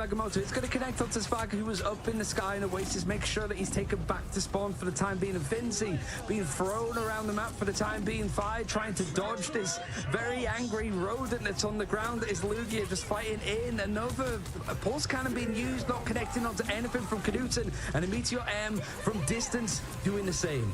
Agamotto. It's going to connect onto Sparker, who was up in the sky, and Oasis makes sure that he's taken back to spawn for the time being. And Vinci being thrown around the map for the time being. Fi trying to dodge this very angry rodent that's on the ground. Is Lugia just fighting in. Another pulse cannon being used, not connecting onto anything from Knudsen, and a Meteor M from distance doing the same.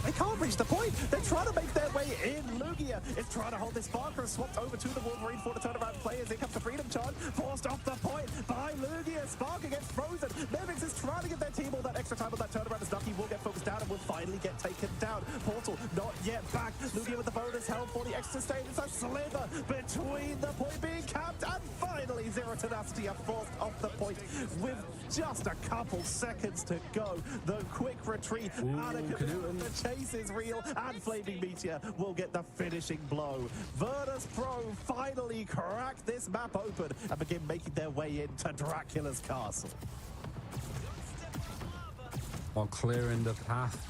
They can't reach the point. They're trying to make their way in. Lugia is trying to hold this Sparker, swapped over to the Wolverine for the turnaround players. Here comes the Freedom Charge, forced off the point by Lugia. Sparker gets frozen. Nevix is trying to get their team all that extra time on that turnaround. As Ducky will get focused down and will finally get taken down. Portal not yet back. Lugia with the bonus health for the extra stage. It's a sliver between the point being capped, and finally Zero Tenacity are forced off the point with just a couple seconds to go. The quick retreat out of the chase is real, and Flaming Meteor will get the finishing blow. Virtus.pro finally crack this map open and begin making their way into Dracula's castle. While clearing the path,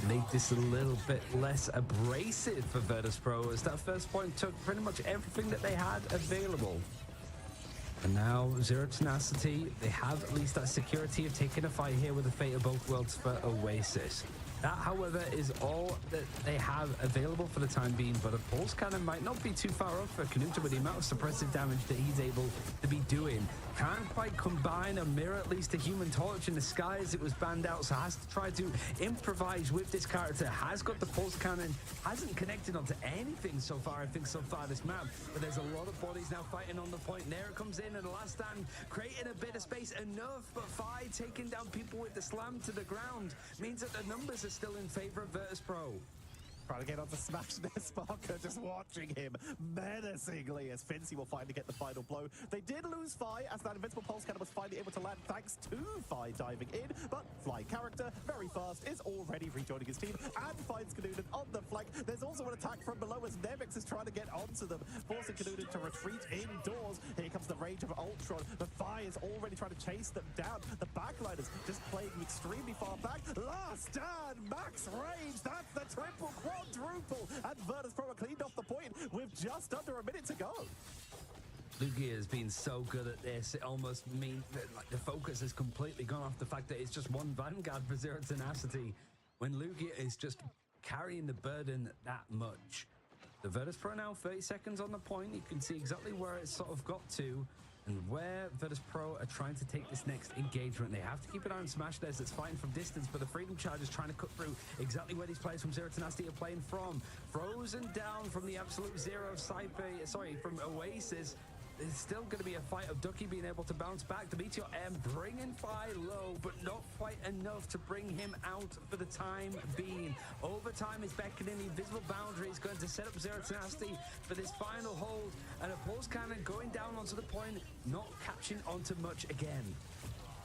make this a little bit less abrasive for Virtus.pro, as that first point took pretty much everything that they had available. And now Zero Tenacity, they have at least that security of taking a fight here with the fate of both worlds for Oasis. That, however, is all that they have available for the time being, but a pulse cannon might not be too far off for Knudsen with the amount of suppressive damage that he's able to be doing. Can't quite combine or mirror at least a Human Torch in the sky as it was banned out, so has to try to improvise with this character. Has got the pulse cannon, hasn't connected onto anything so far, I think, so far this map, but there's a lot of bodies now fighting on the point. And there it comes in, and the last stand creating a bit of space, enough, but Fi taking down people with the slam to the ground means that the numbers are still in favor of Virtus.pro. Trying to get onto Smash this Sparker, just watching him menacingly as Fincy will finally get the final blow. They did lose Fi as that invincible pulse cannon was finally able to land thanks to Fi diving in, but Fly character, very fast, is already rejoining his team and finds Knudsen on the flank. There's also an attack from below as Nevix is trying to get onto them, forcing Knudsen to retreat indoors. Here comes the rage of Ultron, but Fi is already trying to chase them down. The backliners just playing extremely far back. Last stand, max range, that's the triple quadruple, and Virtus.pro are cleaned off the point with just under a minute to go. Lugia has been so good at this, it almost means that the focus has completely gone off the fact that it's just one Vanguard for Zero Tenacity when Lugia is just carrying the burden that much. The Virtus.pro now 30 seconds on the point. You can see exactly where it's sort of got to and where Virtus.pro are trying to take this next engagement. They have to keep an eye on Smash Des that's fighting from distance, but the Freedom Charge is trying to cut through exactly where these players from Zero Tenacity are playing from. Frozen down from the absolute zero of from Oasis. There's still going to be a fight of Ducky being able to bounce back. The Meteor M bringing Fi low, but not quite enough to bring him out for the time being. Overtime is beckoning. The invisible boundary is going to set up Zero Tenacity for this final hold. And a pulse cannon going down onto the point, not catching onto much again.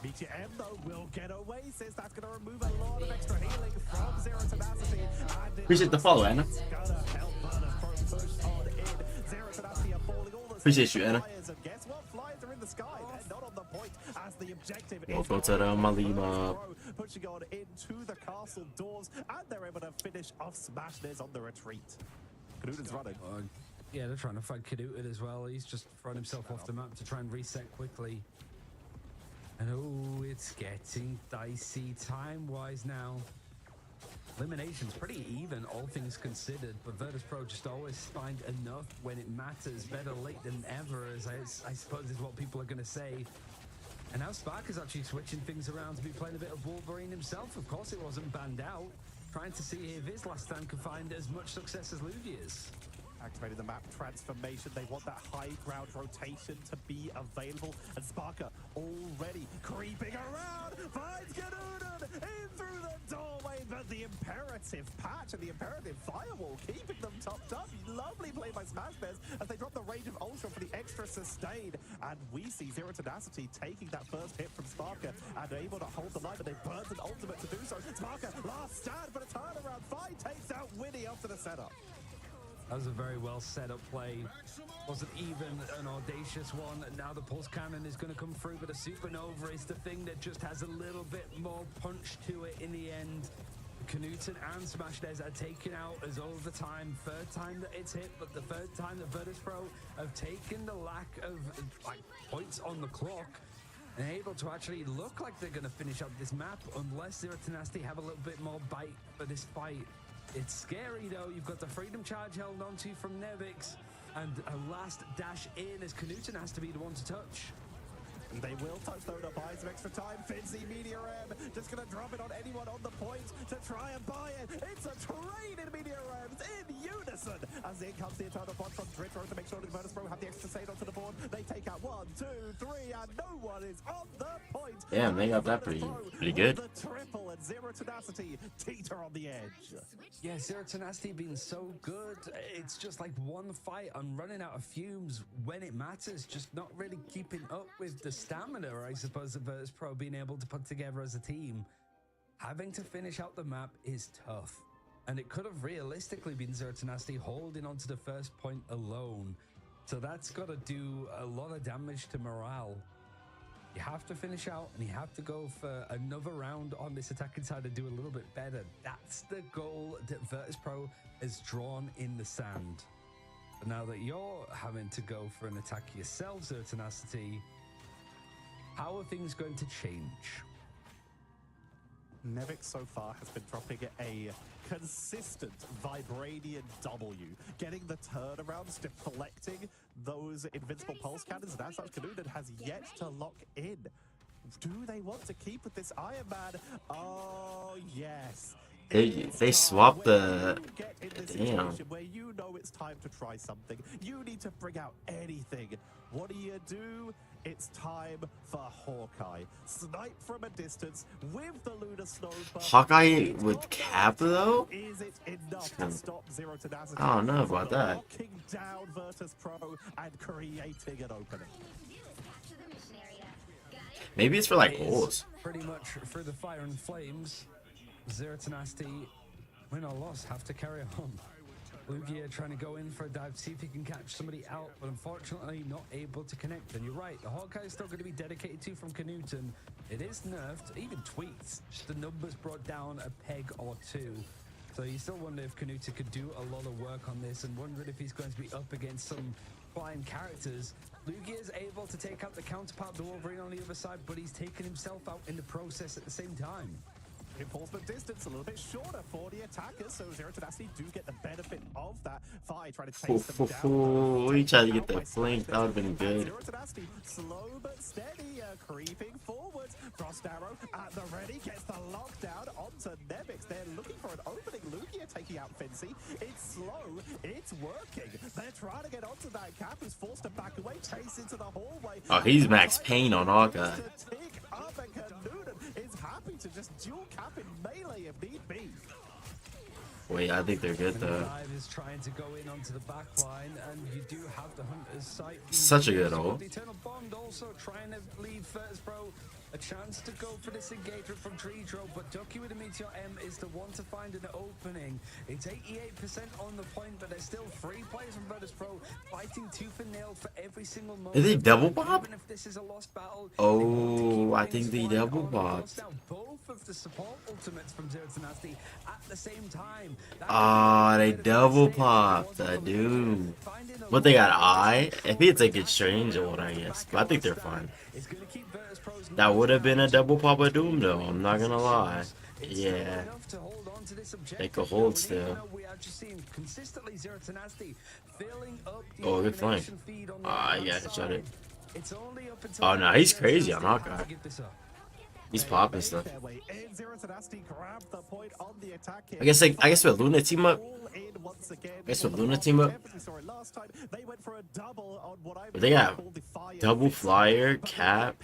Meteor M, though, will get Oasis. That's going to remove a lot of extra healing from Zero Tenacity. Appreciate the follow, Anna. Appreciate you, Anna. Guess what? Flyers are in the sky. They're not on the point as the objective is Malima pushing on into the castle doors, and they're able to finish off Smash Des on the retreat. Knudsen's running. Yeah, they're trying to fight Knudsen as well. He's just thrown himself off the map to try and reset quickly. And oh, it's getting dicey time-wise now. Elimination's pretty even, all things considered, but Virtus.pro just always find enough when it matters. Better late than ever, as I suppose is what people are going to say. And now Spark is actually switching things around to be playing a bit of Wolverine himself. Of course, it wasn't banned out. Trying to see if his last stand could find as much success as Lugia's. Activating the map transformation. They want that high ground rotation to be available. And Sparker already creeping around. Finds Knudsen in through the doorway. But the imperative patch and the imperative firewall keeping them topped up. Lovely play by Smash Des as they drop the rage of Ultron for the extra sustain. And we see Zero Tenacity taking that first hit from Sparker and able to hold the line. But they burnt an ultimate to do so. Sparker, last stand for the turnaround. Fi takes out Winnie after the setup. That was a very well set up play. Wasn't even an audacious one. Now the pulse cannon is going to come through, but a supernova is the thing that just has a little bit more punch to it in the end. Knudsen and Smash Des are taken out as overtime. Third time that it's hit, but the third time that Virtus.pro have taken the lack of points on the clock and able to actually look like they're going to finish up this map unless Zero Tenacity have a little bit more bite for this fight. It's scary though. You've got the Freedom Charge held onto from Nevix, and a last dash in as Knuten has to be the one to touch. They will touch though to buy some extra time. Finzy, Meteor M, just gonna drop it on anyone on the point to try and buy it. It's a trade in Meteor M's in unison. As in comes the Eternal Bond from Dritro to make sure the Virtus Pro have the extra save onto the board. They take out 1, 2, 3, and no one is on the point. Damn, they got that pretty good. The triple and Zero Tenacity teeter on the edge. Yeah, Zero Tenacity being so good. It's just like one fight. I'm running out of fumes when it matters. Just not really keeping up with the stamina, I suppose, the Virtus Pro being able to put together as a team. Having to finish out the map is tough. And it could have realistically been Zero Tenacity holding onto the first point alone. So that's got to do a lot of damage to morale. You have to finish out and you have to go for another round on this attacking side and do a little bit better. That's the goal that Virtus Pro has drawn in the sand. But now that you're having to go for an attack yourself, Zero Tenacity, how are things going to change? Nevix so far has been dropping a consistent Vibranian W, getting the turnarounds, deflecting those invincible pulse cannons, and as such, Knuten has yet to lock in. Do they want to keep with this Iron Man? Oh, yes. They swapped the... Damn. Where you know it's time to try something. You need to bring out anything. What do? It's time for Hawkeye. Snipe from a distance with the Lunar Snow. Hawkeye with Cap though? Is it enough to stop Zero Tenacity? I don't know about that. Locking down Virtus Pro and creating an opening. Maybe it's for like goals. Pretty much through the fire and flames. Zero Tenacity, win or loss, have to carry on. Lugia trying to go in for a dive, see if he can catch somebody out, but unfortunately not able to connect. And you're right, the Hawkeye is still going to be dedicated to from Knuten. It is nerfed, even tweaked, just the numbers brought down a peg or two. So you still wonder if Knuten could do a lot of work on this, and wondering if he's going to be up against some flying characters. Lugia is able to take out the counterpart, the Wolverine on the other side, but he's taken himself out in the process at the same time. Enforcement distance a little bit shorter for the attackers, so Zero Tenacity do get the benefit of that. Fi trying to chase them down. He tried to get that flank, that would have been good. Zero Tenacity, slow but steady, creeping forwards. Frost Arrow at the ready, gets the lockdown onto Nevix. They're looking for an opening. Lugia taking out Fincy. It's slow, it's working. They're trying to get onto that cap, who's forced to back away, chase into the hallway. Oh, he's Max Payne on Hawkeye. Is happy to just dual cap in melee if need be. Wait, I think they're good though. Dive is trying to go in onto the back line, and you do have the Hunter's sight. Such a good ult. The Eternal Bond also trying to leave Virtus Pro a chance to go for this engagement from Dritro, but Ducky with the Meteor M is the one to find an opening. It's 88% on the point, but there's still 3 players from Virtus Pro fighting tooth and nail for every single moment. Did they double pop? Even if this is a lost battle, Oh, I think they double popped. Both of the support ultimates from Zero Tenacity at the same time. Ah, they double popped. I do. But they got eye. If it's like a strange one, I guess. But I think they're fine. That would have been a double pop of Doom though, I'm not gonna lie. Yeah. They could hold still. Oh, good flank. Ah, yeah, shut it. Oh no, he's crazy on Hawkeye. He's popping stuff. I guess with Luna team up. But they got double flyer, cap.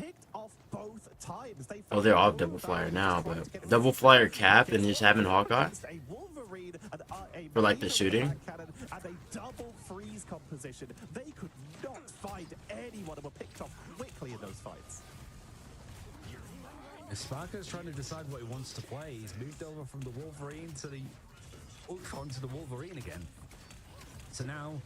Oh, they're all double flyer now, but double flyer, cap, and just having Hawkeye for like the shooting. They could not find anyone who were picked off quickly in those fights. Sparker's trying to decide what he wants to play. He's moved over from the Wolverine to the Ultron to the Wolverine again. So now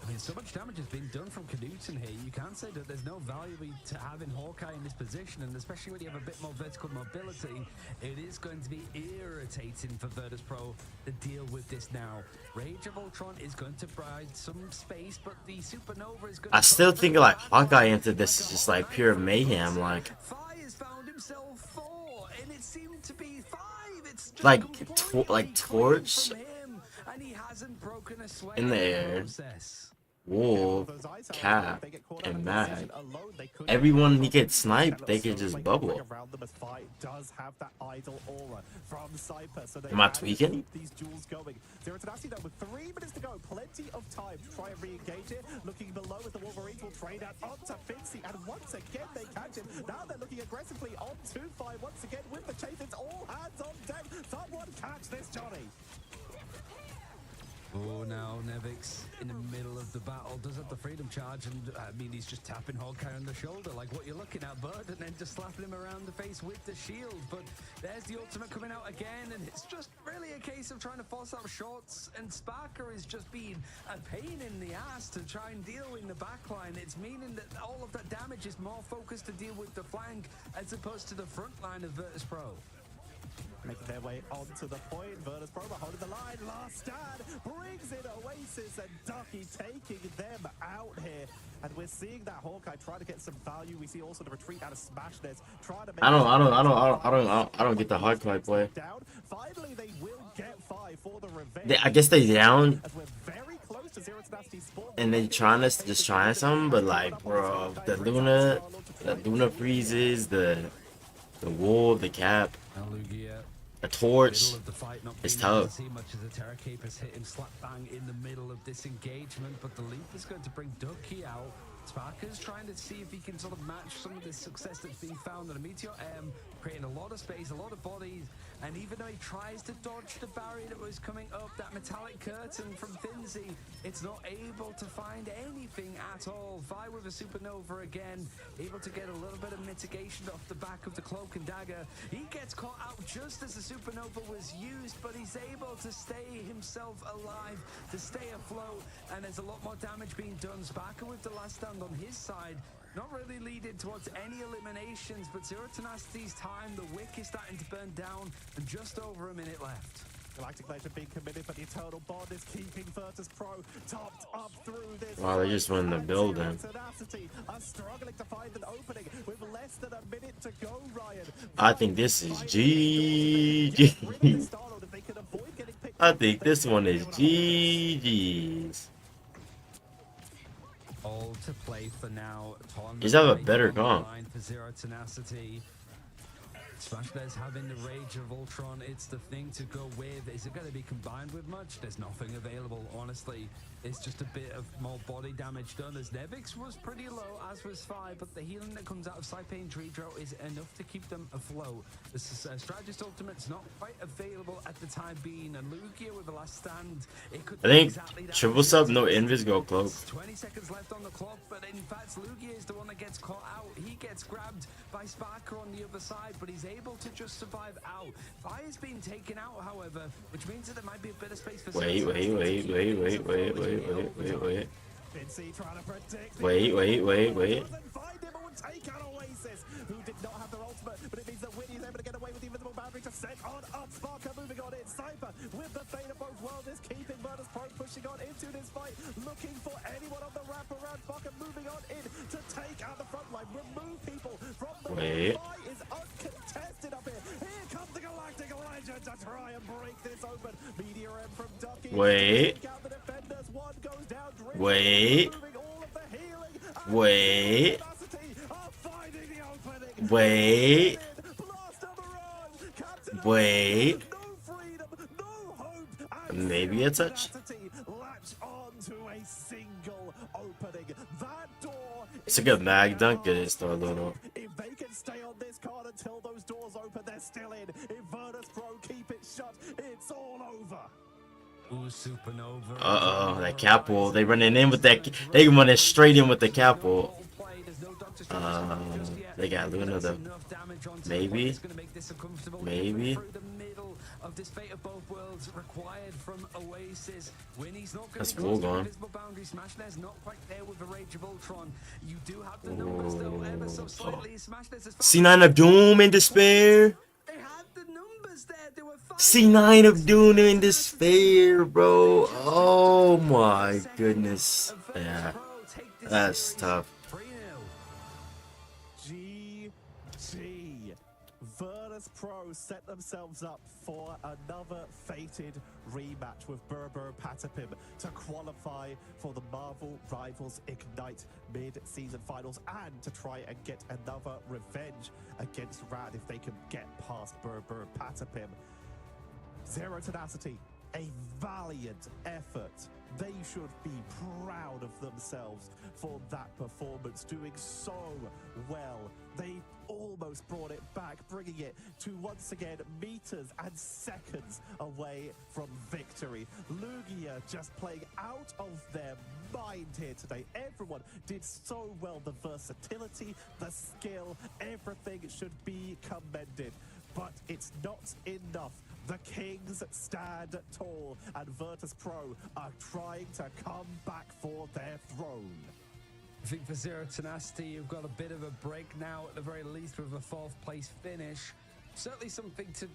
I mean, so much damage has been done from Knudsen here. You can't say that there's no value to having Hawkeye in this position, and especially when you have a bit more vertical mobility, it is going to be irritating for Virtus Pro to deal with this now. Rage of Ultron is going to provide some space, but the Supernova is going to... I still think like Hawkeye into this is just like pure mayhem. Like, Fi has found himself 4, and it seemed to be 5. It's just like, completely like Torch from him, and he hasn't broken a sweat in the in air. process. Wolf, Cap, and Mag. Everyone he gets sniped, they can just bubble. Am I tweaking? These duels going. Zero Tenacity though with 3 minutes to go, plenty of time to try and re-engage it. Looking below as the Wolverines will trade out onto Fincy, and once again they catch him. Now they're looking aggressively on 2-5 once again with the chase. It's all hands on deck. Someone catch this Johnny. Oh, now Nevix in the middle of the battle does have the freedom charge, and I mean, he's just tapping Hawkeye on the shoulder like what you're looking at, bud, and then just slapping him around the face with the shield. But there's the ultimate coming out again, and it's just really a case of trying to force out shots, and Sparker is just being a pain in the ass to try and deal in the backline. It's meaning that all of that damage is more focused to deal with the flank as opposed to the front line of Virtus Pro. Making their way onto the point. Virtus Pro holding the line. Last stand brings in Oasis, and Ducky taking them out here. And we're seeing that Hawkeye try to get some value. We see also the retreat out of Smashness. Try to make I don't get the Hawkeye play. down. Finally, they will get 5 for the revenge. I guess they down As we're very close to Zero Tenacity spawn. and they trying to just trying something, but like, bro, the Luna freezes, the Wolf, the Cap, Now Lugia, the Torch. middle of the fight, not It's being able tough. to see much as the Terra Capers hit him slap bang in the middle of this engagement, but the leap is going to bring Ducky out. Sparker's trying to see if he can sort of match some of the success that's being found on a Meteor M, creating a lot of space, a lot of bodies, and even though he tries to dodge the barrier that was coming up, that metallic curtain from Finzy, it's not able to find anything at all. Vi with a Supernova again, able to get a little bit of mitigation off the back of the Cloak and Dagger. He gets caught out just as the Supernova was used, but he's able to stay himself alive, to stay afloat, and there's a lot more damage being done. Sparker with the last stand on his side, not really leading towards any eliminations, but Zero Tenacity's time, the wick is starting to burn down, and just over a minute left. Galactic Legend being committed, but the Eternal Bond is keeping Virtus Pro topped up through this. Wow, they just won the building. Tenacity are struggling to find an opening with less than a minute to go, Ryan. I think this is GG. I think this one is GG's. All to play for now. He's have a better comp. For Zero Tenacity. Smashless having the Rage of Ultron, it's the thing to go with. Is it going to be combined with much? There's nothing available, honestly. It's just a bit of more body damage done, as Nevix was pretty low, as was Fi, but the healing that comes out of Saipane Dredro is enough to keep them afloat. The Strategist Ultimate's not quite available at the time being, and Lugia with the last stand. It could I think exactly that. triple sub, no invis, go cloak. 20 seconds left on the clock, but in fact, Lugia is the one that gets caught out. He gets grabbed by Sparker on the other side, but he's able to just survive out. Fi is being taken out, however, which means that there might be a bit of space for... Wait. Fincy trying to predict. Wait. Doesn't find him or take out Oasis, who did not have their ultimate, but it means that Winnie is able to get away with the invisible boundary to set on up. Sparker moving on in. Sniper with the fate of both worlds is keeping Virtus Pro pushing on into this fight, looking for anyone on the wraparound. Sparker moving on in to take out the front line, remove people from the fight is uncontested up here. Here comes the Galactic Legend to try and break this open. Meteor M from Ducky. Wait. Take out the defenders. One goes down. Wait. Removing all of the healing. Wait. Tenacity are finding the opening. Wait. Blast of the run. Captain Wait. no freedom, no hope. And Maybe a touch. Tenacity latch onto a single opening. That door It's a good mag dunk at this though, little. if they can stay on this card until those doors open, they're still in. If Virtus Pro keep it shut, it's all over. Ooh, Supernova. That cap wall. They running in with that. They running straight in with the cap wall. They got Luna though. Maybe. of this fate of both worlds required from Oasis. Winnie's not going That's to be close to gone. invisible boundary smash. There's not quite there with the Rage of Ultron. You do have the numbers though, ever so slightly. Smashless has C9 of Doom in despair. They had the numbers there. They were C9 of Doom in despair, bro. Oh my goodness. Yeah, that's tough. 3-0. GG. Virtus Pro set themselves up for another fated rematch with Berber Patapim to qualify for the Marvel Rivals Ignite mid-season finals and to try and get another revenge against Rad if they can get past Berber Patapim. Zero Tenacity, a valiant effort. They should be proud of themselves for that performance, doing so well. They almost brought it back, bringing it to once again meters and seconds away from victory. Lugia just playing out of their mind here today. Everyone did so well. The versatility, the skill, everything should be commended. But it's not enough. The Kings stand tall, and Virtus Pro are trying to come back for their throne. I think for Zero Tenacity, you've got a bit of a break now, at the very least, with a 4th place finish. Certainly something to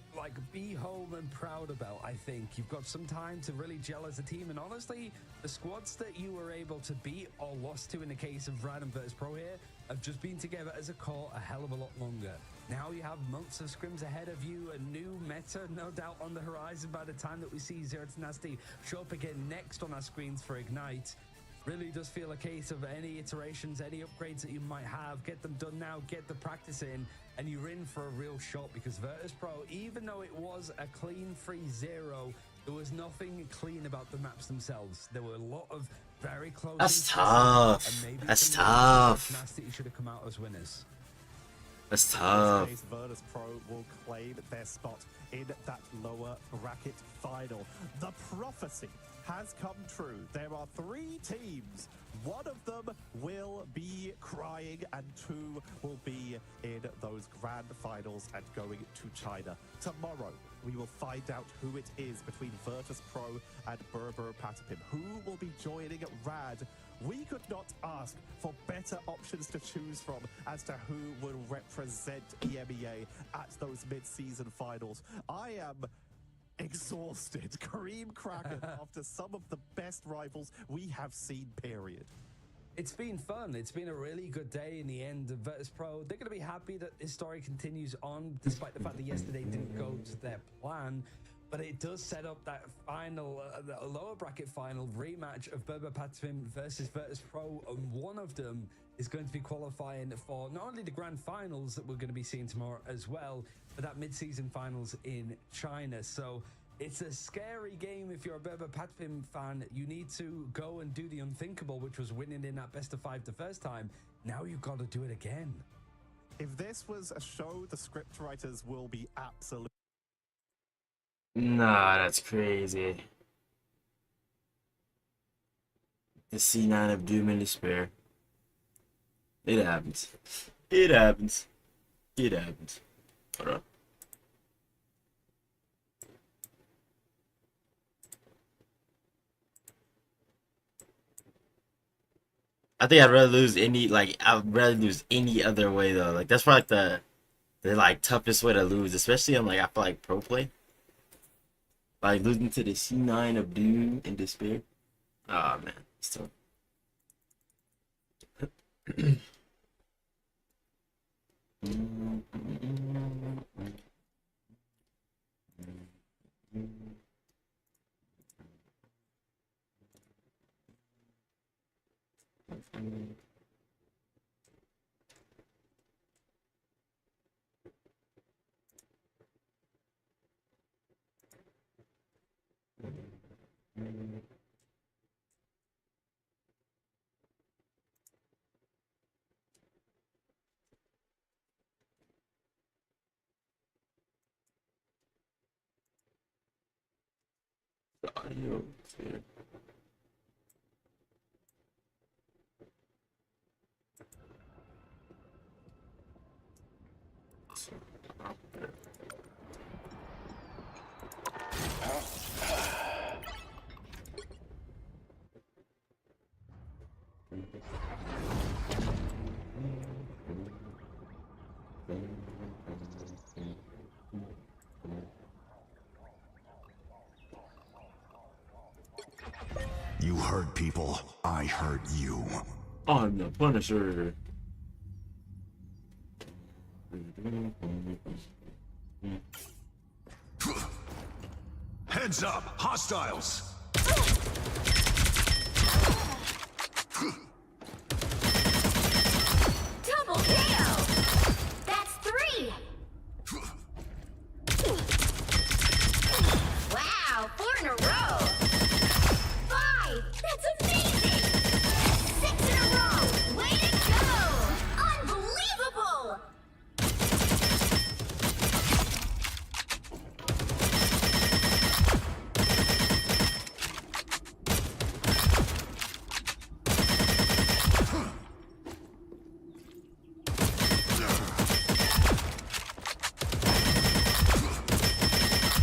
be home and proud about. I think you've got some time to really gel as a team, and honestly, the squads that you were able to beat or lost to in the case of Rad and Virtus Pro here have just been together as a core a hell of a lot longer. Now you have months of scrims ahead of you, a new meta no doubt on the horizon by the time that we see Zero Tenacity show up again next on our screens for Ignite. Really does feel a case of any iterations, any upgrades that you might have, get them done now, get the practice in, and you're in for a real shot, because Virtus Pro, even though it was a clean 3-0, there was nothing clean about the maps themselves. There were a lot of very close. That's tough. That's tough. Nasty should have come out as winners. That's tough. In this case, Virtus Pro will claim their spot in that lower bracket final. The prophecy has come true. There are 3 teams. One of them will be crying and 2 will be in those grand finals and going to China. Tomorrow, we will find out who it is between Virtus Pro and Berber Patapim. Who will be joining Rad? We could not ask for better options to choose from as to who will represent EMEA at those mid-season finals. I am exhausted. Cream Kraken after some of the best rivals we have seen, period. It's been fun. It's been a really good day in the end. Virtus Pro, they're going to be happy that this story continues on, despite the fact that yesterday didn't go to their plan. But it does set up that final, the lower bracket final rematch of Berber Patapim versus Virtus Pro. And one of them is going to be qualifying for not only the grand finals that we're going to be seeing tomorrow as well, but that mid-season finals in China. So it's a scary game if you're a Berber Patapim fan. You need to go and do the unthinkable, which was winning in that best of 5 the first time. Now you've got to do it again. If this was a show, the scriptwriters will be absolutely... Nah, that's crazy. The C9 of Doom and Despair. It happens. It happens. It happens. Hold on. I think I'd rather lose any, I'd rather lose any other way though. Like that's probably the toughest way to lose, especially on I feel like pro play. Like losing to the C9 of Doom and Despair. Oh man, it's tough. Audio here. You hurt people, I hurt you. I'm the Punisher. Heads up, hostiles! Double kill! That's 3! Wow, 4 in a row! 5! That's amazing! 6 in a row! Way to go! Unbelievable!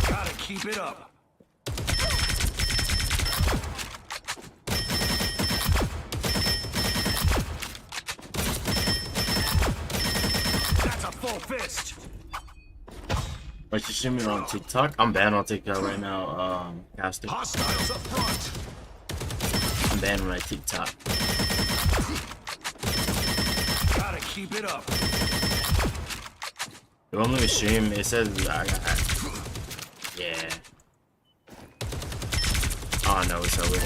Gotta keep it up. That's a full fist. Like you streaming on TikTok? I'm banned on TikTok right now. Caster. Hostiles up front. I'm banned on my TikTok. Gotta keep it up. If I'm gonna stream, it says yeah. Oh no, it's over.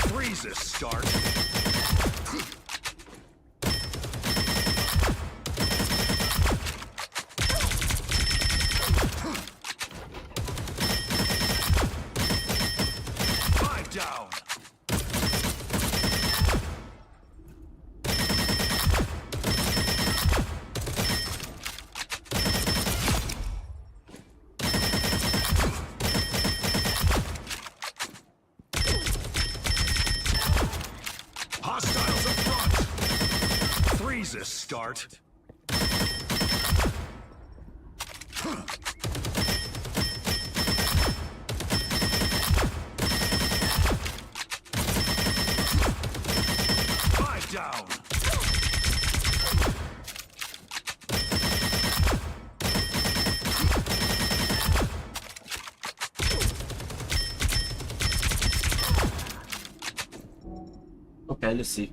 Freeze this start. Five down. Hostiles up front. Freeze this start. Five down. Okay, let's see.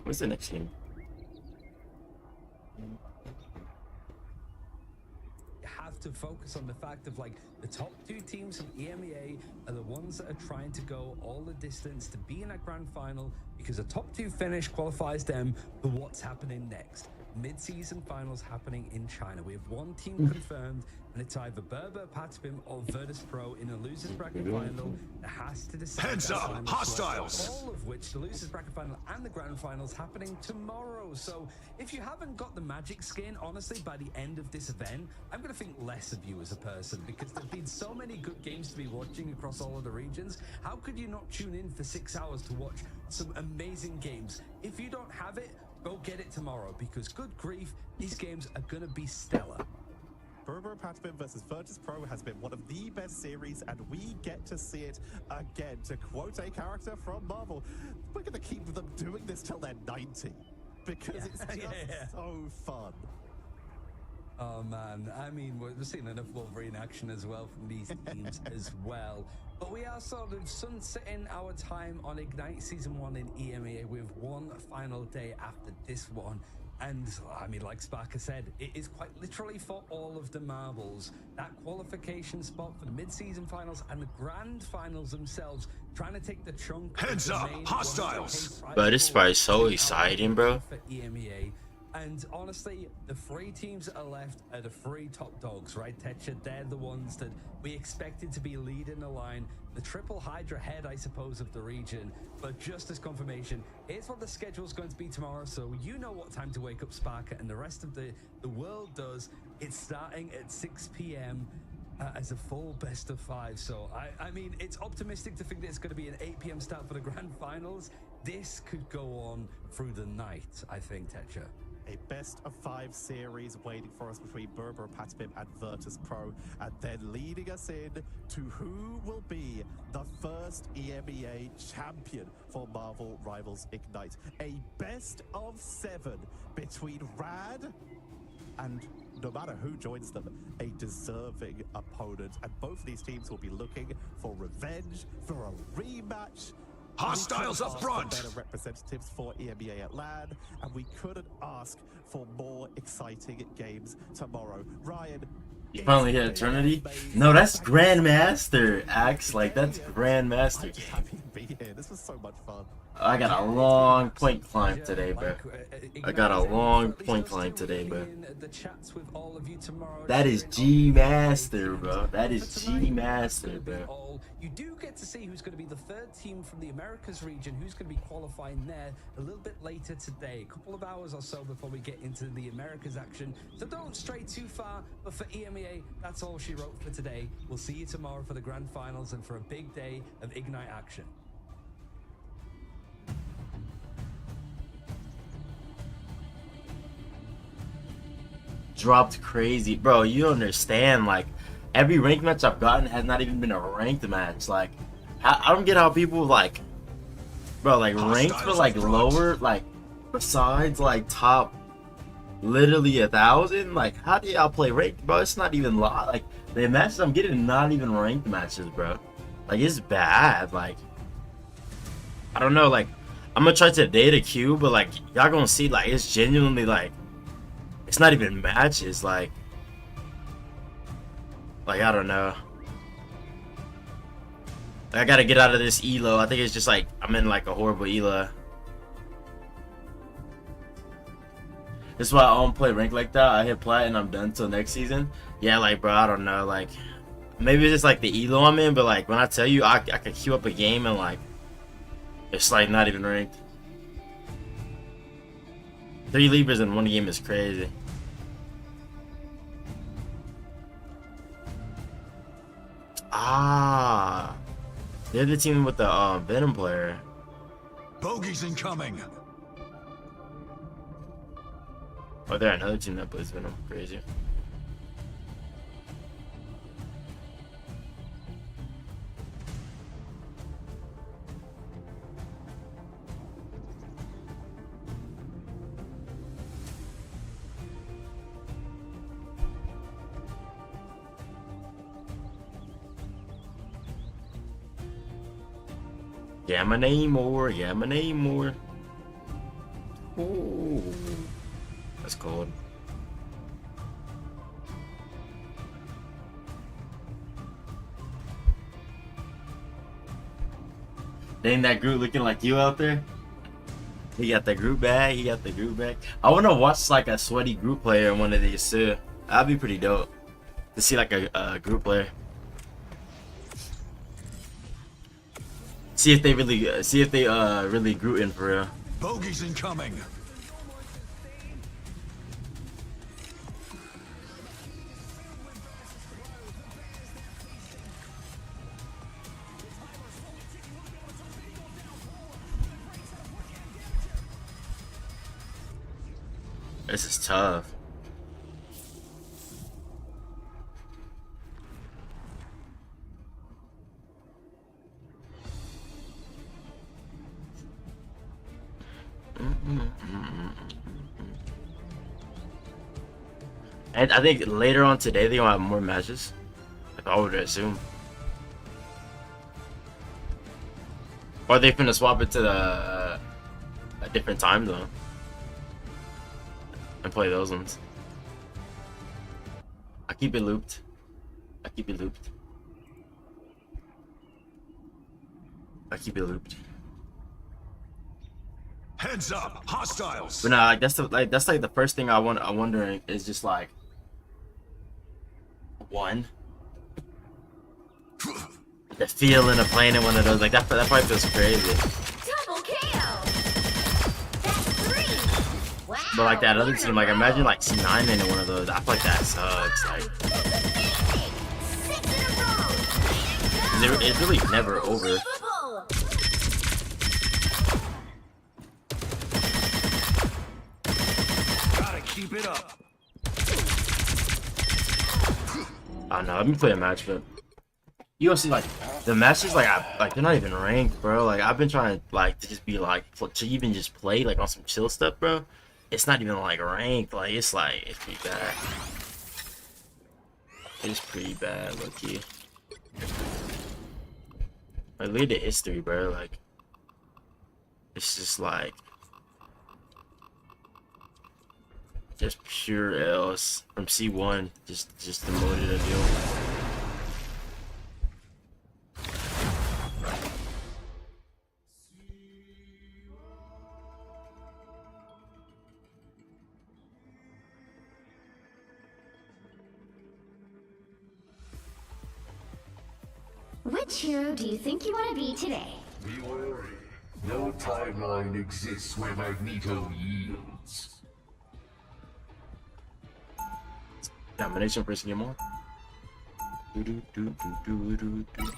What's the next game? You have to focus on the fact of like the top 2 teams from EMEA are the ones that are trying to go all the distance to be in that grand final, because the top 2 finish qualifies them for what's happening next. Mid-season finals happening in China. We have 1 team confirmed, and it's either Berber, Patspim, or Virtus Pro in a losers bracket final that has to decide. Heads that up, final hostiles! slot, all of which the losers bracket final and the grand finals happening tomorrow. So if you haven't got the Magic skin, honestly, by the end of this event, I'm going to think less of you as a person, because there've been so many good games to be watching across all of the regions. How could you not tune in for 6 hours to watch some amazing games? If you don't have it, go get it tomorrow, because good grief, these games are going to be stellar. Berber Patspin versus Virtus Pro has been one of the best series, and we get to see it again. To quote a character from Marvel, we're going to keep them doing this till they're 90, because it's just so fun. Oh man, I mean, we're seeing enough Wolverine action as well from these teams as well. But we are sort of sunsetting our time on Ignite Season 1 in EMEA with 1 final day after this one. And I mean, like Sparker said, it is quite literally for all of the marbles. That qualification spot for the mid-season finals and the grand finals themselves, trying to take the chunk. Heads up, hostiles! Bro, this is probably so exciting, bro. For EMEA. And honestly, the 3 teams that are left are the 3 top dogs, right, Tetcher? They're the ones that we expected to be leading the line. The triple Hydra head, I suppose, of the region. But just as confirmation, here's what the schedule's going to be tomorrow. So you know what time to wake up, Sparker, and the rest of the world does. It's starting at 6 p.m. As a full best of 5. So, I mean, it's optimistic to think that it's going to be an 8 p.m. start for the grand finals. This could go on through the night, I think, Tetcher. A best-of-5 series waiting for us between Berber, Patspim, and Virtus Pro, and then leading us in to who will be the first EMEA champion for Marvel Rivals Ignite. A best-of-7 between Rad and, no matter who joins them, a deserving opponent. And both of these teams will be looking for revenge, for a rematch. Hostiles up front! Better representatives for EMEA at LAN, and we couldn't ask for more exciting games tomorrow. Ryan, You finally hit Eternity? No, that's Grandmaster. Acts like that's Grandmaster. I'm just happy to be here. This was so much fun. I got a long point climb today, bro. I got a long point climb today, bro. That is G-Master, bro. That is G-Master, bro. You do get to see who's going to be the third team from the Americas region, who's going to be qualifying there a little bit later today, a couple of hours or so before we get into the Americas action. So don't stray too far, but for EMEA, that's all she wrote for today. We'll see you tomorrow for the grand finals and for a big day of Ignite action. Dropped crazy, bro. You don't understand, like every ranked match I've gotten has not even been a ranked match. Like I don't get how people like, bro, like ranked for like lower, like besides like top literally 1,000. Like how do y'all play ranked, bro? It's not even like the matches I'm getting not even ranked matches, bro. Like it's bad. Like I don't know, like I'm gonna try to data queue, but like y'all gonna see, like it's genuinely like it's not even matches. Like I don't know. I gotta get out of this elo. I think it's just like I'm in like a horrible elo. This is why I don't play rank like that. I hit plat and I'm done till next season. Yeah, like bro, I don't know. Like maybe it's just like the elo I'm in, but like when I tell you I could queue up a game and like it's like not even ranked. 3 Libras in one game is crazy. Ah, they're the team with the Venom player. Bogeys incoming. Oh, they're another team that plays Venom. Crazy. Gamma Namor, Gamma Namor. Ooh, that's cold. Dang, that Groot looking like you out there. He got the Groot bag. He got the Groot bag. I want to watch like a sweaty Groot player in one of these too. That'd be pretty dope to see like a Groot player. See if they really really Groot in for real. Bogeys incoming. This is tough. And I think later on today they're gonna have more matches. Like I would assume. Or they finna swap it to a different time zone and play those ones. I keep it looped. I keep it looped. I keep it looped. Heads up, hostiles. But nah, like that's the first thing I'm wondering is just like one. The feeling of playing in one of those, like that fight feels crazy. Double KO. That's 3. Wow. But like that other team, like imagine like C9 in one of those. I feel like that sucks. Like That's amazing. 6 in a row. Way to go. it's really never over. Unbelievable. Keep it up. I don't know. Let me play a match, but you gonna see like the matches like they're not even ranked, bro. Like I've been trying to just be like to even just play like on some chill stuff, bro. It's not even like ranked. Like it's pretty bad. It's pretty bad, low key. Like look at the history, bro. Like it's just like just pure L's from C1. Just demoted a deal. Which hero do you think you want to be today? Be wary. No timeline exists where Magneto yields. Domination versus Yamon.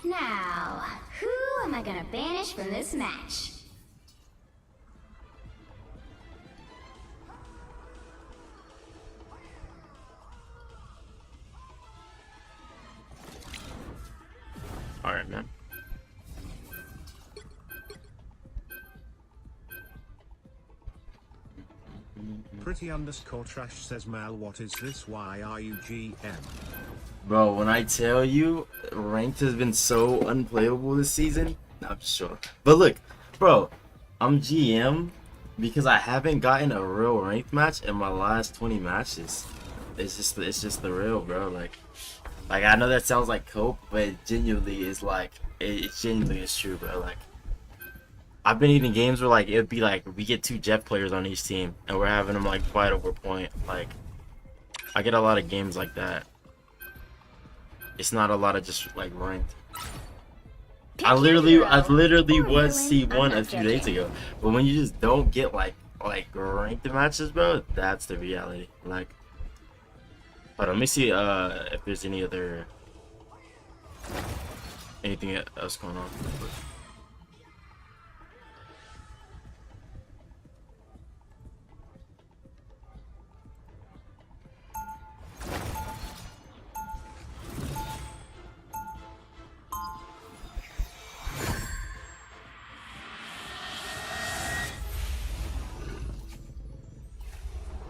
Now, who am I gonna banish from this match? Alright, man. Pretty_trash says Mal, what is this? Why are you GM? Bro, when I tell you, ranked has been so unplayable this season. No, I'm just sure. But look, bro, I'm GM because I haven't gotten a real ranked match in my last 20 matches. It's just the real, bro. Like I know that sounds like cope, but it genuinely is like it genuinely is true, bro. Like I've been eating games where like it'd be like we get 2 Jet players on each team and we're having them like fight over point. Like I get a lot of games like that. It's not a lot of just like ranked. I literally was C1 a few days ago, but when you just don't get like ranked matches, bro, that's the reality. Like, hold on, let me see if there's anything else going on.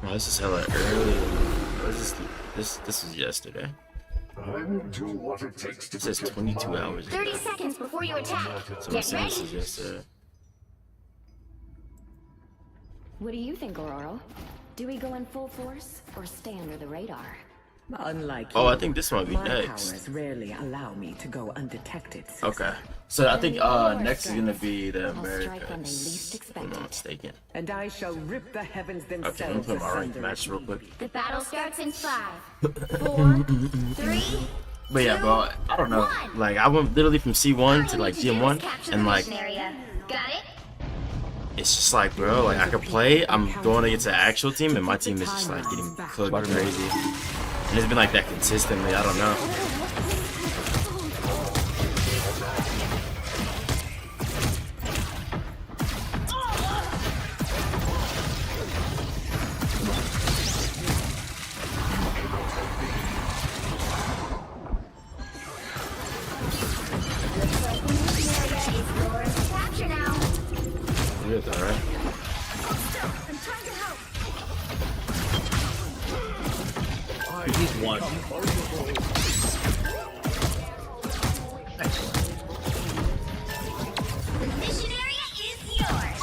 Oh, this is hella early. What is this? This was yesterday. I will do what it takes to It says 22 hours. 30 seconds before you attack. So I'm Get saying this ready. is yesterday. What do you think, Aurora? Do we go in full force or stay under the radar? Unlike Oh, you, I think this might be my next. powers rarely allow me to go undetected. Sister. Okay. So I think next is gonna be the I'll strike when they least Americas. If expect I'm not it. mistaken. And I shall rip the heavens Okay, let me themselves play my ranked asunder. match real quick. The battle starts in 5, 4, 3. But yeah, bro, I don't know. Like I went literally from C1 to like GM1, and like Area. Got it? it's just like, bro, like I could play. I'm going against an actual team, and my team is just like getting cooked crazy. And it's been like that consistently. I don't know. Capture now. You're good, alright. I'm trying to help. He's one. Mission area is yours.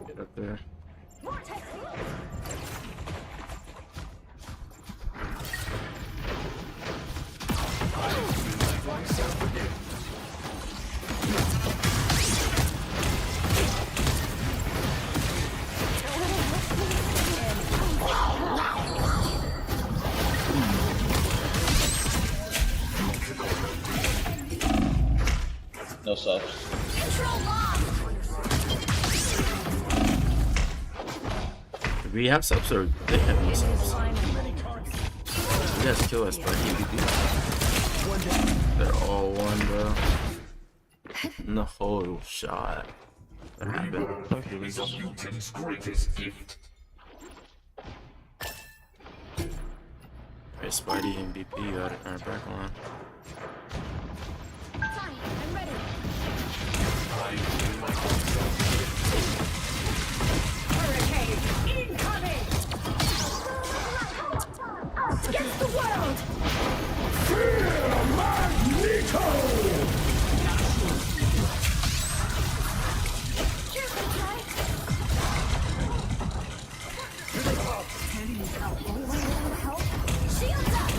Get up there. No subs. Control lost. Do we have subs or they have no subs? You guys kill us, but EVP. They're all one, bro. No whole shot. What happened? Is a mutant's greatest gift. Hey, Spidey and BP got it. Alright, back on. Fine, I'm ready. Hurricane incoming! Against the world! Shields up!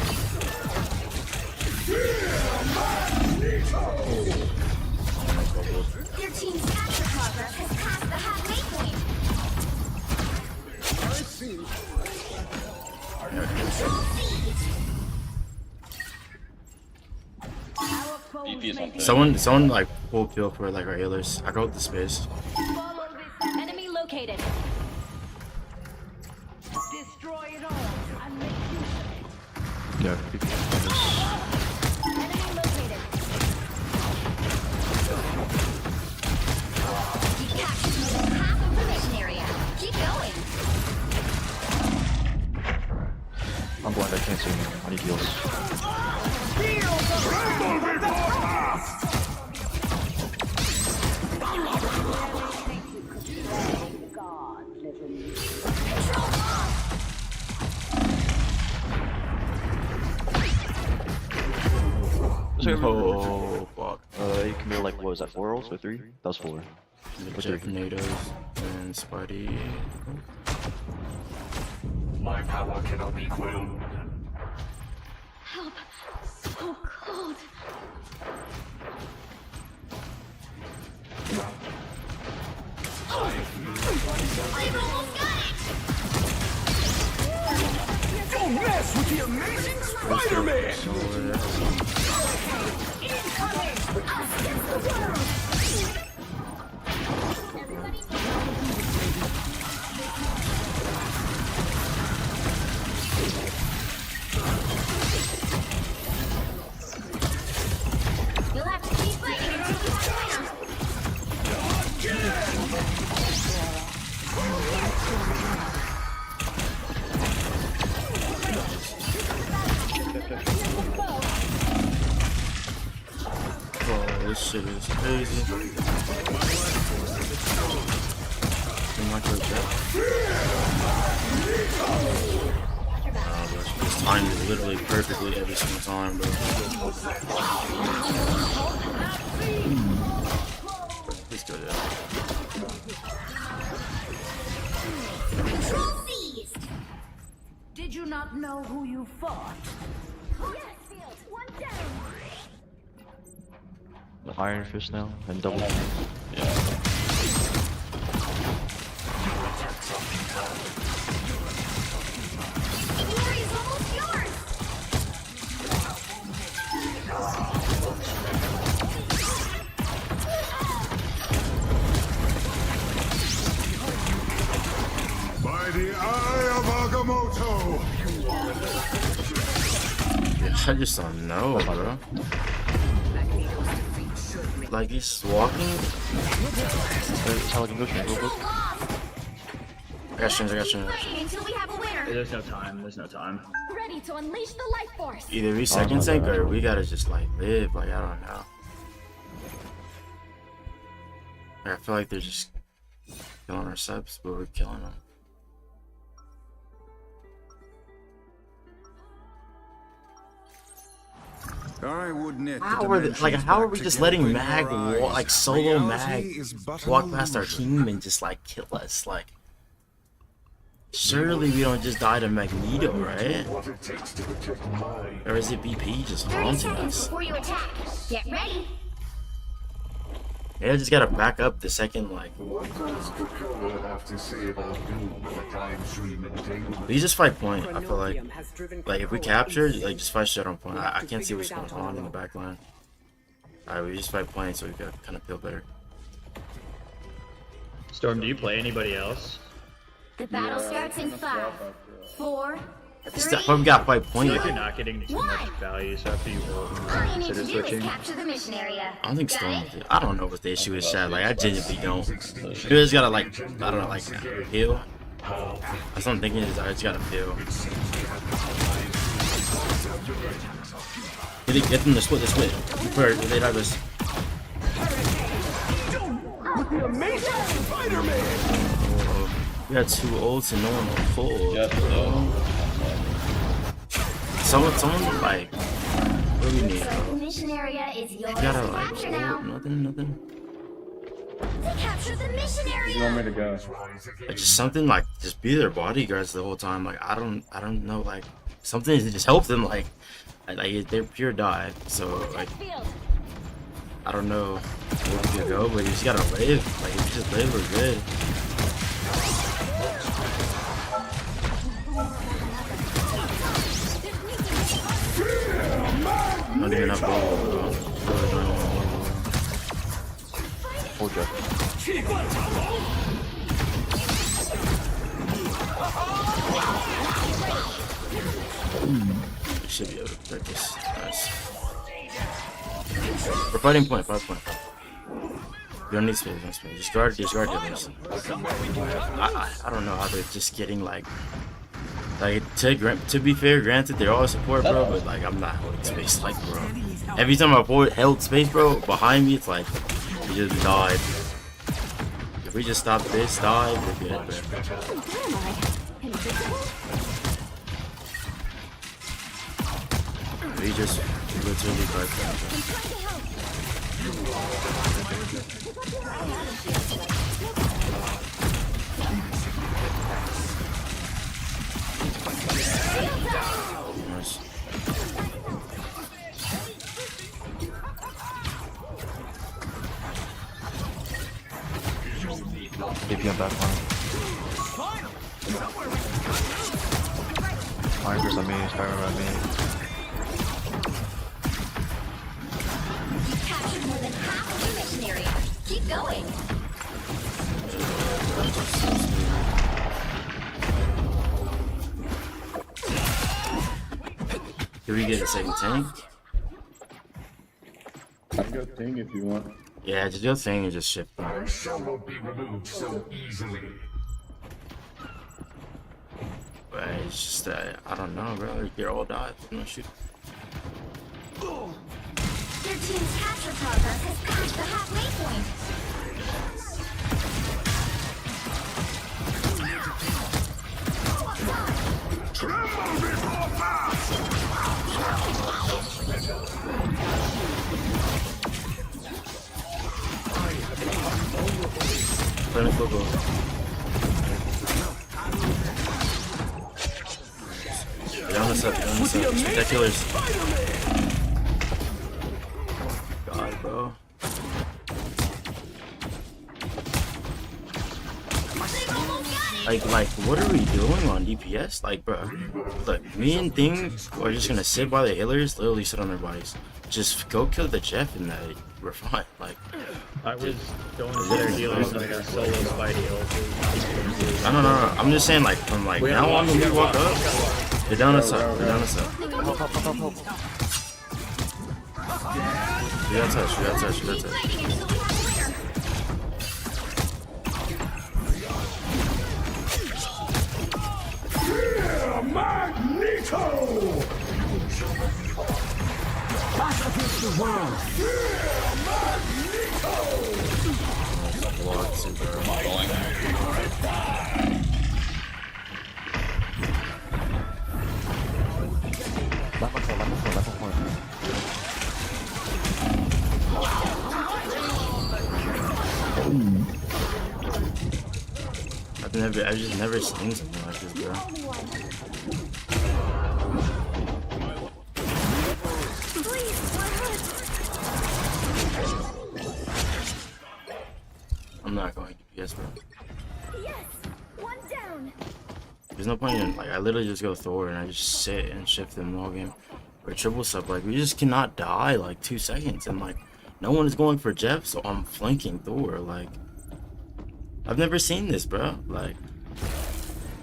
Your team's action progress has passed the halfway point. Someone like pull kill for like our healers. I go with the space. Follow this. Enemy located. Destroy it all and make use of it. Yeah, PP on this. Enemy located. You captured more than half of the mission area. Keep going. I'm blind, I can't see anything. I need heals. Oh fuck. You committed like, what was that, 4 rolls or 3? That was 4. Tornadoes and Spidey. My power cannot be quelled. Help. So cold. I've almost got it! Don't mess with the amazing Spider-Man! Us against the world! You'll have to keep fighting until you have Oh, this shit is crazy. This timed it literally perfectly every single time, bro. Let's go there. Control seized! Did you not know who you fought? Yes, Field, one down! The Iron Fist now, and double. Yeah. The glory is almost yours! By the eye of Agamotto! I just don't know, bro. Like he's walking. Paladin, go stream real quick. I got streams, Keep fighting until we have a winner! There's no time. There's no time. Ready to unleash the life force! Either we second sync or we gotta just like live. Like I don't know. Like, I feel like they're just killing our subs, but we're killing them. I would knit How are we just letting Mag like solo Mag walk past our team and just like kill us? Like, surely we don't just die to Magneto, right? Or is it BP just 30 haunting seconds us? before you attack. Get ready! Maybe I just gotta back up the second like. What does Krakoa have to say about Doom and the time stream entanglement? We just fight point. I feel like if we capture, like just fight shit on point. I can't see what's going on in the back line. Alright, we just fight point so we can kind of feel better. Storm, do you play anybody else? The battle starts in 5, 4, I've got 5 I point. feel like you're not getting too much value, so after you ult, All you need consider to do is switching. capture the mission area. I don't think Got Storm. it? I don't know what the issue is, Chad. Like I genuinely don't. You just gotta like, I don't know, like heal. That's what I'm thinking is I just gotta feel. Get them to split, Before they have us. We had 2 ults and no one on full. Someone like, what do we need? So mission area is yours You to gotta like, capture now. nothing. To capture the mission area. You want me to go? Like just something like, just be their bodyguards the whole time. Like I don't know, like something to just help them. Like they're pure dive, so like I don't know where we could go, but you just gotta live. Like if you just live, we're good. Not even enough gold, bro. Hold you. We should be able to break this. Nice. We're fighting point, 5 point. We don't need space, no space. Just guard healers. I don't know how they're just getting like to be fair, granted they're all support, bro, but like I'm not holding space, like bro. Every time I held space, bro, behind me it's like we just died. If we just stop this dive, we're good, bro. We just literally died. Nice. Keep you on back line. Finders on me, Skyrim on me. Captured more than half of the mission area. Keep going. Can we get a second tank? I can go thing if you want. Yeah, just do a thing and just shift them. I shall not be removed so easily. But it's just that, I don't know, bro. You're all died. No shoot. Your team's capture progress has passed the halfway point. Clinical go. Get on this up, Spectaculars. God, bro. Like, what are we doing on DPS? Like, bro, look, me and Thing are just gonna sit by the healers, literally sit on their bodies. Just go kill the Jeff and that we're fine. Like, I was going to their healers and I got solo Spidey ult. I don't know. I'm just saying, like, from like now on when we walk up, they're down us up. They're down us up. We got touch. We got touch. We got touch. Magneto! Back against the world! Magneto! Lots of I've just never seen something like this, bro. I'm not going DPS, bro. Yes, one down. There's no point in, like, I literally just go Thor and I just sit and shift them all game. Or triple sub, like, we just cannot die, like, 2 seconds. And, like, no one is going for Jeff, so I'm flanking Thor, like. I've never seen this, bro. Like,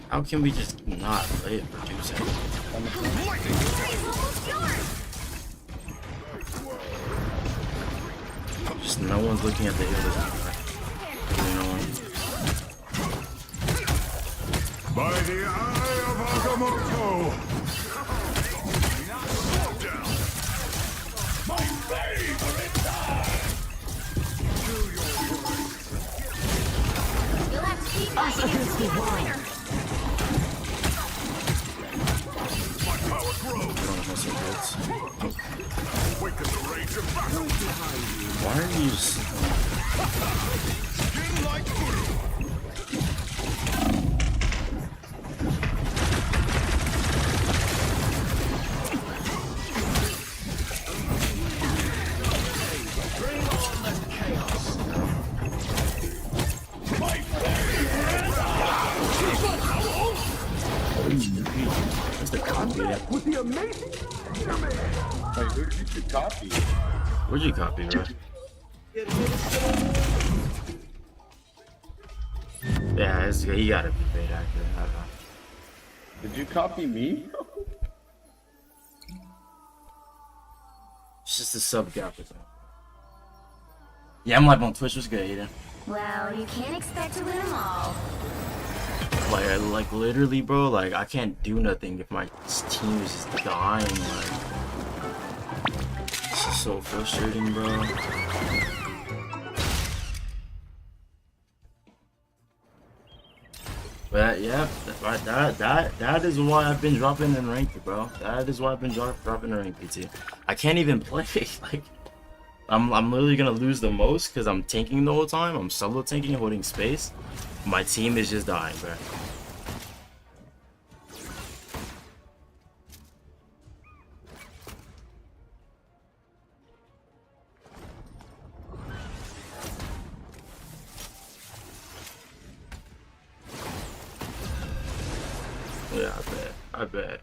How can we just not play it for 2 seconds? Just no one's looking at the healers anymore. No one. By the eye of Agamotto! My favorite time! You'll have to keep fighting until we have a winner. My power grows! Don't have some hits. Awaken the rage of battle! Why are you just... Skin like voodoo! Where's the copy at? With the amazing Spider-Man! Wait, who did you copy? Where'd you copy, bro? Yeah, he gotta be great actor. I don't know. Did you copy me? It's just a sub gap or something. Yeah, I'm live on Twitch. What's good, Aiden? Well, you can't expect to win them all. Like literally, bro. Like I can't do nothing if my team is just dying. Like this is so frustrating, bro. But yeah, that is why I've been dropping in ranked, bro. That is why I've been dropping in ranked, PT. I can't even play. Like I'm literally gonna lose the most because I'm tanking the whole time. I'm solo tanking, holding space. My team is just dying, bro. Yeah, I bet.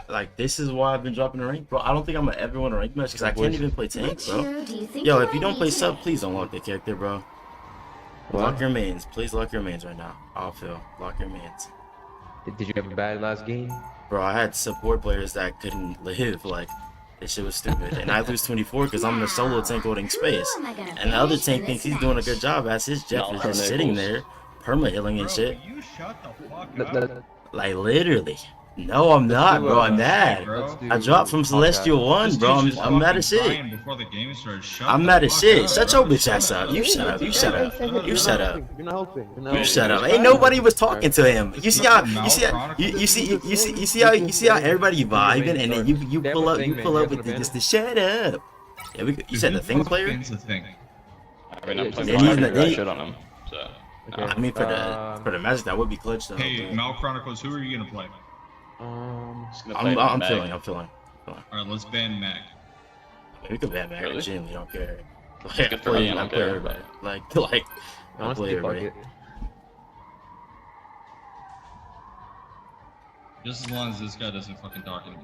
Like this is why I've been dropping a rank, bro. I don't think I'm gonna ever win a rank match because I can't even play tank, bro. Yo, if you don't play sub, please don't lock the character, bro. Lock your mains, please lock your mains right now. I'll feel. Lock your mains. Did you have a bad last game? Bro, I had support players that couldn't live. Like this shit was stupid, and I lose 24 because I'm the solo tank holding space, and the other tank thinks he's doing a good job as his Jeff is just sitting there, perma healing and shit. You shut the fuck up. Like literally. No, I'm not, bro. I'm mad. I dropped from Celestial 1, bro. I'm mad as shit. I'm mad as shit. Shut your bitch ass up. You shut up. You shut up. You shut up. You shut up. Ain't nobody was talking to him. You see how you see how everybody vibing, and then you pull up with just the shut up. Yeah, you said the thing player. I mean, I'm playing shit on him. So. I mean, for the magic, that would be clutch though. Hey, Mal Chronicles, who are you gonna play? I'm feeling. Alright, let's ban Mac. We could ban Mac. Really? Jim, we don't care. Like, good for me, I don't care. Everybody. Like, I play everybody. Just as long as this guy doesn't fucking talk to me.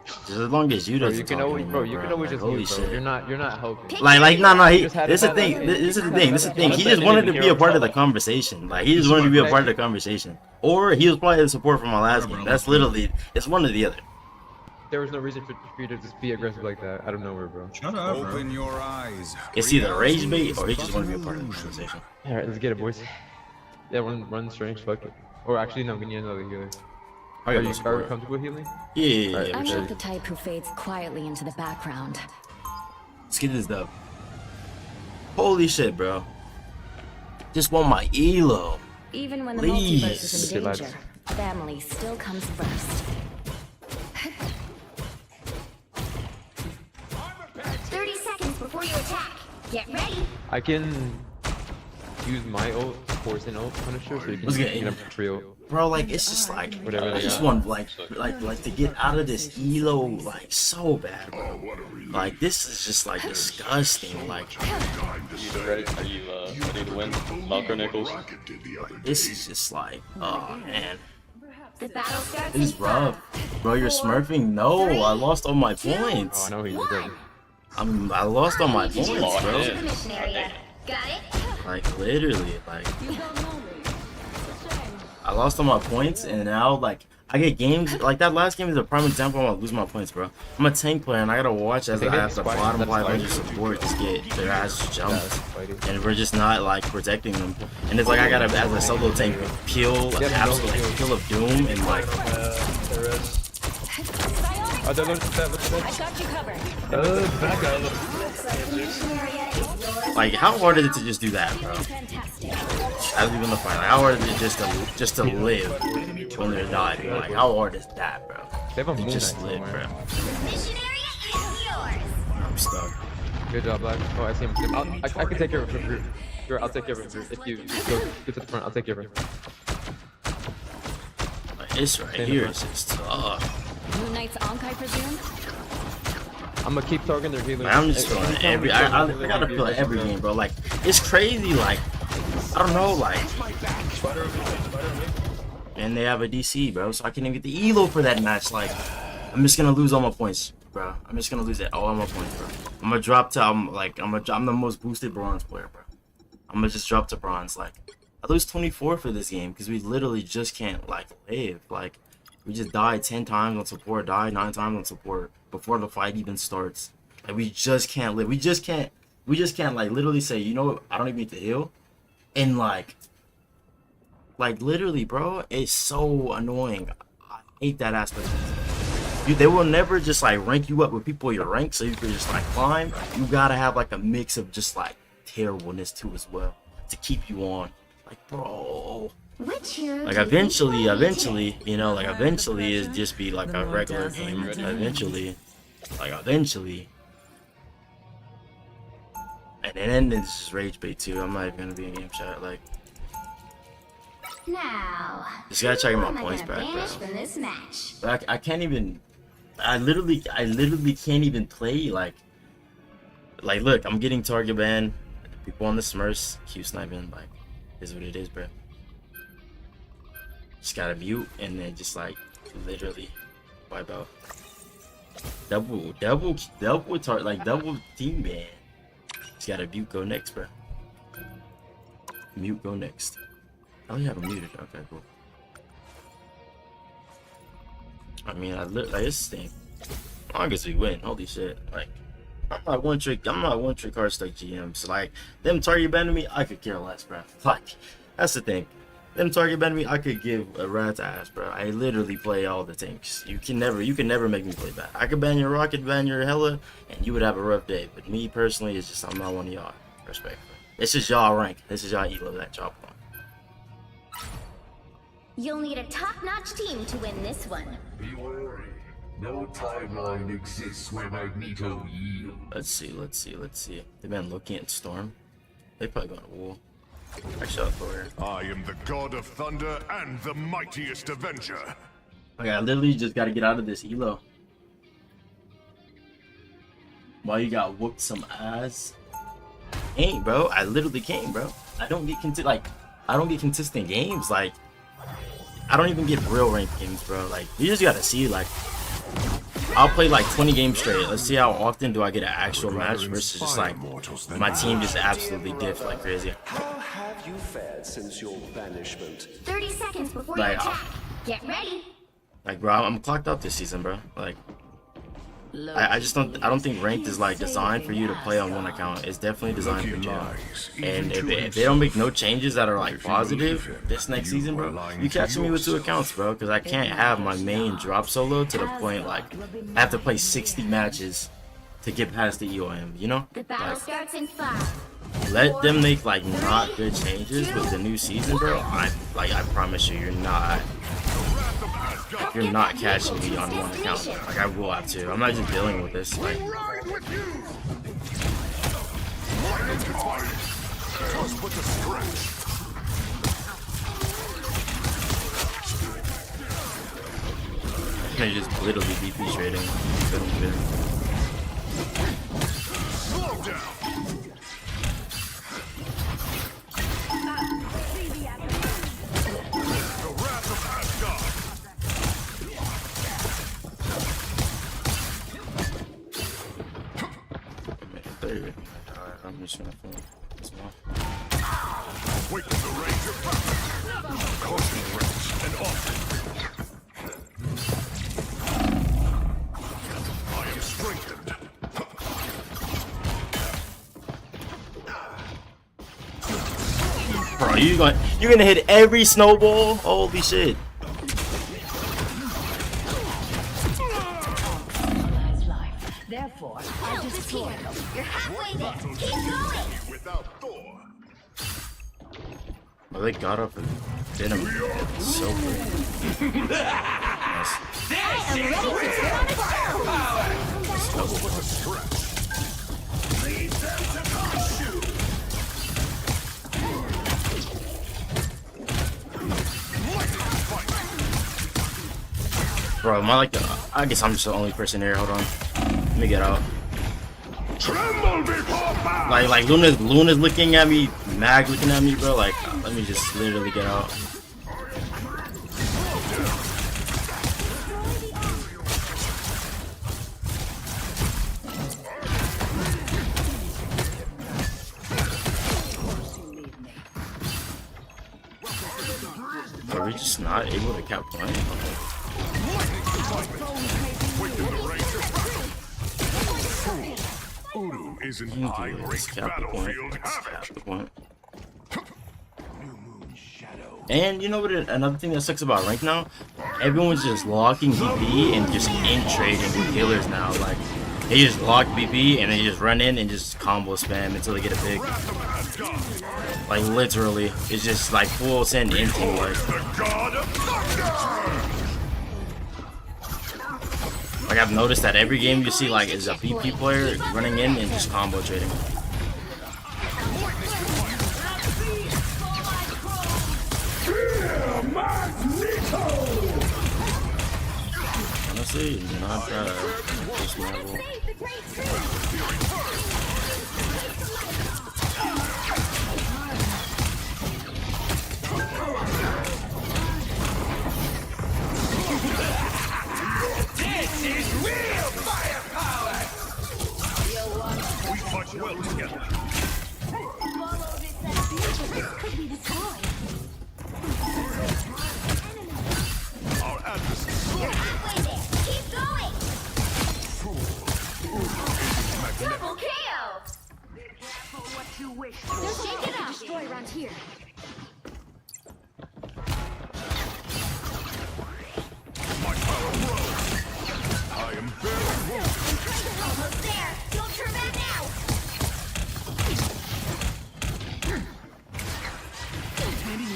Just as long as you doesn't talk to me, bro. You can always just holy mute, bro. shit. You're not helping. No. This is the thing. He just wanted to be a part of the conversation. Like he just wanted to be a part of the conversation. Or he was probably the support from my last game. That's literally, it's one or the other. There was no reason for you to just be aggressive like that out of nowhere, bro. Shut up, bro. Open your eyes. It's either rage bait or he just wanted to be a part of the conversation. All right, let's get it, boys. Yeah, run strange, fuck it. Or actually, no, we need another healer. Are you comfortable healing? Yeah. I'm not the type who fades quietly into the background. Let's get this dub. Holy shit, bro. Just want my elo. Even when the multiverse is in danger, family still comes first. 30 seconds before you attack. Get ready. I can use my ult, Poison ult Punisher, so you can get a trio. Bro, like it's just like whatever I just want like to get out of this elo like so bad, bro. Like this is just like disgusting. Like Are you ready to win? Malco Nichols. This is just like, oh man. The battle starts. This is rough. Bro, you're smurfing? No, I lost all my points. Oh, I know he's good. I lost all my points, bro. Got it? Like literally, like I lost all my points, and now like I get games like that. Last game is a prime example. I'm gonna lose my points, bro. I'm a tank player, and I gotta watch as I have the bottom 500 support just get their ass jumped, and we're just not like protecting them. And it's like I gotta, as a solo tank, peel an absolute kill of doom and like. I got you covered. Back up. Like, how hard is it to just do that, bro? I was even the fight. Like, how hard is it just to live when they're dying? Like, how hard is that, bro? They have a moon just live, bro. I'm stuck. Good job, Black. Oh, I see him. I can take care of him. Sure, I'll take care of him. If you go get to the front, I'll take care of him. Like, this right here is just tough. Moon Knight's Onkai, presume? I'm gonna keep targeting their healers. I'm just feeling every. I gotta feel it every game, bro. Like, it's crazy. Like, I don't know, like. And they have a DC, bro, so I can't even get the elo for that match. Like, I'm just gonna lose all my points, bro. I'm just gonna lose all my points, bro. I'm gonna drop to. I'm the most boosted bronze player, bro. I'm gonna just drop to bronze. Like, I lose 24 for this game because we literally just can't like live. Like, we just died 10 times on support, died 9 times on support before the fight even starts. Like, we just can't live. We just can't like literally say, you know what, I don't even need to heal. And like literally, bro, it's so annoying. I hate that aspect. They will never just like rank you up with people your rank so you can just like climb. You gotta have like a mix of just like terribleness too as well to keep you on. Like, bro. Like eventually, you know, like eventually it just be like a regular game. Eventually. And then it's just rage bait too. I'm not even gonna be in game chat. Like, now, just gotta check my points back, bro. From this match. But I can't even. I literally can't even play. Like, look, I'm getting target banned. People on the Smurfs, Q sniping. Like, is what it is, bro. Just gotta mute and then just like literally wipe out. Double team ban. Just gotta mute, go next, bro. Mute, go next. Oh, you have a muted. Okay, cool. I mean, like this thing. As long as we win, holy shit! Like, I'm not one trick card stuck GM. So like, them target banning me, I could care less, bro. Like, that's the thing. Them target ban me, I could give a rat's ass, bro. I literally play all the tanks. You can never make me play bad. I could ban your Rocket, ban your Hella, and you would have a rough day. But me personally, it's just I'm not one of y'all. Respectfully, this is y'all rank. This is y'all elo that y'all on. You'll need a top-notch team to win this one. Be wary. No timeline exists where Magneto yields. Let's see. They've been looking at Storm. They probably going to Wool. Actually, I am the god of thunder and the mightiest avenger. Okay, I literally just got to get out of this elo. Why you got whooped some ass? Ain't, bro. I literally can't, bro. I don't get consistent games. Like, I don't even get real ranked games, bro. Like, you just gotta see, like, I'll play like 20 games straight. Let's see how often do I get an actual match versus just like my team just absolutely diff like crazy. How have you fared since your banishment? 30 seconds before Like, you attack. Get ready. Like, bro, I'm clocked up this season, bro. Like, I don't think ranked is like designed for you to play on one account. It's definitely designed for you. And if they don't make no changes that are like positive this next season, bro, you catching me with 2 accounts, bro, because I can't have my main drop solo to the point like I have to play 60 matches to get past the EOM, you know? The battle starts in 5. Let them make like not good changes with the new season, bro. I promise you, you're not catching me on one account. Like, I will have to. I'm not just dealing with this. Like, I just literally DP trading. Slow down. I'm just gonna film this one. Wait in the range of battle. Concentrate and off. I am strengthened. Bro, you're gonna hit every snowball? Holy shit. Therefore, I destroy them. You're halfway there. Keep going. Without Thor. Oh, they got up and did him. So good. Nice. I am ready to put on a show. With a stretch. Lead them to shoot. Bro, am I like the... I guess I'm just the only person here. Hold on. Let me get out. Tremble before battle. Like Luna's looking at me, Mag looking at me, bro. Like, let me just literally get out. Are we just not able to cap point? Uru is an irate battlefield havoc. And you know what? Another thing that sucks about rank now, everyone's just locking BP and just in trading with healers now. Like they just lock BP and they just run in and just combo spam until they get a pick. Like literally, it's just like full send inting. Like I've noticed that every game you see like is a BP player running in and just combo trading. Honestly, not this level. This is real firepower! We fight well together. Our adversary. You're halfway there. Keep going. Double KO. What you wish They're shaking up. Destroy around here. My power grows. I am very wounded. Almost there. Don't turn back now.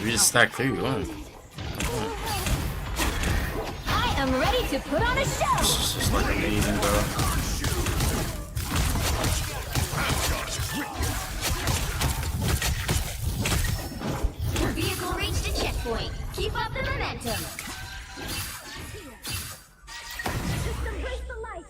We just stacked 3-1. I am ready to put on a show. It's just like amazing, bro. Vehicle reached a checkpoint. Keep up the momentum. Embrace the light.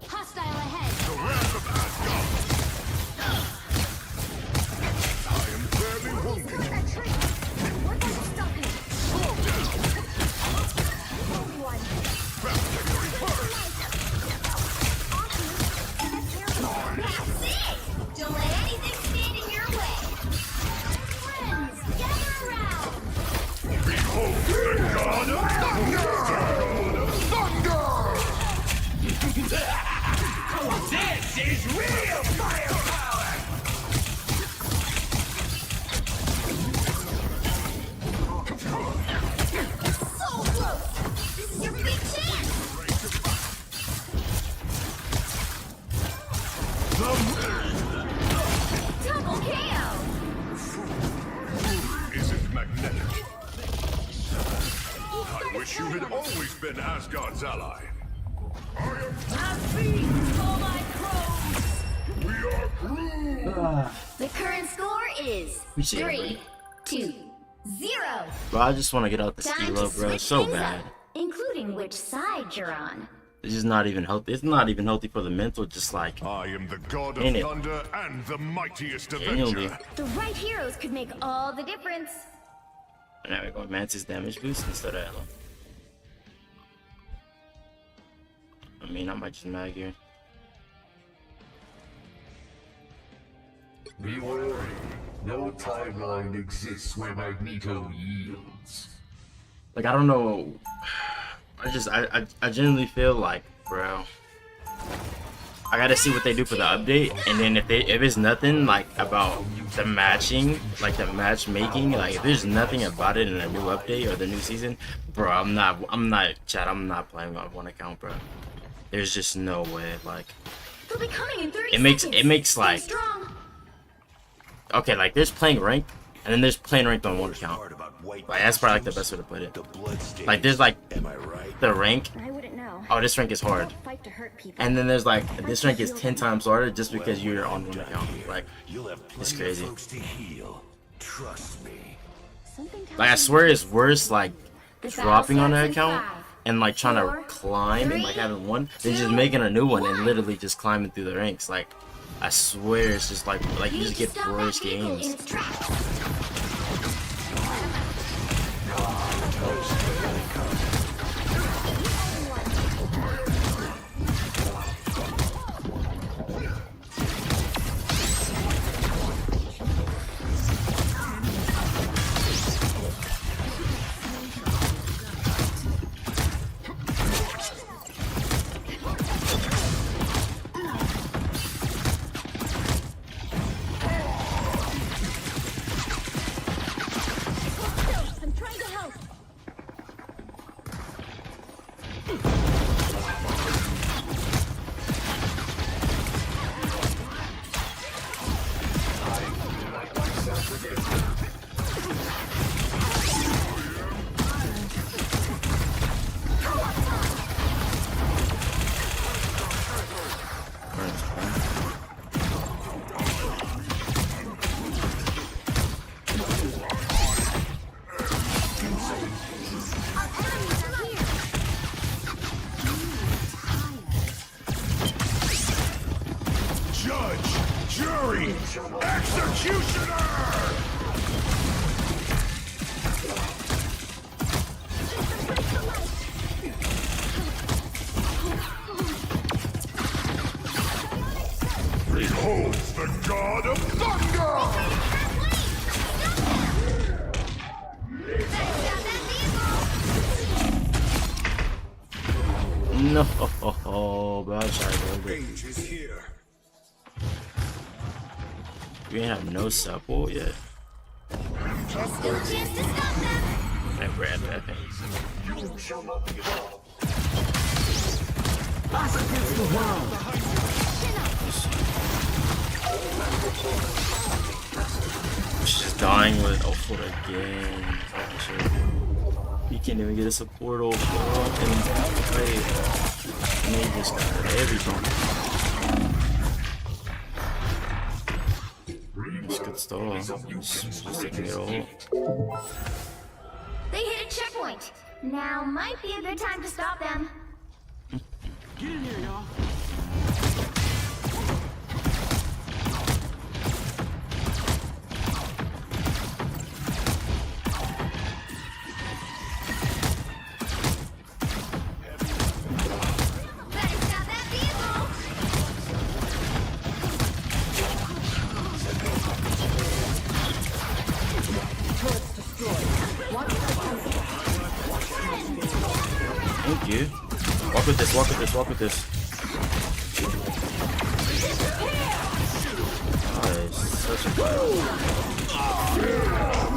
Hostile ahead. The wrath of Asgard. I am barely wounded. Work on stopping. That's it! Don't let anything stand in your way. Friends, gather around. Behold the god of thunder! This is real firepower! So close! This is your big chance! Double KO! Isn't magnetic. I wish you had always been Asgard's ally. I am we are Groot! The current score is We see it, 3-2-0. Bro, I just want to get out the Stilo, bro. It's so bad. Including which side you're on. It's just not even healthy. It's not even healthy for the mental. Just like I am the god of in it. thunder and the mightiest Genuinely. avenger. The right heroes could make all the difference. Now we're going Mantis damage boost instead of Elo. I mean, I might just mag here. Be wary. No timeline exists where Magneto yields. Like, I don't know. I genuinely feel like, bro, I gotta see what they do for the update, and then if it's nothing like about the matching, like the matchmaking, like if there's nothing about it in a new update or the new season, bro, I'm not playing on one account, bro. There's just no way. Like, They'll be coming in 30 it makes Stay like, strong. okay, like there's playing ranked, and then there's playing ranked on one account. Like that's probably like the best way to put it. Like there's like the rank. I wouldn't know. Oh, this rank is hard. Don't fight to hurt people. And then there's like this rank is 10 times harder just because you're on one account. Like it's crazy. Trust me. Like I swear it's worse like dropping on an account and like trying to climb and like having one than just making a new one and literally just climbing through the ranks. Like I swear it's just like you just get worse games. I'm trying to help. Judge, jury, executioner! Behold the god of thunder! No, bad shot. Range is here. We ain't have no support yet. There's still a chance to stop them. I grab that thing. You shall not be wrong. She's dying with output again. You can't even get a support over and play. And they just got everything. It's good stuff. Just taking it all. They hit a checkpoint. Now might be a good time to stop them. Get in here, y'all. Better stop that vehicle. Turret's destroyed. Watch Thank you. Walk with this, walk with this, walk with this. Nice. Such a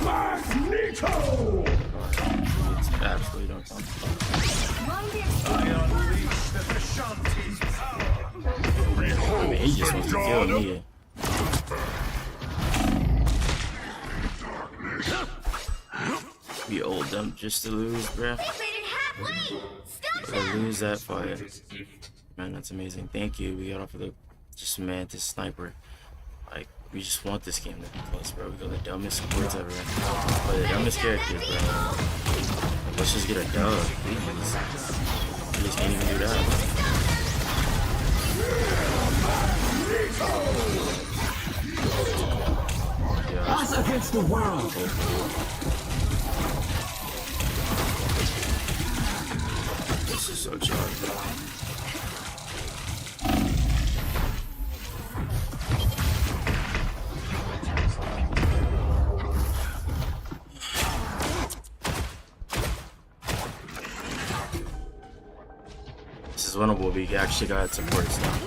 Magneto! It's absolutely don't count. I unleash the Vishanti's power! I mean, he just wants to kill me. Be old dumb just to lose, bruh. They made it halfway. Stop To them. lose that fight. Man, that's amazing. Thank you. We got off of the just Mantis sniper. Like, we just want this game to be close, bro. We got the dumbest supports ever. But the dumbest characters, bro. Let's just get a dub, please. We just can't even do that. Yeah, us against the world. is winnable. We actually got supports now.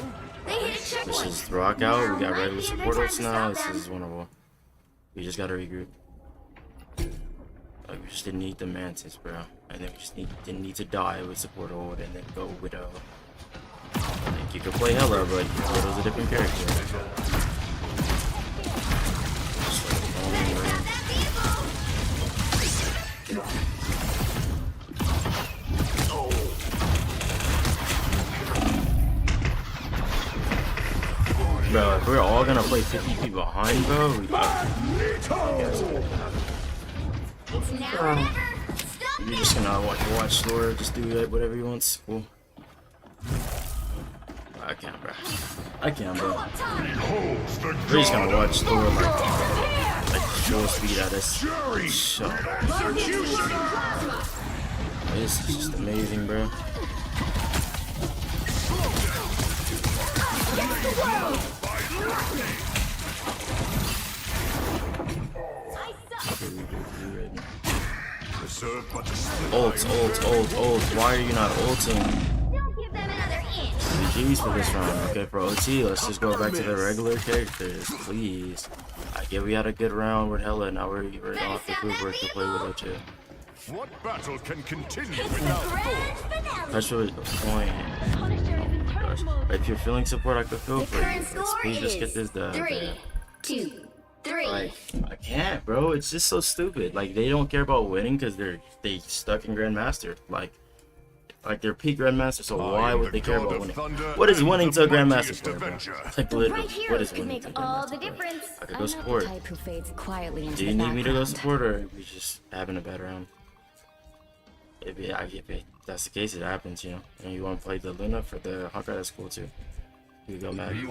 This is rock out. We got regular supporters now. This is winnable. We just gotta regroup. Like, we just didn't need the Mantis, bro. And then we just didn't need to die with support hold and then go Widow. Like, you could play Hella, but Widow's a different character. Bro, if we're all gonna play 50 feet behind, bro, we you're just gonna watch Thor just do whatever he wants. Cool. I can't, bro. I can't, bro. We're just gonna watch Thor like full speed at us. Shut up. This is just amazing, bro. Ult. Why are you not ulting? GG's for this round. Okay, for OT, let's just go back to the regular characters, please. I get we had a good round with Hella, now we're off the group where we can play with O2. What battle can continue without Thor? That's what point. If you're feeling support, I could feel for you. Please just get this done. 3, 2, 3. Like, I can't, bro. It's just so stupid. Like, they don't care about winning because they stuck in Grandmaster. Like they're peak Grandmaster. So why would they care about winning? What is winning to a Grandmaster for, bro? Like, literally, what is winning to a Grandmaster for? I could go support. Do you need me to go support, or are we just having a bad round? If that's the case, it happens, you know. And you want to play the Luna for the Hawkeye, that's cool too. You go, Matt. We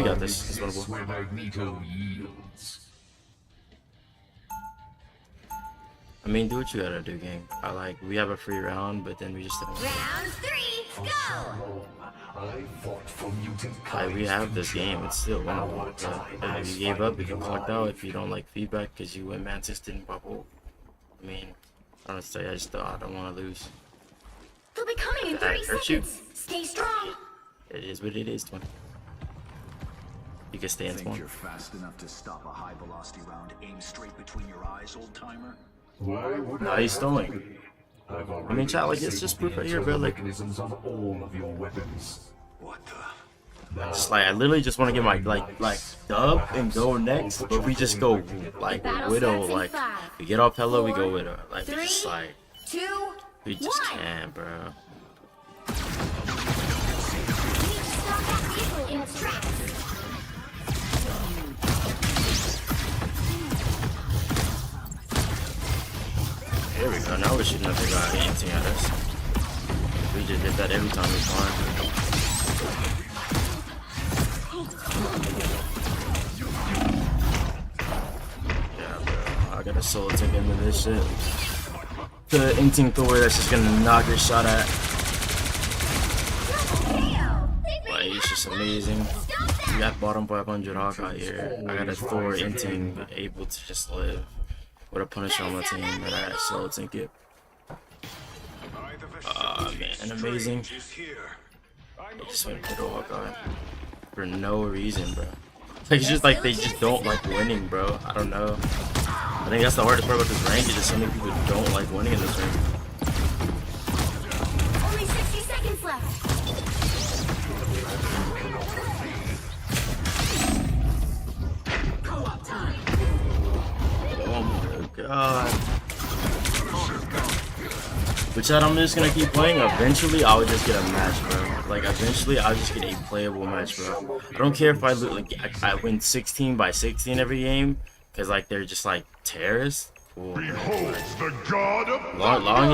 got this. It's winnable. I mean, do what you gotta do, gang. We have a free round, but then we just didn't win. Round 3, go! We have this game. It's still winnable. But if you gave up, if you clocked out, if you don't like feedback because you went Mantis didn't bubble. I mean, honestly, I don't want to lose. They'll be coming in 30 seconds. Stay strong. It is what it is, twin. You can stay in Think one. you're fast enough to stop a high velocity round aimed straight between your eyes, old timer? No, he's stalling. I mean, chat, like, it's just proof right here, bro. Like, just like, I literally just want to get my like dub and go next, but we just go like Widow. Like, we get off Hella, we go Widow. Like, we just like, we just can't, bro. There we go, now we should never got anything at us. We just did that every time we farm. Yeah, bro, I got a solo ticket into this shit. The Inting Thor that's just gonna knock your shot at. Like, it's just amazing. We got bottom 500 Hawkeye here. I got a Thor Inting able to just live. With a Punisher on my team, and I got solo ticket. Man, amazing. They just went to the Hawkeye for no reason, bro. Like, it's just like they just don't like winning, bro. I don't know. I think that's the hardest part about this rank is just so many people don't like winning in this rank. Only 60 seconds left. Co-op time. Oh my god. But chat, I'm just gonna keep playing. Eventually, I would just get a match, bro. Like, eventually, I'll just get a playable match, bro. I don't care if I win 16 by 16 every game, because, like, they're just, like, terrorists. Cool, Behold the god of long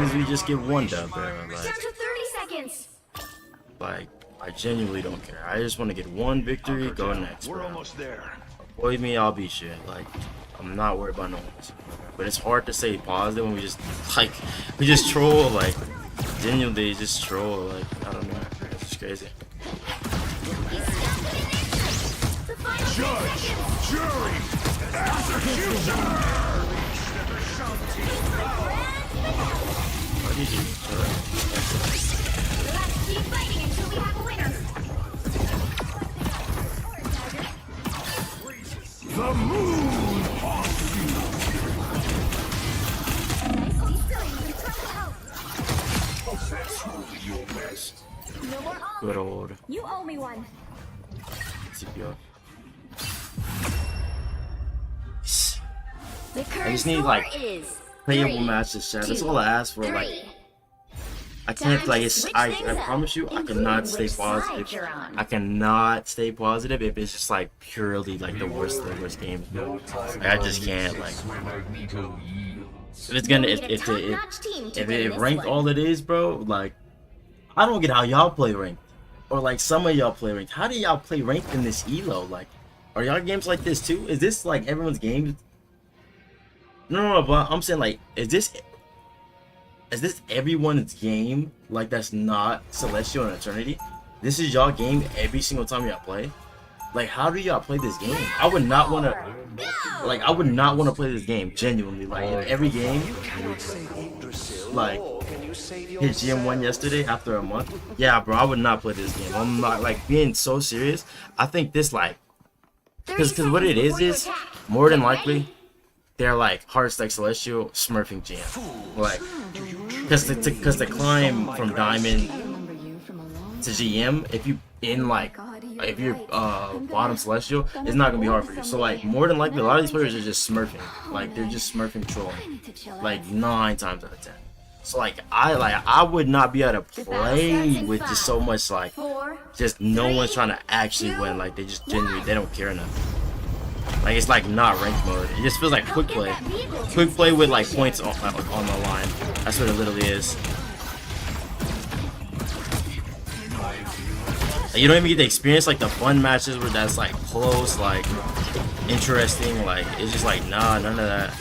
as we just get one dub, bro. Down to 30 seconds. Like, I genuinely don't care. I just want to get one victory, go next, bro. We're almost there. Avoid me, I'll beat you. Like, I'm not worried about no one. But it's hard to stay positive when we just troll, like, genuinely just troll, like, I don't know, it's just crazy. Judge, jury, executioner! What did you do? Keep fighting until we have a winner. The moon haunts you. That's truly your best. No more Good old You owe me one. CPR. The current I just need score like is playable 3, matches, chat. That's all I ask for. 3. Like, I can't Time like to it's. switch I things up, promise you, I including cannot stay which side positive. you're on. I cannot stay positive if it's just like purely like the worst game. Like, I just can't like. Where Magneto yields. If it's gonna You'll need a if top-notch team to win it this ranked one. all it is, bro. Like, I don't get how y'all play ranked, or like some of y'all play ranked. How do y'all play ranked in this elo? Like, are y'all games like this too? Is this like everyone's games? No, but I'm saying like, is this everyone's game? Like that's not Celestial and Eternity. This is y'all game every single time y'all play. Like, how do y'all play this game? I would not want to. Like, I would not want to play this game genuinely. Like in every game. Like, hit GM1 yesterday after a month. Yeah, bro, I would not play this game. I'm not like being so serious. I think this like, because what it is more than likely. They're like Hearts like Celestial smurfing GM, like because the climb from Diamond to GM, if you in like if you're bottom Celestial, it's not gonna be hard for you. So like more than likely, a lot of these players are just smurfing, like they're just smurfing trolling, like 9 times out of 10. So like I would not be able to play with just so much like just no one's trying to actually win. Like they just genuinely they don't care enough. Like it's like not ranked mode. It just feels like quick play with like points on the line. That's what it literally is. Like, you don't even get to experience like the fun matches where that's like close, like interesting. Like it's just like nah, none of that.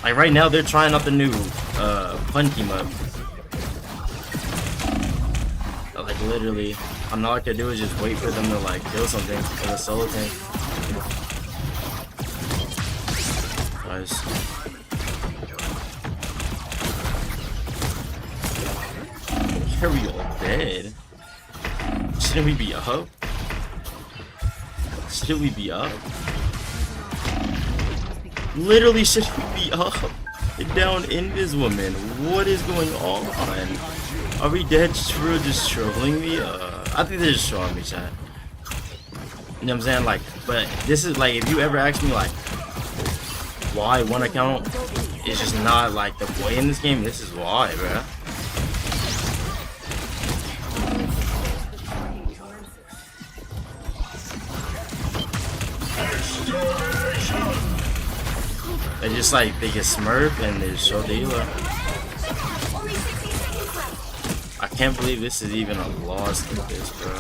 Like right now they're trying out the new fun team up. Like literally, all I could do is just wait for them to like kill something for the solo tank. Nice. Are we all dead? Shouldn't we be up? Should we be up? Literally, should we be up? Down in this woman. What is going on? Are we dead for just trolling me? I think they're just trolling me, chat. You know what I'm saying? Like, but this is like, if you ever ask me like, why one account is just not like the way in this game, this is why, bruh. They just like, they get smurf and they show the elo. I can't believe this is even a loss with this, bro.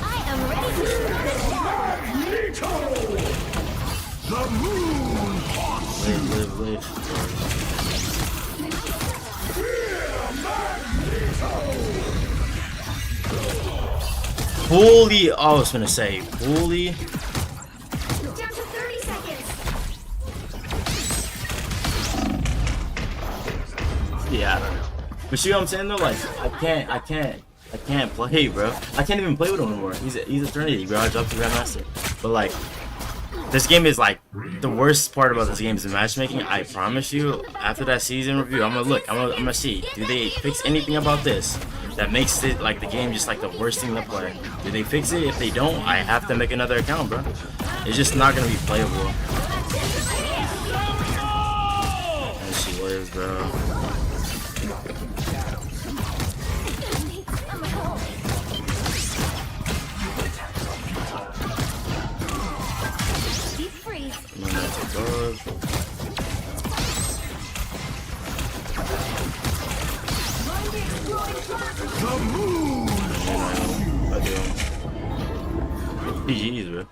I am ready to The moon haunts you. Live. Holy, I was gonna say, holy. down to 30 seconds. Yeah, I don't know. But see what I'm saying though? Like, I can't play, bro. I can't even play with him anymore. He's Eternity, bro. I dropped the Grandmaster. But like, this game is like, the worst part about this game is the matchmaking. I promise you, after that season review, I'm gonna look, I'm gonna see, do they fix anything about this that makes it like the game just like the worst thing to play? Do they fix it? If they don't, I have to make another account, bro. It's just not gonna be playable. And she lives, bro. The moon I do. GG's, bro.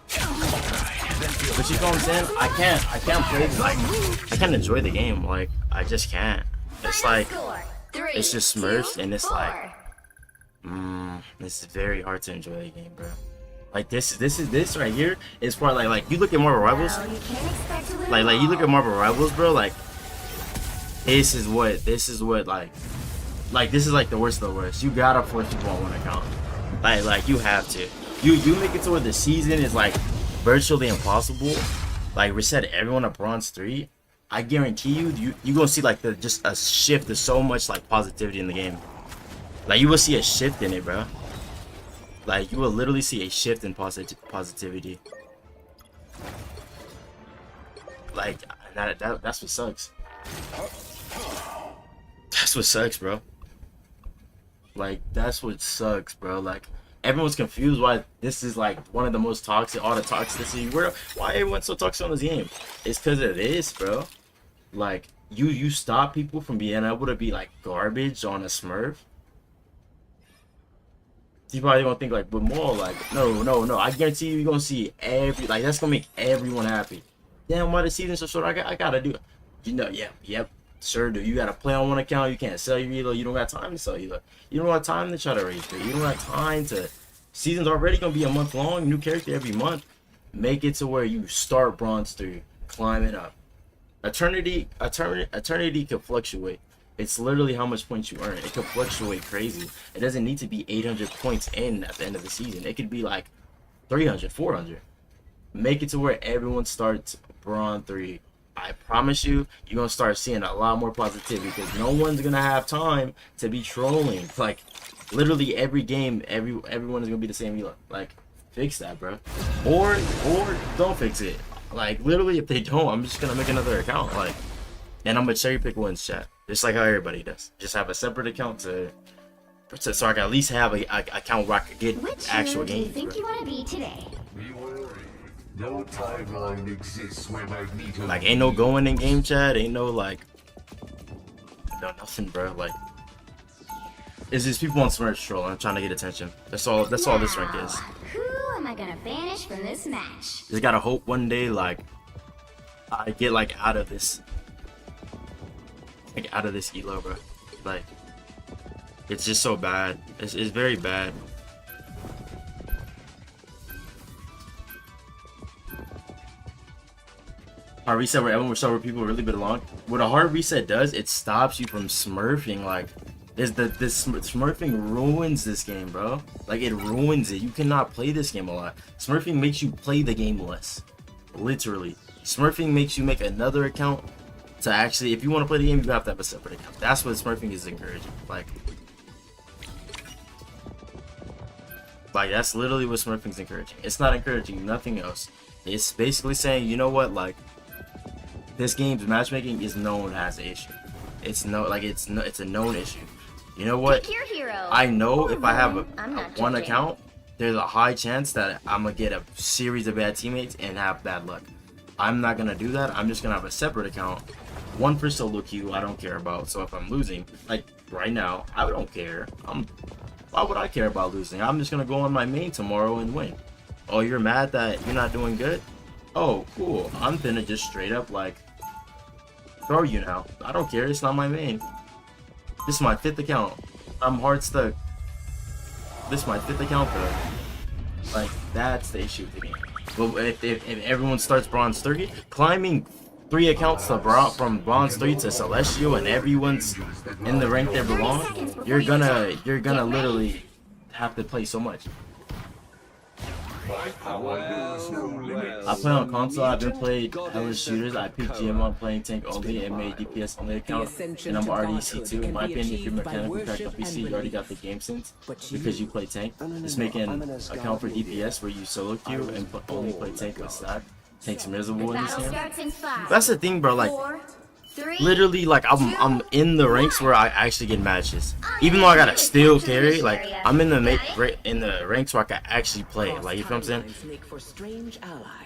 But you know what I'm saying? I can't play like, I can't enjoy the game. Like, I just can't. It's like, it's just Smurfs, and it's like, it's very hard to enjoy the game, bro. Like this right here is probably like you look at Marvel Rivals, Well, you can't expect to win like you look at Marvel Rivals, bro. Like this is what like this is like the worst of the worst. You gotta force people on one account. Like you have to. You make it to where the season is like virtually impossible. Like reset everyone to bronze 3. I guarantee you gonna see like just a shift. There's so much like positivity in the game. Like you will see a shift in it, bro. Like you will literally see a shift in positivity. Like that's what sucks. That's what sucks, bro. Like that's what sucks, bro. Like everyone's confused why this is like one of the most toxic, all the toxicity. Why everyone's so toxic on this game? It's because of this, bro. Like you stop people from being able to be like garbage on a Smurf. You probably gonna think like, but more like, no. I guarantee you're gonna see that's gonna make everyone happy. Damn, why the season's so short? I gotta do it. You know, yep, sure do. You gotta play on one account. You can't sell your elo. You don't got time to sell elo. You don't have time to try to raise it. You don't have time to. Season's already gonna be a month long. New character every month. Make it to where you start bronze 3, climb it up. Eternity could fluctuate. It's literally how much points you earn. It could fluctuate crazy. It doesn't need to be 800 points in at the end of the season. It could be like 300, 400. Make it to where everyone starts bronze 3. I promise you, you're going to start seeing a lot more positivity because no one's going to have time to be trolling. Like, literally every game, everyone is going to be the same elo. Like, fix that, bro. Or don't fix it. Like, literally, if they don't, I'm just going to make another account. Like, and I'm going to cherry pick wins, chat. Just like how everybody does. Just have a separate account so I can at least have a account where I could get actual games. Which hero do you think you want to be today? No timeline exists where Magneto. Like ain't no going in game chat, ain't no like nothing, bro. Like it's just people on Smurf troll and trying to get attention. That's all this rank is. Who am I gonna banish from this match? Just gotta hope one day like I get like out of this elo, bro. Like it's just so bad. It's very bad. Hard reset where everyone will show where people really belong. What a hard reset does, it stops you from smurfing. Like this smurfing ruins this game, bro. Like it ruins it. You cannot play this game a lot. Smurfing makes you play the game less. Literally. Smurfing makes you make another account to actually, if you want to play the game, you have to have a separate account. That's what smurfing is encouraging. Like that's literally what smurfing is encouraging. It's not encouraging nothing else. It's basically saying, you know what, like this game's matchmaking is known as an issue. It's a known issue. You know what? Pick your hero. I know if I have one judging. account, there's a high chance that I'm gonna get a series of bad teammates and have bad luck. I'm not gonna do that. I'm just gonna have a separate account, one for solo queue I don't care about. So if I'm losing, like right now, I don't care. Why would I care about losing? I'm just gonna go on my main tomorrow and win. Oh, you're mad that you're not doing good? Oh, cool. I'm gonna just straight up like throw you now. I don't care. It's not my main. This is my 5th account. I'm hard stuck. This is my 5th account though. Like that's the issue with the game. But if everyone starts bronze 3, climbing 3 accounts to from bronze 3 to celestial and everyone's in the rank they belong, you're gonna literally have to play so much. I play on console. I've been played other shooters. I picked GM on playing tank only and made DPS only account, and I'm already C2. In my opinion, if you're mechanical crack on PC, you already got the game sense because you play tank. Just make an account for DPS where you solo queue and only play tank with stack. Tank's miserable in this game. That's the thing, bro. Like literally, like I'm in the ranks where I actually get matches. Even though I gotta still carry, like I'm in the ranks where I can actually play. Like you know what I'm saying?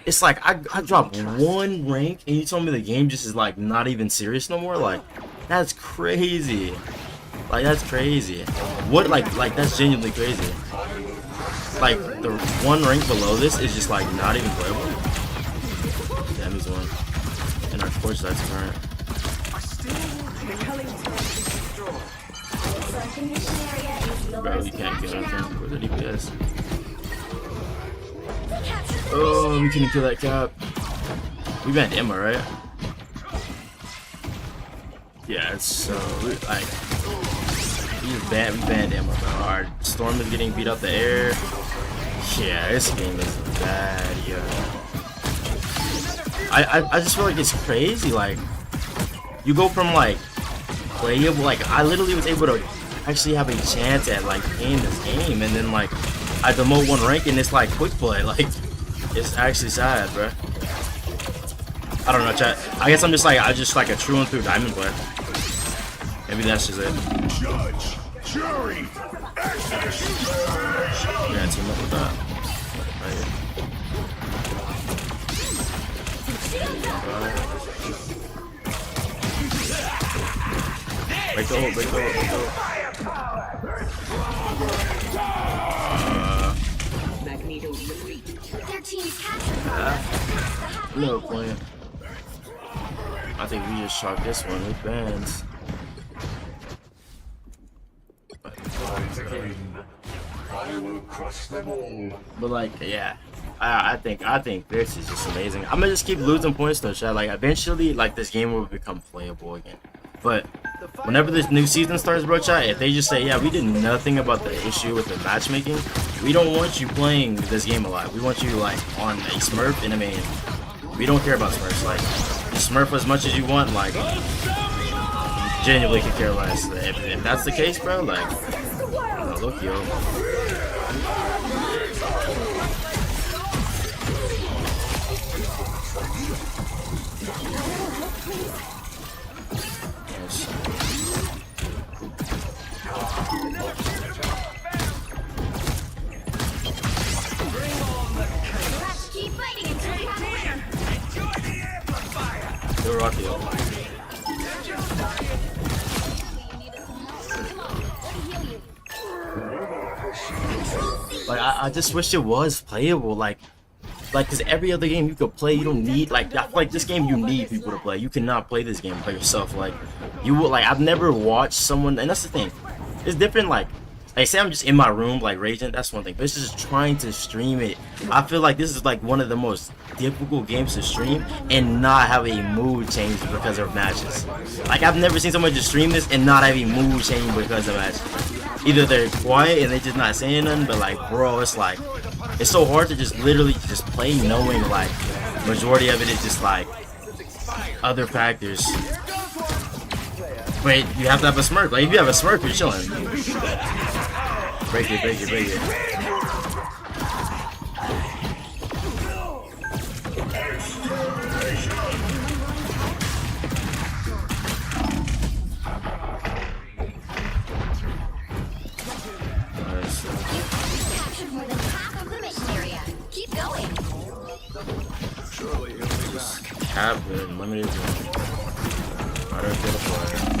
It's like I dropped 1 rank and you told me the game just is like not even serious no more. Like that's crazy. Like that's crazy. What like that's genuinely crazy. Like the 1 rank below this is just like not even playable. Damn, he's 1. And our course that's current. Bro, you can't kill anything with the DPS. Oh, we couldn't kill that cap. We banned Emma, right? Yeah, it's so like we banned Emma, bro. Our Storm is getting beat out the air. Yeah, this game is bad, yo. I just feel like it's crazy. Like you go from like playable, like I literally was able to actually have a chance at like playing this game, and then like I demote 1 rank and it's like quick play. Like it's actually sad, bro. I don't know, chat. I guess I'm just like a true and through diamond player. Maybe that's just it. Judge, jury, Yeah, team up with that. Break the ult, break the ult, break the ult. Their team's captured. No point. I think we just shot this one with bans. I will crush them all. But like, yeah, I think this is just amazing. I'm gonna just keep losing points though, chat. Like eventually, like this game will become playable again. But whenever this new season starts, bro, chat, if they just say, yeah, we did nothing about the issue with the matchmaking, we don't want you playing this game a lot. We want you like on a Smurf in a main. We don't care about Smurfs. Like, you Smurf as much as you want. Like, genuinely could care less. If that's the case, bro, like, oh, look, yo. Rocky. Like I just wish it was playable, like because every other game you could play, you don't need like I feel like this game you need people to play. You cannot play this game by yourself. Like you will like I've never watched someone, and that's the thing. It's different. Like say I'm just in my room like raging, that's one thing. But it's just trying to stream it. I feel like this is like one of the most difficult games to stream and not have a mood change because of matches. Like I've never seen someone just stream this and not have a mood change because of matches. Either they're quiet and they just not saying nothing, but like bro, it's like it's so hard to just literally just play knowing like majority of it is just like other factors. But you have to have a Smurf. Like if you have a Smurf, you're chilling. Break it, break it, break it. Captured more than half of the mission area. Keep going. Surely he'll be back. Cap and limited. I don't get a flag.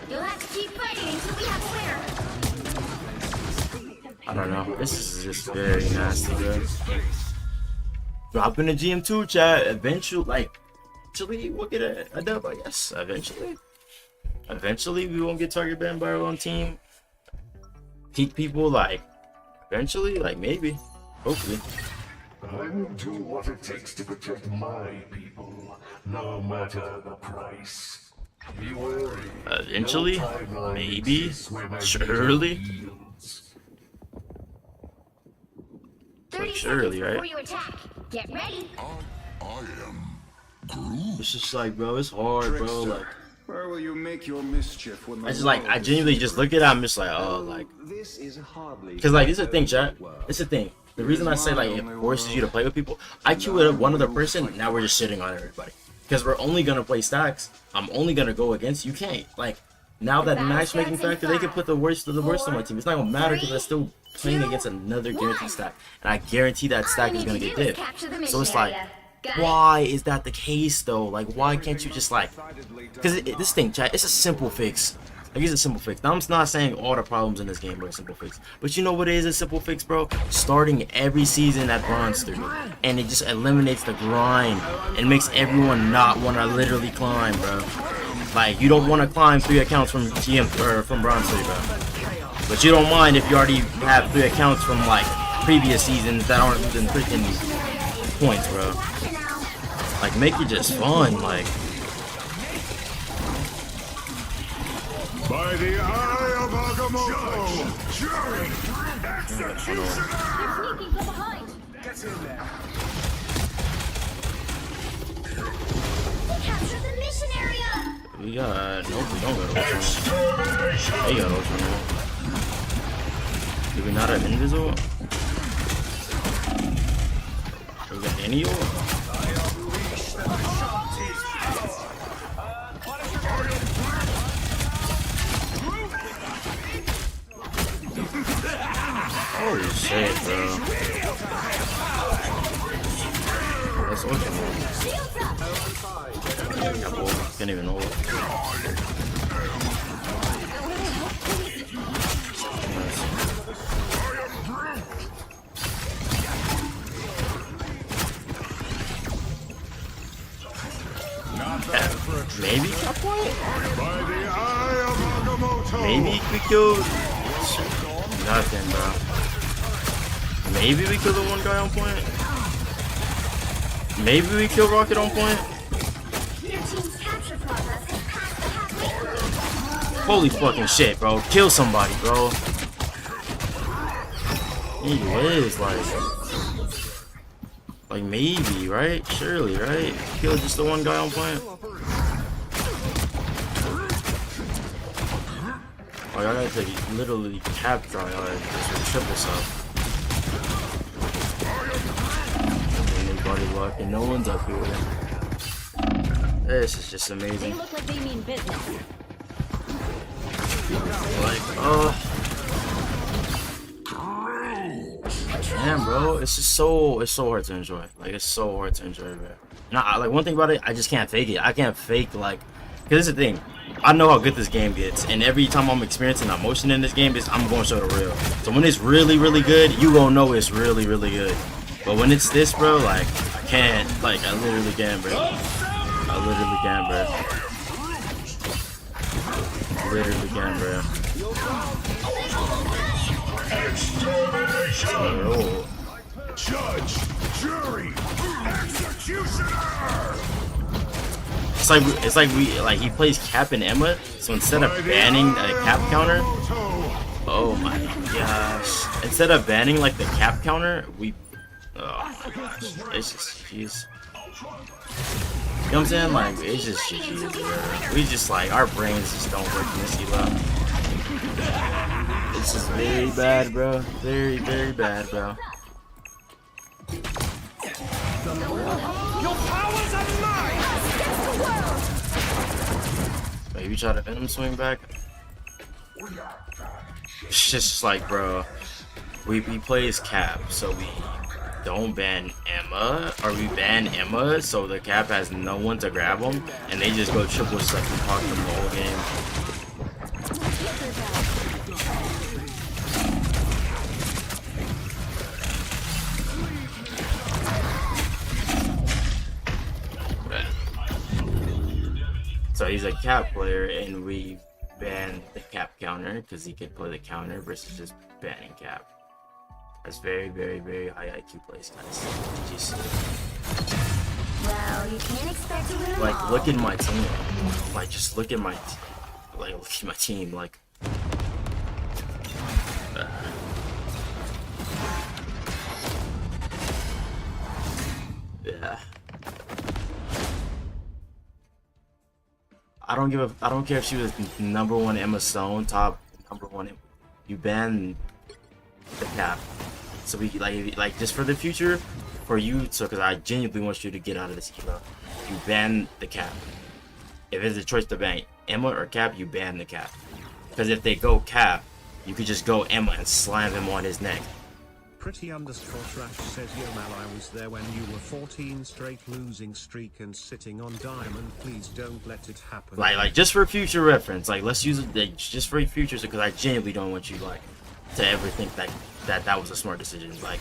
You'll have to keep fighting until we have clear. I don't know. This is just very nasty, bro. Dropping the GM2 chat. Eventually we'll get a dub, I guess. Eventually we won't get target banned by our own team. Peak people, like eventually, like maybe, hopefully. I will do what it takes to protect my people, no matter the price. Be wary. Eventually, No maybe, exists where my surely. nature yields. 30 surely, seconds right? before you attack. Get ready. It's just like, bro, it's hard, bro. Trickster, Like, where will you make your mischief when the I just like, I world is genuinely just look at it. I'm just like, oh, like, This is hardly because like, this is the thing, chat. It's the thing. The reason I say like it forces you to play with people, I queue it up one other person. Now we're just shitting on everybody because we're only gonna play stacks. I'm only gonna go against. You can't like now that matchmaking factor. They can put the worst of the worst on my team. It's not gonna matter because I'm still playing against another guaranteed stack, and I guarantee that stack is gonna get dipped. So it's like, why is that the case though? Like, why can't you just like? Because this thing, chat, it's a simple fix. Like, it's a simple fix. Now, I'm not saying all the problems in this game are a simple fix, but you know what is a simple fix, bro? Starting every season at Bronze 3, and it just eliminates the grind and makes everyone not want to literally climb, bro. Like, you don't want to climb 3 accounts from GM or from Bronze 3, bro. But you don't mind if you already have 3 accounts from like previous seasons that aren't even freaking points, bro. Like, make it just fun, like. By the eye of Agamotto, jury, executioner! Get in there. Capture the mission area. We got. Nope, we don't got Ultra. They got Ultra now. Do we not have Invisible? We got any ore? Holy shit, bro. That's Ultra. Can't even hold it. Maybe top point? Maybe we killed nothing, bro. Maybe we killed the one guy on point. Maybe we kill Rocket on point. Holy fucking shit, bro. Kill somebody, bro. He is like maybe, right? Surely, right? Kill just the one guy on point. Oh, I gotta take literally cap dry just with triple sub. Anybody luck and no one's up here. This is just amazing. They look like they mean business. Like, damn, bro, it's so hard to enjoy. Like, it's so hard to enjoy, bro. Nah, like, one thing about it, I just can't fake it. I can't fake, like, because this is the thing. I know how good this game gets, and every time I'm experiencing emotion in this game, I'm going to show the real. So when it's really, really good, you gonna know it's really, really good. But when it's this, bro, like, I can't, like, I literally can't, bro. I literally can't, bro. Literally can, bro. Oh. Judge, jury, executioner. It's like he plays Cap and Emma, so instead of banning a Cap counter, oh my gosh, instead of banning like the Cap counter, oh my gosh, it's just jeez. You know what I'm saying? Like, it's just GG, bro. We just, like, our brains just don't work in this elo. It's just very bad, bro. Very, very bad, bro. Your powers are mine. Maybe try to Venom swing back. It's just like, bro, we play as Cap, so we don't ban Emma, or we ban Emma so the Cap has no one to grab him, and they just go triple step and park them the whole game. So he's a Cap player, and we ban the Cap counter because he could play the counter versus just banning Cap. That's very, very, very high IQ plays, guys. Just, Well, you can't expect to win like, look at my team. Like, just look at my, look at my team. Like, yeah. I don't care if she was #1 Emma Stone, top #1. You ban the Cap. So we like just for the future, for you, so because I genuinely want you to get out of this elo, you ban the Cap. If it's a choice to ban Emma or Cap, you ban the Cap. Because if they go Cap, you could just go Emma and slam him on his neck. Pretty_Trash says, yo Mal, I was there when you were 14 straight losing streak and sitting on diamond. Please don't let it happen. Like just for future reference, like let's use it like, just for future, because I genuinely don't want you like to ever think that was a smart decision. Like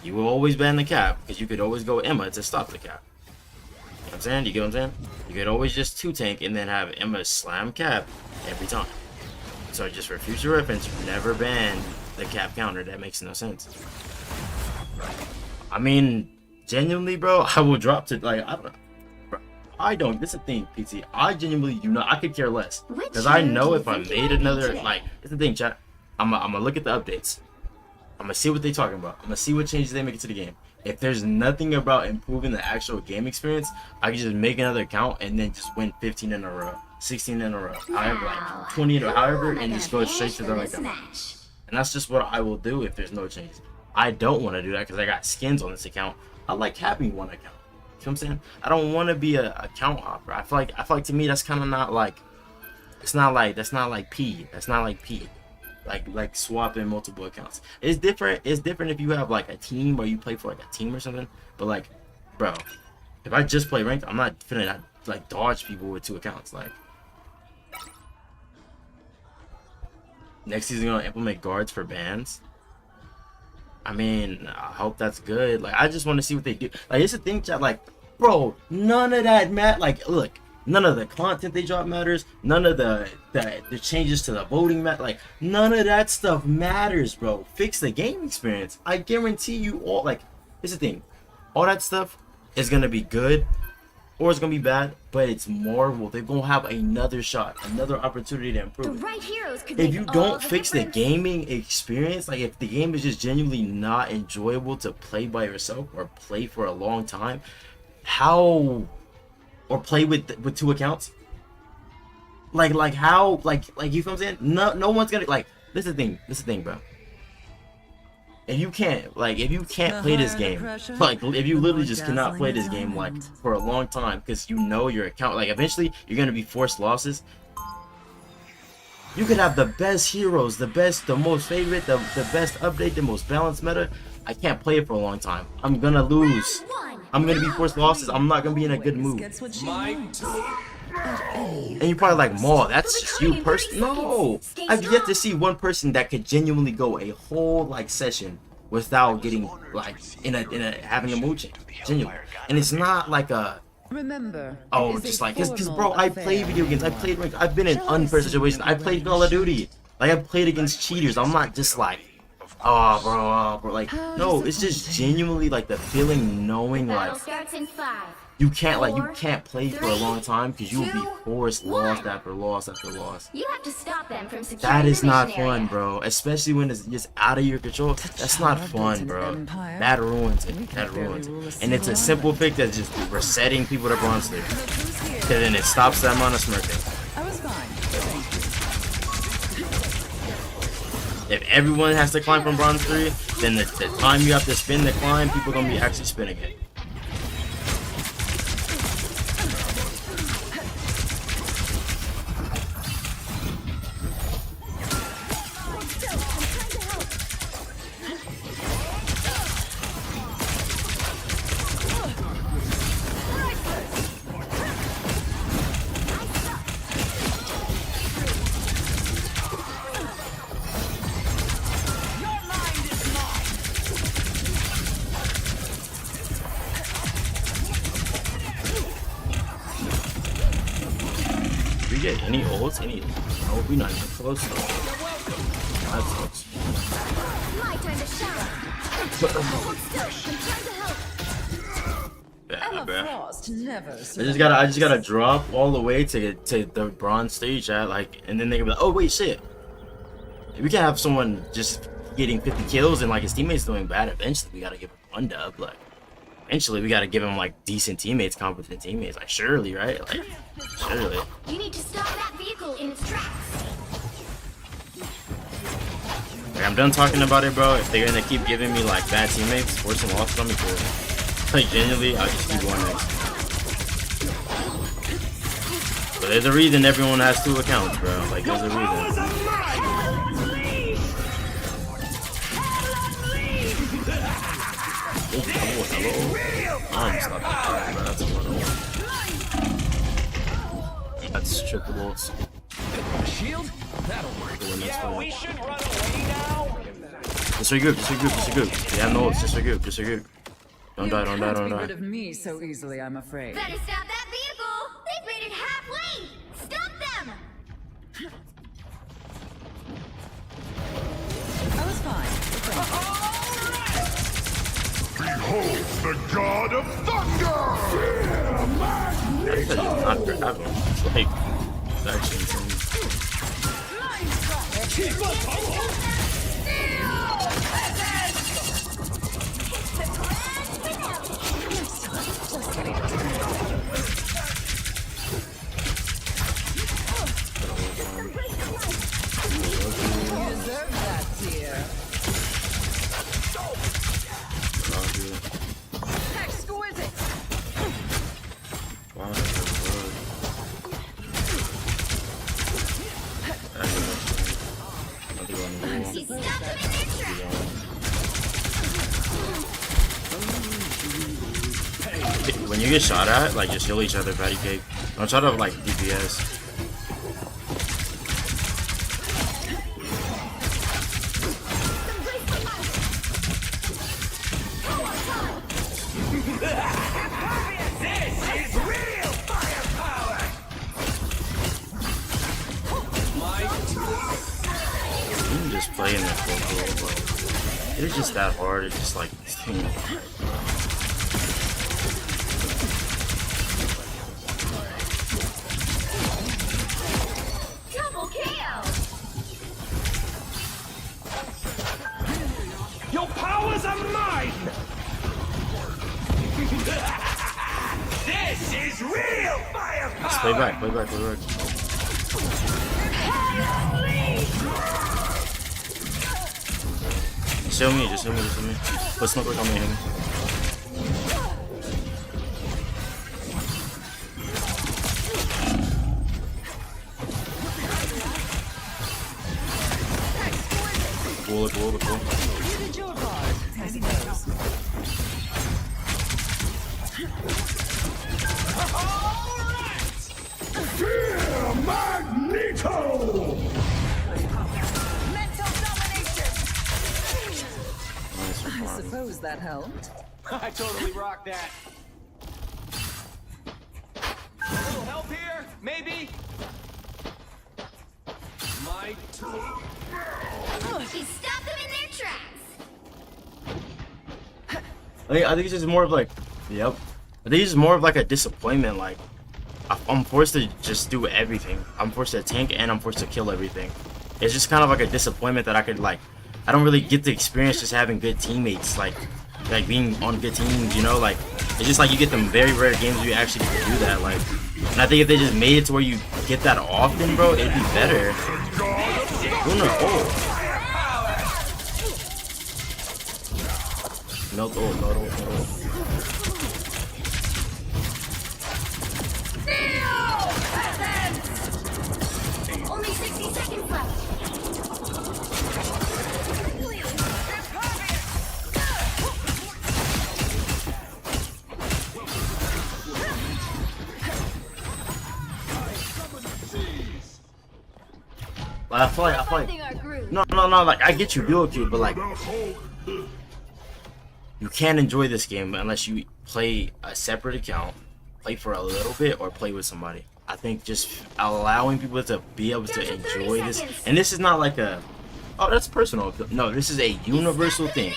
you will always ban the cap because you could always go Emma to stop the cap. You know what I'm saying? You get what I'm saying? You could always just 2-tank and then have Emma slam cap every time. So just for future reference, never ban the cap counter. That makes no sense. I mean, genuinely, bro, I will drop to like I don't. This is the thing, PT. I genuinely do not. I could care less because I know if I made another like. It's the thing, chat. I'm gonna look at the updates. I'm gonna see what they talking about. I'm gonna see what changes they make to the game. If there's nothing about improving the actual game experience, I can just make another account and then just win 15 in a row, 16 in a row, however, like 20 or however, and just go straight to the right match. And that's just what I will do if there's no changes. I don't want to do that because I got skins on this account. I like having one account. You know what I'm saying? I don't want to be a account hopper. I feel like to me that's kind of not like. That's not like P. That's not like P. Like swapping multiple accounts. It's different. It's different if you have like a team or you play for like a team or something. But like, bro, if I just play ranked, I'm not finna like dodge people with 2 accounts. Like, next season gonna implement guards for bans. I mean, I hope that's good. Like, I just want to see what they do. Like, it's a thing, chat. Like, bro, none of that like, look. None of the content they drop matters. None of the changes to the voting like none of that stuff matters, bro. Fix the game experience. I guarantee you all. Like, here's the thing, all that stuff is gonna be good, or it's gonna be bad. But it's Marvel. They're gonna have another shot, another opportunity to improve. The right heroes could if you don't fix the gaming experience, like if the game is just genuinely not enjoyable to play by yourself or play for a long time, how? Or play with 2 accounts, like how, like you know what I'm saying? No one's gonna like. This is the thing, bro. If you can't play this game, like if you literally just cannot play this game like for a long time because you know your account, like eventually you're gonna be forced losses. You could have the best heroes, the most favorite, the best update, the most balanced meta. I can't play it for a long time. I'm gonna lose. I'm gonna be forced losses. I'm not gonna be in a good mood. And you're probably like, Maul, that's just you person. No, I've yet to see one person that could genuinely go a whole like session without getting like in a having a mood change. Genuinely, and it's not like a. Remember, just like, cause bro, I play video games. I played. I've been in unfair situations. I played Call of Duty. Like I played against cheaters. I'm not just like. Oh, bro, like, no, it's just genuinely, like, the feeling knowing, like, you can't play for a long time because you will be forced loss after loss after loss. You have to stop them from securing that is not the fun, bro, especially when it's just out of your control. That's not fun, bro. That ruins it. That ruins it. And it's a simple fix that's just resetting people to bronze tier. Because then it stops that amount of smirking. I was fine. If everyone has to climb from bronze 3, then the time you have to spin the climb, people are gonna be actually spinning it. Any ults? No, we're not even close though. That sucks. My turn to shine. I just gotta drop all the way to get to the bronze stage at like, and then they can be like, oh wait, shit. We can't have someone just getting 50 kills and like his teammates doing bad. Eventually, we gotta give him 1 dub. Like, eventually, we gotta give him like decent teammates, competent teammates. Like, surely, right? Like, surely. You need to stop that vehicle in its tracks. Like, I'm done talking about it, bro. If they're gonna keep giving me like bad teammates, forcing losses on me, cool. Like, genuinely, I'll just keep going next. But there's a reason everyone has 2 accounts, bro. Like, there's a reason. I'm stuck. That's one. That's triple bolts. Shield? That'll work. Yeah, we should run away now. Just regroup, just regroup, just regroup. Yeah, no, just regroup, just regroup. Don't die, don't die, don't Get die. rid of me so easily, I'm afraid. Better stop that vehicle! They've made it halfway! Stop them! I was fine. Behold the god of thunder! That's not for ever. It's like, it's actually insane. When you get shot at, like, just heal each other, patty cake. Don't try to, like, DPS. You can just play in that full goal, but it's just that hard. It's just like, Double kill! Your powers are mine! This is real firepower! just play back, play back, play back. Just heal me, just heal me, just heal me. Put smoke on me, heal me. Cool, cool, cool. You did your part, I suppose. Fear Magneto! Mental domination! Nice, I suppose that helped. I totally rocked that. A little help here, maybe? My tool. She stopped them in their tracks! I think it's just more of like, yep. I think it's just more of like a disappointment. Like, I'm forced to just do everything. I'm forced to tank and I'm forced to kill everything. It's just kind of like a disappointment that I could like. I don't really get the experience just having good teammates, like being on good teams. You know, like it's just like you get them very rare games where you actually get to do that. Like, and I think if they just made it to where you get that often, bro, it'd be better. Melt ult, melt ult, melt ult. Only 60 seconds left! I feel like, no, like I get you, duo queue, but like you can't enjoy this game unless you play a separate account, play for a little bit, or play with somebody. I think just allowing people to be able to enjoy this, and this is not like a, oh, that's personal. No, this is a universal thing,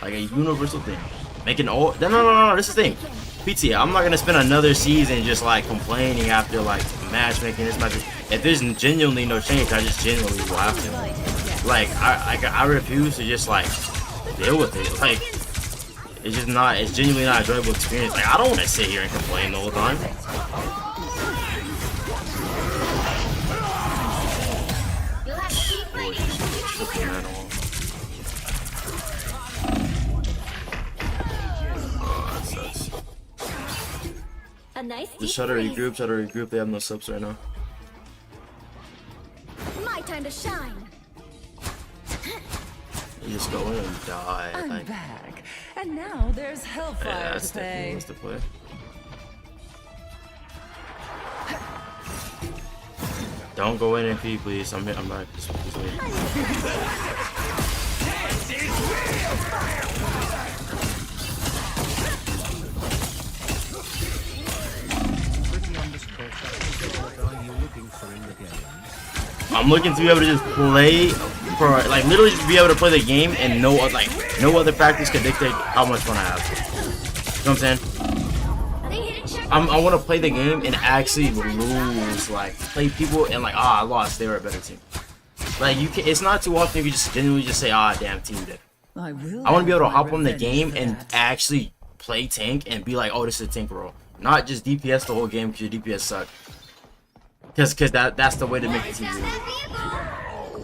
like a universal thing. Making all, no, this is the thing. PT, I'm not gonna spend another season just like complaining after like matchmaking this match. If there's genuinely no change, I just genuinely will have to. Like I refuse to just like deal with it. Like it's just not. It's genuinely not an enjoyable experience. Like I don't want to sit here and complain the whole time. Just shut her regroup, they have no subs right now. My time to shine! You just go in and die. I'm Like, back, And now there's Hellfire Yeah, that's to pay. definitely what's the play. Don't go in MP, please. I'm not. Just waiting. What are you looking for in the game? I'm looking to be able to just play for like literally just be able to play the game and no other factors can dictate how much fun I have. You know what I'm saying? I want to play the game and actually lose, like play people and like I lost, they were a better team. Like you can, it's not too often you can just genuinely just say damn team did. I want to be able to hop on the game and actually play tank and be like, oh, this is a tank role, not just DPS the whole game because your DPS suck. Because that's the way to make the team win.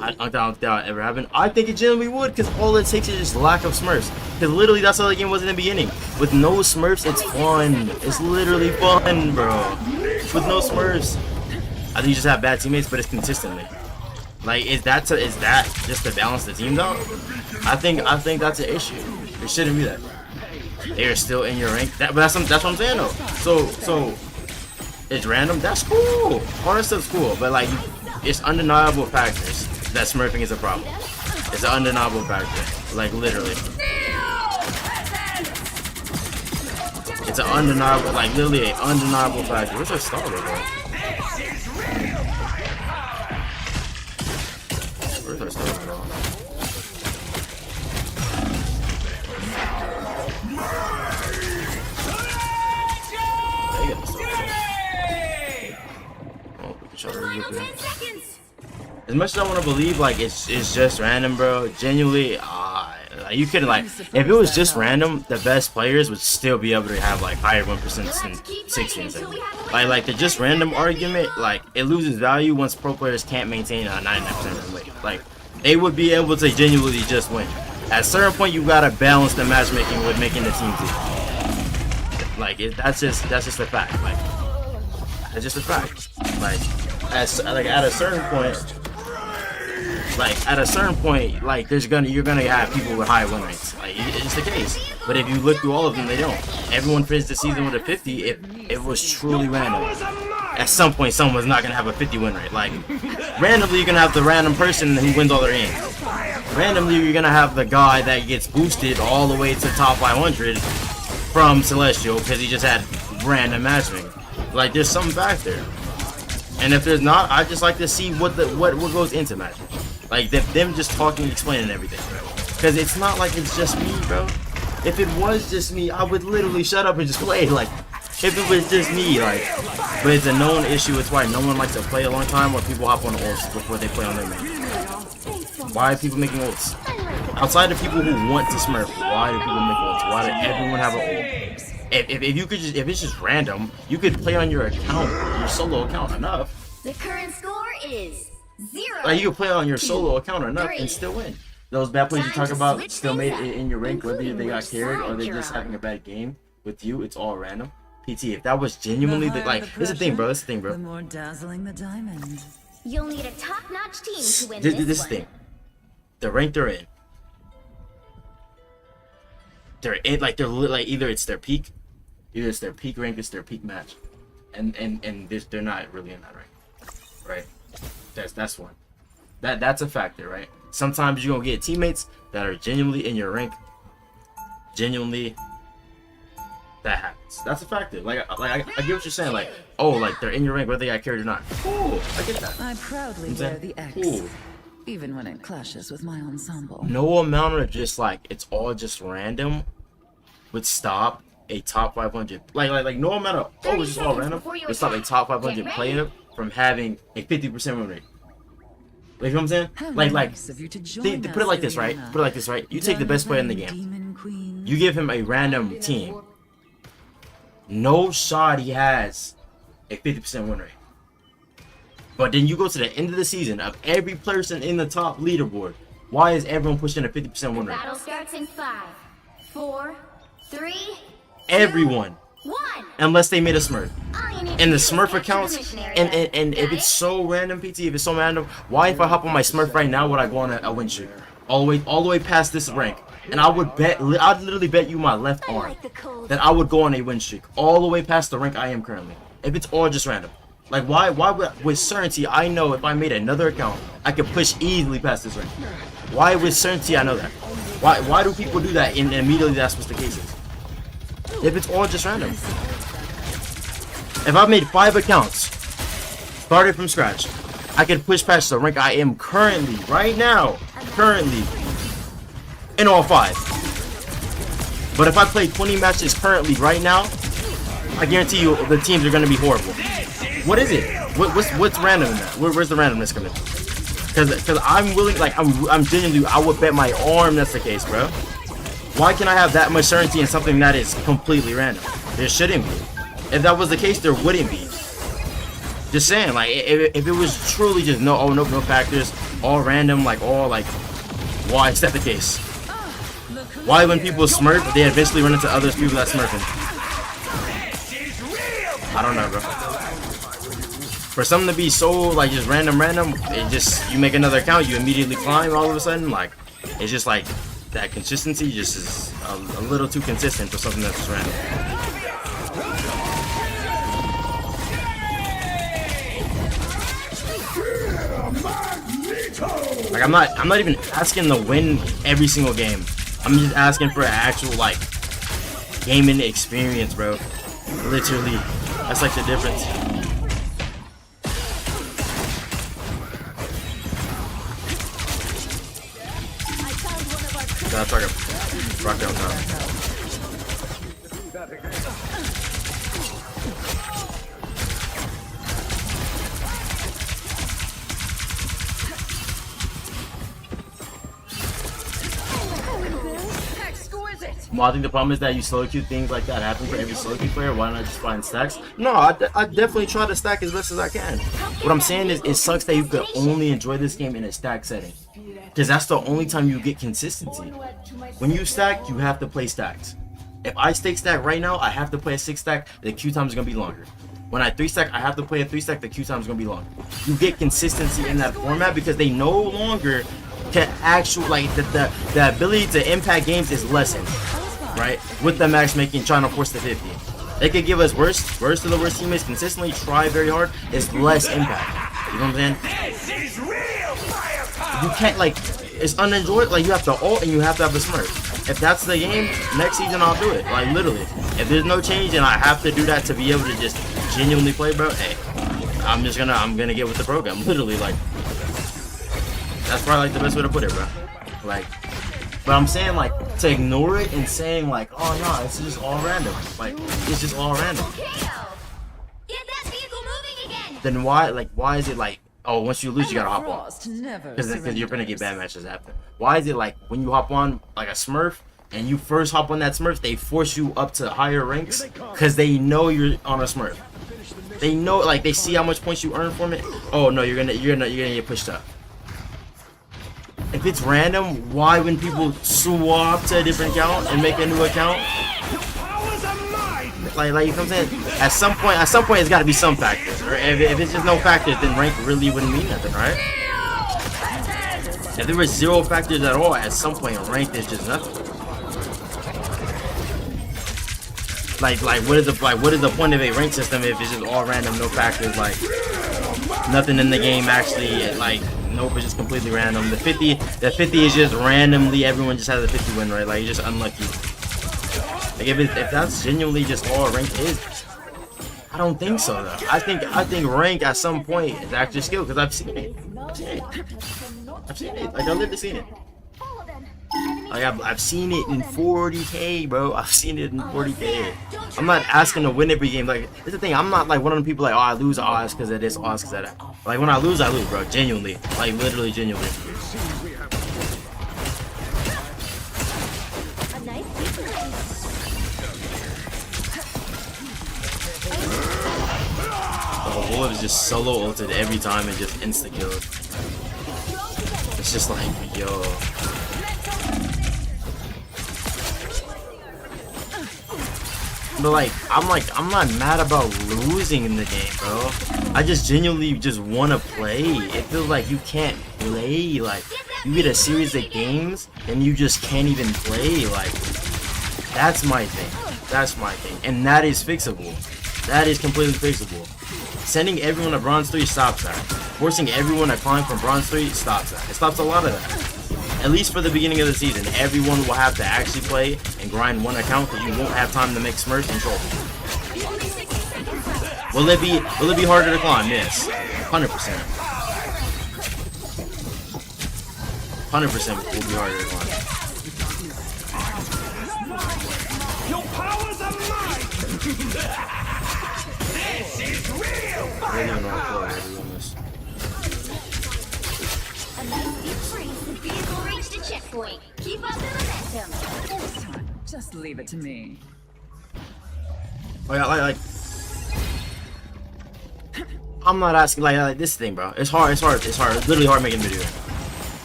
I don't think that ever happened. I think it genuinely would, because all it takes is just lack of smurfs. Because literally that's how the game was in the beginning. With no smurfs, it's fun. It's literally fun, bro. With no smurfs, I think you just have bad teammates, but it's consistently. Like, is that just to balance the team though? I think that's an issue. It shouldn't be that. They're still in your rank. But that's what I'm saying though. So it's random. That's cool. All that stuff's cool, but like, it's undeniable factors that smurfing is a problem. It's an undeniable factor. Like literally. It's an undeniable, like literally an undeniable factor. Where's our starter, bro? Where's our starter, bro? They got the starter. Oh, we can try to relook it. As much as I want to believe like it's just random, bro, genuinely, you could like, if it was just random, the best players would still be able to have like higher 1% than 16. Like the just random argument, like it loses value once pro players can't maintain a 99% win rate. Like they would be able to genuinely just win. At a certain point, you gotta balance the matchmaking with making the team team. Like that's just a fact. Like it's just a fact. Like at a certain point. Like at a certain point, like you're gonna have people with high win rates. Like it's just the case. But if you look through all of them, they don't. Everyone finished the season with a 50. It was truly random. At some point, someone's not gonna have a 50 win rate. Like randomly, you're gonna have the random person who wins all their games. Randomly, you're gonna have the guy that gets boosted all the way to top 500 from Celestial because he just had random matchmaking. Like there's some back there. And if there's not, I just like to see what goes into matchmaking. Like them just talking, explaining everything, bro. Because it's not like it's just me, bro. If it was just me, I would literally shut up and just play. Like, if it was just me, like. But it's a known issue. It's why no one likes to play a long time when people hop on ults before they play on their main. Why are people making ults? Outside of people who want to smurf, why do people make ults? Why does everyone have an ult? If you could just, if it's just random, you could play on your account, your solo account enough. The current score is 0. Like you can play on your solo account enough and still win. Those bad players you talk about still made it in your rank, whether they got carried or they're just having a bad game with you. It's all random. PT, if that was genuinely like, this is the thing, bro. This is the thing, bro. The more dazzling the diamond. You'll need a top-notch team to win This this thing. The rank they're in. They're like either it's their peak, rank, it's their peak match, and they're not really in that rank, right? That's one. That's a factor, right? Sometimes you're gonna get teammates that are genuinely in your rank. Genuinely, that happens. That's a factor. Like I get what you're saying. Like, oh, like they're in your rank whether they got carried or not. Cool, I get that. I proudly wear the X, even when it clashes with my ensemble. No amount of just like it's all just random would stop a top 500. Like no amount of it's just all random would stop a top 500 player from having a 50% win rate. Like, you know what I'm saying? Like they put it like this, right? Put it like this, right? You take the best player in the game. You give him a random team. No shot he has a 50% win rate. But then you go to the end of the season of every person in the top leaderboard. Why is everyone pushing a 50% win rate? Battle starts in 5, 4, 3. Everyone. 1. Unless they made a smurf. And the smurf accounts, and if it's so random, PT, if it's so random, why if I hop on my smurf right now would I go on a win streak? All the way past this rank. and I would bet, I'd literally bet you my left arm that I would go on a win streak all the way past the rank I am currently. If it's all just random. Like, why with certainty, I know if I made another account, I could push easily past this rank. Why with certainty, I know that. Why do people do that and immediately that's what the case is? If it's all just random. If I made 5 accounts, started from scratch, I could push past the rank I am currently, right now, in all 5. But if I play 20 matches currently, right now, I guarantee you the teams are going to be horrible. What is it? What's random in that? Where's the randomness coming? Because I'm willing, like, I'm genuinely, I would bet my arm that's the case, bro. Why can I have that much certainty in something that is completely random? There shouldn't be. If that was the case, there wouldn't be. Just saying, like, if it was truly just no factors, all random, like, all, like, why is that the case? Why when people smurf, they eventually run into other people that smurfing? I don't know, bro. For something to be so, like, just random, it just, you make another account, you immediately climb all of a sudden, like, it's just like, that consistency just is a little too consistent for something that's just random. Like, I'm not even asking to win every single game. I'm just asking for an actual, like, gaming experience, bro. Literally. That's like the difference. Gotta try to rock down time. Well, I think the problem is that you solo queue things like that happen for every solo queue player. Why not just find stacks? No, I definitely try to stack as best as I can. What I'm saying is, it sucks that you could only enjoy this game in a stack setting, because that's the only time you get consistency. When you stack, you have to play stacks. If I stake stack right now, I have to play a 6 stack. The queue time is gonna be longer. When I 3 stack, I have to play a 3 stack. The queue time is gonna be longer. You get consistency in that format because they no longer can actually, like, the ability to impact games is lessened. Right? With the matchmaking, trying to force the 50. They could give us worst to the worst teammates, consistently try very hard. It's less impact. You know what I'm saying? You can't, like, it's unenjoyable. Like, you have to ult and you have to have a smurf. If that's the game, next season I'll do it. Like, literally. If there's no change and I have to do that to be able to just genuinely play, bro, hey, I'm gonna get with the program. Literally, like, that's probably, like, the best way to put it, bro. Like, but I'm saying, like, to ignore it and saying, like, oh no, it's just all random. Like, it's just all random. Then why is it like, oh, once you lose, you gotta hop on? Because you're gonna get bad matches after. Why is it like, when you hop on, like, a smurf, and you first hop on that smurf, they force you up to higher ranks, because they know you're on a smurf. They know, like, they see how much points you earn from it. Oh no, you're gonna get pushed up. If it's random, why when people swap to a different account and make a new account? Like, you know what I'm saying? At some point, it's got to be some factors. Or if it's just no factors, then rank really wouldn't mean nothing, right? If there were 0 factors at all, at some point, rank is just nothing. Like, what is the point of a rank system if it's just all random, no factors, like nothing in the game actually, like. Nope, it's just completely random. The 50 is just randomly, everyone just has a 50 win, right? Like, you're just unlucky. Like, if that's genuinely just all rank is, I don't think so though. I think rank at some point is actually skill, because I've seen it. Like, I literally seen it. Like, I've seen it in 40K, bro. I've seen it in 40K. I'm not asking to win every game. Like, it's the thing. I'm not like one of them people like, oh, I lose odds because of this, odds because of that. Like, when I lose, bro. Genuinely. Like, literally, genuinely. The Wolf is just solo ulted every time and just insta-killed. It's just like, yo. But like, I'm not mad about losing in the game, bro. I just genuinely just want to play. It feels like you can't play. Like, you get a series of games and you just can't even play. Like, that's my thing. That's my thing. And that is fixable. That is completely fixable. Sending everyone to Bronze 3 stops that. Forcing everyone to climb from Bronze 3 stops that. It stops a lot of that. At least for the beginning of the season, everyone will have to actually play and grind one account because you won't have time to make Smurfs and Trolls. Will it be harder to climb? Yes. 100%. 100% will be harder to climb. Your powers are mine! This is real! I don't even know how to play this. The vehicle reached a checkpoint. Keep up the momentum. This time, just leave it to me. Like, I'm not asking, like this thing, bro. It's hard. It's literally hard making a video.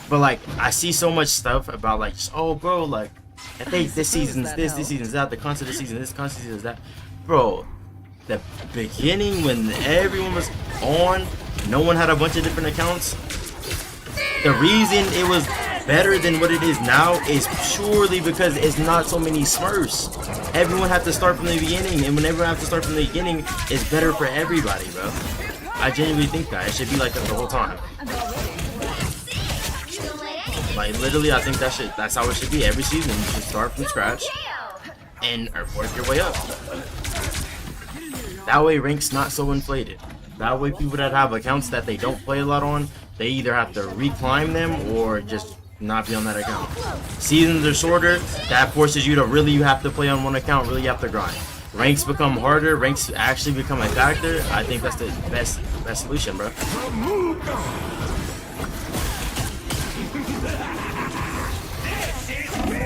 But like, I see so much stuff about like, just, oh, bro, like, I think this season's this season's that, the concept of the season, this concept of the season is that, bro. The beginning when everyone was on, no one had a bunch of different accounts. The reason it was better than what it is now is purely because it's not so many Smurfs. Everyone had to start from the beginning, and whenever I have to start from the beginning, it's better for everybody, bro. I genuinely think that. It should be like that the whole time. Like, literally, I think that's how it should be. Every season, you should start from scratch and work your way up. That way, rank's not so inflated. That way, people that have accounts that they don't play a lot on, they either have to reclimb them or just not be on that account. Seasons are shorter. That forces you to really have to play on one account. Really have to grind. Ranks become harder. Ranks actually become a factor. I think that's the best solution, bro.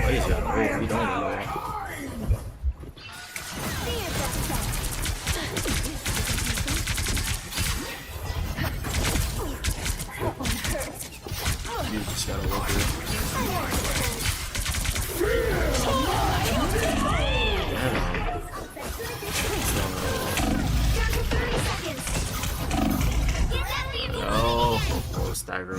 We don't know. You just gotta work it. Oh, stagger.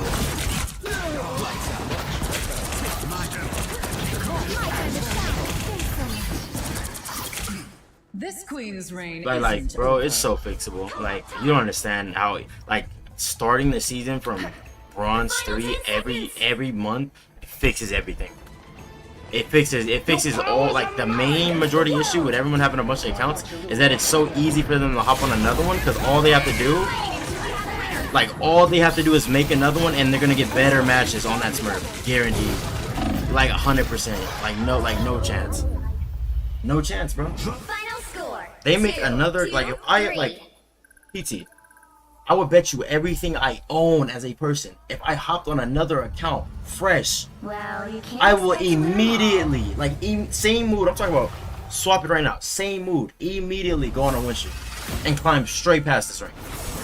This queen's reign. Like, bro, it's so fixable. Like, you don't understand how, like, starting the season from Bronze 3 every month fixes everything. It fixes all, like, the main majority issue with everyone having a bunch of accounts is that it's so easy for them to hop on another one because all they have to do is make another one and they're gonna get better matches on that Smurf, guaranteed. Like 100%. Like no chance. No chance, bro. Final score. They make another, like, if I, like, PT, I would bet you everything I own as a person, if I hopped on another account, fresh, well, you can't I will immediately, like, same mood, I'm talking about, swap it right now, same mood, immediately go on a win streak and climb straight past this rank.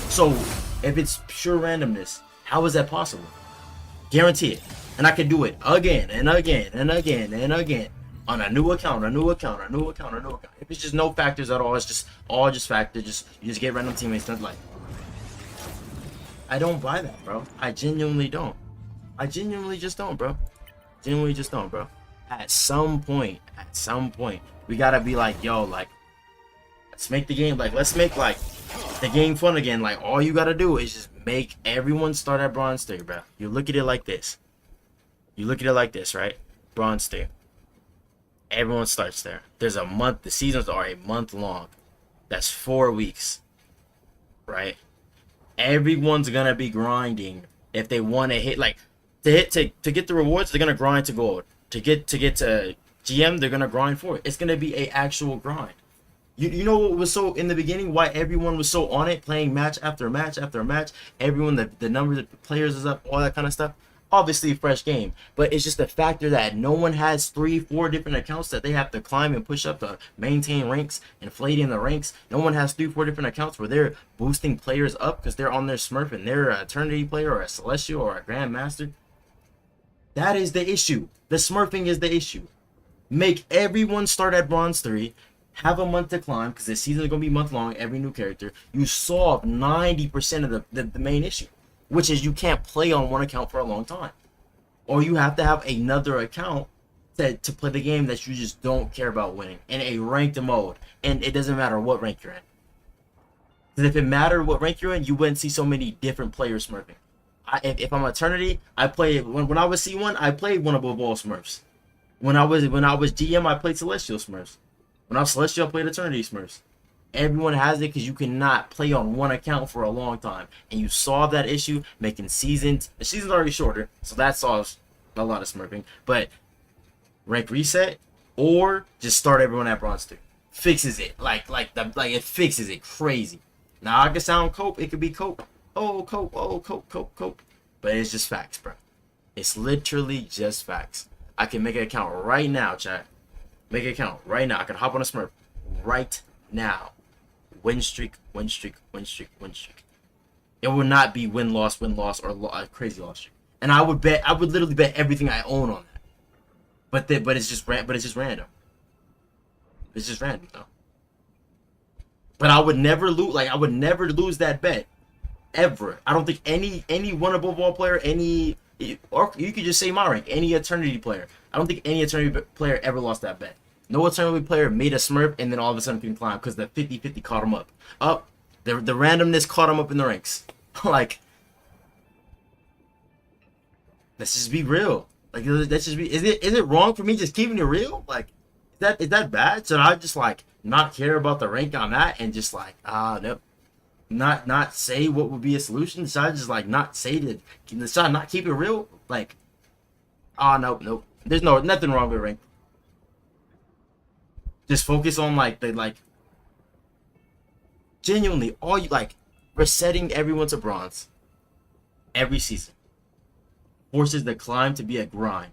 So, if it's pure randomness, how is that possible? Guarantee it. And I could do it again and again and again and again. On a new account. If it's just no factors at all, it's just all factors. You just get random teammates. Not like, I don't buy that, bro. I genuinely don't. I genuinely just don't, bro. At some point, we gotta be like, yo, like, let's make the game, like, let's make, like, the game fun again. Like, all you gotta do is just make everyone start at Bronze 3, bro. You look at it like this. Right? Bronze 3. Everyone starts there. There's a month. The seasons are a month long. That's 4 weeks, right? Everyone's gonna be grinding if they want to hit, like, to get the rewards. They're gonna grind to gold. To get to GM, they're gonna grind for it. It's gonna be a actual grind. You know what was so in the beginning? Why everyone was so on it, playing match after match after match. Everyone, the number of players is up, all that kind of stuff. Obviously a fresh game, but it's just the factor that no one has 3-4 different accounts that they have to climb and push up to maintain ranks, inflating the ranks. No one has 3-4 different accounts where they're boosting players up because they're on their Smurf and they're an Eternity player or a Celestial or a Grandmaster. That is the issue. The Smurfing is the issue. Make everyone start at Bronze 3, have a month to climb because the season is going to be month long, every new character. You solve 90% of the main issue. which is you can't play on one account for a long time. Or you have to have another account to play the game that you just don't care about winning in a ranked mode. And it doesn't matter what rank you're in. Because if it mattered what rank you're in, you wouldn't see so many different players smurfing. If I'm Eternity, I play when I was C1, I played one above all Smurfs. When I was GM, I played Celestial Smurfs. When I was Celestial, I played Eternity Smurfs. Everyone has it because you cannot play on one account for a long time. And you solve that issue making seasons. The season's already shorter, so that solves a lot of smurfing. But rank reset or just start everyone at bronze 2. Fixes it. Like it fixes it crazy. Now I can sound cope, it could be cope. Oh, cope, cope. But it's just facts, bro. It's literally just facts. I can make an account right now, chat. Make an account right now. I can hop on a smurf right now. Win streak. It will not be win-loss, or a crazy loss streak. And I would literally bet everything I own on that. But it's just random. It's just random though. But I would never lose. I would never lose that bet, ever. I don't think any one above all player, or you could just say my rank, any Eternity player. I don't think any Eternity player ever lost that bet. No Eternity player made a smurf and then all of a sudden can climb because the 50-50 caught him up. The randomness caught him up in the ranks. Let's just be real. Let's just be. Is it wrong for me just keeping it real? Is that bad? Should I just not care about the rank on that and just nope. Not say what would be a solution? Should I just not say that? Should I not keep it real? Nope. There's nothing wrong with rank. Just focus on genuinely all you resetting everyone to bronze every season forces the climb to be a grind.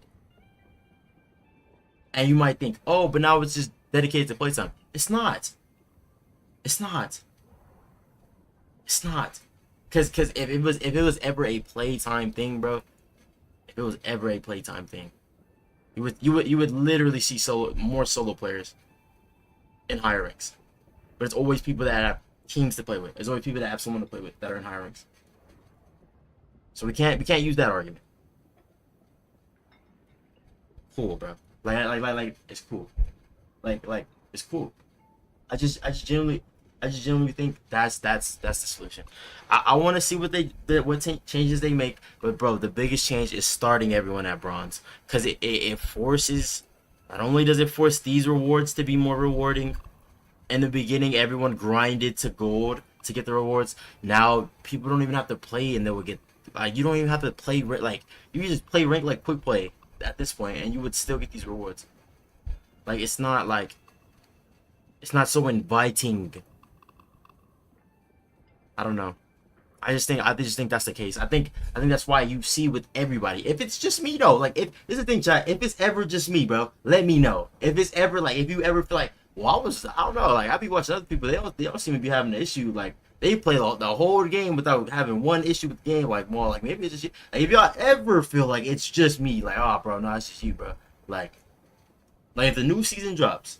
And you might think, oh, but now it's just dedicated to playtime. It's not. Cause if it was ever a playtime thing, bro, you would literally see more solo players in higher ranks. But it's always people that have teams to play with. There's always people that have someone to play with that are in higher ranks. So we can't use that argument. Cool, bro. It's cool. It's cool. I just genuinely think that's the solution. I want to see what changes they make, but bro, the biggest change is starting everyone at bronze, because it forces. Not only does it force these rewards to be more rewarding. In the beginning, everyone grinded to gold to get the rewards. Now people don't even have to play, and they will get. You don't even have to play you can just play rank like quick play at this point, and you would still get these rewards. It's not so inviting. I don't know. I just think that's the case. I think that's why you see with everybody. If it's just me though, if this is the thing, chat. If it's ever just me, bro, let me know. If it's ever if you ever feel well, I don't know. I be watching other people. They don't seem to be having an issue. They play the whole game without having one issue with the game. More maybe it's just you. If y'all ever feel it's just me, oh, bro, no, it's just you, bro. If the new season drops,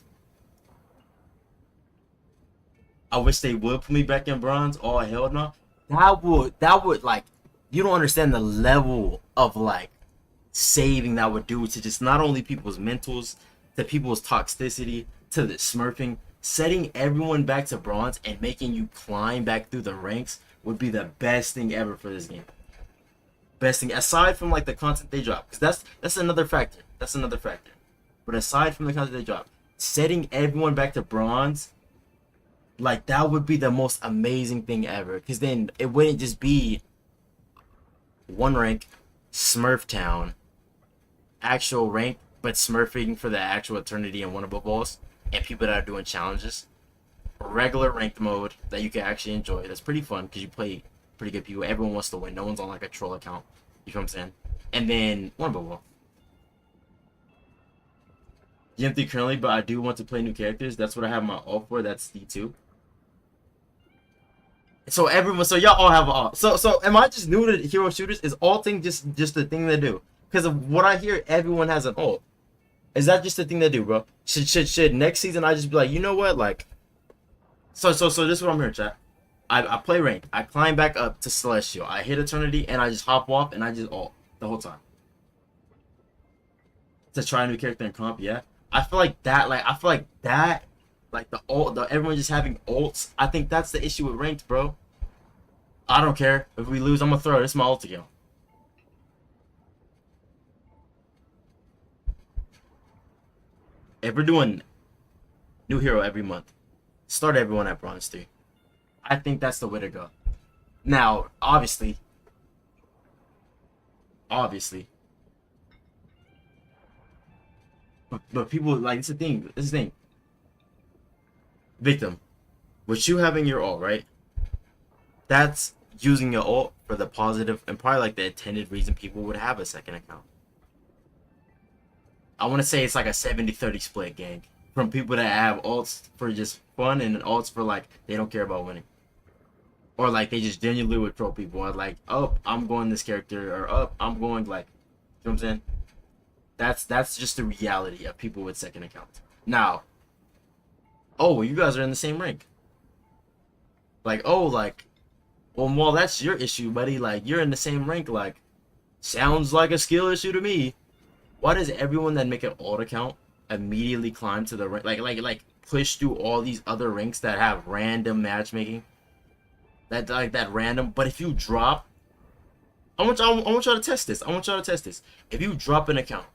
I wish they would put me back in bronze. Oh, hell no. That would you don't understand the level of saving that would do to just not only people's mentals, to people's toxicity, to the smurfing. Setting everyone back to bronze and making you climb back through the ranks would be the best thing ever for this game. Best thing, aside from the content they drop, because that's another factor. But aside from the content they drop, setting everyone back to bronze, that would be the most amazing thing ever. Because then it wouldn't just be one rank, Smurf Town, actual rank, but smurfing for the actual Eternity and one above alls. And people that are doing challenges, regular ranked mode that you can actually enjoy. That's pretty fun because you play pretty good people. Everyone wants to win. No one's on a troll account. You know what I'm saying? And then one above all. GM3 currently, but I do want to play new characters. That's what I have my alt for. That's D2. So y'all all have an alt. So am I just new to hero shooters? Is alting just the thing they do? Because of what I hear, everyone has an alt. Is that just the thing they do, bro? Should next season I just be you know what? So this is what I'm here, chat. I play rank. I climb back up to Celestial. I hit Eternity, and I just hop off, and I just ult the whole time. To try a new character in comp, yeah. I feel like that, like the ult, everyone just having ults. I think that's the issue with ranked, bro. I don't care. If we lose, I'm gonna throw it. It's my ult again. If we're doing new hero every month, start everyone at Bronze 3. I think that's the way to go. Now, obviously, but people, like, it's the thing, Victim, with you having your ult, right? That's using your ult for the positive and probably like the intended reason people would have a second account. I want to say it's like a 70-30 split, gang. From people that have ults for just fun and ults for like they don't care about winning. Or like they just genuinely would troll people. Or like, oh, I'm going this character, or oh, I'm going like, you know what I'm saying? That's just the reality of people with second accounts. Now, oh, well, you guys are in the same rank. Like, oh, like, well, that's your issue, buddy. Like, you're in the same rank. Like, sounds like a skill issue to me. Why does everyone that make an alt account immediately climb to the rank? Like push through all these other ranks that have random matchmaking? That random. But if you drop, I want y'all to test this. If you drop an account,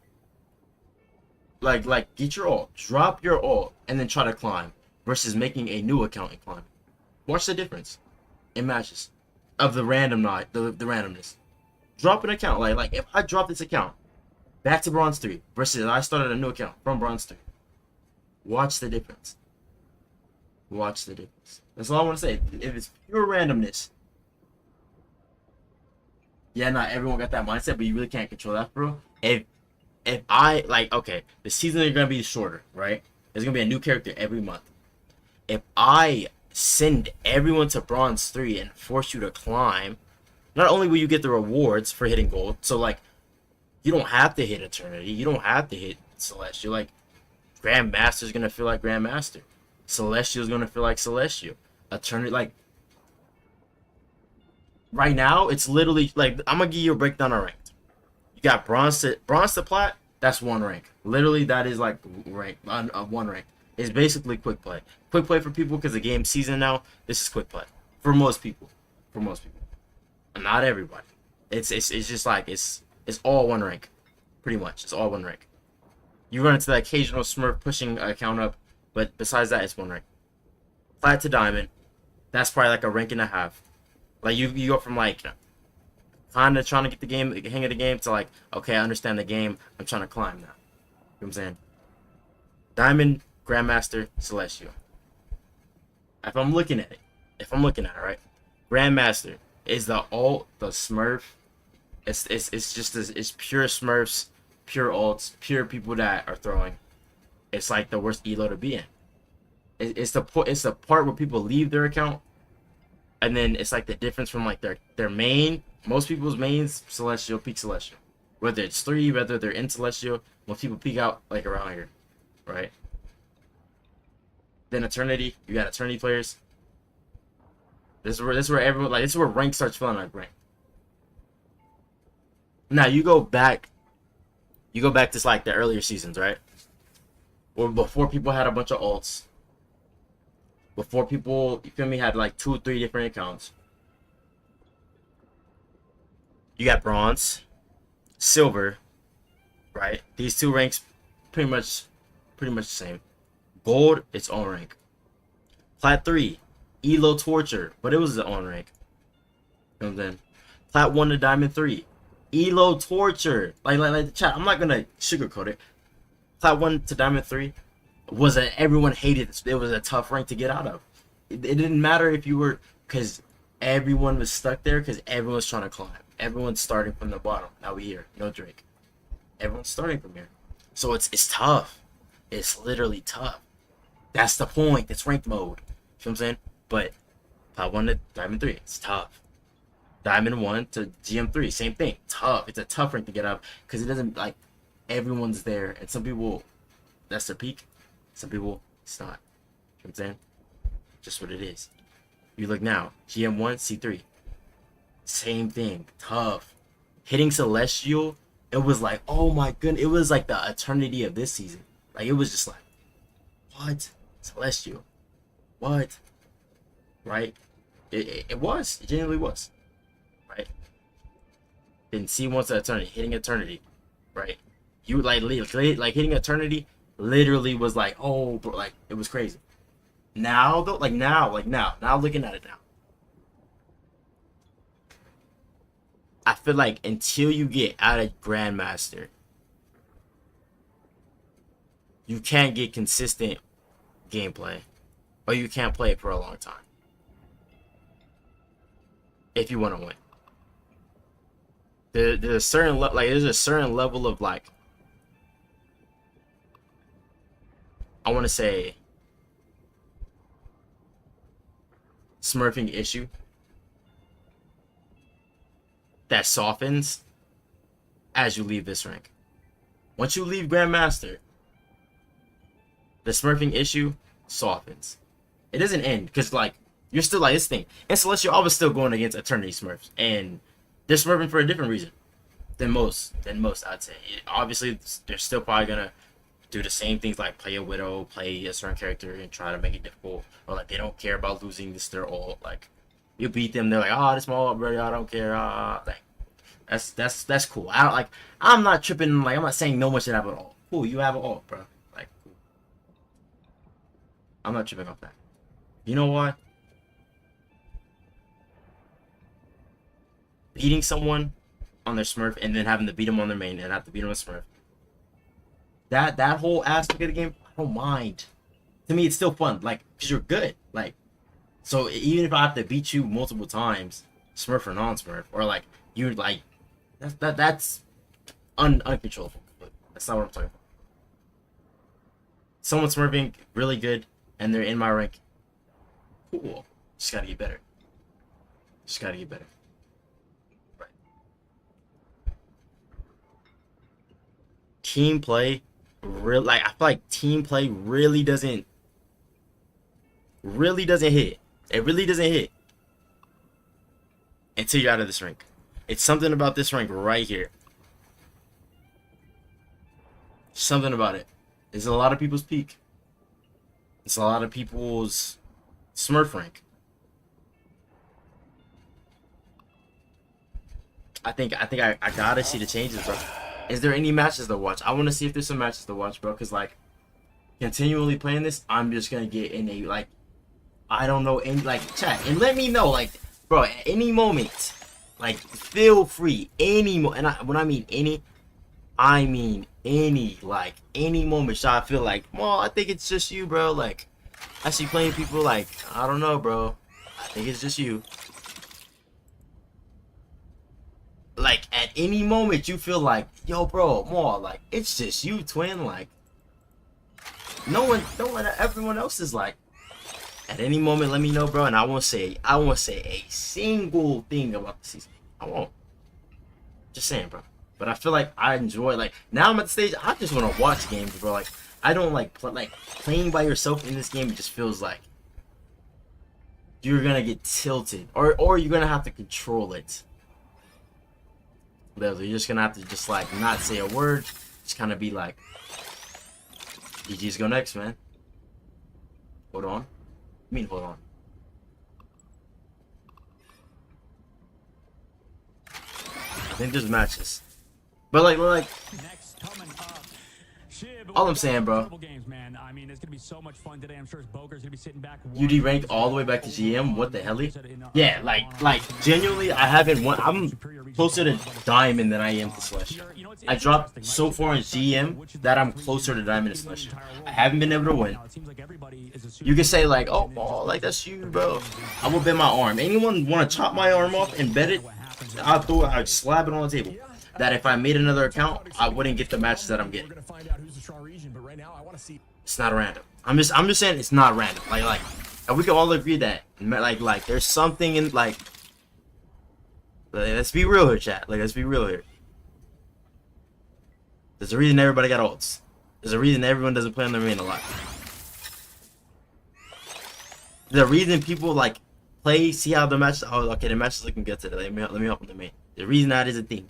like get your ult, drop your ult, and then try to climb, versus making a new account and climb. Watch the difference in matches of the randomness. Drop an account, like if I drop this account back to Bronze 3 versus I started a new account from Bronze 3. Watch the difference. That's all I want to say. If it's pure randomness, yeah, not everyone got that mindset, but you really can't control that, bro. If I, like, okay, the season is gonna be shorter, right? There's gonna be a new character every month. If I send everyone to Bronze 3 and force you to climb, not only will you get the rewards for hitting gold, so like, you don't have to hit Eternity, you don't have to hit Celestial. Like, Grandmaster's gonna feel like Grandmaster, Celestial's gonna feel like Celestial, Eternity, like, right now, it's literally, like, I'm gonna give you a breakdown of ranked. You got bronze to plat, that's one rank. Literally, that is like rank, one rank. It's basically quick play. Quick play for people because the game's season now. This is quick play for most people. Not everybody. It's just like it's all one rank, pretty much. It's all one rank. You run into the occasional Smurf pushing account up, but besides that, it's one rank. Plat to diamond, that's probably like a rank and a half. Like you go from like kind of trying to get the hang of the game to like, okay, I understand the game. I'm trying to climb now. You know what I'm saying? Diamond, Grandmaster, Celestial. If I'm looking at it, right? Grandmaster is the ult, the Smurf. It's pure Smurfs, pure ults, pure people that are throwing. It's like the worst elo to be in. It's the part where people leave their account, and then it's like the difference from like their main. Most people's mains Celestial, peak Celestial. Whether it's 3, whether they're in Celestial, most people peak out like around here, right? Then Eternity, you got Eternity players. This is where everyone, like, this is where rank starts feeling like rank. Now you go back to like the earlier seasons, right? Or before people had a bunch of ults. Before people, you feel me, had like 2 or 3 different accounts. You got bronze, silver, right? These 2 ranks pretty much the same. Gold, its own rank. Plat 3, Elo Torture, but it was its own rank. You know what I'm saying? Plat 1 to Diamond 3, Elo Torture. Like the chat, I'm not gonna sugarcoat it. Plat 1 to Diamond 3 everyone hated it. It was a tough rank to get out of. It didn't matter if you were, because everyone was stuck there because everyone was trying to climb. Everyone's starting from the bottom. Now we here, no Drake. Everyone's starting from here. So it's tough. It's literally tough. That's the point. It's ranked mode. You know what I'm saying? But Plat 1 to Diamond 3, it's tough. Diamond 1 to GM3, same thing. Tough. It's a tough rank to get out because it doesn't, like, everyone's there. And some people, that's their peak. Some people, it's not. You know what I'm saying? Just what it is. You look now, GM1, C3. Same thing, tough. Hitting Celestial, it was like, oh my goodness, it was like the eternity of this season. Like, it was just like, what? Celestial. What? Right? It was. It genuinely was. Right? Then C1 to Eternity, hitting Eternity. Right? You like hitting Eternity literally was like, oh, bro, like, it was crazy. Now, though, now looking at it now. I feel like until you get out of Grandmaster, you can't get consistent gameplay, or you can't play it for a long time if you want to win. There's a certain level of like, I want to say, smurfing issue that softens as you leave this rank. Once you leave Grandmaster, the smurfing issue softens. It doesn't end, because like, you're still like this thing. And Celestial, I was still going against Eternity Smurfs, and they're smurfing for a different reason than most, I'd say. Obviously, they're still probably gonna do the same things, like play a Widow, play a certain character, and try to make it difficult, or like they don't care about losing this their ult. Like, you beat them, they're like, oh, this is my ult, bro, I don't care. Like, that's cool. I'm not tripping. Like, I'm not saying no one should have an ult. Cool, you have an ult, bro. Like, cool. I'm not tripping off that. You know what? Beating someone on their Smurf and then having to beat them on their main and have to beat them on Smurf. That whole aspect of the game, I don't mind. To me, it's still fun. Like, because you're good. Like, so even if I have to beat you multiple times, Smurf or non-Smurf, or like you like, that's uncontrollable. But that's not what I'm talking about. Someone Smurfing really good and they're in my rank. Cool. Just gotta get better. Just gotta get better. Right. Team play, really, like, I feel like team play really doesn't hit. It really doesn't hit until you're out of this rank. It's something about this rank right here. Something about it. It's a lot of people's peak. It's a lot of people's Smurf rank. I think I gotta see the changes, bro. Is there any matches to watch? I want to see if there's some matches to watch, bro. Cause like, continually playing this, I'm just gonna get in a like, I don't know, any like chat and let me know, like, bro, at any moment, like, feel free, any and when I mean any, I mean any, like, any moment. So I feel like, well, I think it's just you, bro. Like, I see playing people, like, I don't know, bro. I think it's just you. Like, at any moment you feel like, yo, bro, more like, it's just you, twin. Like, no one, everyone else is like, at any moment, let me know, bro. And I won't say a single thing about the season. I won't. Just saying, bro. But I feel like I enjoy, like, now I'm at the stage, I just want to watch games, bro. Like, I don't like playing by yourself in this game. It just feels like you're gonna get tilted, or you're gonna have to control it. Literally, you're just gonna have to just like not say a word, just kind of be like, GG's go next, man. Hold on. I mean, hold on. I think there's matches, but like all I'm saying, bro. UD ranked all the way back to GM. What the hell? Yeah, like genuinely, I haven't won. I'm closer to Diamond than I am to Celestial. I dropped so far in GM that I'm closer to Diamond than Celestial. I haven't been able to win. You can say like, oh, like that's you, bro. I will bet my arm. Anyone want to chop my arm off and bet it? I'll throw it. I'd slap it on the table. That if I made another account, I wouldn't get the matches that I'm getting. It's not random. I'm just saying it's not random. Like we can all agree that like there's something in like. Let's be real here, chat. Like, let's be real here. There's a reason everybody got ults. There's a reason everyone doesn't play on their main a lot. There's a reason people like play, see how the match. Oh, okay, the match is looking good today. Let me help them. The reason that is a thing.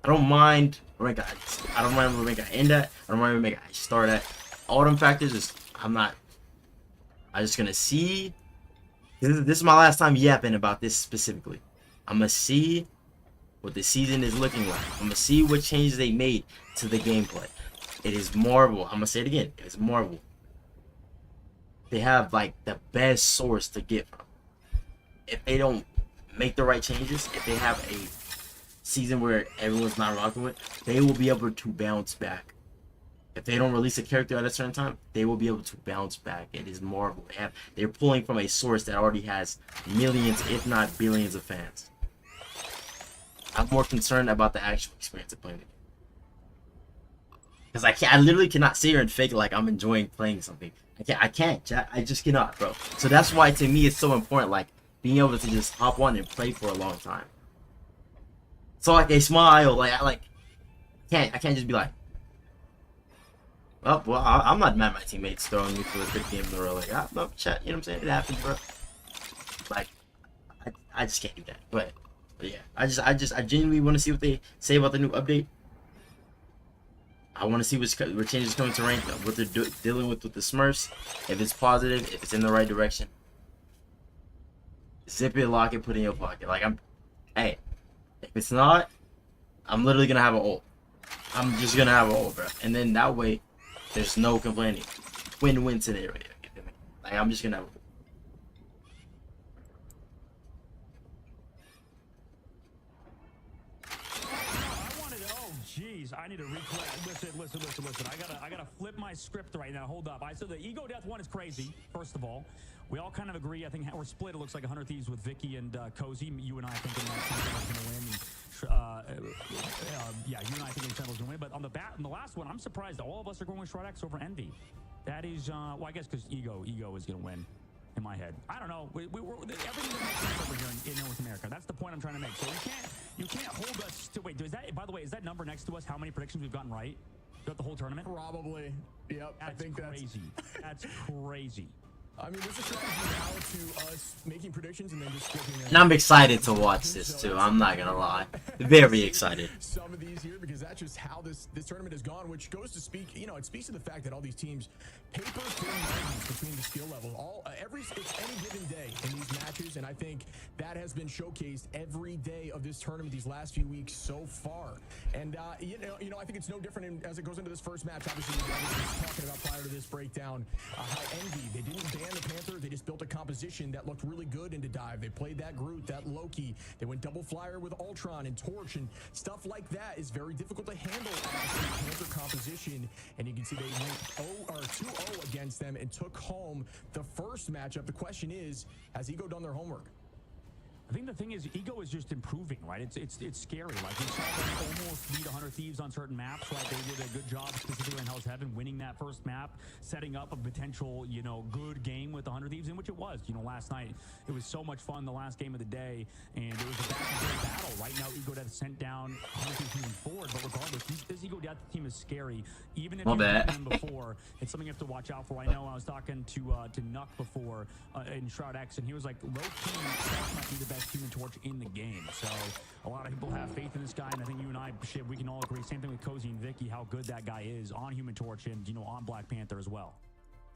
I don't mind where I don't mind where I end at. I don't mind where I start at. All them factors is I'm just gonna see. This is my last time yapping about this specifically. I'm gonna see what the season is looking like. I'm gonna see what changes they made to the gameplay. It is Marvel. I'm gonna say it again. It's Marvel. They have like the best source to get from. If they don't make the right changes, if they have a season where everyone's not rocking with, they will be able to bounce back. If they don't release a character at a certain time, they will be able to bounce back. It is Marvel. They're pulling from a source that already has millions, if not billions, of fans. I'm more concerned about the actual experience of playing it. Because I literally cannot sit here and fake like I'm enjoying playing something. I can't, chat. I just cannot, bro. So that's why to me it's so important, like being able to just hop on and play for a long time. So like a smile, like I can't just be like, oh, well, I'm not mad at my teammates throwing me for the 5th game in a row. Like, no, chat, you know what I'm saying? It happens, bro. Like, I just can't do that. But yeah, I genuinely want to see what they say about the new update. I want to see what changes coming to rank, what they're dealing with the Smurfs. If it's positive, if it's in the right direction, zip it, lock it, put it in your pocket. Like hey, if it's not, I'm literally gonna have an ult. I'm just gonna have an ult, bro. And then that way, there's no complaining. Win-win scenario. Like I'm just gonna have. I need to recollect. Listen. I gotta flip my script right now. Hold up. I said the Ego Death one is crazy. First of all, we all kind of agree. I think we're split. It looks like 100 Thieves with Vicky and Cozy. You and I think gonna win. Yeah, you and I think Sentinel's gonna win. But on the last one, I'm surprised all of us are going with Shroud X over Envy. That is, well, I guess because Ego is gonna win. In my head, I don't know. Everything makes sense over here in North America. That's the point I'm trying to make. So you can't hold us to wait. By the way, is that number next to us? How many predictions we've gotten right throughout the whole tournament? Probably. Yep. That's crazy. That's crazy. I mean, there's a strategy now to us making predictions and then just flipping them. And I'm excited to watch this too. I'm not gonna lie, very excited. Some of these here because that's just how this tournament has gone, which goes to speak. You know, it speaks to the fact that all these teams paper thin margins between the skill level. It's any given day in these matches, and I think that has been showcased every day of this tournament these last few weeks so far. And you know, I think it's no different as it goes into this first match. Obviously, we were talking about prior to this breakdown how Envy, they didn't ban the Panthers, they just built a composition that looked really good into Dive. They played that Groot, that Loki. They went double flyer with Ultron and Torch, and stuff like that is very difficult to handle as a Panther composition. And you can see they went 2-0 against them and took home the first matchup. The question is, has Ego done their homework? I think the thing is, Ego is just improving, right? It's scary. Like, we saw them almost beat 100 Thieves on certain maps, right? They did a good job, specifically in Hell's Heaven, winning that first map, setting up a potential, you know, good game with 100 Thieves, in which it was. You know, last night, it was so much fun, the last game of the day, and it was a back-and-forth battle. Right now, Ego Death sent down 100 Thieves moving forward, but regardless, this Ego Death team is scary. Even if you've beaten them before, it's something you have to watch out for. I know I was talking to Nuck before in Shroud X, and he was like, low-key, Self might be the best Human Torch in the game. So a lot of people have faith in this guy, and I think you and I, we can all agree. Same thing with Cozy and Vicky, how good that guy is on Human Torch and, you know, on Black Panther as well.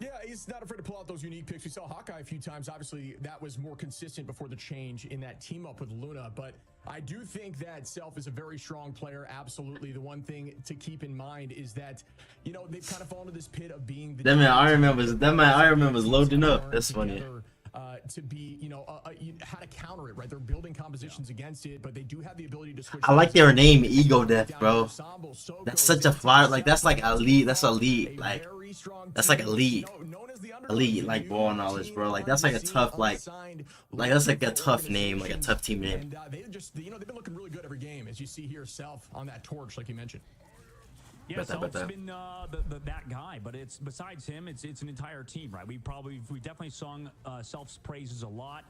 Yeah, he's not afraid to pull out those unique picks. We saw Hawkeye a few times. Obviously, that was more consistent before the change in that team up with Luna. But I do think that Self is a very strong player. Absolutely. The one thing to keep in mind is that, you know, they've kind of fallen into this pit of being the... That man Iron Man was loading up. That's funny. To be, you know, how to counter it, right? They're building compositions against it, but they do have the ability to switch. I like their name, Ego Death, bro. That's such a flyer. Like, that's like elite. That's elite. Like, that's like elite. Elite, like, ball knowledge, bro. Like, that's like a tough, like that's like a tough name, like a tough team name. And they just, you know, they've been looking really good every game, as you see here, Self on that torch, like you mentioned. Yeah, Self's been that guy, but it's besides him, it's an entire team, right? We definitely sung Self's praises a lot.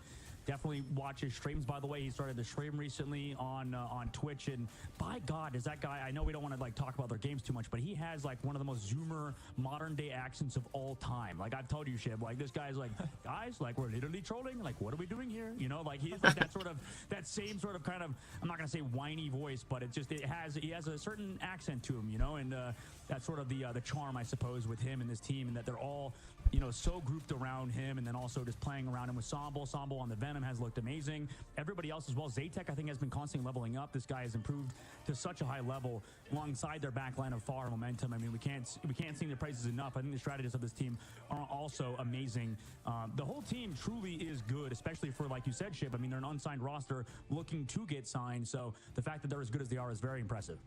Definitely watch his streams, by the way. He started to stream recently on Twitch, and by God, is that guy, I know we don't want to like talk about their games too much, but he has like one of the most Zoomer modern day accents of all time. Like I've told you, Shib, like this guy's like, guys, like we're literally trolling, like what are we doing here? You know, like he's like that sort of, that same sort of kind of, I'm not gonna say whiny voice, but it just, he has a certain accent to him, you know, and that's sort of the charm, I suppose, with him and this team, and that they're all, you know, so grouped around him, and then also just playing around him with Sambo. Sambo on the Venom has looked amazing. Everybody else as well. Zaytek, I think, has been constantly leveling up. This guy has improved to such a high level alongside their backline of Far Momentum. I mean, we can't sing the praises enough. I think the strategists of this team are also amazing. The whole team truly is good, especially for, like you said, Ship. I mean, they're an unsigned roster looking to get signed, so the fact that they're as good as they are is very impressive.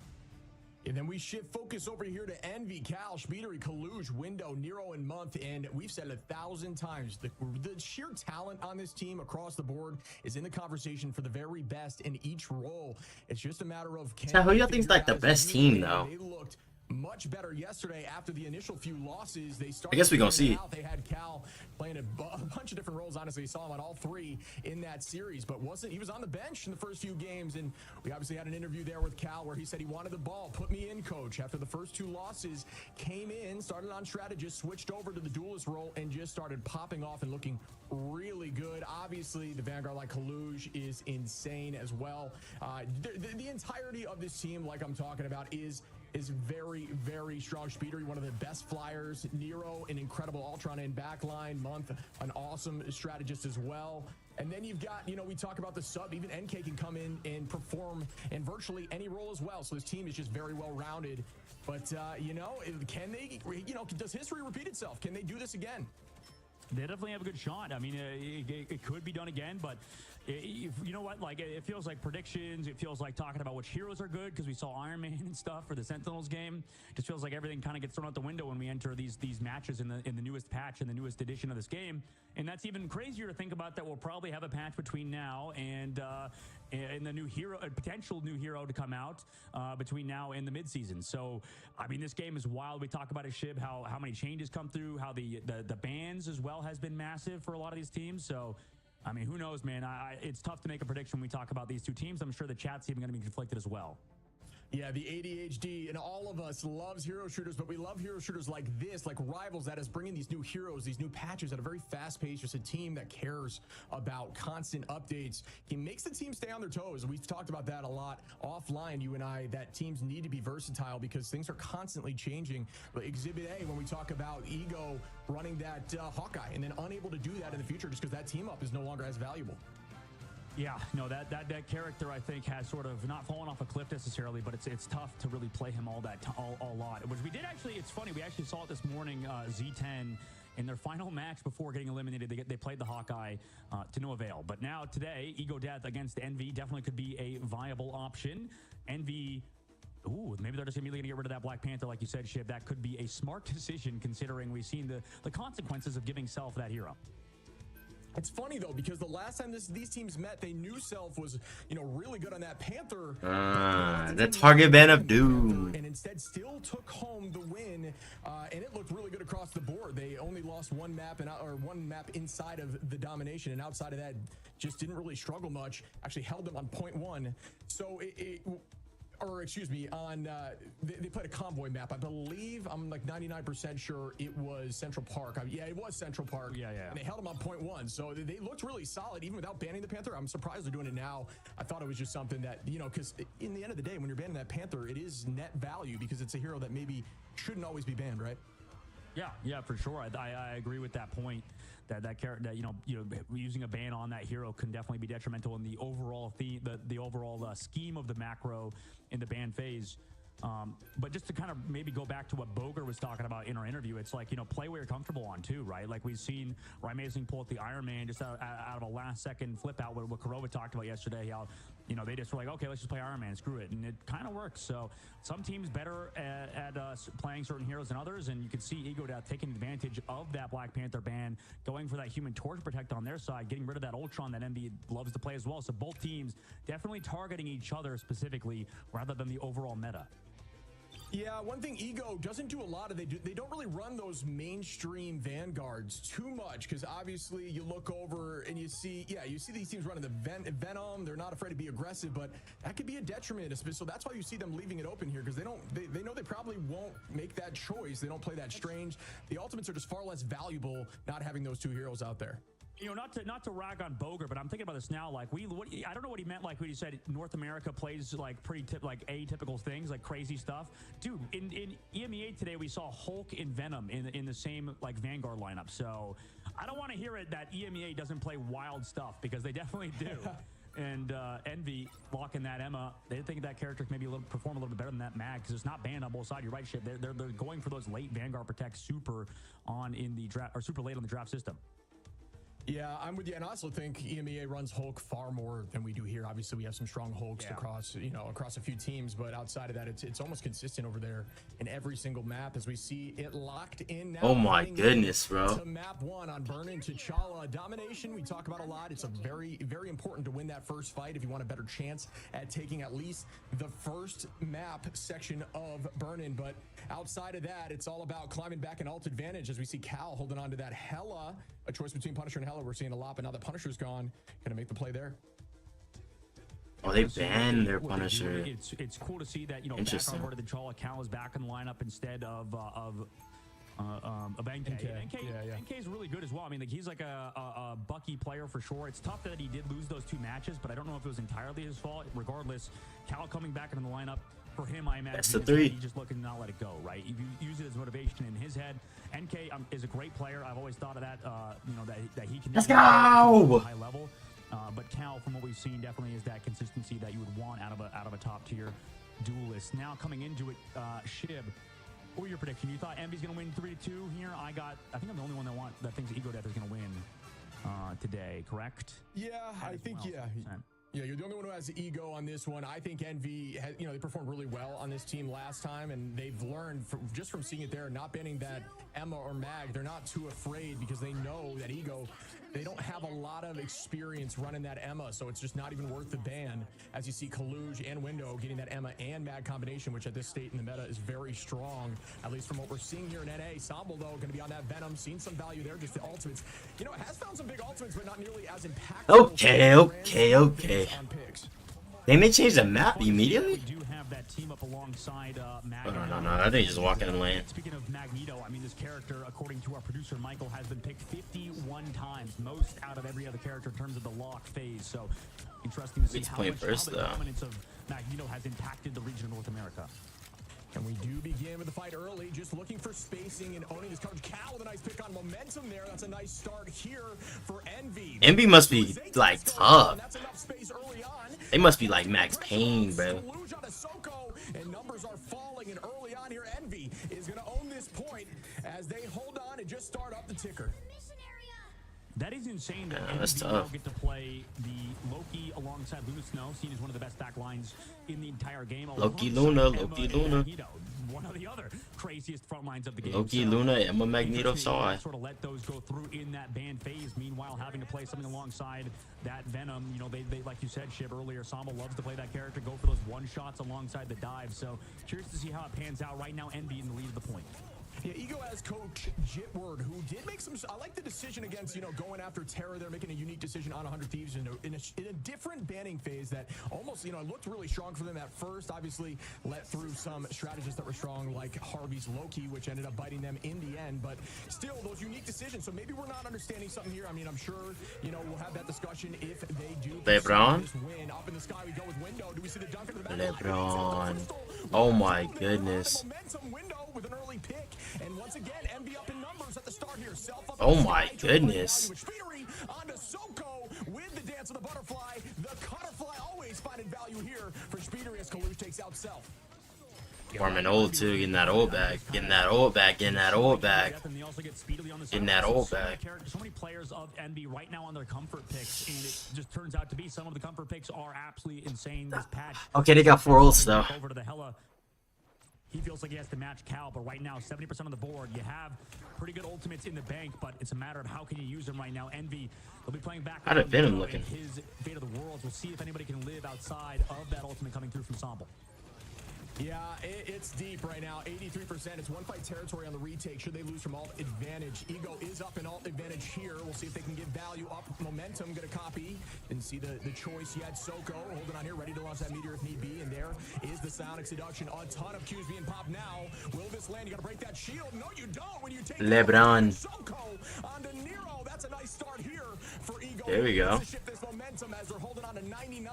And then we shift focus over here to Envy, Cal, Speedery, Kaluj, Window, Nero, and Month. And we've said it 1,000 times, the sheer talent on this team across the board is in the conversation for the very best in each role. It's just a matter of... So who y'all think's like the best team, though? They looked much better yesterday after the initial few losses. They started. I guess we're gonna see. They had Cal playing a bunch of different roles. Honestly, saw him on all three in that series, but he was on the bench in the first few games. And we obviously had an interview there with Cal where he said he wanted the ball. Put me in, coach. After the first two losses, came in, started on strategist, switched over to the duelist role, and just started popping off and looking really good. Obviously, the Vanguard like Kaluj is insane as well. The entirety of this team, like I'm talking about, is very, very strong. Speedery, one of the best flyers. Nero, an incredible Ultron in backline. Month, an awesome strategist as well. And then you've got, you know, we talk about the sub. Even NK can come in and perform in virtually any role as well. So this team is just very well rounded. But, you know, can they, you know, does history repeat itself? Can they do this again? They definitely have a good shot. I mean, it could be done again, but you know what? Like, it feels like predictions. It feels like talking about which heroes are good because we saw Iron Man and stuff for the Sentinels game. It just feels like everything kind of gets thrown out the window when we enter these matches in the newest patch and the newest edition of this game. And that's even crazier to think about that we'll probably have a patch between now and the new hero, a potential new hero to come out between now and the midseason. So, I mean, this game is wild. We talk about it, Shib, how many changes come through, how the bans as well has been massive for a lot of these teams. So, I mean, who knows, man? It's tough to make a prediction when we talk about these two teams. I'm sure the chat's even going to be conflicted as well. Yeah, the ADHD and all of us loves hero shooters, but we love hero shooters like this, like Rivals, that is bringing these new heroes, these new patches at a very fast pace. Just a team that cares about constant updates. He makes the team stay on their toes. We've talked about that a lot offline, you and I, that teams need to be versatile because things are constantly changing. But Exhibit A, when we talk about Ego running that Hawkeye and then unable to do that in the future just because that team up is no longer as valuable. Yeah, no, that character I think has sort of not fallen off a cliff necessarily, but it's tough to really play him all lot. Which we did actually. It's funny, we actually saw it this morning. Z10 in their final match before getting eliminated, they played the Hawkeye to no avail. But now today, Ego Death against Envy definitely could be a viable option. Envy. Ooh, maybe they're just immediately going to get rid of that Black Panther, like you said, Shib. That could be a smart decision considering we've seen the consequences of giving Self that hero. It's funny though because the last time these teams met, they knew Self was, you know, really good on that Panther. The target ban of doom. And instead still took home the win, and it looked really good across the board. They only lost one map one map inside of the domination, and outside of that, just didn't really struggle much. Actually held them on .1. So they played a convoy map. I believe, I'm like 99% sure it was Central Park. Yeah, it was Central Park. Yeah. And they held them on .1. So they looked really solid, even without banning the Panther. I'm surprised they're doing it now. I thought it was just something that, you know, because in the end of the day, when you're banning that Panther, it is net value because it's a hero that maybe shouldn't always be banned, right? Yeah, for sure. I agree with that point. That character, that you know, using a ban on that hero can definitely be detrimental in the overall the overall scheme of the macro in the ban phase. But just to kind of maybe go back to what Boger was talking about in our interview, it's like, you know, play where you're comfortable on too, right? Like we've seen Amazing pull at the Iron Man just out of a last second flip out, what Kurova talked about yesterday, how, you know, they just were like, okay, let's just play Iron Man, screw it. And it kind of works. So some teams better at playing certain heroes than others. And you can see Ego Death taking advantage of that Black Panther ban, going for that Human Torch Protect on their side, getting rid of that Ultron that Envy loves to play as well. So both teams definitely targeting each other specifically rather than the overall meta. Yeah, one thing Ego doesn't do a lot of, they don't really run those mainstream vanguards too much, because obviously you look over and you see these teams running the Venom. They're not afraid to be aggressive, but that could be a detriment. So that's why you see them leaving it open here, because they know they probably won't make that choice. They don't play that strange. The ultimates are just far less valuable not having those two heroes out there. You know, not to rag on Boger, but I'm thinking about this now. Like I don't know what he meant. Like when he said North America plays like pretty atypical things, like crazy stuff. Dude, in EMEA today we saw Hulk and Venom in the same like Vanguard lineup. So I don't want to hear it that EMEA doesn't play wild stuff, because they definitely do. And Envy locking that Emma, they think that character can maybe perform a little bit better than that Mag, because it's not banned on both sides. You're right, shit. They're going for those late Vanguard Protect super on in the draft, or super late on the draft system. Yeah, I'm with you, and I also think EMEA runs Hulk far more than we do here. Obviously, we have some strong Hulks across a few teams, but outside of that, it's almost consistent over there in every single map, as we see it locked in now. Oh my goodness, bro. To map 1 on Burnin T'Challa. Domination, we talk about a lot. It's a very, very important to win that first fight if you want a better chance at taking at least the first map section of Burnin. But outside of that, it's all about climbing back an ult advantage, as we see Cal holding on to that Hela. A choice between Punisher and Hela we're seeing a lot, but now that Punisher's gone, gonna make the play there. Oh, they banned their Punisher. It's cool to see that, you know, back on board of the T'Challa, Cal is back in the lineup instead of NK. NK is really good as well. I mean, like, he's like a Bucky player for sure. It's tough that he did lose those 2 matches, but I don't know if it was entirely his fault. Regardless, Cal coming back into the lineup, for him, I imagine that's the 3. He's just looking to not let it go, right? If you use it as motivation in his head. NK is a great player. I've always thought of that, you know, that he can. Let's go! High level. But Cal, from what we've seen, definitely is that consistency that you would want out of a top tier duelist. Now coming into it, Shib, what were your prediction? You thought Envy's going to win 3-2 here? I think I'm the only one that thinks Ego Death is going to win today, correct? Yeah, I think, yeah. Yeah, you're the only one who has ego on this one. I think Envy, they performed really well on this team last time, and they've learned just from seeing it there, not banning that Emma or Mag. They're not too afraid, because they know that Ego, they don't have a lot of experience running that Emma, so it's just not even worth the ban. As you see Kaluj and Window getting that Emma and Mag combination, which at this state in the meta is very strong, at least from what we're seeing here in NA. Sambo, though, going to be on that Venom, seen some value there, just the ultimates. You know, has found some big ultimates, but not nearly as impactful. Okay. Didn't they change the map immediately? We do have that team up alongside No. I think just walking in lane. Speaking of Magneto, I mean, this character, according to our producer Michael, has been picked 51 times, most out of every other character in terms of the lock phase. So interesting to see how much the dominance of Magneto has impacted the region of North America. And we do begin with the fight early, just looking for spacing and owning this coverage. Cal with a nice pick on momentum there. That's a nice start here for Envy. Envy must be like tough. They must be like Max Payne, bro. And numbers are falling, and early on here, Envy is going to own this point as they hold on and just start up the ticker. That is insane that that's now tough. get to play the Loki alongside Luna Snow, seen as one of the best back lines in the entire game. Loki Luna. One of the other craziest front lines of the game. Loki Luna, Emma Magneto saw it. Sort of let those go through in that ban phase. Meanwhile, having to play something alongside that Venom, you know, they like you said, Shib, earlier, Samba loves to play that character, go for those one shots alongside the dive. So curious to see how it pans out. Right now, Envy in the lead of the point. Yeah, Ego has Coach Jitward, who did make some. I like the decision against, going after Terra. They're making a unique decision on 100 Thieves in a different banning phase that almost, looked really strong for them at first. Obviously, let through some strategists that were strong, like Harvey's Loki, which ended up biting them in the end. But still, those unique decisions. So maybe we're not understanding something here. I mean, I'm sure, we'll have that discussion if they do. LeBron? Win. Up in the sky we go with Window. Do we see the dunk into the back? LeBron. Oh my goodness. Momentum Window with an early pick. And once again, Envy up in numbers at the start here. Oh my goodness. Onto Soko with the dance of the butterfly. The cutterfly always finding value here for Speeder as Kalush takes out Self. Farming old too, getting that old back, getting that old back. So many players of Envy right now on their comfort picks, and it just turns out to be some of the comfort picks are absolutely insane this patch. Okay, they got 4 ults though. Over to the Hela. He feels like he has to match Cal, but right now, 70% on the board. You have pretty good ultimates in the bank, but it's a matter of how can you use them right now. Envy, they'll be playing back. How did Venom looking? His Fate of the Worlds. We'll see if anybody can live outside of that ultimate coming through from Sambo. Yeah, it's deep right now. 83%. It's one fight territory on the retake. Should they lose from alt advantage? Ego is up in alt advantage here. We'll see if they can get value up. Momentum gonna copy and see the choice yet. Soko holding on here, ready to launch that meteor if need be. And there is the Sonic Seduction. A ton of Qs being popped now. Will this land? You gotta break that shield. No, you don't. When you take LeBron. Soko onto Nero. That's a nice start here for Ego. There we go. Shift this momentum as they're holding on to 99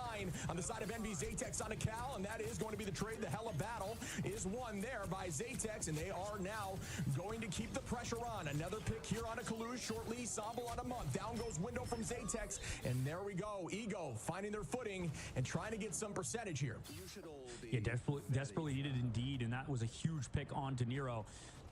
on the side of Envy. Zatex on a Cal, and that is going to be the trade. The Hella battle is won there by Zatex, and they are now going to keep the pressure on. Another pick here on a Kalush shortly. Samble on a month. Down goes window from Zatex, and there we go. Ego finding their footing and trying to get some percentage here. Yeah, desperately needed indeed, and that was a huge pick on De Niro.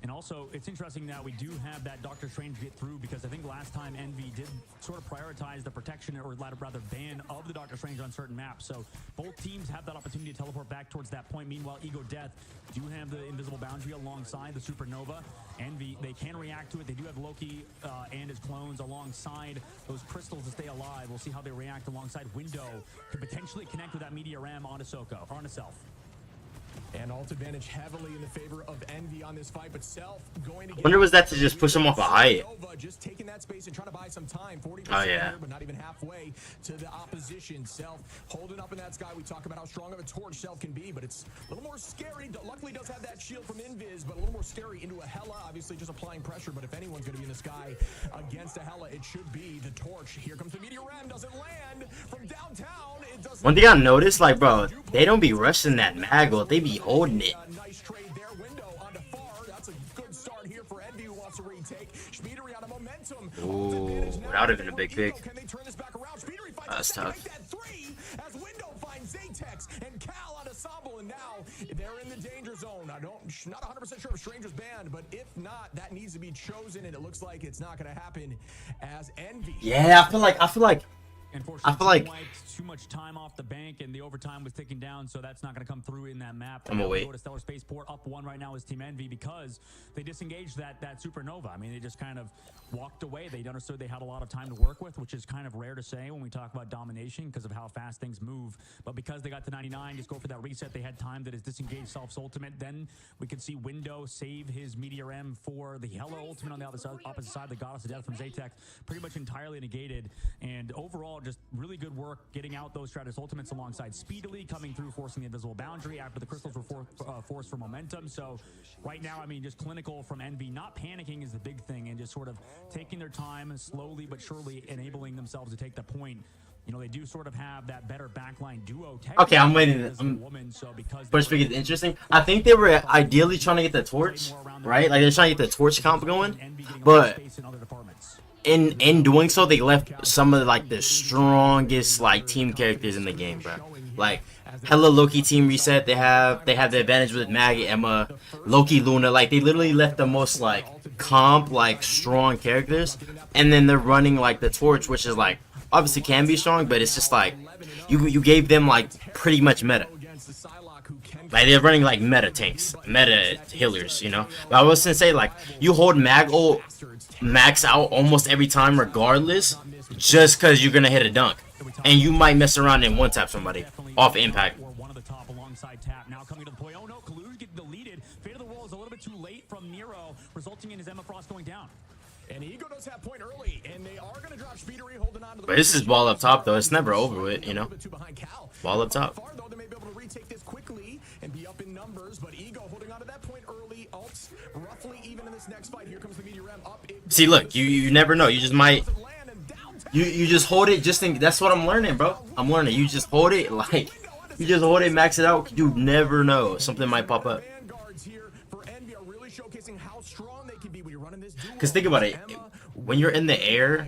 And also, it's interesting that we do have that Doctor Strange get through, because I think last time Envy did sort of prioritize the protection, or rather ban of the Doctor Strange on certain maps. So both teams have that opportunity to teleport back towards that point. Meanwhile, Ego Death do have the invisible boundary alongside the Supernova. Envy, they can react to it. They do have Loki and his clones alongside those crystals to stay alive. We'll see how they react alongside Window to potentially connect with that Meteor Ram onto Soko, or onto Self. And alt advantage heavily in the favor of Envy on this fight, but Self going to I wonder was that to just push him off a height. Just taking that space and trying to buy some time. 40% Oh, yeah. here, but not even halfway to the opposition. Self holding up in that sky. We talk about how strong of a torch Self can be, but it's a little more scary. Luckily does have that shield from Invis, but a little more scary into a Hella. Obviously just applying pressure, but if anyone's going to be in the sky against a Hella, it should be the torch. Here comes the Meteor Ram. Doesn't land from downtown. It doesn't. One thing I noticed, like, bro, they don't be rushing that Maggle. They be holding it. Nice trade there. Window onto Far. That's a good start here for Envy, who wants to retake. Speedery on a momentum. Ooh, that would have been a big pick. Can they turn this back around? Speedery finds That's tough. that three as Window finds Zatex and Cal on Ensemble, and now they're in the danger zone. I not 100% sure if Stranger's banned, but if not, that needs to be chosen, and it looks like it's not going to happen as Envy. Yeah, I feel like Unfortunately, too much time off the bank, and the overtime was ticking down, so that's not going to come through in that map. I'm gonna wait. Go to Stellar Spaceport, up 1 right now is Team Envy, because they disengaged that Supernova. I mean, they just kind of walked away. They understood they had a lot of time to work with, which is kind of rare to say when we talk about domination because of how fast things move. But because they got to 99, just go for that reset, they had time to just disengage Self's ultimate. Then we could see Window save his Meteor M for the Hella ultimate on the opposite side, the Goddess of Death from Zatex, pretty much entirely negated. And overall, just really good work getting out those Stratus ultimates alongside Speedily coming through, forcing the invisible boundary after the crystals were forced for momentum. So right now, I mean, just clinical from Envy. Not panicking is the big thing, and just sort of taking their time and slowly but surely enabling themselves to take the point. You know, they do sort of have that better backline duo. Okay, I'm waiting. First pick is interesting. I think they were ideally trying to get the torch, right? Like they're trying to get the torch comp going, but in doing so, they left some of like the strongest like team characters in the game, bro. Like Hella Loki team reset. They have the advantage with Maggie, Emma, Loki, Luna. Like they literally left the most like comp like strong characters, and then they're running like the torch, which is like obviously can be strong, but it's just like you gave them like pretty much meta. Like they're running like meta tanks, meta healers, you know. But I was gonna say like you hold Maggle max out almost every time regardless, just because you're gonna hit a dunk, and you might mess around and one tap somebody off impact. One of the top alongside Tap now coming to the point. Oh no, Kalush getting deleted. Fate of the World is a little bit too late from Nero, resulting in his Emma Frost going down. And Ego does have point early, and they are going to drop Speedery holding on to the. But this is ball up top though. It's never over with, you know. Ball up top. Far though, they may be able to retake this quickly and be up in numbers, but Ego holding on to that point early. Ults roughly even in this next fight. Here comes the Meteor M up. See, look, you never know. You just might. You just hold it. Just think. That's what I'm learning, bro. I'm learning. You just hold it like. You just hold it, max it out. You never know. Something might pop up. Because think about it. When you're in the air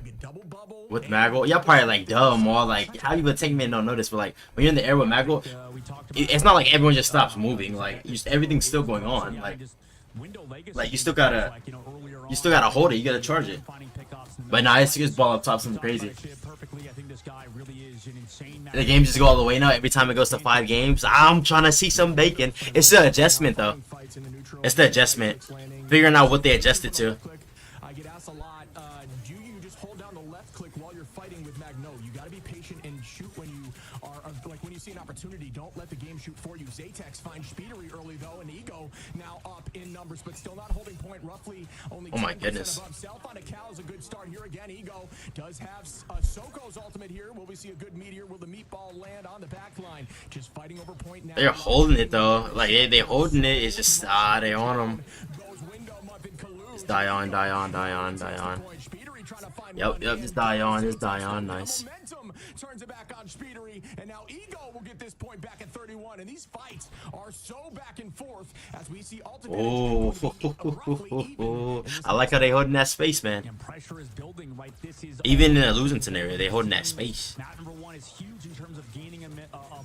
with Maggle, y'all probably like dumb or like how you would take me and don't notice, but like when you're in the air with Maggle, it's not like everyone just stops moving. Like everything's still going on. Like you still gotta hold it. You gotta charge it. But nah, it's just ball up top, something crazy. The games just go all the way now. Every time it goes to 5 games, I'm trying to see some bacon. It's the adjustment though. It's the adjustment. Figuring out what they adjusted to. I get asked a lot, do you just hold down the left click while you're fighting with Magno. You got to be patient and shoot when you are like when you see an opportunity. Don't let the game shoot for you. Zatex finds Speedery early though, and Ego now up in numbers, but still not holding point. Roughly only. Oh my goodness. Above. Self on a Cal is a good start here again. Ego does have Soko's ultimate here. Will we see a good meteor? Will the meatball land on the back line? Just fighting over point now. They're holding it though. Like they holding it. It's just they on them. Just die on. Yep, just die on. Nice. Turns it back on Speedery, and now Ego will get this point back at 31. And these fights are so back and forth as we see ultimate. Oh, I like how they holding that space, man. Pressure is building, right? This is Even in a losing scenario, they holding that space. map number 1 is huge in terms of gaining a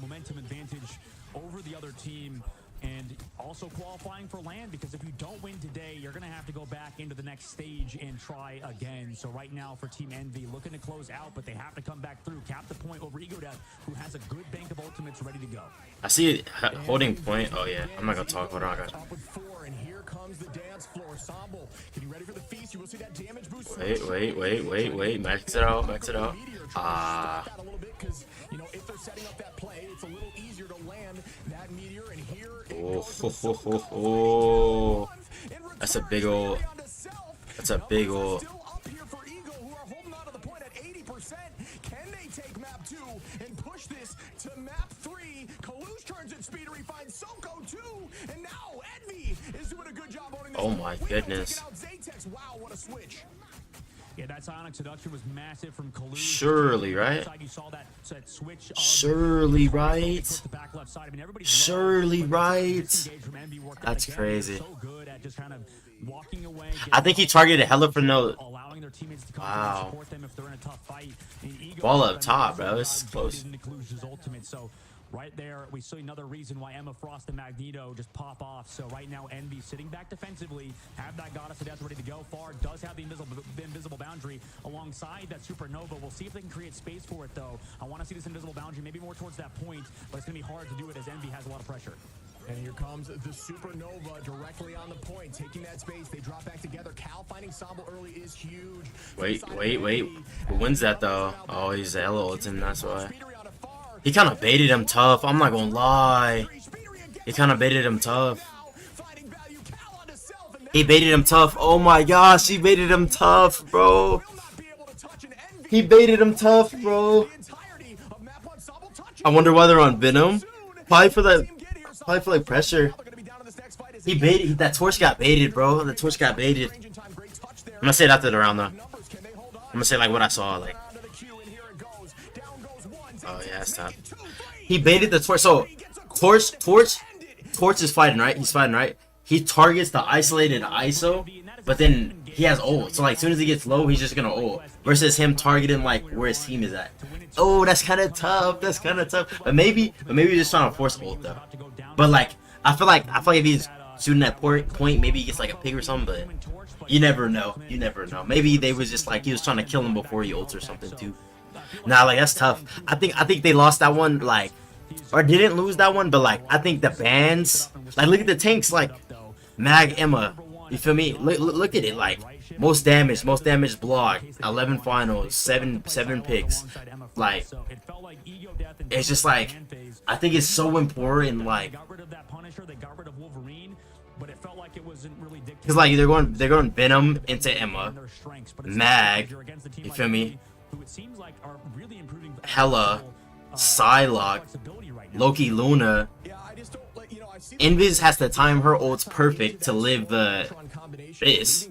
momentum advantage over the other team, and also qualifying for land, because if you don't win today, you're going to have to go back into the next stage and try again. So right now for Team Envy, looking to close out, but they have to come back through, cap the point over EgoDeath, who has a good bank of ultimates ready to go. I see it holding point. Oh yeah, I'm not gonna talk. Hold on, guys. And here comes the dance floor. Sambo, getting ready for the feast. You will see that damage boost. Wait. Max it out. Ah. A little bit, because you know if they're setting up that play, it's a little easier to land that meteor. And here Oh. That's a big ol'. That's a big ol'. Can they take map 2 and push this to map 3? Kalush turns it. Speedery finds Soko too, and now Envy is doing a good job owning this. Oh my goodness. Wow, what a switch. Yeah, that Sonic seduction was massive from Kalush. Surely, right? You saw that switch. Surely, right? Surely, right? That's crazy. I think he targeted hella for no. Wow. Ball up top, bro. It's close. Right there, we see another reason why Emma Frost and Magneto just pop off. So right now, Envy sitting back defensively, have that Goddess of Death ready to go. Far does have the invisible boundary alongside that Supernova. We'll see if they can create space for it, though. I want to see this invisible boundary maybe more towards that point, but it's going to be hard to do it as Envy has a lot of pressure. And here comes the Supernova directly on the point, taking that space. They drop back together. Cal finding Sambo early is huge. Wait. Who wins that, though? Oh, he's Elo ultimate, that's why. He kind of baited him tough. I'm not gonna lie. He kind of baited him tough. He baited him tough. Oh my gosh, he baited him tough, bro. He baited him tough, bro. I wonder why they're on Venom. Probably for like pressure. He baited. That torch got baited, bro. The torch got baited. I'm gonna say it after the round though. I'm gonna say like what I saw, like. Oh yeah, that's tough. He baited the torch. So Torch is fighting, right? He's fighting, right? He targets the isolated ISO, but then he has ult. So like as soon as he gets low, he's just gonna ult. Versus him targeting like where his team is at. Oh, that's kind of tough. That's kind of tough. But maybe he's just trying to force ult though. But like I feel like if he's shooting that point, maybe he gets like a pig or something. But you never know. You never know. Maybe they was just like he was trying to kill him before he ults or something too. Nah, like that's tough. I think they lost that one, like, or didn't lose that one, but like I think the bans, like look at the tanks, like Mag Emma, you feel me? Look at it, like most damage block, 11 finals, 7 picks, like it's just like I think it's so important, like because like they're going Venom into Emma, Mag, you feel me? Hella, Psylocke, Loki Luna. Invis has to time her ults perfect to live the this.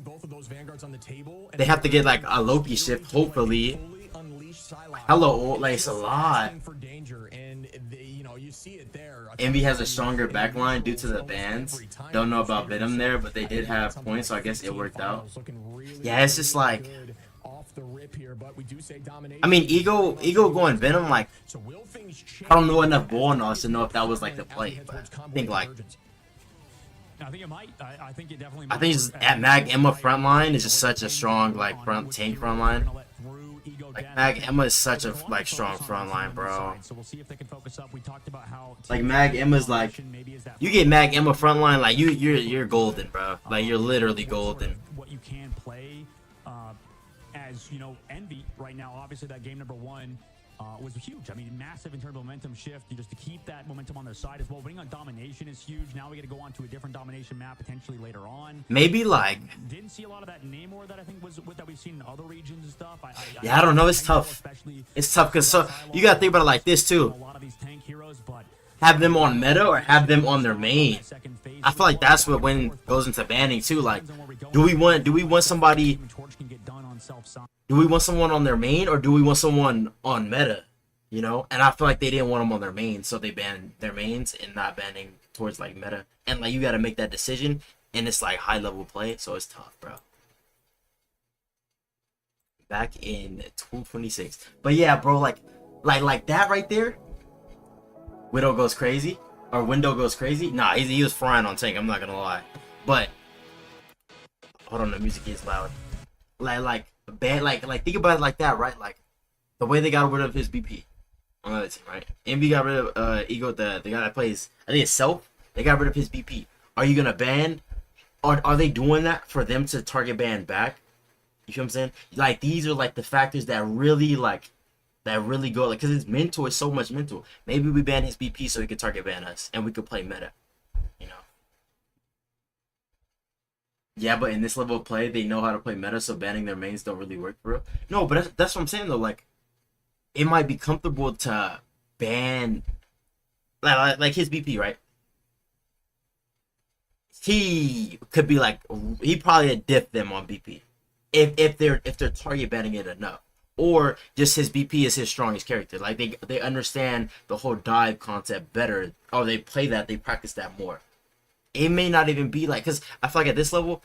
They have to get like a Loki shift, hopefully. Hella ult, like it's a lot. Envy has a stronger backline due to the bans. Don't know about Venom there, but they did have points, so I guess it worked out. Yeah, it's just like. I mean, Ego going Venom, like, I don't know enough ball knowledge to know if that was like the play, but I think like, I think it might. I think it definitely. I think just at Mag Emma frontline is just such a strong like tank frontline. Like Mag Emma is such a like strong frontline, bro. Like Mag Emma's like, you get Mag Emma frontline, like you're golden, bro. Like you're literally golden. What you can play. as, you know, Envy right now, obviously that game number 1 was huge. I mean, massive in terms of momentum shift. Just to keep that momentum on their side as well. Winning on domination is huge. Now we got to go on to a different domination map potentially later on. Maybe like Didn't see a lot of that Namor that I think was that we've seen in other regions and stuff. yeah, I don't know. It's tough. It's tough because so you gotta think about it like this too. A lot of these tank heroes, but Have them on meta or have them on their main. I feel like that's what when goes into banning too. Like, do we want somebody? Do we want someone on their main or do we want someone on meta? You know, and I feel like they didn't want them on their main, so they banned their mains and not banning towards like meta. And like you got to make that decision, and it's like high level play, so it's tough, bro. Back in 2026, but yeah, bro, like that right there. Widow goes crazy, or Window goes crazy. Nah, he was frying on tank. I'm not gonna lie, but hold on, the music is loud. Like think about it like that, right? Like the way they got rid of his BP on the other team, right? Envy got rid of Ego, the guy that plays, I think it's Self. They got rid of his BP. Are you gonna ban? Are they doing that for them to target ban back? You feel what I'm saying? Like these are like the factors that really go, like, because it's mental. It's so much mental. Maybe we ban his BP so he could target ban us and we could play meta, you know. Yeah, but in this level of play, they know how to play meta, so banning their mains don't really work for real. No, but that's what I'm saying though. Like, it might be comfortable to ban like his BP, right? He could be like, he probably diff them on BP if they're target banning it enough. Or just his BP is his strongest character. Like they understand the whole dive concept better. Or they play that, they practice that more. It may not even be like, because I feel like at this level,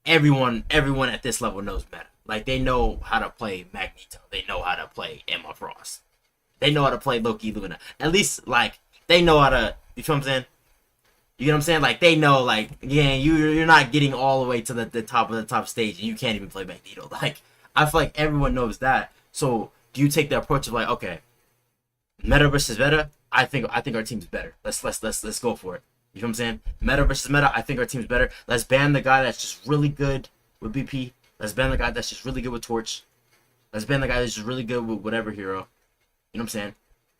everyone at this level knows meta. Like they know how to play Magneto. They know how to play Emma Frost. They know how to play Loki Luna. At least like they know how to, you know what I'm saying? You know what I'm saying? Like they know, like, yeah, you're not getting all the way to the top of the top stage and you can't even play Magneto. Like I feel like everyone knows that. So do you take the approach of like, okay, meta versus meta? I think our team's better. Let's go for it. You know what I'm saying? Meta versus meta. I think our team's better. Let's ban the guy that's just really good with BP. Let's ban the guy that's just really good with Torch. Let's ban the guy that's just really good with whatever hero. You know what I'm saying?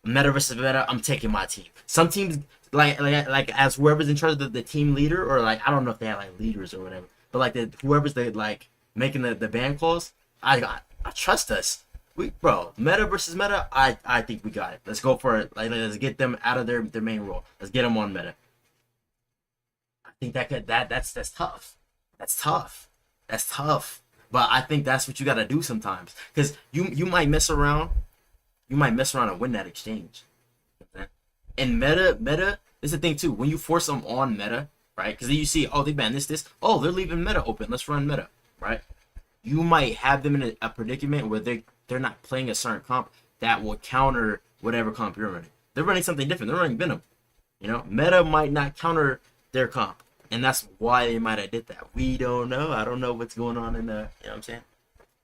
Meta versus meta. I'm taking my team. Some teams like as whoever's in charge of the team leader, or like I don't know if they have like leaders or whatever, but like whoever's like making the ban calls. I trust us. Bro, meta versus meta, I think we got it. Let's go for it. Like, let's get them out of their main role. Let's get them on meta. I think that's tough. That's tough. That's tough. But I think that's what you gotta do sometimes. Because you might mess around. You might mess around and win that exchange. And meta is the thing too. When you force them on meta, right? Because then you see, oh, they banned this. Oh, they're leaving meta open. Let's run meta, right? You might have them in a predicament where they're not playing a certain comp that will counter whatever comp you're running. They're running something different. They're running Venom. You know, meta might not counter their comp, and that's why they might have did that. We don't know. I don't know what's going on in the. You know what I'm saying?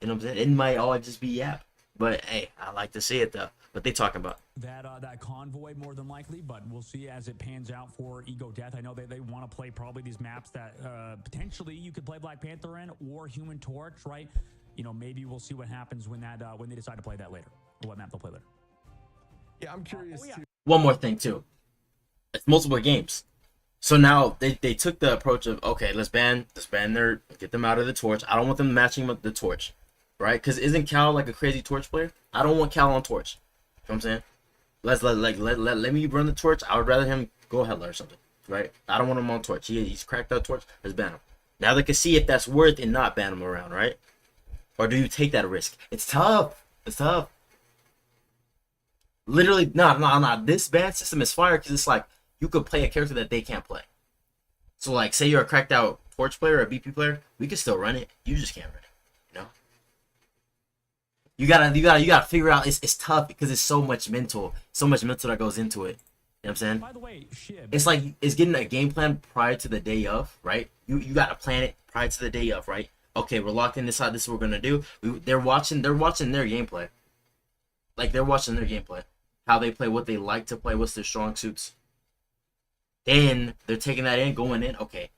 You know what I'm saying? It might all just be Yap, but hey, I like to see it though. What they talking about? That convoy more than likely, but we'll see as it pans out for Ego Death. I know they want to play probably these maps that potentially you could play Black Panther in or Human Torch, right? You know, maybe we'll see what happens when they decide to play that later, or what map they'll play later. Yeah, I'm curious too. One more thing too. It's multiple games, so now they took the approach of okay, let's ban get them out of the Torch. I don't want them matching with the Torch, right? Because isn't Cal like a crazy Torch player? I don't want Cal on Torch. You know what I'm saying? Let me run the Torch. I would rather him go Hela or something, right? I don't want him on Torch. He's cracked out Torch. Let's ban him. Now they can see if that's worth and not ban him around, right? Or do you take that risk? It's tough. It's tough. Literally, no. This ban system is fire because it's like you could play a character that they can't play. So like, say you're a cracked out Torch player or a BP player, we can still run it. You just can't run it. You know. You gotta figure out. It's tough because it's so much mental that goes into it. You know what I'm saying? By the way, it's like it's getting a game plan prior to the day of, right? You gotta plan it prior to the day of, right? Okay, we're locked in this side. This is what we're gonna do. They're watching their gameplay. Like they're watching their gameplay, how they play, what they like to play, what's their strong suits. Then they're taking that in, going in. Okay,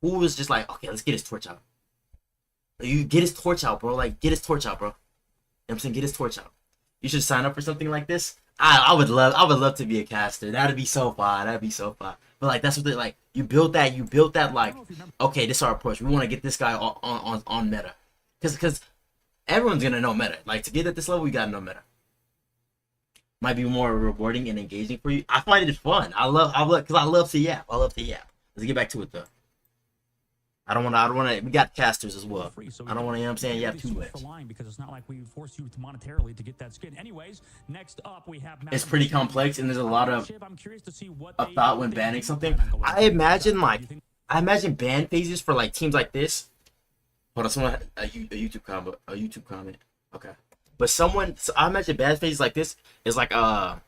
who was just like, okay, let's get his Torch out. You get his torch out, bro. Like, get his torch out, bro. You know what I'm saying? Get his torch out. You should sign up for something like this. I would love to be a caster. That'd be so fun. That'd be so fun. But like, that's what they like. You built that like, okay, this is our approach. We want to get this guy on meta, because everyone's gonna know meta. Like, to get at this level, you gotta know meta. Might be more rewarding and engaging for you. I find it fun. I love to yap. Let's get back to it though. I don't want to. We got casters as well. I don't want to. You know what I'm saying? Yeah, too much. Because it's not like we force you monetarily to get that skin. Anyways, next up we have. It's pretty complex, and there's a lot of thought when banning something. I imagine ban phases for like teams like this. Hold on, someone a YouTube comment. Okay, but I imagine ban phases like this is like a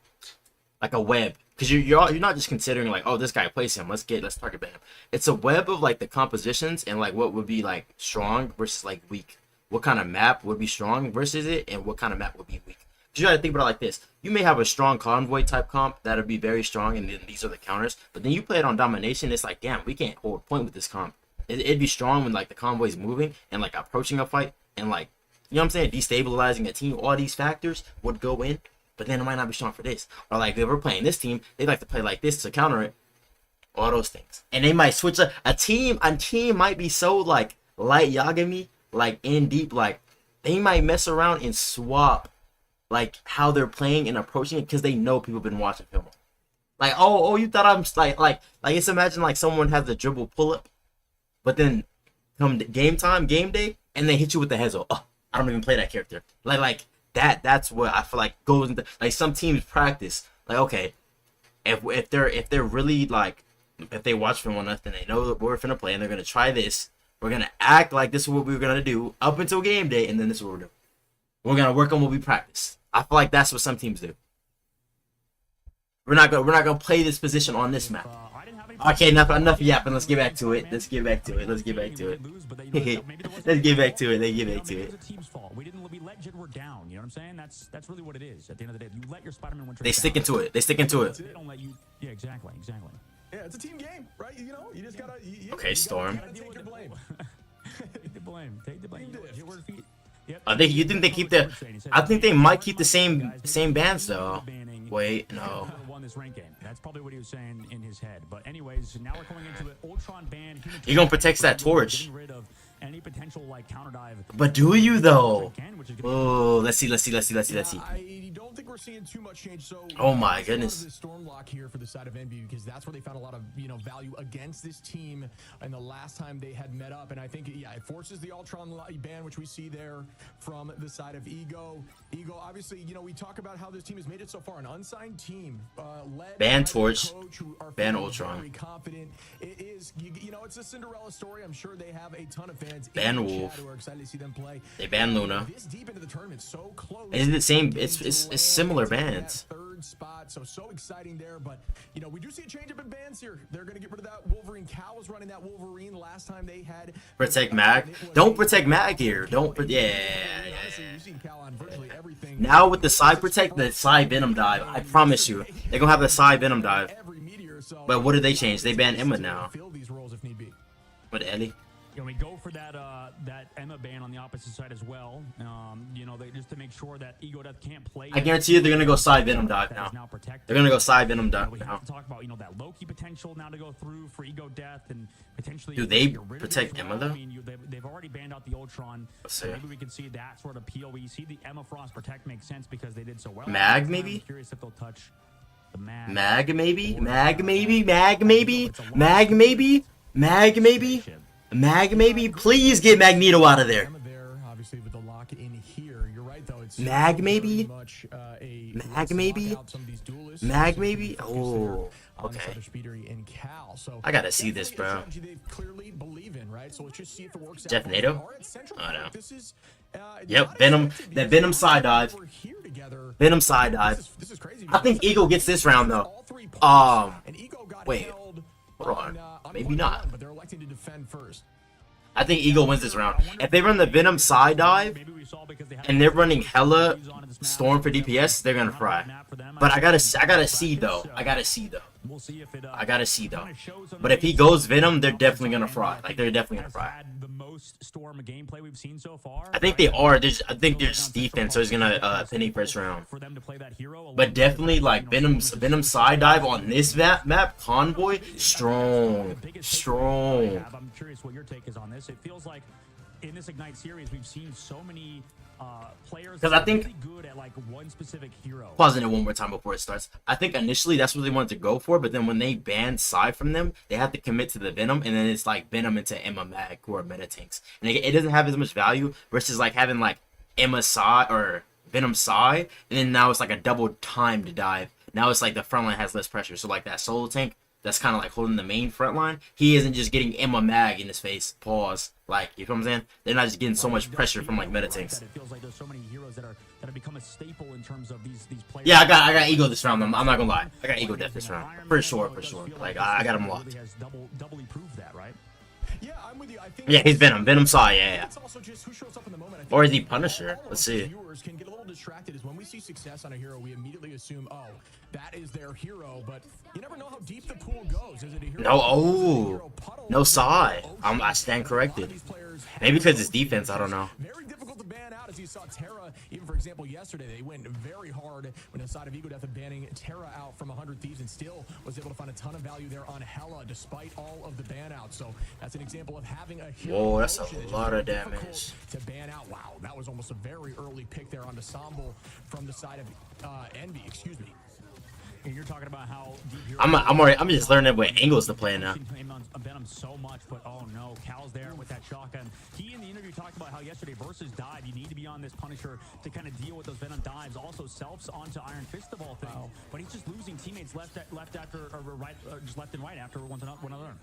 web. Because you're not just considering like, oh, this guy plays him, let's target ban him. It's a web of like the compositions and like what would be like strong versus like weak. What kind of map would be strong versus it, and what kind of map would be weak. Because you gotta think about it like this. You may have a strong convoy type comp that would be very strong, and then these are the counters. But then you play it on domination, it's like, damn, we can't hold point with this comp. It'd be strong when like the convoy's moving and like approaching a fight and like, you know what I'm saying, destabilizing a team. All these factors would go in. But then it might not be strong for this. Or like if we're playing this team, they like to play like this to counter it. All those things. And they might switch a team might be so like light Yagami, like in deep, like they might mess around and swap like how they're playing and approaching it because they know people been watching film. Like, oh, you thought I'm like just imagine like someone has the dribble pull up, but then come game day, and they hit you with the heads up. Oh, I don't even play that character. Like that's what I feel like goes into, like, some teams practice like, okay, if they're really like, if they watch film enough and they know that we're finna play and they're gonna try this, we're gonna act like this is what we're gonna do up until game day, and then this is what we're doing. We're gonna work on what we practice. I feel like that's what some teams do. We're not gonna play this position on this map. Okay, enough yapping. Let's get back to it. Let's get back to it. Let's get back to it. We let Jedward down. You know what I'm saying? That's really what it is. At the end of the day, you let your Spider-Man win. They stick into it. They don't let you. Yeah, exactly. Yeah, it's a team game, right? You know, you just gotta. Okay, Storm. Take your blame. Take the blame. Yep. I think they might keep the same bands though. Wait, no. Won this rank game. That's probably what he was saying in his head. But anyways, now we're going into it. Ultron ban. He gonna protect that torch. Any potential like counter dive. But do you though? Oh, let's see. I don't think we're seeing too much change. So, oh my goodness. The storm lock here for the side of Envy, because that's where they found a lot of value against this team and the last time they had met up. And I think it forces the Ultron ban, which we see there from the side of Ego. Ego, obviously, we talk about how this team has made it so far, an unsigned team, led ban by Torch, ban very Ultron. Confident. It is, it's a Cinderella story. I'm sure they have a ton of fans. Ban Wolf. They ban Luna. It's the same. It's similar bans. Third spot, so exciting there. But we do see a change up in bans here. They're gonna get rid of that Wolverine. Cal was running that Wolverine last time they had. Protect Mag. Don't protect Mag here. Yeah. Now with the side protect, the side Venom dive. I promise you, they're gonna have the side Venom dive. But what did they change? They ban Emma now. What, Ellie? We go for that Emma ban on the opposite side as well. Just to make sure that Ego Death can't play. I guarantee you they're gonna go side Venom dive now. They're gonna go side Venom dive we now. have to talk about that Loki potential now to go through for Ego Death and potentially. Do they protect Emma though? I mean, they've already banned out the Ultron. So maybe we can see that sort of POE. See the Emma Frost protect makes sense because they did so well. Mag maybe. I'm curious if they'll touch the Mag. Mag maybe. Mag maybe. Please get Magneto out of there. Obviously with the lock in here. You're right though. It's Mag maybe. Oh, okay. I gotta see this, bro. Jeff NATO? Oh no. Yep, Venom. That Venom side dive. Venom side dive. I think Eagle gets this round though. Wait. Hold on. Maybe not. I think Eagle wins this round. If they run the Venom side dive and they're running hella Storm for DPS, they're gonna fry. But I gotta see though. But if he goes Venom, they're definitely gonna fry. Like, they're definitely gonna fry. most Storm gameplay we've seen so far. I think they are. I think their defense is gonna penny first round. For them to play that hero, But definitely like Venom side dive on this map Convoy strong. I'm curious what your take is on this. It feels like in this Ignite series we've seen so many players Because I think really good at like one specific hero. pausing it one more time before it starts. I think initially that's what they wanted to go for, but then when they banned Psy from them, they had to commit to the Venom, and then it's like Venom into Emma Mag, who are meta tanks, and it doesn't have as much value versus like having like Emma Psy or Venom Psy, and then now it's like a double timed dive. Now it's like the front line has less pressure, so like that solo tank that's kind of like holding the main front line, he isn't just getting Emma Mag in his face. Pause. Like, you feel what I'm saying? They're not just getting so much pressure from like meta tanks. It feels like there's so many heroes that have become a staple in terms of these players. Yeah, I got ego this round. I'm not gonna lie. I got ego death this round for sure. Like I got him locked. Has doubly proved that, right? Yeah, I'm with you. I think Yeah, he's Venom. Venom Psy. Yeah. it's also just who shows up in the moment. I think Or is he Punisher? Let's see. viewers can get a little distracted is when we see success on a hero, we immediately assume, oh, that is their hero, but you never know how deep the pool goes. Is it a hero? No. Oh. No Psy. I stand corrected. Maybe because it's defense. I don't know. Very difficult to ban out, as you saw Terra, even for example, yesterday, they went very hard when inside of Ego Death of banning Terra out from 100 Thieves and still was able to find a ton of value there on Hela despite all of the ban outs. So that's an example of having a hero. Whoa, that's motion a is lot very of damage. difficult to ban out. Wow, that was almost a very early pick there on Ensemble from the side of Envy, excuse me. And you're talking about how deep I'm just learning what angles to play now. Venom so much, but oh no, Cal's there with that shotgun. He in the interview talked about how yesterday versus dive, you need to be on this Punisher to kind of deal with those Venom dives. Also selfs onto Iron Fist of all things, but he's just losing teammates left after or right, just left and right after one another.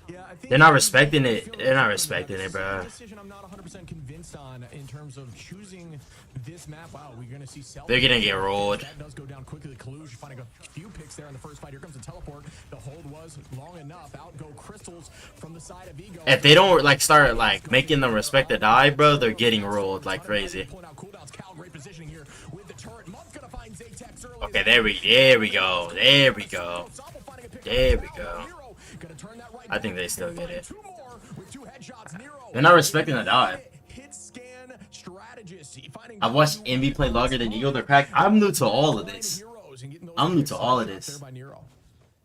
Yeah, I think They're not respecting it. They're not respecting it, bro. Decision I'm not 100% convinced on in terms of choosing this map. Wow, we're gonna see self. They're gonna get rolled. That does go down quickly. Kaluj finding a few picks there in the first fight. Here comes the teleport. The hold was long enough. Out go Crystals from the side of Ego. If they don't like start like making them respect the dive, bro, they're getting rolled like crazy. Okay, there we go. There we go. There we go. I think they still get it. They're not respecting the dive. I've watched Envy play longer than Ego. They're cracked. I'm new to all of this.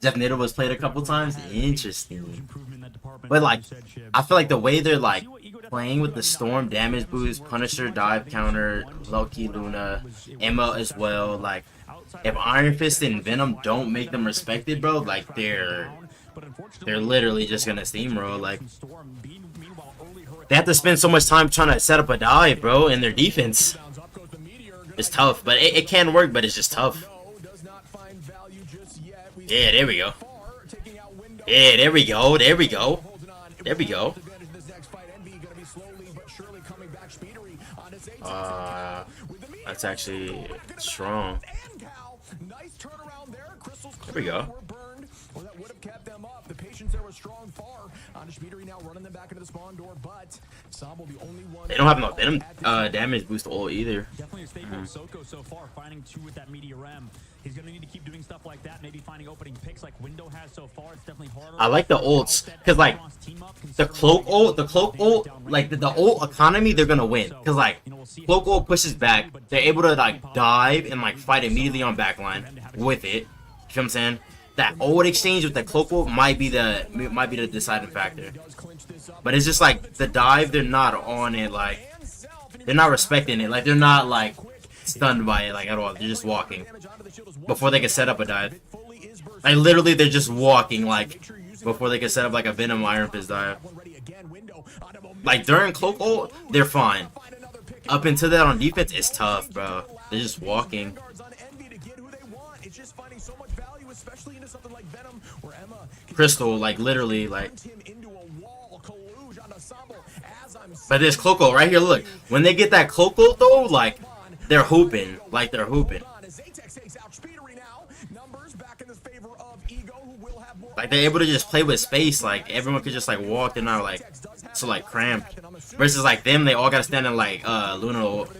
Jeff Nader was played a couple times. Interesting. But like, I feel like the way they're like playing with the Storm damage boost, Punisher dive counter, Loki, Luna, Emma as well. Like, if Iron Fist and Venom don't make them respected, bro, like they're literally just gonna steamroll. Like, they have to spend so much time trying to set up a dive, bro, in their defense. It's tough, but it can work, but it's just tough. Yeah, there we go. Yeah, there we go. There we go. There we go. That's actually strong. There we go. Well, that would have kept them up. The patience there was strong far. Speedery now running them back into the spawn door, but Sambo the only one. They don't have no Venom damage boost ult either. Definitely a staple of Soko so far, finding two with that Meteor M. He's gonna need to keep doing stuff like that, maybe finding opening picks like Window has so far. It's definitely harder. I like the ults, cause like the cloak ult, like the ult economy, they're gonna win. Cause like cloak ult pushes back, they're able to like dive and like fight immediately on backline with it. You know what I'm saying? That ult exchange with the cloak ult might be the deciding factor. But it's just like the dive, they're not on it, like they're not respecting it, like they're not like stunned by it like at all. They're just walking before they can set up a dive. Like literally they're just walking like before they can set up like a Venom Iron Fist dive. Like during cloak ult, they're fine. Up until that on defense, it's tough, bro. They're just walking. Crystal, like literally, like. But there's cloak ult right here. Look, when they get that cloak ult though, like they're hooping, like they're hooping. Like they're able to just play with space. Like everyone could just like walk and not like so like cramped. Versus like them, they all gotta stand in like Luna ult.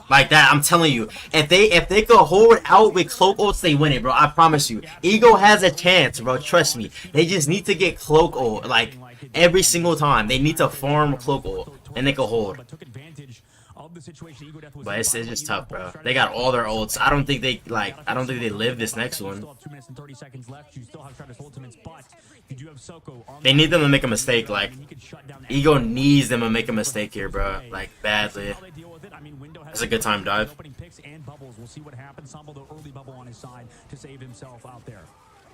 Like that, I'm telling you. If they could hold out with cloak ults, they win it, bro. I promise you. Ego has a chance, bro. Trust me. They just need to get cloak ult like every single time. They need to farm cloak ult and they can hold. But it's just tough, bro. They got all their ults. I don't think they live this next one. They need them to make a mistake. Like Ego needs them to make a mistake here, bro. Like badly. That's a good time dive. We'll see what happens. Sambo, the early bubble on his side to save himself out there.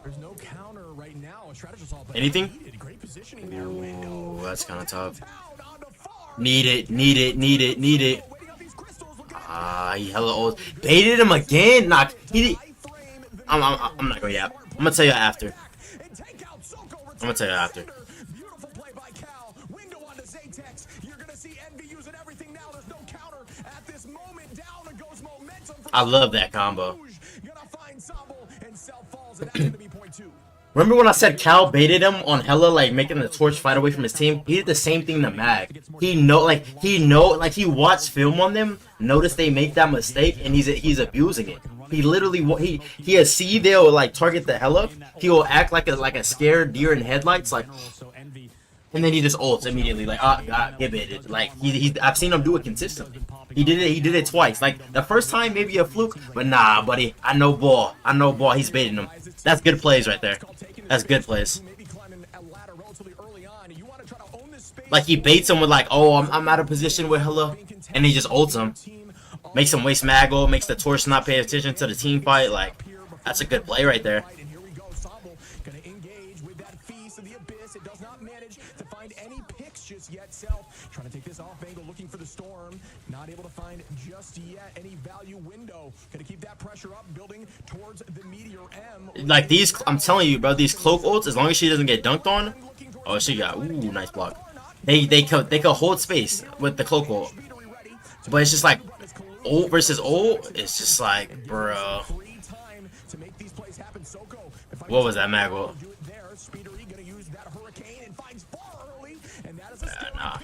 There's no counter right now. A strategist all Anything? Ooh, that's kind of tough. Need it. Ah, he hella old. Baited him again. Knock. I'm not going yet. I'm gonna tell you after. Beautiful play by Cal. Window onto Zatex. You're gonna see Envy using everything now. There's no counter at this moment. Down goes momentum. I love that combo. Gonna find Sambo and self falls, and that's gonna be point 2. Remember when I said Cal baited him on Hella, like making the torch fight away from his team? He did the same thing to Mag. He watched film on them, noticed they make that mistake, and he's abusing it. He literally he has see they'll like target the Hella. He will act like a scared deer in headlights, like, and then he just ults immediately, like get baited. Like I've seen him do it consistently. He did it twice. Like the first time maybe a fluke, but nah, buddy. I know ball. He's baiting him. That's good plays right there. That's good plays. Like he baits him with like, oh, I'm out of position with Hella, and he just ults him, makes him waste Maggle, makes the torch not pay attention to the team fight. Like that's a good play right there. Trying to take this off angle, looking for the storm. Not able to find just yet any value window. Gonna keep that pressure up, building towards the Meteor M. Like these, I'm telling you, bro, these cloak ults, as long as she doesn't get dunked on. Oh, she got, ooh, nice block. They could hold space with the cloak ult. But it's just like, ult versus ult, it's just like, bro. What was that mag ult? Nah.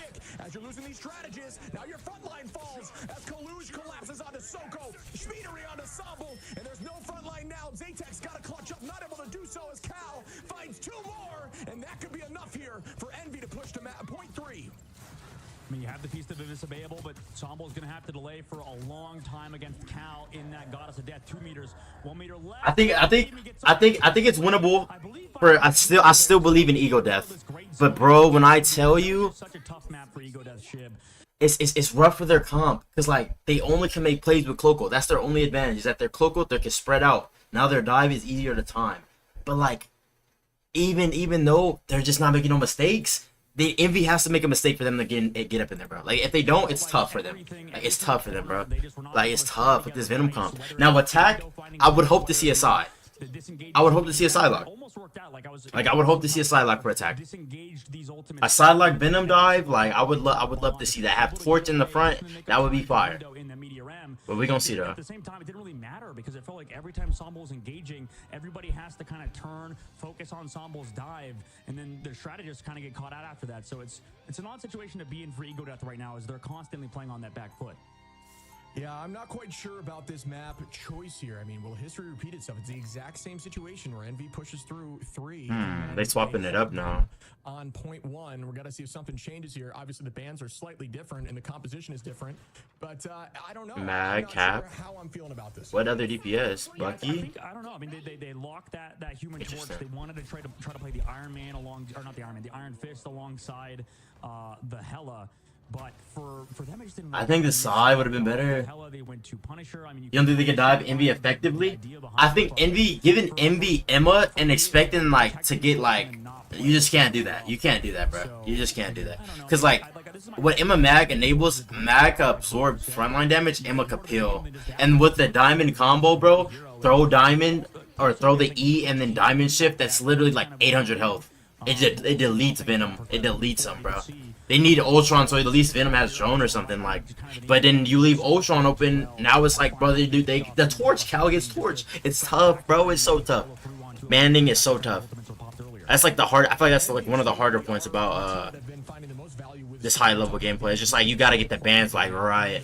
As you're losing these strategists, now your front line falls as Kalush collapses onto Soko, Schmiedery onto Sambo, and there's no front line now. Zatex got to clutch up, not able to do so as Cal finds 2 more, and that could be enough here for Envy to push to point 3. I mean, you have the piece of Invincible, but Sambo's going to have to delay for a long time against Cal in that Goddess of Death. 2 meters, 1 meter left. I think it's winnable. I still believe in Ego Death, but bro, when I tell you, Such a tough map for Ego Death Shib. it's rough for their comp because like they only can make plays with Cloco. That's their only advantage, is that their Cloco they can spread out. Now their dive is easier to time, but like even though they're just not making no mistakes. The Envy has to make a mistake for them to get up in there, bro. Like, if they don't, it's tough for them. Like, it's tough for them, bro. Like, it's tough with this Venom comp. Now, attack, I would hope to see a side. I would hope to see a side lock. Like, I would hope to see a side lock for attack. A side lock Venom dive, like, I would love to see that. Have Torch in the front, that would be fire. But we gonna see though. At the same time, it didn't really matter because it felt like every time Sambo's engaging, everybody has to kind of turn, focus on Sambo's dive, and then the strategists kind of get caught out after that. So it's an odd situation to be in for Ego Death right now, as they're constantly playing on that back foot. Yeah, I'm not quite sure about this map choice here. I mean, will history repeat itself? It's the exact same situation where Envy pushes through 3. They swapping it up now. On point 1, we're gonna see if something changes here. Obviously, the bands are slightly different and the composition is different, but I don't know. Mag Cap. Sure how I'm feeling about this. What other DPS? Bucky. I don't know. I mean, they locked that Human Torch. They wanted to try to play the Iron Man the Iron Fist alongside the Hella. But for them, it just didn't. I think the side would have been better. They went to Punisher. I mean, you don't think they could dive Envy effectively? I think giving Envy Emma and expecting like to get like, you just can't do that. You can't do that, bro. You just can't do that. Cause like, what Emma Mag enables, Mag can absorb frontline damage, Emma can peel. And with the diamond combo, bro, throw diamond or throw the E and then diamond shift. That's literally like 800 health. It deletes Venom. It deletes him, bro. They need Ultron, so at least Venom has drone or something like. But then you leave Ultron open. Now it's like, brother, dude, the Torch, Cal gets Torch. It's tough, bro. It's so tough. Manning is so tough. That's like the hard. I feel like that's like one of the harder points about this high level gameplay. It's just like you gotta get the bands like right.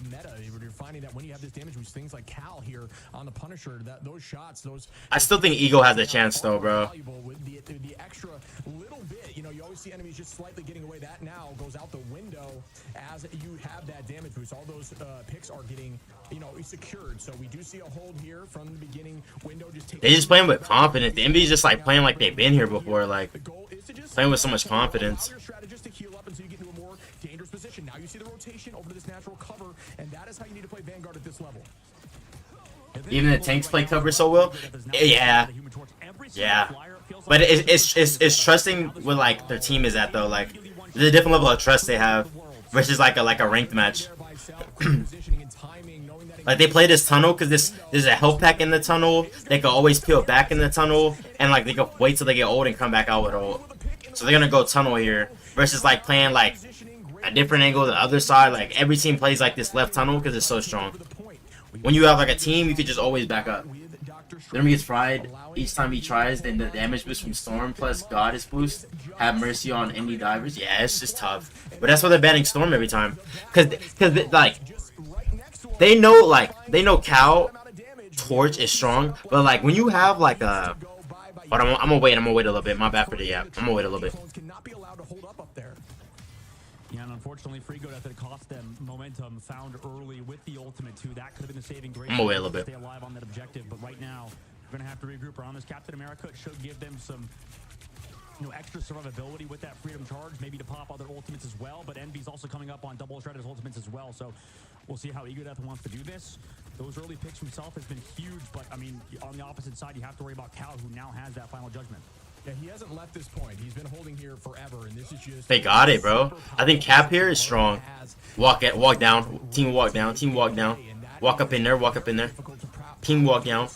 finding that when you have this damage boost, things like Cal here on the Punisher, that those shots, those. I still think Ego has a chance though, bro. With the extra little bit, you know, you always see enemies just slightly getting away. That now goes out the window as you have that damage boost. All those picks are getting, you know, secured. So we do see a hold here from the beginning. Window just They just playing with confidence. The Envy's just like playing like they've been here before, like playing with so much confidence. Strategist to heal up until you get into a more dangerous position. Now you see the rotation over to this natural cover, and that is how you need to play Vanguard at this level. Even the tanks play cover so well. Yeah, yeah. But it's trusting where like their team is at though. Like there's a different level of trust they have versus like a ranked match. Like they play this tunnel because there's a health pack in the tunnel. They can always peel back in the tunnel, and like they can wait till they get old and come back out with ult. So they're gonna go tunnel here versus like playing like a different angle the other side. Like every team plays like this left tunnel because it's so strong. When you have like a team, you could just always back up. Then he gets fried each time he tries. Then the damage boost from Storm plus Goddess boost. Have mercy on any divers. Yeah, it's just tough. But that's why they're banning Storm every time. Cause like they know Cal Torch is strong. But like when you have like a, but I'm gonna wait a little bit. My bad for the I'm gonna wait a little bit. Yeah, and unfortunately, Frigo, that could cost them momentum found early with the ultimate too. That could have been the saving grace. I'm gonna wait a little bit. Stay alive on that objective, but right now, we're gonna have to regroup around this. Captain America should give them some, you know, extra survivability with that freedom charge, maybe to pop other ultimates as well. But Envy's also coming up on double Shredder's ultimates as well, so we'll see how Egodeath wants to do this. Those early picks himself has been huge, but I mean, on the opposite side, you have to worry about Cal, who now has that final judgment. Yeah, he hasn't left this point. He's been holding here forever, and this is just. They got it, bro. I think Cap here is strong. Walk down. Team walk down. Team walk down. Walk up in there. Walk up in there. Team walk down.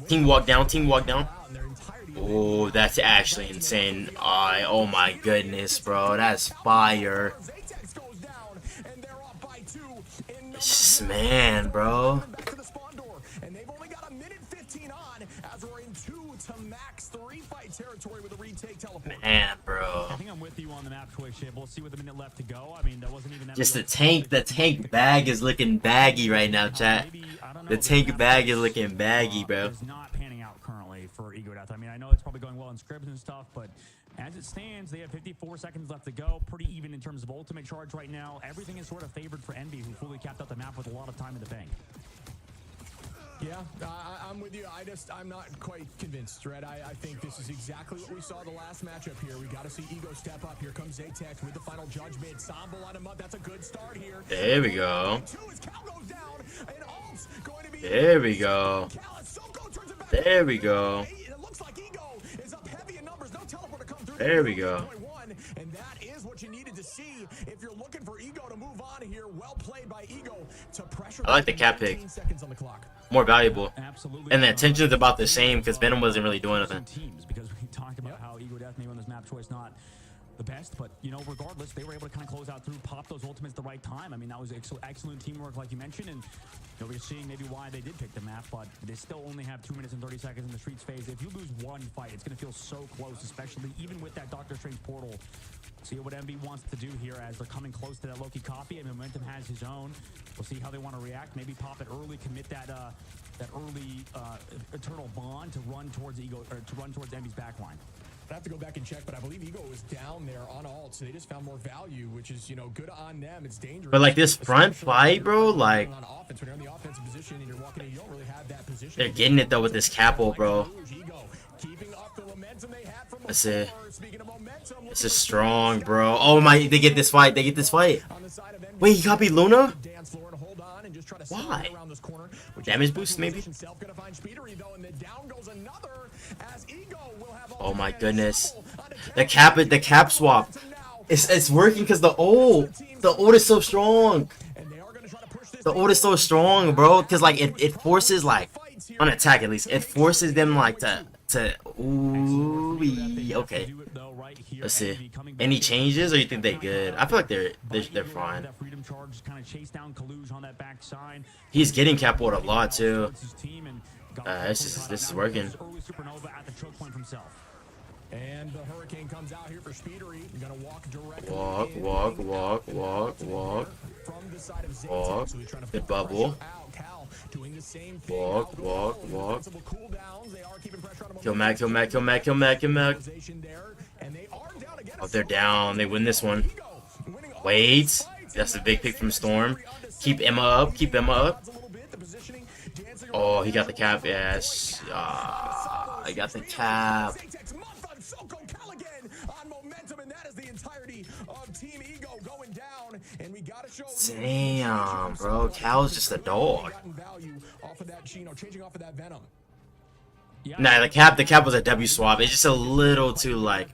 Team walk down. Team walk down. Oh, that's actually insane. Oh my goodness, bro. That's fire. Man, bro. Man, bro. I think I'm with you on the map choice, Shib. We'll see with a minute left to go. I mean, that wasn't even that. Just the tank bag is looking baggy right now, chat. The tank bag is looking baggy, bro. It's not panning out currently for Egodeath. I mean, I know it's probably going well in scrims and stuff, but as it stands, they have 54 seconds left to go. Pretty even in terms of ultimate charge right now. Everything is sort of favored for Envy, who fully capped out the map with a lot of time in the bank. Yeah, I'm with you. I'm not quite convinced, Red. I think this is exactly what we saw the last matchup here. We got to see Ego step up. Here comes Zatex with the final judgment. Sambo line him up. That's a good start here. There we go. There we go. There we go. There we go. And that is what you needed to see if you're looking for Ego to move on here. Well played by Ego to pressure. I like the Cap pick. More valuable. And the attention's about the same because Venom wasn't really doing anything. Because we talked about how Egodeath maybe on this map choice not the best, but you know, regardless, they were able to kind of close out through, pop those ultimates at the right time. I mean, that was excellent teamwork, like you mentioned, and you know, we're seeing maybe why they did pick the map, but they still only have 2 minutes and 30 seconds in the Streets phase. If you lose one fight, it's going to feel so close, especially even with that Doctor Strange portal. See what MB wants to do here as they're coming close to that Loki copy, and Momentum has his own. We'll see how they want to react. Maybe pop it early, commit that early eternal bond to run towards Ego, or to run towards MB's backline. I have to go back and check, but I believe Ego was down there on ult, so they just found more value, which is, you know, good on them. It's dangerous. But like this front fight, bro, like they're getting it though with this capo, bro. Let's see. This is strong, bro. Oh my, they get this fight. They get this fight. Wait, he copied Luna? Why? Damage boost, maybe? Oh my goodness. The cap swap. It's working because the ult is so strong. The ult is so strong, bro. Because like it forces like on attack at least. It forces them like to ooh, okay. Let's see. Any changes, or you think they're good? I feel like they're fine. He's getting capoed a lot too. This is working. And the Hurricane comes out here for Speedery. Gonna walk directly Walk. from the side of Zaytech. Walk. So he's trying to Good put bubble. pressure out. Cal doing the same thing. Walk. Defensible cooldowns. They are keeping pressure on him. Kill Mac. Oh, they're down. They win this one. Wait. That's a big pick from Storm. Keep Emma up. Oh, he got the cap. Yes. I got the cap. Damn, bro. Cal's just a dog. Nah, the cap was a W swap. It's just a little too late.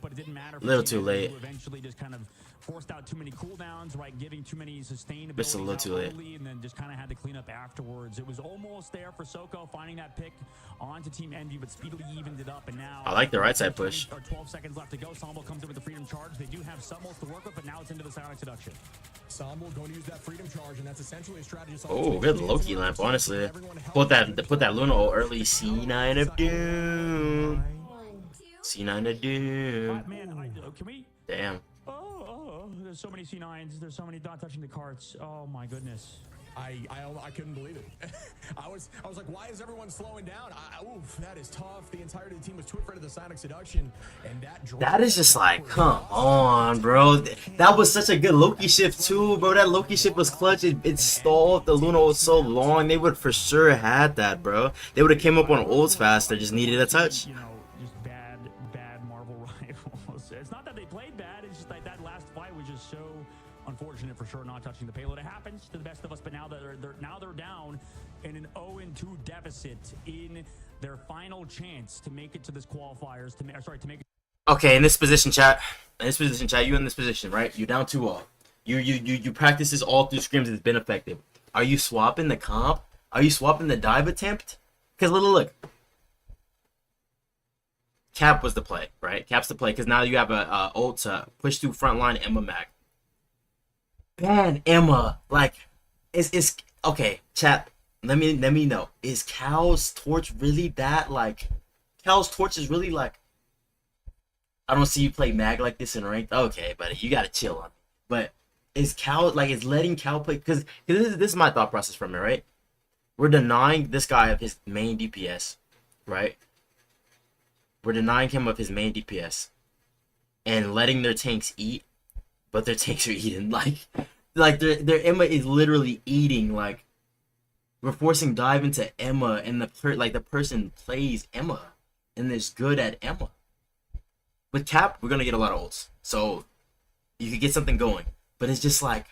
Forced out too many cooldowns, right? Giving too many sustainability. Just a little too late. And then just kind of had to clean up afterwards. It was almost there for Soko finding that pick onto Team Envy, but speedily evened it up. And now I like the right side push. 12 seconds left to go. Sambo comes in with the freedom charge. They do have Summels to work with, but now it's into the Psionic Seduction. Sambo going to use that freedom charge, and that's essentially a strategy. Oh, good Loki lamp, honestly. Put that Luna early. C9 of Doom. C9 of Doom. Man, can we? Damn. There's so many C9s. There's so many not touching the carts. Oh my goodness. I couldn't believe it. I was like, why is everyone slowing down? Oof, that is tough. The entirety of the team was too afraid of the Psionic Seduction, and that is just like, come on, bro. That was such a good Loki shift too, bro. That Loki shift was clutch. It stalled the Luna was so long. They would for sure had that, bro. They would have came up on ults faster. Just needed a touch. You know, just bad Marvel rivals. It's not that they played bad. It's just like that last fight was just so unfortunate for sure, not touching the payload. It happens to the best of us, but now they're down in an 0-2 deficit in their final chance to make it to this qualifiers. To make. Okay, in this position, chat. You in this position, right? You're down 2-0. You practice this all through scrims. It's been effective. Are you swapping the comp? Are you swapping the dive attempt? Because look. Cap was the play, right? Cap's the play because now you have a ult to push through frontline Emma Mac. Ban Emma, like, it's okay. Chat, let me know. Is Cal's torch really that like? Cal's torch is really like. I don't see you play Mag like this in ranked. Okay, buddy, you gotta chill on me. But is Cal like is letting Cal play? Because this is my thought process from it, right? We're denying this guy of his main DPS, right? We're denying him of his main DPS and letting their tanks eat, but their tanks are eating like their Emma is literally eating. Like we're forcing dive into Emma, and the person plays Emma and is good at Emma. With Cap, we're gonna get a lot of ults, so you could get something going. But it's just like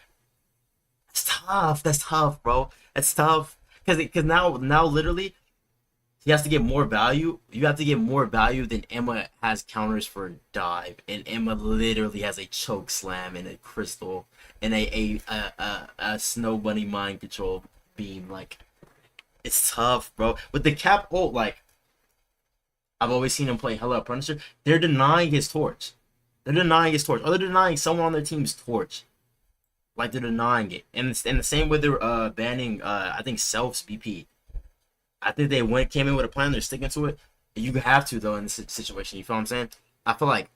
it's tough. That's tough, bro. That's tough because now literally. He has to get more value. You have to get more value than Emma has counters for dive, and Emma literally has a choke slam and a crystal and a snow bunny mind control beam. Like it's tough, bro. With the Cap ult, like I've always seen him play Hella Punisher. They're denying his torch. Or they're denying someone on their team's torch. Like they're denying it, and the same way they're banning I think Self's BP. I think they came in with a plan. They're sticking to it. You have to though in this situation. You feel what I'm saying? I feel like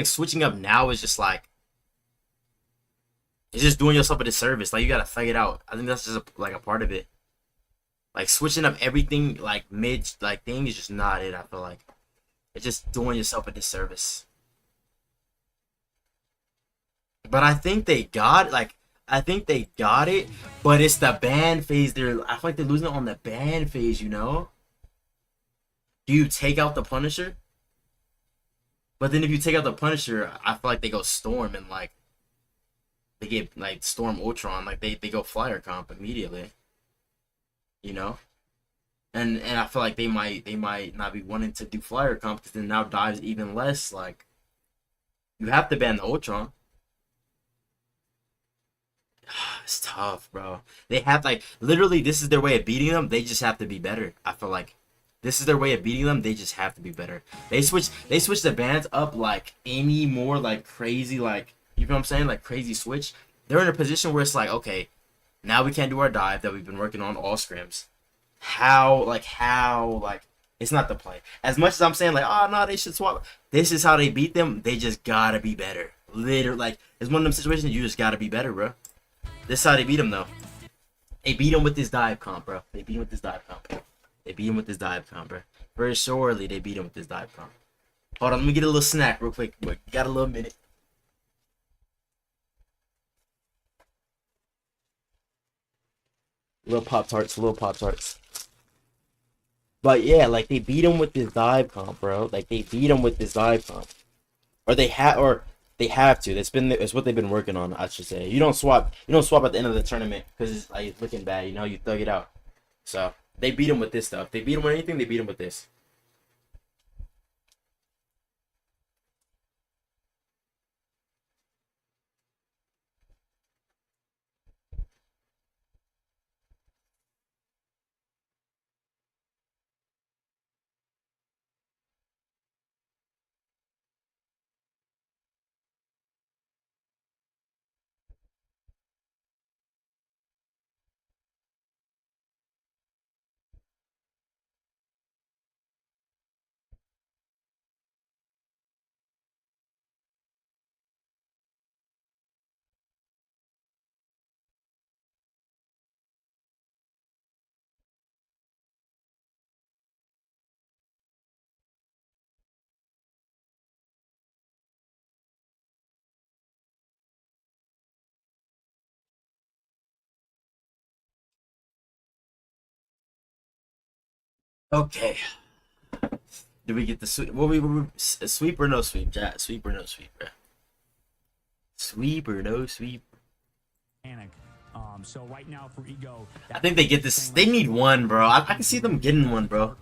switching up now is just like it's just doing yourself a disservice. Like you gotta figure it out. I think that's just a part of it. Like switching up everything like mid thing is just not it. I feel like it's just doing yourself a disservice. But I think they got it, but it's the ban phase. I feel like they're losing it on the ban phase, you know? Do you take out the Punisher? But then if you take out the Punisher, I feel like they go Storm and like they get like Storm Ultron, like they go Flyer comp immediately. You know? And I feel like they might not be wanting to do Flyer comp because then now dives even less. Like you have to ban the Ultron. It's tough, bro. They have literally this is their way of beating them. They just have to be better. I feel like this is their way of beating them. They just have to be better. They switch the bans up like Amy more like crazy, like you know what I'm saying, like crazy switch. They're in a position where it's like, okay, now we can't do our dive that we've been working on all scrims. How It's not the play. As much as I'm saying like, oh no, they should swap. This is how they beat them. They just gotta be better. Literally, like it's one of them situations you just gotta be better, bro. This is how they beat them though. They beat him with this dive comp, bro. They beat him with this dive comp. They beat him with this dive comp, bro. Very surely they beat him with this dive comp. Hold on, let me get a little snack real quick. Got a little minute. Little Pop-Tarts, little Pop-Tarts. But yeah, like they beat him with this dive comp, bro. Like they beat him with this dive comp. Or they have to. It's what they've been working on, I should say. You don't swap at the end of the tournament because it's like looking bad, you know, you thug it out. So they beat him with this stuff. They beat him with anything, they beat him with this. Okay. Do we get the sweep? What we sweep or no sweep? Chat. Sweep or no sweep, bro? Sweep or no sweep? Panic. So right now for Ego, I think they get this. They need one, bro. I can see them getting one, bro.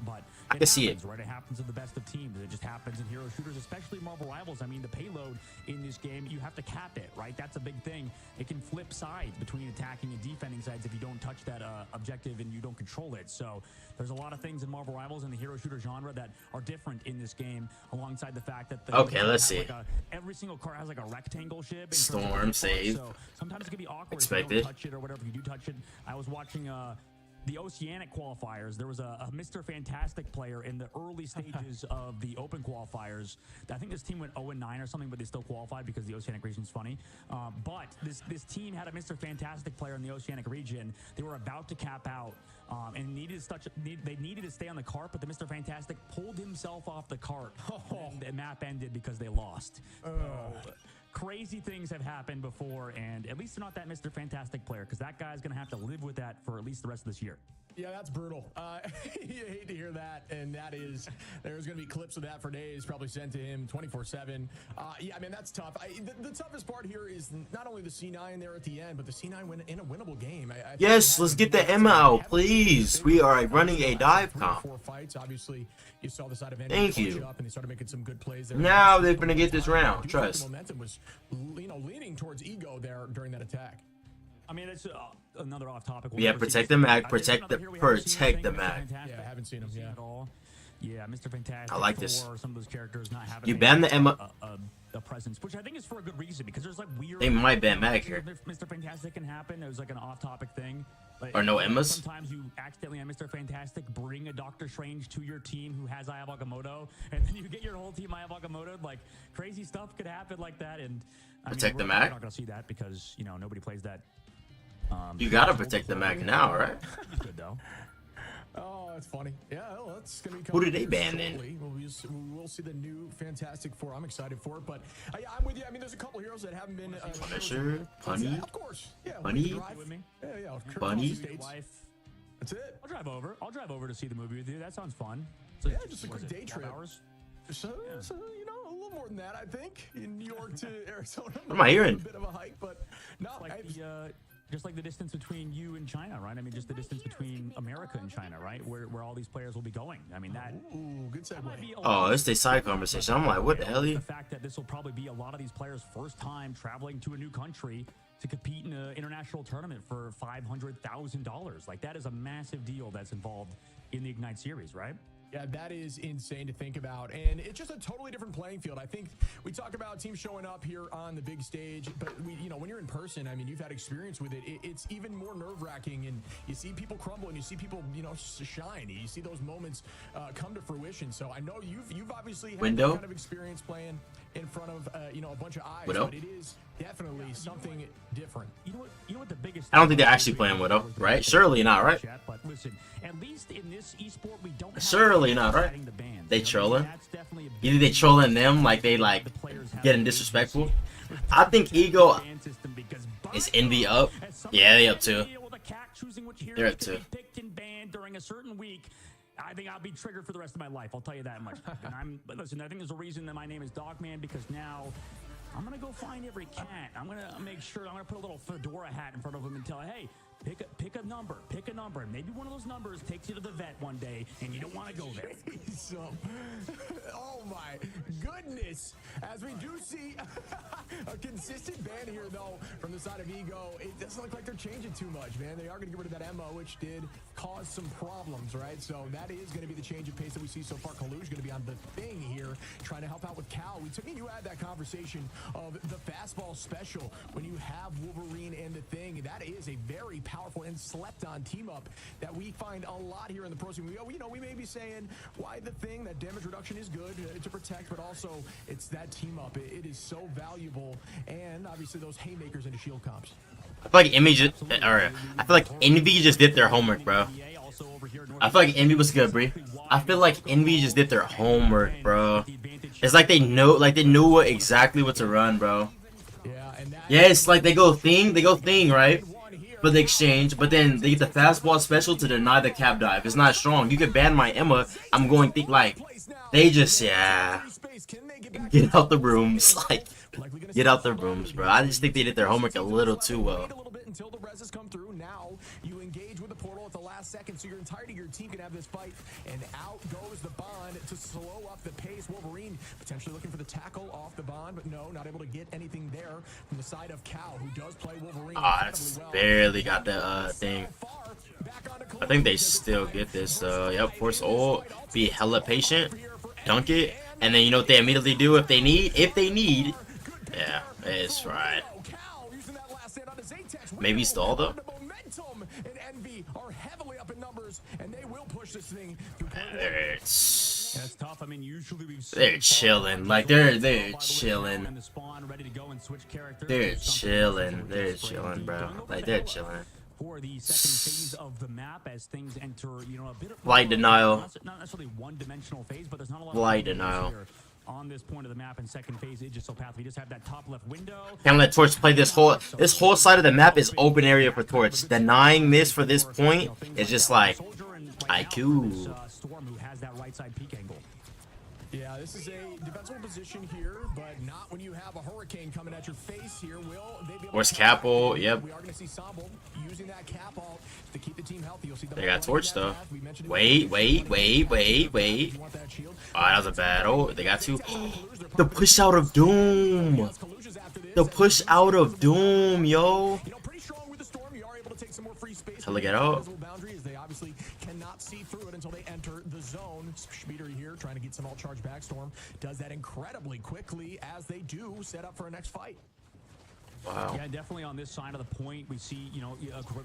I can see it. Right, it happens in the best of teams. It just happens in hero shooters, especially Marvel Rivals. I mean, the payload in this game, you have to cap it, right? That's a big thing. It can flip sides between attacking and defending sides if you don't touch that objective and you don't control it. So there's a lot of things in Marvel Rivals and the hero shooter genre that are different in this game, alongside the fact that okay, let's see. Like every single car has like a rectangle ship. Storm save. So sometimes it can be awkward Expected. if you don't touch it or whatever. If you do touch it, I was watching the Oceanic qualifiers. There was a Mr. Fantastic player in the early stages of the open qualifiers. I think this team went 0-9 or something, but they still qualified because the Oceanic region's funny. But this team had a Mr. Fantastic player in the Oceanic region. They were about to cap out and they needed to stay on the cart, but the Mr. Fantastic pulled himself off the cart. And the map ended because they lost. Crazy things have happened before, and at least they're not that Mr. Fantastic player, because that guy's going to have to live with that for at least the rest of this year. Yeah, that's brutal. You hate to hear that, and there's going to be clips of that for days, probably sent to him 24/7. Yeah, I mean, that's tough. The toughest part here is not only the C9 there at the end, but the C9 win in a winnable game. Yes, let's get the Emma out, please. We are running a dive comp. 4 fights, obviously. You saw the side of Thank you. up and they started making some good plays there. Now they're going to get this round. Trust. The momentum was, leaning towards Ego there during that attack. I mean, it's another off-topic. Yeah, protect the mag. Protect the mag. Yeah, I haven't seen him. Yeah. At all. Yeah, Mr. Fantastic. I like this. Some of those characters not having you ban the Emma. A presence, which I think is for a good reason, because there's like weird. They might ban mag here. Mr. Fantastic can happen. It was like an off-topic thing. Like, or no Emmas. Sometimes you accidentally on Mr. Fantastic bring a Doctor Strange to your team who has Aya Bagamoto, and then you get your whole team Aya Bagamoto. Like crazy stuff could happen like that, and protect the mag. We're not gonna see that because nobody plays that. You gotta protect the mag now, right? Good though. Oh, that's funny. Yeah, well, that's gonna be. Who did they ban in? We'll see the new Fantastic Four. I'm excited for it, but I'm with you. I mean, there's a couple heroes that haven't been. Punisher, Bunny, of course. Yeah, Bunny, yeah. Bunny. That's it. I'll drive over to see the movie with you. That sounds fun. So yeah, just a quick day trip. Hours? So, a little more than that, I think. In New York to Arizona. What am I hearing? A bit of a hike, but no. Just like the distance between you and China, right? I mean, just the distance between America and China, right? Where all these players will be going. I mean, that. Ooh, good segue. Oh, it's the side conversation. I'm like, what the hell? The fact that this will probably be a lot of these players' first time traveling to a new country to compete in an international tournament for $500,000. Like, that is a massive deal that's involved in the Ignite series, right? Yeah, that is insane to think about, and it's just a totally different playing field. I think we talk about teams showing up here on the big stage, but when you're in person, I mean, you've had experience with it. It's even more nerve-wracking, and you see people crumble, and you see people, shine. You see those moments come to fruition. So I know you've obviously had that kind of experience playing in front of a bunch of eyes, but it is definitely something different. You know what the biggest? I don't think they're actually playing Widow, right? Surely not, right? But listen, at least in this esport, we don't. Surely not, right? They trolling. Either they trolling them, like they getting disrespectful. I think Ego is Envy up. Yeah, they up too. They're up too. During a certain week, I think I'll be triggered for the rest of my life. I'll tell you that much. But listen, I think there's a reason that my name is Dogman, because now I'm gonna go find every cat. I'm gonna make sure I'm gonna put a little fedora hat in front of him and tell him, hey, pick a number, and maybe one of those numbers takes you to the vet one day, and you don't want to go there. Oh my goodness! As we do see a consistent ban here, though, from the side of Ego, it doesn't look like they're changing too much, man. They are going to get rid of that Emma, which did cause some problems, right? So that is going to be the change of pace that we see so far. Kalu's going to be on the thing here, trying to help out with Cal. You had that conversation of the fastball special when you have Wolverine and the thing. That is a very powerful and slept-on team-up that we find a lot here in the pro scene. We may be saying why the thing, that damage reduction is good to protect, but also it's that team-up. It is so valuable, and obviously those haymakers into shield comps. I feel like Envy just did their homework, bro. I feel like Envy was good, Bree. I feel like Envy just did their homework, bro. It's like they knew exactly what to run, bro. Yeah, it's like they go thing, right? For the exchange, but then they get the fastball special to deny the cap dive. It's not strong. You could ban my Emma. I'm going to think they just, get out the rooms. Get out the rooms, bro. I just think they did their homework a little too well. Until the reses come through, now you engage with the portal at the last second, so your entirety of your team can have this fight, and out goes the bond to slow up the pace. Wolverine potentially looking for the tackle off the bond, but no, not able to get anything there from the side of Cal, who does play Wolverine. Barely got the thing. I think they still get this. Yep, force ult, be hella patient, dunk it, and then you know what they immediately do if they need. Yeah, it's right. Maybe stall though. They're chilling. They're chilling. They're chilling, bro. They're chilling. For the second phase of the map, as things enter, a bit of light denial. Not necessarily one-dimensional phase, but there's not a lot light denial. On this point of the map in second phase, it just so path. We just have that top left window. Can't let Torch play this whole side of the map is open area for Torch. Denying this for this point is just like IQ. Storm, who has that right side peek angle. Yeah, this is a defensible position here, but not when you have a hurricane coming at your face here. Will they be able Where's Capel? Yep. We are going to see Somble using that cap ult to keep the team healthy. You'll see they got Torch though. Wait. Oh, that was a bad. Oh, they got two. The push out of Doom. The push out of Doom, yo. Tell to get out. They obviously cannot see through it until they enter the zone. Speeder here trying to get some alt charge back. Storm does that incredibly quickly as they do set up for a next fight. Wow. Yeah, definitely on this side of the point, we see,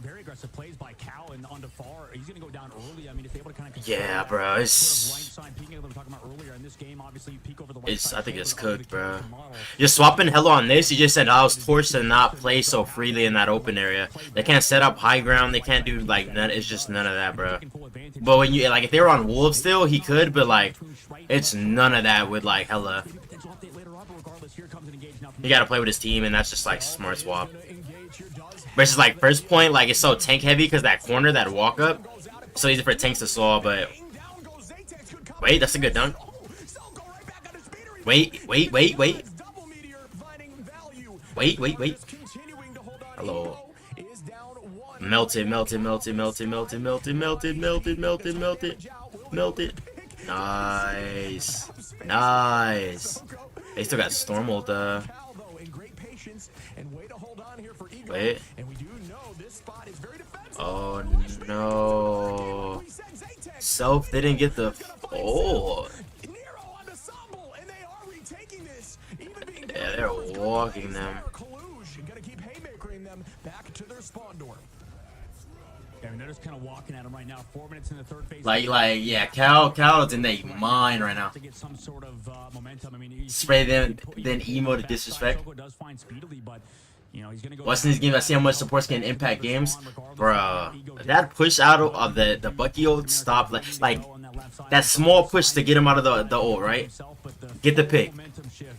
very aggressive plays by Cal and on far. He's going to go down early. I mean, if able to kind of yeah, bro. It's right side peeking, we were talking about earlier in this game. Obviously, you peek over the right side. I think it's cooked, bro. You're swapping Hello on this. You just said I was Torch to not play so freely in that open area. They can't set up high ground. They can't do none. It's just none of that, bro. But when you if they were on Wolves still, he could. But it's none of that with Hella. You gotta play with his team, and that's just smart swap. Versus first point, it's so tank heavy because that corner, that walk up, so easy for tanks to solve. But wait, that's a good dunk. Wait. Hello. Melted. Nice. They still got Storm ult. Wait. Oh no. Self didn't get the Oh. Yeah, they're walking them. Gonna keep haymakering them back to their spawn door. Yeah, I mean, they're just kind of walking at him right now. 4 minutes in the third phase. Like, yeah, Cal is in their mind right now. To get some sort of momentum. I mean, Spray them, then emo to disrespect. Does find speedily, but you know, he's gonna go. Watching these games, I see how much support's getting impact games, bruh. That push out of the Bucky ult stop, like that small push to get him out of the ult, right? Get the pick.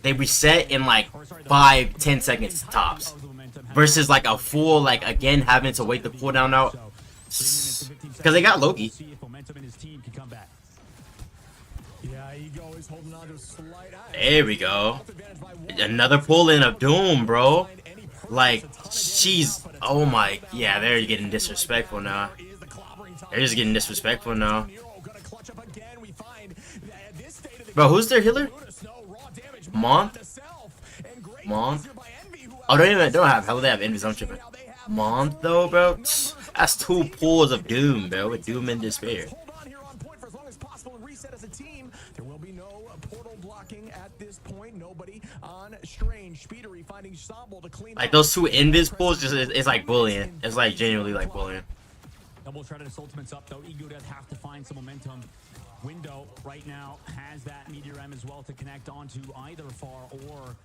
They reset in like 5-10 seconds tops, versus like a full, like, again having to wait the cooldown out because they got Loki. There we go. Another pull in of Doom, bro. Like, she's, oh my, yeah, they're getting disrespectful now. They're just getting disrespectful now. Bro, who's their healer? Month? Oh, they don't have hell. They have Envy's. I'm tripping. Month though, bro. That's 2 pulls of Doom, bro. With Doom and Despair. There will be no portal blocking at this point. Nobody on Strange. Speedery finding Stomble to clean. Like those 2 Envy's pulls, just it's like bullying. It's like genuinely like bullying. Double shredded his ultimate's up though. Ego does have to find some momentum. Window right now has that Meteor M as well to connect onto either Far or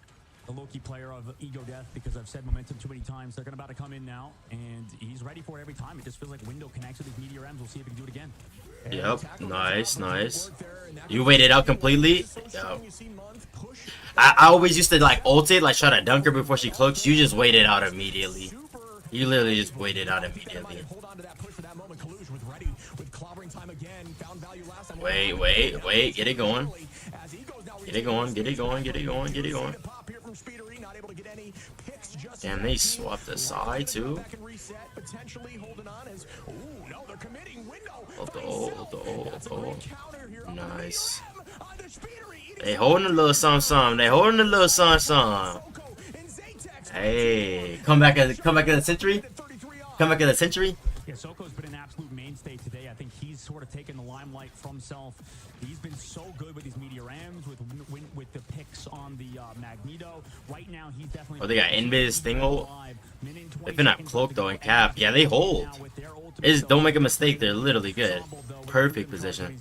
the Loki player of Ego Death, because I've said momentum too many times. They're about to come in now, and he's ready for it every time. It just feels like Window connects with these Meteor M's. We'll see if he can do it again. Yep, nice. You waited out completely? Yep. I always used to like ult it, like try to dunk her before she cloaks. You just waited out immediately. You literally just waited out immediately. Wait, get it going. Get it going. Damn, they swapped the side too. Oh. Nice. They holding a little something. Hey, come back at the century. Yeah, Soko's been an absolute mainstay today. I think he's sort of taken the limelight from Self. He's been so good with these Meteor M's, with the picks on the Magneto. Right now, he's definitely. Oh, they got Invis Thingle. They've been at Cloak though and Cap. Yeah, they hold. Don't make a mistake. They're literally good. Perfect position.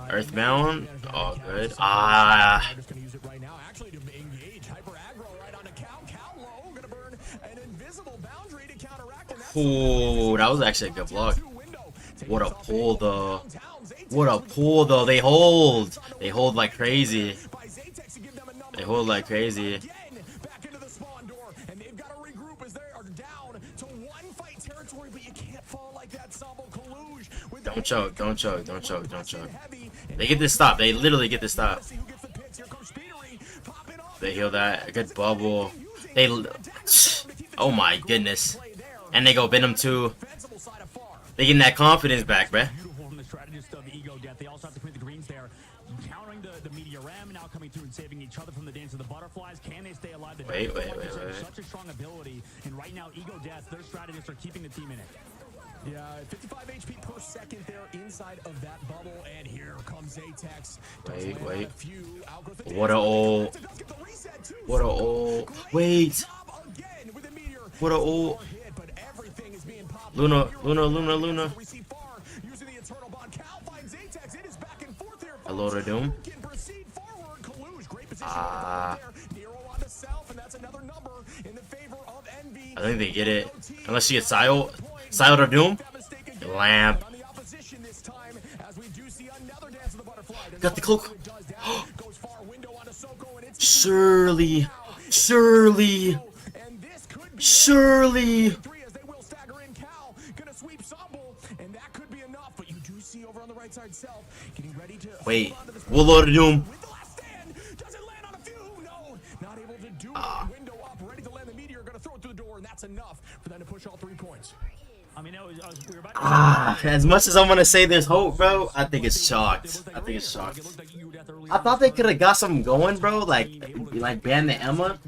Earthbound. Oh, good. Ooh, that was actually a good block. What a pull though. They hold like crazy. Don't choke. They get this stop. They literally get this stop. They heal that. Good bubble. Oh my goodness. And they go Venom too. They getting that confidence back, bruh. They also have to commit the greens there. Countering the Meteor M, now coming through and saving each other from the dance of the butterflies. Can they stay alive? Wait. Such a strong ability. And right now, Ego Death, their strategists are keeping the team in it. Yeah, 55 HP per second there inside of that bubble, and here comes Atex. Wait. What a ult. Wait. What a ult. Luna. Hello to Doom. I think they get it. Unless she gets Siled or Doom. Lamp. Got the cloak. Surely. Wait, we'll load a Doom. As much as I want to say there's hope, bro, I think it's shocked. I thought they could have got something going, bro. Like ban the Emma.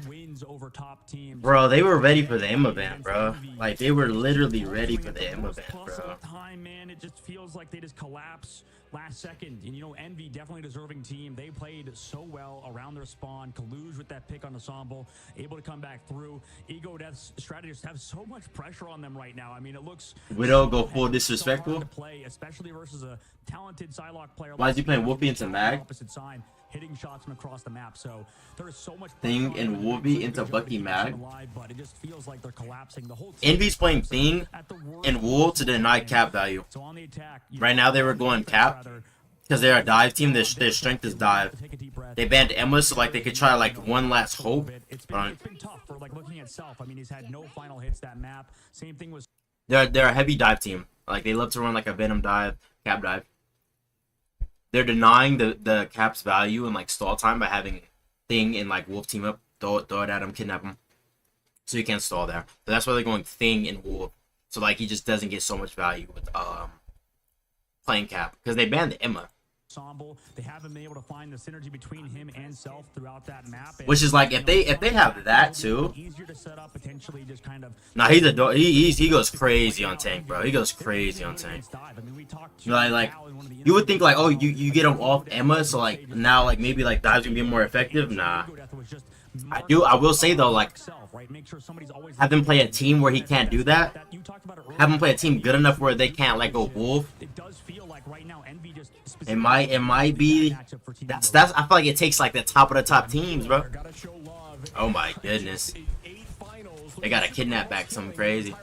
top teams. Bro, they were ready for the Emma ban, bro. Like, they were literally ready for the Emma ban, bro. Time, man, it just feels like they just collapse last second. And, you know, Envy, definitely deserving team. They played so well around their spawn. Kaluj with that pick on Ensemble, able to come back through. Ego Death's strategists have so much pressure on them right now. I mean, it looks... Widow go full disrespectful. To play, especially versus a talented Psylocke player. Why is he playing Wolfie into Mag? Opposite side, hitting shots from across the map. So there is so much Thing and Wolfie into Bucky Mag. But it just feels like they're collapsing. The whole Envy's playing Thing and Wool to deny cap value. Right now they were going cap because they're a dive team. Their strength is dive. They banned Emma so like they could try like one last hope. It's been tough for like looking at Self. I mean, he's had no final hits that map. Same thing was. They're a heavy dive team. Like they love to run like a Venom dive, cap dive. They're denying the cap's value and like stall time by having Thing and like Wolf team up, throw it at him, kidnap him, so you can't stall there. So that's why they're going Thing and Wolf. So like he just doesn't get so much value with playing cap because they banned the Emma. They haven't been able to find the synergy between him and Self throughout that map. Which is like if they have that too. Easier to set up, potentially just kind of. Nah, he goes crazy on tank, bro. He goes crazy on tank. Like you would think like, oh, you get him off Emma, so like now like maybe like dives gonna be more effective. Nah. I will say though, like have him play a team where he can't do that. Have him play a team good enough where they can't like go Wolf. It might be that's I feel like it takes like the top of the top teams, bro. Oh my goodness. They got a kidnap back, something crazy.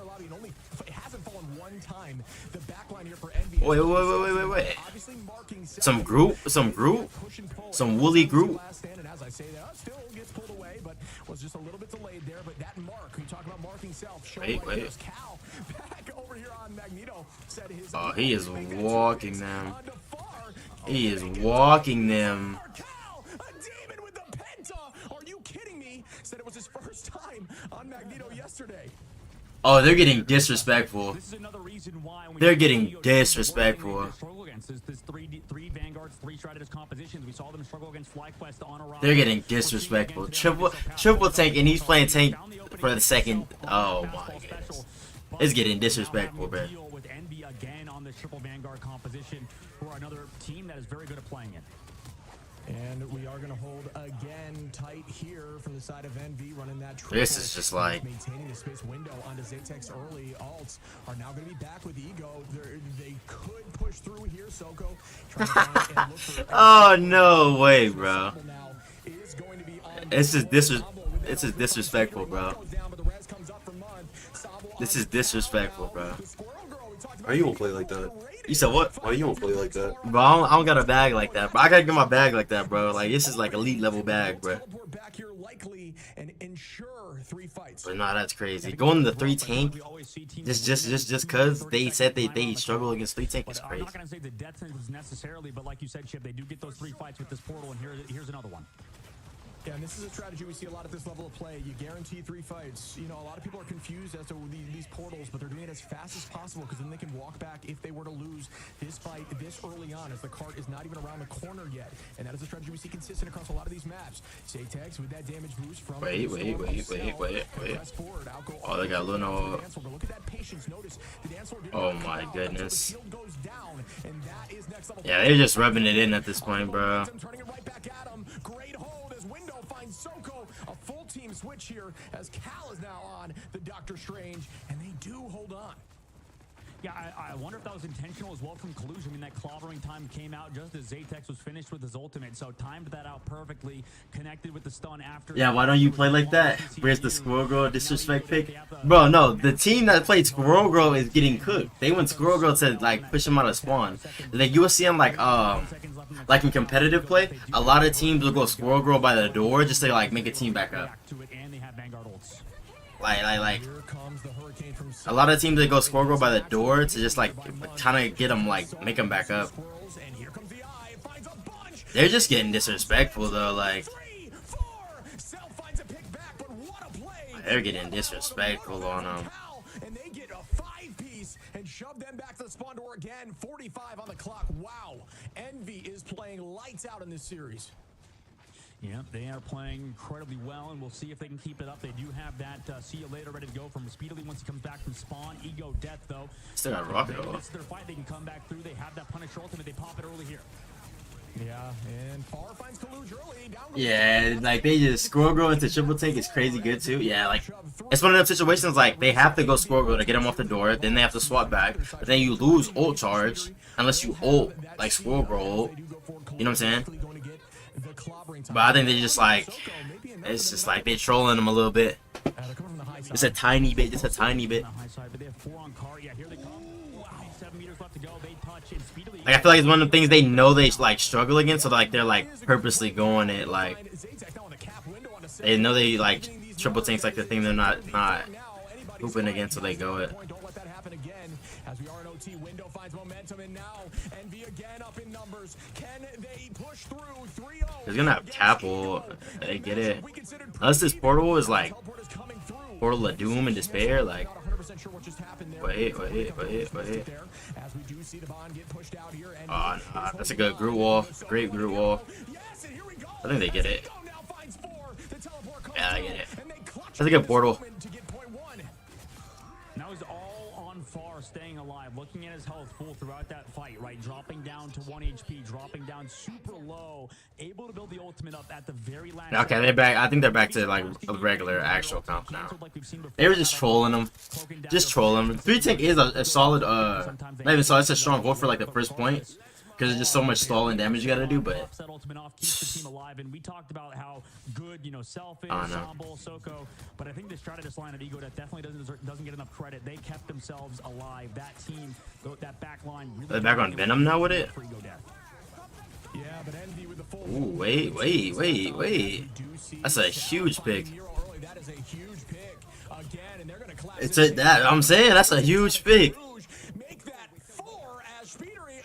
Wait. Some group, some woolly group. Wait. Oh, he is walking them. He is walking them. Are you kidding me? Said it was his first time on Magneto yesterday. Oh, they're getting disrespectful. They're getting disrespectful. They're getting disrespectful. Triple tank, and he's playing tank for the second. Oh my goodness, it's getting disrespectful, bro. With Envy again on the triple Vanguard composition for another team that is very good at playing it. And we are going to hold again tight here from the side of Envy, running that triple. This is just like maintaining the space window onto Zaytek's early alts are now going to be back with Ego. They could push through here. Soko trying to find and look for oh no way, bro. This is disrespectful, bro. This is disrespectful, bro. Why you won't play like that? You said what? Why you won't play like that? Bro, I don't got a bag like that, bro. I gotta get my bag like that, bro. Like this is like elite level bag, bro. But nah, that's crazy. Going to the 3 tank, just cause they said they struggle against 3 tank is crazy. I'm not gonna say the death sentence necessarily, but like you said, Chip, they do get those 3 fights with this portal, and here's another one. Yeah, and this is a strategy we see a lot at this level of play. You guarantee 3 fights. You know, a lot of people are confused as to these portals, but they're doing it as fast as possible because then they can walk back if they were to lose this fight this early on, as the cart is not even around the corner yet. And that is a strategy we see consistent across a lot of these maps. Zaytek with that damage boost from... Wait. Oh, they got Luno. Oh my goodness. Yeah, they're just rubbing it in at this point, bro. Soko, a full team switch here as Cal is now on the Doctor Strange, and they do hold on. Yeah, I wonder if that was intentional as well from Kaluj. I mean, that clobbering time came out just as Zaytek was finished with his ultimate, so timed that out perfectly, connected with the stun after. Yeah, why don't you play like that? Where's the Squirrel Girl disrespect pick? Bro, no, the team that played Squirrel Girl is getting cooked. They went Squirrel Girl to like push him out of spawn. Like you will see him like in competitive play, a lot of teams will go Squirrel Girl by the door just to like make a team back up. Like a lot of teams they go Squirrel Girl by the door to just like kind of get them like make them back up. They're just getting disrespectful though, like they're getting disrespectful on them. And they get a 5-piece and shove them back to the spawn door again. 45 on the clock. Wow, Envy is playing lights out in this series. Yeah, they are playing incredibly well, and we'll see if they can keep it up. They do have that see you later ready to go from Speedily once he comes back from spawn. Ego Death, though. Still got Rocket. This is their fight. They can come back through. They have that Punisher ultimate. They pop it early here. Yeah, and Far finds Kaluj early. Down Yeah, like they just Squirrel Girl into triple tank is crazy good too. Yeah, like it's one of them situations like they have to go Squirrel Girl to get him off the door, then they have to swap back, but then you lose ult charge unless you ult like Squirrel Girl ult. You know what I'm saying? But I think they just like it's just like they're trolling him a little bit. Just a tiny bit, just a tiny bit. Like I feel like it's one of the things they know they like struggle against, so like they're like purposely going it like they know they like triple tanks like the thing they're not hooping against, so they go it. As we are in OT, Window finds momentum, and now Envy again up in numbers. Can they push through 3-0? He's gonna have Capel. They get it. Unless this portal is like Portal of Doom and Despair, like wait. Oh nah, that's a good Groot wall. Great Groot wall. I think they get it. Yeah, I get it. That's a good portal. Now he's all on Far, staying alive, looking at his health full throughout that fight, right? Dropping down to 1 HP, dropping down super low, able to build the ultimate up at the very last. Okay, they're back. I think they're back to like a regular actual comp now. They were just trolling them. Just trolling them. 3 tank is a solid, not even solid, it's a strong vote for like the first point. Because there's just so much stalling damage you gotta do, but we talked about how good, you know, Selfish, Sambo, Soko, but I think the Strategist line at Ego that definitely doesn't get enough credit. They kept themselves alive. That team, that back line. Really they're back on Venom now with it. Yeah, but Envy with the full. Ooh, wait. That's a huge pick. That is a huge pick. Again, and they're gonna collapse. It's a that I'm saying that's a huge pick. Make that 4 as Speedery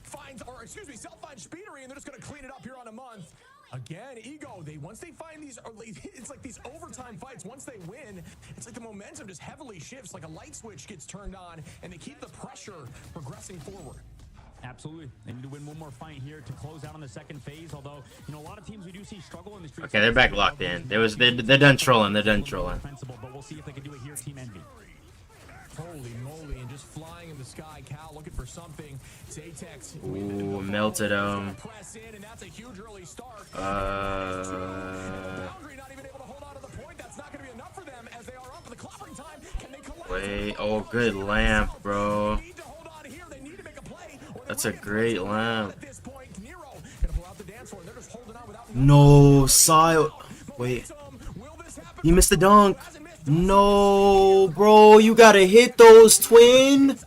finds, or excuse me, Self finds Speedery, and they're just gonna clean it up here on a month. Again, Ego, once they find these, it's like these overtime fights, once they win, it's like the momentum just heavily shifts, like a light switch gets turned on, and they keep the pressure progressing forward. Absolutely. They need to win one more fight here to close out on the second phase, although, you know, a lot of teams we do see struggle in the streets. Okay, they're back locked in. They're done trolling. They're done trolling. But we'll see if they can do it here, Team Envy. Holy moly, and just flying in the sky, Cal looking for something. Zatex. Ooh, melted him. Press in, and that's a huge early start. Wait, oh, good lamp, bro. That's a great lamp. No, Sile. Wait. You missed the dunk. No, bro. You gotta hit those, twin.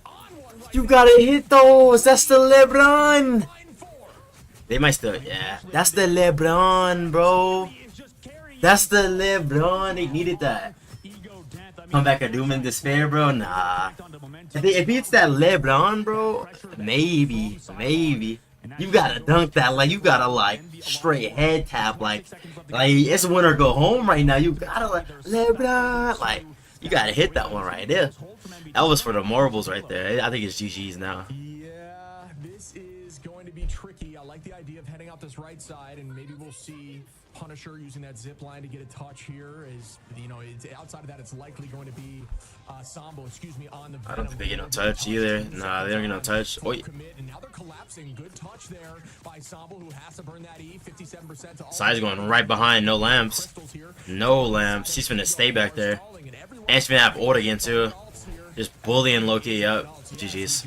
You gotta hit those. That's the LeBron. They might still, yeah. That's the LeBron, bro. That's the LeBron. They needed that. Come back a Doom and Despair, bro. Nah. If it's that LeBron, bro, maybe. You gotta dunk that, like you gotta like straight head tap, like it's win or go home right now. You gotta like LeBron, like you gotta hit that one right there. That was for the marbles right there. I think it's GG's now. Yeah, this is going to be tricky. I like the idea of heading out this right side, and maybe we'll see Punisher using that zip line to get a touch here. Is, you know, it's outside of that, it's likely going to be Sambo, excuse me, on the Venom. I don't think they get no touch either. Nah, they don't get no touch. Oh, yeah. And now they're collapsing. Good touch there by Sambo, who has to burn that E. 57% to all. Side's going right behind. No lamps. No lamps. She's finna stay back there. And she's finna have ult again too. Just bullying Loki up. GG's.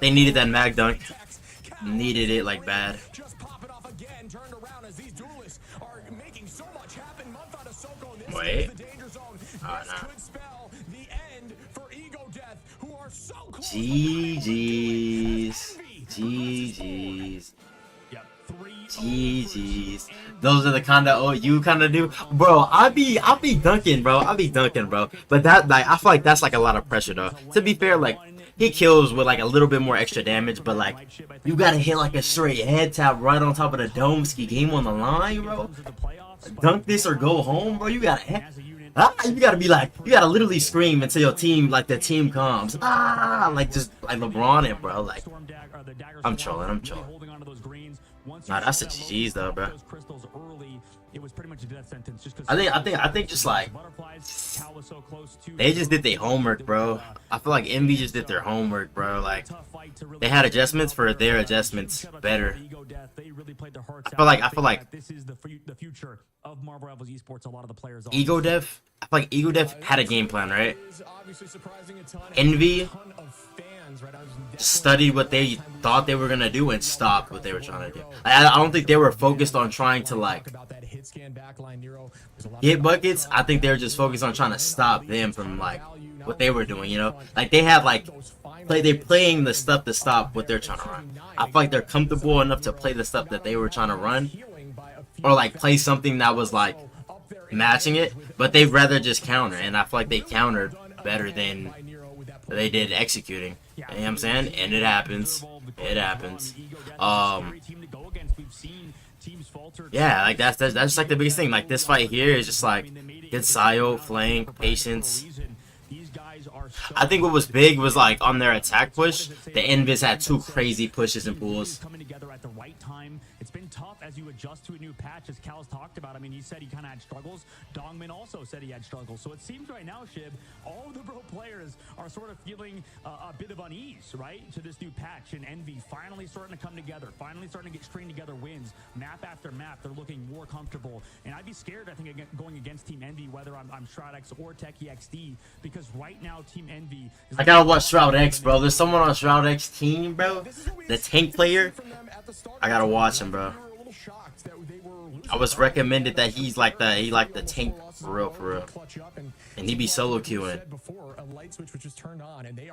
They needed that mag dunk. Needed it like bad. Wait. Oh, no. GG's. Those are the kind of you kind of do, bro. I'll be dunking, bro. But that, like, I feel like that's like a lot of pressure, though. To be fair, like, he kills with like a little bit more extra damage, but like you gotta hit like a straight head tap right on top of the dome. Ski game on the line, bro. Dunk this or go home, bro. You gotta be like, you gotta literally scream until your team, like the team comes. Like just like LeBron it, bro. Like I'm trolling. once Nah, you that's saw a them GG's though, bro. those crystals early, it was pretty much a death sentence. Just 'cause I think just like Cal was so close to they just did their homework, bro. I feel like Envy just did their homework, bro. Like they had adjustments for their adjustments better. I feel like this is the future of Marvel Rivals Esports. A lot of the players. Ego Dev. I feel like Ego Dev had a game plan, right? Envy studied what they thought they were gonna do and stopped what they were trying to do. I don't think they were focused on trying to like get buckets. I think they were just focused on trying to stop them from like what they were doing. You know, like they had like they're playing the stuff to stop what they're trying to run. I feel like they're comfortable enough to play the stuff that they were trying to run, or like play something that was like matching it, but they'd rather just counter, and I feel like they countered better than they did executing. You know what I'm saying? And it happens. It happens. Yeah, like that's just like the biggest thing. Like this fight here is just like good Sayo, flank, patience. I think what was big was like on their attack push, the Invis had 2 crazy pushes and pulls. Coming together at the right time. It's been tough as you adjust to a new patch, as Cal's talked about. I mean, he said he kind of had struggles. Dongmin also said he had struggles. So it seems right now, Shib, all of the pro players are sort of feeling a bit of unease, right, to this new patch. And Envy finally starting to come together, finally starting to get string together wins. Map after map, they're looking more comfortable. And I'd be scared, I think, going against Team Envy, whether I'm Shroud-X or Techie XD, because right now, Team Envy is... I gotta watch Shroud-X, bro. There's someone on Shroud-X team, bro. The tank player. I gotta watch him, bro. I was recommended that he like the tank for real. And he be solo queuing.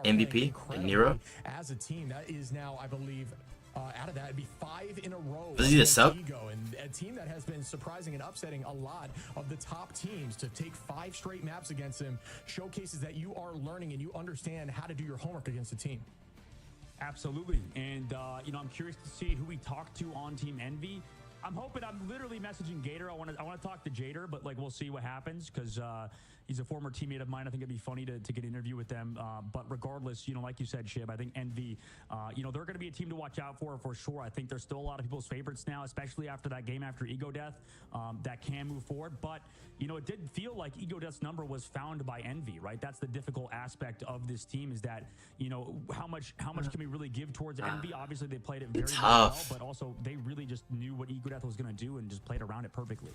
MVP and Nero. As a team, that is now, I believe, out of that, it'd be 5 in a row. Was he the sub? And a team that has been surprising and upsetting a lot of the top teams. To take 5 straight maps against him showcases that you are learning and you understand how to do your homework against a team. Absolutely. And, you know, I'm curious to see who we talk to on Team Envy. I'm hoping, I'm literally messaging Gator. I want to talk to Jader, but like we'll see what happens, because he's a former teammate of mine. I think it'd be funny to get an interview with them. But regardless, you know, like you said, Shib, I think Envy, you know, they're going to be a team to watch out for sure. I think they're still a lot of people's favorites now, especially after that game after Ego Death, that can move forward. But, you know, it did feel like Ego Death's number was found by Envy, right? That's the difficult aspect of this team, is that, you know, how much can we really give towards Envy? Obviously, they played it very well, but also they really just knew what Ego Death was going to do and just played around it perfectly.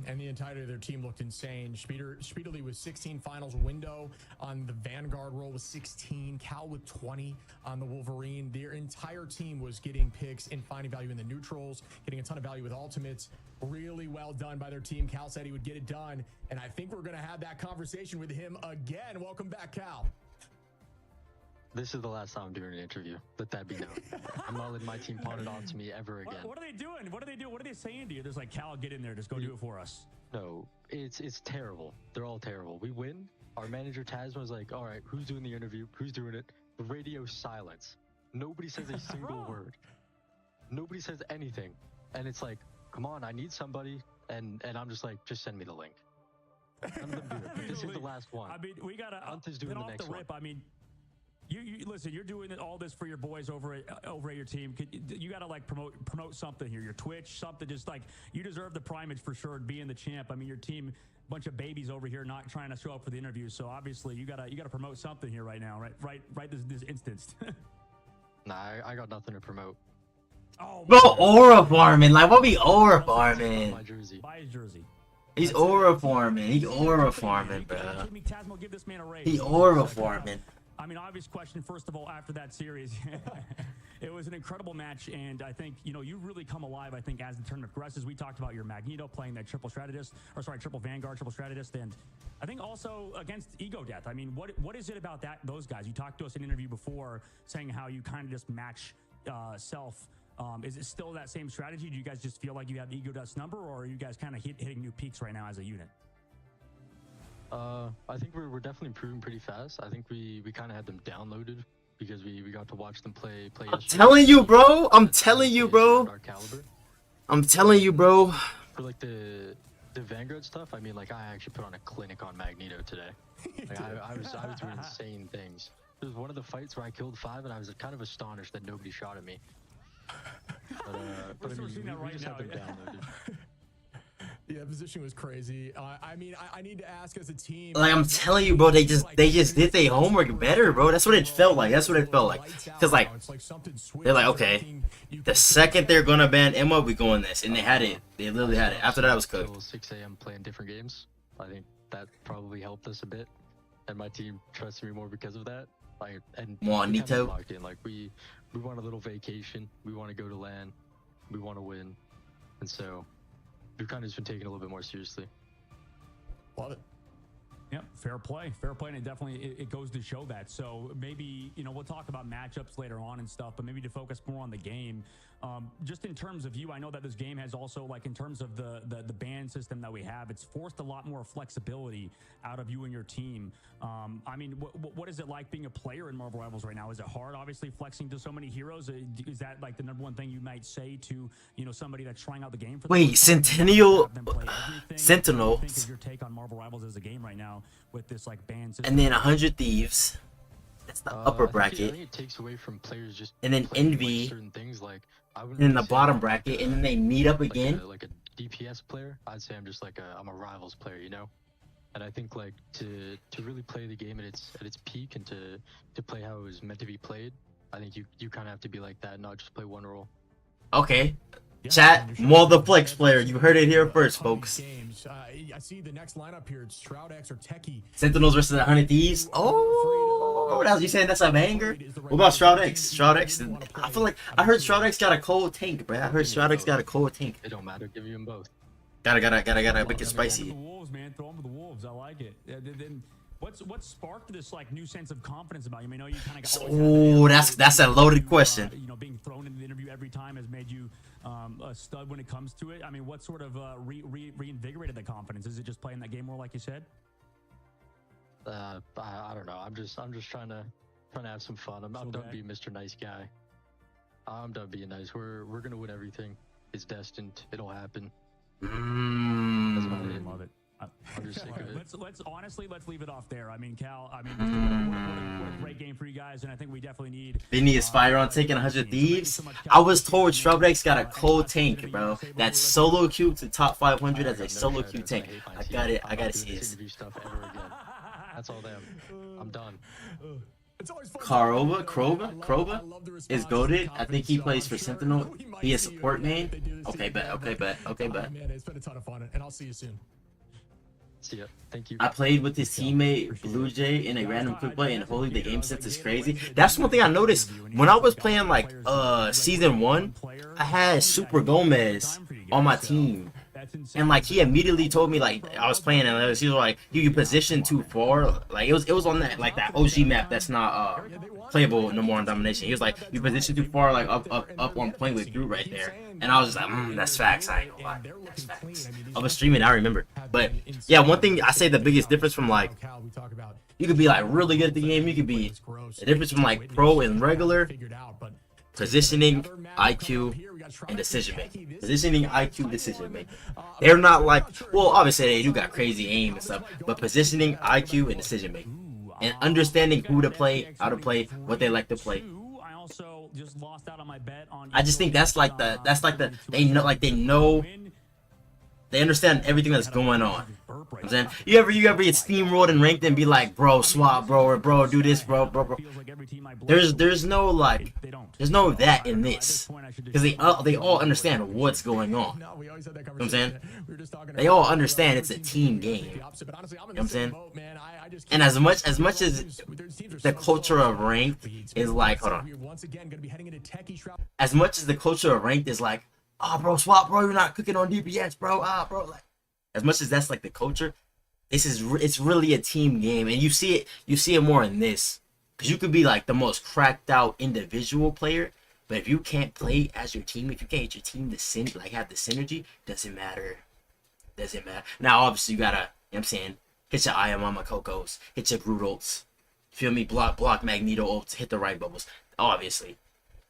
And the entirety of their team looked insane. Speedily with 16 finals, Window on the Vanguard role with 16, Cal with 20 on the Wolverine. Their entire team was getting picks and finding value in the neutrals, getting a ton of value with ultimates. Really well done by their team. Cal said he would get it done, and I think we're going to have that conversation with him again. Welcome back, Cal. This is the last time I'm doing an interview. Let that be known. I'm not letting my team pawn it on to me ever again. What are they doing? What are they doing? What are they saying to you? There's like, Cal, get in there. Just go do it for us. No, it's terrible. They're all terrible. We win. Our manager Tasman was like, all right, who's doing the interview? Who's doing it? Radio silence. Nobody says a single word. Nobody says anything. And it's like, come on, I need somebody. And I'm just like, just send me the link. None of them do it. But this is the last one. I mean, we got to... Hunt is doing the next one. I mean... You listen. You're doing all this for your boys over at your team. You got to like promote something here. Your Twitch, something. Just like, you deserve the primage for sure, being the champ. I mean, your team, bunch of babies over here, not trying to show up for the interview. So obviously, you gotta promote something here right now, right this instance. Nah, I got nothing to promote. Oh, bro, aura farming. Like, what be aura farming? Buy his jersey. He's aura farming. He's aura farming, bro. He aura farming. I mean, obvious question, first of all, after that series, it was an incredible match, and I think, you know, you really come alive, I think, as the tournament progresses. We talked about your Magneto playing that triple Vanguard, triple Strategist, and I think also against Ego Death. I mean, what is it about those guys? You talked to us in an interview before saying how you kind of just match self. Is it still that same strategy? Do you guys just feel like you have Ego Death's number, or are you guys kind of hitting new peaks right now as a unit? I think we're definitely improving pretty fast. I think we kind of had them downloaded because we got to watch them play. I'm telling you, bro. I'm telling you, bro. I'm telling you, bro. For like the Vanguard stuff, I mean, like, I actually put on a clinic on Magneto today. Like, I was doing insane things. There was one of the fights where I killed 5, and I was kind of astonished that nobody shot at me. But I mean, we just had them down though, dude. Yeah, position was crazy. I mean, I need to ask as a team. Like I'm telling you, bro, they just did their homework better, bro. That's what it felt like. That's what it felt like. Cause like they're like, okay, the second they're gonna ban Emma, we go in this, and they had it. They literally had it. After that, it was cooked. 6 a.m. playing different games. I think that probably helped us a bit, and my team trusted me more because of that. Like, and Juanito. locked in. Like we want a little vacation. We want to go to LAN. We want to win, and so we've kind of just been taking it a little bit more seriously. Love it. Yep, fair play, and it definitely it goes to show that. So maybe we'll talk about matchups later on and stuff, but maybe to focus more on the game. Just in terms of you, I know that this game has also, like, in terms of the ban system that we have, it's forced a lot more flexibility out of you and your team. I mean, what is it like being a player in Marvel Rivals right now? Is it hard, obviously, flexing to so many heroes? Is that like the #1 thing you might say to somebody that's trying out the game for the Wait, Sentinels. Your take on Marvel Rivals as a game right now with this like ban system, And then 100 Thieves. That's the upper bracket. I think it takes away from players just and then playing, Envy. like, certain things. Like In the bottom bracket, and then they meet up again. Like a DPS player, I'd say I'm just like I'm a Rivals player, And I think like to really play the game at its peak and to play how it was meant to be played, I think you kind of have to be like that, not just play one role. Okay. Chat, more the flex player. You heard it here first, folks. I see the next lineup here. It's Shroud X or Techie. Sentinels versus 100 Thieves. Oh, that's you saying that's a banger? What about Shroud X? Shroud X. I feel like I heard Shroud X got a cold tank, bro. I heard Shroud X got a cold tank. It don't matter. Give you them both. Gotta make it spicy. The wolves, man. Throw them to the wolves. I like it. Then what sparked this like new sense of confidence about you? I know you kind of got. Oh, that's a loaded question. Being thrown into the interview every time has made you a stud when it comes to it. I mean, what sort of reinvigorated the confidence? Is it just playing that game more, like you said? I don't know. I'm just trying to have some fun. I'm done being Mr. Nice Guy. I'm done being nice. We're gonna win everything. It's destined. It'll happen. That's about it. Love it. I'm just sick of it. Let's leave it off there. I mean, Cal, what a great game for you guys, and I think we definitely need. Vinny is fire on taking 100 Thieves. I was told Shroud X got a cold tank, bro. That's solo queue to top 500 as a solo queue tank. I gotta see this. That's all them. I'm done. Krova is goated. I think he plays for Sentinel. He is support main. Okay, bet. Man, it's been a ton of fun, and I'll see you soon. See ya. Thank you. I played with his teammate Blue Jay in a random quick play, and holy, the game sense is crazy. That's one thing I noticed when I was playing like season 1. I had Super Gomez on my team, and like he immediately told me like I was playing, and he was like, "You position too far." Like it was on that like that OG map that's not playable no more in Domination. He was like, "You position too far, like up on playing with Drew right there." And I was just like, "That's facts." I ain't gonna lie. That's facts. I was streaming, I remember. But yeah, one thing I say the biggest difference from like you could be like really good at the game. You could be the difference from like pro and regular. Positioning, IQ, and decision making. Positioning, IQ, decision making. They're not like, well, obviously they do got crazy aim and stuff, but positioning, IQ, and decision making, and understanding who to play, how to play, what they like to play. I just think that's like the they understand everything that's going on. You know what I'm saying? You ever get steamrolled and ranked and be like, bro, swap, bro, or bro, do this, bro. There's no like, there's no that in this, because they all understand what's going on. You know what I'm saying? They all understand it's a team game. You know what I'm saying? And as much as the culture of ranked is like, hold on. As much as the culture of ranked is like, oh, bro, swap, bro, you're not cooking on DPS, bro. Bro, like, as much as that's like the culture, it's really a team game, and you see it more in this, because you could be like the most cracked out individual player, but if you can't play as your team, if you can't get your team to have the synergy, doesn't matter. Now, obviously, you gotta, you know what I'm saying, hit your Ayamama Cocos, hit your Groot ults, feel me, block Magneto ults, hit the right bubbles, obviously.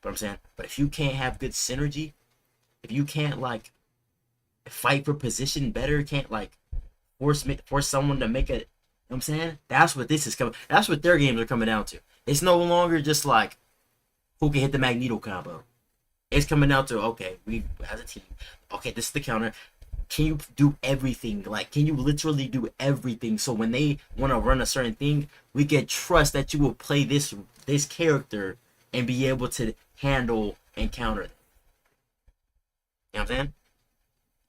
But I'm saying, but if you can't have good synergy, if you can't like fight for position better, can't like force someone to make it, you know what I'm saying? That's what this is coming. That's what their games are coming down to. It's no longer just like who can hit the Magneto combo. It's coming down to, okay, we as a team, okay, this is the counter. Can you do everything? Like, can you literally do everything? So when they want to run a certain thing, we can trust that you will play this character and be able to handle and counter them. You know what I'm saying?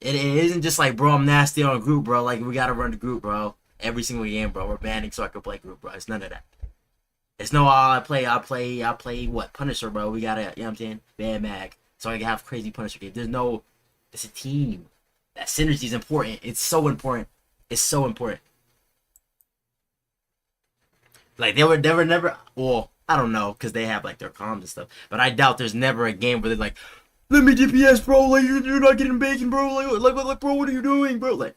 It isn't just like, bro, I'm nasty on group, bro. Like, we got to run the group, bro. Every single game, bro. We're banning so I can play group, bro. It's none of that. It's no, I play what? Punisher, bro. We got to, you know what I'm saying? Ban mag. So I can have crazy Punisher games. There's no, it's a team. That synergy is important. It's so important. It's so important. Like, they were never, well, I don't know, because they have, like, their comms and stuff. But I doubt there's never a game where they're like, let me DPS, bro. Like, you're not getting bacon, bro. Like, bro, what are you doing, bro? Like,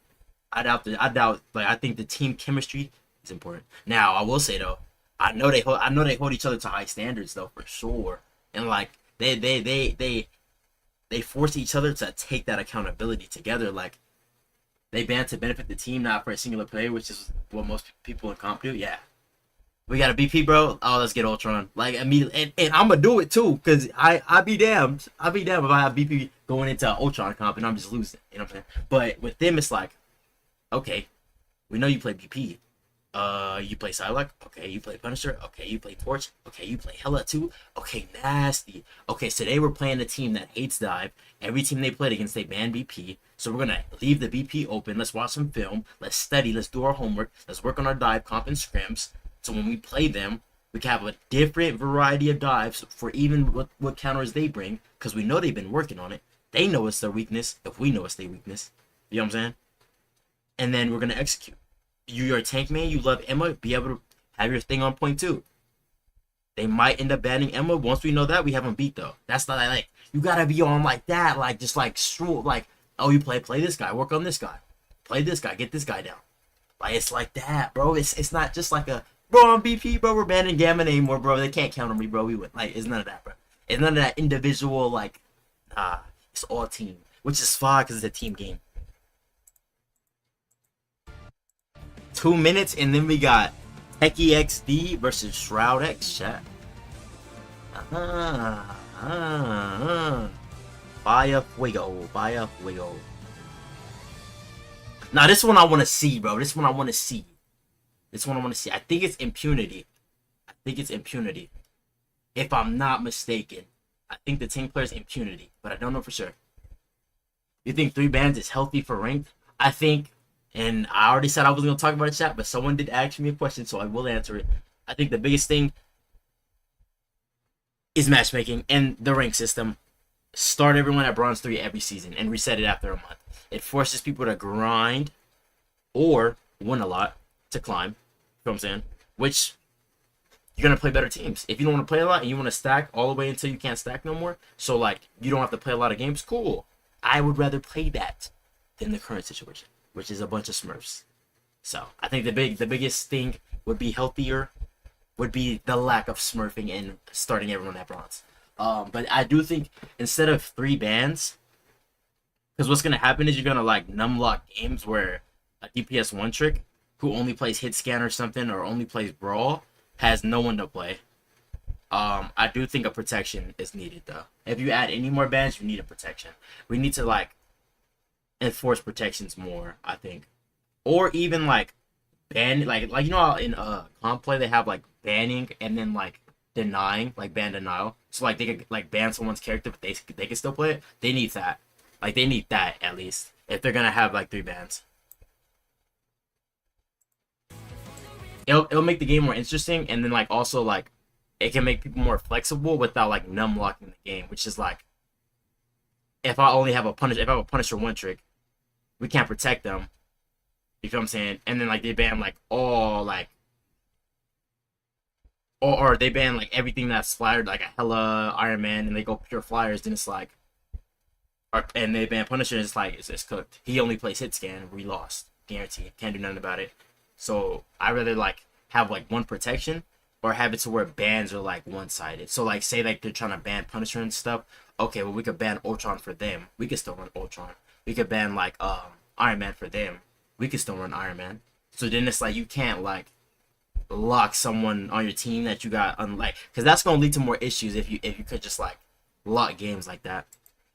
I doubt, like, I think the team chemistry is important. Now, I will say, though, I know they hold each other to high standards, though, for sure. And, like, they force each other to take that accountability together. Like, they ban to benefit the team, not for a singular player, which is what most people in comp do. Yeah. We got a BP, bro. Oh, let's get Ultron. Like, immediately. And I'm going to do it, too, because I be damned. I'd be damned if I have BP going into Ultron comp and I'm just losing. You know what I'm saying? But with them, it's like, okay, we know you play BP. You play Psylocke. Okay, you play Punisher. Okay, you play Torch. Okay, you play Hela too. Okay, nasty. Okay, so they were playing a team that hates dive. Every team they played against, they banned BP. So we're gonna leave the BP open. Let's watch some film. Let's study. Let's do our homework. Let's work on our dive comp and scrims. So when we play them, we can have a different variety of dives for even what counters they bring, because we know they've been working on it. They know it's their weakness if we know it's their weakness. You know what I'm saying? And then we're gonna execute. You're a tank man, you love Emma, be able to have your thing on point too. They might end up banning Emma. Once we know that, we have them beat though. That's not like, you gotta be on like that, like just like stroll, like, oh, you play this guy, work on this guy, play this guy, get this guy down. Like, it's like that, bro. It's not just like a, bro, I'm BP, bro, we're banning Gamma anymore, bro. They can't counter me, bro. We win. Like, it's none of that, bro. It's none of that individual, like, it's all team, which is fine because it's a team game. 2 minutes, and then we got Techie XD versus Shroud X, chat. Vaya Fuego. Now, this one I want to see, bro. This one I want to see. I think it's Impunity. If I'm not mistaken. I think the team player's Impunity, but I don't know for sure. You think 3 bans is healthy for ranked? I think, and I already said I was going to talk about it, chat, but someone did ask me a question, so I will answer it. I think the biggest thing is matchmaking and the rank system. Start everyone at Bronze 3 every season and reset it after a month. It forces people to grind or win a lot to climb. You know what I'm saying? Which, you're going to play better teams. If you don't want to play a lot and you want to stack all the way until you can't stack no more, so like you don't have to play a lot of games, cool. I would rather play that than the current situation, which is a bunch of Smurfs. So I think the biggest thing would be healthier, would be the lack of Smurfing and starting everyone at Bronze. But I do think instead of 3 bans, because what's gonna happen is you're gonna like numlock games where a DPS 1 trick who only plays hit scan or something or only plays brawl has no one to play. I do think a protection is needed though. If you add any more bans, you need a protection. We need to like enforce protections more, I think, or even like ban, like you know how in comp play they have like banning and then like denying, like ban denial. So like they could like ban someone's character, but they can still play it. They need that. Like they need that at least if they're gonna have like 3 bans. It'll make the game more interesting, and then like also like it can make people more flexible without like numlocking the game, which is like if I only have a Punisher 1 trick, we can't protect them. You feel what I'm saying? And then like they ban like all like or they ban like everything that's flattered, like a Hela, Iron Man, and they go pure flyers, then it's like and they ban Punisher, and it's like it's cooked. He only plays hit scan, we lost. Guaranteed. Can't do nothing about it. So I rather like have like 1 protection or have it to where bans are like one-sided. So like say like they're trying to ban Punisher and stuff. Okay, well we could ban Ultron for them. We could still run Ultron. We could ban like Iron Man for them. We could still run Iron Man. So then it's like you can't like lock someone on your team that you got unlike, because that's gonna lead to more issues if you could just like A lot of games like that.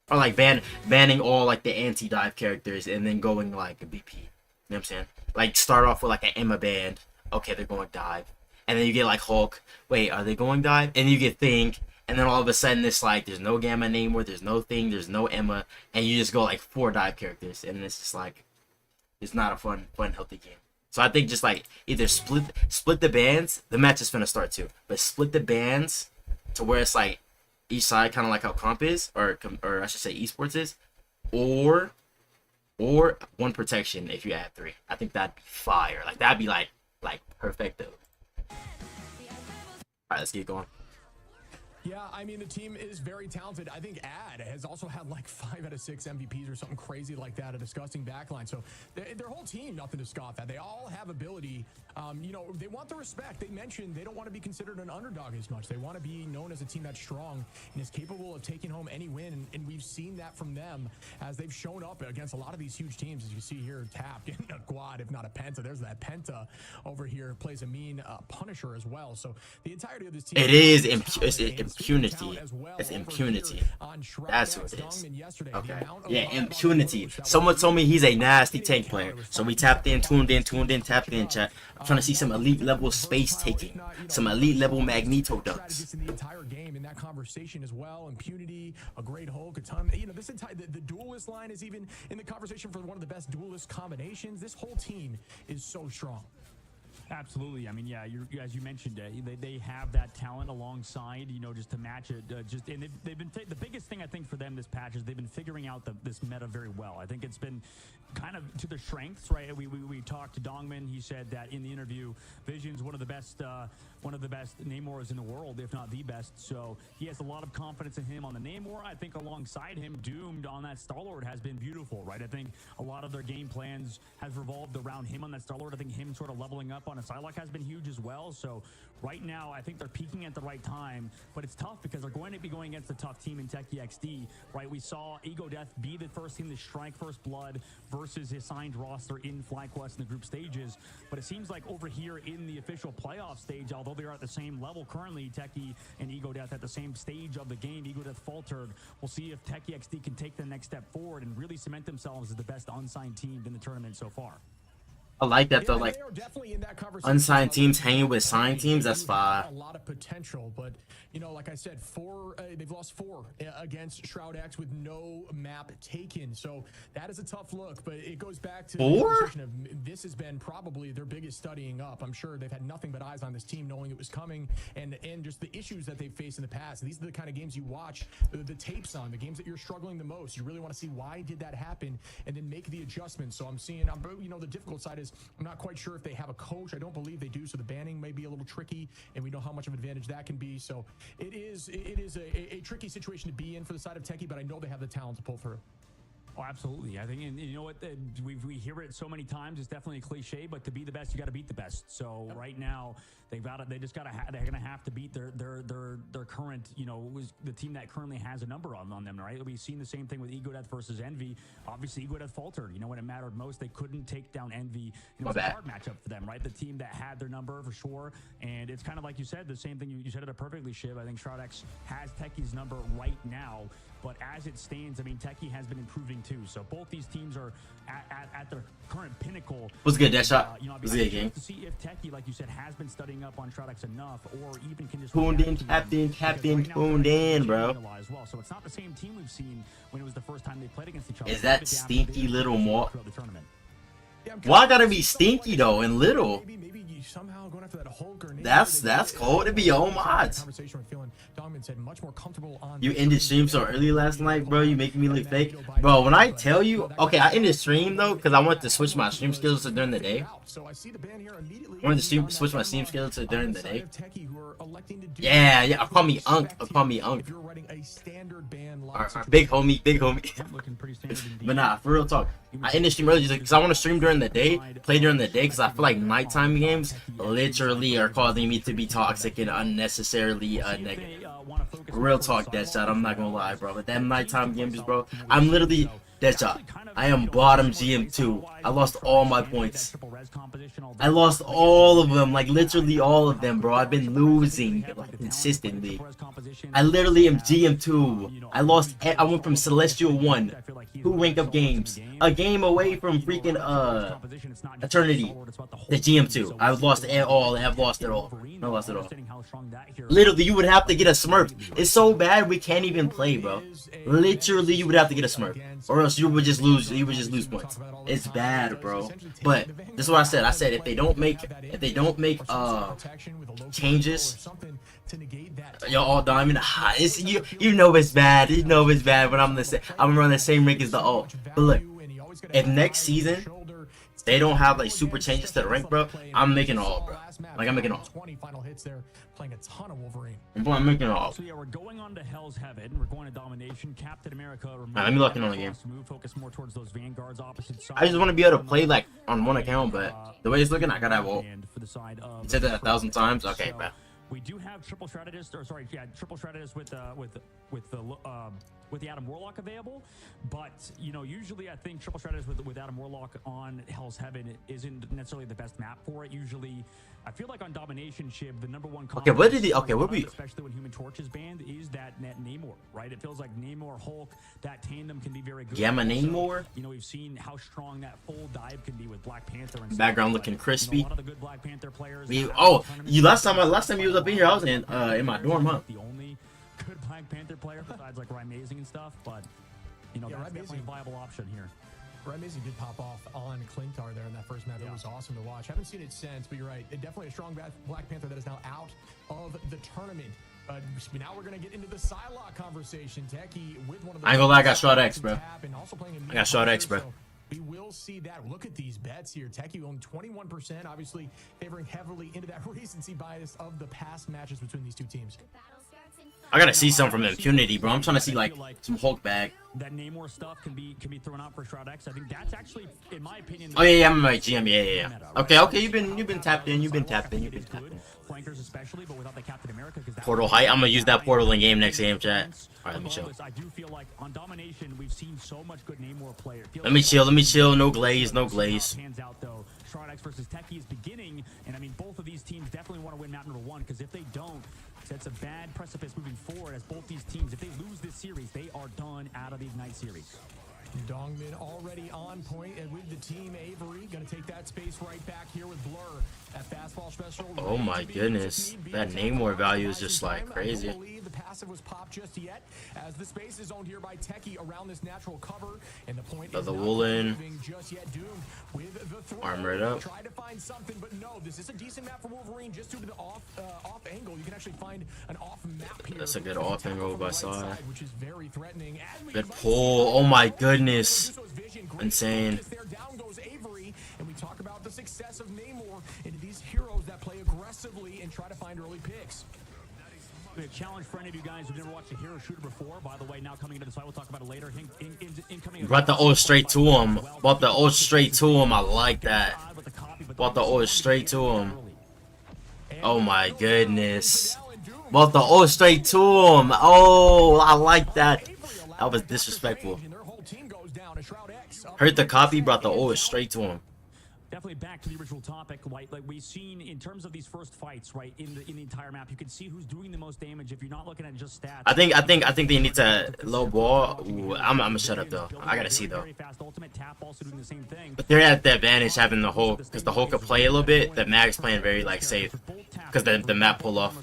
Or like banning all like the anti-dive characters and then going like a BP. You know what I'm saying? Like start off with like an Emma band. Okay, they're going dive. And then you get like Hulk. Wait, are they going dive? And you get Think. And then all of a sudden it's like there's no Gamma Namor, there's no Thing, there's no Emma, and you just go like 4 dive characters, and it's just like it's not a fun, healthy game. So I think just like either split the bands. The match is finna start too, but split the bands to where it's like each side kind of like how comp is, or I should say esports is, or 1 protection if you add 3. I think that'd be fire. Like that'd be like perfecto. All right, let's get going. Yeah, I mean, the team is very talented. I think Ad has also had like 5 out of 6 MVPs or something crazy like that, a disgusting backline. So their whole team, nothing to scoff at. They all have ability. You know, they want the respect. They mentioned they don't want to be considered an underdog as much. They want to be known as a team that's strong and is capable of taking home any win. And we've seen that from them as they've shown up against a lot of these huge teams. As you see here, Tap getting a quad, if not a penta. There's that penta over here, plays a mean Punisher as well. So the entirety of this team. It is impunity. It's impunity. That's what it is. Okay. Yeah, impunity. Someone told me he's a nasty tank player. So we tapped in, tuned in, tapped in, chat. I'm trying to see some elite level space taking. Some elite level Magneto dunks. In the entire game, in that conversation as well. Impunity, a great Hulk, a ton. You know, this entire the duelist line is even in the conversation for one of the best duelist combinations. This whole team is so strong. Absolutely. I mean, yeah, as you mentioned, they have that talent alongside, you know, just to match it. And they've been the biggest thing I think for them this patch is they've been figuring out this meta very well. I think it's been kind of to their strengths, right? We talked to Dongman. He said that in the interview, Vision's one of the best Namors in the world, if not the best. So he has a lot of confidence in him on the Namor. I think alongside him, Doomed on that Star-Lord has been beautiful, right? I think a lot of their game plans has revolved around him on that Star-Lord. I think him sort of leveling up on a Psylocke has been huge as well. So right now, I think they're peaking at the right time, but it's tough because they're going to be going against a tough team in Techie XD, right? We saw Ego Death be the first team to strike First Blood versus his signed roster in FlyQuest in the group stages, but it seems like over here in the official playoff stage, although they're at the same level currently, Techie and Ego Death at the same stage of the game, Ego Death faltered. We'll see if Techie XD can take the next step forward and really cement themselves as the best unsigned team in the tournament so far. I like that though, like unsigned teams hanging with signed teams. That's fine. A lot of potential, but you know, like I said, they've lost 4 against Shroud X with no map taken. So that is a tough look. But it goes back to 4? the conversation of this has been probably their biggest studying up. I'm sure they've had nothing but eyes on this team, knowing it was coming, and just the issues that they've faced in the past. These are the kind of games you watch the tapes on, the games that you're struggling the most. You really want to see why did that happen, and then make the adjustments. So I'm seeing, you know, the difficult side is I'm not quite sure if they have a coach. I don't believe they do, so the banning may be a little tricky, and we know how much of an advantage that can be. So it is a tricky situation to be in for the side of Techie, but I know they have the talent to pull through. Oh, absolutely. I think, and you know what, we hear it so many times. It's definitely a cliche, but to be the best, you got to beat the best. So right now, they're gonna have to beat their current, you know, the team that currently has a number on them, right? We've seen the same thing with Ego Death versus Envy. Obviously, Ego Death faltered. You know, when it mattered most, they couldn't take down Envy. It was a hard matchup for them, right? The team that had their number for sure, and it's kind of like you said, the same thing. You said it perfectly, Shiv. I think Shroud X has Techie's number right now. But as it stands, I mean, Techie has been improving too. So both these teams are at their current pinnacle. What's good, that shot? You know, was good game. To see if Techie, like you said, has been studying up on Shroud X enough, or even can just tuned in, tuned in, bro. As well. So it's not the same team we've seen when it was the first time they played against each other. Is that stinky little more? Why gotta be stinky though and little? Maybe you somehow going after that Hulk or that's cold. It'd be your own mods. You ended stream so early last night, bro. You making me look fake, bro. When I tell you, okay, I ended stream though because I wanted to switch my stream schedules to during the day. I wanted to switch my stream schedule to during the day. Yeah. Call me Unk. Or big homie. But nah, for real talk, I ended stream early just because I want to stream during the day, play during the day, because I feel like nighttime games literally are causing me to be toxic and unnecessarily negative. Real talk, that shot. I'm not gonna lie, bro. But them nighttime games, bro, I'm literally Deadshot. I am bottom GM2. I lost all my points. I lost all of them, like literally all of them, bro. I've been losing like consistently. I literally am GM2. I lost. I went from Celestial 1, 2 rank up games, a game away from freaking Eternity, to GM2. I've lost it all. I've lost it all. I lost it all. Literally, you would have to get a Smurf. It's so bad we can't even play, bro. Literally, you would have to get a Smurf, or else you would just lose. You would just lose points. It's bad, bro. But this is what I said. I said if they don't make changes, y'all all diamond. It's, you know it's bad. You know it's bad. But I'm gonna run the same rank as the ult. But look, if next season they don't have like super changes to the rank, bro, I'm making all, bro. Like I'm making all. I'm making all. So yeah, we're going on to Hell's Heaven. We're going to Domination. Captain America. Let me lock in on the game. Focus more towards those vanguards opposite side. I just want to be able to play like on one account, but the way it's looking, I gotta have ult. You said that 1,000 times. Okay, bro. We do have triple strategist, or sorry, yeah, triple strategist with the Adam Warlock available, but you know, usually I think triple strategist with Adam Warlock on Hell's Heaven isn't necessarily the best map for it. Usually, I feel like on Domination Shib, the #1. Okay, what did he? Okay, what we? Especially when Human Torch is banned, is that Namor, right? It feels like Namor Hulk, that tandem can be very good. Gamma Namor. You know, we've seen how strong that full dive can be with Black Panther. And background looking crispy. You know, a lot of the good Black Panther players. Last time you was up in here, I was in my dorm, huh? The only good Black Panther player besides like Ryan Mazing and stuff, but you know, that's definitely a viable option here. Ryan Mazing did pop off on Clintar there in that first match. It was awesome to watch. Haven't seen it since, but you're right. Definitely a strong Black Panther that is now out of the tournament. Now we're going to get into the Psylocke conversation. Techie with one of the... I ain't gonna lie, I got Shot X, bro. I got Shot X, bro. We will see that. Look at these bets here. Techie owned 21%, obviously favoring heavily into that recency bias of the past matches between these two teams. I gotta see something from Impunity, bro. I'm trying to see like some Hulk bag. That Namor stuff can be thrown out for Shroud X. I think that's actually, in my opinion. Oh yeah, I'm my GM. Yeah. Okay. You've been tapped in. You've been tapped in. Flankers especially, but without the Captain America. Portal height. I'm gonna use that portal in game next game, chat. All right, let me chill. I do feel like on Domination we've seen so much good Namor player. Let me chill. No glaze. Hands out though. Shroud X versus Techie is beginning, and I mean both of these teams definitely want to win map #1 because if they don't, that's a bad precipice moving forward. As both these teams, if they lose this series, they are done out of the Ignite series. Dongmin already on point, and with the team, Avery going to take that space right back here with Blur. That fastball special. Oh my goodness, that Namor value is just like crazy. The passive was popped just yet, as the space is owned here by Techie around this natural cover, and the point is the Woolen just yet. Doom with the armor it up. Try to find something, but no, this is a decent map for Wolverine just due to the off angle. You can actually find an off map here. That's a good off angle by side. Which is very threatening. Good pull. Oh my goodness, insane. Down goes Avery, and we talk about the success of Namor into these heroes that play aggressively and try to find early picks. A challenge for any of you guys who've never watched a hero shooter before. By the way, now coming into the side, we'll talk about it later. Brought the ult straight to him. Brought the ult straight to him. I like that. Brought the ult straight to him. Oh my goodness. Brought the ult straight to him. Oh, I like that. That was disrespectful. Heard the copy, brought the ult straight to him. Definitely back to the original topic, like we've seen in terms of these first fights, right? In the entire map, you can see who's doing the most damage if you're not looking at just stats. I think they need to low ball. Ooh, I'm gonna shut up though. I gotta see though. But they're at the advantage having the Hulk, because the Hulk can play a little bit. The Mag's playing very like safe, because the map pull off.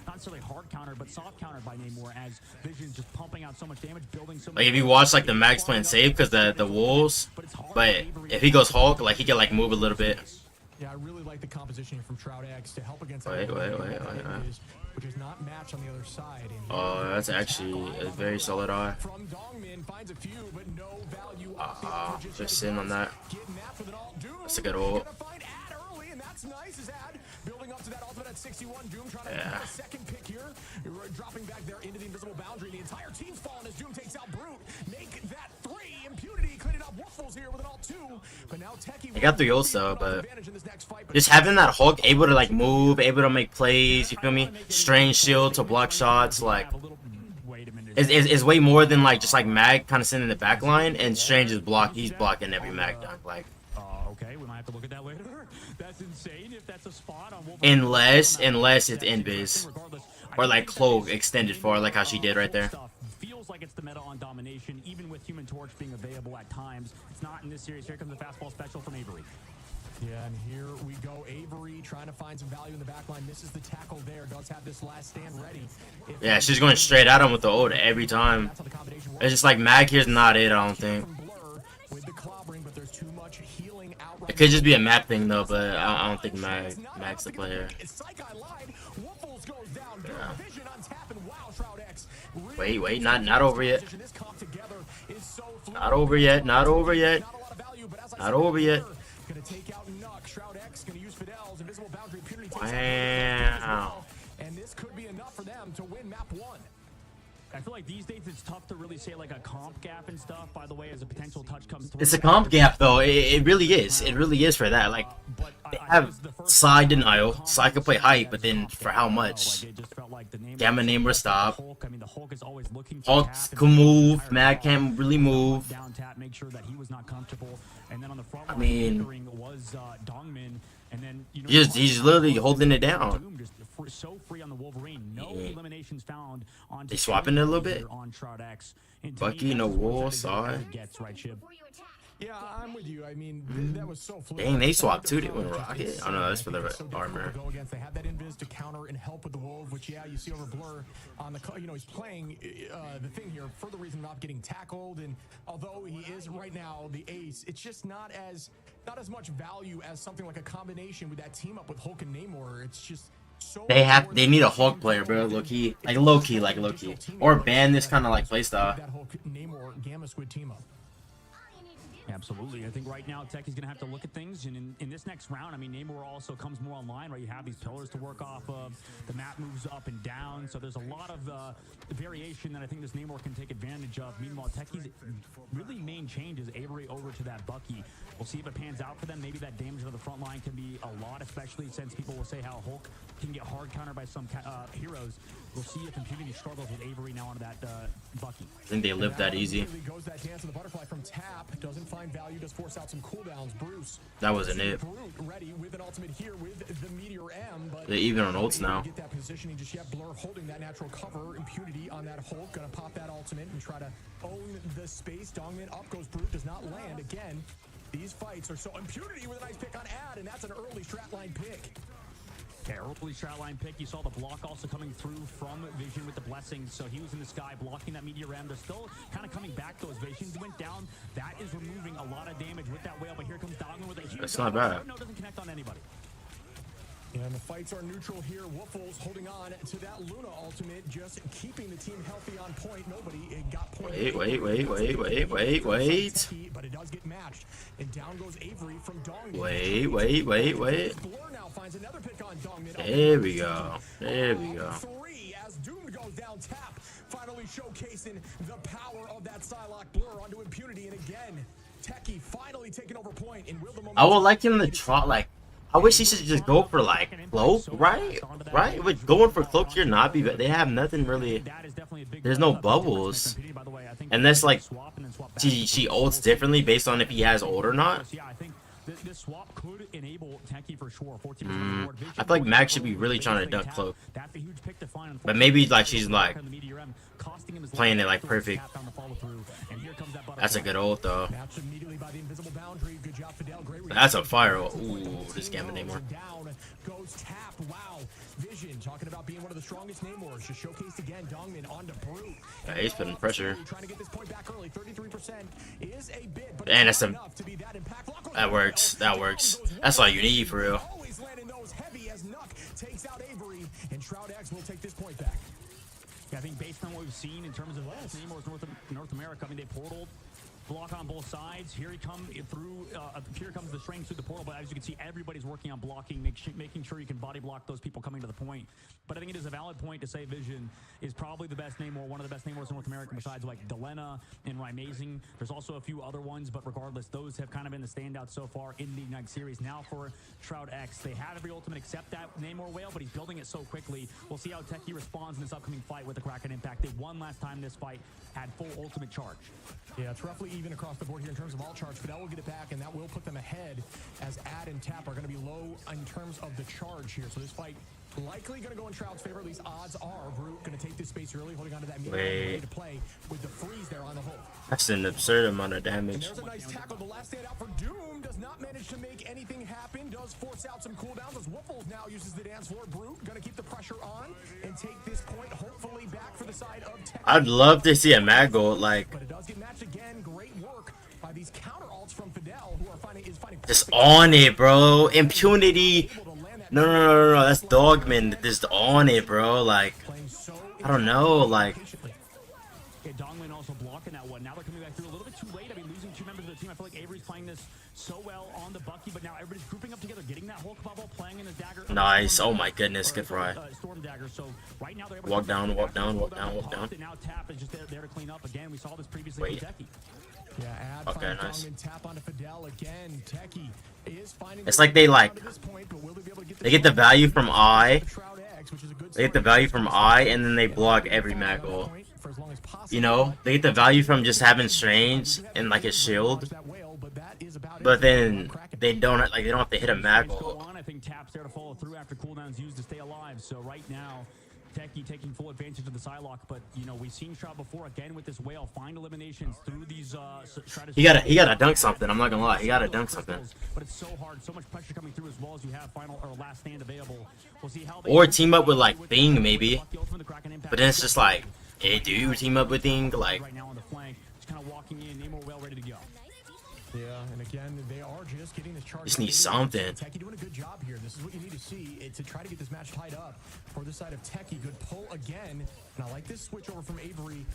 Not necessarily hard countered, but soft countered by Namor, as Vision's just pumping out so much damage, building so much. Like if you watch like the Mag's playing safe because the wolves, but if he goes Hulk, like he can like move a little bit. Yeah, I really like the composition from Shroud X to help against wait. Which is not matched on the other side. Oh, that's actually a very solid eye. From Dongmin finds a few, but no value just sitting on that. That's a good ult. Nice as Ad building up to that ultimate at 61. Doom trying to get a second pick here, dropping back there into the invisible boundary. The entire team's falling as Doom takes out Brute. Make that 3. Impunity cleaning up Waffles here with an ult 2. But now Techie. I got 3 ults though, but just having that Hulk able to like move, able to make plays. You feel me? Strange shield to block shots, like. Is way more than like just like Mag kind of sitting in the back line and Strange is he's blocking every Mag dunk like. Okay, we might have to look at that later. That's insane if that's a spot on Unless it's invis or like Cloak extended far like how she did right there. Feels like it's the meta on domination, even with Human Torch being available at times. It's not in this series. Here comes the fastball special from Avery. Yeah, and here we go. Avery trying to find some value in the back line. Misses the tackle there. Does have this last stand ready. Yeah, she's going straight at him with the ult every time. It's just like Mag here's not it, I don't think. It could just be a map thing though, but I don't think Mag's the player. Yeah. Wait, not over yet. Not over yet. Not over yet. Not over yet. Wow. And this could be enough for them to win map 1. I feel like these days it's tough to really say like a comp gap and stuff, by the way, as a potential touch comes through. It's a comp gap though. It really is. It really is for that. Like they have side denial. Side can play hype, but then for how much? Gamma name or stop. Hulk can move. Mag can't really move. I mean, he's literally holding it down. So free on the Wolverine. No eliminations found on. They swapping it a little bit. Bucky in the wall side. Yeah, I'm with you. I mean, that was so fluid. Dang, they swapped too. They went rocket. Oh no, that's for the armor. They had that invis to counter and help with the wolf, which yeah, you see over Blur on the. You know, he's playing the thing here for the reason of not getting tackled, and although he is right now the ace, it's just not as much value as something like a combination with that team up with Hulk and Namor. It's just. They need a Hulk player, bro. Low key, or ban this kind of like playstyle. That Hulk Namor Gamma Squid team up. Absolutely. I think right now Techie's going to have to look at things, and in this next round, I mean, Namor also comes more online, right? You have these pillars to work off of. The map moves up and down, so there's a lot of variation that I think this Namor can take advantage of. Meanwhile, Techie's really main change is Avery over to that Bucky. We'll see if it pans out for them. Maybe that damage to the front line can be a lot, especially since people will say how Hulk can get hard countered by some heroes. We'll see if Impunity struggles with Avery now onto that Bucky. I think they lived that easy. Goes that dance of the butterfly from tap. Doesn't find value. Does force out some cooldowns. Bruce. That wasn't it. Ready with an ultimate here with the Meteor M. But they're even on ults now. Get that positioning just yet. Blur holding that natural cover. Impunity on that Hulk. Gonna pop that ultimate and try to own the space. Dongman up goes Brute. Does not land again. These fights are so. Impunity with a nice pick on Ad, and that's an early strat line pick. Yeah, early strat line pick. You saw the block also coming through from Vision with the blessings. So he was in the sky blocking that Meteor M. They're still kind of coming back. Those Visions went down. That is removing a lot of damage with that whale. But here comes Dogman with a huge. That's not bad. No, doesn't connect on anybody. And the fights are neutral here. Woofles holding on to that Luna ultimate, just keeping the team healthy on point. Nobody got point. Wait. But it does get matched. And down goes Avery from Dongman. Wait. Blur now finds another pick on Dongman. There we go. Three as Doomed goes down tap. Finally showcasing the power of that Psylocke Blur onto Impunity. And again, Techie finally taking over point. And will the I would like him to try like. I wish he should just go for like Cloak, right? But going for Cloak here not be bad. They have nothing really. There's no bubbles, unless like she ults differently based on if he has ult or not. I feel like Mag should be really trying to dunk Cloak, but maybe like she's like playing it like perfect. That's a good ult though. That's a fire ult. Ooh, this Gamma Namor. Wow. Vision talking about being one of the strongest Namors. Just showcased again. Dongman onto Brute. Yeah, he's putting pressure. Trying to get this point back early. 33% is a bit, but and that's a that works. That's all you need for real. Always landing those heavy as Nuck takes out Avery, and Shroud X will take this point back. Yeah, I think based on what we've seen in terms of Namor's North America, I mean they portaled block on both sides. Here he comes through. Here comes the strength through the portal. But as you can see, everybody's working on blocking, making sure you can body block those people coming to the point. But I think it is a valid point to say Vision is probably the best Namor, one of the best Namors in North America, besides like Delena and Rymazing. There's also a few other ones, but regardless, those have kind of been the standouts so far in the Ignite series. Now for Shroud X, they have every ultimate except that Namor whale, but he's building it so quickly. We'll see how Techie responds in this upcoming fight with the Kraken Impact. They won last time this fight, had full ultimate charge. Yeah, it's roughly even across the board here in terms of all charge. Fidel will get it back, and that will put them ahead as Ad and Tap are going to be low in terms of the charge here. So this fight likely going to go in Shroud's favor. At least odds are. Brute going to take this space early, holding on to that medium to play with the freeze there on the hole. That's an absurd amount of damage. And there's a nice tackle. The last stand out for Doom does not manage to make anything happen. Does force out some cooldowns as Wuffles now uses the dance floor. Brute going to keep the pressure on and take this point hopefully back for the side of Tech. I'd love to see a Mago like But it does get matched again. Great work by these counter alts from Fidel, who are finding just on it, bro. Impunity. No. That's Dogman. Just on it, bro. Like, I don't know. Like, Yeah, Dongman also blocking that one. Now they're coming back through a little bit too late. I mean, losing two members of the team. I feel like Avery's playing this so well on the Bucky, but now everybody's grouping up together, getting that Hulk bubble, playing in the dagger. nice. Oh my goodness. Good fry. Storm dagger. So right now they're able Walk to down, walk down, walk down, walk down. And now Tap is just there to clean up again. We saw this previously Wait. with Techie. Yeah, Ad Okay, finds nice. Dongman, Tap onto Fidel again. Techie is finding It's like they like they get the value from I. They get the value from I, and then they block every Mago. You know, they get the value from just having Strange and like his shield, but then they don't have to hit a Mago. I think Tap's there to follow through after cooldowns used to stay alive. So right now, Techie taking full advantage of the Psylocke, but you know we've seen Shroud before again with this whale find eliminations through these. He gotta dunk something. I'm not gonna lie. He gotta dunk something. But it's so hard, so much pressure coming through as well as you have final or last stand available. We'll see how. Or team up with like Thing maybe. But then it's just like, hey, do you team up with Thing? Like, Right now on the flank, just kind of walking in, Namor well ready to go. Yeah, and again, they are just getting this charge. just need something. Techie doing a good job here. This is what you need to see to try to get this match tied up. For the side of Techie, good pull again. And I like this switch over from Avery.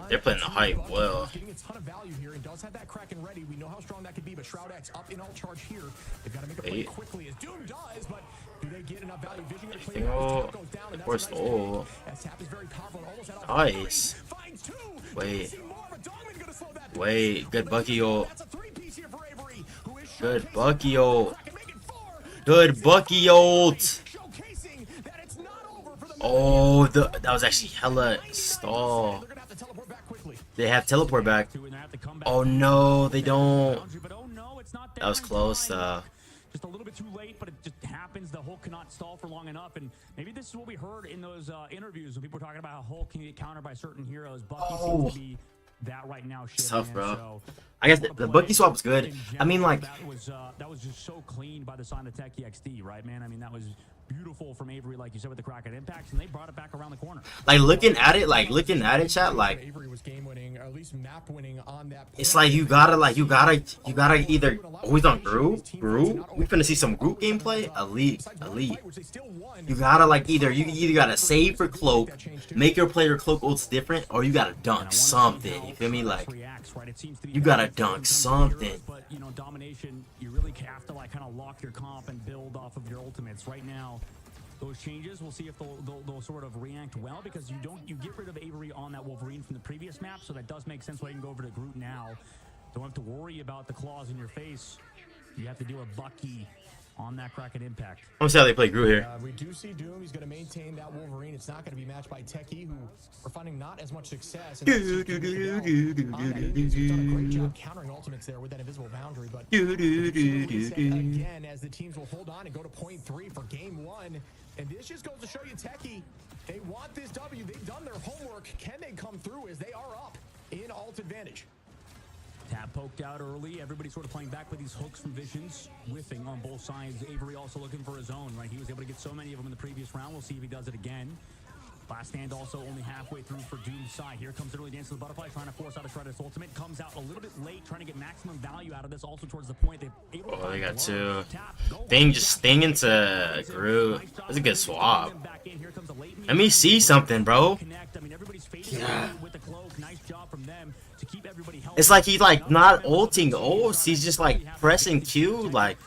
They're playing the hype well. He's getting a ton of value here and does have that Kraken ready. We know how strong that could be, but Shroud X up in all charge here. They've got to make a play quickly as Doom does, but do they get enough value? Vision gonna clean it up. Tap goes down, and that's a nice Oh, as Tap is very powerful and almost out of nice. finds two. Wait, See more, but Dongman gonna slow that wait, good Bucky ult. That's a three-piece here for Avery, who is Good Bucky ult. Good Bucky ult. Oh, that was actually hella stall. They have teleport back. Oh no, they don't. That was close. Just a little bit too late, but it just happens. The Hulk cannot stall for long enough, and maybe this is what we heard in those interviews when people were talking about how Hulk can get countered by certain heroes. Bucky seems to be that right now. It's tough, bro. I guess the Bucky swap was good. I mean, like, that was just so clean by the side of Techie XD, right, man? I mean, that was beautiful from Avery, like you said, with the Kraken Impacts, and they brought it back around the corner. like looking at it, chat. Like, Avery was game winning, or at least map winning on that. it's like you gotta either always on Groot. We finna see some Groot gameplay. Elite. You gotta you gotta save for cloak, make your player cloak ults different, or you gotta dunk something. You feel me? Like, you gotta dunk something. But you know, domination, you really have to like kind of lock your comp and build off of your ultimates. Right now, those changes, we'll see if they'll sort of react well, because you get rid of Avery on that Wolverine from the previous map, so that does make sense why you can go over to Groot now. Don't have to worry about the claws in your face. You have to deal with Bucky on that Kraken Impact. I'm gonna see how they play Groot here. We do see Doom. He's going to maintain that Wolverine. It's not going to be matched by Techie, who are finding not as much success. He's done a great job countering ultimates there with that invisible boundary. But again, as the teams will hold on and go to point 3 for game 1. And this just goes to show you Techie, they want this W. They've done their homework. Can they come through as they are up in alt advantage? Tap poked out early. Everybody sort of playing back with these hooks from Visions, whiffing on both sides. Avery also looking for his own, right? He was able to get so many of them in the previous round. We'll see if he does it again. Last stand also only halfway through for Doom's side. Here comes the early dance of the butterfly, trying to force out a Shredder's ultimate. Comes out a little bit late, trying to get maximum value out of this. Also towards the point, they got two. Thing just sting into Groot. That's a good swap. Let me see something, bro. I mean, everybody's facing with the cloak. Nice job from them to keep everybody healthy. It's like he's like not ulting ults. He's just like pressing Q. Like,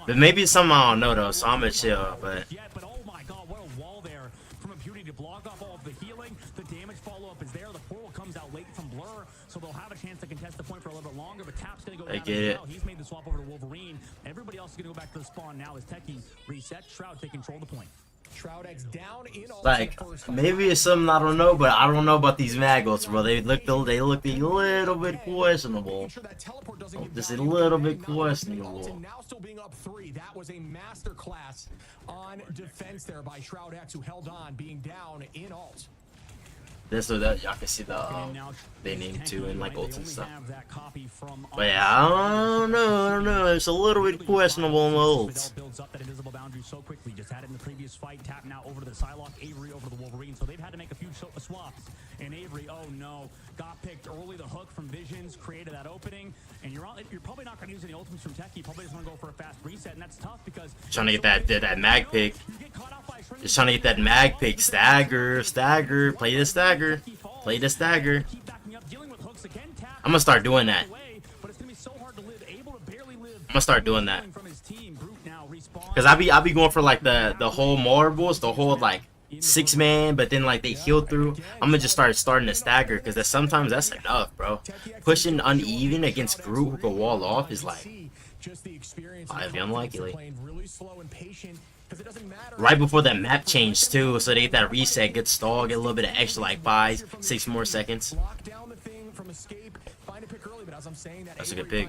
but maybe it's something I don't know though. So I'm gonna chill. But But oh my god, what a wall there from Impunity to block off all of the healing. The damage follow-up is there. The portal comes out late from Blur, so they'll have a chance to contest the point for a little bit longer. But Tap's gonna go down get as it. well. He's made the swap over to Wolverine. Everybody else is gonna go back to the spawn now as Techie resets. Shroud take control of the point. Shroud down in like maybe it's something I don't know, but I don't know about these maggots, bro. They look a little bit questionable. Just a little bit questionable. Now still being up 3. That was a master class on defense there by Shroud X, who held on, being down in alt. This or that, y'all can see the they named two in like ults and stuff. But yeah, I don't know. It's a little bit questionable on the ults. Builds up that invisible boundary so quickly. Just had it in the previous fight. Tap now over to the Psylocke, Avery over to the Wolverine. So they've had to make a few swaps. And Avery, oh no, got picked early. The hook from Visions created that opening. And you're probably not going to use any ultimates from Techie. Probably just want to go for a fast reset, and that's tough because Trying to get that mag pick. Just trying to get that mag pick. Stagger. Play the stagger. I'm gonna start doing that. Cause I be going for like the whole marbles, the whole like 6-man, but then like they heal through. I'm gonna just starting to stagger because sometimes that's enough, bro. Pushing uneven against Groot who can wall off is like highly unlikely. Right before that map change too, so they get that reset, good stall, get a little bit of extra like 5-6 more seconds. That's a good pick.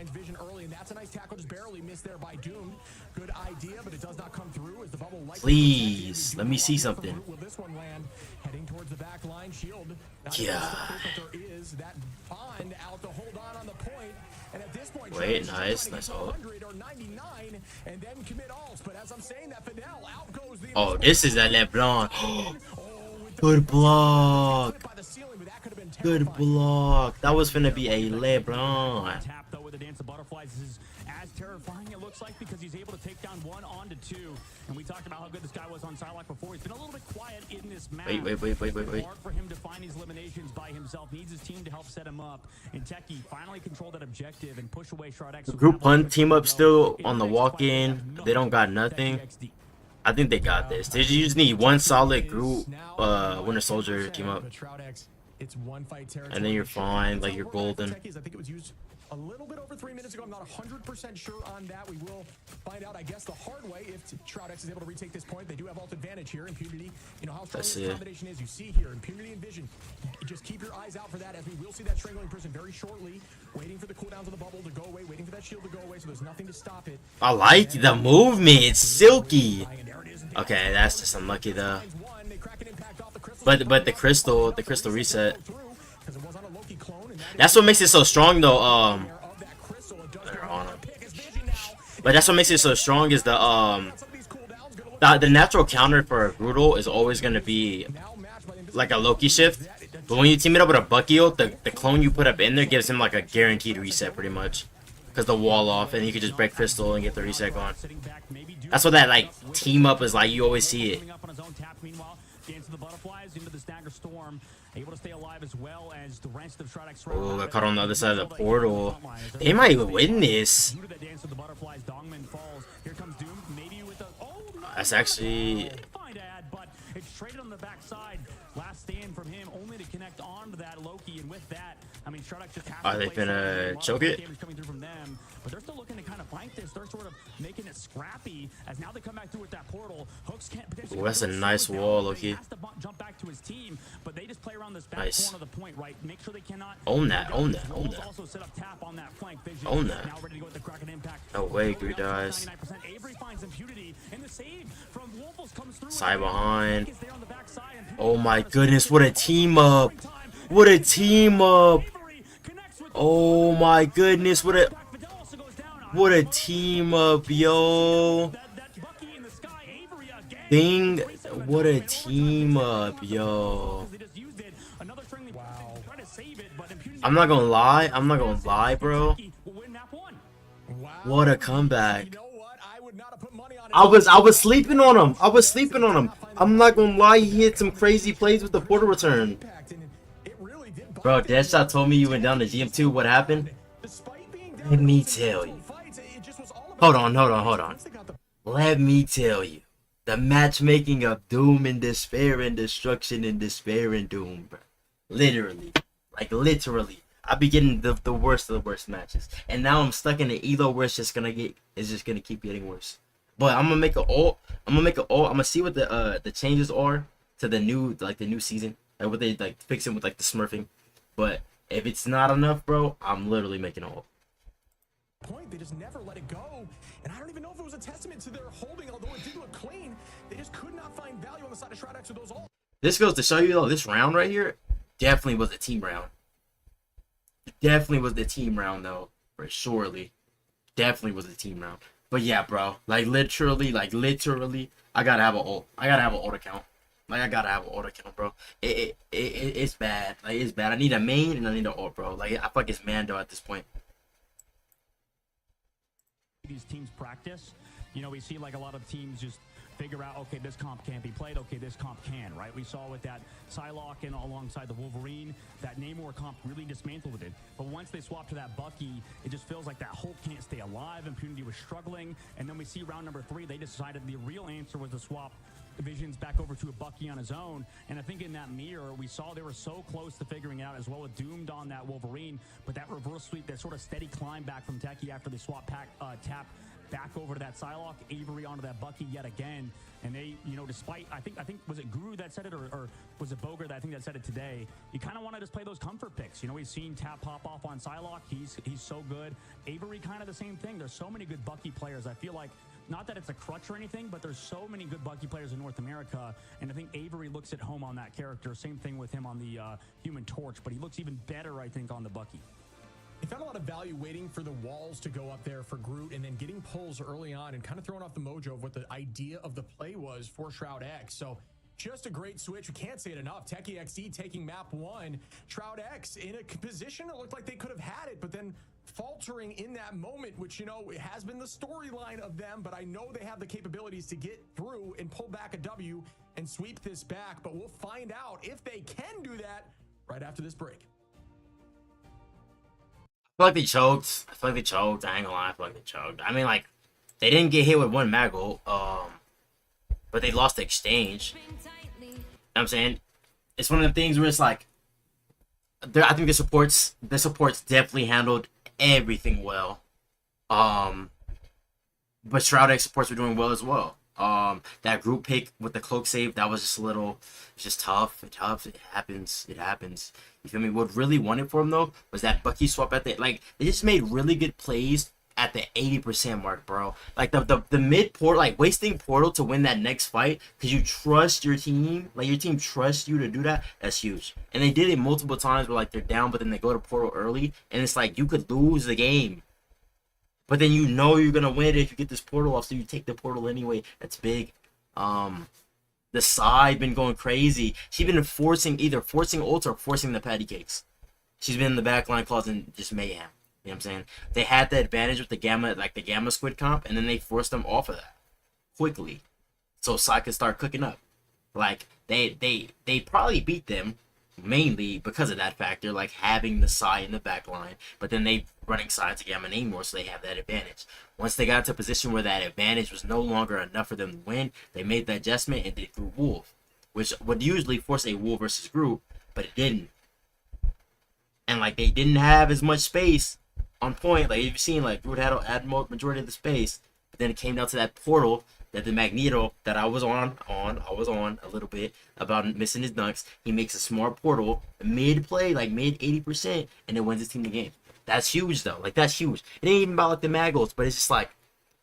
Please, let me see something. Yeah. Wait, nice ult. Oh, this is a LeBlanc. Good block. Good block. That was finna be a LeBlanc. Tap though with the Dance of Butterflies is as terrifying it looks like because he's able to take down 1 onto 2. And we talked about how good this guy was on Psylocke before. He's been a little bit quiet in this match. Wait. Hard for him to find these eliminations by himself. Needs his team to help set him up. And Techie finally controlled that objective and push away Shroud X. Group punt team up still on the walk-in. They don't got nothing. I think they got this. They just need one solid group Winter Soldier team up. And then you're fine, like you're golden. I think it was used a little bit over 3 minutes ago. I'm not 100% sure on that. We will find out, I guess, the hard way if Shroud X is able to retake this point. They do have ult advantage here. Impunity, you know how strong this combination is. You see here, Impunity and Vision. Just keep your eyes out for that, as we will see that Strangling Prison very shortly. Waiting for the cooldowns of the bubble to go away, waiting for that shield to go away, so there's nothing to stop it. I like the movement. It's silky. Okay, that's just unlucky though. But the crystal reset. That's what makes it so strong though. But that's what makes it so strong is the natural counter for a Brutal is always gonna be like a Loki shift. But when you team it up with a Bucky ult, the clone you put up in there gives him like a guaranteed reset pretty much. Because the wall off and you can just break crystal and get the reset going. That's what that like team up is like, you always see it. Oh, got caught on the other side of the portal. They might win this. That's actually... Last stand from him, only to connect onto that Loki, and with that, I mean, Shroud X just are they finna choke it? Coming through from them, but they're still looking to kind of flank this. They're sort of making it scrappy as now they come back through with that portal. Hooks can't. Ooh, that's a nice wall, Loki. Has to jump back to his team, but they just play around this back corner of the point, right? Make sure they cannot own that. Also set up tap on that flank. Own that. Now ready to go with the Kraken impact. No way, Greed dies. Avery finds Impunity, and the save from Wolfos comes through. Side behind. Oh my goodness, what a team up. What a team up. Oh my goodness, what a team up, yo. Bing, what a team up, yo. I'm not gonna lie, bro. What a comeback. I was sleeping on him. I'm not gonna lie, he hit some crazy plays with the portal return. Bro, Deadshot told me you went down to GM2. What happened? Let me tell you. Hold on. Let me tell you. The matchmaking of doom and despair and destruction and despair and doom, bro. Literally. Like, literally. I be getting the worst of the worst matches. And now I'm stuck in an elo where it's just gonna keep getting worse. But I'm gonna make an ult. I'm gonna see what the changes are to the new season. Like what they like fixing with like the smurfing. But if it's not enough, bro, I'm literally making an ult. They just never let it go, and I don't even know if it was a testament to their holding, although it did look clean. They just could not find value on the side of ShroudX with those ults. This goes to show you though, this round right here definitely was a team round. Definitely was the team round though, for surely. Definitely was a team round. But yeah, bro, like literally, I gotta have an ult. I gotta have an ult account. Like I gotta have an ult account, bro. It's bad. Like it's bad. I need a main and I need an ult, bro. Like I feel like it's Mando at this point. These teams practice, you know, we see like a lot of teams just figure out, okay, this comp can't be played, okay, this comp can, right? We saw with that Psylocke and alongside the Wolverine, that Namor comp really dismantled it. But once they swap to that Bucky, it just feels like that Hulk can't stay alive. Impunity was struggling. And then we see round number 3, they decided the real answer was to swap Visions back over to a Bucky on his own. And I think in that mirror, we saw they were so close to figuring it out as well with Doomed on that Wolverine. But that reverse sweep, that sort of steady climb back from Techie after they swap tap back over to that Psylocke, Avery onto that Bucky yet again. And they, you know, despite, I think was it Guru that said it, or was it Boger that I think that said it today? You kind of want to just play those comfort picks. You know, we've seen Tap pop off on Psylocke. He's so good. Avery, kind of the same thing. There's so many good Bucky players. I feel like, not that it's a crutch or anything, but there's so many good Bucky players in North America. And I think Avery looks at home on that character. Same thing with him on the Human Torch, but he looks even better, I think, on the Bucky. He found a lot of value waiting for the walls to go up there for Groot and then getting pulls early on and kind of throwing off the mojo of what the idea of the play was for ShroudX. So just a great switch. We can't say it enough. Techie XD taking map 1. ShroudX in a position that looked like they could have had it, but then faltering in that moment, which, you know, it has been the storyline of them, but I know they have the capabilities to get through and pull back a W and sweep this back. But we'll find out if they can do that right after this break. I feel like they choked. I ain't gonna lie, I feel like they choked. I mean, like, they didn't get hit with one mag ult, but they lost the exchange. You know what I'm saying? It's one of the things where it's like, I think the supports definitely handled everything well. But ShroudX supports were doing well as well. That group pick with the cloak save, that was just a little, it's just tough. It happens. You feel me? What really won it for him though was that Bucky swap at the, like, they just made really good plays at the 80% mark, bro. Like the mid portal, like wasting portal to win that next fight because you trust your team, like your team trusts you to do that. That's huge. And they did it multiple times where like they're down, but then they go to portal early, and it's like you could lose the game. But then you know you're gonna win if you get this portal off, so you take the portal anyway. That's big. The side been going crazy. She's been either forcing ults or forcing the patty cakes. She's been in the backline causing just mayhem. You know what I'm saying? They had the advantage with the gamma, like the gamma squid comp, and then they forced them off of that quickly, so Sai could start cooking up. Like they probably beat them mainly because of that factor, like having the Sai in the back line, but then they running Sai to Gamma Namor, so they have that advantage. Once they got to a position where that advantage was no longer enough for them to win, they made the adjustment and they threw Wolf, which would usually force a Wolf versus group, but it didn't. And like they didn't have as much space on point. Like you've seen, like Groot had majority of the space, but then it came down to that portal that the Magneto that I was on a little bit about missing his dunks. He makes a smart portal mid play, like mid 80%, and it wins his team the game. That's huge though. Like that's huge. It ain't even about like the Magos, but it's just like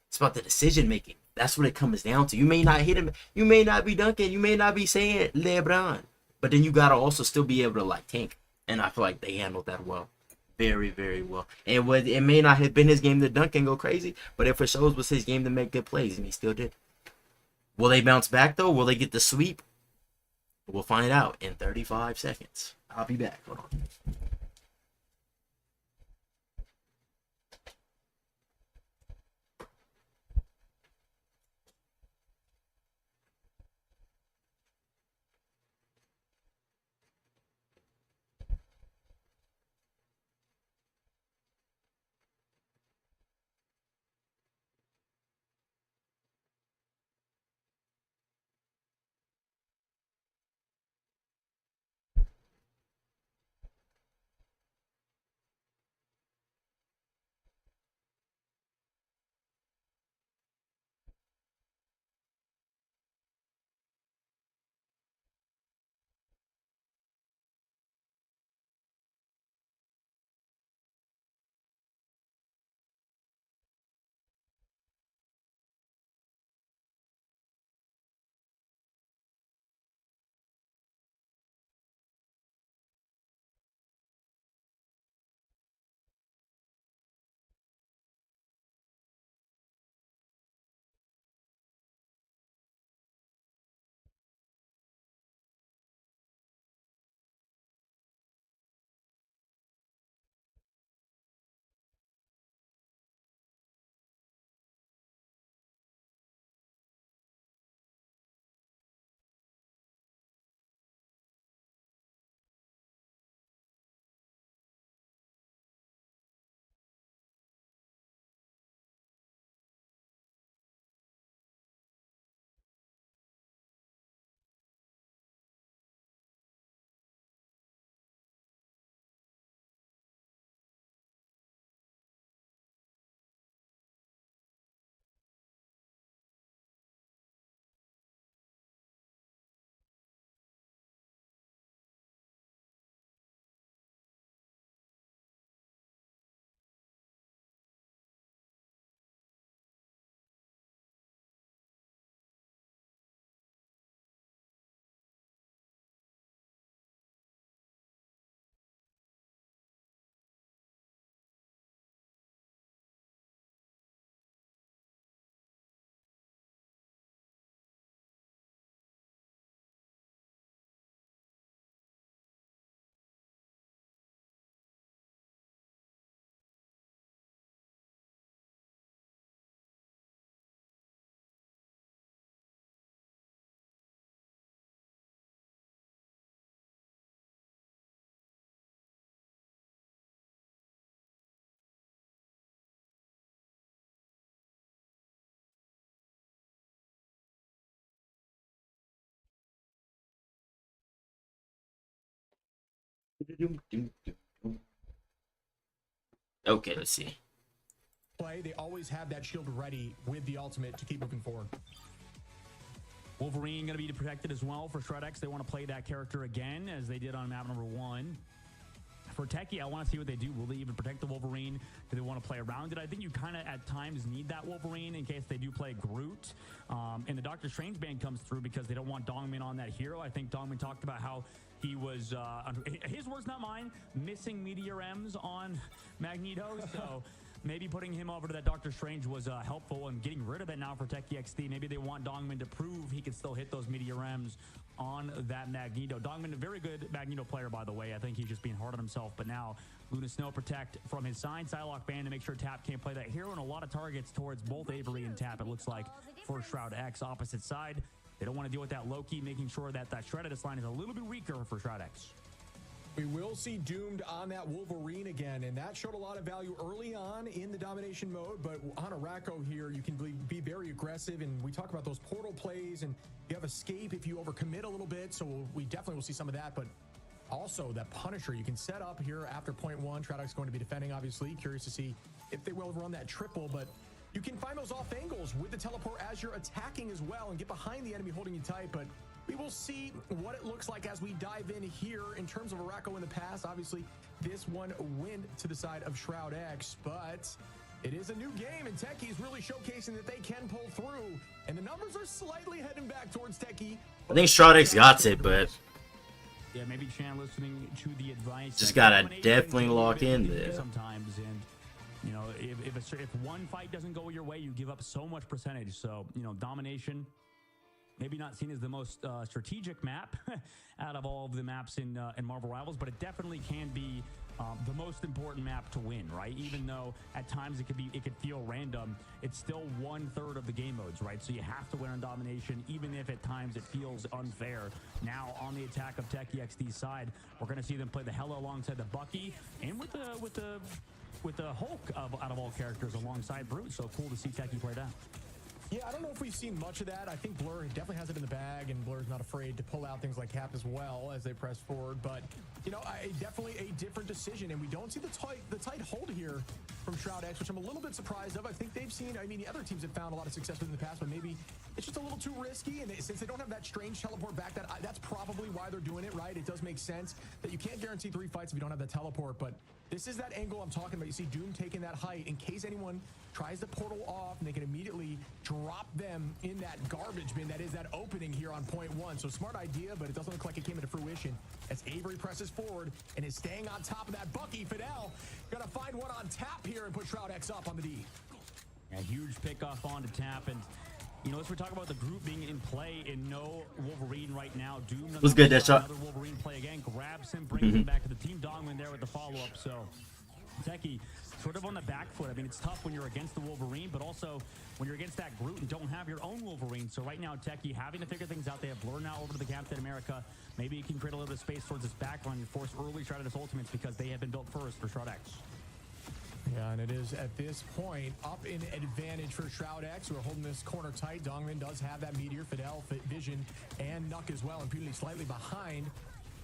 it's about the decision making. That's what it comes down to. You may not hit him, you may not be dunking, you may not be saying LeBron, but then you gotta also still be able to like tank. And I feel like they handled that well. Very, very well. And it may not have been his game to dunk and go crazy, but it for sure was his game to make good plays, and he still did. Will they bounce back, though? Will they get the sweep? We'll find out in 35 seconds. I'll be back. Hold on. Okay, let's see. Play, they always have that shield ready with the ultimate to keep moving forward. Wolverine going to be protected as well for Shredx. They want to play that character again as they did on map number 1. For Techie, I want to see what they do. Will they even protect the Wolverine? Do they want to play around it? I think you kind of at times need that Wolverine in case they do play Groot. And the Doctor Strange ban comes through because they don't want Dongmin on that hero. I think Dongmin talked about how he was, his words, not mine, missing Meteor M's on Magneto. So maybe putting him over to that Doctor Strange was helpful, and getting rid of it now for Techie XD. Maybe they want Dongmin to prove he can still hit those Meteor M's on that Magneto. Dongmin, a very good Magneto player, by the way. I think he's just being hard on himself. But now Luna Snow protect from his side, Psylocke ban to make sure Tap can't play that hero, and a lot of targets towards both Avery and Tap, it looks like, for Shroud X. Opposite side, they don't want to deal with that Loki, making sure that that Shredder line is a little bit weaker for Shroud X. We will see Doomed on that Wolverine again, and that showed a lot of value early on in the domination mode, but on Arakko here, you can be very aggressive, and we talk about those portal plays, and you have escape if you overcommit a little bit, so we definitely will see some of that, but also that Punisher you can set up here after point 1. Shroud's going to be defending, obviously. Curious to see if they will run that triple, but you can find those off angles with the teleport as you're attacking as well and get behind the enemy holding you tight, but we will see what it looks like as we dive in here in terms of Arakko in the past. Obviously, this one went to the side of Shroud X, but it is a new game, and Techie's really showcasing that they can pull through, and the numbers are slightly heading back towards Techie. I think Shroud X got it, but yeah, maybe Chan listening to the advice. Just gotta definitely lock in there. Sometimes, and you know, if one fight doesn't go your way, you give up so much percentage. So, you know, domination, maybe not seen as the most strategic map out of all of the maps in Marvel Rivals, but it definitely can be the most important map to win, right? Even though at times it could feel random, it's still 1/3 of the game modes, right? So you have to win on domination, even if at times it feels unfair. Now on the attack of Techie XD's side, we're going to see them play the Hela alongside the Bucky, and with the Hulk out of all characters alongside Brute. So cool to see Techie play that. Yeah, I don't know if we've seen much of that. I think Blur definitely has it in the bag, and Blur's not afraid to pull out things like Cap as well as they press forward. But, you know, definitely a different decision, and we don't see the tight hold here from Shroud X, which I'm a little bit surprised of. I think they've seen, I mean, the other teams have found a lot of success with in the past, but maybe it's just a little too risky, and since they don't have that strange teleport back, that's probably why they're doing it, right? It does make sense that you can't guarantee 3 fights if you don't have that teleport, but this is that angle I'm talking about. You see Doom taking that height in case anyone tries to portal off, and they can immediately drop them in that garbage bin that is that opening here on point 1. So smart idea, but it doesn't look like it came into fruition as Avery presses forward and is staying on top of that Bucky. Fidel gonna find one on Tap here and put Shroud X up on the D. A huge pick off onto Tap, and you know, as we talk about the group being in play and no Wolverine right now, Doom was good, that shot. Another Wolverine play again, grabs him, brings him back to the team. Dongman there with the follow-up. So Techie sort of on the back foot. I mean, it's tough when you're against the Wolverine, but also when you're against that Groot and don't have your own Wolverine. So right now, Techie having to figure things out. They have Blur now over to the Captain America. Maybe he can create a little bit of space towards his backline and force early Shroud X ultimates because they have been built first for Shroud X. Yeah, and it is at this point up in advantage for Shroud X, who are holding this corner tight. Dongman does have that Meteor, Fidel, Vision, and Nuck as well. Impunity slightly behind.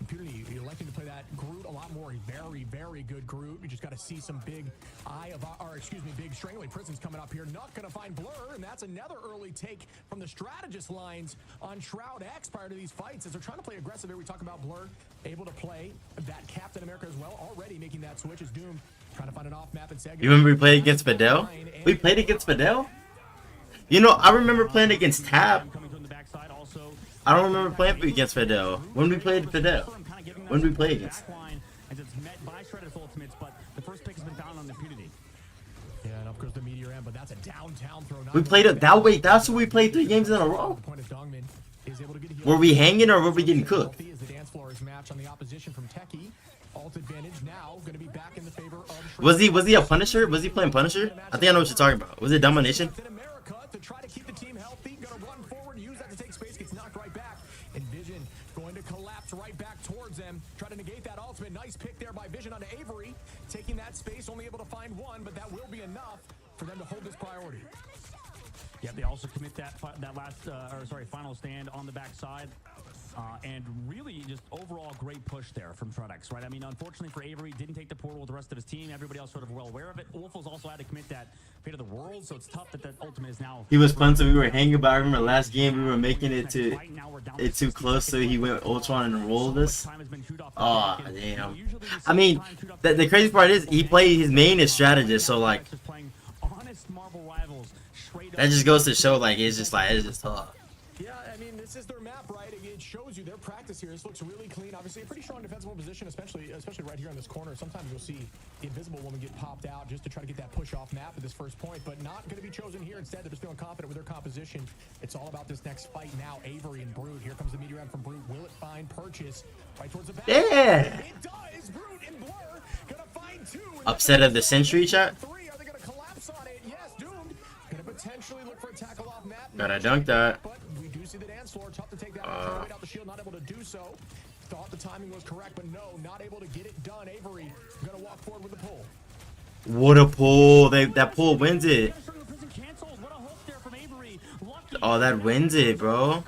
Impunity electing to play that Groot a lot more. Very, very good Groot. We just got to see some big big Strangling Prisons coming up here. Nuck gonna find Blur, and that's another early take from the strategist lines on Shroud X prior to these fights. As they're trying to play aggressive here, we talk about Blur able to play that Captain America as well, already making that switch as Doom trying to find an off map and Sega. You remember we played against Fidel? We played against Fidel? You know, I remember playing against Tap. I don't remember playing against Fidel. When we played Fidel? When we played against? As it's met by Shredder's ultimates, but the first pick has been found on Impunity. Yeah, and of course the Meteor M, but that's a downtown throw. We played it that way. That's who we played 3 games in a row. Were we hanging or were we getting cooked? The dance floor is match on the opposition from Techie. Alt advantage now going to be back in the favor of. Was he a Punisher? Was he playing Punisher? I think I know what you're talking about. Was it Domination? America to try to keep the team healthy. Going to run forward, use that to take space, gets knocked right back. And Vision going to collapse right back towards them. Try to negate that ultimate. Nice pick there by Vision onto Avery. Taking that space, only able to find one, but that will be enough for them to hold this priority. Yeah, they also commit that last, final stand on the backside. And really, Avery, just overall great push there from Trodex, right? I mean, unfortunately for Avery, didn't take the portal with the rest of his team. Everybody else sort of well aware of it. Wolfos also had to commit that fate of the world, so it's tough that that ultimate is now. He was fun, so we were hanging about. I remember last game we were making it too close, so he went Ultron and rolled us. Oh damn! I mean, the crazy part is he played his main is strategist, so like that just goes to show like it's just tough. Yeah, I mean, this is their map, right? It shows you their practice here. This looks really clean. Obviously, a pretty strong defensible position, especially right here in this corner. Sometimes you'll see the Invisible Woman get popped out just to try to get that push off map at this first point, but not going to be chosen here. Instead, they're just feeling confident with their composition. It's all about this next fight now. Avery and Brute. Here comes the meteor M from Brute. Will it find Purchase right towards the back? Yeah. It does. Brute and Blur gonna find two. Upset of the century, chat. Three. Are they gonna collapse on it? Yes, Doomed. Gonna potentially look for a tackle off map. Gotta dunk that. But we do see the dance floor. Tough to take that out the shield. Not able to do so. Thought the timing was correct, but no, not able to get it done. Avery gonna walk forward with the pull. What a pull! That pull wins it. Oh, that wins it, bro.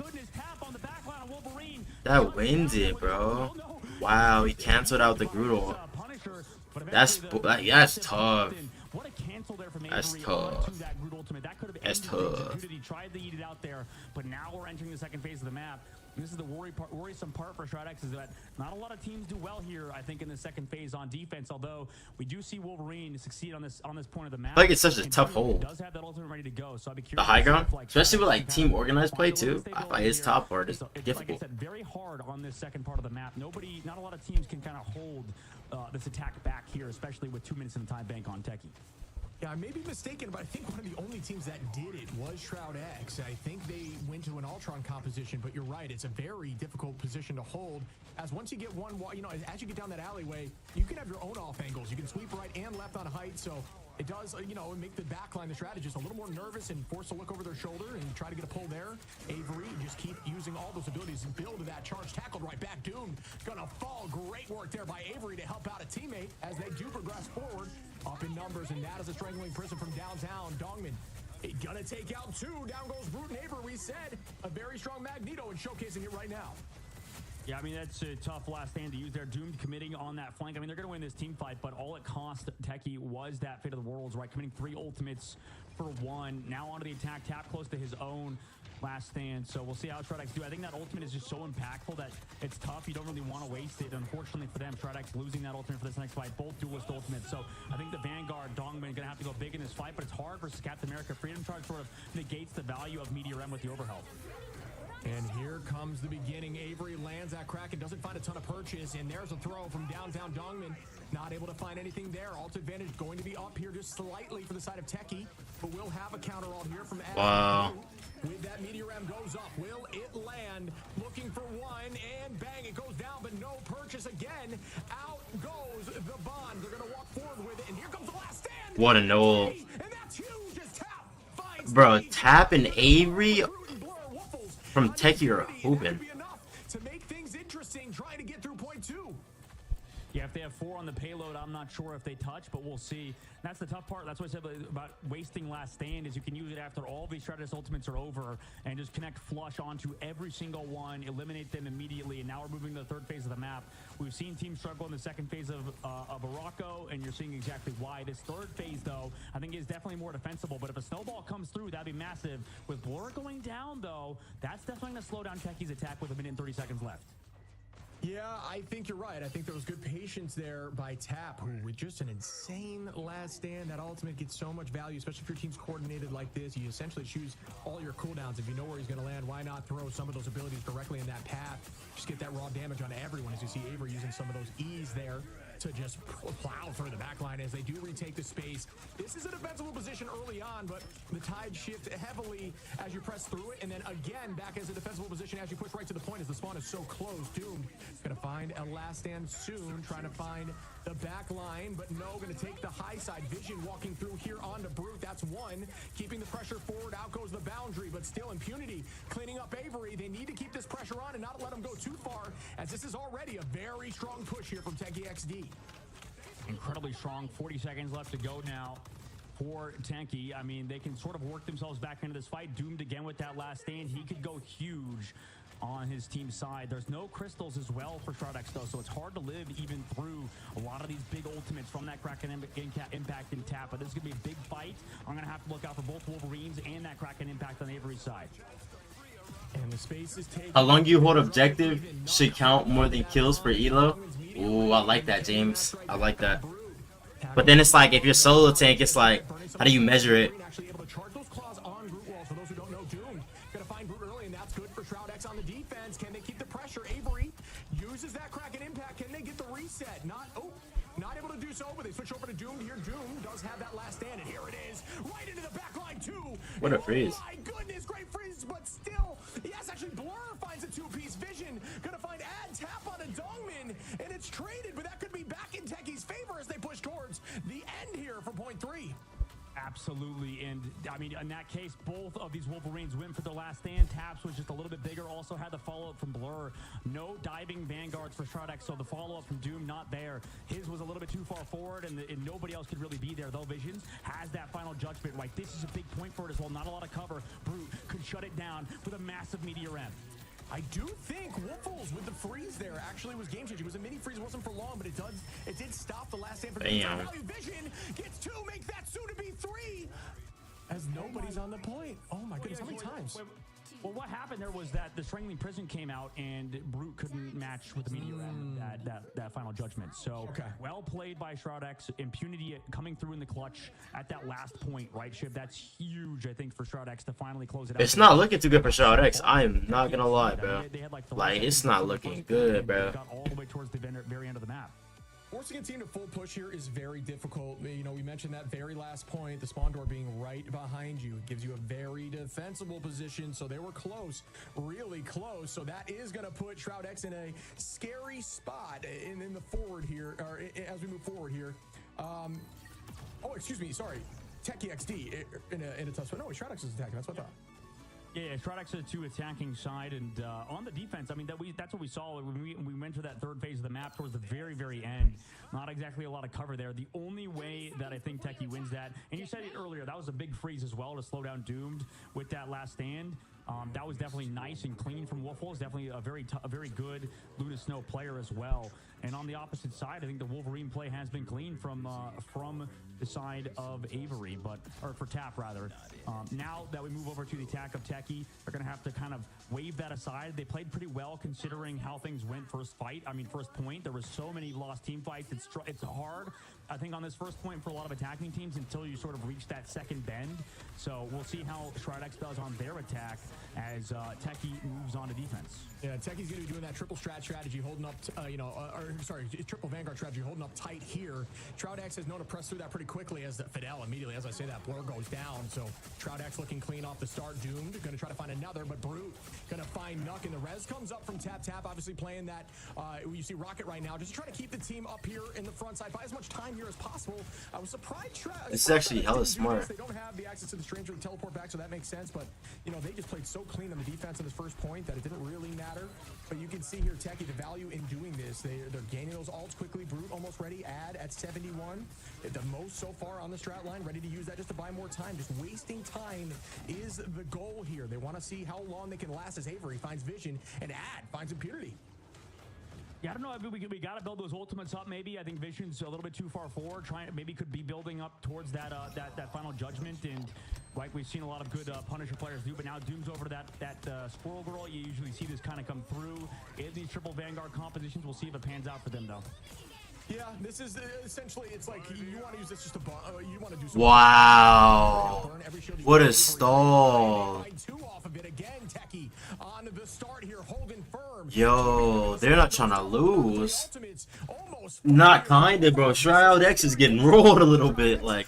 That wins it, bro. Wow, he canceled out the Groodle. That's tough. That's tough. That's tough. He tried to eat it out there, but now we're entering the second phase of the map. This is the worrisome part for Stridex is that not a lot of teams do well here, I think, in the second phase on defense, although we do see Wolverine succeed on this point of the map. I feel like it's such a tough hole. Does have that ultimate ready to go, so I'd be The curious high ground, like especially with like team organized play too. I feel like his top part is difficult. Like I said, very hard on this second part of the map. Not a lot of teams can kind of hold this attack back here, especially with 2 minutes in the time bank on Techie. Yeah, I may be mistaken, but I think one of the only teams that did it was Shroud X. I think they went to an Ultron composition, but you're right, it's a very difficult position to hold. As once you get one, you know, as you get down that alleyway, you can have your own off angles. You can sweep right and left on height, so it does, you know, make the backline, the strategist, a little more nervous and forced to look over their shoulder and try to get a pull there. Avery just keep using all those abilities and build to that charge. Tackled right back. Doom gonna fall. Great work there by Avery to help out a teammate as they do progress forward. Up in numbers, and that is a strangling prison from downtown. Dongman gonna take out two. Down goes Brute and Avery. We said a very strong Magneto and showcasing it right now. Yeah, I mean, that's a tough last stand to use there. Doomed committing on that flank. I mean, they're going to win this team fight, but all it cost Techie was that Fate of the Worlds, right? Committing 3 ultimates for 1. Now onto the attack, tap close to his own last stand. So we'll see how Stridex do. I think that ultimate is just so impactful that it's tough. You don't really want to waste it. Unfortunately for them, Stridex losing that ultimate for this next fight. Both duelist ultimates. So I think the Vanguard, Dongman, going to have to go big in this fight, but it's hard versus Captain America. Freedom Charge sort of negates the value of Meteor M with the overhealth. And here comes the beginning. Avery lands that crack and doesn't find a ton of purchase. And there's a throw from downtown Dongman. Not able to find anything there. Alt advantage going to be up here just slightly for the side of Techie. But we'll have a counter alt here from Adam. Wow. With that Meteor M goes up. Will it land? Looking for one. And bang, it goes down. But no purchase again. Out goes the Bond. They're going to walk forward with it. And here comes the last stand. What a no. And that's huge. Just Tap finds Bro, Tap and Avery from Techie are hooping. to make things interesting, trying to get through point 2. Yeah, if they have 4 on the payload, I'm not sure if they touch, but we'll see. That's the tough part. That's what I said about wasting last stand is you can use it after all these strategist ultimates are over and just connect flush onto every single one, eliminate them immediately, and now we're moving to the third phase of the map. We've seen teams struggle in the second phase of Morocco, and you're seeing exactly why. This third phase, though, I think is definitely more defensible, but if a snowball comes through, that'd be massive. With Blur going down, though, that's definitely going to slow down Techie's attack with 1 minute and 30 seconds left. Yeah, I think you're right. I think there was good patience there by Tap, who with just an insane last stand, that ultimate gets so much value, especially if your team's coordinated like this. You essentially choose all your cooldowns. If you know where he's going to land, why not throw some of those abilities directly in that path? Just get that raw damage on everyone, as you see Avery using some of those E's there to just plow through the backline as they do retake the space. This is a defensible position early on, but the tide shift heavily as you press through it, and then again back as a defensible position as you push right to the point as the spawn is so close. Doomed gonna find a last stand soon, trying to find the back line, but no, gonna take the high side. Vision walking through here onto Brute. That's 1. Keeping the pressure forward. Out goes the boundary, but still Impunity cleaning up Avery. They need to keep this pressure on and not let them go too far, as this is already a very strong push here from Techie XD. Incredibly strong. 40 seconds left to go now for Techie. I mean, they can sort of work themselves back into this fight. Doomed again with that last stand. He could go huge. on his team side. There's no crystals as well for Shroud X though, so it's hard to live even through a lot of these big ultimates from that Kraken impact and tap. But this is gonna be a big fight. I'm gonna have to look out for both Wolverines and that Kraken impact on Avery's side. And the space is taken. How long you hold objective should count more than kills for elo. Ooh, I like that, James. I like that. But then it's like, if you're solo tank, it's like, how do you measure it? Actually able to charge those claws on Brute walls. For those who don't know, Doom gonna find Brute early, and that's good for Shroud X on the defense. Can they keep the pressure? Avery uses that Kraken impact. Can they get the reset? Not able to do so, but they switch over to Doom here. Doom does have that last stand, and here it is, right into the back line too. What a freeze. Oh my goodness, great freeze, but still, yes, actually Blur finds a two-piece. Vision gonna find Ad tap on a Dongmin, and it's traded, but that could be back in Techie's favor as they push towards the end here for point 3. Absolutely, and I mean, in that case, both of these Wolverines went for the last stand. Taps was just a little bit bigger, also had the follow-up from Blur. No diving Vanguards for Shroud X, so the follow-up from Doom not there. His was a little bit too far forward, and nobody else could really be there, though Visions has that final judgment. Right, this is a big point for it as well. Not a lot of cover. Brute could shut it down with a massive Meteor M. I do think Wolfles with the freeze there actually was game changing. It was a mini freeze, it wasn't for long, but it did stop the last stand for Damn. Value. Vision gets 2, make that soon to be 3. As nobody's on the point. Oh my goodness, how many times? Well, what happened there was that the Strangling Prison came out and Brute couldn't match with the Meteor M that final judgment. So well played by Shroud X. Impunity coming through in the clutch at that last point, right, Shiv? That's huge, I think, for Shroud X to finally close it out. It's not looking too good for Shroud X. I am not gonna lie, bro. Like, it's not looking good, bro. Got all the way towards the very end of the map. Forcing a team to full push here is very difficult. You know, we mentioned that very last point, the spawn door being right behind you. It gives you a very defensible position, so they were close, really close. So that is going to put Shroud X in a scary spot in the forward here, or as we move forward here. Oh, excuse me, sorry. Techie XD in a tough spot. No, Shroud X is attacking, that's what I thought. Yeah, Shroud X is 2 attacking side, and on the defense, I mean, that's what we saw when we went to that third phase of the map towards the very end. Not exactly a lot of cover there. The only way that I think Techie wins that, and you said it earlier, that was a big freeze as well to slow down Doomed with that last stand. That was definitely nice and clean from Wolfles. Definitely a very good Luna Snow player as well. And on the opposite side, I think the Wolverine play has been clean from the side of Avery, or for Tap rather. Now that we move over to the attack of Techie, they're going to have to kind of wave that aside. They played pretty well considering how things went first point. There was so many lost team fights. It's hard, I think, on this first point for a lot of attacking teams until you sort of reach that second bend. So we'll see how Shroud X does on their attack as Techie moves on to defense. Yeah, Techie's going to be doing that triple strat strategy, holding up, triple Vanguard strategy, holding up tight here. Shroud X has known to press through that pretty quickly as Fidel immediately, as I say that, Blur goes down. So Shroud X looking clean off the start. Doomed, going to try to find another, but Brute going to find Nuck, and the res comes up from Tap. Obviously playing that, you see Rocket right now, just trying to keep the team up here in the front side, buy as much time here as possible. I was surprised. This is actually hella smart. They don't have the access to the Stranger to teleport back, so that makes sense, but, you know, they just played so clean on the defense on this first point that it didn't really matter. But you can see here, Techie, the value in doing this. They're gaining those ults quickly. Brute almost ready. Ad at 71. The most so far on the strat line. Ready to use that just to buy more time. Just wasting time is the goal here. They want to see how long they can last as Avery finds Vision and Ad finds Impunity. Yeah, I don't know. I mean, we got to build those ultimates up. Maybe I think Vision's a little bit too far forward. Maybe could be building up towards that final judgment, and like we've seen a lot of good Punisher players do. But now Doom's over to that Squirrel Girl. You usually see this kind of come through in these triple Vanguard compositions. We'll see if it pans out for them though. Yeah, this is essentially, it's like you want to use this just to you want to do something. Wow, what a stall. Yo, they're not trying to lose. Not kinda, bro. Shroud X is getting rolled a little bit. Like,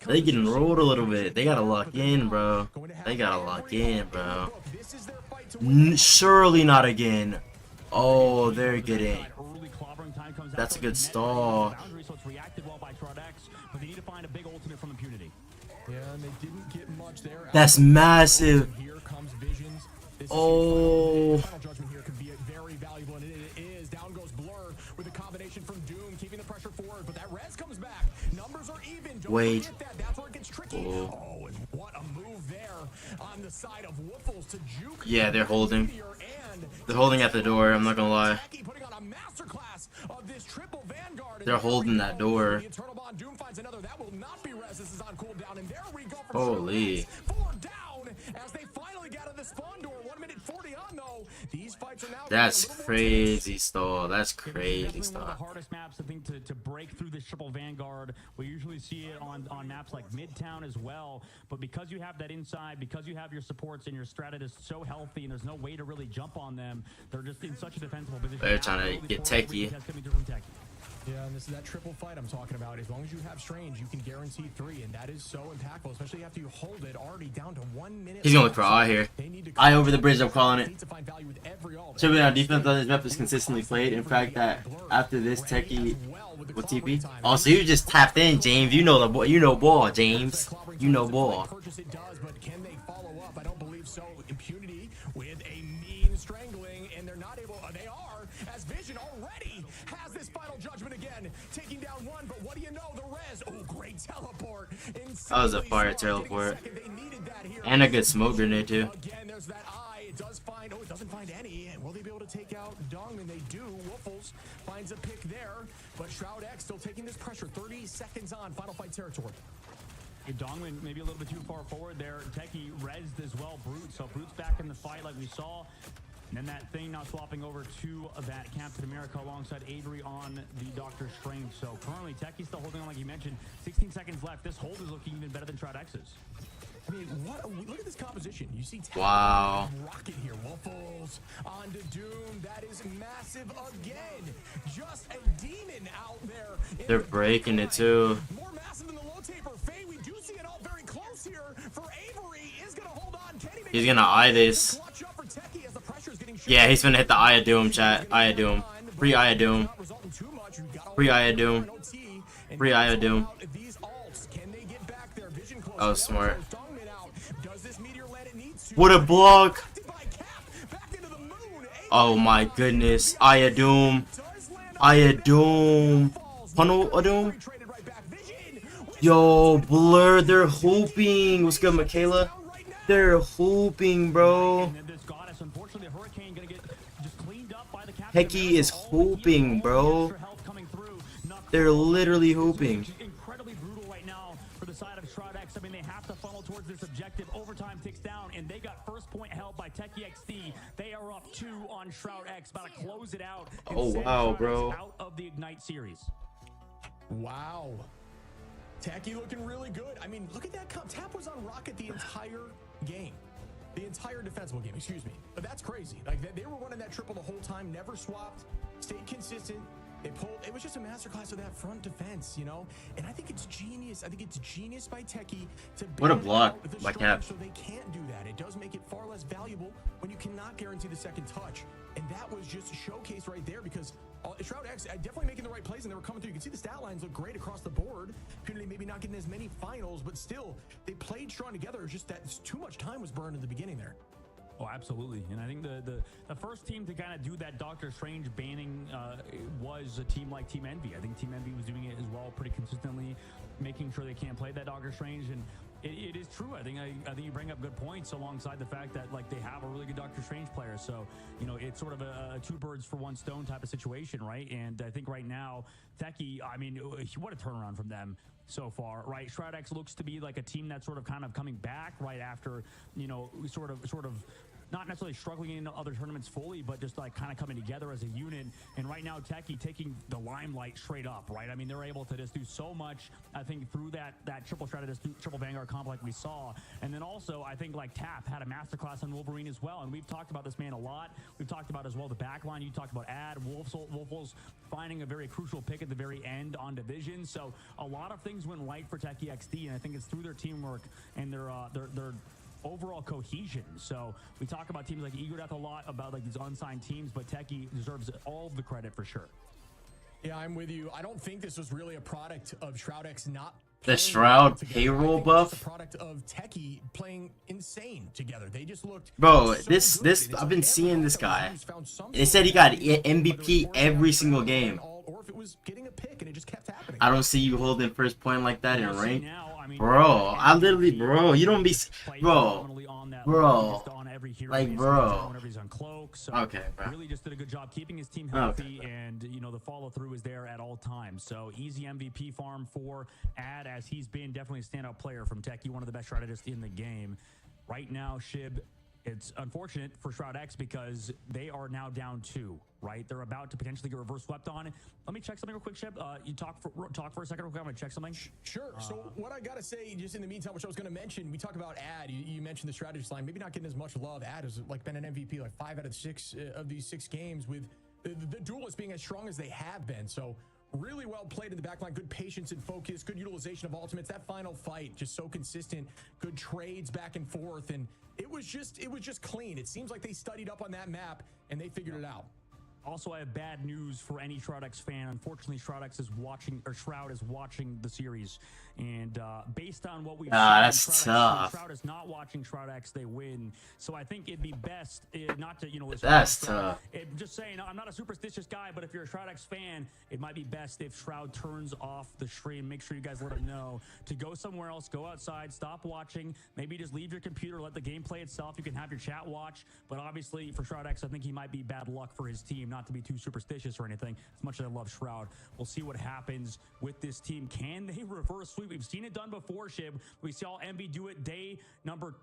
they getting rolled a little bit. They gotta lock in, bro. They gotta lock in, bro. Surely not again. Oh, they're getting. That's a good stall. That's massive. Oh. very valuable, and it is. Down goes Blur with a combination from Doom, keeping the pressure forward, but that res comes back. Numbers are even. Don't Wait. forget that. That's where it gets tricky. Oh. Oh, and what a move there on the side of Woofles to juke. Yeah, they're holding. They're holding at the door, I'm not gonna lie. Putting on a masterclass of this triple Vanguard. They're holding that door. The Eternal Bond Doom finds another. That will not be res. This is on cooldown, and there we go. Holy. 4 down as they finally get out of the spawn door. 1 minute 40 on though. These fights are now. That's crazy stall. That's crazy One of the stuff. hardest maps, I think, to break through this triple Vanguard. We usually see it on maps like Midtown as well. But because you have that inside, because you have your supports and your Stratus so healthy, and there's no way to really jump on them, they're just in such a defensible position. They're trying to get techie. Yeah, and this is that triple fight I'm talking about. As long as you have Strange, you can guarantee 3, and that is so impactful, especially after you hold it already down to 1 minute. He's gonna look for eye here. Eye over the bridge, I'm calling it. Triple our defense on this map is consistently played. In fact, that after this techie with TP. Oh, so you just tapped in, James. You know the ball. You know ball, James. You know ball. Purchase it does, but can they follow up? I don't believe so. Impunity with a mean strangling, and they're not able. They are, as Vision already has this final judgment again, taking down 1. But what do you know? The res. Oh, great teleport. That was a fire teleport. And a good smoke grenade too. Again, there's that eye. It does find. Oh, it doesn't find any. And will they be able to take out Dung? And they do. Woofles finds a pick there, but Shroud X still taking this pressure. 30 seconds on final fight territory. Dongman maybe a little bit too far forward there. Techie rezzed as well. Brute. So Brute's back in the fight like we saw. And then that thing now swapping over to that Captain America alongside Avery on the Doctor Strange. So currently Techie's still holding on like you mentioned. 16 seconds left. This hold is looking even better than Shroud X's. I mean, look at this composition. You see wow. Rocket here. Woofles on to Doom. That is massive again. Just a demon out there. They're breaking it too. More massive than the low taper. Faye, we do see it all very close here for Avery. Is going to hold on. He's going to eye this. Yeah, he's going to hit the Eye of Doom, chat. Eye of Doom. Free Eye of Doom. Free Eye of Doom. Free Eye of Doom. Oh, smart. What a block! Oh my goodness. Eye of Doom. Eye of Doom. Funnel of Doom? Yo, Blur, they're hooping. What's good, Michaela? They're hooping, bro. Techie is hooping, bro. They're literally hooping. Incredibly brutal right now for the side of Shroud X. I mean, they have to funnel towards this objective. Overtime ticks down, and they got first point held by Techie XD. They are up 2 on Shroud X, about to close it out. Oh wow, bro! Out of the Ignite series. Wow. Techie looking really good. I mean, look at that. Tap was on Rocket the entire game. The entire defensible game, excuse me. But that's crazy. Like, they were running that triple the whole time, never swapped, stayed consistent. They pulled. It was just a masterclass of that front defense, you know? And I think it's genius. I think it's genius by Techie to what a block by Cap. So they can't do that. It does make it far less valuable when you cannot guarantee the second touch. And that was just a showcase right there because Shroud X definitely making the right plays, and they were coming through. You can see the stat lines look great across the board. Impunity maybe not getting as many finals, but still, they played strong together. It's just that too much time was burned in the beginning there. Oh, absolutely. And I think the first team to kind of do that Doctor Strange banning was a team like Team Envy. I think Team Envy was doing it as well pretty consistently, making sure they can't play that Doctor Strange. And it is true. I think you bring up good points alongside the fact that like they have a really good Doctor Strange player. So, you know, it's sort of a 2 birds for 1 stone type of situation, right? And I think right now, Techie, I mean, what a turnaround from them so far, right? Shroud X looks to be like a team that's sort of kind of coming back right after, you know, sort of not necessarily struggling in other tournaments fully, but just like kind of coming together as a unit. And right now, Techie taking the limelight straight up, right? I mean, they're able to just do so much, I think, through that triple Stratus, triple Vanguard comp like we saw. And then also, I think like Tap had a masterclass on Wolverine as well. And we've talked about this man a lot. We've talked about as well the backline. You talked about Ad, Woofles finding a very crucial pick at the very end on Division. So a lot of things went right for Techie XD, and I think it's through their teamwork and their overall cohesion. So we talk about teams like Ego Death a lot about like these unsigned teams, but Techie deserves all of the credit for sure. Yeah, I'm with you. I don't think this was really a product of Shroud X not The Shroud payroll buff, product of Techie playing insane together. They just looked bro. This I've been seeing this guy. They said he got MVP every single game. or if it was getting a pick and it just kept happening. I don't see you holding first point like that in rank, bro. I literally, bro. You don't be, bro. Like, bro. Okay, bro. Really just did a good job keeping his team healthy, and you know the follow through is there at all times. So easy MVP farm for Ad, as he's been definitely a standout player from Techie, one of the best strategists in the game right now. Shib, it's unfortunate for Shroud X because they are now down 2, right? They're about to potentially get reverse swept on. Let me check something real quick, Shib. You talk for a second real quick. I'm gonna check something. Sure. So what I gotta say, just in the meantime, which I was gonna mention, we talk about Ad. You mentioned the strategist line, maybe not getting as much love. Ad has like been an MVP like 5 out of 6 of these 6 games, with the duelists being as strong as they have been. So really well played in the backline, good patience and focus, good utilization of ultimates. That final fight just so consistent, good trades back and forth, and it was just clean. It seems like they studied up on that map and they figured it out. Also, I have bad news for any Shroud X fan. Unfortunately, Shroud X is watching, or Shroud is watching the series, and based on what we've seen, that's tough. Shroud is not watching Shroud X. They win, so I think it'd be best not to, That's tough. Just saying, I'm not a superstitious guy, but if you're a Shroud X fan, it might be best if Shroud turns off the stream. Make sure you guys let him know to go somewhere else, go outside, stop watching, maybe just leave your computer, let the game play itself. You can have your chat watch, but obviously for Shroud X, I think he might be bad luck for his team. Not to be too superstitious or anything, as much as I love Shroud. We'll see what happens with this team. Can they reverse sweep? We've seen it done before, Shib. We saw Envy do it day number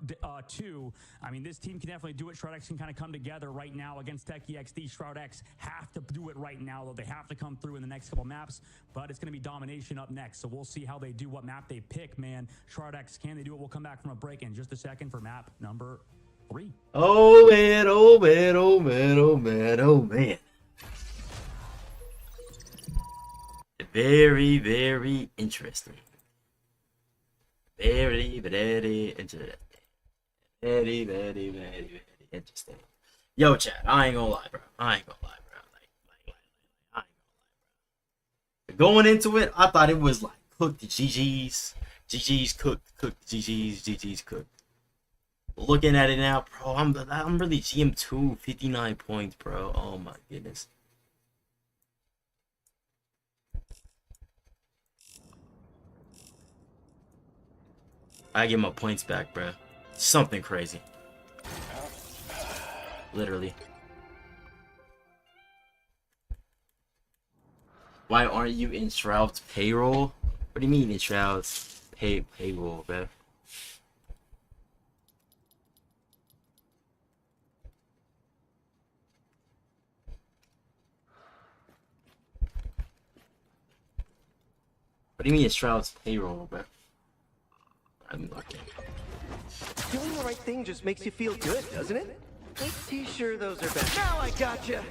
2. I mean, this team can definitely do it. Shroud X can kind of come together right now against Techie XD. Shroud X have to do it right now, though. They have to come through in the next couple maps, but it's going to be domination up next, so we'll see how they do, what map they pick, man. Shroud X, can they do it? We'll come back from a break in just a second for map number 3. Oh man, oh man, oh man, oh man, oh man. Very, very interesting. Very, very interesting. Very, very, very, very interesting. Yo, chat, I ain't gonna lie, bro. I ain't gonna lie, bro. I ain't gonna lie, bro. Going into it, I thought it was like cooked GG's. GG's cooked, GG's cooked. Looking at it now, bro, I'm really GM2, 59 points, bro. Oh my goodness. I get my points back, bro. Something crazy. Literally. Why aren't you in Shroud's payroll? What do you mean in Shroud's payroll, bro? What do you mean it's Shroud's payroll, bro? I'm looking. Doing the right thing just makes you feel good, doesn't it? Pretty sure those are bad. Now I gotcha!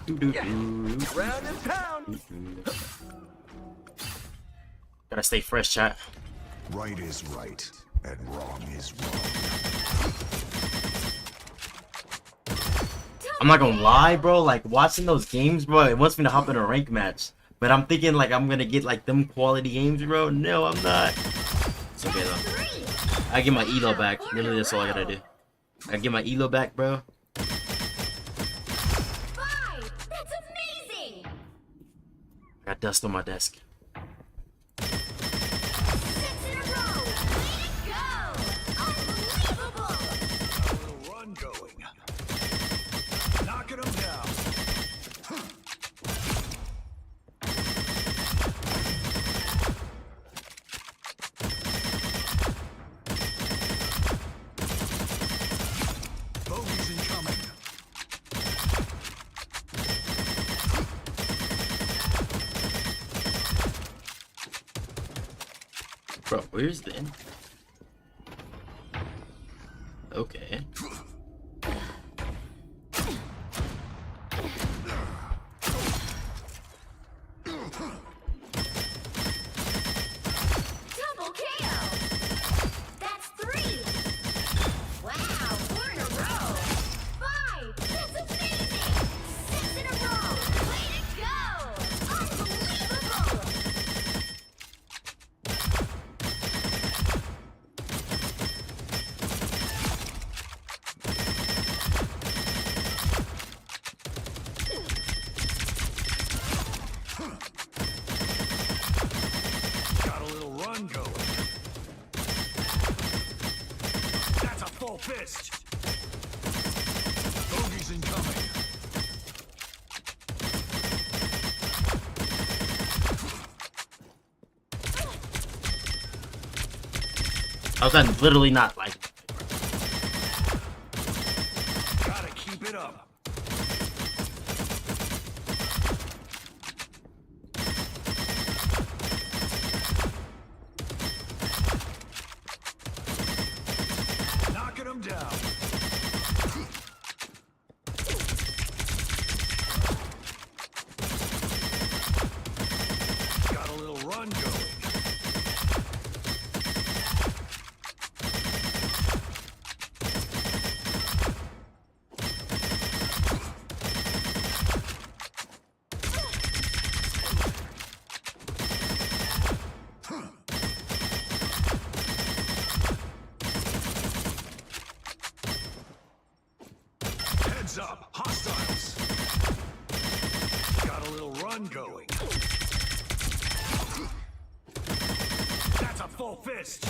Yeah. Round and pound! Gotta stay fresh, chat. Right is right, and wrong is wrong. I'm not gonna lie, bro. Like, watching those games, bro, it wants me to hop in a rank match. But I'm thinking, like, I'm gonna get, like, them quality games, bro. No, I'm not. It's okay, though. I get my elo back. Literally, that's all I gotta do. I get my elo back, bro. 5! That's amazing! I got dust on my desk. 6 in a row! Way to go! Unbelievable! A little run going. Knocking them down. Bogeys incoming. Bro, where's the end? Okay. Double KO! That's 3! Wow, 4 in a row! 5! That's amazing! 6 in a row! Way to go! Unbelievable! I was literally not like. Gotta keep it up. Knocking them down. Got a little run going. Heads up, hostiles. Got a little run going. That's a full fist.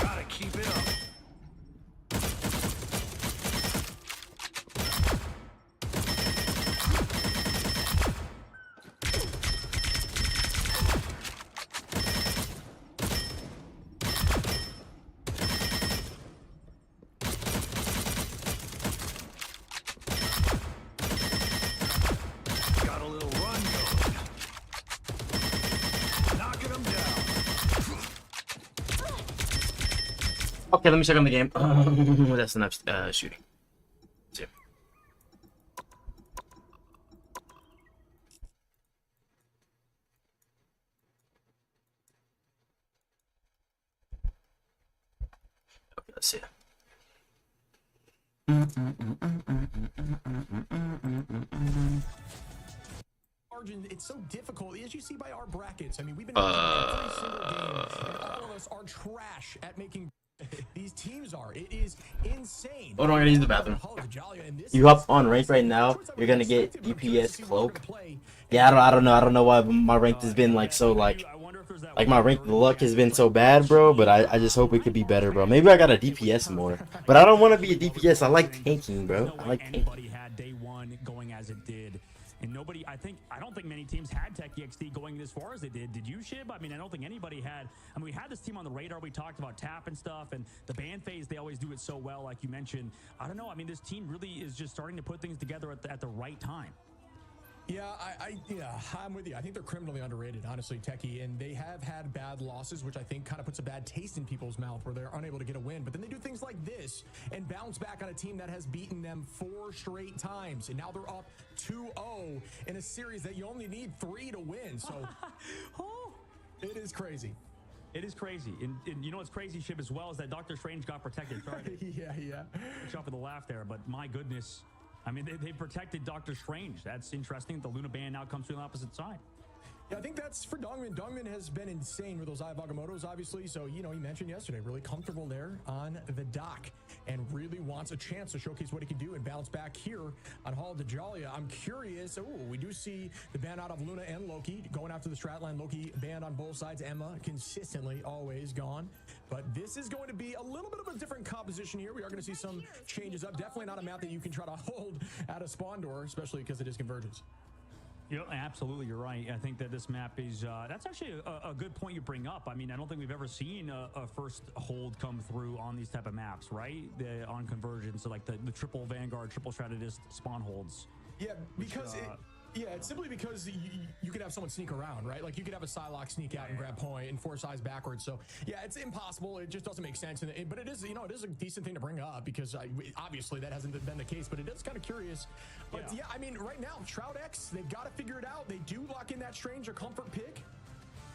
Gotta keep it up. Got a little run going. Knocking them down. Okay, let me check on the game. That's enough shooting. See. Okay, let's see. Margin, it's so difficult, as you see by our brackets. I mean, we've been every single game, and all of us are trash at making. These teams are. It is insane. Oh no, I'm gonna use the bathroom. You up on rank right now? You're gonna get DPS cloak. Yeah, I don't know why my rank has been like so like my rank luck has been so bad, bro. But I just hope it could be better, bro. Maybe I got a DPS more, but I don't want to be a DPS. I like tanking, bro. I like tanking. Anybody had day one going as it did. And nobody, I don't think many teams had Tech EXT going as far as they did. Did you, Shib? I mean, I don't think anybody had. I mean, we had this team on the radar. We talked about tap and stuff, and the ban phase, they always do it so well, like you mentioned. I don't know. I mean, this team really is just starting to put things together at the right time. Yeah, I'm with you. I think they're criminally underrated, honestly, Techie, and they have had bad losses, which I think kind of puts a bad taste in people's mouth where they're unable to get a win. But then they do things like this and bounce back on a team that has beaten them 4 straight times, and now they're up 2-0 in a series that you only need 3 to win. So it is crazy. It is crazy. And you know what's crazy, Shib, as well, is that Dr. Strange got protected. Sorry to yeah. Shut for the laugh there, but my goodness. I mean, they protected Doctor Strange. That's interesting. The Luna ban now comes to the opposite side. Yeah, I think that's for Dongmin. Dongmin has been insane with those Eye of Agamottos, obviously. So, you know, he mentioned yesterday, really comfortable there on the dock and really wants a chance to showcase what he can do and bounce back here on Hall of Dejalia. I'm curious. We do see the ban out of Luna and Loki going after the Stratline. Loki banned on both sides. Emma consistently always gone. But this is going to be a little bit of a different composition here. We are going to see some changes up. Definitely not a map that you can try to hold at a spawn door, especially because it is Convergence. Yeah, absolutely, you're right. I think that this map is, that's actually a good point you bring up. I mean, I don't think we've ever seen a first hold come through on these type of maps, right? On Convergence, so like the triple Vanguard, triple Strategist spawn holds. Yeah, because it's simply because you could have someone sneak around, right? Like you could have a Psylocke sneak out and grab point and force eyes backwards. So yeah, it's impossible. It just doesn't make sense. But it is, it is a decent thing to bring up because obviously that hasn't been the case. But it is kind of curious. But yeah, I mean, right now, Shroud X, they've got to figure it out. They do lock in that Strange or comfort pick.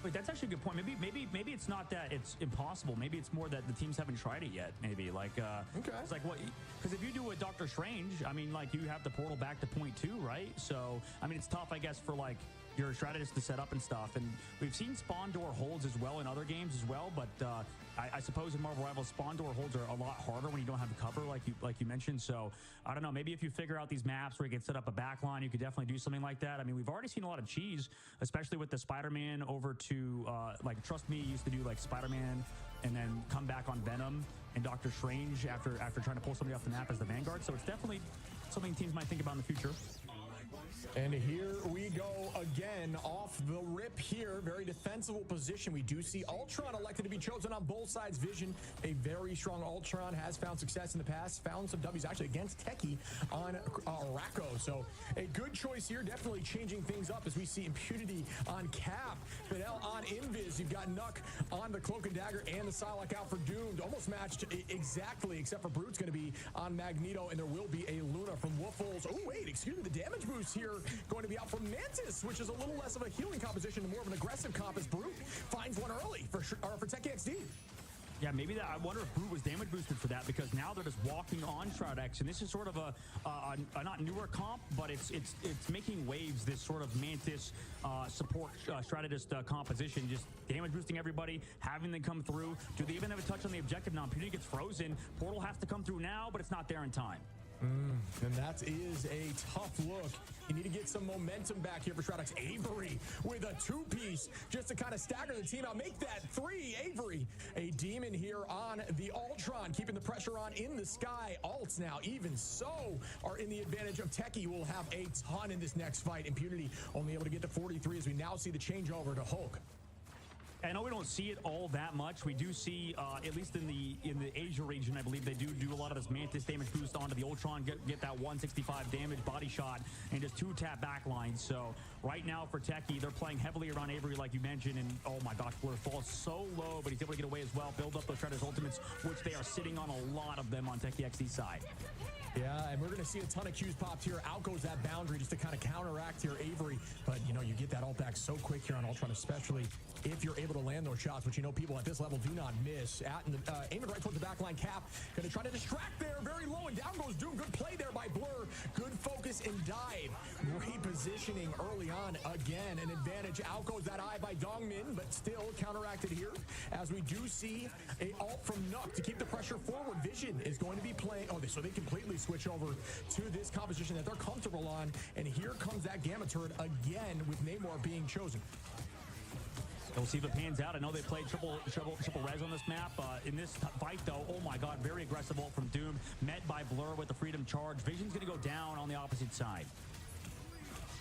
Wait, that's actually a good point. Maybe it's not that it's impossible. Maybe it's more that the teams haven't tried it yet. Maybe like it's like what? Because if you do a Doctor Strange, I mean, like you have the portal back to point 2, right? So I mean, it's tough, I guess, for like your strategist to set up and stuff. And we've seen spawn door holds as well in other games as well, but I suppose in Marvel Rivals, spawn door holds are a lot harder when you don't have cover, like you mentioned. So I don't know, maybe if you figure out these maps where you can set up a backline, you could definitely do something like that. I mean, we've already seen a lot of cheese, especially with the Spider-Man over to like Trust Me used to do like Spider-Man and then come back on Venom and Doctor Strange after trying to pull somebody off the map as the Vanguard. So it's definitely something teams might think about in the future. And here we go again off the rip here. Very defensible position. We do see Ultron elected to be chosen on both sides. Vision, a very strong Ultron, has found success in the past. Found some W's actually against Techie on Racco. So a good choice here. Definitely changing things up as we see Impunity on Cap. Fidel on Invis. You've got Nuck on the Cloak and Dagger and the Psylocke out for Doomed. Almost matched exactly, except for Brute's going to be on Magneto, and there will be a Luna from Woofles. Oh, wait, excuse me. The damage boost here going to be out from Mantis, which is a little less of a healing composition and more of an aggressive comp as Brute finds one early for Techie XD. Yeah, maybe that. I wonder if Brute was damage boosted for that, because now they're just walking on Shroud X, and this is sort of a not newer comp, but it's making waves. This sort of Mantis support strategist composition, just damage boosting everybody, having them come through. Do they even have a touch on the objective now? Impunity gets frozen. Portal has to come through now, but it's not there in time. And that is a tough look. You need to get some momentum back here for Shroud X. Avery with a two-piece just to kind of stagger the team out. Make that three. Avery, a demon here on the Ultron, keeping the pressure on in the sky. Alts now, even so, are in the advantage of Techie, who will have a ton in this next fight. Impunity only able to get to 43 as we now see the changeover to Hulk. I know we don't see it all that much. We do see, at least in the Asia region, I believe they do a lot of this Mantis damage boost onto the Ultron, get that 165 damage body shot, and just 2-tap backlines. So right now for Techie, they're playing heavily around Avery, like you mentioned, and oh my gosh, Blur falls so low, but he's able to get away as well, build up those Shredder's ultimates, which they are sitting on a lot of them on Techie XD's side. Yeah, and we're going to see a ton of Qs popped here. Out goes that boundary just to kind of counteract here, Avery. But, you know, you get that ult back so quick here on Ultron, especially if you're able to land those shots, which you know people at this level do not miss. Aiming right towards the backline. Cap going to try to distract there. Very low, and down goes Doom. Good play there by Blur. Good focus and dive. Great positioning early on. Again, an advantage. Out goes that eye by Dongmin, but still counteracted here as we do see a ult from Nuck to keep the pressure forward. Vision is going to be playing. Oh, so they completely switch over to this composition that they're comfortable on, and here comes that Gamma turret again with Namor being chosen. We'll see if it pans out. I know they played triple res on this map. In this fight, though, oh my god, very aggressive ult from Doom, met by Blur with the Freedom Charge. Vision's going to go down on the opposite side.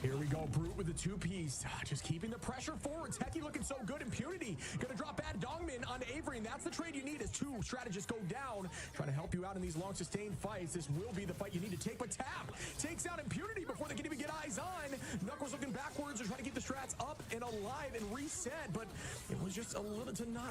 Here we go, Brute with the two-piece. Just keeping the pressure forward. Techie looking so good. Impunity gonna drop bad Dongmin onto Avery, and that's the trade you need as two strategists go down. Trying to help you out in these long, sustained fights. This will be the fight you need to take, but Tap takes out Impunity before they can even get eyes on. Knuckles looking backwards and trying to keep the strats up and alive and reset, but it was just a little to no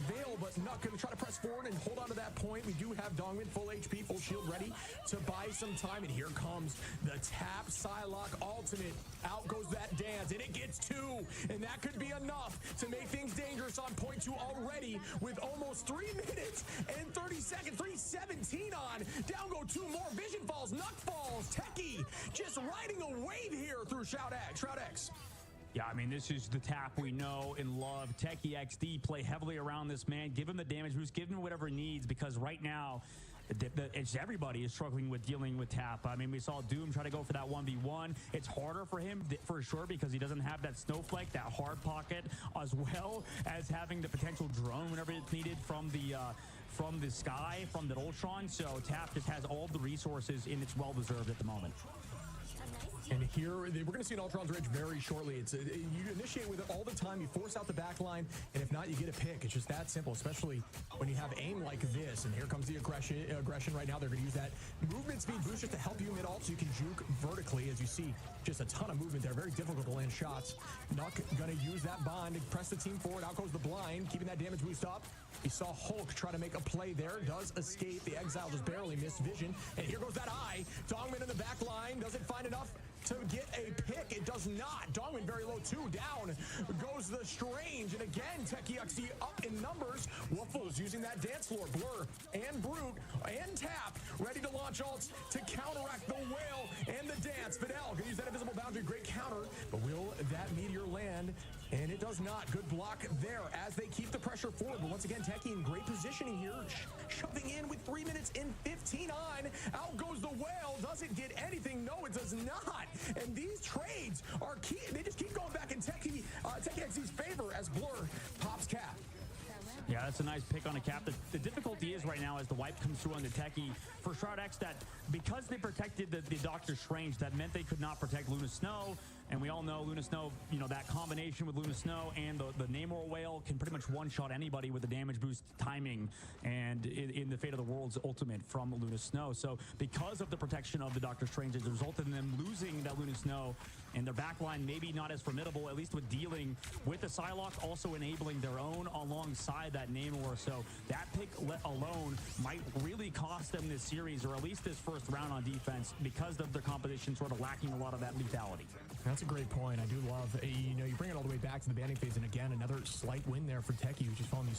avail, but Nuck gonna try to press forward and hold on to that point. We do have Dongmin full HP, full shield ready to buy some time, and here comes the Tap Psylocke ultimate. Out goes that dance, and it gets two, and that could be enough to make things dangerous on point two already with almost 3 minutes and 30 seconds. 3:17 on. Down go two more. Vision falls. Nuck falls. Techie just riding a wave here through Shroud X. Yeah, I mean, this is the Tap we know and love. Techie XD play heavily around this man. Give him the damage boost. Give him whatever he needs, because right now, everybody is struggling with dealing with Tap. I mean, we saw Doom try to go for that 1v1. It's harder for him for sure because he doesn't have that snowflake, that hard pocket, as well as having the potential drone whenever it's needed from the sky, from the Ultron. So Tap just has all the resources, and it's well-deserved at the moment. And here, we're going to see an Ultron's Rage very shortly. You initiate with it all the time. You force out the back line, and if not, you get a pick. It's just that simple, especially when you have aim like this. And here comes the aggression right now. They're going to use that movement speed boost just to help you mid-ult so you can juke vertically. As you see, just a ton of movement there. Very difficult to land shots. Nuck going to use that bond to press the team forward. Out goes the blind, keeping that damage boost up. You saw Hulk try to make a play there. Does escape. The Exile just barely missed Vision. And here goes that eye. Dongmin in the back line. Doesn't find enough. to get a pick. It does not. Dongman very low, 2 down. Goes the Strange, and again, TechieXD up in numbers. Waffles using that dance floor. Blur and Brute and Tap ready to launch ults to counteract the Whale and the dance. Fidel can use that invisible boundary. Great counter, but will that meteor land? And it does not. Good block there as they keep the pressure forward. But once again, Techie in great positioning here. Shoving in with 3 minutes and 15 on. Out goes the Whale. Does it get anything? No, it does not. And these trades are key. They just keep going back in TechieXD's favor as Blur pops Cap. Yeah, that's a nice pick on a Cap. The difficulty is right now as the wipe comes through on the Techie for ShroudX that because they protected the Doctor Strange, that meant they could not protect Luna Snow. And we all know Luna Snow, you know, that combination with Luna Snow and the Namor Whale can pretty much one-shot anybody with the damage boost timing and in the Fate of the World's ultimate from Luna Snow. So because of the protection of the Doctor Strange, it resulted in them losing that Luna Snow and their backline maybe not as formidable, at least with dealing with the Psylocke, also enabling their own alongside that Namor. So that pick alone might really cost them this series, or at least this first round on defense, because of their composition sort of lacking a lot of that lethality. That's a great point. I do love, you know, you bring it all the way back to the banning phase, and again, another slight win there for Techie, who's just finding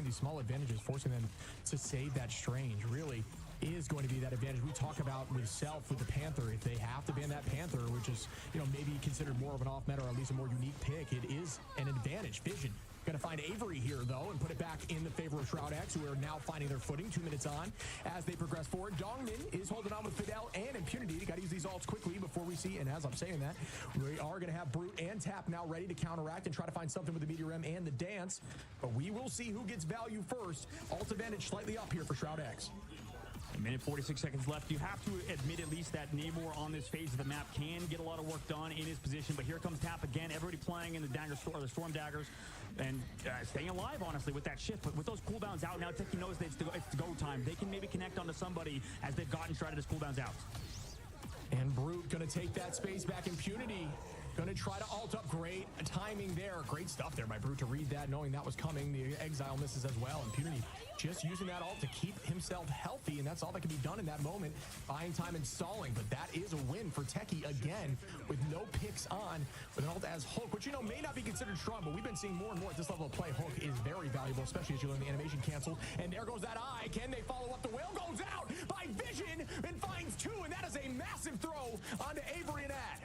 these small advantages, forcing them to save that Strange. Really is going to be that advantage we talk about with Self with the Panther. If they have to ban that Panther, which is, you know, maybe considered more of an off-meta or at least a more unique pick, it is an advantage. Vision going to find Avery here, though, and put it back in the favor of ShroudX, who are now finding their footing 2 minutes on as they progress forward. Dongmin is holding on with Fidel and Impunity. Got to use these ults quickly before we see, and as I'm saying that, we are going to have Brute and Tap now ready to counteract and try to find something with the Meteor M and the dance, but we will see who gets value first. Ult advantage slightly up here for ShroudX. A minute 46 seconds left. You have to admit at least that Namor on this phase of the map can get a lot of work done in his position, but here comes Tap again. Everybody playing in the dagger or the Storm Daggers and staying alive, honestly, with that shift. But with those cooldowns out now, Techie knows that it's the go time. They can maybe connect onto somebody as they've gotten Shrouded his cooldowns out. And Brute gonna take that space back. Impunity gonna try to ult up. Great timing there. Great stuff there by Brute to read that, knowing that was coming. The Exile misses as well. Impunity just using that ult to keep himself healthy, and that's all that can be done in that moment. Buying time and stalling, but that is a win for Techie again with no picks on with an ult as Hulk, which, you know, may not be considered strong, but we've been seeing more and more at this level of play. Hulk is very valuable, especially as you learn the animation cancel. And there goes that eye. Can they follow up? The Whale goes out by Vision and finds 2, and that is a massive throw onto Avery and Ad.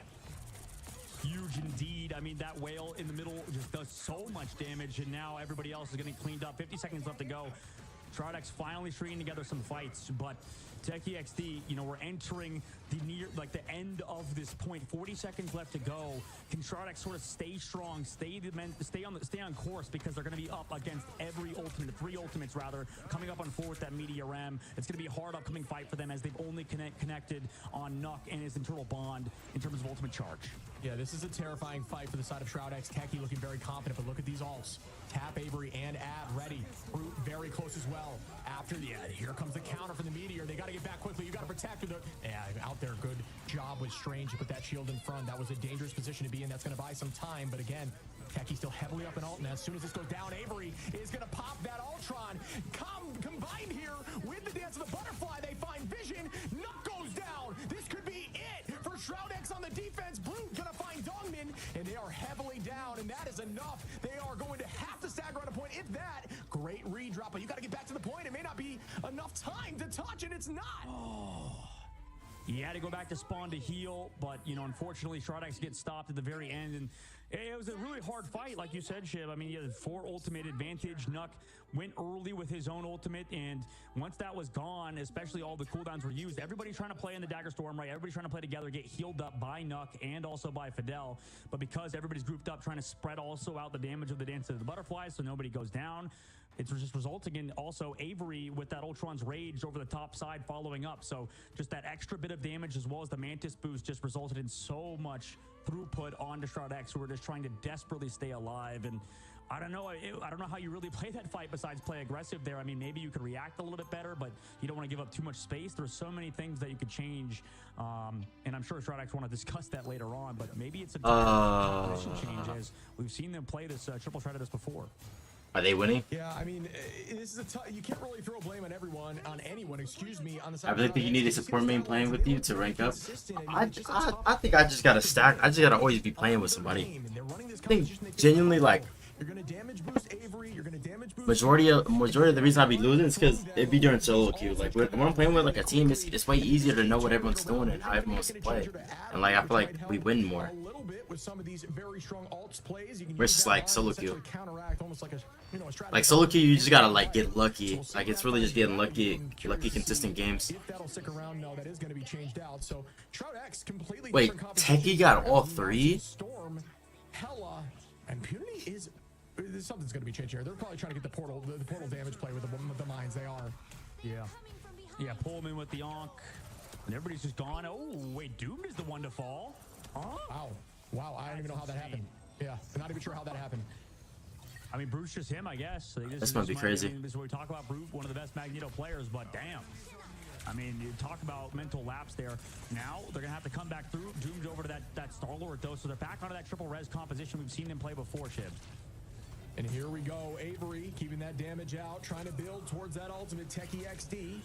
Huge indeed. I mean, that Whale in the middle just does so much damage, and now everybody else is getting cleaned up. 50 seconds left to go. ShroudX finally stringing together some fights, but TechieXD, you know, we're entering the end of this point. 40 seconds left to go. Can ShroudX sort of stay strong, stay on course, because they're going to be up against every ultimate, 3 ultimates rather, coming up on 4 with that Meteor M. It's going to be a hard upcoming fight for them as they've only connected on Nuck and his internal bond in terms of ultimate charge. Yeah, this is a terrifying fight for the side of ShroudX. Techie looking very confident, but look at these ults. Tap, Avery, and Ab ready. Brute very close as well. After the ad, here comes the counter from the Meteor. They got to get back quickly. You got to protect with out there. Good job with Strange to put that shield in front. That was a dangerous position to be in. That's going to buy some time, but again, Techie still heavily up in ult, and as soon as this goes down, Avery is going to pop that Ultron. Combined here with the dance of the butterfly, they find Vision. Nuck goes down. This could be it for ShroudX on the defense. Brute going to find Dongmin, and they are heavily down, and that is enough. They are going to have to stagger on a point. If that, great redrop, but you got to get back to the point. It may not be enough time to touch, and it's not. He had to go back to spawn to heal, but, you know, unfortunately, ShroudX gets stopped at the very end, and it was a really hard fight, like you said, Shiv. I mean, you had 4 ultimate advantage. Nuck went early with his own ultimate, and once that was gone, especially all the cooldowns were used, everybody's trying to play in the Dagger Storm, right? Everybody's trying to play together, get healed up by Nuck and also by Fidel, but because everybody's grouped up, trying to spread also out the damage of the Dance of the Butterflies so nobody goes down, it's just resulting in also Avery with that Ultron's Rage over the top side following up. So just that extra bit of damage as well as the Mantis boost just resulted in so much throughput onto ShroudX, who were just trying to desperately stay alive. And I don't know how you really play that fight besides play aggressive there. I mean, maybe you could react a little bit better, but you don't want to give up too much space. There's so many things that you could change, and I'm sure ShroudX want to discuss that later on, but maybe it's a position change, as we've seen them play this triple threat of this before. Are they winning? Yeah, I mean, this is you can't really throw blame on anyone, excuse me, on the side. I really think you need a support main playing with you to rank up. I think I just gotta stack. I just gotta always be playing with somebody. I think genuinely, like, majority of the reason I be losing is because it be during solo queue. Like when I'm playing with like a team, it's way easier to know what everyone's doing and how everyone wants to play. And like I feel like we win more. Versus like solo queue. Like solo queue, you just gotta like get lucky. Like it's really just getting lucky consistent games. Wait, Techie got all 3? And Punity is something's going to be changed here. They're probably trying to get the portal damage play with the mines. They are. Yeah, Pullman with the Onk. And everybody's just gone. Oh, wait, Doomed is the one to fall. Huh? Wow, I don't even know how that happened. Yeah, I'm not even sure how that happened. I mean, Brute's just him, I guess. This might be crazy. This is where we talk about Brute, one of the best Magneto players, but damn. I mean, you talk about mental lapse there. Now, they're going to have to come back through. Doomed over to that Star-Lord, though, so they're back onto that triple res composition. We've seen them play before, Shib. And here we go, Avery keeping that damage out, trying to build towards that ultimate. Techie XD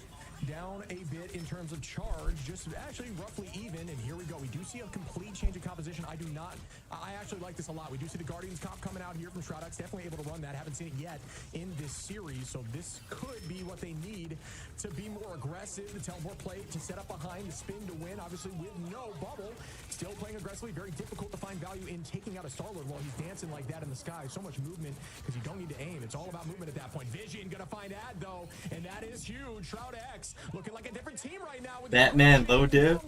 down a bit in terms of charge, just actually roughly even. And here we go. We do see a complete change of composition. I actually like this a lot. We do see the Guardians comp coming out here from Shroudex, definitely able to run that. Haven't seen it yet in this series, so this could be what they need to be more aggressive, to teleport play, to set up behind, the spin to win. Obviously with no bubble, still playing aggressively. Very difficult to find value in taking out a Star-Lord while he's dancing like that in the sky. So much movement because you don't need to aim. It's all about movement at that point. Vision gonna find Ad though, and that is huge. Shroudex looking like a different team right now. With Batman low div.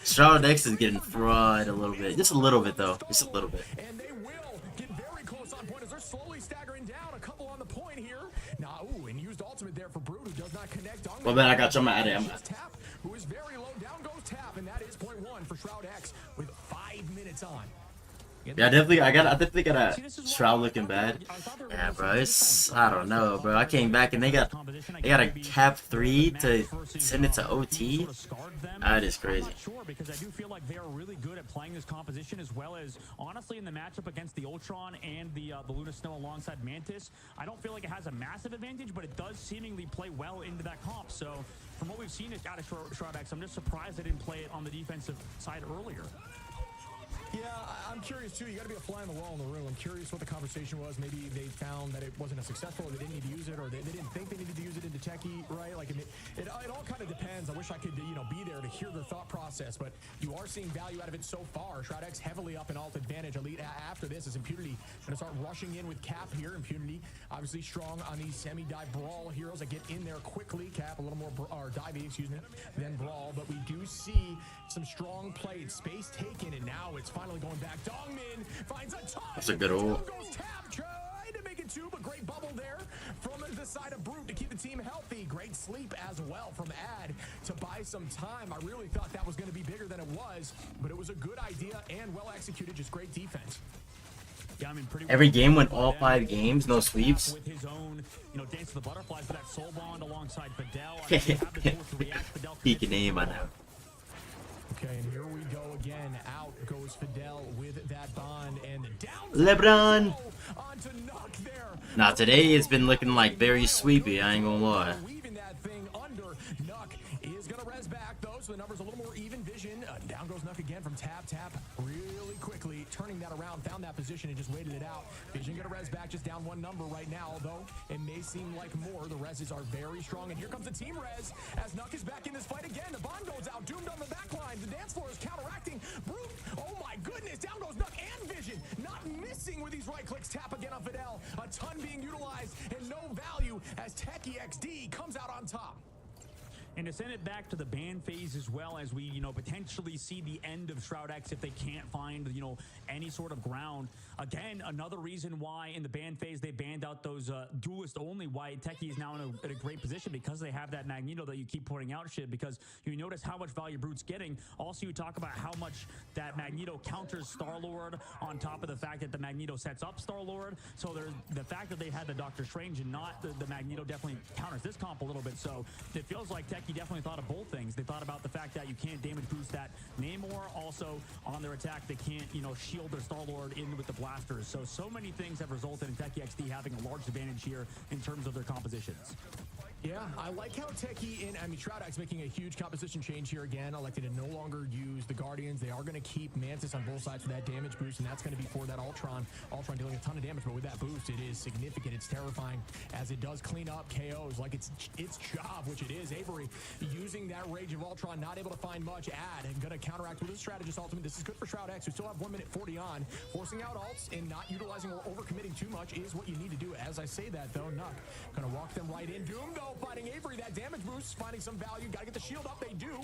Shroudex is getting fried a little bit. Just a little bit though. Just a little bit. And they will get very close on point as they're slowly staggering down. A couple on the point here. Now, and used ultimate there for Brute, who does not connect. Well, man, I got you. I'm at it. Tap, who is very low. Down goes Tap, and that is point 1 for Shroudex with 5 minutes on. Yeah, I definitely got a Shroud looking bad. Yeah, bro, I don't know, bro. I came back and they got a cap 3 to send it to OT. That is crazy. Because I do feel like they are really good at playing this composition, as well as honestly in the matchup against the Ultron and the Luna Snow alongside Mantis. I don't feel like it has a massive advantage, but it does seemingly play well into that comp. So from what we've seen out of Shroudex, I'm just surprised they didn't play it on the defensive side earlier. Yeah, I'm curious too. You got to be a fly on the wall in the room. I'm curious what the conversation was. Maybe they found that it wasn't as successful, or they didn't need to use it, or they didn't think they needed to use it into Techie, right? Like it all kind of depends. I wish I could, be there to hear their thought process, but you are seeing value out of it so far. Shroudex heavily up in alt advantage. Elite after this is Impunity going to start rushing in with Cap here. Impunity obviously strong on these semi-dive Brawl heroes that get in there quickly. Cap a little more divey, than Brawl, but we do see some strong play. Space taken, and now it's finally going back. Dongmin finds a ton. That's a good ult. Tried to make it 2, but great bubble there from the side of Brute to keep the team healthy. Great sleep as well from Ad to buy some time. I really thought that was going to be bigger than it was, but it was a good idea and well executed. Just great defense. Yeah, I mean, every game went all 5 games, no sweeps. With his own, Dance of the Butterflies for that soul bond alongside Fidel. Peeking aim on him. Okay, and here we go again. Out goes Fidel with that bond, and down LeBron. Onto Nuck there. Now today it's been looking like very sweepy. I ain't gonna lie. Weaving that thing under. Nuck is gonna res back though, so the number's a little more even vision. Down goes Nuck again from Tap really quickly, turning that around, found that position and just waited it out. Vision gonna res back, just down 1 number right now, though it may seem like more. The reses are very strong, and here comes the team res as Nuck is back in this fight again. The bond goes out, Doomed on the back line. The dance floor is counteracting. Brute, oh my goodness, down goes Nuck and Vision, not missing with these right clicks. Tap again on Fidel, a ton being utilized and no value as Techie XD comes out on top. And to send it back to the ban phase as well, as we, potentially see the end of Shroudex if they can't find, any sort of ground. Again, another reason why in the ban phase they banned out those duelist only, why Techie is now in a great position, because they have that Magneto that you keep pointing out, Shit, because you notice how much value Brute's getting. Also, you talk about how much that Magneto counters Star-Lord on top of the fact that the Magneto sets up Star-Lord. So there's the fact that they had the Doctor Strange and not the Magneto definitely counters this comp a little bit. So it feels like Techie Techie definitely thought of both things. They thought about the fact that you can't damage boost that Namor. Also, on their attack, they can't, you know, shield their Star-Lord in with the blasters. So many things have resulted in Techie XD having a large advantage here in terms of their compositions. Yeah, I like how Techie Shroud making a huge composition change here again, elected to no longer use the Guardians. They are going to keep Mantis on both sides for that damage boost, and that's going to be for that Ultron. Ultron dealing a ton of damage, but with that boost, it is significant. It's terrifying as it does clean up KOs like it's job, which it is. Avery using that Rage of Ultron, not able to find much. And going to counteract with his strategist ultimate. This is good for Shroud X. We still have 1 minute 40 on. Forcing out ults and not utilizing or overcommitting too much is what you need to do. As I say that, though, Nuck going to walk them right in. Doom, though, fighting Avery. That damage boost, finding some value. Got to get the shield up. They do.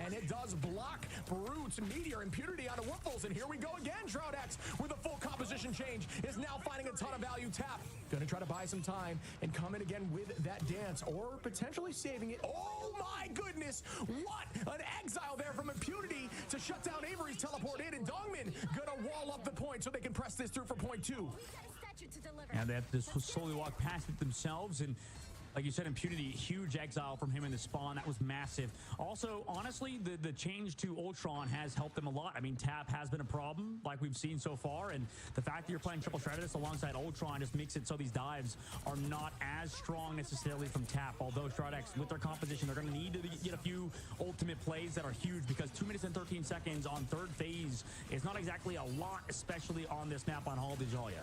And it does block Brutes, Meteor, Impunity onto Woofles. And here we go again. Shroud X with a full composition change is now finding a ton of value. Tap. Going to try to buy some time and come in again with that dance or potentially saving it. Oh my goodness. What an exile there from Impunity to shut down Avery's teleport in. And Dongmin going to wall up the point so they can press this through for point 2. And they have to slowly walk past it themselves. And like you said, Impunity, huge exile from him in the spawn. That was massive. Also, honestly, the change to Ultron has helped them a lot. I mean, Tap has been a problem, like we've seen so far, and the fact that you're playing Triple Strategist alongside Ultron just makes it so these dives are not as strong necessarily from Tap. Although Stratex, with their composition, they're going to need to get a few ultimate plays that are huge, because 2 minutes and 13 seconds on third phase is not exactly a lot, especially on this map on Hall of Jalia.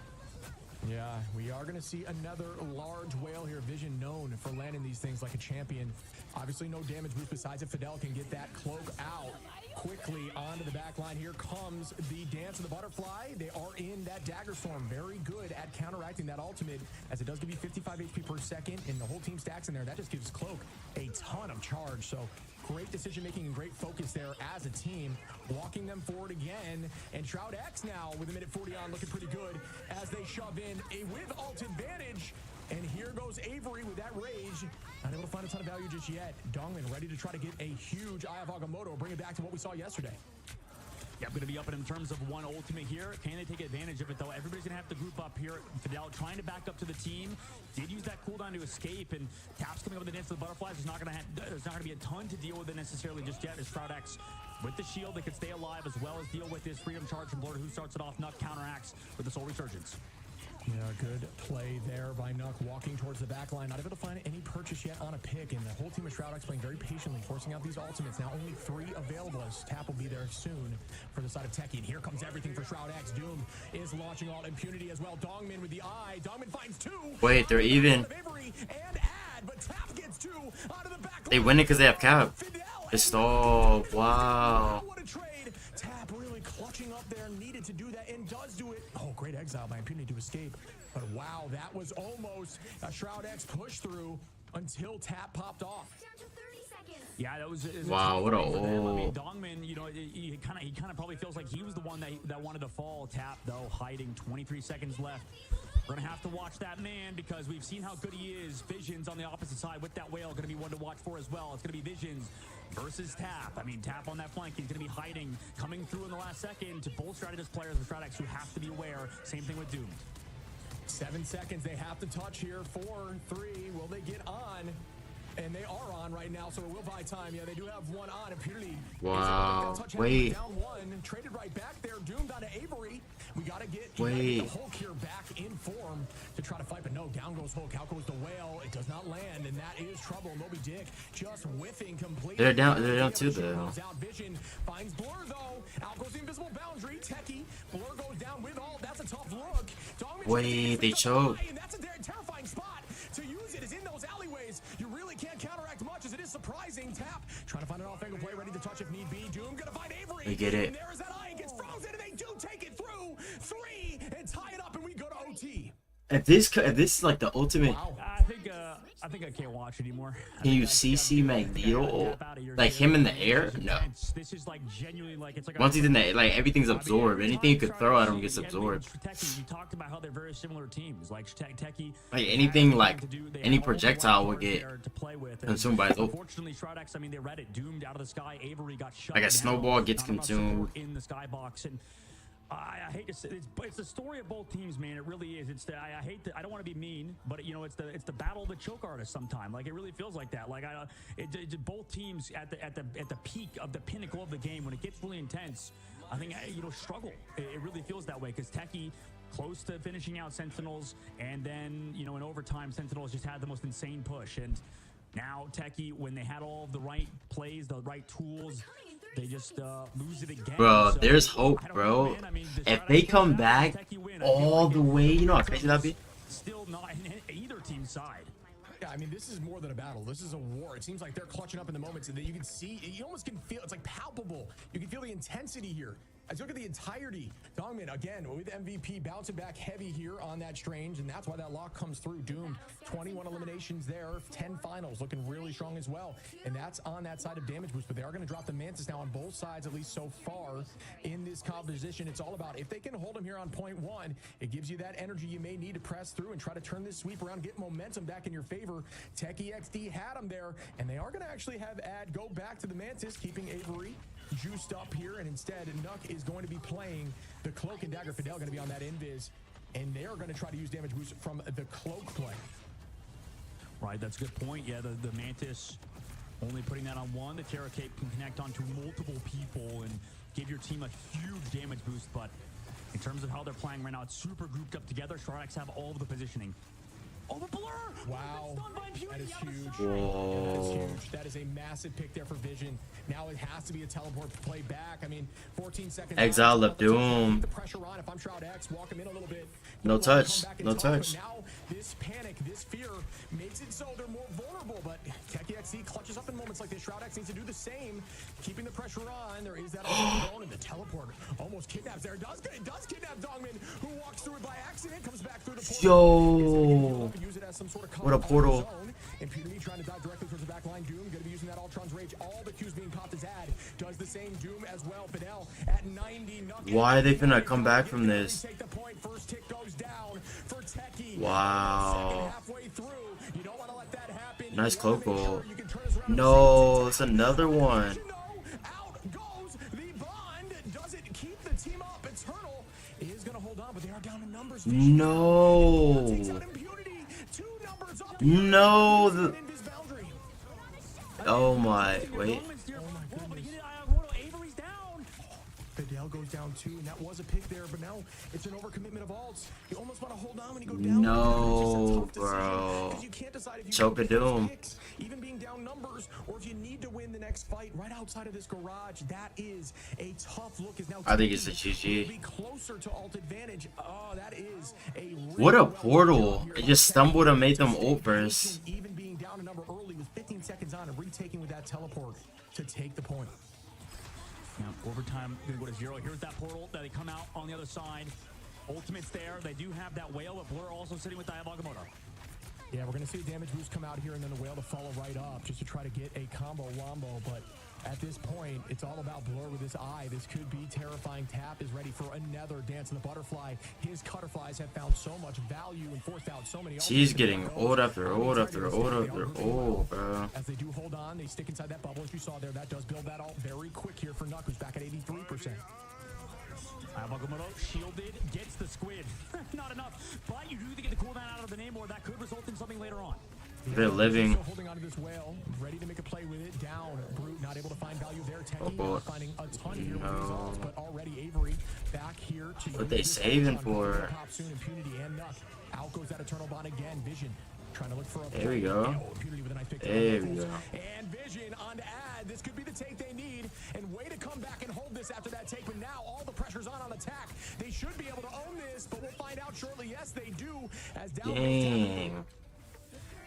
Yeah, we are going to see another large whale here. Vision known for landing these things like a champion. Obviously, no damage boost besides it. Fidel can get that cloak out quickly onto the back line. Here comes the Dance of the Butterfly. They are in that Dagger Storm. Very good at counteracting that ultimate, as it does give you 55 HP per second, and the whole team stacks in there. That just gives Cloak a ton of charge. So great decision-making and great focus there as a team, walking them forward again. And Shroud X now with 1 minute 40 on, looking pretty good as they shove in a with ult advantage. And here goes Avery with that Rage. Not able to find a ton of value just yet. Dongmin ready to try to get a huge Eye of Agamotto, bring it back to what we saw yesterday. Yeah, going to be up in terms of one ultimate here. Can they take advantage of it, though? Everybody's going to have to group up here. Fidel trying to back up to the team. Did use that cooldown to escape, and Tap's coming up with the Dance of the Butterflies. There's not going to be a ton to deal with it necessarily just yet, as Shroud X with the shield, they can stay alive, as well as deal with this Freedom Charge from Blur, who starts it off. Nuck counteracts with the Soul Resurgence. Yeah, good play there by Nuck, walking towards the back line. Not able to find any purchase yet on a pick, and the whole team of Shroud X playing very patiently, forcing out these ultimates. Now only 3 available, as Tap will be there soon for the side of Techie. And here comes everything for Shroud X. Doom is launching all Impunity as well. Dongmin with the eye. Dongmin finds 2. Wait, they're even. But Tap gets 2 onto the back line. They win it because they have cap. It's all wow. What a trade. Tap really clutching up there, needed to do that, and does do it. Oh, great exile by Impunity to escape. But wow, that was almost a Shroud X push through until Tap popped off. Yeah, that was wow. What a I mean, Dongmin, you know, he kind of probably feels like he was the one that wanted to fall. Tap though, hiding. 23 seconds left. We're gonna have to watch that man, because we've seen how good he is. Visions on the opposite side with that whale, gonna be one to watch for as well. It's gonna be Visions versus Tap. I mean, Tap on that flank, he's gonna be hiding, coming through in the last second to both strategist players with Shroud X who have to be aware. Same thing with Doom. 7 seconds they have to touch here. 4, 3. Will they get on? And they are on right now, so it will buy time. Yeah, they do have one on. Impunity. Wow. Wait. Down 1. Traded right back there. Doomed on to Avery. We got to get the Hulk here back in form to try to fight. But no, down goes Hulk. Out goes the whale. It does not land, and that is trouble. Moby Dick just whiffing completely. They're down too, though. Vision finds Blur, though. Out goes the invisible boundary. Techie. Blur goes down with all. That's a tough look. Wait, they choke. And that's a terrifying spot to use it. Is in those alleyways. You really can't counteract much, as it is surprising. Tap trying to find an off-angle play, ready to touch if need be. Doom gonna find Avery. They get it. And there is that eye. It gets frozen, and they do take it through. 3 and tie it up, and we go to OT. If this is like the ultimate. Wow. I think I can't watch anymore. Can you CC Magneto? Like him in the air? No. This is like genuinely like it's like once he's in the like everything's absorbed. Anything you could throw at him gets absorbed. You talked about how they're very similar teams. Like Techie. Like anything like any projectile would get consumed by his ult. Unfortunately, Shroud X, I mean, they read it. Doomed out of the sky. Avery got shot. Like a snowball gets consumed. In the skybox, and I hate to say it's the story of both teams, man. It really is. It's I hate to, I don't want to be mean, but you know, it's the battle of the choke artist sometimes. Like it really feels like that. Like both teams at the peak of the pinnacle of the game, when it gets really intense, I think struggle. It really feels that way because Techie close to finishing out Sentinels, and then in overtime Sentinels just had the most insane push, and now Techie, when they had all of the right plays, the right tools, they just lose it again. Bro, so, there's hope, bro. If they come back all the way, you know how crazy that'd be? Still not in either team's side. Yeah, I mean, this is more than a battle. This is a war. It seems like they're clutching up in the moments that you can see. You almost can feel, it's like palpable. You can feel the intensity here. As you look at the entirety, Dongmin, again, with MVP bouncing back heavy here on that Strange, and that's why that lock comes through. Doomed, 21 eliminations there, 10 finals, looking really strong as well. And that's on that side of damage boost, but they are going to drop the Mantis now on both sides, at least so far in this composition. It's all about, if they can hold him here on point one, it gives you that energy you may need to press through and try to turn this sweep around, get momentum back in your favor. Techie XD had him there, and they are going to actually have Ad go back to the Mantis, keeping Avery juiced up here, and instead Nuck is going to be playing the Cloak and Dagger. Fidel going to be on that invis, and they are going to try to use damage boost from the Cloak play. Right, that's a good point. Yeah, the Mantis only putting that on one. The Terra Cape can connect onto multiple people and give your team a huge damage boost, but in terms of how they're playing right now, it's super grouped up together. Shrodex have all of the positioning. Oh, the blur! Wow, that is huge. Whoa. That is huge. That is a massive pick there for Vision. Now it has to be a teleport play back. I mean, 14 seconds. Exile of Doom. The pressure on. If I'm Shroud X, walk him in a little bit. No touch. No touch. Now this panic, this fear makes it so they're more vulnerable. But Techie XD clutches up in moments like this. Shroud X needs to do the same, keeping the pressure on. There is that alone, and the teleport almost kidnaps there. It does kidnap Dongmin, who walks through it by accident, comes back through the portal. Yo. Use it as some sort of What a portal. Impunity trying to dive directly towards the back line. Doom going to be using that Ultron's Rage. All the Qs being popped as Ad. Does the same. Doom as well. Fidel at 90. Why are they finna come back from this? Take the point. First tick goes down for Techie. Wow. Halfway through. You don't want to let that happen. Nice cloak goal. No, it's another one. Out goes the bond. Does it keep the team up? Eternal is going to hold on, but they are down in numbers. No. No. Oh my. Wait. Fidel goes down too, and that was a pick there, but now it's an overcommitment of alts. You almost want to hold on when you go down. No, bro. Choke of Doom. Even being down numbers, or if you need to win the next fight right outside of this garage, that is a tough look. Is now I think it's a GG. closer to alt advantage. Oh, that is a What a portal. It just stumbled and made them ult burst. Even being down a number early with 15 seconds on and retaking with that teleport to take the point. Yeah, overtime gonna go to 0. Here's that portal that they come out on the other side. Ultimate's there. They do have that whale, but Blur also sitting with Diabogamoto. Yeah, we're going to see a damage boost come out here and then the whale to follow right up just to try to get a combo wombo. But at this point, it's all about Blur with his eye. This could be terrifying. Tap is ready for another Dance of the Butterfly. His Cutterflies have found so much value and forced out so many. She's getting old after old after old after old, bro. As they do hold on, they stick inside that bubble as you saw there. That does build that ult very quick here for Nuck, who's back at 83%. Diabogamoto shielded, gets the squid. Not enough, but you do get the cooldown out of the Namor. That could result in something later on. They're living. Still holding onto this whale, ready to make a play with it. Down, Brute not able to find value there. Techie finding a ton here with results, but already Avery back here to what they saving for? Pop soon, Impunity and Nuck. Out goes that Eternal Bond again. Vision trying to look for a there we go. Impunity with a nice pick. There we go. And Vision on to Ad. This could be the take they need, and way to come back and hold this after that take. But now all the pressure's on attack. They should be able to own this, but we'll find out shortly. Yes, they do. As down. Dang.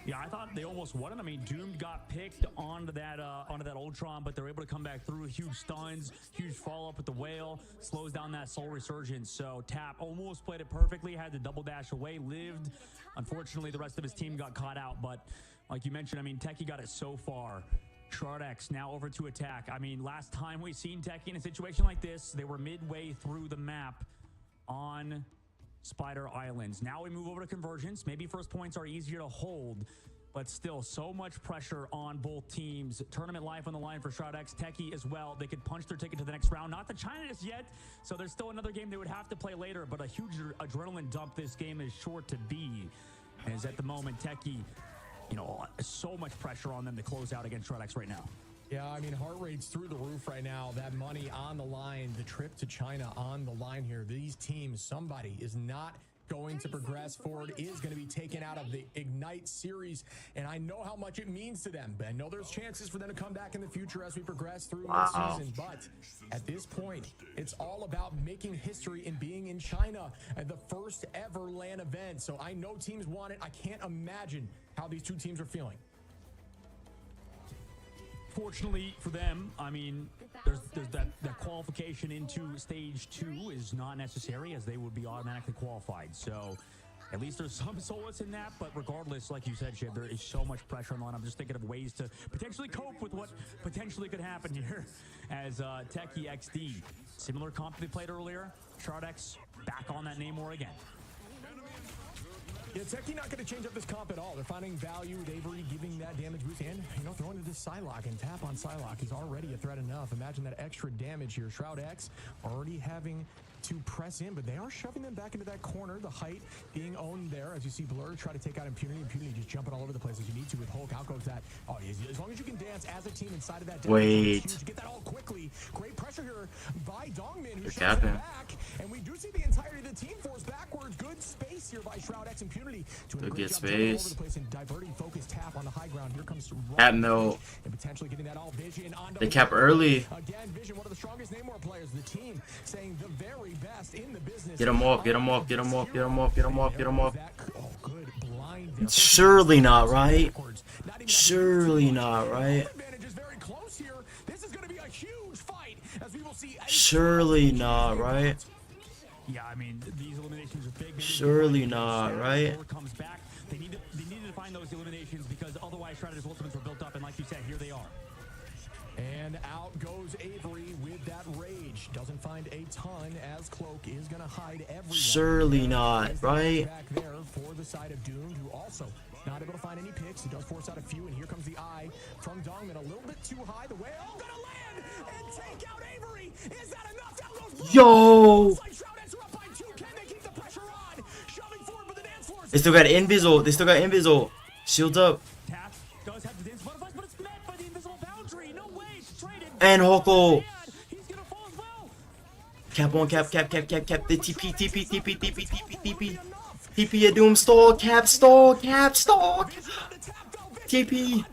Yeah, I thought they almost won it. I mean, Doom got picked onto that Ultron, but they're able to come back through. Huge stuns, huge follow-up with the whale, slows down that soul resurgence. So Tap almost played it perfectly, had the double dash away, lived. Unfortunately, the rest of his team got caught out, but like you mentioned, I mean, Techie got it so far. Shrodex now over to attack. I mean, last time we seen Techie in a situation like this, they were midway through the map on Spider Islands. Now we move over to Convergence. Maybe first points are easier to hold, but still so much pressure on both teams. Tournament life on the line for Shroud-X. Techie as well. They could punch their ticket to the next round. Not to China just yet, so there's still another game they would have to play later, but a huge adrenaline dump this game is sure to be. As at the moment, Techie, you know, so much pressure on them to close out against Shroud-X right now. Yeah, I mean, heart rate's through the roof right now. That money on the line, the trip to China on the line here. These teams, somebody is not going to progress forward, is going to be taken out of the Ignite series, and I know how much it means to them. But I know there's chances for them to come back in the future as we progress through this season. But at this point, it's all about making history and being in China at the first ever LAN event. So I know teams want it. I can't imagine how these two teams are feeling. Fortunately for them, I mean, there's that qualification into stage 2 is not necessary, as they would be automatically qualified. So at least there's some solace in that. But regardless, like you said, Shiv, there is so much pressure on the line. I'm just thinking of ways to potentially cope with what potentially could happen here as Techie XD. Similar comp they played earlier. Shroud-X back on that name war again. Yeah, Techie not going to change up this comp at all. They're finding value with Avery giving that damage boost and, you know, throwing to this Psylocke and tap on Psylocke is already a threat enough. Imagine that extra damage here. Shroud-X already having to press in, but they are shoving them back into that corner. The height being owned there as you see Blur try to take out Impunity. Impunity just jumping all over the place as you need to with Hulk. Out goes that. Oh, as long as you can dance as a team inside of that. Wait. Get that all quickly. Great pressure here by Dongmin, who They're shoves capping. it back. And we do see the entirety of the team force backwards. Good space here by Shroud-X. Impunity doing a Good great job space. jumping all over the place and diverting focus tap on the high ground. Here comes At no. and potentially getting that all Vision onto They the cap board. early. Again, Vision, one of the strongest Namor players. The team saying the very best in the business. Get him off, get him off, get him off, get him off, get him off, get him off. Oh, good blind. Surely not, right? Surely not, right? Advantage is very close here. This is going to be a huge fight as we will see. Surely not, right? Yeah, I mean, these eliminations are big. Surely not, right? Comes back. They needed to find those eliminations because otherwise Shroud-X's ultimates were built up, and like you said, here they are. And out goes Avery with that rage. Doesn't find a ton as Cloak is going to hide everyone. Surely not, right? Back there for the side of Doomed, who also not able to find any picks. He does force out a few, and here comes the eye from Dongman. A little bit too high. The whale going to land and take out Avery. Is that enough? Down goes Blue. Yo! Looks like Shroud-X are up by 2. Can they keep the pressure on? Shoving forward with the dance floor. They still got Invisible. They still got Invisible. Shields up. Tap does have the dance butterflies, but it's met by the invisible boundary. No way, straight in. And Hoko. He's gonna fall as well. Cap on cap, cap, cap, cap, cap. The TP, TP, TP, TP, TP, TP. TP a Doom stall, cap stall, cap stall. TP.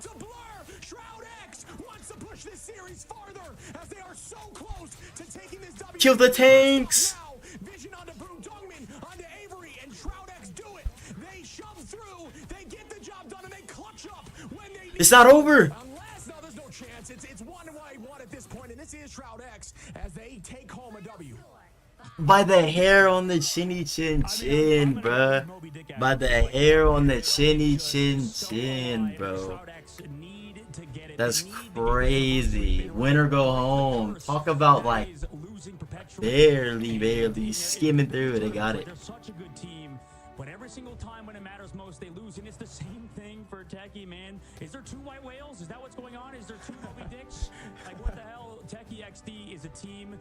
Kill the tanks. Vision onto Boom, Dongmin onto Avery, and Shroud-X do it. They shove through, they get the job done, and they clutch up when they need. It's not over. Unless, no, there's no chance. It's 1-1 at this point, and this is Shroud-X as they take home a W. By the hair on the chinny chin chin, bruh. By the hair on the chinny chin chin, bro. That's crazy. Win or go home. Talk about like barely skimming through. They got it. They're such a good team, but every single time when it matters most, they lose, and it's the same thing for Techie, man. Is there 2 white whales? Is that what's going on? Is there 2 Moby Dicks? Like, what the hell? Techie XD is a team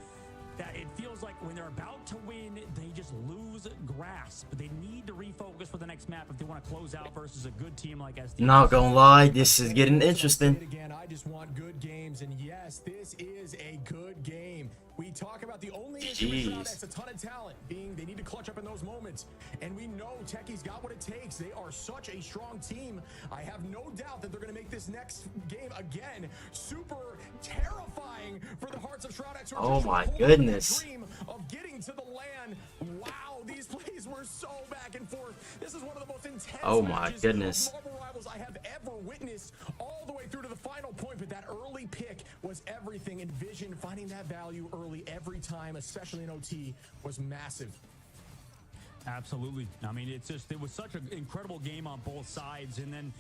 that it feels like when they're about to win, they just lose grasp. They need to refocus for the next map if they want to close out versus a good team like SD. Not gonna lie, this is getting interesting. Again, I just want good games, and yes, this is a good game. We talk about the only issue with Shroud-X, a ton of talent, being they need to clutch up in those moments. And we know Techie's got what it takes. They are such a strong team. I have no doubt that they're going to make this next game, again, super terrifying for the hearts of Shroud-X. Oh my goodness. Dream of getting to the land. Wow, these plays were so back and forth. This is one of the most intense Oh my matches goodness. of Marvel Rivals I have ever witnessed, all the way through to the final point. But that early pick was everything, and Vision finding that value early every time, especially in OT, was massive. Absolutely. I mean, it was such an incredible game on both sides, and then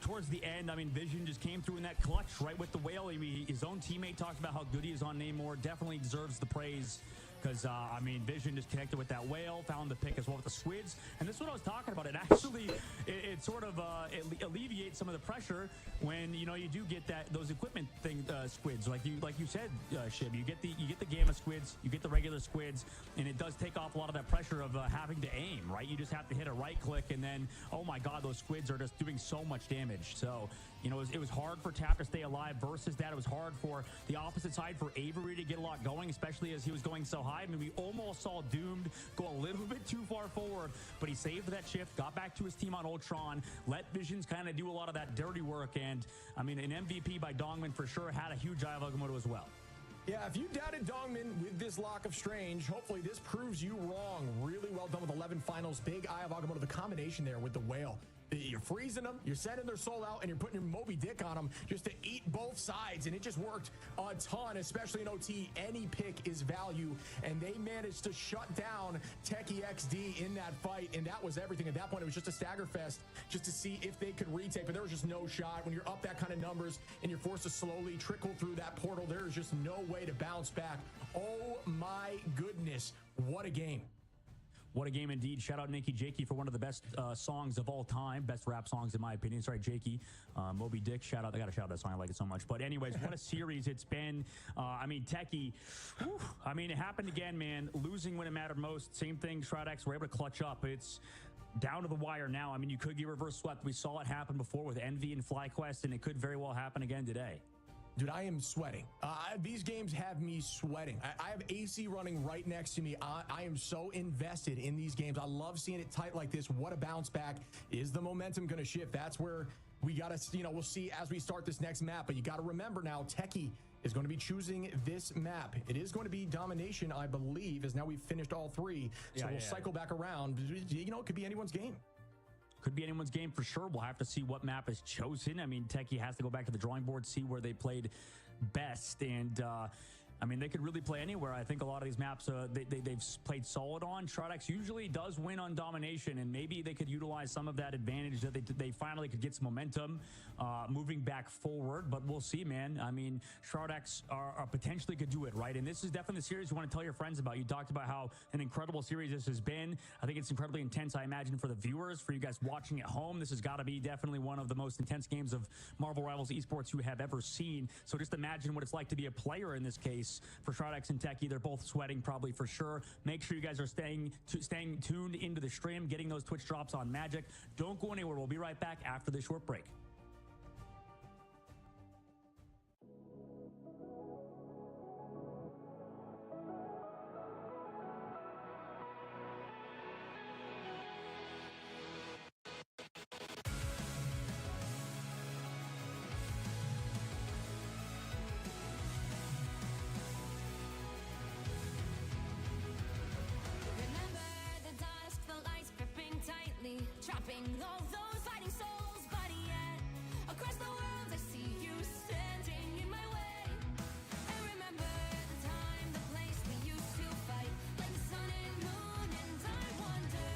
towards the end, I mean, Vision just came through in that clutch right with the whale. I mean, his own teammate talked about how good he is on Namor. Definitely deserves the praise because, I mean, Vision just connected with that whale, found the pick as well with the squids. And this is what I was talking about. It actually, it sort of it alleviates some of the pressure when, you know, you do get those equipment squids. Like you said, Shib, you get the gamma squids, you get the regular squids, and it does take off a lot of that pressure of having to aim, right? You just have to hit a right click, and then, oh my God, those squids are just doing so much damage. So, you know, it was hard for Tap to stay alive versus that. It was hard for the opposite side, for Avery to get a lot going, especially as he was going so high. I mean, we almost saw Doomed go a little bit too far forward, but he saved that shift, got back to his team on Ultron, let Visions kind of do a lot of that dirty work, and, I mean, an MVP by Dongman for sure, had a huge Eye of Agamotto as well. Yeah, if you doubted Dongman with this Lock of Strange, hopefully this proves you wrong. Really well done with 11 finals. Big Eye of Agamotto, the combination there with the whale. You're freezing them, you're sending their soul out, and you're putting your Moby Dick on them just to eat both sides. And it just worked a ton, especially in OT. Any pick is value, and they managed to shut down Techie XD in that fight, and that was everything. At that point, it was just a stagger fest just to see if they could retake, but there was just no shot. When you're up that kind of numbers and you're forced to slowly trickle through that portal, there is just no way to bounce back. Oh my goodness, what a game. What a game indeed. Shout out Nikki Jakey for one of the best songs of all time. Best rap songs, in my opinion. Sorry, Jakey. Moby Dick, shout out. I got to shout out that song. I like it so much. But anyways, what a series it's been. I mean, Techie, whew, I mean, it happened again, man. Losing when it mattered most. Same thing, Shroud-X were able to clutch up. It's down to the wire now. I mean, you could get reverse swept. We saw it happen before with Envy and FlyQuest, and it could very well happen again today. Dude, I am sweating. These games have me sweating. I have AC running right next to me. I am so invested in these games. I love seeing it tight like this. What a bounce back. Is the momentum going to shift? That's where we got to, you know, we'll see as we start this next map. But you got to remember now, Techie is going to be choosing this map. It is going to be Domination, I believe, as now we've finished all three. So we'll cycle back around. You know, it could be anyone's game. Could be anyone's game for sure. We'll have to see what map is chosen. I mean, Techie has to go back to the drawing board, see where they played best. And, I mean, they could really play anywhere. I think a lot of these maps they've played solid on. Shroud-X usually does win on Domination, and maybe they could utilize some of that advantage that they finally could get some momentum moving back forward. But we'll see, man. I mean, Shroud-X are potentially could do it, right? And this is definitely the series you want to tell your friends about. You talked about how an incredible series this has been. I think it's incredibly intense, I imagine, for the viewers, for you guys watching at home. This has got to be definitely one of the most intense games of Marvel Rivals Esports you have ever seen. So just imagine what it's like to be a player in this case. For Shroud-X and Techie, they're both sweating probably for sure. Make sure you guys are staying tuned into the stream, getting those Twitch drops on Magic. Don't go anywhere. We'll be right back after this short break. Trapping all those fighting souls, but yet across the world I see you standing in my way. I remember the time, the place we used to fight, like the sun and moon, and I wonder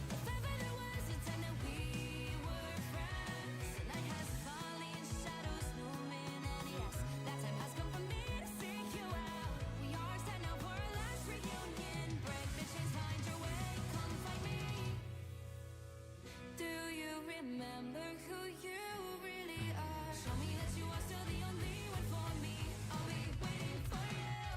if ever there was a time that we were friends. The night has fallen, shadows looming, and yes, that time has come for me to seek you out. We are set now for our last reunion. Break the chains, find your way, come find me. Do you remember who you really are? Show me that you are still the only one for me. I'll be waiting for you.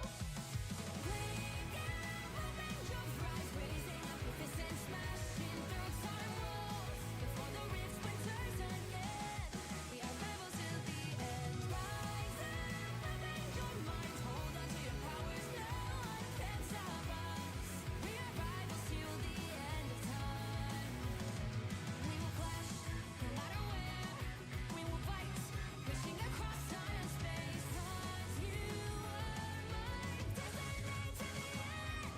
Wake up, open your eyes, raising up your fists and smashing through time walls. Before the rifts winters again, we are rebels till the end. Rise up, open your minds, hold on to your powers. No one can stop us. We are rivals till the end of time. We will clash, no matter where. We will fight, pushing across time and space. 'Cause you are my destiny to the end.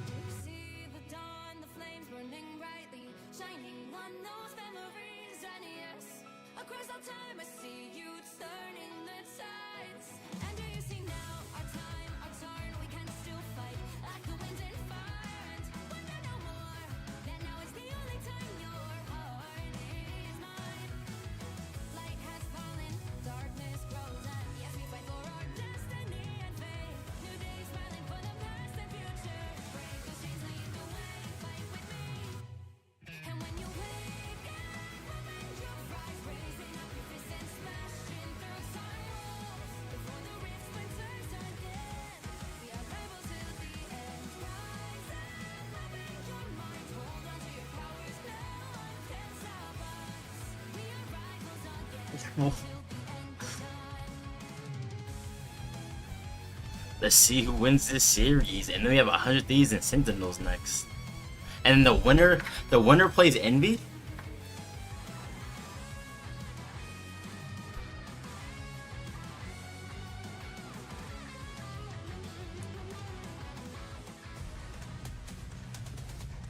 You see the dawn, the flames burning brightly, shining on those memories. And yes, across all time I see you turning the tides. And do you see now our time, our turn? We can still fight like the wind and fire. And when there no more, then now is the only time. Let's see who wins this series, and then we have 100 Thieves and Sentinels next. And the winner plays Envy.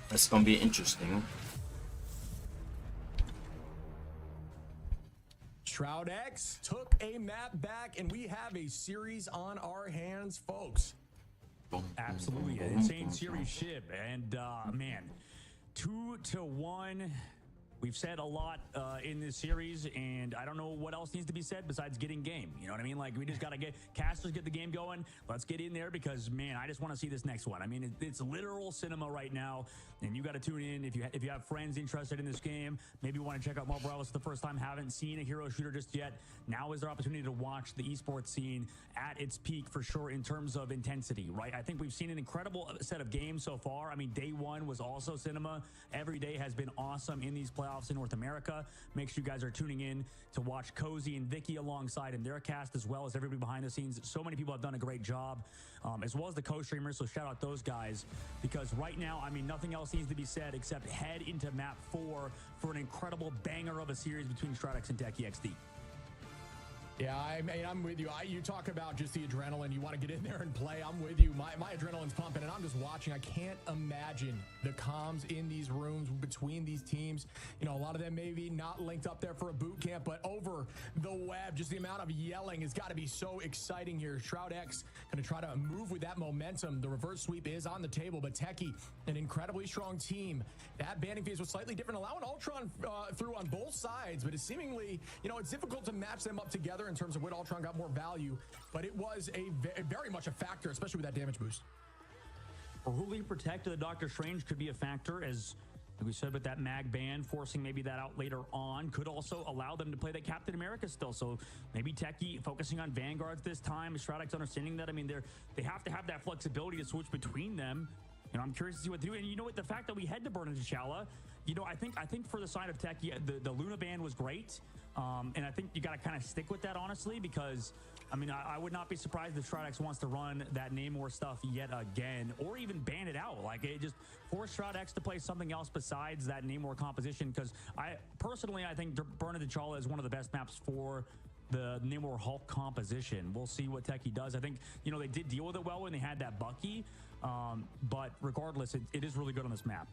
That's gonna be interesting. Shroud X took a map back, and we have a series on our hands, folks. Absolutely, an insane series ship, and man, 2-1. We've said a lot in this series, and I don't know what else needs to be said besides getting game. You know what I mean? Like, we just got to get casters, get the game going. Let's get in there because, man, I just want to see this next one. I mean, it's literal cinema right now, and you got to tune in. If you have friends interested in this game, maybe you want to check out Marvel Rivals for the first time, haven't seen a hero shooter just yet, now is their opportunity to watch the esports scene at its peak for sure in terms of intensity, right? I think we've seen an incredible set of games so far. I mean, day one was also cinema. Every day has been awesome in these playoffs in North America. Make sure you guys are tuning in to watch Cozy and Vicky alongside in their cast, as well as everybody behind the scenes. So many people have done a great job, as well as the co-streamers, so shout out those guys, because right now, I mean, nothing else needs to be said except head into map 4 for an incredible banger of a series between ShroudX and TechieXD. Yeah, I mean, I'm with you. You talk about just the adrenaline. You want to get in there and play. I'm with you. My adrenaline's pumping, and I'm just watching. I can't imagine the comms in these rooms between these teams. You know, a lot of them maybe not linked up there for a boot camp, but over the web, just the amount of yelling has got to be so exciting here. Shroud X going to try to move with that momentum. The reverse sweep is on the table, but Techie, an incredibly strong team. That banning phase was slightly different, allowing Ultron through on both sides, but it's seemingly, you know, it's difficult to match them up together in terms of what Ultron got more value, but it was very much a factor, especially with that damage boost. For who we protect to the Doctor Strange could be a factor, as we said, with that mag ban, forcing maybe that out later on could also allow them to play that Captain America still. So maybe Techie focusing on Vanguards this time, ShroudX understanding that. I mean, they have to have that flexibility to switch between them. You know, I'm curious to see what they do. And you know what, the fact that we had to burn into T'Challa, you know, I think for the side of Techie, the Luna ban was great. And I think you got to kind of stick with that, honestly, because, I mean, I would not be surprised if ShroudX wants to run that Namor stuff yet again, or even ban it out. Like, it just force ShroudX to play something else besides that Namor composition, because I think Burn into T'Challa is one of the best maps for the Namor Hulk composition. We'll see what Techie does. I think, you know, they did deal with it well when they had that Bucky, but regardless, it is really good on this map.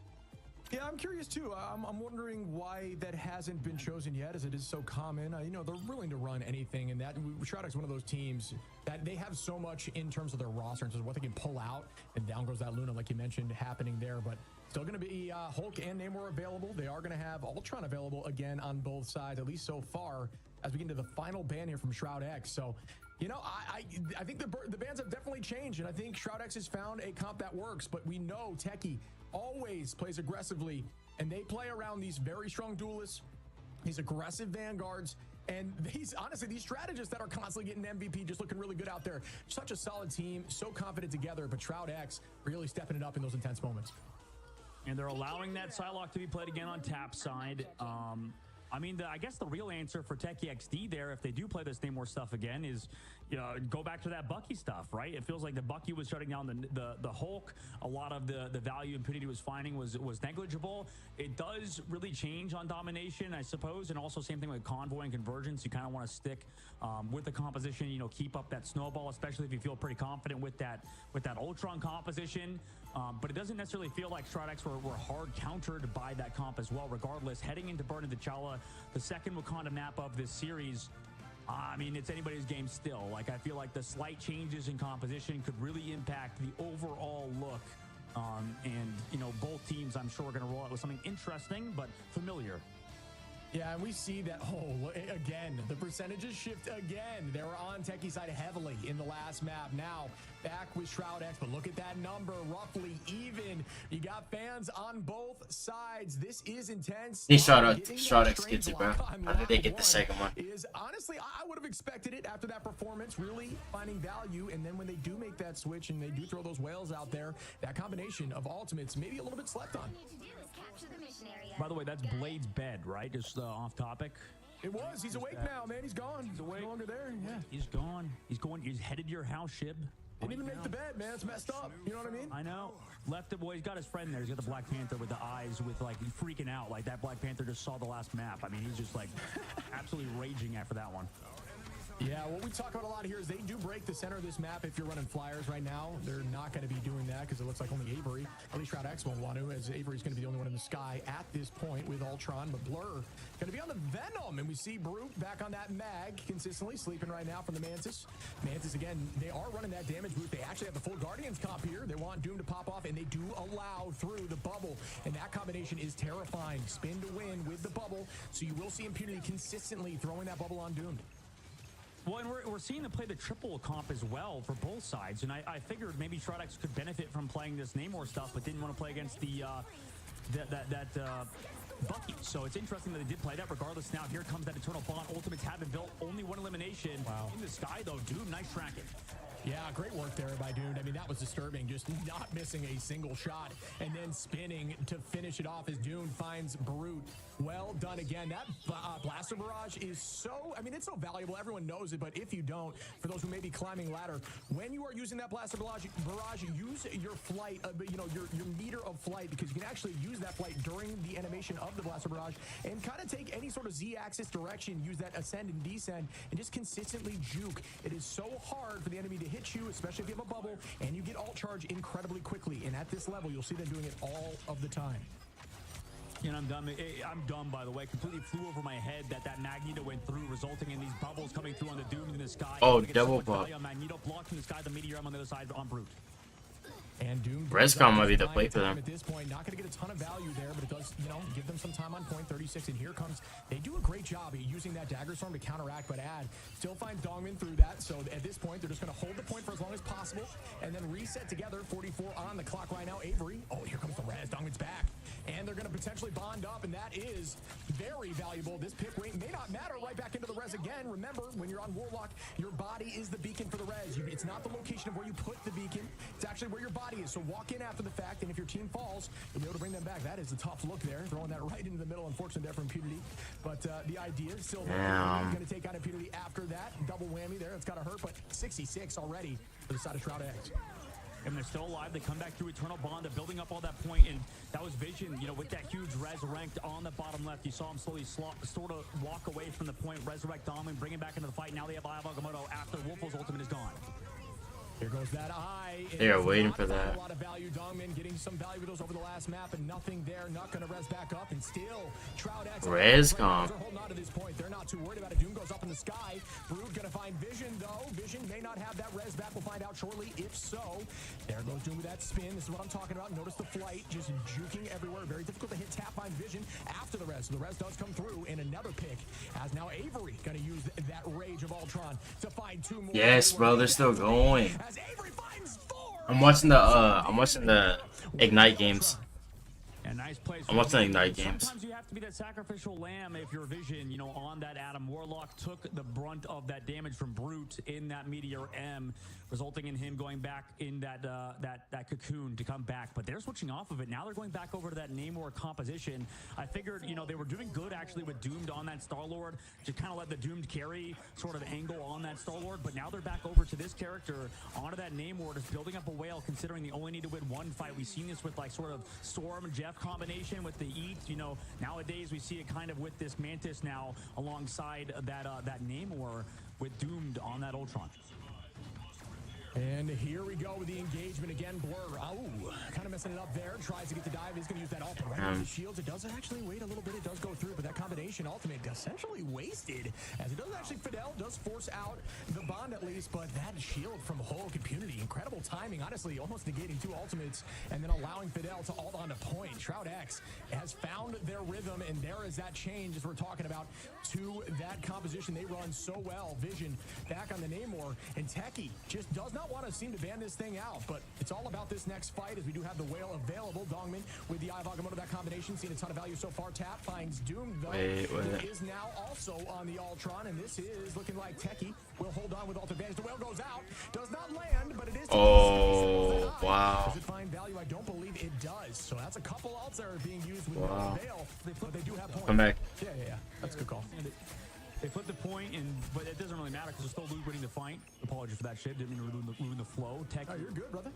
Yeah, I'm curious too. I'm wondering why that hasn't been chosen yet, as it is so common. You know, they're willing to run anything, and that ShroudX is one of those teams that they have so much in terms of their roster, in terms of what they can pull out, and down goes that Luna, like you mentioned, happening there. But still going to be Hulk and Namor available. They are going to have Ultron available again on both sides, at least so far, as we get into the final ban here from ShroudX. So, you know, I think the bans have definitely changed, and I think ShroudX has found a comp that works. But we know Techie always plays aggressively, and they play around these very strong duelists, these aggressive vanguards, and these strategists that are constantly getting MVP, just looking really good out there. Such a solid team, so confident together, but ShroudX really stepping it up in those intense moments. And they're allowing that Psylocke to be played again on tap side. I mean, I guess the real answer for TechieXD there, if they do play this Namor stuff again, is, you know, go back to that Bucky stuff, right? It feels like the Bucky was shutting down the Hulk. A lot of the value Infinity was finding was negligible. It does really change on domination, I suppose, and also same thing with Convoy and Convergence. You kind of want to stick with the composition, you know, keep up that snowball, especially if you feel pretty confident with that Ultron composition. But it doesn't necessarily feel like ShroudX were hard countered by that comp as well. Regardless, heading into Burn into T'Challa, the second Wakanda map of this series, I mean, it's anybody's game still. Like, I feel like the slight changes in composition could really impact the overall look. And, you know, both teams, I'm sure, are going to roll out with something interesting but familiar. Yeah, and we see that, again, the percentages shift again. They were on Techie side heavily in the last map. Now, back with ShroudX, but look at that number, roughly even. You got fans on both sides. This is intense. They ShroudX gets it, bro. How did they get the second one? Honestly, I would have expected it after that performance, really finding value, and then when they do make that switch and they do throw those whales out there, that combination of ultimates maybe a little bit slept on. By the way, that's Blade's bed, right? Just off topic. It was. He's awake now, man. He's gone. He's awake. No longer there. Yeah. He's gone. He's going. He's headed to your house, Shib. Didn't even make the bed, man. It's messed up. You know what I mean? I know. Left it. Boy, he's got his friend there. He's got the Black Panther with the eyes, with like he's freaking out. Like that Black Panther just saw the last map. I mean, he's just like absolutely raging after that one. Yeah, what we talk about a lot here is they do break the center of this map if you're running flyers right now. They're not going to be doing that because it looks like only Avery, at least Shroud X won't want to, as Avery's going to be the only one in the sky at this point with Ultron. But Blur going to be on the Venom, and we see Brute back on that mag consistently, sleeping right now from the Mantis. Mantis, again, they are running that damage boost. They actually have the full Guardians comp here. They want Doom to pop off, and they do allow through the bubble, and that combination is terrifying. Spin to win with the bubble, so you will see Impunity consistently throwing that bubble on Doomed. Well, and we're seeing them play the triple comp as well for both sides, and I figured maybe Shroud X could benefit from playing this Namor stuff, but didn't want to play against the Bucky. So it's interesting that they did play that. Regardless, now here comes that Eternal Bond. Ultimates have been built. Only one elimination. Wow. In the sky, though. Doom, nice tracking. Yeah, great work there by Doomed. I mean, that was disturbing, just not missing a single shot and then spinning to finish it off as Doomed finds Brute. Well done again. That Blaster Barrage is so, I mean, it's so valuable. Everyone knows it, but if you don't, for those who may be climbing ladder, when you are using that Blaster Barrage, use your flight, you know, your meter of flight, because you can actually use that flight during the animation of the Blaster Barrage and kind of take any sort of Z-axis direction, use that ascend and descend, and just consistently juke. It is so hard for the enemy to hit you, especially if you have a bubble, and you get alt charge incredibly quickly. And at this level, you'll see them doing it all of the time. And I'm dumb, by the way. Completely flew over my head that Magneto went through, resulting in these bubbles coming through on the Doom in the sky. Oh, double pop. Magneto blocked from the sky, the meteor on the other side on Brute. And Doom Rescom might be the play for them. At this point, not going to get a ton of value there, but it does, you know, give them some time on point 36. And here comes, they do a great job at using that Dagger Storm to counteract, but Ad still finds Dongmin through that. So at this point, they're just going to hold the point for as long as possible and then reset together. 44 on the clock right now. Avery, oh, here comes the res. Dongmin's back. And they're going to potentially bond up, and that is very valuable. This pick rate may not matter. Right back into the res again. Remember, when you're on Warlock, your body is the beacon for the res. It's not the location of where you put the beacon. It's actually where your body is. So walk in after the fact, and if your team falls, you'll be able to bring them back. That is a tough look there, throwing that right into the middle. Unfortunately there for Impunity, but the idea is still going to take out Impunity after that. Double whammy there. It's got to hurt, but 66 already for the side of Shroud X. And they're still alive. They come back through Eternal Bond. They're building up all that point, and that was Vision, you know, with that huge res ranked on the bottom left. You saw him slowly sort of walk away from the point, resurrect Dom, bring him back into the fight. Now they have Eye of Agamotto after Wolfo's ultimate is gone. Here goes that eye. They are waiting for that. A lot of value. Dongmin getting some value with those over the last map, and nothing there. Not going to res back up, and still Shroud X. Rescom. They're holding on to this point. They're not too worried about it. Doom goes up in the sky. Brood going to find Vision, though. Vision may not have that res back. We'll find out shortly. If so, there goes Doom with that spin. This is what I'm talking about. Notice the flight just juking everywhere. Very difficult to hit tap find Vision after the res. So the res does come through, and another pick as now Avery going to use that rage of Ultron to find two more. Yes, bro, they're still going. I'm watching the Ignite games. And nice place. I'm watching Ignite games. Sometimes you have to be that sacrificial lamb if your Vision, you know, on that Adam Warlock took the brunt of that damage from Brute in that Meteor M, resulting in him going back in that cocoon to come back. But they're switching off of it. Now they're going back over to that Namor composition. I figured, you know, they were doing good actually with Doomed on that Star-Lord to kind of let the Doomed carry sort of angle on that Star-Lord. But now they're back over to this character onto that Namor, just building up a whale, considering they only need to win one fight. We've seen this with like sort of Storm and Jeff combination with the Eat. You know, nowadays we see it kind of with this Mantis now alongside that Namor with Doomed on that Ultron. And here we go with the engagement again. Blur, oh, kind of messing it up there. Tries to get the dive. He's going to use that ult right with the shields. It does actually wait a little bit. It does go through, but that combination ultimate essentially wasted, as it does actually. Fidel does force out the bond at least, but that shield from Hulk Impunity, incredible timing. Honestly, almost negating two ultimates and then allowing Fidel to ult on to point. Shroud X has found their rhythm, and there is that change as we're talking about to that composition they run so well. Vision back on the Namor, and Techie just does not want to seem to ban this thing out, but it's all about this next fight as we do have the whale available. Dongmin with the Eye of Agamotto, that combination, seen a ton of value so far. Tap finds Doom, though. Who is now also on the Ultron, and this is looking like Techie will hold on with ult advantage. The whale goes out, does not land, but it is. Oh, wow. Does it find value? I don't believe it does. So that's a couple ults that are being used with no avail, but they do have points. Come back. Yeah. That's a good call. They flipped the point, but it doesn't really matter because they're still winning the fight. Apologies for that shit. Didn't mean to ruin the flow. Tech. Oh, you're good, brother.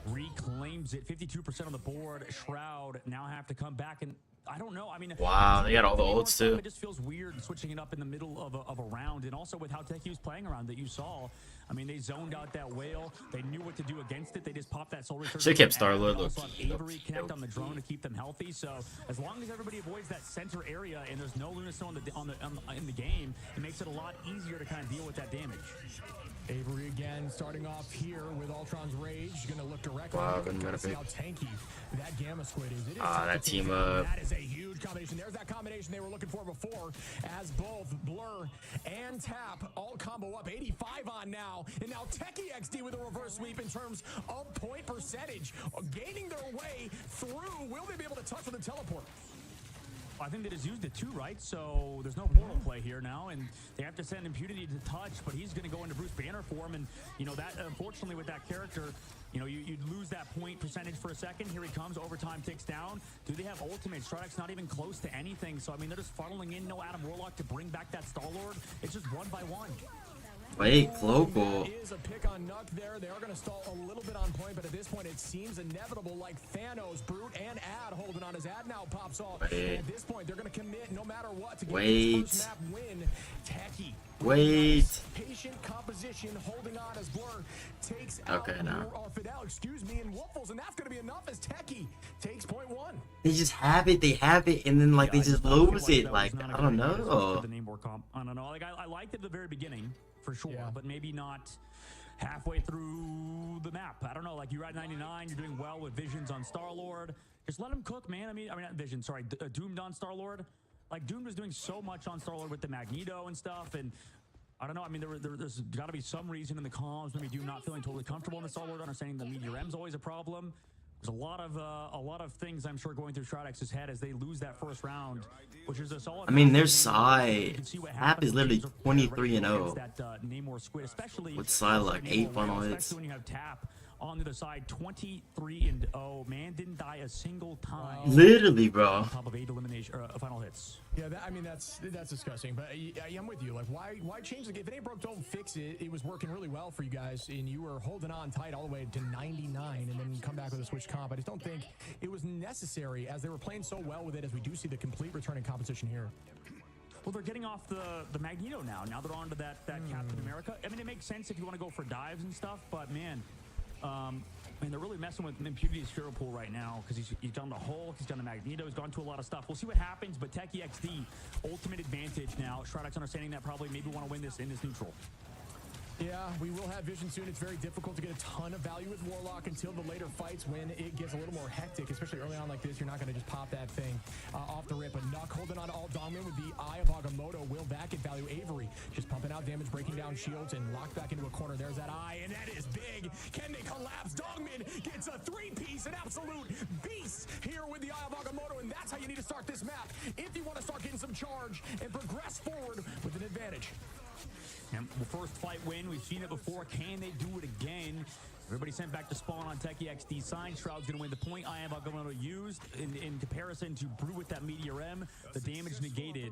Reclaims it. 52% on the board. Shroud now have to come back and. I don't know. I mean, Wow, they got all the ults too. It just feels weird switching it up in the middle of a round, and also with how Techie was playing around that you saw. I mean, they zoned out that whale. They knew what to do against it. They just popped that soul resurgence. Should've kept Star-Lord, Also have Avery connect on the drone to keep them healthy. So as long as everybody avoids that center area and there's no Lunastone in the game, it makes it a lot easier to kind of deal with that damage. Avery again, starting off here with Ultron's Rage, going to look directly. Wow, to see how tanky that Gamma Squid is. It is that team up. That is a huge combination. There's that combination they were looking for before, as both Blur and Tap all combo up. 85 on now, and now Techie XD with a reverse sweep in terms of point percentage, gaining their way through. Will they be able to touch with a teleport? I think they just used it too, right? So there's no portal play here now, and they have to send Impunity to touch, but he's going to go into Bruce Banner form, and you know that unfortunately with that character, you know you'd lose that point percentage for a second. Here he comes, overtime ticks down. Do they have ultimate? Stradix not even close to anything, so I mean they're just funneling in. No Adam Warlock to bring back that Star-Lord. It's just one by one. Wait, Global. Is a pick on Nuck there. They are going to stall a little bit on point, but at this point it seems inevitable, like Thanos, Brute, and Ad holding on as Ad now pops off. And at this point, they're going to commit no matter what to get this first map win. Techie. Wait. Patient composition, holding on as Blur takes out Fidel, and Waffles, and that's going to be enough as Techie takes point one. They just have it, and then like they just lose it. Like I don't know. I don't know. Like I liked it at the very beginning for sure, but maybe not halfway through the map. I don't know. Like you're at 99, you're doing well with Visions on Star-Lord. Just let him cook, man. I mean not Vision. Sorry, Doomed on Star-Lord. Like Doomed was doing so much on Star-Lord with the Magneto and stuff, and I don't know. I mean, there's got to be some reason in the comms. Maybe Doom not feeling totally comfortable in the Star-Lord, understanding the Meteor M's always a problem. There's a lot of things I'm sure going through Stradix's head as they lose that first round, which is a solid. I mean, their side Hap is literally 23-0 with Psylocke 8 funnel hits. Especially when you have Tap on the other side, 23-0. Man didn't die a single time. Literally, bro. On top of 8 elimination final hits. Yeah, I mean that's disgusting. But I'm with you. Like, why change the game? If it ain't broke, don't fix it. It was working really well for you guys, and you were holding on tight all the way to 99, and then you come back with a switch comp. I just don't think it was necessary, as they were playing so well with it. As we do see the complete return in competition here. Well, they're getting off the Magneto now. Now they're on to that Captain America. I mean, it makes sense if you want to go for dives and stuff, but man. They're really messing with Impunity's hero pool right now because he's done the Hulk, he's done the Magneto, he's gone to a lot of stuff. We'll see what happens, but Techie XD, ultimate advantage now. Stradix understanding that probably maybe want to win this in this neutral. Yeah, we will have Vision soon. It's very difficult to get a ton of value with Warlock until the later fights when it gets a little more hectic, especially early on like this. You're not going to just pop that thing off the rip. But Nuck holding on to all Dongman with the Eye of Agamotto. Will that get value? Avery just pumping out damage, breaking down shields, and locked back into a corner. There's that Eye, and that is big. Can they collapse? Dongman gets a three-piece, an absolute beast here with the Eye of Agamotto, and that's how you need to start this map if you want to start getting some charge and progress forward with an advantage. And the first fight win, we've seen it before. Can they do it again? Everybody sent back to spawn on Techie XD side. Shroud's going to win the point. I am going to use in comparison to Brew with that Meteor M. The damage negated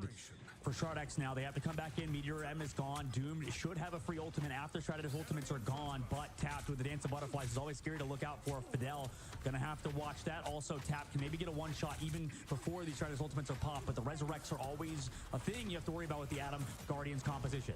for Stradix now. They have to come back in. Meteor M is gone. Doomed should have a free ultimate after Stradix's ultimates are gone, but Tapped with the Dance of Butterflies is always scary to look out for. Fidel going to have to watch that. Also, Tapped can maybe get a one-shot even before these Stradix ultimates are popped, but the Resurrects are always a thing you have to worry about with the Adam Guardians composition.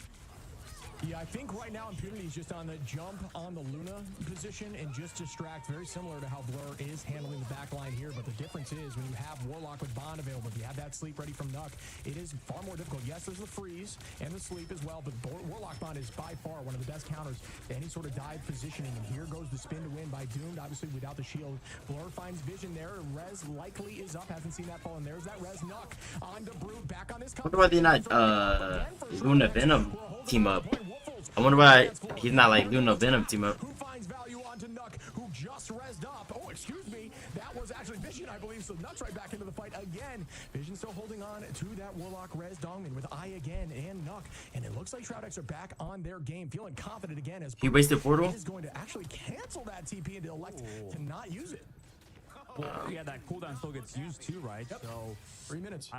Yeah, I think right now Impunity is just on the jump on the Luna position and just distract, very similar to how Blur is handling the back line here. But the difference is when you have Warlock with Bond available, if you have that sleep ready from Nuck, it is far more difficult. Yes, there's the freeze and the sleep as well, but Warlock Bond is by far one of the best counters to any sort of dive positioning. And here goes the spin to win by Doomed, obviously without the shield. Blur finds Vision there. Rez likely is up, hasn't seen that fall, and there's that Rez Nuck on the Brute, back on this. I wonder why they're not Luna Venom team up. I wonder why he's not like Luna Venom team up. Who finds value onto Nuck, who just rezzed up. Oh, excuse me. That was actually Vision, I believe. So Nuck's right back into the fight again. Vision still holding on to that Warlock Rez Dongman with Eye again and Nuck. And it looks like Shroudix are back on their game, feeling confident again as he wasted portal. Is going to actually cancel that TP and elect to not use it. Well, yeah, that cooldown still gets used too, right? Yep. So 3 minutes.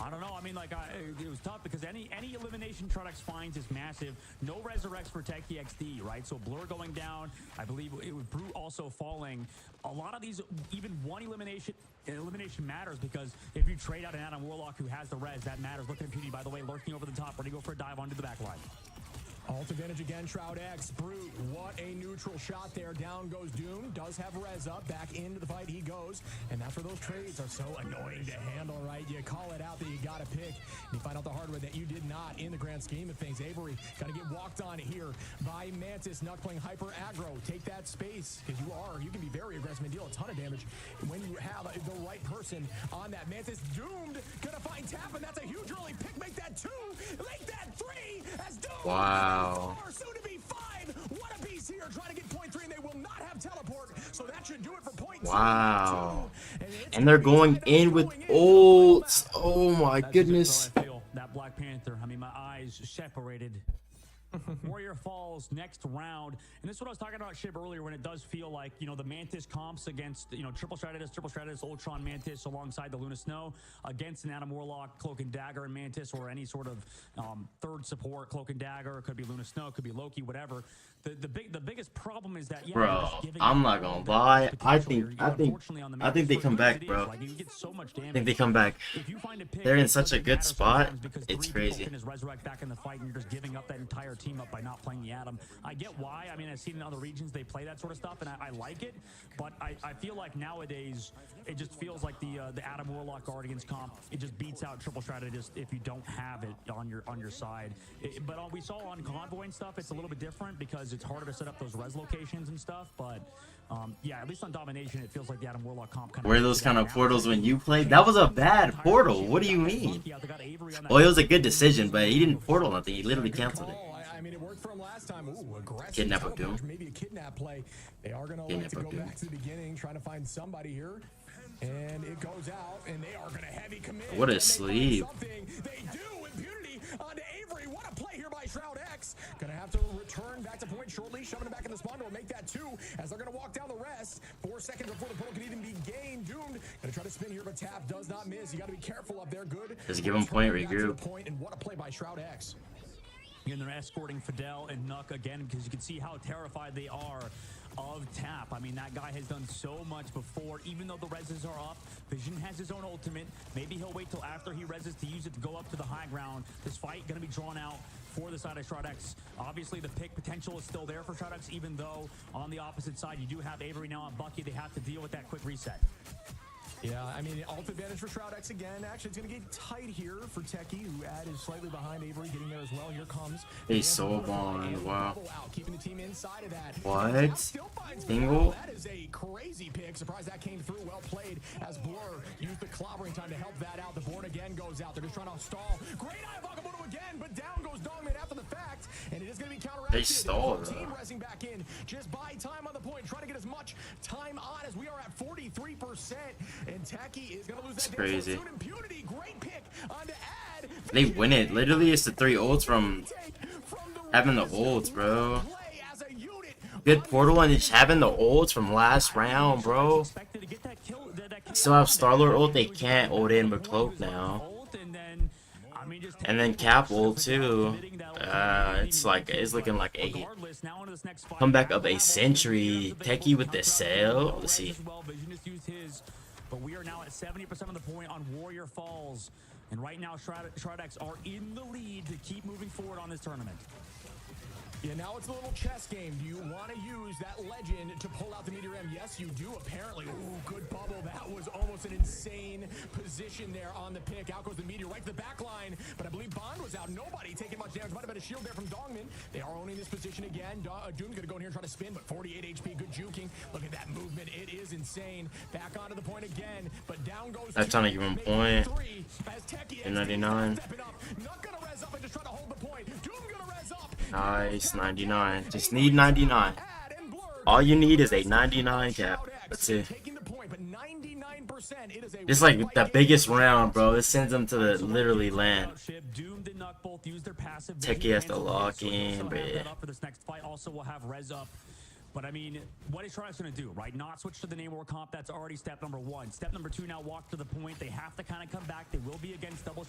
I don't know. I mean, like, it was tough because any elimination Trodex finds is massive. No resurrects for Techie XD, right? So Blur going down. I believe it was Brute also falling. A lot of these, even one elimination matters because if you trade out an Adam Warlock who has the res, that matters. Look at Impunity, by the way, lurking over the top, ready to go for a dive onto the back line. Alt advantage again, Shroud X. Brute, what a neutral shot there. Down goes Doom. Does have res up. Back into the fight he goes. And that's where those trades are so annoying to handle, right? You call it out that you got to pick. And you find out the hard way that you did not in the grand scheme of things. Avery got to get walked on here by Mantis. Nuck playing hyper aggro. Take that space because you can be very aggressive and deal a ton of damage when you have the right person on that. Mantis doomed. Gonna find Tap, and that's a huge early pick. Make that 2. Make that 3 as Doom. Wow. Soon to be 5. What a piece here. Trying to get point 3, and they will not have teleport. So that should do it for point 2. Wow. And they're going in with ults. Oh my goodness. That Black Panther. I mean, my eyes separated. Warrior Falls next round, and this is what I was talking about Shib earlier when it does feel like, you know, the Mantis comps against, you know, Triple Stratus, Ultron Mantis alongside the Luna Snow against an Adam Warlock, Cloak and Dagger and Mantis, or any sort of third support, Cloak and Dagger. It could be Luna Snow, it could be Loki, whatever. The biggest problem is that, yeah, bro, I'm not gonna lie. I think they come back, bro. Like, you get so much damage. I think they come back. They're in such a good spot. It's crazy. His Resurrect back in the fight, and you're just giving up that entire team up by not playing the Atom. I get why. I mean, I've seen in other regions they play that sort of stuff, and I like it. But I feel like nowadays it just feels like the Adam Warlock Guardians comp. It just beats out Triple Strategist if you don't have it on your side. But we saw on Convoy and stuff, it's a little bit different because it's harder to set up those res locations and stuff. But yeah, at least on Domination, it feels like the Adam Warlock comp kind of. Were those kind of portals when you played? That was a bad portal. What do you mean? Well, it was a good decision, but he didn't portal nothing. He literally canceled it. I mean, it worked for him last time. Ooh, aggressive. Kidnap of Doom. Maybe a kidnap play. They are going to like to go back to the beginning, trying to find somebody here. And it goes out, and they are going to heavy commit. What a sleep. They do. Impunity onto Avery. What a play here by Shroud X. Going to have to return back to point shortly. Shoving it back in the spawn door. Make that 2 as they're going to walk down the rest. 4 seconds before the portal can even be gained. Doomed. Going to try to spin here, but Tap does not miss. You got to be careful up there. Good. Just give him point, regroup. And what a play by Shroud X. And they're escorting Fidel and Nuck again because you can see how terrified they are of Tap. I mean, that guy has done so much before. Even though the reses are up, Vision has his own ultimate. Maybe he'll wait till after he reses to use it to go up to the high ground. This fight going to be drawn out for the side of Shroud X. Obviously, the pick potential is still there for Shroud X, even though on the opposite side, you do have Avery now on Bucky. They have to deal with that quick reset. Yeah, I mean, ult advantage for Shroud X again. Actually, it's going to get tight here for Techie, who is slightly behind Avery, getting there as well. Here comes. He's so long. Wow. Keeping the team inside of that. What? Single? That is a crazy pick. Surprised that came through. Well played as Blur used the clobbering time to help that out. The board again goes out. They're just trying to stall. Great eye of Akabuto again, but down goes Dongman after the fact. And it is going to be counteracted. They stalled. Team resing back in. Just buy time on the point. Trying to get as much time on as we are at 43%. And Techie is going to lose that. Crazy. Impunity. Great pick on to add. They win it. Literally, it's the 3 ults from having the ults, bro. Good portal and just having the ults from last round, bro. Still have Star-Lord ult. They can't ult in with Cloak now. And then Cap ult too. It's looking like a comeback of a century. Techie with the sail. Let's see. But we are now at 70% of the point on Warrior Falls. And right now, Shroud X are in the lead to keep moving forward on this tournament. Yeah, now it's a little chess game. Do you want to use that legend to pull out the Meteor M? Yes, you do, apparently. Ooh, good bubble. That was almost an insane position there on the pick. Out goes the Meteor right to the back line. But I believe Bond was out. Nobody taking much damage. Might have been a shield there from Dongman. They are owning this position again. Doom's going to go in here and try to spin, but 48 HP. Good juking. Look at that movement. It is insane. Back onto the point again. But down goes I'm trying to give him a point. 99. Not going to res up and just try to hold the point. Doom going to res up. Nice, 99. Just need 99. All you need is a 99 cap. That's it. It's like the biggest round, bro. It sends them to the literally land. Techie has to lock in, but for this next fight. Also, we'll have res up But I mean, what is Shroud X going to do, right? Not switch to the Namor comp. That's already step number one. Step number two, now walk to the point. They have to kind of come back. They will be against double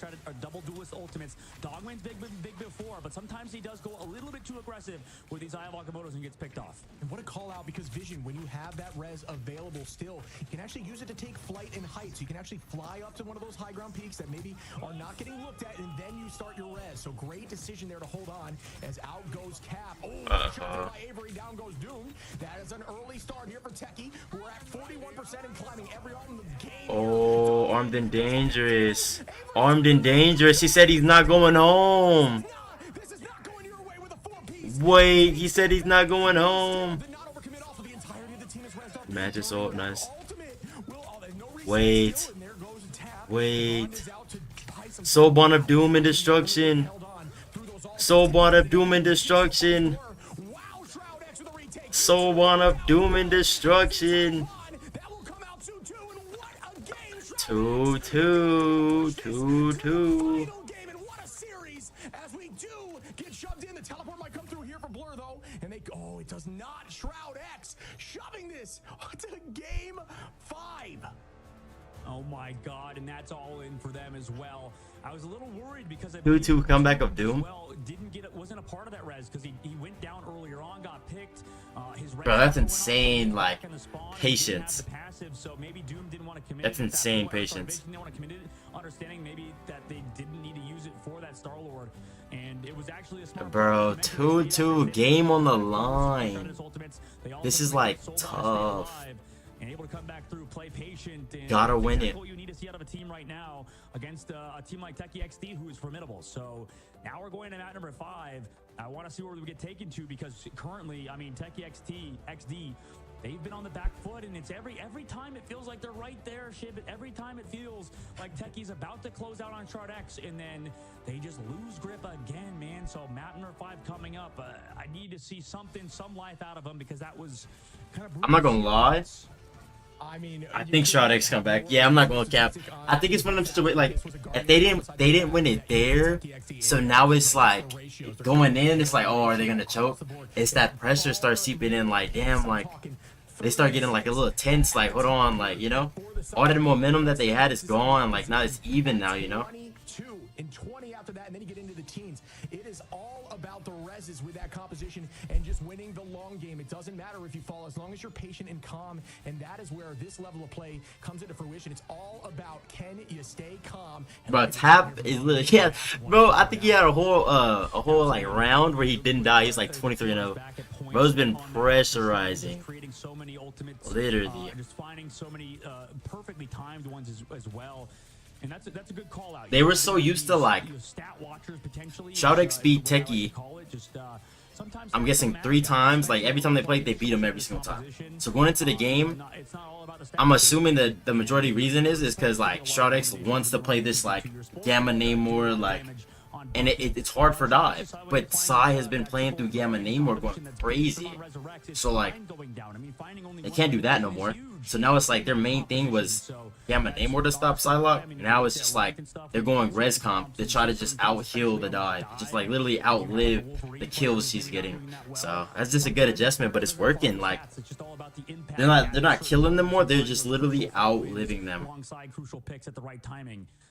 duelist ultimates. Dogman's big before, but sometimes he does go a little bit too aggressive with these Eye of Agamottos and gets picked off. And what a call out, because Vision, when you have that res available still, you can actually use it to take flight and heights. You can actually fly up to one of those high ground peaks that maybe are not getting looked at, and then you start your res. So great decision there to hold on as out goes Cap. Oh, shot by Avery, down goes Doom. That is an early start here for Techie, who are at 41% and climbing every arm in the game. Oh, armed and dangerous. Armed and dangerous. He said he's not going home. Wait, he said he's not going home. Magic ult, nice. Wait. Wait. Soulbond of Doom and Destruction. Soulbond of Doom and Destruction. Soulbond of Doom and Destruction. 2-2. 2-2. As we do get shoved in, the teleport might come through here for Blur though, and they it does not. Shroud X shoving this to game 5. Oh my god, and that's all in for them as well. I was a little worried because 2-2 comeback of Doom. Well, wasn't a part of that res because he went down earlier on, got picked. His Bro, that's insane, like, patience. So maybe Doom didn't want to commit. That's insane patience. They want to commit it, understanding maybe that they didn't need to use it for that Star-Lord. And it was actually a smart Bro, 2-2, game on the line. This is like tough. And able to come back through, play patient. And gotta win it. What you need to see out of a team right now against a team like Techie XD, who is formidable. So now we're going to map number 5. I want to see where we get taken to, because currently, I mean, Techie XD, they've been on the back foot, and it's every time it feels like they're right there, Shib. Every time it feels like Techie's about to close out on Shroud X, and then they just lose grip again, man. So map number 5 coming up. I need to see some life out of them, because that was kind of brutal. I'm not gonna lie. I mean, I think Shroud X come back. Yeah, I'm not gonna cap. I think it's one of them situations, like, if they didn't win it there, so now it's like going in, it's like, oh, are they gonna choke? It's that pressure starts seeping in, like, damn, like they start getting like a little tense, like, hold on, like, you know, all that momentum that they had is gone, like now it's even now, you know. 22 and 20 after that, and then you get into the teens. It is all about the reses with that composition and just winning the long game. It doesn't matter if you fall, as long as you're patient and calm, and that is where this level of play comes into fruition. It's all about, can you stay calm? Bro, Tap is literally, yeah, bro, I think he had a whole like round where he didn't die. He's like 23-0. Bro's been pressurizing, literally. Just finding so many perfectly timed ones as well. And that's a good call out. They were so used to, like, Shroud X beat Techie, I'm guessing 3 times. Like, every time they played, they beat him every single time. So going into the game, I'm assuming that the majority reason is because, like, Shroud X wants to play this, like, Gamma Namor, like, and it's hard for Dive. But Psy has been playing through Gamma Namor going crazy. So, like, they can't do that no more. So now it's like their main thing was Gamma Namor to stop Psylocke. Now it's just like they're going res comp to try to just out-heal the Dive. Just, like, literally outlive the kills she's getting. So that's just a good adjustment, but it's working. Like, they're not killing them more, they're just literally outliving them.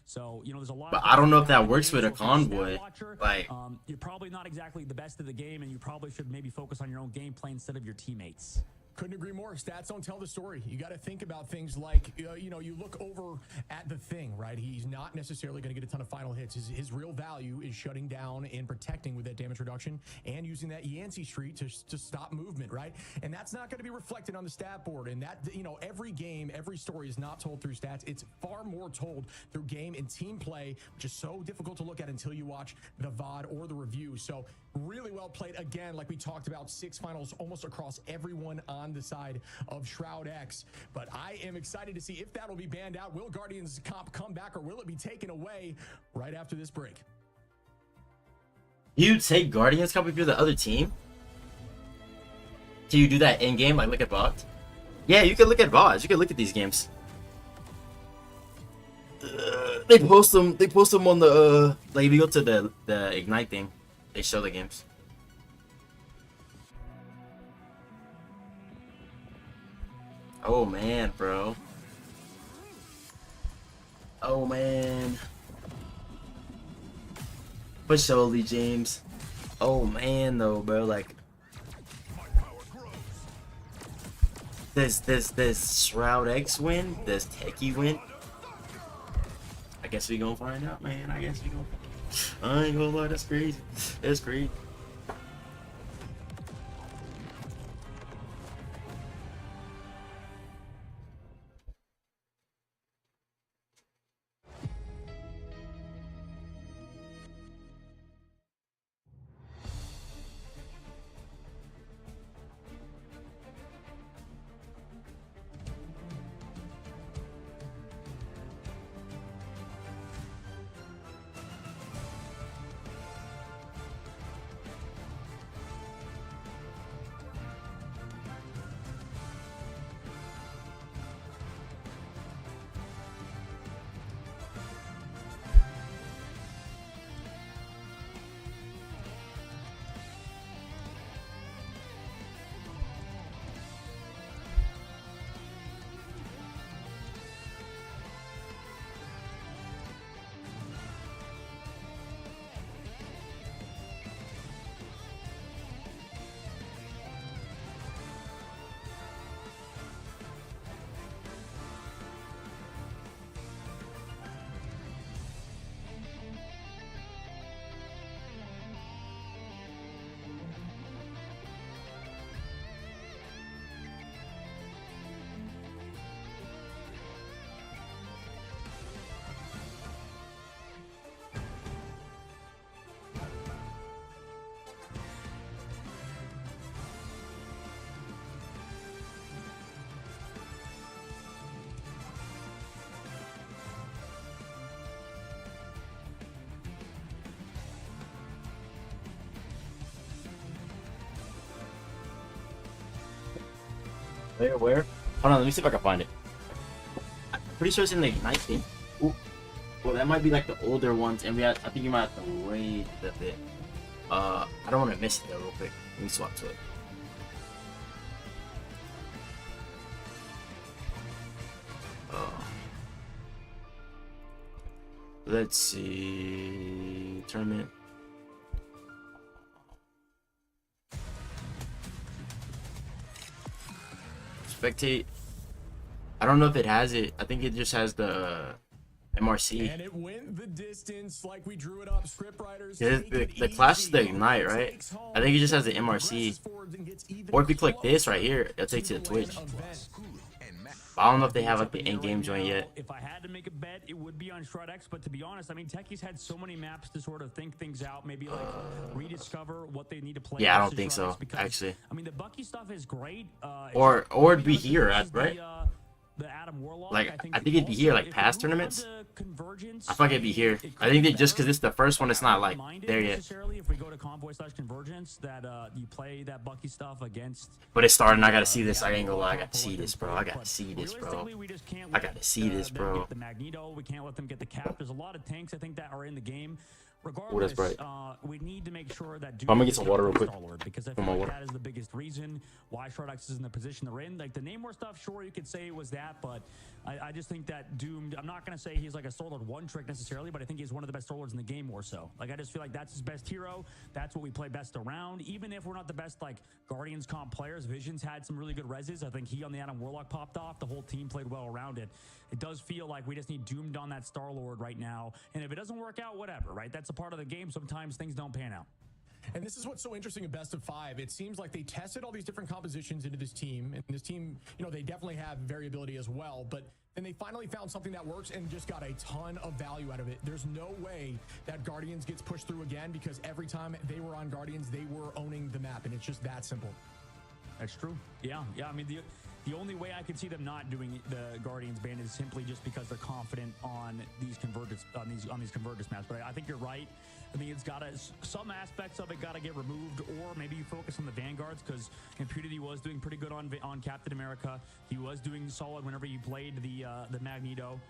So, you know, there's a lot. But I don't know if that works with a convoy. Like, you're probably not exactly the best of the game, and you probably should maybe focus on your own gameplay instead of your teammates. Couldn't agree more. Stats don't tell the story. You got to think about things like, you know, you look over at the Thing, right? He's not necessarily going to get a ton of final hits. His real value is shutting down and protecting with that damage reduction and using that Yancey Street to stop movement, right? And that's not going to be reflected on the stat board. And that, you know, every game, every story is not told through stats. It's far more told through game and team play, which is so difficult to look at until you watch the VOD or the review. So really well played. Again, like we talked about, 6 finals almost across everyone on the side of Shroud X. But I am excited to see if that'll be banned out. Will Guardians comp come back, or will it be taken away right after this break? You take Guardians comp if you're the other team? Can you do that in game, like look at VODs? Yeah, you can look at VODs. You can look at these games. They post them on the like if you go to the Ignite thing, they show the games. Oh man, bro. Oh man. But surely, James. Oh man, though, bro. Like this Shroud X win, this Techie win. I guess we gonna find out, man. I guess we gonna. I ain't gonna lie, that's crazy. That's crazy. Where? Hold on, let me see if I can find it. I'm pretty sure it's in the Ignite thing. Ooh. Well, that might be like the older ones, and I think you might have to wait a bit. I don't want to miss it though, real quick. Let me swap to it. Let's see. Tournament. Spectate. I don't know if it has it. I think it just has the MRC. And it went the distance like we drew it up. Scriptwriters. The Clash is the Ignite, right? I think it just has the MRC. Or if you click this right here, it'll take you to Twitch. But I don't know if they have like the in-game joint yet. If I had to make a bet, it would be on Shroud X. But to be honest, I mean, Techie's had so many maps to sort of think things out, maybe like rediscover what they need to play. Yeah, I don't think so, actually. I mean, the Bucky stuff is great. Or it'd be here, right? The Adam Warlock, like I think it'd be here, like past tournaments. I thought it'd be here. I think that just because it's the first one, it's not like there yet. If we go to Convoy/Convergence, that you play that Bucky stuff against. But it's starting. I gotta see this. I ain't gonna lie. I gotta see this, bro. I gotta see this, bro. I gotta see this, bro. The Magneto, we can't let them get the cap. There's a lot of tanks I think that are in the game. Regardless, we need to make sure that I'm gonna get some water real quick. Because I feel like that is the biggest reason why Shroud X is in the position they're in. Like the Namor stuff, sure, you could say it was that, but I just think that Doomed, I'm not gonna say he's like a Star Lord one trick necessarily, but I think he's one of the best Star Lords in the game more so. Like I just feel like that's his best hero. That's what we play best around. Even if we're not the best like Guardians comp players, Visions had some really good reses. I think he on the Adam Warlock popped off. The whole team played well around it. It does feel like we just need Doomed on that Star Lord right now. And if it doesn't work out, whatever, right? That's a part of the game. Sometimes things don't pan out. And this is what's so interesting in Best of 5. It seems like they tested all these different compositions into this team. And this team, you know, they definitely have variability as well. But then they finally found something that works and just got a ton of value out of it. There's no way that Guardians gets pushed through again because every time they were on Guardians, they were owning the map. And it's just that simple. That's true. Yeah. I mean, the only way I could see them not doing the Guardians ban is simply just because they're confident on these convergence on these convergence maps. But I think you're right. I think it's got some aspects of it got to get removed, or maybe you focus on the Vanguards because Impunity was doing pretty good on Captain America. He was doing solid whenever you played the Magneto.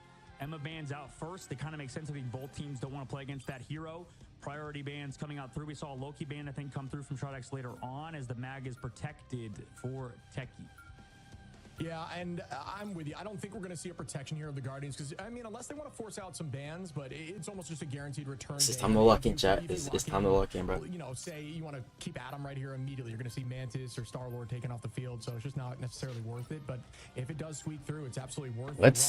Emma bans out first. It kind of makes sense. I think both teams don't want to play against that hero. Priority bans coming out through. We saw a Loki ban, I think, come through from Shroud X later on as the Mag is protected for Techie. Yeah, and I'm with you. I don't think we're going to see a protection here of the Guardians because, I mean, unless they want to force out some bans, but it's almost just a guaranteed return. It's time to lock in, chat. It's time to lock in, bro. You know, say you want to keep Adam right here immediately. You're going to see Mantis or Star-Lord taken off the field, so it's just not necessarily worth it. But if it does sweep through, it's absolutely worth it. Let's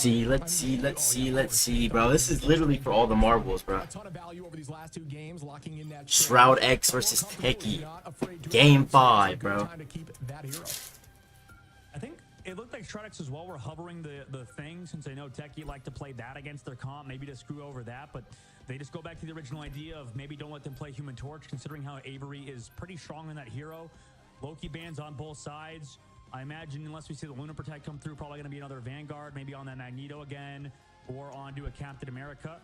see, bro. This is literally for all the marbles, bro. Shroud X versus Techie. Game 5, bro. I think it looked like Shredex as well were hovering the thing, since I know Techie like to play that against their comp, maybe to screw over that, but they just go back to the original idea of maybe don't let them play Human Torch, considering how Avery is pretty strong in that hero. Loki bans on both sides. I imagine unless we see the Luna Protect come through, probably going to be another Vanguard, maybe on that Magneto again, or onto a Captain America.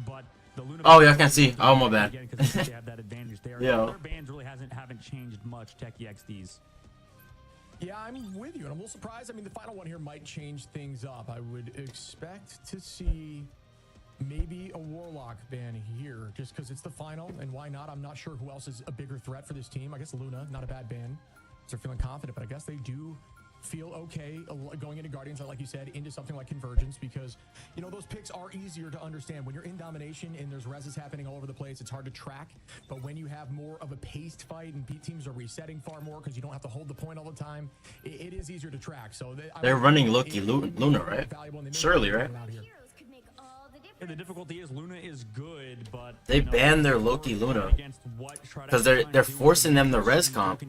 But the Luna oh yeah, I can't see. Oh my bad. Again, because they have that advantage there. Yeah. Their bans really haven't changed much. Techie XDs. Yeah, I'm with you, and I'm a little surprised. I mean, the final one here might change things up. I would expect to see maybe a Warlock ban here, just because it's the final, and why not? I'm not sure who else is a bigger threat for this team. I guess Luna, not a bad ban. So they're feeling confident, but I guess they do feel okay going into Guardians, like you said, into something like Convergence, because, you know, those picks are easier to understand. When you're in domination and there's reses happening all over the place, it's hard to track. But when you have more of a paced fight and teams are resetting far more because you don't have to hold the point all the time, it is easier to track. So they're running Loki Luna, right? Surely, right? Yeah, the difficulty is Luna is good, but they banned their Loki Luna because they're forcing them to res comp.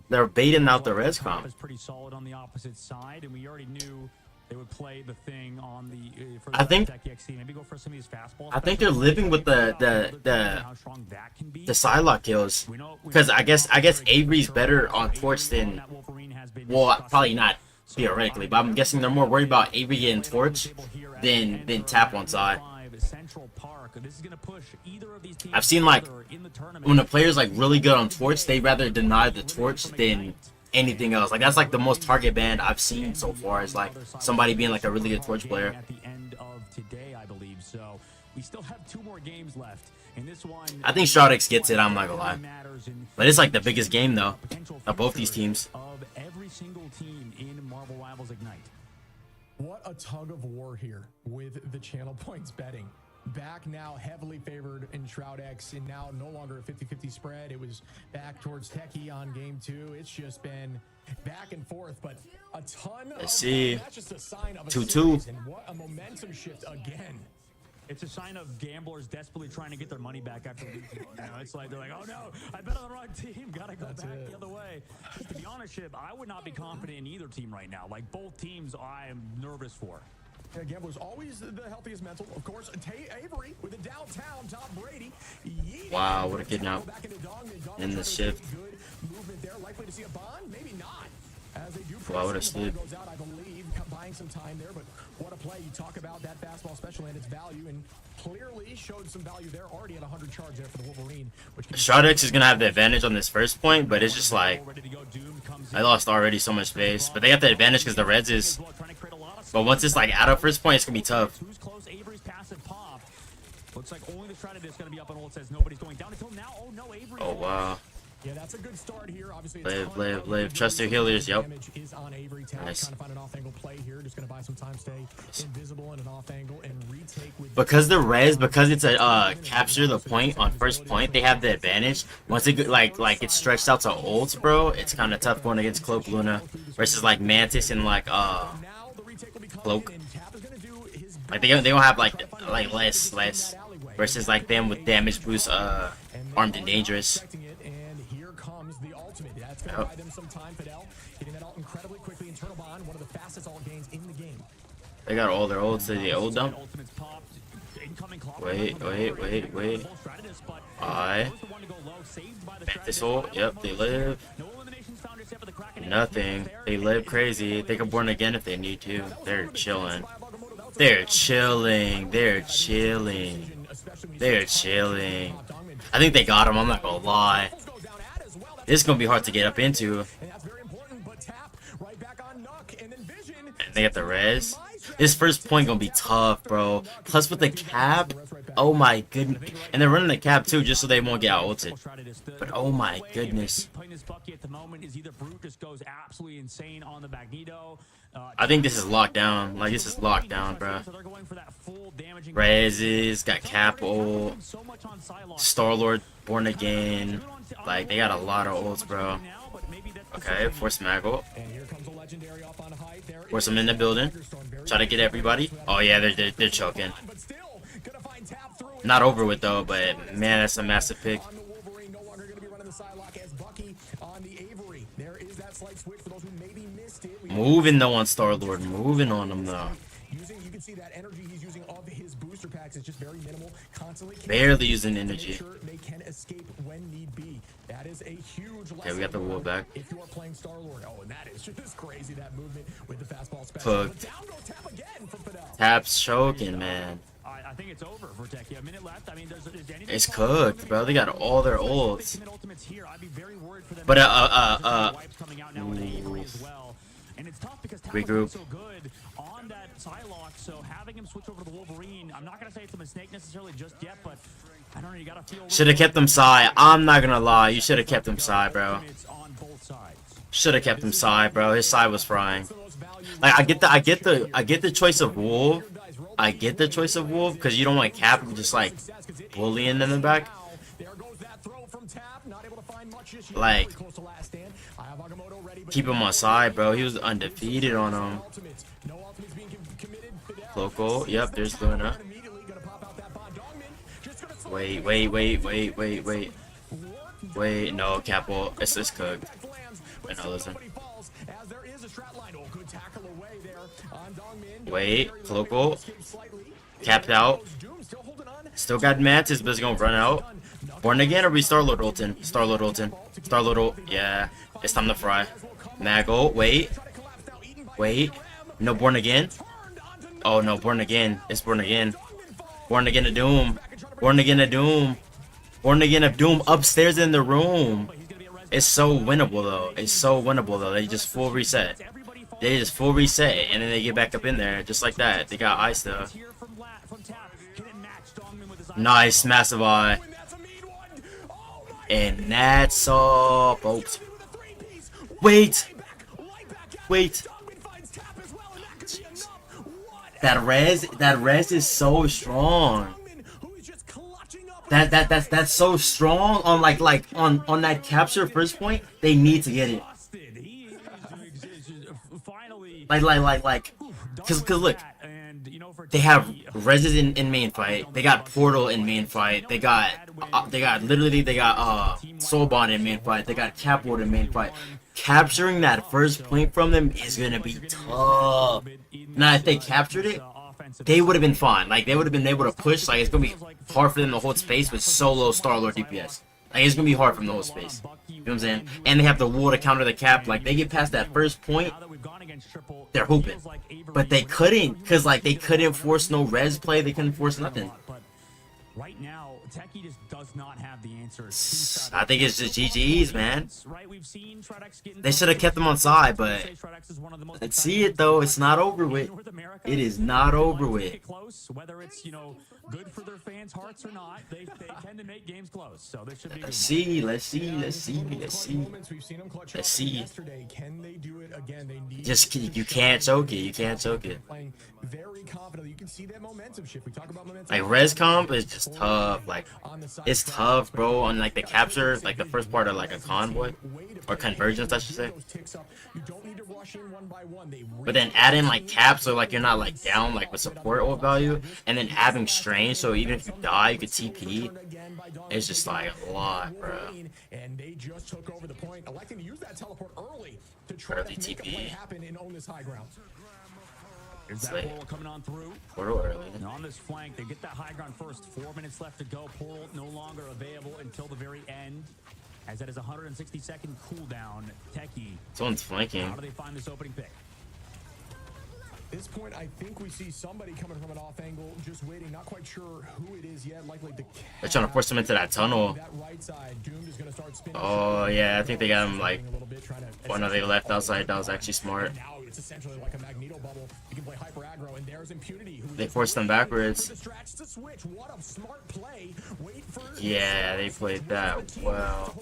They're baiting out the res comp. Is pretty solid on the opposite side, and we already knew they would play the thing on the. I think. Maybe go for some of these fastballs. I think they're living with the Psylocke kills, because I guess Avery's better on Torch than. Well, probably not theoretically, but I'm guessing they're more worried about Avery getting Torch than tap on side. I've seen like when a player's like really good on Torch, they rather deny the Torch than anything else. Like that's like the most target ban I've seen so far, is like somebody being like a really good Torch player. At the end of today, I believe. So we still have 2 more games left. In this one, I think Shroud X gets it, I'm not gonna lie. But it's like the biggest game though of both these teams. Of every single team in Marvel Rivals Ignite. What a tug of war here with the channel points betting. Back now heavily favored in Shroud X, and now no longer a 50-50 spread. It was back towards Techie on game 2. It's just been back and forth, but a ton Let's see. That's just a sign of a 2-2. series, and what a momentum shift again. It's a sign of gamblers desperately trying to get their money back after losing. You know, it's like they're like, oh no, I bet on the wrong team. Gotta go back the other way. To be honest, Shib, I would not be confident in either team right now. Like both teams, I am nervous for. Yeah, Gambler's always the healthiest mental. Of course, Avery with the downtown Tom Brady. Wow, what a kidnap in the shift. Good movement there. Likely to see a bond, maybe not. As they do Wow, what a sleep. goes out, I believe, buying some time there, but what a play. You talk about that fastball special and its value, and clearly showed some value there, already at 100 charge there for the Wolverine. Shroud X is gonna have the advantage on this first point, but it's just like I lost already so much space. But they got the advantage because the Reds is. But once it's like out of first point, it's gonna be tough. Who's close? Avery's passive pop. Looks like only the Shrouded is gonna be up on ult. Says nobody's going down until now. Oh no, Avery. Oh wow. Yeah, that's a good start here. Obviously, Live. Trust your healers. Yep. Is on Avery. Nice. Trying to find an off-angle play here. Just gonna buy some time, stay invisible in an off-angle, and retake with. Because the res, because it's a capture the point on first point, they have the advantage. Once it like it's stretched out to ults, bro, it's kind of tough going against Cloak Luna versus like Mantis and like Cloak. Like they don't have like less versus like them with damage boost, armed and dangerous. Buy them some time, Fidel. Hitting that ult incredibly quickly. Internal bond, one of the fastest ult gains in the game. They got all their ults. Did they ult them? Wait. Mantis ult. Yep, they live. Nothing. They live crazy. They can born again if they need to. They're chilling. They're chilling. They're chilling. They're chilling. I think they got him. I'm not gonna lie. This is gonna be hard to get up into. And they got the res. This first point gonna be tough, bro. Plus with the cap, Oh my goodness. And they're running the cap too, just so they won't get out ulted. But oh my goodness. Playing this Bucky at the moment is either Brute just goes absolutely insane on the Magneto. I think this is locked down. Like, this is locked down, bro. Rezes, got Cap ult, Star-Lord, Born Again. Like, they got a lot of ults, bro. Okay, force mag ult. Force them in the building. Try to get everybody. Oh yeah, they're choking. Not over with though, but man, that's a massive pick. Moving though on Star-Lord, moving on him though. You can see that energy he's using of his booster packs is just very minimal. Constantly barely using energy. They can escape when need be. That is a huge. Okay, we got the wall back. If you are playing Star-Lord, oh, and that is just crazy. That movement with the fastball special. Cooked. Tap's choking, man. I think it's over for Techie. A minute left. I mean, there's anything. It's cooked, bro. They got all their ults. But regroup. So good on that Psylocke, so having him switch over to the Wolverine, I'm not gonna say it's a mistake necessarily just yet, but I don't know. You gotta feel. Should have kept him side. I'm not gonna lie. You should have kept him side, bro. Should have kept him side, bro. His side was frying. Like, I get the choice of Wolf. I get the choice of Wolf because you don't want Cap just like bullying them in the back. Like, keep him on side, bro. He was undefeated on him. Local. Yep, there's Luna. Wait. Wait, no, Cap ult. It's just cooked. Wait, no, listen. Wait, local. Capped out. Still got Mantis, but it's gonna run out. Born Again or be Star-Lord ultin? Star-Lord ultin. Star-Lord ult. Yeah. It's time to fry. Mag ult. Wait. No Born Again. Oh no, Born Again. It's Born Again. Born Again of Doom. Born Again of Doom. Born Again of Doom upstairs in the room. It's so winnable though. It's so winnable though. They just full reset. They just full reset and then they get back up in there just like that. They got eye stuff. Nice, massive eye. And that's all, folks. Wait. That res is so strong. That's so strong on like on that capture first point. They need to get it. Like, cause look, they have Reses in main fight. They got Portal in main fight. They got Soulbond in main fight. They got Capward in main fight. Capturing that first point from them is gonna be tough. Now, if they captured it, they would have been fine. Like, they would have been able to push. Like, it's gonna be hard for them to hold space with solo Star-Lord DPS. Like, it's gonna be hard for them to hold space. You know what I'm saying? And they have the wall to counter the cap. Like, they get past that first point, they're hooping. But they couldn't, because, like, they couldn't force no res play. They couldn't force nothing. Right now, Techie just does not have the answers. I think it's just GG's, man. They should have kept them on side, but let's see it though. It's not over with. It is not over with. Whether it's, you know, good for their fans' hearts or not, they tend to make games close. So this should be. Let's see. Just you can't choke it. You can't choke it. Like, res comp is just tough. Like, it's tough, bro. On like the capture, like the first part of like a convoy or convergence, I should say. But then add in like caps, so like you're not like down like with support ult value, and then having strange, so even if you die, you could TP. It's just like a lot, bro. And they just took over the point, electing to use that teleport early to try to make a play happen and own this high ground. Is that Portal coming on through? Portal early. And on this flank, they get that high ground first. 4 minutes left to go. Portal no longer available until the very end, as that is a 160-second cooldown. Techie. Someone's flanking. How do they find this opening pick? this point, I think we see somebody coming from an off angle, just waiting. Not quite sure who it is yet. Likely the They're trying to force him into that tunnel. that right side. Doomed is gonna start spinning. Oh yeah, I think they got him like. Oh no, they left outside. That was actually smart. Now it's essentially like a magneto bubble. You can play hyper aggro, and there's Impunity. They forced them backwards. Distracts to switch. What a smart play. Wait for Yeah, they played that well,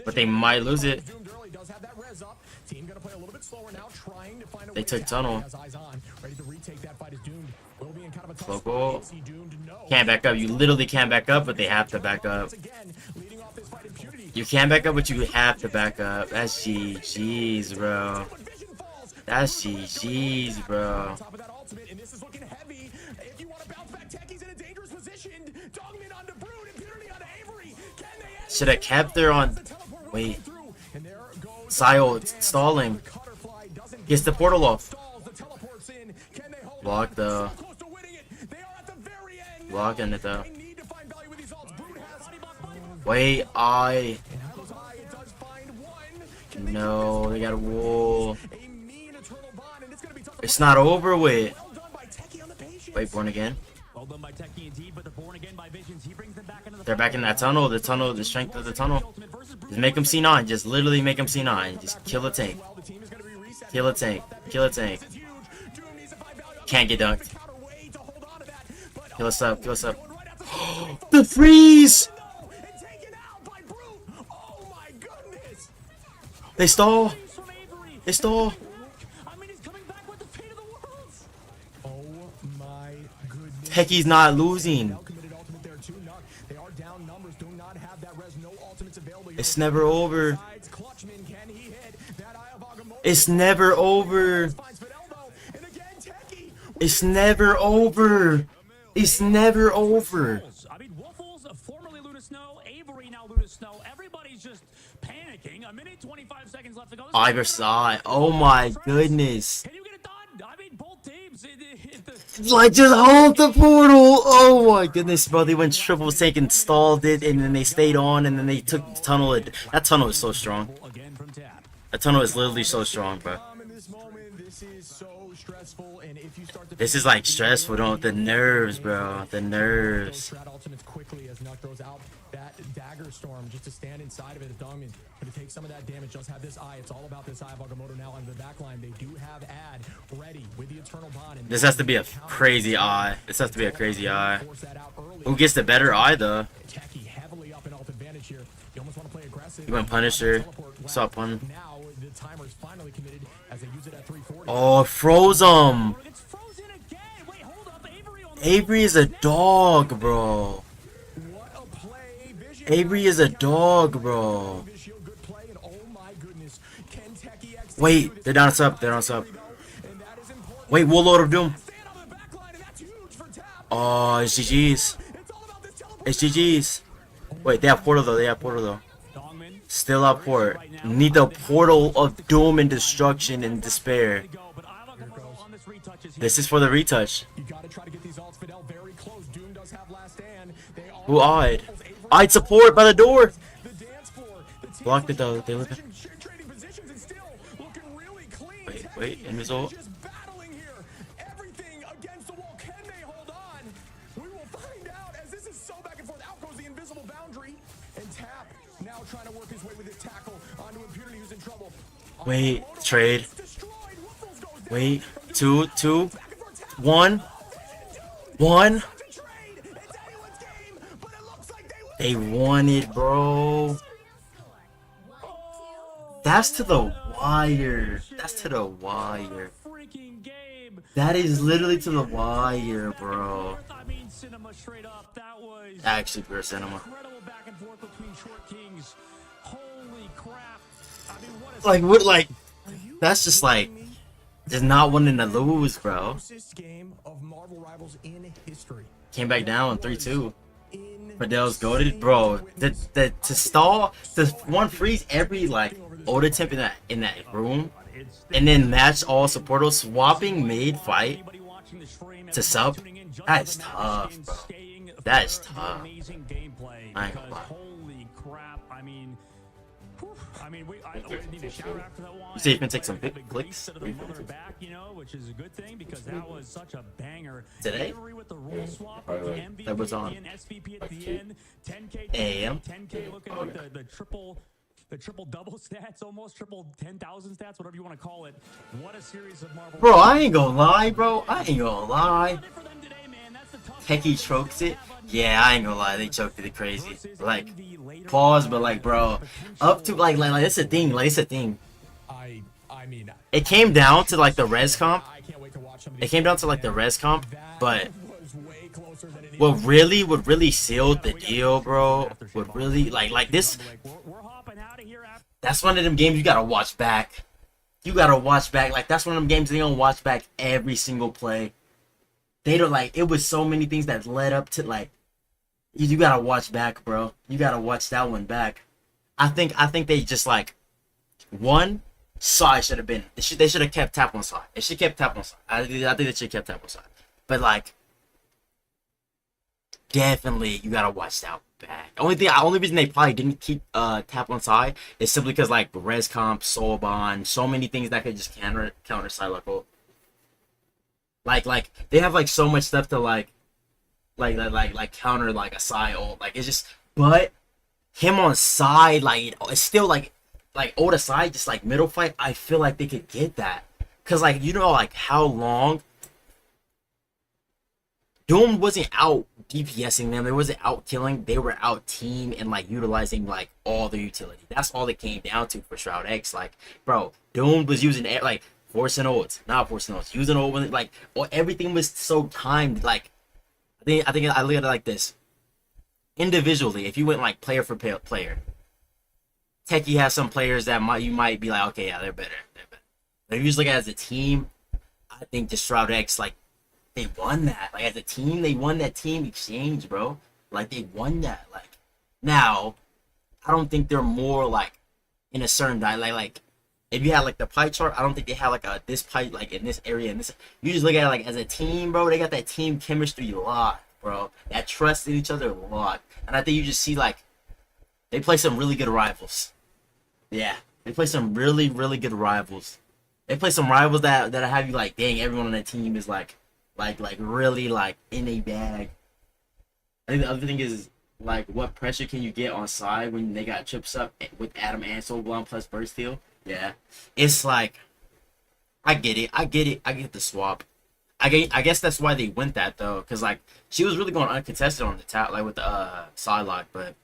but they might lose it. Doomed early does have that res up. Team gonna play a little bit slower now, trying to find a They way took out. tunnel. Has eyes on, ready to retake that fight. Is Doomed. Will be in kind of a tough Slow spot. goal. See Doomed, no. Can't back up. You literally can't back up, but they have to back up. Again, leading off this fight, Impunity. You can't back up, but you have to back up. That's GG's, bro. That's GG's, bro. Top of that ultimate, and this is looking heavy. If you want to bounce back, Techie's in a dangerous position. Dogman onto Brood, Impunity onto Avery. Can they end Should have kept her on. Wait. Sile stalling. Gets the portal off. Block the. Blocking it though. Wait, I. No, they got a wall. It's not over with. Wait, born again. They're back in that tunnel. The tunnel, the strength of the tunnel. Just make them C9. Just literally make them C9. Just kill a tank. Kill a tank. Kill a tank. Can't get dunked. Kill us up. Kill us up. The freeze! They stall. They stall. Techie's not losing. It's never over. It's never over. It's never over. It's never over. I mean, Waffles, formerly Luna Snow, Avery, now Luna Snow. Everybody's just panicking. A minute, 25 seconds left to go. I versus I. Oh my goodness. Can you get it done? I mean, both teams. Like, just hold the portal. Oh my goodness, bro. They went triple tank and stalled it, and then they stayed on, and then they took the tunnel. That tunnel is so strong. That tunnel is literally so strong, bro. This is like stressful, don't the nerves, bro. The nerves. Quickly as Nuck throws out that dagger storm just to stand inside of it. Dongman going to take some of that damage. Just have this eye. It's all about this eye of Agamotto now on the back line. They do have Ad ready with the Eternal Bond. This has to be a crazy eye. This has to be a crazy eye. Who gets the better eye though? Techie heavily up in alt advantage here. You almost want to play aggressive. You went Punisher. What's up, one? Now the timer's finally committed as they use it at 340. Oh, froze him. Avery is a dog, bro. Avery is a dog, bro. Wait, they're down us up. They're down us up. Wait, Warlord of Doom. Oh, it's GG's. It's GG's. Wait, they have portal though. They have portal though. Still up port. Need the portal of doom and destruction and despair. This is for the retouch. Who eyed? Eyed support by the door. Blocked it though. They live it. Wait, enemy's ult. Wait, trade. Wait, 2, 2, 1, 1. They won it, bro. That's to the wire. That's to the wire. That is literally to the wire, bro. Actually, pure cinema. Like, what, like, that's just like, there's not wanting to lose, bro. Came back down 3-2. Fidel's goated, bro. To stall, to one freeze every like ult attempt in that room, and then match all supporters swapping mid fight to sub. That is tough, bro. That is tough. I ain't gonna lie. Holy crap! I mean, I mean, I need to shower after that one. You say you can take some Played a big clicks? to the mother back, you know, which is a good thing because that was such a banger. Today? Avery with the role swap, with the MVP That was at on. the end, SVP at the end, 10K, AM. 10K looking like the triple double stats, almost triple 10,000 stats, whatever you want to call it. What a series of Marvel. Bro, I ain't gonna lie, bro. I ain't gonna lie. Techie chokes it. Yeah, I ain't gonna lie. They choked it crazy. Like, pause, but like, bro, up to like it's a thing. Like, it's a thing. I mean, It came down to like the res comp. It came down to like the res comp, but what really sealed the deal, bro, would really like this. That's one of them games you gotta watch back. You gotta watch back. Like, that's one of them games they don't watch back every single play. They don't, like, it was so many things that led up to, like, you gotta watch back, bro. You gotta watch that one back. I think they just, like, one side should have been, they should have kept tap on side. They should have kept tap on side. I think they should have kept tap on side. But, like, definitely you gotta watch that back. Only reason they probably didn't keep tap on side is simply because, like, res comp, soul bond, so many things that could just counter side level. Like they have like so much stuff to like counter like a side ult. Like, it's just, but him on side, like, it's still like ult aside, just like middle fight. I feel like they could get that, cause like, you know, like how long Doom wasn't out DPSing them, they wasn't out killing, they were out team and like utilizing like all their utility. That's all it came down to for Shroud X. Like, bro, Doom was using like forcing ults, not forcing ults, using ult when like everything was so timed. Like, I think I look at it like this. Individually, if you went like player for player, Techie has some players that you might be like, okay, yeah, they're better. But if you just look at it as a team, I think the Shroud X, like, they won that. Like, as a team, they won that team exchange, bro. Like, they won that. Like, now, I don't think they're more like in a certain like if you had like the pie chart, I don't think they have like this pie like in this area and this. You just look at it like as a team, bro. They got that team chemistry a lot, bro. That trust in each other a lot, and I think you just see like they play some really good rivals. Yeah, they play some really good rivals. They play some rivals that have you like, dang, everyone on that team is like really like in a bag. I think the other thing is like, what pressure can you get on side when they got trips up with Adam and Soul Blonde plus burst heal? Yeah, it's like, I get it. I get the swap. I guess that's why they went that though, because like she was really going uncontested on the top, like with the side lock. But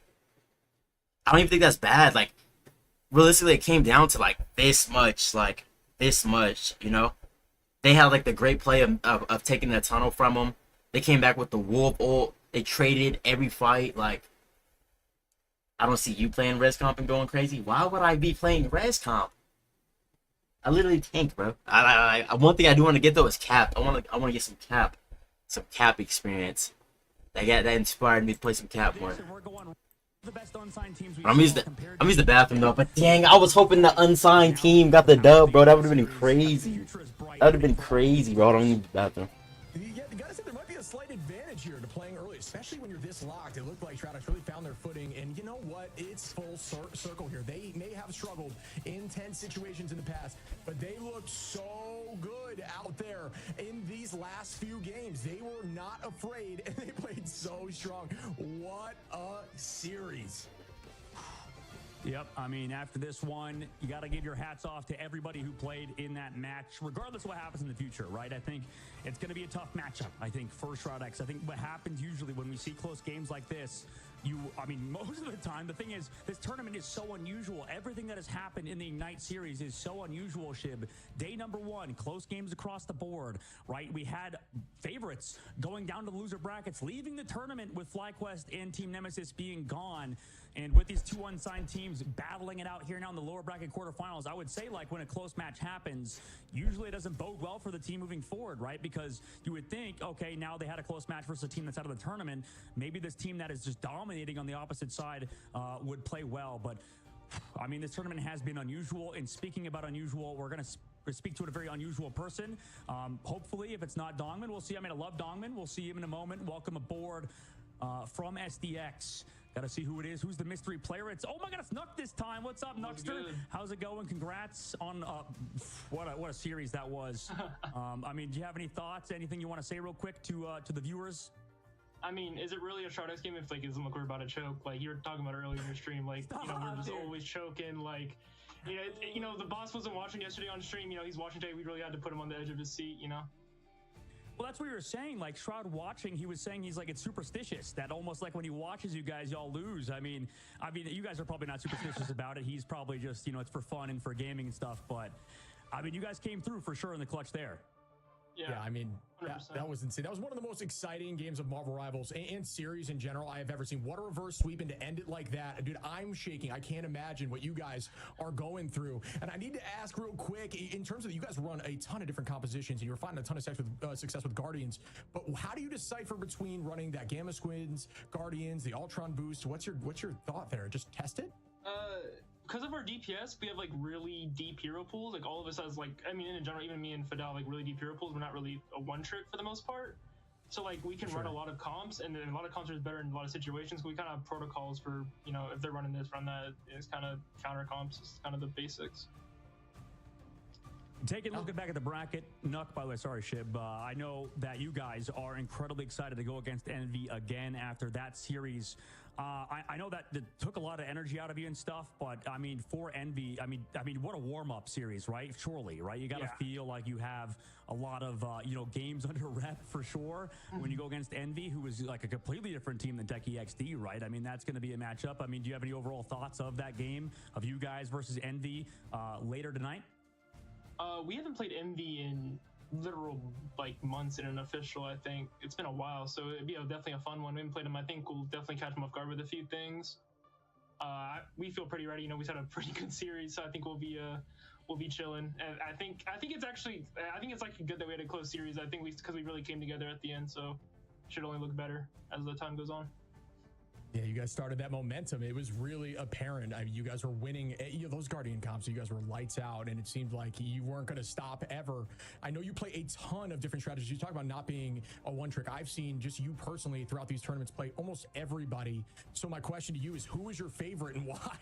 I don't even think that's bad. Like, realistically, it came down to like this much, you know. They had like the great play of taking the tunnel from them. They came back with the wolf ult. They traded every fight. Like, I don't see you playing res comp and going crazy. Why would I be playing res comp? I literally tank, bro. One thing I do want to get though is cap. I want to get some cap experience. That inspired me to play some cap more. I'm use the bathroom though, but dang, I was hoping the unsigned team got the dub, bro. That would have been crazy. That would have been crazy, bro. I don't need the bathroom. Yeah, gotta say there might be a slight advantage here to playing early, especially when you're this locked. It looked like Shroud really found their footing, and you know what? It's full circle here. They may have struggled in tense situations in the past, but they looked so good out there in these last few games. They were not afraid, and they played so strong. What a series. Yep, I mean, after this one, you got to give your hats off to everybody who played in that match, regardless of what happens in the future, right? I think it's going to be a tough matchup, I think, for Shroud X. I think what happens usually when we see close games like this, I mean, most of the time, the thing is, this tournament is so unusual. Everything that has happened in the Ignite series is so unusual, Shib. Day number one, close games across the board, right? We had favorites going down to the loser brackets, leaving the tournament with FlyQuest and Team Nemesis being gone. And with these two unsigned teams battling it out here now in the lower bracket quarterfinals, I would say, like, when a close match happens, usually it doesn't bode well for the team moving forward, right? Because you would think, okay, now they had a close match versus a team that's out of the tournament. Maybe this team that is just dominating on the opposite side would play well. But, I mean, this tournament has been unusual. And speaking about unusual, we're going to speak to a very unusual person. Hopefully, if it's not Dongman, we'll see. I mean, I love Dongman. We'll see him in a moment. Welcome aboard from SDX. Gotta see who it is. Who's the mystery player? It's, oh my God, it's Nuck this time. What's up, Nuckster? How's it going? Congrats on what a series that was. I mean, do you have any thoughts? Anything you want to say real quick to the viewers? I mean, is it really a Shroud X game if, like, it doesn't look we're about to choke? Like, you were talking about earlier in your stream, like, you know, we're just always choking. Like, you know, the boss wasn't watching yesterday on stream. You know, he's watching today. We really had to put him on the edge of his seat, you know? Well, that's what you were saying. Like, Shroud watching, he was saying he's like, it's superstitious. That almost like when he watches you guys, y'all lose. I mean, you guys are probably not superstitious about it. He's probably just, you know, it's for fun and for gaming and stuff. But, I mean, you guys came through for sure in the clutch there. Yeah, I mean, that was insane. That was one of the most exciting games of Marvel Rivals and series in general I have ever seen. What a reverse sweep, and to end it like that. Dude, I'm shaking. I can't imagine what you guys are going through. And I need to ask real quick, in terms of you guys run a ton of different compositions, and you're finding a ton of success with Guardians, but how do you decipher between running that Gamma Squids, Guardians, the Ultron boost? What's your thought there? Just test it? Because of our DPS, we have like really deep hero pools. Like all of us has like, I mean, in general, even me and Fidel, like really deep hero pools. We're not really a one trick for the most part. So like we can run a lot of comps, and then a lot of comps are better in a lot of situations. We kind of have protocols for, you know, if they're running this, run that. It's kind of counter comps. It's kind of the basics. Taking a look back at the bracket, Nuck, by the way, sorry, Shib. I know that you guys are incredibly excited to go against Envy again after that series. I know that it took a lot of energy out of you and stuff, but I mean, for Envy, I mean, what a warm-up series, right? Surely, right? You got to feel like you have a lot of, you know, games under rep for sure. When you go against Envy, who is like a completely different team than Techie XD, right? I mean, that's going to be a matchup. I mean, do you have any overall thoughts of that game, of you guys versus Envy later tonight? We haven't played Envy in literal like months in an official. I think it's been a while, so it'd be definitely a fun one. We haven't played him. I think we'll definitely catch him off guard with a few things. We feel pretty ready. You know, we've had a pretty good series, so I think we'll be chilling. And I think it's actually like good that we had a close series. I think because we really came together at the end, so it should only look better as the time goes on. Yeah, you guys started that momentum. It was really apparent. I mean, you guys were winning, you know, those Guardian comps. You guys were lights out, and it seemed like you weren't going to stop ever. I know you play a ton of different strategies. You talk about not being a one trick. I've seen just you personally throughout these tournaments play almost everybody. So my question to you is, who is your favorite and why?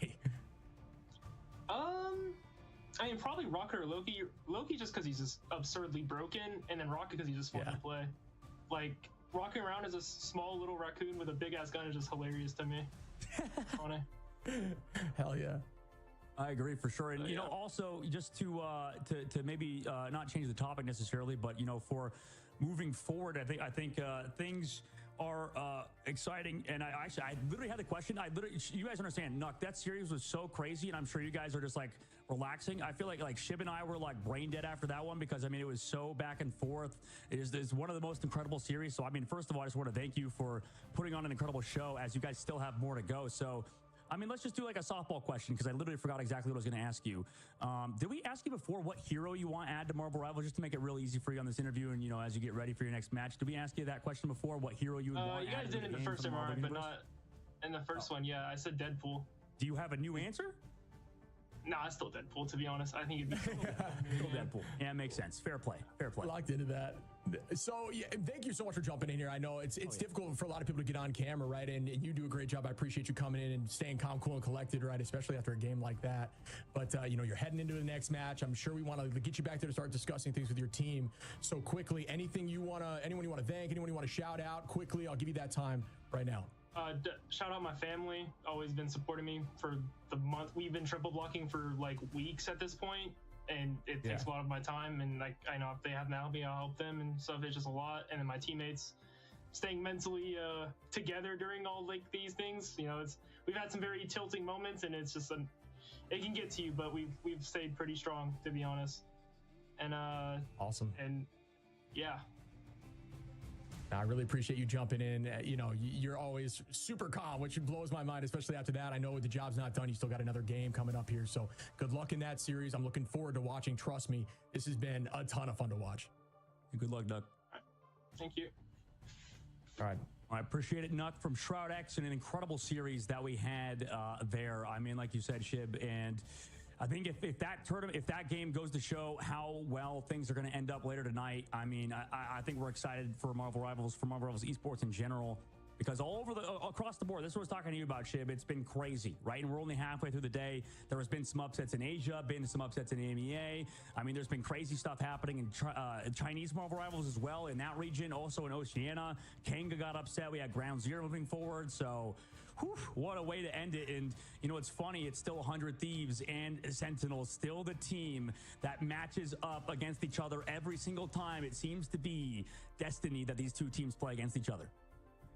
I mean, probably Rocket or Loki. Loki just because he's just absurdly broken, and then Rocket because he's just fun to play. Like, walking around as a small little raccoon with a big ass gun is just hilarious to me. Funny. Hell yeah. I agree for sure. And, you know, also just to maybe not change the topic necessarily, but, you know, for moving forward, I think things are exciting. And I literally had the question. You guys understand, Nuck, that series was so crazy, and I'm sure you guys are just like relaxing. I feel like Shib and I were like brain dead after that one, because I mean, it was so back and forth. It is one of the most incredible series. So I mean, first of all, I just want to thank you for putting on an incredible show, as you guys still have more to go. So I mean, let's just do like a softball question, because I literally forgot exactly what I was going to ask you. Did we ask you before what hero you want to add to Marvel Rivals, just to make it real easy for you on this interview, and, you know, as you get ready for your next match? Did we ask you that question before, what hero you would want you to add? guys did in the first MRI, but not in the first one. Yeah, I said Deadpool. Do you have a new answer? Nah, it's still Deadpool, to be honest. I think it'd be still Deadpool. Yeah, it makes sense. Fair play. Fair play. Locked into that. So yeah, thank you so much for jumping in here. I know it's difficult for a lot of people to get on camera, right? And you do a great job. I appreciate you coming in and staying calm, cool, and collected, right? Especially after a game like that. But you know, you're heading into the next match. I'm sure we want to get you back there to start discussing things with your team. So quickly, anyone you want to thank, anyone you want to shout out quickly, I'll give you that time right now. Shout out my family, always been supporting me for the month. We've been triple blocking for like weeks at this point, and it takes a lot of my time, and like, I know if they have to help me, I'll help them and stuff. It's just a lot. And then my teammates staying mentally together during all like these things. You know, we've had some very tilting moments, and it's just it can get to you, but we've stayed pretty strong, to be honest. And awesome. And yeah, I really appreciate you jumping in. You know, you're always super calm, which blows my mind, especially after that. I know the job's not done. You still got another game coming up here. So good luck in that series. I'm looking forward to watching. Trust me, this has been a ton of fun to watch. Good luck, Nuck. Thank you. All right. I appreciate it, Nuck, from Shroud X, and an incredible series that we had there. I mean, like you said, Shib, and I think if that game goes to show how well things are going to end up later tonight, I mean, I think we're excited for Marvel Rivals, Esports in general, because all over across the board, this is what I was talking to you about, Shib. It's been crazy, right? And we're only halfway through the day. There has been some upsets in Asia, been some upsets in EMEA. I mean, there's been crazy stuff happening in Chinese Marvel Rivals as well in that region, also in Oceania. Kanga got upset. We had Ground Zero moving forward, so. Whew, what a way to end it. And you know, it's funny, it's still 100 Thieves and Sentinels, still the team that matches up against each other every single time. It seems to be destiny that these two teams play against each other.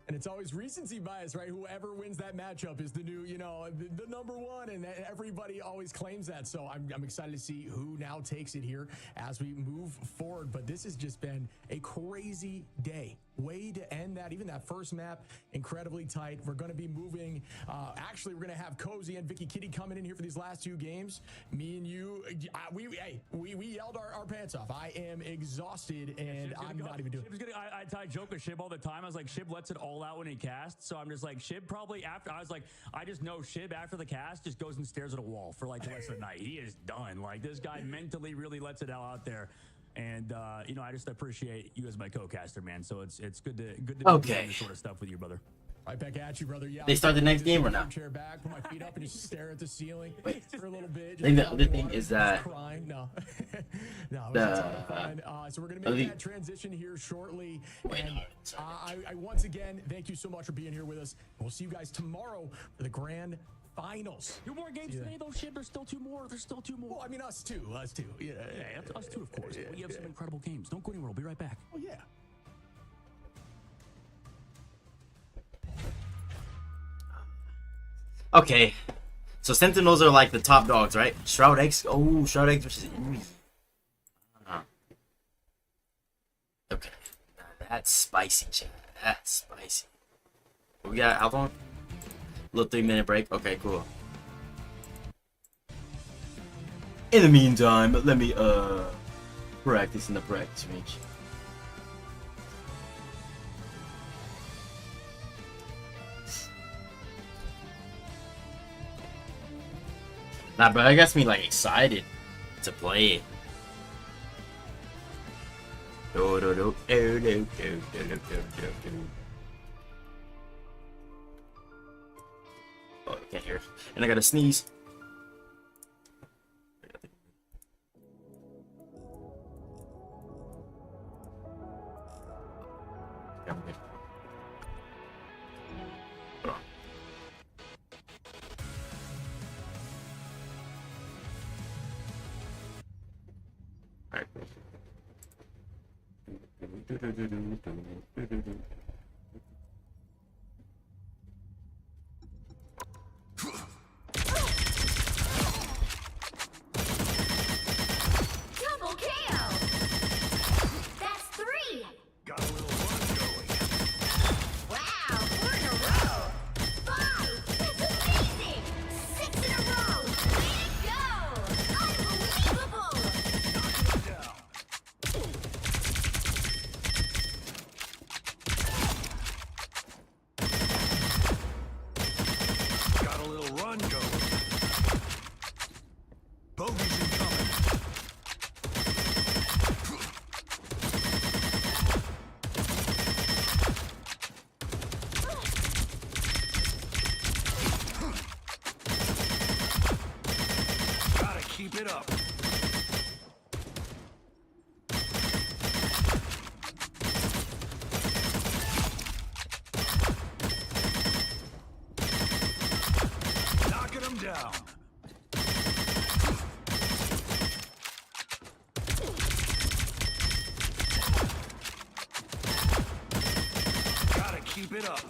And it's always recency bias, right? Whoever wins that matchup is the new, you know, the number one, and everybody always claims that. So I'm excited to see who now takes it here as we move forward. But this has just been a crazy day. Way to end that. Even that first map, incredibly tight. We're going to be moving. Actually, we're going to have Cozy and Vicky Kitty coming in here for these last two games. Me and you, we yelled our pants off. I am exhausted, and I'm not even doing it. I tell joke with Shib all the time. I was like, Shib lets it all out when he casts. So I'm just like, Shib probably after, I was like, I just know Shib after the cast just goes and stares at a wall for like the rest of the night. He is done. Like, this guy mentally really lets it all out there. And you know, I just appreciate you as my co-caster, man. So it's good to be doing this sort of stuff with you, brother. Right back at you, brother. Yeah. They start the next game or not? Chair back, put my feet up, and just stare at the ceiling for a little bit. I think the other thing is that crying. No, no, it was a ton of fun. So we're gonna make that transition here shortly. And I once again thank you so much for being here with us. We'll see you guys tomorrow for the grand finals. 2 more games today, though, Shib. There's still 2 more. There's still 2 more. Well, I mean, us too. Yeah, us too, of course. We have some incredible games. Don't go anywhere. We'll be right back. Oh, yeah. Okay, so Sentinels are like the top dogs, right? Shroud X. Oh, Shroud X versus Enemy. Okay, now that's spicy, chat. That's spicy. We got how long? Little 3-minute break. Okay, cool. In the meantime, let me practice in the practice range. Nah, but that gets me like excited to play it. Oh, I can't hear. And I gotta sneeze. Double KO! That's 3! Got a little fun going. Wow, 4 in a row! 5! That's amazing! 6 in a row! Way to go! Unbelievable! Got a little run going. Bogey's incoming. Gotta keep it up. Knocking him down. Gotta keep it up.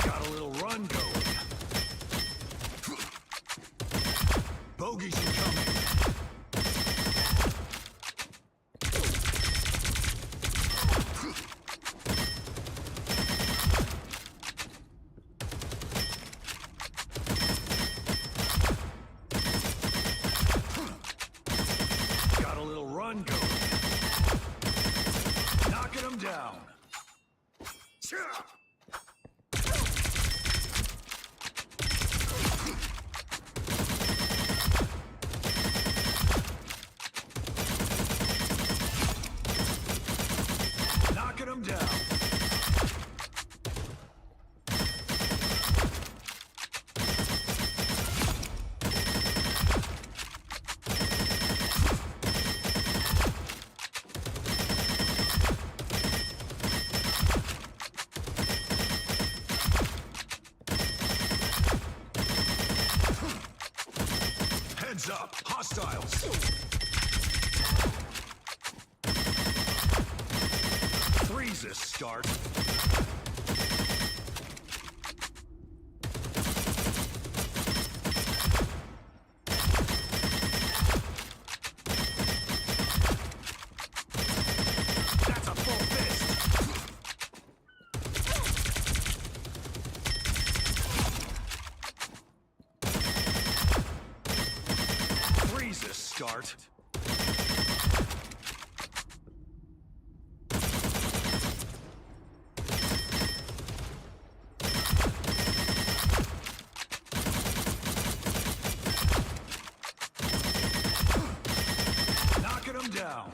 Got a little run going. Bogey's incoming. Got a little run going. Knocking him down. up! Hostiles! Freeze this start. That's a full fist. Freeze this start. Knocking them down.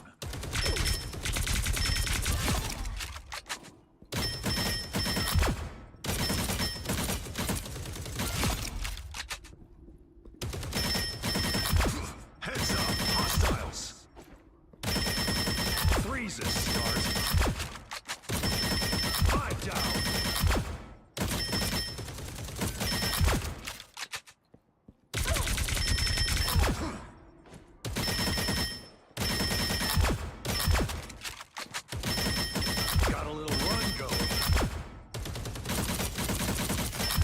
Heads up, hostiles. Freeze this start. 5 down. Got a little run going.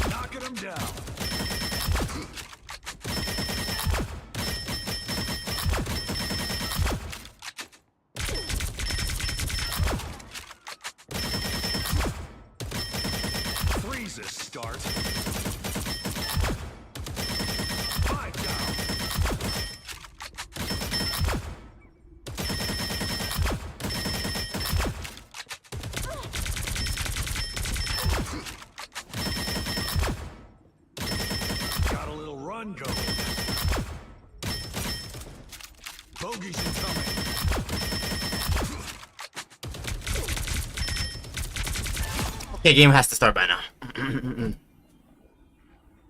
Knocking him down. Freeze this start. 5 down. Got a little run going. Bogeys incoming. Okay, game has to start by now.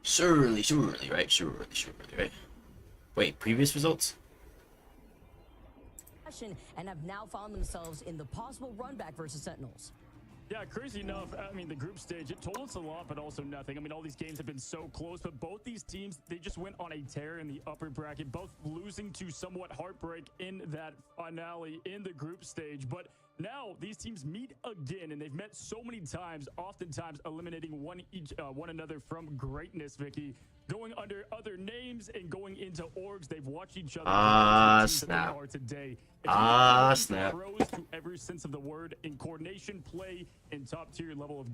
Surely, right? Surely, right? Wait, previous results? And have now found themselves in the possible run back versus Sentinels. Yeah, crazy enough, I mean, the group stage, it told us a lot, but also nothing. I mean, all these games have been so close, but both these teams, they just went on a tear in the upper bracket, both losing to somewhat heartbreak in that finale in the group stage. But now these teams meet again, and they've met so many times, oftentimes eliminating one another from greatness, Vicky. Going under other names and going into orgs, they've watched each other. Snap. Today. Snap. Pros to every sense of the word in coordination, play, and top tier level of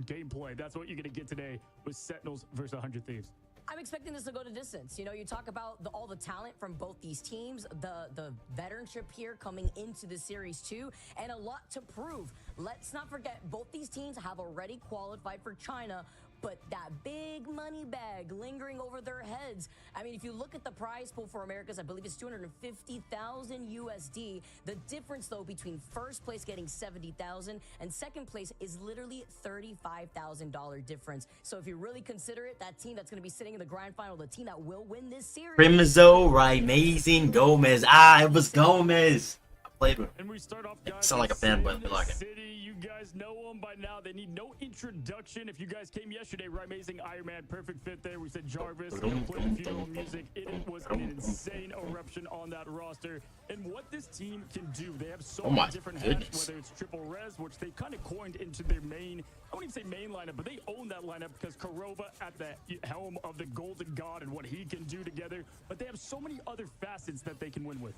gameplay. That's what you're gonna get today with Sentinels versus 100 Thieves. I'm expecting this to go to distance. You know, you talk about all the talent from both these teams, the veteranship here coming into the series too, and a lot to prove. Let's not forget, both these teams have already qualified for China, but that big money bag lingering over their heads. I mean, if you look at the prize pool for Americas, I believe it's 250,000 USD. The difference, though, between first place getting 70,000 and second place is literally $35,000 difference. So if you really consider it, that team that's going to be sitting in the grand final, the team that will win this series. Crimzo, right? Amazing Gomez. It was Gomez. I played with him. And we start off, guys, sound like a fanboy, but like it. City. You guys know them by now. They need no introduction. If you guys came yesterday, right? Amazing Iron Man, perfect fit there. We said Jarvis, played the funeral music. It was an insane eruption on that roster. And what this team can do, they have so many different hats, whether it's triple res, which they kind of coined into their main, I wouldn't even say main lineup, but they own that lineup because Korova at the helm of the Golden God and what he can do together. But they have so many other facets that they can win with.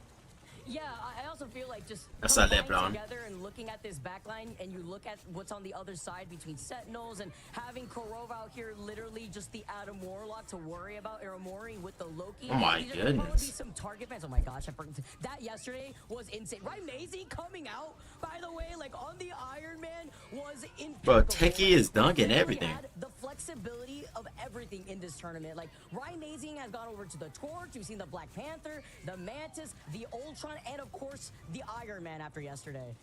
Yeah, I also feel like just combining together and looking at this backline, and you look at what's on the other side between Sentinels and having Korova out here, literally just the Adam Warlock to worry about, Aramori with the Loki. Oh my There'll probably be goodness. some target bans. Oh my gosh, I forgot. That yesterday was insane. Right, Maisie coming out, by the way, like on the Iron Man was impeccable. Bro, Techie is dunking Literally everything. had the flexibility of everything in this tournament. Like, Ryan Mazing has gone over to the Torch. We've seen the Black Panther, the Mantis, the Ultron, and of course, the Iron Man after yesterday.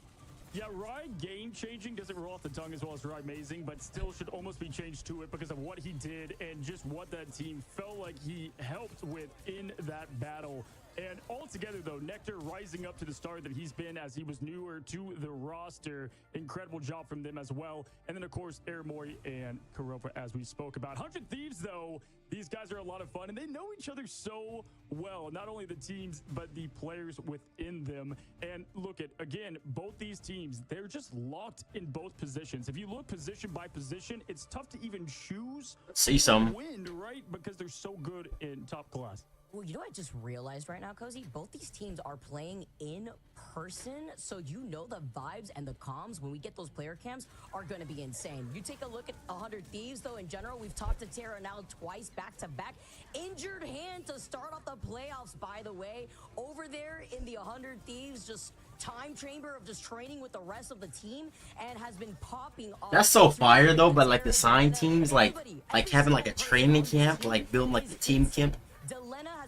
Yeah, Ryan game-changing doesn't roll off the tongue as well as Ryan Mazing, but still should almost be changed to it because of what he did and just what that team felt like he helped with in that battle. And altogether, though, Nectar rising up to the star that he's been as he was newer to the roster. Incredible job from them as well. And then, of course, Aramori and Karopa, as we spoke about. 100 Thieves, though, these guys are a lot of fun, and they know each other so well. Not only the teams, but the players within them. And look at, again, both these teams, they're just locked in both positions. If you look position by position, it's tough to even choose See some. win, right? Because they're so good in top class. Well, you know what I just realized right now, Cozy? Both these teams are playing in person, so you know the vibes and the comms when we get those player cams are going to be insane. You take a look at 100 Thieves, though, in general, we've talked to Tara now twice back-to-back. Injured hand to start off the playoffs, by the way. Over there in the 100 Thieves, just time chamber of just training with the rest of the team and has been popping off. That's so fire though, but like the sign teams, like having like a training camp, like building like the team camp.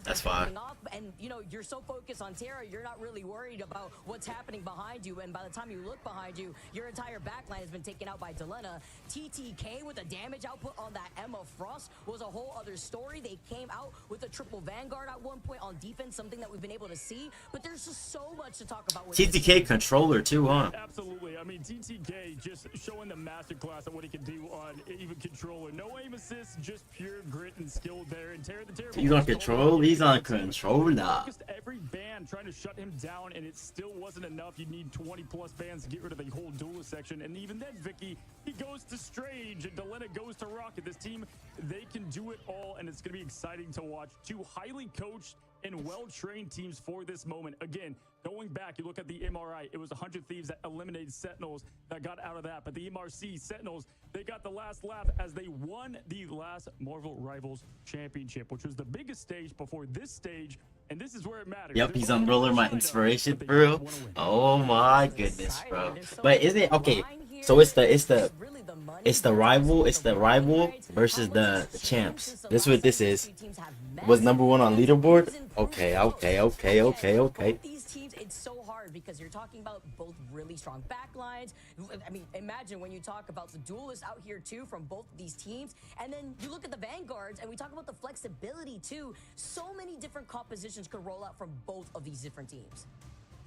That's fine. And you know, you're so focused on Tara, you're not really worried about what's happening behind you. And by the time you look behind you, your entire backline has been taken out by Delena. TTK with a damage output on that Emma Frost was a whole other story. They came out with a triple Vanguard at one point on defense, something that we've been able to see. But there's just so much to talk about with TTK controller too, huh? Absolutely. I mean, TTK just showing the masterclass of what he can do on even controller. No aim assist, just pure grit and skill there. And Tara the Terrible. He's on control. He's on controller. Every ban trying to shut him down, and it still wasn't enough. You need 20+ bans to get rid of the whole duelist section. And even then, Vicky, he goes to Strange, and Delena goes to Rocket. This team, they can do it all, and it's going to be exciting to watch. Two highly coached and well-trained teams for this moment. Again, going back, you look at the MRI, it was 100 Thieves that eliminated Sentinels that got out of that. But the MRC Sentinels, they got the last laugh as they won the last Marvel Rivals Championship, which was the biggest stage before this stage. And this is where it matters. Yep, he's on Roller, my inspiration, bro. Oh my goodness, bro. But isn't it okay? So it's the rival versus the champs. This is what this is. Was number one on leaderboard? Okay. These teams, it's so hard because you're talking about both really strong backlines. I mean, imagine when you talk about the duelists out here too from both of these teams, and then you look at the Vanguards and we talk about the flexibility too. So many different compositions could roll out from both of these different teams.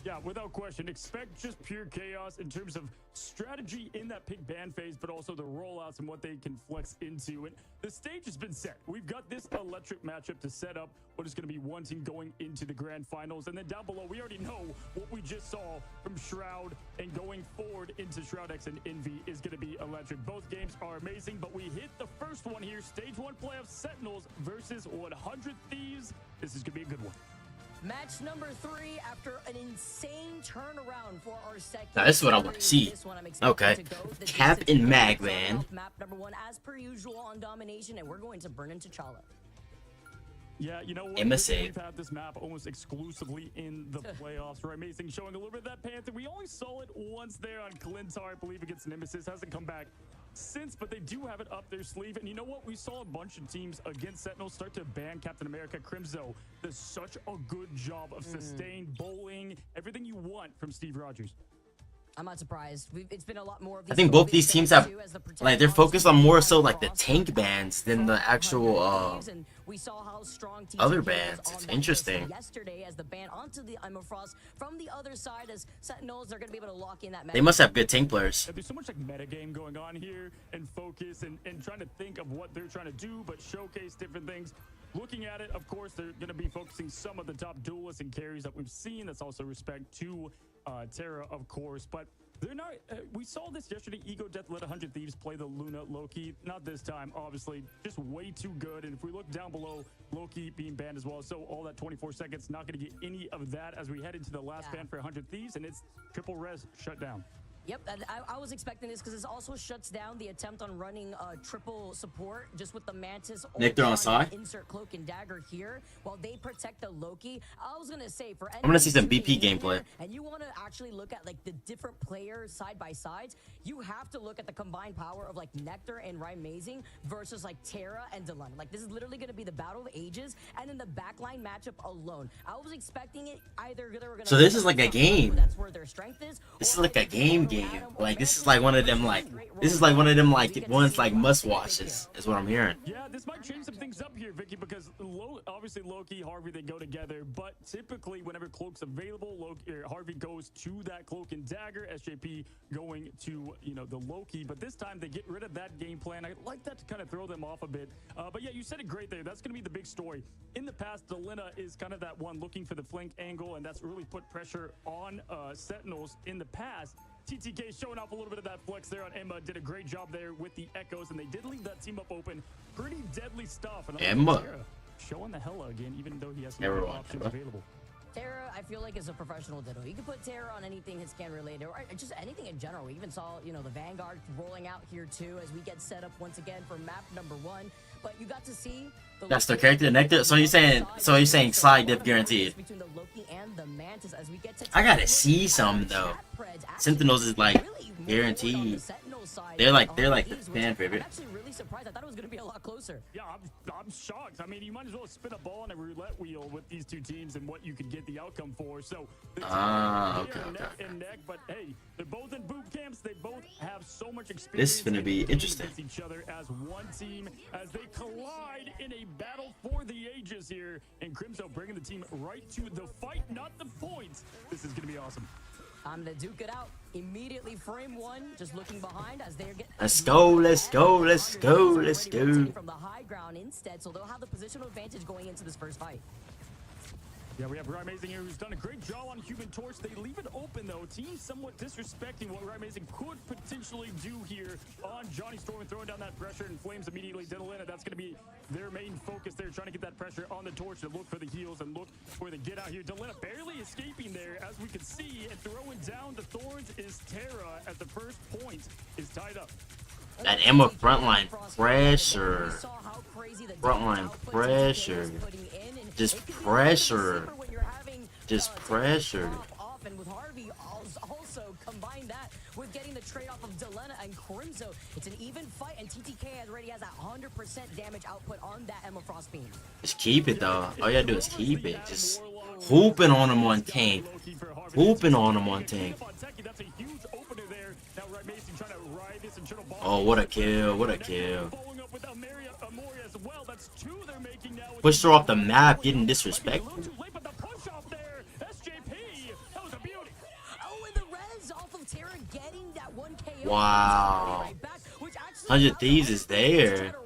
Yeah, without question. Expect just pure chaos in terms of strategy in that pick ban phase, but also the rollouts and what they can flex into. And the stage has been set. We've got this electric matchup to set up what is going to be one team going into the grand finals. And then down below, we already know what we just saw from Shroud, and going forward into Shroud X and Envy is going to be electric. Both games are amazing, but we hit the first one here. Stage 1 playoff Sentinels versus 100 Thieves. This is going to be a good one. Match number 3 after an insane turnaround for our second. Now, this is what I want to see. Okay. Cap and Mag, man. Map number 1 as per usual on domination, and we're going to burn into T'Challa. Yeah, you know what? MSA. We've had this map almost exclusively in the playoffs. Right, amazing, showing a little bit of that Panther. We only saw it once there on Clintar, I believe, against Nemesis. Hasn't come back since, but they do have it up their sleeve. And you know what? We saw a bunch of teams against Sentinels start to ban Captain America. Crimzo does such a good job of sustained bowling, everything you want from Steve Rogers. I'm not surprised. It's been a lot more of these. I think both these teams have, like, they're focused on more so like the tank bans than the actual we saw how strong other bans. It's interesting. Yesterday, as the ban onto the Emma Frost from the other side, as Sentinels are going to be able to lock in that. They must have good tank players. Yeah, there's so much like meta game going on here, and focus, and trying to think of what they're trying to do, but showcase different things. Looking at it, of course, they're going to be focusing some of the top duelists and carries that we've seen. That's also respect to Tara, of course, but they're not. We saw this yesterday. Ego Death let 100 Thieves play the Luna Loki. Not this time, obviously. Just way too good. And if we look down below, Loki being banned as well. So all that 24 seconds, not going to get any of that as we head into the last ban for 100 Thieves, and it's triple res shut down. Yep, I was expecting this because this also shuts down the attempt on running triple support just with the Mantis. Nectar on side. Insert Cloak and Dagger here while they protect the Loki. I was gonna say for I'm gonna see some BP gameplay. And you want to actually look at like the different players side by sides. You have to look at the combined power of like Nectar and Rymazing versus like Tara and Delena. Like this is literally gonna be the battle of ages, and in the backline matchup alone, I was expecting it either they were gonna. So this is like a game. That's where their strength is. This is like a game. game. Like this is like one of them like ones like must watches is what I'm hearing. Yeah, this might change some things up here, Vicky, because obviously Loki, Harvey, they go together. But typically, whenever Cloak's available, Harvey goes to that Cloak and Dagger. SJP going to the Loki. But this time they get rid of that game plan. I like that to kind of throw them off a bit. But yeah, you said it great there. That's going to be the big story. In the past, Delina is kind of that one looking for the flank angle, and that's really put pressure on Sentinels in the past. TTK showing off a little bit of that flex there on Emma. Did a great job there with the Echoes, and they did leave that team up open. Pretty deadly stuff. And Emma showing the hella again, even though he has no options available. Terra, I feel like, is a professional Ditto. You can put Terra on anything hit scan related, or just anything in general. We even saw, the Vanguard rolling out here too as we get set up once again for map number 1. But you got to see that's their character, Nectar. So you're saying slide dip guaranteed. between the Loki and the Mantis as we get to I gotta see some though. Sentinels is like guaranteed. They're like the fan favorite. I'm actually really surprised. I thought it was gonna be a lot closer. Yeah, I'm shocked. I mean, you might as well spin a ball on a roulette wheel with these two teams and what you could get the outcome for. So okay. Neck and neck, but hey, they're both in boot camps. They both have so much experience. This is gonna be interesting. Each other as one team as they collide in a battle for the ages here, and Crimzo bringing the team right to the fight, not the points. This is gonna be awesome. I'm gonna duke it out immediately. Frame 1, just looking behind as they're getting. Let's go, let's go, let's go, let's go. From the high ground instead, so they'll have the positional advantage going into this first fight. Yeah, we have Ry Amazing here, who's done a great job on Human Torch. They leave it open, though. Team somewhat disrespecting what Ry Amazing could potentially do here on Johnny Storm, and throwing down that pressure, and Flames immediately Delina. That's going to be their main focus there, trying to get that pressure on the Torch to look for the heals and look for the get out here. Delina barely escaping there, as we can see, and throwing down the Thorns is Terra, as the first point is tied up. That Emma frontline pressure. Frontline pressure. Just pressure. Just pressure. And with Harvey also combine that with getting the trade off of Delena and Crimzo. It's an even fight, and TTK already has that 100% damage output on that Emma Frost beam. Just keep it though. All you gotta do is keep it. Just hooping on him on tank. Hooping on him on tank. Oh, what a kill. What a kill. Pushed her off the map, getting disrespected. Wow. 100 Thieves is there.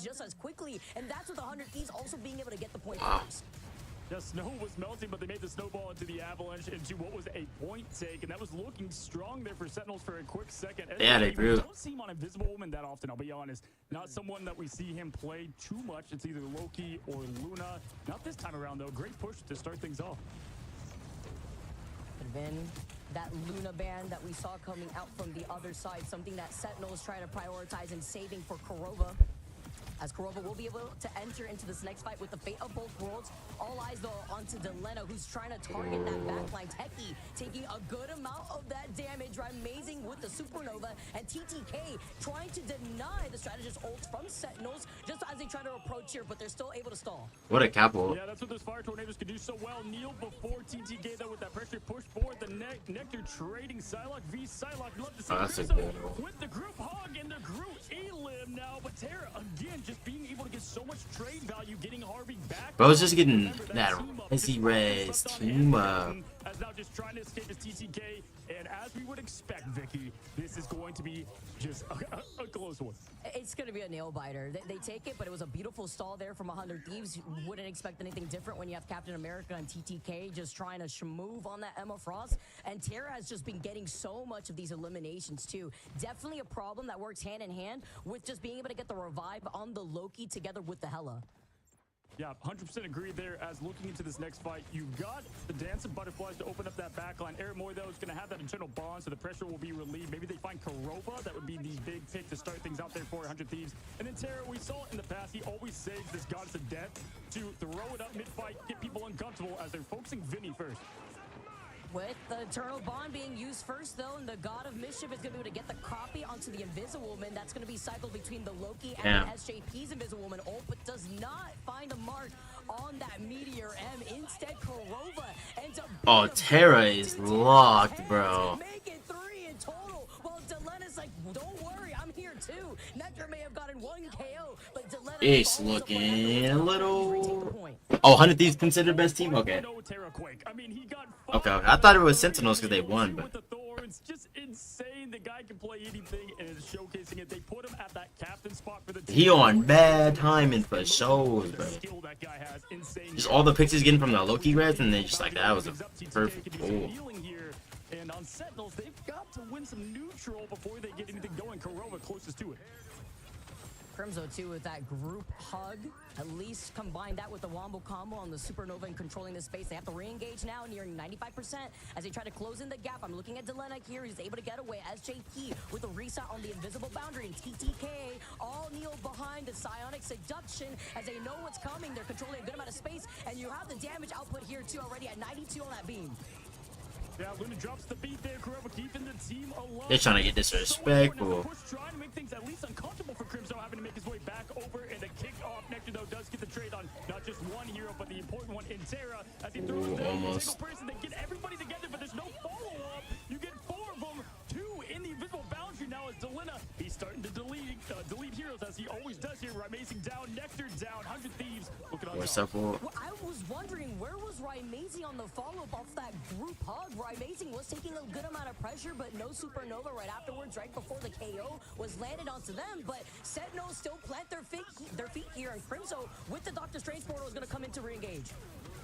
Just as quickly, and that's with the 100 Thieves also being able to get the point. Wow. The snow was melting, but they made the snowball into the avalanche into what was a point take, and that was looking strong there for Sentinels for a quick second. Yeah, they grew. Don't see him on Invisible Woman that often, I'll be honest. Not someone that we see him play too much. It's either Loki or Luna. Not this time around, though. Great push to start things off. And then that Luna band that we saw coming out from the other side, something that Sentinels try to prioritize and saving for Korova. As Korova will be able to enter into this next fight with the fate of both worlds. All eyes, though, onto Delena, who's trying to target that backline. Techie taking a good amount of that damage. Amazing with the Supernova. And TTK trying to deny the strategist ult from Sentinels just as they try to approach here, but they're still able to stall. What a capo. Yeah, that's what those Fire Tornadoes can do so well. Kneel before TTK, though, with that pressure push forward. The Nectar trading Psylocke v Psylocke. Love to see that's a Crimzo good with the group hog and the group elim now. But Terra, again, just being able to get so much trade value, getting Harvey back. Bro's just getting that Resi Res team up. As now just trying to escape his TTK, and as we would expect, Vicky, this is going to be just a close one. It's going to be a nail biter. They take it, but it was a beautiful stall there from 100 Thieves. You wouldn't expect anything different when you have Captain America and TTK just trying to move on that Emma Frost. And Terra has just been getting so much of these eliminations too. Definitely a problem that works hand in hand with just being able to get the revive on the Loki together with the Hela. Yeah, 100% agreed there. As looking into this next fight, you've got the Dance of Butterflies to open up that backline. Eramoy, though, is going to have that internal bond, so the pressure will be relieved. Maybe they find Korova. That would be the big pick to start things out there for 100 Thieves. And then Terra, we saw it in the past. He always saves this Goddess of Death to throw it up mid-fight, get people uncomfortable as they're focusing Vinny first. With the Eternal Bond being used first, though, and the God of Mischief is going to be able to get the copy onto the Invisible Woman. That's going to be cycled between the Loki and the SJP's Invisible Woman ult, but does not find a mark on that Meteor M. Instead, Korova ends up... Oh, Terra is locked, bro. Make it 3 and It's looking a little. Oh, 100 Thieves considered best team? Okay. Okay, I thought it was Sentinels because they won, but. It's just insane. The guy can play anything and is showcasing it. They put him at that captain spot for the team. He on bad timing for shows, bro. Just all the pictures getting from the Loki reds, and they just like, that was a perfect goal. And on Sentinels, they've got to win some neutral before they get anything going. Korova closest to it. Crimzo too with that group hug. At least combine that with the wombo combo on the Supernova and controlling the space. They have to re-engage now, nearing 95% as they try to close in the gap. I'm looking at Delena here. He's able to get away. SJP with a reset on the invisible boundary. And TTK all kneel behind the psionic seduction as they know what's coming. They're controlling a good amount of space. And you have the damage output here too already at 92 on that beam. Yeah, Luna drops the beat there. Korova keeping the team alive. They're trying to get disrespectful. Trying to make things at least uncomfortable for Crimzo, having to make his way back over, and the kick off. Nectar though does get the trade on not just one hero, but the important one in Terra as he throws down a single person. They get everybody together, but there's no follow-up. You get 4 of them, 2 in the invisible boundary now as Delena. He's starting to delete heroes as he always does here. Amazing down, Nectar down, 100 Thieves looking on top. Well, I was wondering where was Rymazing on the follow-up off that group hug. Rymazing was taking a good amount of pressure, but no Supernova right afterwards, right before the KO was landed onto them. But Sentinels still plant their feet here, and Crimzo with the Doctor Strange portal is going to come in to re-engage.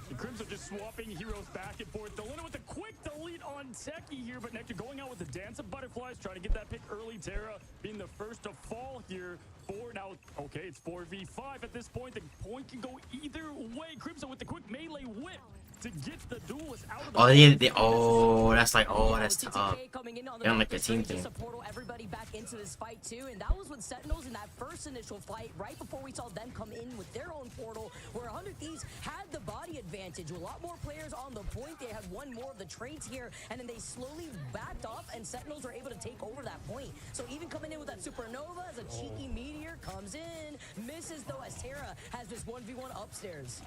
And Crimson just swapping heroes back and forth. Delena with a quick delete on Techie here, but Nectar going out with the Dance of Butterflies, trying to get that pick early. Terra being the first to fall here. Now, okay, it's 4v5 at this point. The point can go either way. Crimson with the quick melee whip to get the duelist out of the That's like, that's tough. They're on like a team thing. Everybody back into this fight too, and that was with Sentinels in that first initial fight, right before we saw them come in with their own portal, where 100 Thieves had the body advantage. A lot more players on the point. They had one more of the trades here, and then they slowly backed off, and Sentinels were able to take over that point. So even coming in with that Supernova as a cheeky meteor comes in, misses though as Terra has this 1v1 upstairs.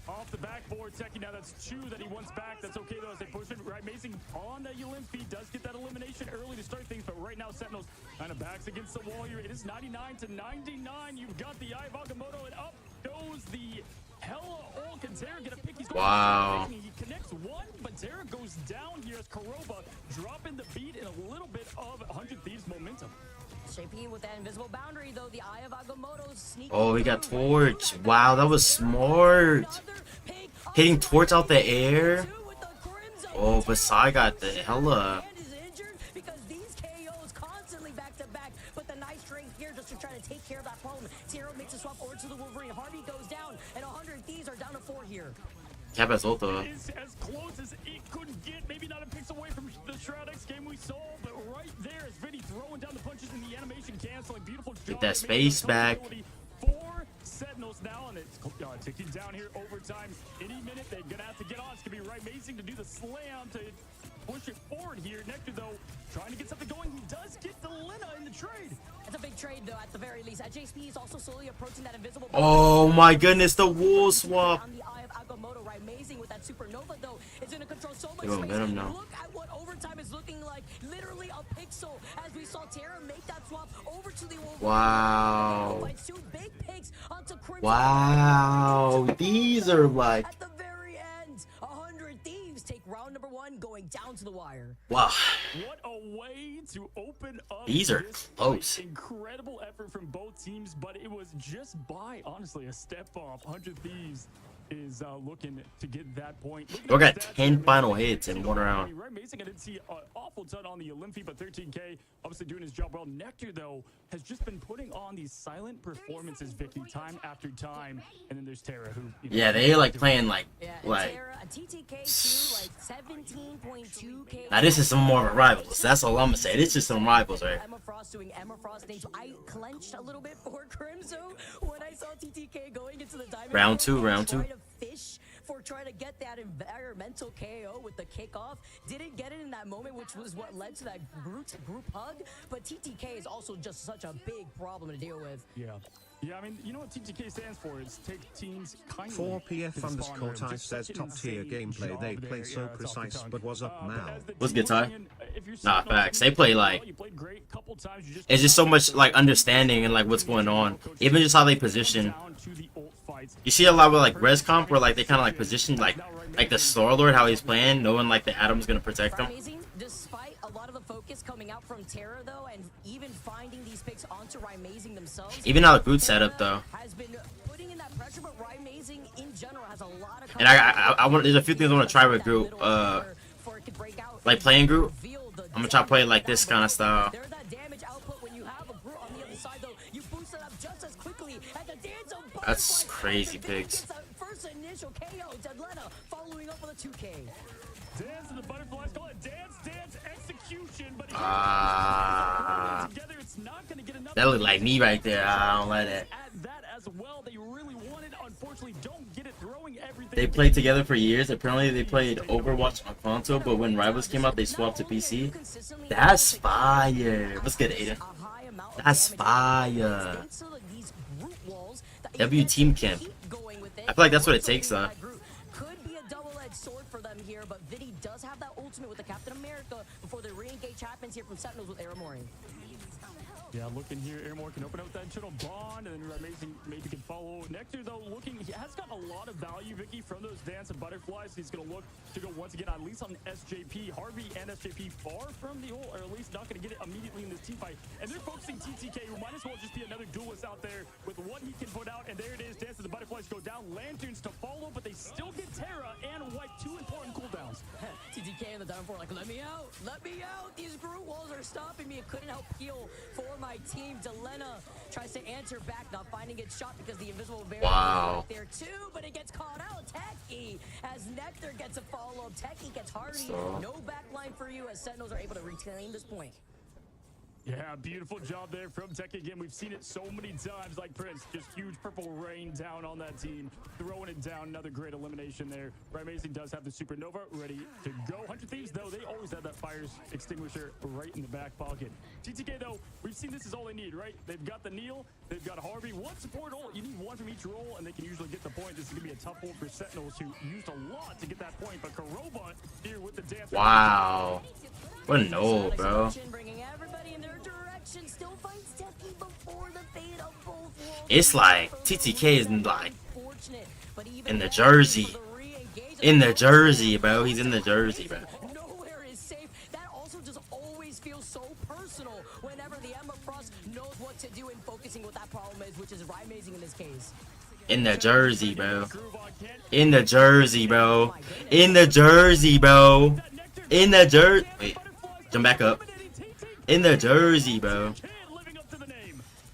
Off the backboard, Techie now that's 2 that he wants back. That's okay though as they push it. Rymazing on the Ylimp feed does get that elimination early to start things, but right now Sentinels kind of backs against the wall here. It is 99 to 99. You've got the Eye of Agamotto, and up goes the Hella Ult. Can Terra get a pick? He's going wow. He connects one, but Terra goes down here as Korova dropping the beat in a little bit of 100 Thieves momentum. JP with that invisible boundary though, the Eye of Agamotto sneaking. Oh, we got Torch. Wow, that was smart. Hitting Torch out the air. Oh, but Sai got the hella. Because these KOs constantly back to back, but the nice strength here just to try to take care of that problem. Tiro makes a swap over to the Wolverine. Harvey goes down, and 100 Thieves are down to 4 here. Cap has ult though. Is as close as it could get. Maybe not a pix away from the Shroud X game we saw, but right there is Vinny throwing down the punches in the animation canceling. Beautiful job. Get that space back. 4 Sentinels now, and it's ticking down here overtime. Any minute they're gonna have to get on. It's gonna be Rymazing to do the slam to push it forward here. Nectar though trying to get something going. He does get the Delena in the trade. It's a big trade though at the very least. JSP is also slowly approaching that invisible. Oh my goodness, the wool swap. On the Eye of Agamotto, Rymazing with that Supernova though is going to control so much space. Look at what overtime is looking like. Literally a pixel as we saw Terra make that swap over to the Wolverine. Wow. Two big picks onto Crimson. Wow. These are like. At the very end, 100 Thieves take round number 1 going down to the wire. Wow. What a way to open up. These are close. Incredible effort from both teams, but it was just by, honestly, a step off. 100 Thieves is looking to get that point. We got 10 final hits in 1 round. Rymazing, I didn't see an awful ton on the Olympi, but 13K obviously doing his job well. Nectar, though, has just been putting on these silent performances, Vicky, time after time. And then there's Terra, who... Yeah, they like playing like... Terra, a TTK too, like 17.2K. Now this is some more rivals. That's all I'm gonna say. This is some rivals, right? Emma Frost doing Emma Frost things. I clenched a little bit for Crimzo when I saw TTK going into the diamond. Round 2. Fish for trying to get that environmental KO with the kickoff. Didn't get it in that moment, which was what led to that group hug. But TTK is also just such a big problem to deal with. Yeah. Yeah, I mean, you know what TTK stands for? It's take teams kindly. 4PF_Ty says top tier gameplay. They play so precise, but was up now. What's good, Ty? Nah, facts. They play like, it's just so much like understanding and like what's going on. Even just how they position. You see a lot with like res comp where like they kind of like position like the Star Lord, how he's playing, knowing like the Atom's gonna protect him. Despite a lot of the focus coming out from Terra though, and even finding these picks onto Rymazing themselves. Even how the boot setup though. Has been putting in that pressure, but Rymazing in general has a lot of. And I want, there's a few things I want to try with Groot. Like playing Groot. I'm gonna try to play like this kind of style. That's crazy, pigs. First initial KO, Deadlena following up with a 2K. Dance to the butterflies, call it dance execution, but together it's not gonna get enough. That looked like me right there. I don't like that. That as well, they really wanted, unfortunately don't get it, throwing everything. They played together for years. Apparently they played Overwatch on console, but when Rivals came out, they swapped to PC. That's fire. What's good, Aiden? That's fire. W Team Camp. I feel like that's what it takes, though. Could be a double-edged sword for them here, but Viddy does have that ultimate with the Captain America before the re-engage happens here from Sentinels with Aramori. Yeah, looking here, Aramore can open up that internal bond, and then Amazing maybe can follow. Nectar, though, looking, he has got a lot of value, Vicky, from those Dance and Butterflies. He's going to look to go once again, at least on SJP. Harvey and SJP far from the ult, or at least not going to get it immediately in this team fight. And they're focusing TTK, who might as well just be another duelist out there with what he can put out. And there it is, Dance and the Butterflies go down, Lanterns to follow, but they still get Terra and wipe two important cooldowns. TTK in the down four, like, let me out, let me out. These Groot walls are stopping me. It couldn't help heal for my team. Delenna tries to answer back, not finding it shot because the invisible barrier is right there too, but it gets caught out. Techie, as Nectar gets a follow-up, Techie gets Hardy. No backline for you as Sentinels are able to reclaim this point. Yeah, beautiful job there from Tech again. We've seen it so many times, like Prince. Just huge purple rain down on that team. Throwing it down, another great elimination there. Rymazing does have the Supernova ready to go. 100 Thieves, though, they always have that fire extinguisher right in the back pocket. TTK, though, we've seen this is all they need, right? They've got the Neil, they've got Harvey. One support ult, you need one from each role, and they can usually get the point. This is going to be a tough ult for Sentinels, who used a lot to get that point, but Karoba here with the dance. Wow. What an ult, bro. It's like TTK is like in the jersey. In the jersey, bro. He's in the jersey, bro. Nowhere is safe. That also just always feels so personal whenever the Emma Frost knows what to do and focusing what that problem is, which is Rymazing in this case. In the jersey, bro. In the jersey, bro. In the jersey, bro. In the jersey. Wait. Jump back up. In the jersey, bro.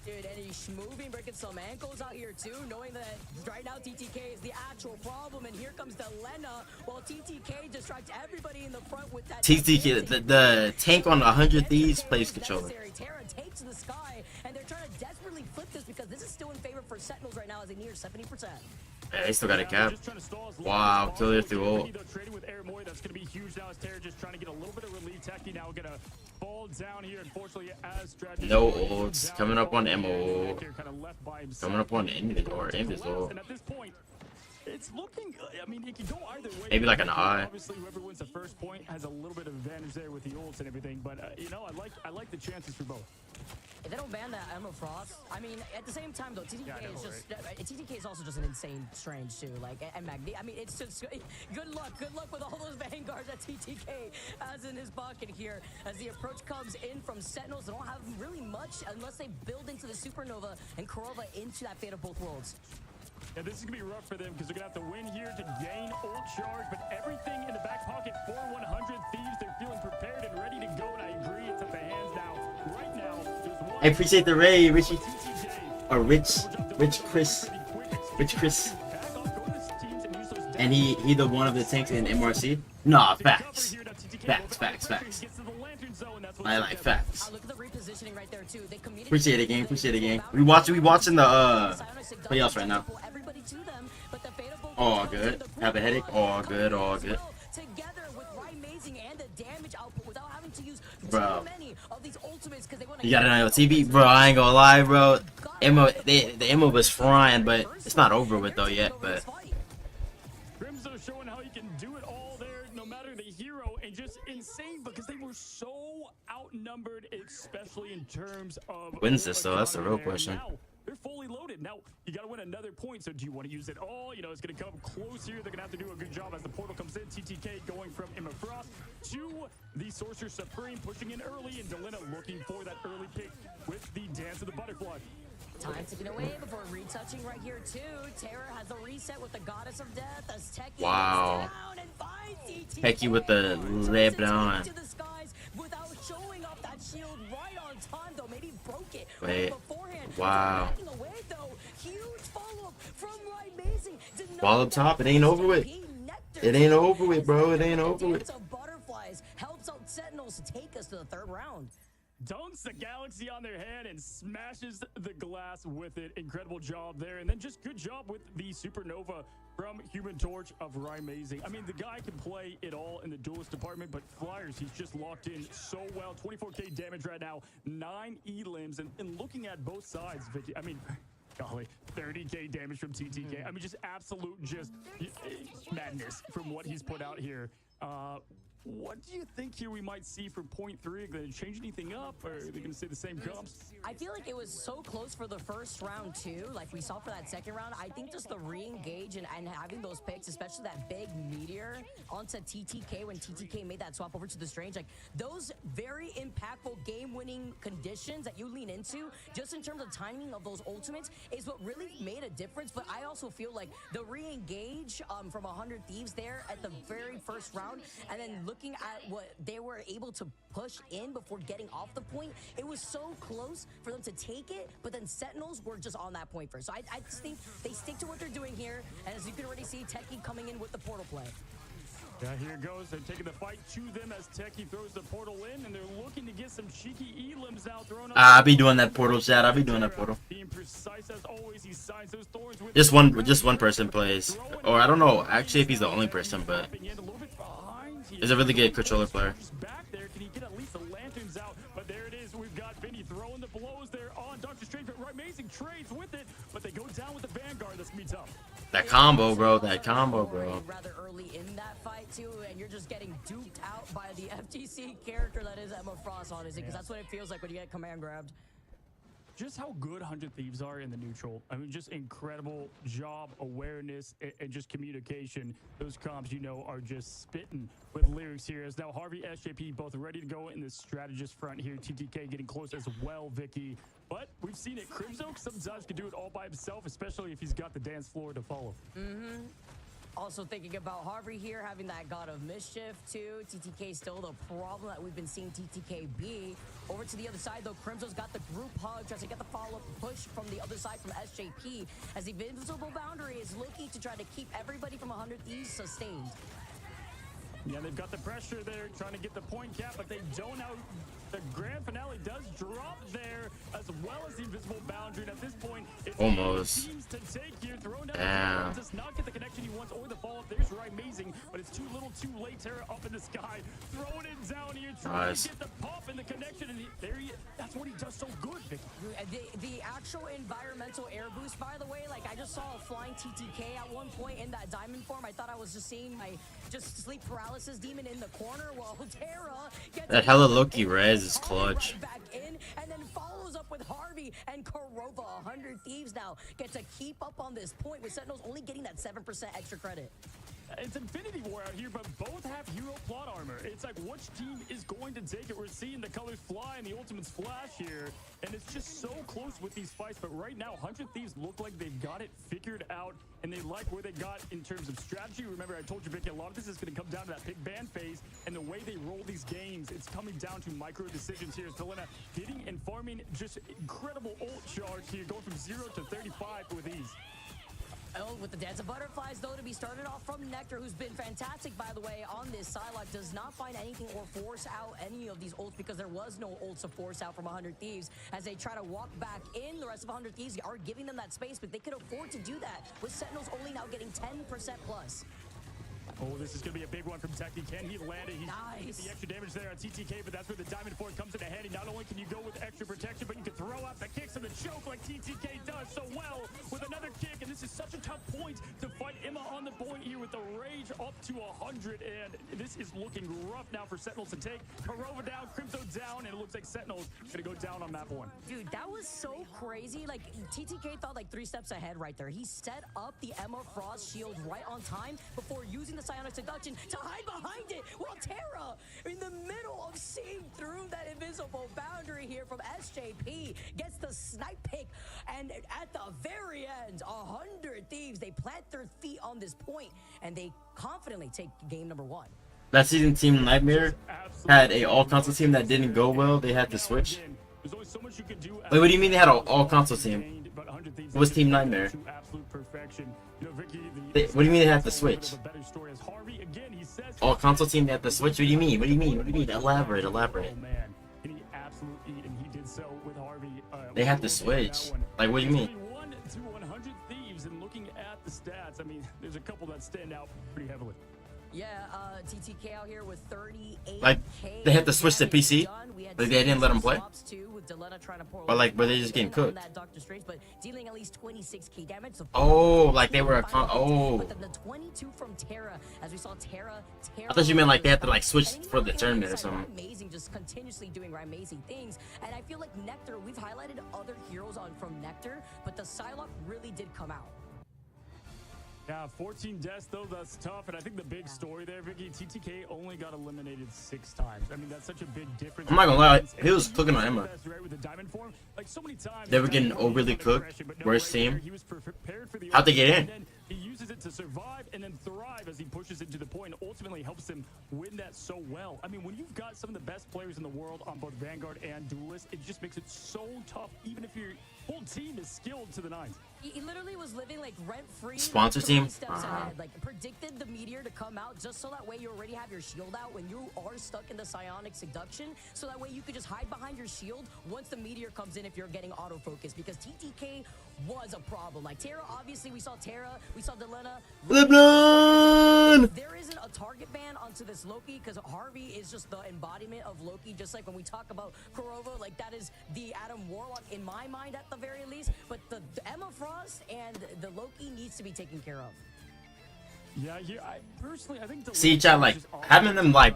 Dude, and he's moving, breaking some ankles out here too, knowing that right now TTK is the actual problem, and here comes Delenna, while TTK distracts everybody in the front with that. TTK, the tank on 100 Thieves plays controller. Terra takes the sky, and they're trying to desperately flip this because this is still in favor for Sentinels right now as they near 70%. Yeah, they still got a cap. Wow, killer through ult. Trading with Aramori, that's going to be huge now as Terra just trying to get a little bit of relief. Techie now going to fall down here, unfortunately, as strategy. No ults. Coming up on MO. Coming up on Invisible. And at this point, it's looking, I mean, it can go either way. Maybe like an eye. Obviously, whoever wins the first point has a little bit of advantage there with the ults and everything, but, you know, I like the chances for both. If they don't ban that Emma Frost, I mean, at the same time though, TTK is just TTK is also just an insane strange too. Like, and Magni, I mean, it's just good luck with all those vanguards that TTK has in his pocket here. As the approach comes in from Sentinels, they don't have really much unless they build into the Supernova and Kurova into that fate of both worlds. Yeah, this is going to be rough for them because they're going to have to win here to gain ult charge, but everything in the back pocket for 100 Thieves, they're feeling prepared and ready to go, and I agree, it's at the hands now. Right now, there's one. I appreciate the raid, Richie. Or Rich Chris. And he the one of the tanks in MRC? Nah, facts. Facts. I like facts. Appreciate it, gang. We watching the playoffs right now. All good. Have a headache? All good. together with Amazing and the damage output without having to use Bro. too many of these ultimates because they want You gotta know TV, bro. I ain't gonna lie, bro. The Emma was frying, but it's not over with though yet. But Crimzo showing how you can do it all there, no matter the hero, and just insane because they were so outnumbered, especially in terms of wins this though? That's the real question. Now, they're fully loaded. Now, you got to win another point. So do you want to use it all? You know, it's going to come close here. They're going to have to do a good job as the portal comes in. TTK going from Emma Frost to the Sorcerer Supreme, pushing in early, and Delina looking for that early pick with the Dance of the Butterfly. Time ticking away before retouching right here too. Terra has a reset with the Goddess of Death as Techie wow, down and finds TTK. Techie with the Lebanon. To the skies without showing off that shield right on time though. Maybe broke it Wait. beforehand. Wow. Backing away though. Huge follow-up from Amazing. Ball up top. It ain't over with. It ain't over with, bro. It ain't over with. Dance of Butterflies helps out Sentinels take us to the third round. Dunks the Galaxy on their hand and smashes the glass with it. Incredible job there. And then just good job with the Supernova from Human Torch of Amazing. I mean, the guy can play it all in the duelist department, but Flyers, he's just locked in so well. 24k damage right now, 9 E-limbs. And looking at both sides, Vicky, I mean, golly, 30k damage from TTK. I mean, just absolute madness from what he's put out here. What do you think here we might see for point 3? Are they going to change anything up, or are they going to stay the same comps? I feel like it was so close for the first round too, like we saw for that second round. I think just the re-engage and having those picks, especially that big meteor onto TTK when TTK made that swap over to the Strange, like those very impactful game-winning conditions that you lean into, just in terms of timing of those ultimates, is what really made a difference. But I also feel like the re-engage from 100 Thieves there at the very first round, and then looking at what they were able to push in before getting off the point, it was so close for them to take it, but then Sentinels were just on that point first. So I just think they stick to what they're doing here, and as you can already see, Techie coming in with the portal play. Yeah, here goes. They're taking the fight to them as Techie throws the portal in, and they're looking to get some cheeky E-limbs now thrown up. I'll be doing that portal, chat. I'll be doing that portal. Being precise as always, he signs those thorns with Just one person plays, or I don't know. Actually, if he's the only person, but is a really good controller player. Back there, can he get at least the lanterns out? But there it is. We've got Vinny throwing the blows there on Dr. Strange, but Amazing trades with it, but they go down with the Vanguard. That's gonna be tough. That combo, bro. That combo, bro. Rather early in that fight too, and you're just getting duped out by the FTC character that is Emma Frost, honestly, because that's what it feels like when you get command grabbed. Just how good 100 Thieves are in the neutral. I mean, just incredible job, awareness, and just communication. Those comps, you know, are just spitting with lyrics here. As now Harvey, SJP both ready to go in the strategist front here. TTK getting close as well, Vicky. But we've seen it. Crimzo sometimes can do it all by himself, especially if he's got the dance floor to follow. Also thinking about Harvey here, having that God of Mischief too. TTK still the problem that we've been seeing TTK be. Over to the other side though, Crimzo's got the group hug, tries to get the follow-up push from the other side from SJP, as the Invincible Boundary is looking to try to keep everybody from 100 Thieves sustained. Yeah, they've got the pressure there, trying to get the point cap, but they don't out. The grand finale does drop there, as well as the Invisible Boundary. And at this point, it's almost. Teams to take here, thrown down. Damn. Does not get the connection he wants or the follow-up. There's Amazing, but it's too little, too late. Terra up in the sky, throwing it down here, trying to get the pop and the connection, and there he is. That's what he does so good, Vicky. The actual environmental air boost, by the way, like I just saw a flying TTK at one point in that diamond form. I thought I was just seeing my sleep paralysis demon in the corner. Well, Terra gets that hella Loki res is clutch. Back in, and then follows up with Harvey and Korova. 100 Thieves now get to keep up on this point, with Sentinels only getting that 7% extra credit. It's Infinity War out here, but both have hero plot armor. It's like, which team is going to take it? We're seeing the colors fly and the ultimates flash here, and it's just so close with these fights. But right now, 100 Thieves look like they've got it figured out, and they like where they got in terms of strategy. Remember, I told you, Vicky, a lot of this is going to come down to that pick ban phase, and the way they roll these games, it's coming down to micro decisions here. Delina hitting and farming just incredible ult charge here, going from 0 to 35 with ease. Oh, with the Dance of Butterflies, though, to be started off from Nectar, who's been fantastic, by the way, on this Psylocke, does not find anything or force out any of these ults, because there was no ults to force out from 100 Thieves. As they try to walk back in, the rest of 100 Thieves are giving them that space, but they could afford to do that, with Sentinels only now getting 10% plus. Oh, this is going to be a big one from Techie. Can he land it? He's nice. The extra damage there on TTK, but that's where the Diamond Force comes into handy. Not only can you go with extra protection, but you can throw out the kicks and the choke like TTK does so well with another kick. And this is such a tough point to fight Emma on the point here with the rage up to 100. And this is looking rough now for Sentinels to take. Korova down, Crypto down, and it looks like Sentinels going to go down on map 1. Dude, that was so crazy. Like, TTK thought like 3 steps ahead right there. He set up the Emma Frost shield right on time before using the Psionic Seduction to hide behind it, while Terra, in the middle of seeing through that invisible boundary here from SJP, gets the snipe pick. And at the very end, 100 Thieves, they plant their feet on this point, and they confidently take game number 1. That season, Team Nightmare had a all-console team that didn't go well. They had to switch. Wait, what do you mean they had an all-console team? It was Team Nightmare. What do you mean they had to switch? All-console team, they had to switch? What do you mean? What do you mean? What do you mean? Elaborate, elaborate. They had to switch. Like, what do you mean? 100 Thieves, and looking at the stats, I mean, there's a couple that stand out pretty heavily. Yeah, TTK out here with 38. Like, they had to switch to PC? Like, they didn't let them play? Or, like, were they just getting cooked? Oh, like they were a oh. I thought you meant like they had to, like, switch for the tournament or something. Amazing, just continuously doing amazing things. And I feel like Nectar, we've highlighted other heroes from Nectar, but the Psylocke really did come out. Yeah, 14 deaths though, that's tough. And I think the big story there, Vicky, TTK only got eliminated 6 times. I mean, that's such a big difference. I'm not gonna lie, he was cooking on Emma. Like, so many times, they were getting overly cooked. Worst team. How'd they get in? He uses it to survive and then thrive as he pushes into the point and ultimately helps him win that so well. I mean, when you've got some of the best players in the world on both Vanguard and Duelist, it just makes it so tough, even if your whole team is skilled to the nines. He literally was living like rent-free. Sponsor team? Steps ahead. Like, predicted the meteor to come out just so that way you already have your shield out when you are stuck in the Psionic Seduction. So that way you could just hide behind your shield once the meteor comes in if you're getting autofocused. Because TTK was a problem. Like, Terra, obviously, we saw Terra, we saw Delena. LeBron! There isn't a target ban onto this Loki because Harvey is just the embodiment of Loki. Just like when we talk about Korova, like, that is the Adam Warlock in my mind at the very least. But the Emma Frost and the Loki needs to be taken care of. Yeah, I personally, I think. See, chat, like, having them, like,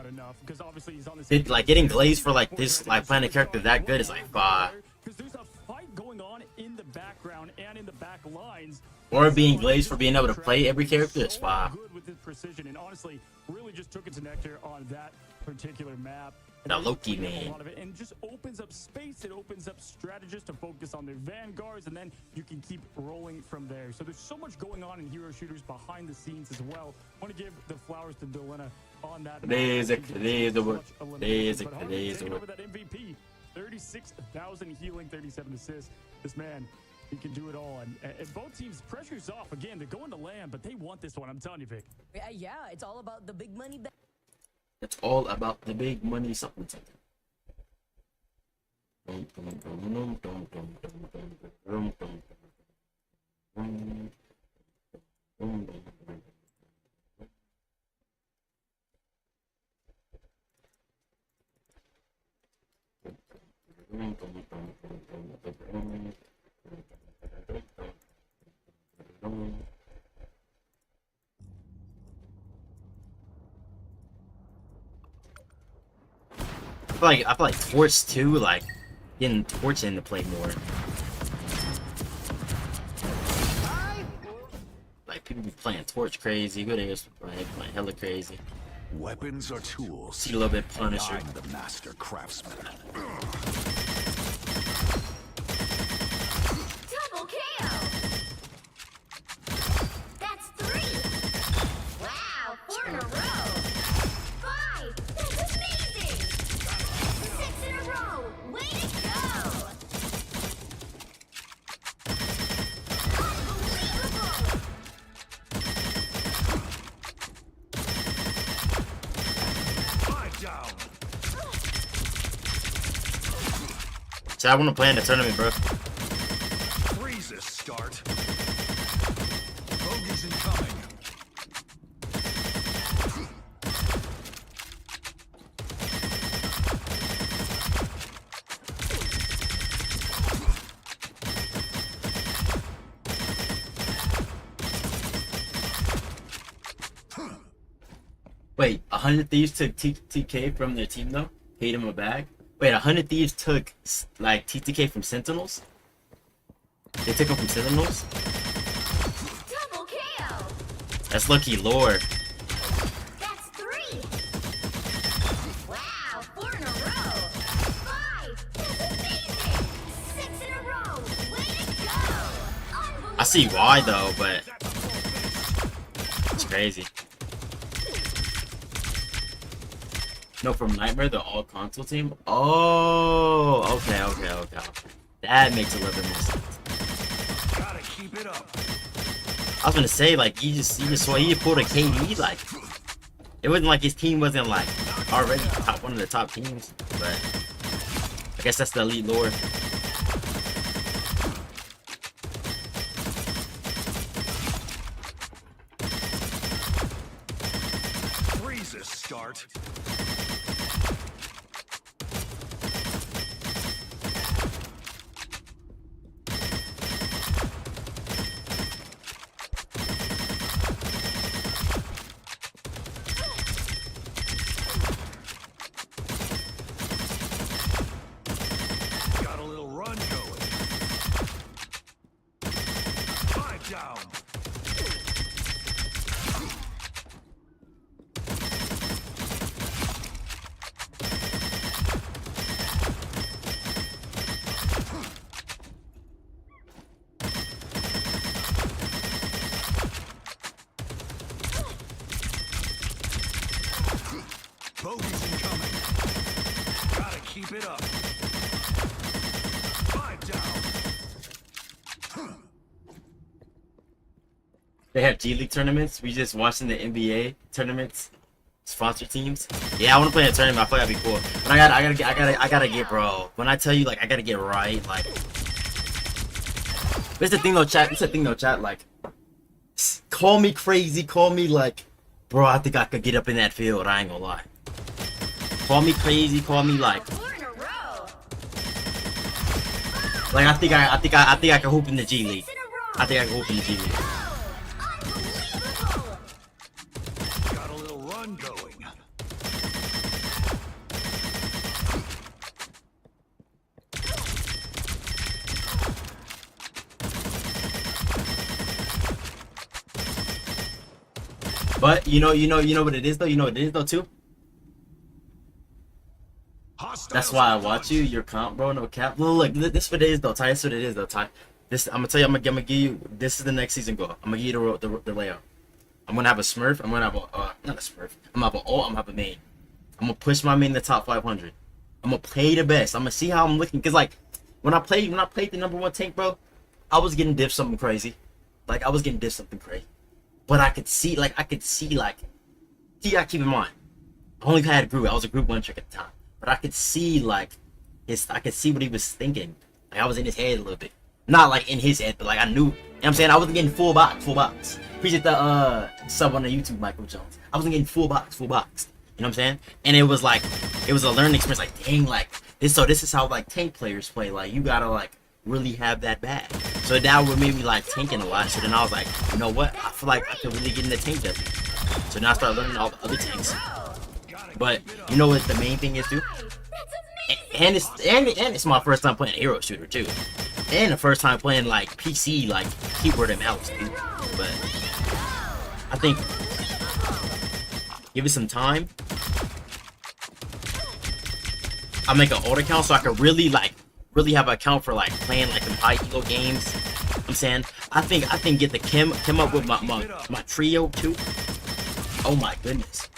getting glazed for, like, this, like, playing a character that good is, like, bah. Because there's a fight going on in the background and in the back lines. Or being glazed for being able to play every character is bah. Good with his precision, and honestly, really just took it to Nectar on that particular map. The Loki man. A lot of it, and just opens up space. It opens up strategists to focus on their vanguards, and then you can keep rolling from there. So there's so much going on in hero shooters behind the scenes as well. I want to give the flowers to Delena on that. Today's the over that MVP, 36,000 healing, 37 assists. This man, he can do it all. And both teams, pressure's off. Again, they're going to land, but they want this one. I'm telling you, Vic. Yeah, it's all about the big money. It's all about the big money, something. I feel like Torch too, like getting Torch into play more. Like people be playing Torch crazy, good ass playing hella crazy. Weapons are tools. See a little bit Punisher. I'm the master craftsman. Double KO! That's 3! Wow, 4 in a row! 5! That's amazing! 6 in a row! Way to go! Unbelievable! Down. So I want to play in the tournament, bro. Freezes start. Bogey's incoming. Wait, 100 Thieves took TK from their team though? Paid him a bag? Wait, 100 Thieves took like TTK from Sentinels? They took him from Sentinels? Double KO. That's lucky lore. That's 3. Wow, 4 in a row. 5. That's amazing. 6 in a row. Way to go. I see why though, but it's crazy. No, from Nightmare, the all console team. Oh, okay. That makes a little bit more sense. Gotta keep it up. I was gonna say, like, he just saw he pulled a KD, like, it wasn't like his team wasn't like already one of the top teams, but I guess that's the elite lore. Three's a start. Got a little run going. 5 down. Bogey's incoming. Gotta keep it up. 5 down. They have G League tournaments. We just watching the NBA tournaments, sponsor teams. Yeah, I want to play a tournament. I feel like that'd be cool. But I gotta get, bro. When I tell you, like, I gotta get right, like. It's the thing though, chat. Like, call me crazy, call me like, bro. I think I could get up in that field. I ain't gonna lie. Call me crazy, call me like. Like I think I can hoop in the G League. I think I can hoop in the G League. Got a little run going. But you know what it is though. You know what it is though too. That's why I watch you. Your comp, bro. No cap. Look, this what it is though, Ty. This what it is though, Ty. This I'm gonna tell you. I'm gonna give you. This is the next season goal. I'm gonna give you the layout. I'm gonna have a Smurf. I'm gonna have a not a Smurf. I'm gonna have an ult. I'm gonna have a main. I'm gonna push my main in the top 500. I'm gonna play the best. I'm gonna see how I'm looking. Cause like when I played the #1 tank, bro, I was getting diff something crazy. Like I was getting diff something crazy. But I could see like you gotta keep in mind. I only had a group. I was a group 1 trick at the time. But I could see like I could see what he was thinking. Like I was in his head a little bit. Not like in his head, but like I knew. You know what I'm saying? I wasn't getting full box. Appreciate the sub on the YouTube, Michael Jones. I wasn't getting full box. You know what I'm saying? And it was a learning experience. Like dang, like this is how like tank players play. Like you gotta like really have that bag. So that would make me like tanking a lot. So then I was like, you know what? I feel like I could really get in the tank W. So now I started learning all the other tanks. But you know what the main thing is too? And it's my first time playing hero shooter too. And the first time playing like PC, like keyboard and mouse, dude. But I think give it some time. I'll make an old account so I can really have an account for like playing like some high elo games. You know what I'm saying? I think get the Kim up with my trio too. Oh my goodness.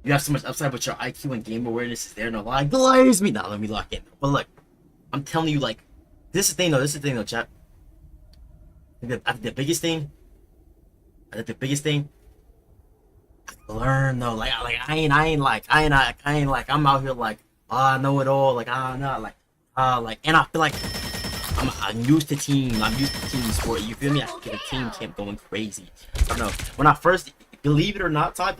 You have so much upside, but your IQ and game awareness is there. No lie, glaze me. Now let me lock in. But look, I'm telling you, like, this is the thing though, chat. I think the biggest thing. I learn though, like I ain't like I'm out here like I know it all, like not like and I feel like I'm used to team. I'm used to team sport. You feel me? I can get a team camp going crazy. I don't know. When I first, believe it or not, Ty,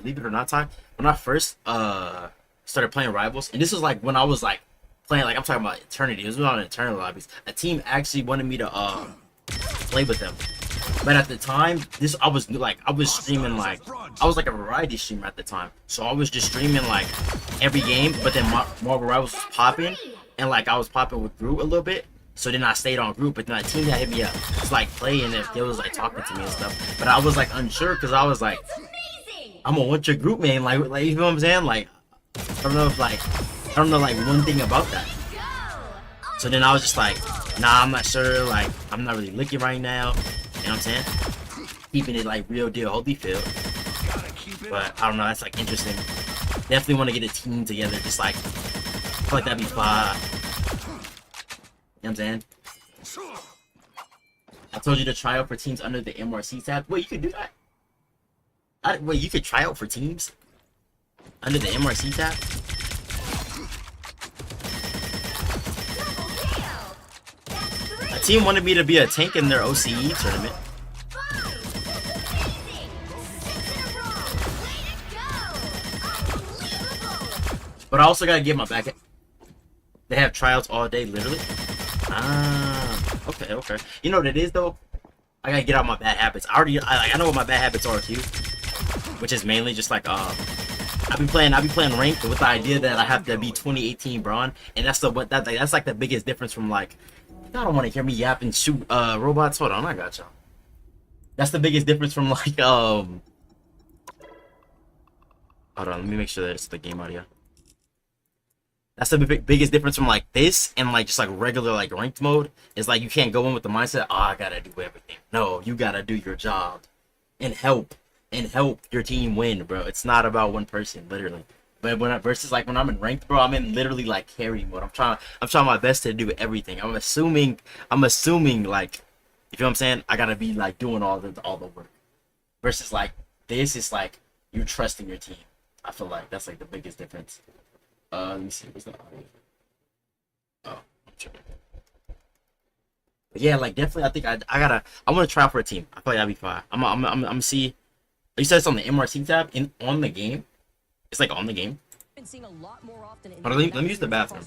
when I first started playing Rivals, and this was like when I was like playing, like I'm talking about Eternity. It was on Eternal lobbies. A team actually wanted me to play with them. But at the time, I was streaming like, I was like a variety streamer at the time. So I was just streaming like every game, but then Marvel Rivals was popping, and like I was popping with Groot a little bit. So then I stayed on Groot, but then a team that hit me up to like play, and it was like talking to me and stuff. But I was like unsure because I was like, I'm a Witcher Groot man, like you know what I'm saying? Like I don't know like one thing about that. So then I was just like, nah, I'm not sure. Like I'm not really looking right now. You know what I'm saying? Keeping it like real deal Holyfield. But I don't know, that's like interesting. Definitely want to get a team together, just like, I feel like that'd be fun. You know what I'm saying? I told you to try out for teams under the MRC tab. Wait, you could do that? Wait, you could try out for teams under the MRC tab? A team wanted me to be a tank in their OCE tournament. But I also gotta get my back. They have tryouts all day, literally. Ah, okay. You know what it is though? I gotta get out my bad habits. I know what my bad habits are too, which is mainly just like I've been playing ranked with the idea that I have to be 2018 Braun, and that's like the biggest difference from like. Y'all don't want to hear me yap and shoot robots. Hold on, I got y'all. That's the biggest difference from like Hold on, let me make sure that it's the game audio. That's the biggest difference from like this and like just like regular like ranked mode. Is like you can't go in with the mindset, oh, I gotta do everything. No, you gotta do your job and help your team win, bro. It's not about one person, literally. But when versus like when I'm in ranked, bro, I'm in literally like carry mode. I'm trying my best to do everything. I'm assuming like, you feel what I'm saying? I gotta be like doing all the work. Versus like this is like you trusting your team. I feel like that's like the biggest difference. Let me see. What's the audio? Oh, I'm sure. But yeah, like definitely, I think I want to try out for a team. I feel like that'd be fine. I'm gonna see. You said it's on the MRC tab on the game. It's like on the game. Let me use the bathroom.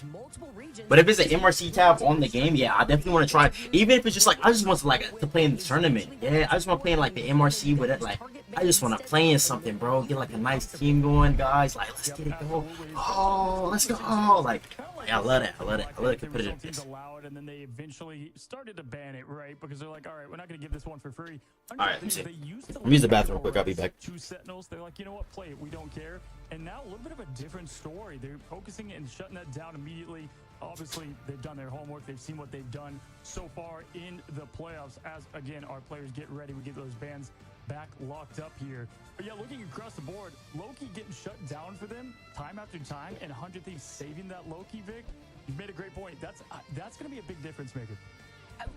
But if it's an MRC tab on the game, yeah, I definitely want to try. Even if it's just like I just want to play in the tournament. Yeah, I just want to play in like the MRC with it. Like I just want to play in something, bro. Get like a nice team going, guys. Like let's get it going. Oh, let's go. Oh, like yeah, I love it. I love it competitiveness. And then they eventually started to ban it, right? Because they're like, all right, we're not going to give this one for free. All right, let me see. Let me use the bathroom quick. I'll be back. 2 Sentinels. They're like, you know what? Play it. We don't care. And now a little bit of a different story. They're focusing and shutting that down immediately. Obviously, they've done their homework. They've seen what they've done so far in the playoffs. As again, our players get ready, we get those bans back locked up here. But yeah, looking across the board, Loki getting shut down for them time after time, and 100 Thieves saving that Loki, Vic. You've made a great point. That's going to be a big difference maker.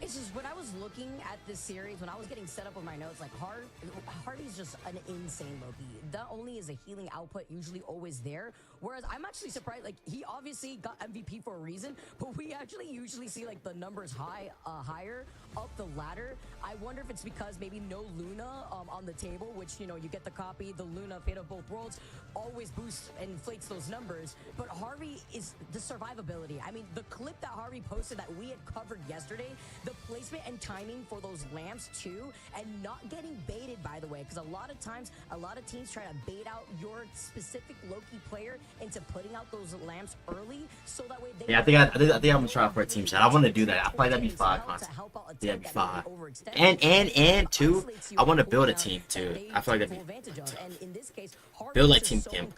It's just when I was looking at this series, when I was getting set up with my notes, like Harvey's just an insane Loki. Not only is a healing output usually always there, whereas I'm actually surprised. Like he obviously got MVP for a reason, but we actually usually see like the numbers higher up the ladder. I wonder if it's because maybe no Luna on the table, which you get the copy, the Luna Fate of Both Worlds always boosts and inflates those numbers. But Harvey is the survivability. I mean, the clip that Harvey posted that we had covered yesterday. The placement and timing for those lamps too, and not getting baited, by the way, because a lot of times, a lot of teams try to bait out your specific Loki player into putting out those lamps early, so that way they. Yeah, I think I'm gonna try for a team shot. I want to do that. I feel like that'd be fun. Yeah, that'd be fun. And two, I want to build a team too. I feel like that'd be build like Team Kim.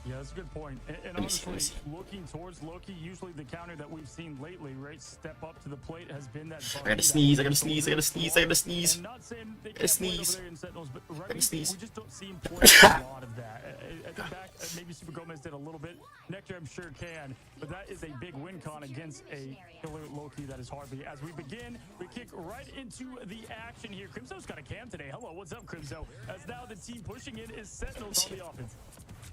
Yeah, that's a good point. And honestly, looking towards Loki, usually the counter that we've seen lately, right, step up to the plate has been that. I gotta sneeze. I gotta sneeze. I gotta sneeze. I gotta sneeze. I'm not saying they can't sneeze. play over there in Sentinels, but right, I gotta sneeze. we just don't see him play a lot of that. At the back, maybe Super Gomez did a little bit. Nectar, I'm sure can, but that is a big win con against a killer Loki that is Harvey. As we begin, we kick right into the action here. Crimso's got a cam today. Hello, what's up, Crimso? As now the team pushing in is Sentinels on the offense.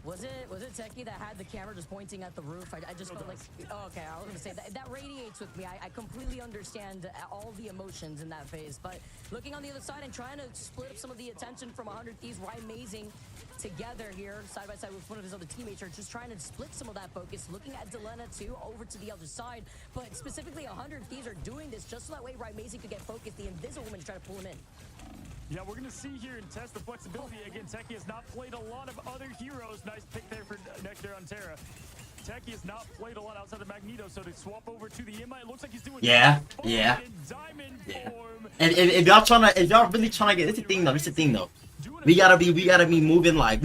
Was it Techie that had the camera just pointing at the roof? I just felt like, oh, okay, I was gonna say that radiates with me. I completely understand all the emotions in that phase, but looking on the other side and trying to split up some of the attention from 100 Thieves, Amazing together here, side by side with one of his other teammates, are just trying to split some of that focus, looking at Delena too, over to the other side, but specifically 100 Thieves are doing this just so that way Amazing could get focused. The Invisible Woman try to pull him in. Yeah, we're gonna see here and test the flexibility again. Techie has not played a lot of other heroes. Nice pick there for Nectar on Terra. Techie has not played a lot outside of Magneto, so to swap over to the Imai, it looks like he's doing Yeah. And if y'all really trying to get, it's the thing though. We gotta be moving like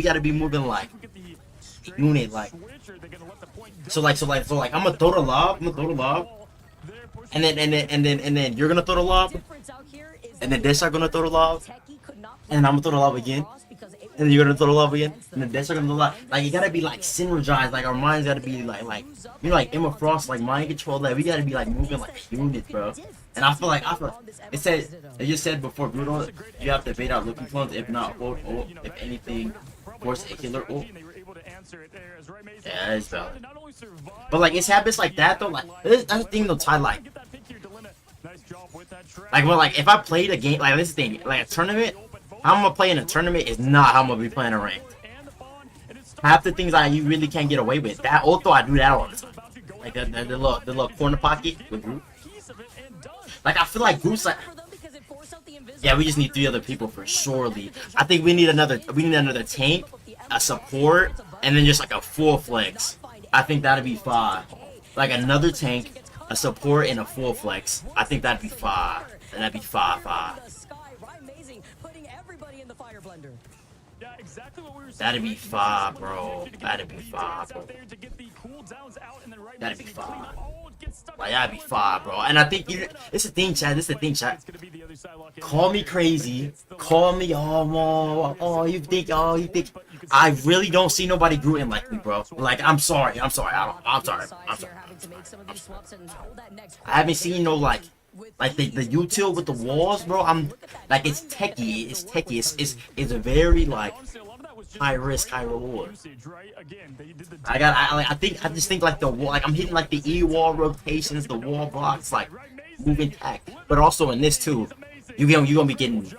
unit like. So like I'm gonna throw the lob, and then you're gonna throw the lob, and then Desh are gonna throw the lob, and I'm gonna throw the lob again, and then you're gonna throw the lob again, and then Desh are gonna throw the lob. Like it gotta be like synergized. Like our minds gotta be like you know, like Emma Frost, like mind control. Like we gotta be like moving like units, bro. And I feel like it just said before brutal, you have to bait out looking clones. If not, if anything, force a killer ult. Yeah, it's valid. But like it's habits like that though. Like that's the thing though, Ty. Like well, like if I played a game like this thing, like a tournament, how I'm gonna play in a tournament is not how I'm gonna be playing a ranked. Half the things you really can't get away with. That ult though, I do that all the time. Like the little corner pocket with Groot. Like I feel like Groot's like, yeah, we just need 3 other people for surely. I think we need another tank, a support, and then just like a full flex. I think that'd be 5. Like another tank, a support, and a full flex. I think that'd be 5. And that'd be 5. That'd be 5, bro. That'd be 5, bro. That'd be 5. Like that'd be 5, bro. And I think it's the thing, chat. This is the thing, chat. Call me crazy. Call me you think. I really don't see nobody Grooting like me, bro. Like I'm sorry. I'm sorry. I haven't seen no like the util with the walls, bro. I'm like it's techie. It's a very like high risk, high reward. I just think like the wall, like I'm hitting like the E wall rotations, the wall blocks, like moving tech. But also in this too, you're gonna be getting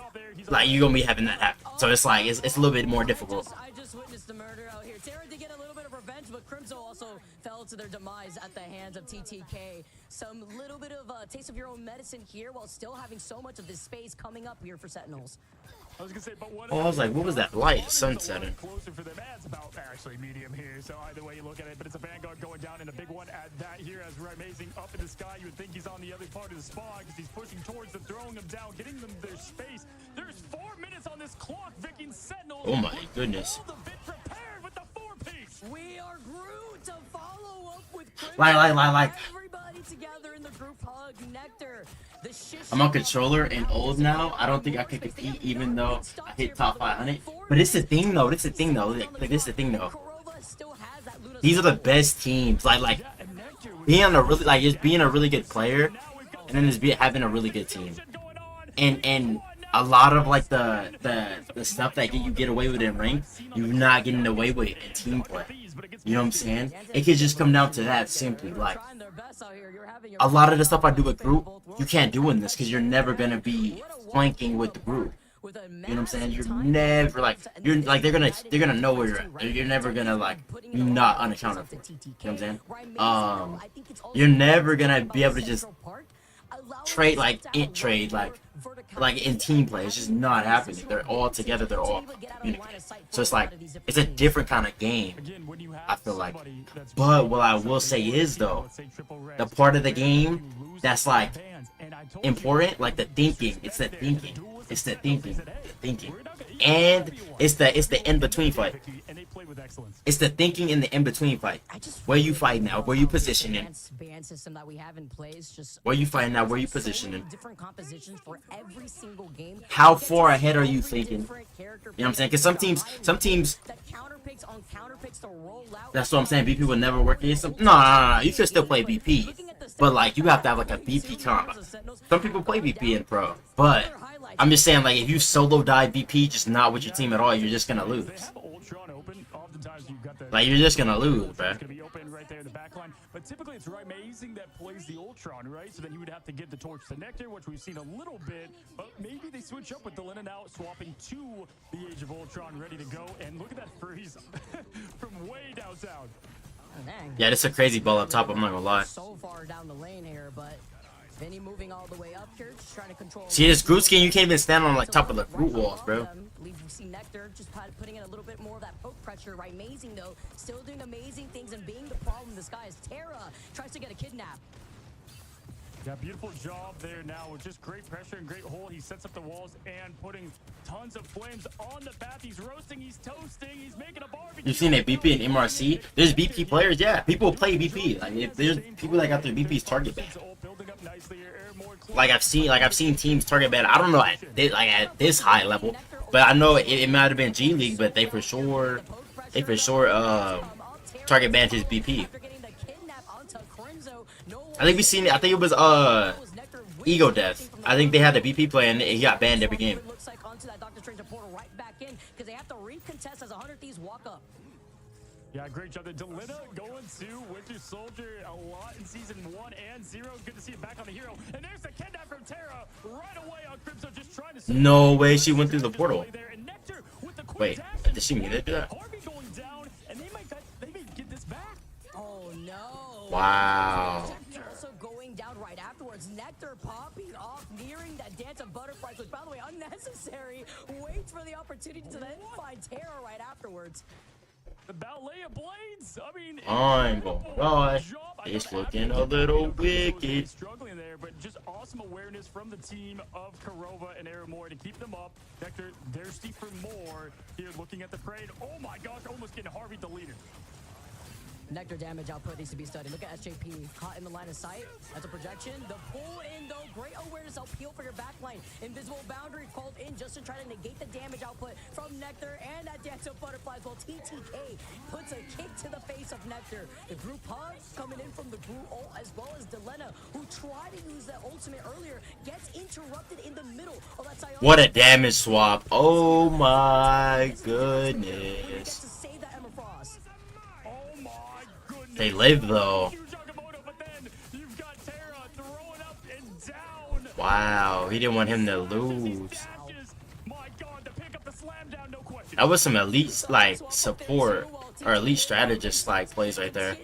like you're gonna be having that happen. So it's like it's a little bit more difficult. I just witnessed the murder out here. Terra did get a little bit of revenge, but Crimzo also fell to their demise at the hands of TTK. Some little bit of a taste of your own medicine here, while still having so much of this space coming up here for Sentinels. I was gonna say, but what? Oh, I was like, what was that light? Sunsetting. Closer for them. It's about actually medium here. So either way you look at it, but it's a Vanguard going down in a big one at that here as Amazing up in the sky. You would think he's on the other part of the spawn because he's pushing towards them, throwing them down, getting them their space. There's 4 minutes on this clock. Viking Sentinels. Oh my goodness. We are Groot to follow up with Like. everybody together in the group hug. Nectar. I'm on controller and old now. I don't think I can compete even though I hit top 500. But it's the thing though. Like, this is the thing though. These are the best teams. Like being a really good player, and then just having a really good team. And a lot of like the stuff that you get away with in ranked, you're not getting away with in team play. You know what I'm saying? It could just come down to that simply. Like a lot of the stuff I do with group, you can't do in this because you're never gonna be flanking with the group. You know what I'm saying? You're never like they're gonna know where you're at. You're never gonna like be not unaccounted for. You know what I'm saying? You're never gonna be able to just trade like in team play. It's just not happening. They're all together. They're all communicating. So it's like it's a different kind of game. I feel like. But what I will say is though, the part of the game that's like important, like the thinking. It's the thinking. And it's the in between fight. It's the thinking in the in between fight. Where you fight now? Where you positioning? Where you fighting now? Where you positioning? How far ahead are you thinking? You know what I'm saying? Because some teams. That's what I'm saying. BP will never work against them. No. You should still play BP, but like you have to have like a BP combo. Some people play BP in pro, but I'm just saying like if you solo die BP, just not with your team at all, you're just gonna lose. Like you're just gonna lose, bro. But typically it's Amazing that plays the Ultron, right? So then you would have to give the torch to Nectar, which we've seen a little bit, but maybe they switch up with Delina now swapping to the Age of Ultron ready to go. And look at that freeze from way downtown. Yeah, this is a crazy ball up top, I'm not gonna lie. So far down the lane here, but Vinny moving all the way up here, just trying to control. See this Groot skin, you can't even stand on like top of the Groot walls, bro. You see Nectar just putting in a little bit more of that poke pressure, right? Amazing though, still doing amazing things and being the problem in this guy is Terra tries to get a kidnap. Yeah, beautiful job there now with just great pressure and great hold. He sets up the walls and putting tons of flames on the path. He's roasting, he's toasting, he's making a barbecue. You've seen that BP and MRC? There's BP players, yeah. People play BP. Like if there's people that got their BP's target banned. Like I've seen teams target banned. I don't know at this high level, but I know it might have been G League, but they for sure target banned his BP. I think we seen it. I think it was Ego Death. I think they had the BP play and he got banned every game. Looks like onto that Doctor Strange portal right back in because they have to recontest as 100 Thieves walk up. Yeah, great job. The Delina going to Winter Soldier a lot in season 1 and 0. Good to see it back on the hero. And there's the kidnap from Terra right away on Crimson, just trying to. No way she went through the portal. Wait, did she mean to do that? Harvey going down, and they may get this back. Oh no! Wow. Also going down right afterwards. Nectar popping off, nearing that dance of butterflies, which by the way unnecessary. Waits for the opportunity to then find Terra right afterwards. The ballet of blades. I mean, I'm gonna it's looking a little wicked. Struggling there, but just awesome awareness from the team of Kurova and Aramore to keep them up. Nectar thirsty for more. Here, looking at the parade. Oh my gosh, almost getting Harvey deleted. Nectar damage output needs to be studied. Look at SJP caught in the line of sight. That's a projection. The pull in though, great awareness. Help peel for your backline. Invisible boundary called in just to try to negate the damage output from Nectar and that dance of butterflies. While TTK puts a kick to the face of Nectar. The group hug coming in from the group ult as well as Delena, who tried to use that ultimate earlier, gets interrupted in the middle of that Sion. What a damage swap! Oh my goodness. They live though. Wow, he didn't want him to lose. That was some elite like support or elite strategist like plays right there.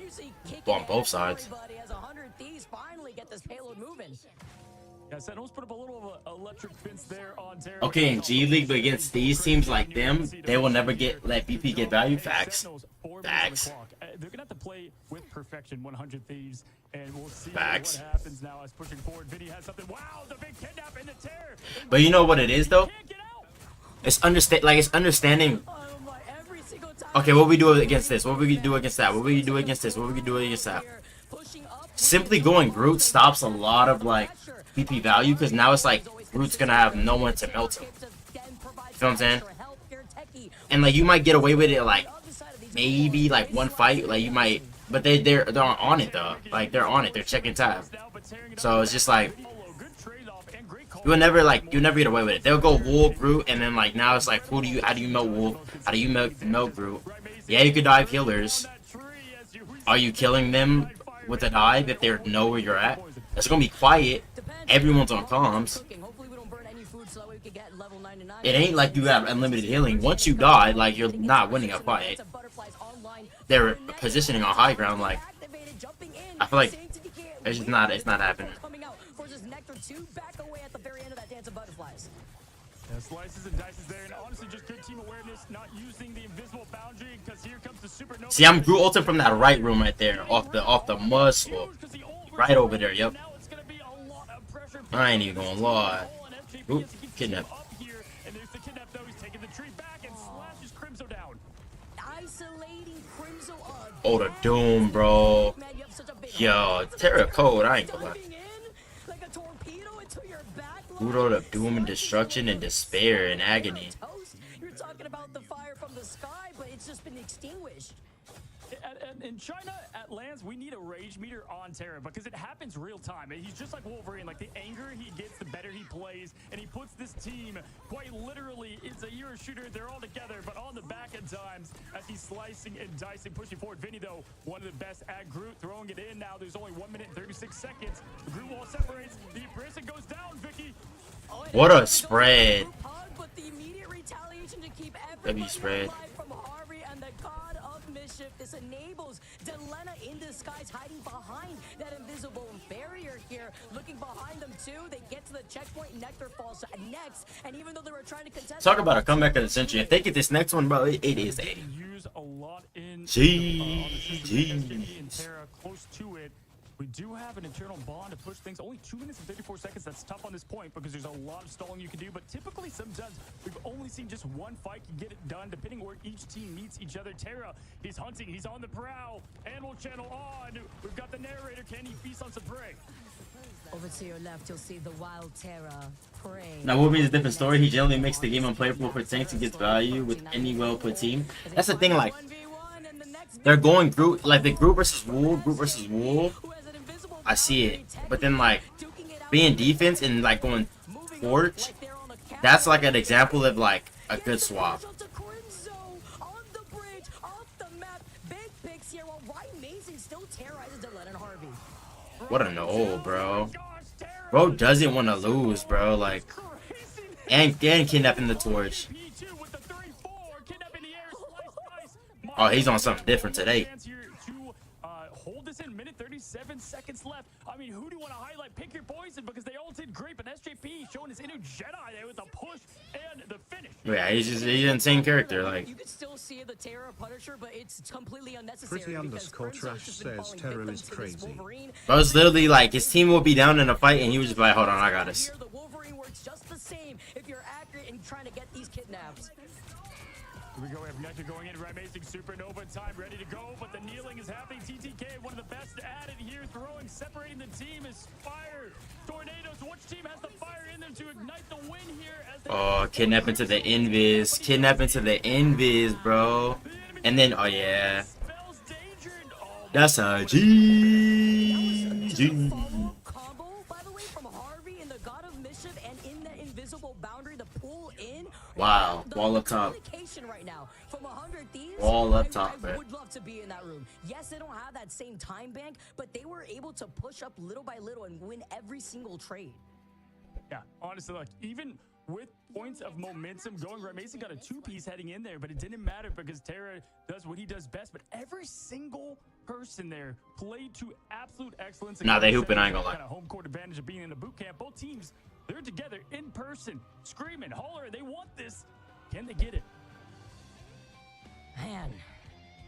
On both sides. Yeah, Sentinels put up a little electric fence there on Terra. Okay, in G League, but against these teams like them, they will never let BP get value. Facts. Facts. They're gonna have to play with perfection, 100 Thieves, and we'll see Facts. what happens now as pushing forward. Vinny has something. Wow, the big kidnap in the Terror. But you know what it is though? It's understanding. Okay, what we do against this? What we do against that? What we do against this? What we do against that? Simply going Groot stops a lot of like BP value because now it's like Groot's gonna have no one to melt him. You know what I'm saying? And like you might get away with it like maybe like one fight, like you might, but they're on it though. Like they're on it. They're checking tab. So it's just like you never get away with it. They'll go Wolf, Groot, and then like now it's like how do you melt Wolf? How do you melt Groot? Yeah, you could dive healers. Are you killing them with a dive if they know where you're at? It's gonna be quiet. Everyone's on comms. It ain't like you have unlimited healing. Once you die, like you're not winning a fight. They're positioning on high ground. Like I feel like it's just not. It's not happening. Yeah, slices and dices there, and honestly, just good team awareness, not using the invisible boundary, because here comes the supernova. See, I'm Groot ulted from that right room right there, off the mud slope, right over there. Yep. I ain't even gonna lie. Oop, kidnap. And there's the kidnap though. He's taking the tree back and slashes Crimzo down. Isolating Crimzo up. Oh, the Doom, bro. Yo, Terra Code. I ain't gonna lie. Udo of doom and destruction and despair and agony. You're talking about the fire from the sky, but it's just been extinguished. In China, at lands, we need a rage meter on Terra because it happens real time. He's just like Wolverine. Like the anger he gets, the better he plays, and he puts this team quite literally. It's a hero shooter. They're all together, but on the back at times as he's slicing and dicing, pushing forward. Vinny though, one of the best at Groot, throwing it in. Now there's only 1 minute and 36 seconds. The Groot wall separates. The prison goes down. Vicky. What a spread. But the immediate retaliation to keep W spread. from Harvey and the god of mischief. Mischief. This enables Delena in disguise hiding behind that invisible barrier here. Looking behind them too. They get to the checkpoint. Nectar falls next. And even though they were trying to contest... Talk about a comeback of the century. If they get this next one, bro, it is a... Jeez. Close to it. We do have an internal bond to push things. Only 2 minutes and 34 seconds. That's tough on this point because there's a lot of stalling you can do. But typically, sometimes we've only seen just one fight can get it done, depending where each team meets each other. Terra, he's hunting. He's on the prowl. Animal channel on. We've got the narrator. Can he feast on some prey? Over to your left, you'll see the wild Terra prey. Now, Wolverine's a different story. He generally makes the game unplayable for tanks and gets value with any well-put team. That's the thing, like, they're going group, like the group versus Wool. I see it, but then like being defense and like going Torch, that's like an example of like a good swap. What a no, bro. Bro doesn't want to lose, bro. Like, and kidnapping the Torch. Oh, he's on something different today. Hold this in, minute 37 seconds left. I mean, who do you want to highlight? Pick your poison because they all did great, but SJP showing his inner Jedi there with the push and the finish. Yeah, he's an insane character. Like, you can still see the Terra Punisher, but it's completely unnecessary. Pretty_Trash says Terra is crazy. bro, it's literally like his team will be down in a fight and he was just like, hold on, I got this. The Wolverine works just the same if you're accurate in trying to get these kidnaps. Here we go, we have Nectar going in, right? Amazing Supernova time, ready to go, but the kneeling is happening. TTK, one of the best at it here, throwing, separating the team is Fire. Tornadoes, which team has the fire in them to ignite the win here? As Oh, kidnapping to the Invis. Kidnapping to the Invis, bro. And then, oh yeah. That's a G. Combo, by the way, from Harvey and the God of Mischief, and in that invisible boundary, the pull in. Wow, wall up top. Right now, from 100 Thieves, Wall up top, I man. would love to be in that room. Yes, they don't have that same time bank, but they were able to push up little by little and win every single trade. Yeah, honestly, like, even with points of momentum going, right, Mason got a 2-piece heading in there, but it didn't matter because Terra does what he does best. But every single person there played to absolute excellence. Nah, they hooping, I ain't gonna lie. Kind of home court advantage of being in a boot camp. Both teams, they're together in person, screaming, hollering. They want this. Can they get it? Man,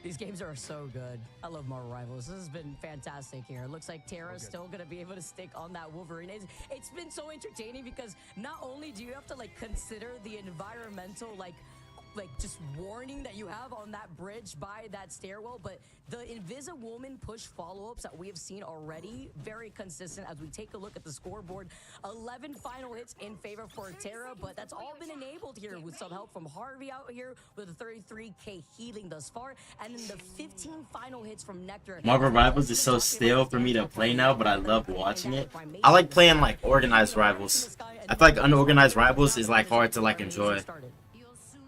these games are so good. I love Marvel Rivals. This has been fantastic here. It looks like Terra's still going to be able to stick on that Wolverine. It's been so entertaining because not only do you have to like consider the environmental like just warning that you have on that bridge by that stairwell, but the Invisi-Woman push follow-ups that we have seen already, very consistent as we take a look at the scoreboard. 11 final hits in favor for Terra, but that's all been enabled here with some help from Harvey out here with a 33k healing thus far, and then the 15 final hits from Nectar. Marvel Rivals is so still for me to play now, but I love watching it. I like playing like organized rivals. I feel like unorganized rivals is like hard to like enjoy.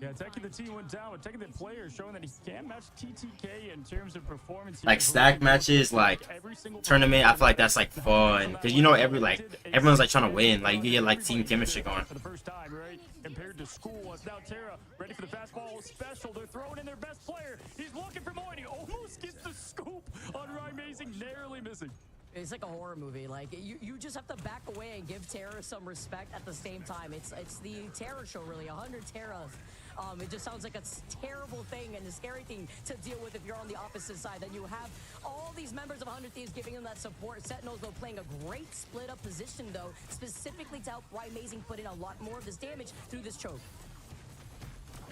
Yeah, taking the team went down, but taking the player showing that he can match TTK in terms of performance. Like stack matches, like tournament, I feel like that's like fun because you know everyone's like trying to win. Like you get like team chemistry going. For the first time, right? Compared to school, it's now Terra ready for the fastball special. They're throwing in their best player. He's looking for more, and he almost gets the scoop on Ryan Amazing, narrowly missing. It's like a horror movie. Like you just have to back away and give Terra some respect at the same time. It's the Terra show, really. 100 Terras. It just sounds like a terrible thing and a scary thing to deal with if you're on the opposite side. Then you have all these members of 100 Thieves giving them that support. Sentinels, though, playing a great split-up position, though, specifically to help Ryan Amazing put in a lot more of this damage through this choke.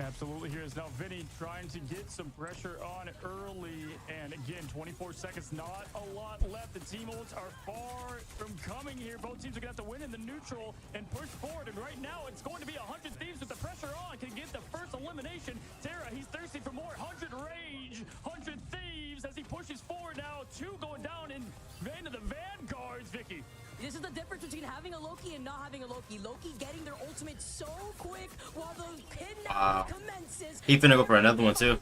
Absolutely. Here is now Vinny trying to get some pressure on early. And again, 24 seconds, not a lot left. The team ults are far from coming here. Both teams are going to have to win in the neutral and push forward. And right now, it's going to be 100 Thieves with the pressure on. Can get the first elimination. Terra, he's thirsty for more. 100 Rage, 100 Thieves as he pushes forward now. 2 going down in vain of the Vanguards, Vicky. This is the difference between having a Loki and not having a Loki. Loki getting their ultimate so quick while the kidnap commences. He finna go for another one too.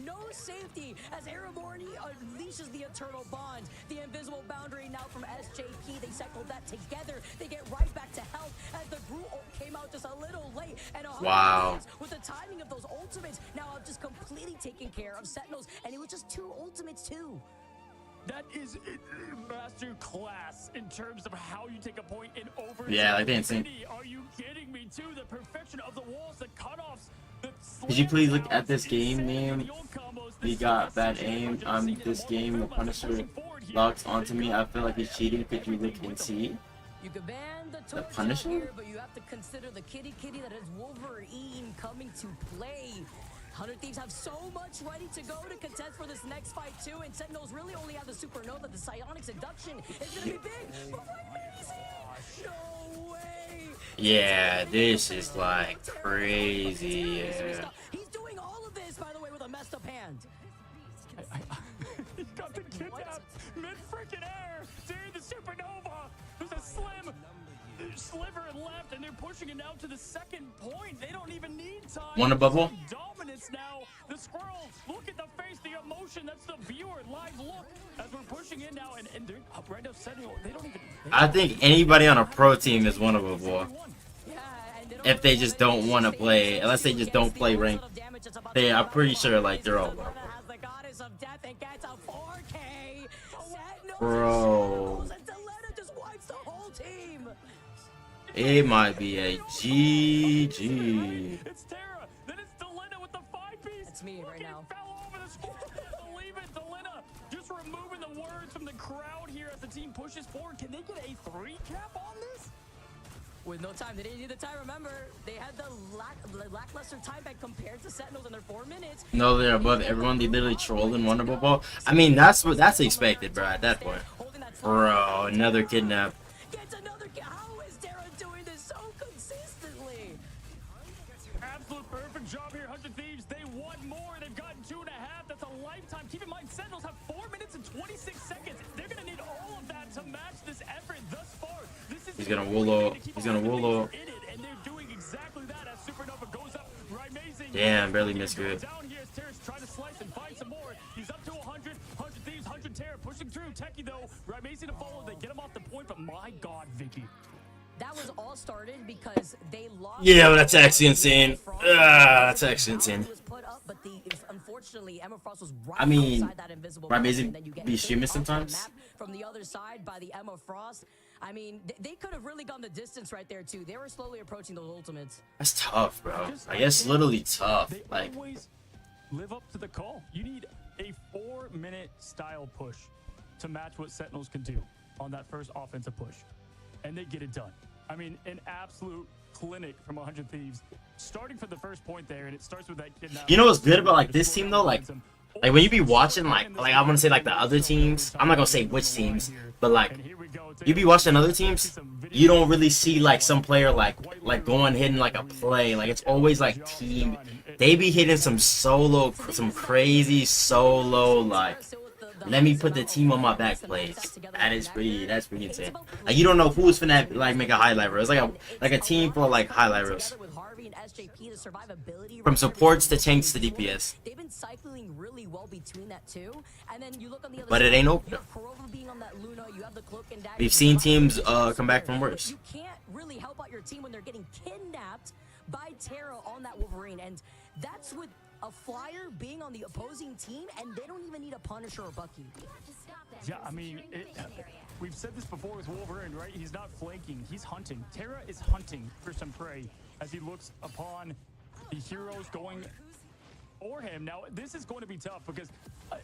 No safety as Aramorni unleashes the eternal bond. The invisible boundary now from SJP. They cycle that together. They get right back to health as the Groot ult came came out just a little late. And Wow. with the timing of those ultimates, now I'm just completely taking care of Sentinels, and it was just 2 ultimates too. That is master class in terms of how you take a point in over. Yeah, like dancing. Are you kidding me? Too the perfection of the walls, the cutoffs. Could you please look at this game name? He got bad aim. This game, the Punisher locks onto me. I feel like he's cheating. Could you look and see? You could ban The Punisher? here, but you have to consider the kitty that is Wolverine coming to play. 100 Thieves have so much ready to go to contest for this next fight too, and Sentinels really only have the Supernova. The Psionic Seduction is gonna be big. No way! Yeah, this is like crazy. Yeah. He's doing all of this, by the way, with a messed up hand. He got the kidnap mid-freaking air during the Supernova. There's a slim sliver left, and they're pushing it now to the second point. They don't even need time. Want a bubble? Dominance now. The squirrel. Look at the face, the emotion. That's the viewer live look as we're pushing in now, and they're right now Sentinel. They don't even. I think anybody on a pro team is one of a boy. If they just don't want to play, unless they just don't play ranked, I'm pretty sure like they're all. Bro, it might be a GG. It's Tara. Then it's Delina with the 5-piece. It's me right now. Fell over the score. Believe it, Delina just removing the words from the crowd here as the team pushes forward. Can they get a 3-cap on this? With no time, they didn't need the time. Remember, they had the lackluster time back compared to Sentinels in their 4 minutes. No, they're above everyone. They literally trolled in Wonderful Ball. I mean, that's expected, bro. At that point, bro, another kidnap. How is Tara doing this so consistently? Absolute perfect job here, 100 Thieves. They want more. They've gotten 2.5. That's a lifetime. Keep in mind, Sentinels have 4 minutes and 26 seconds. They're gonna need all of that to match this effort thus far. This is He's gonna Wolo. He's gonna Wolo. and they're doing exactly that as Supernova goes up. Damn, barely missed good. Down here as Terrace trying to slice and find some more. He's up to 100. 100 Thieves, 100 Terra pushing through. Techie though, Raimezi to follow. They get him off the point, but my God, Vicky. That was all started because they lost. Yeah, that's actually insane. That's actually insane. Unfortunately, Emma Frost was right I mean, outside that invisible Raimezi be streaming sometimes. From the other side by the Emma Frost. I mean, they could have really gone the distance right there too. They were slowly approaching those ultimates. That's tough, bro. Like, it's literally tough. Like, always live up to the call. You need a 4-minute style push to match what Sentinels can do on that first offensive push, and they get it done. I mean, an absolute clinic from 100 Thieves, starting from the first point there, and it starts with that kid now. you know what's good about like this team though? Like when you be watching like I want to say like the other teams. I'm not gonna say which teams, but like you be watching other teams, you don't really see like some player like going hitting like a play. Like it's always like team. They be hitting some crazy solo like. Let me put the team on my back plays. That's pretty insane. Like you don't know who's finna like make a highlight reel. It's like a team full of like highlight reels. From supports to tanks to DPS. They've been cycling really well between that too. And then you look on the other But side, it ain't open. We've seen teams come back from worse. You can't really help out your team when they're getting kidnapped by Tara on that Wolverine, and that's with a flyer being on the opposing team, and they don't even need a Punisher or Bucky. Yeah, I mean, we've said this before with Wolverine, right? He's not flanking, he's hunting. Tara is hunting for some prey as he looks upon the heroes going for him. Now, this is going to be tough because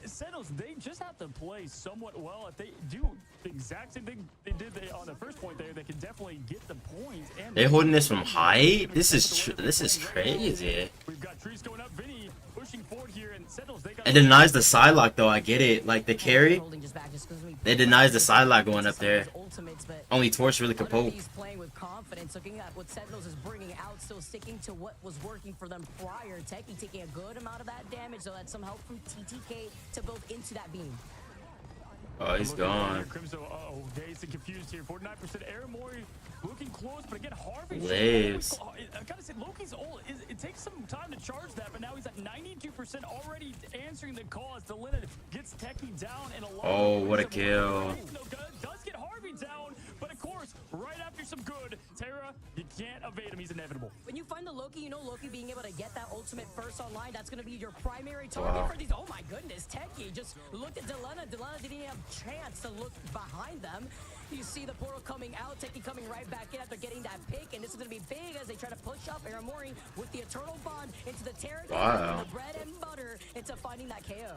Sentinels, they just have to play somewhat well. If they do the exact same thing they did on the first point there, they can definitely get the points. And They're holding this from height. This is crazy. We've got trees going up. Vinny pushing forward here, and Sentinels, they got It denies the side lock though. I get it. Like the carry, it denies the side lock going up there. Only Torch really could poke. He's playing with confidence, looking at what Sentinels is bringing out, still sticking to what was working for them prior. Techie taking a good amount of that damage, so that's some help from TTK to build into that beam. Oh, he's gone. Crimson, dazed and confused here. 49% Air Mori looking close, but again, Harvey. Waves. I gotta say, Loki's ult, it takes some time to charge that, but now he's at 92% already answering the call as Delina gets Techie down and a lot. Oh, what a kill. Does get Harvey down, but of course, right after some good. Terra, you can't evade him. He's inevitable. When you find the Loki, you know Loki being able to get that ultimate first online, that's going to be your primary target for these. Oh my goodness, Techie just looked at Delena. Delena didn't even have a chance to look behind them. You see the portal coming out, Techie coming right back in after getting that pick, and this is going to be big as they try to push up Aramori with the Eternal Bond into the Terra, the bread and butter into finding that KO.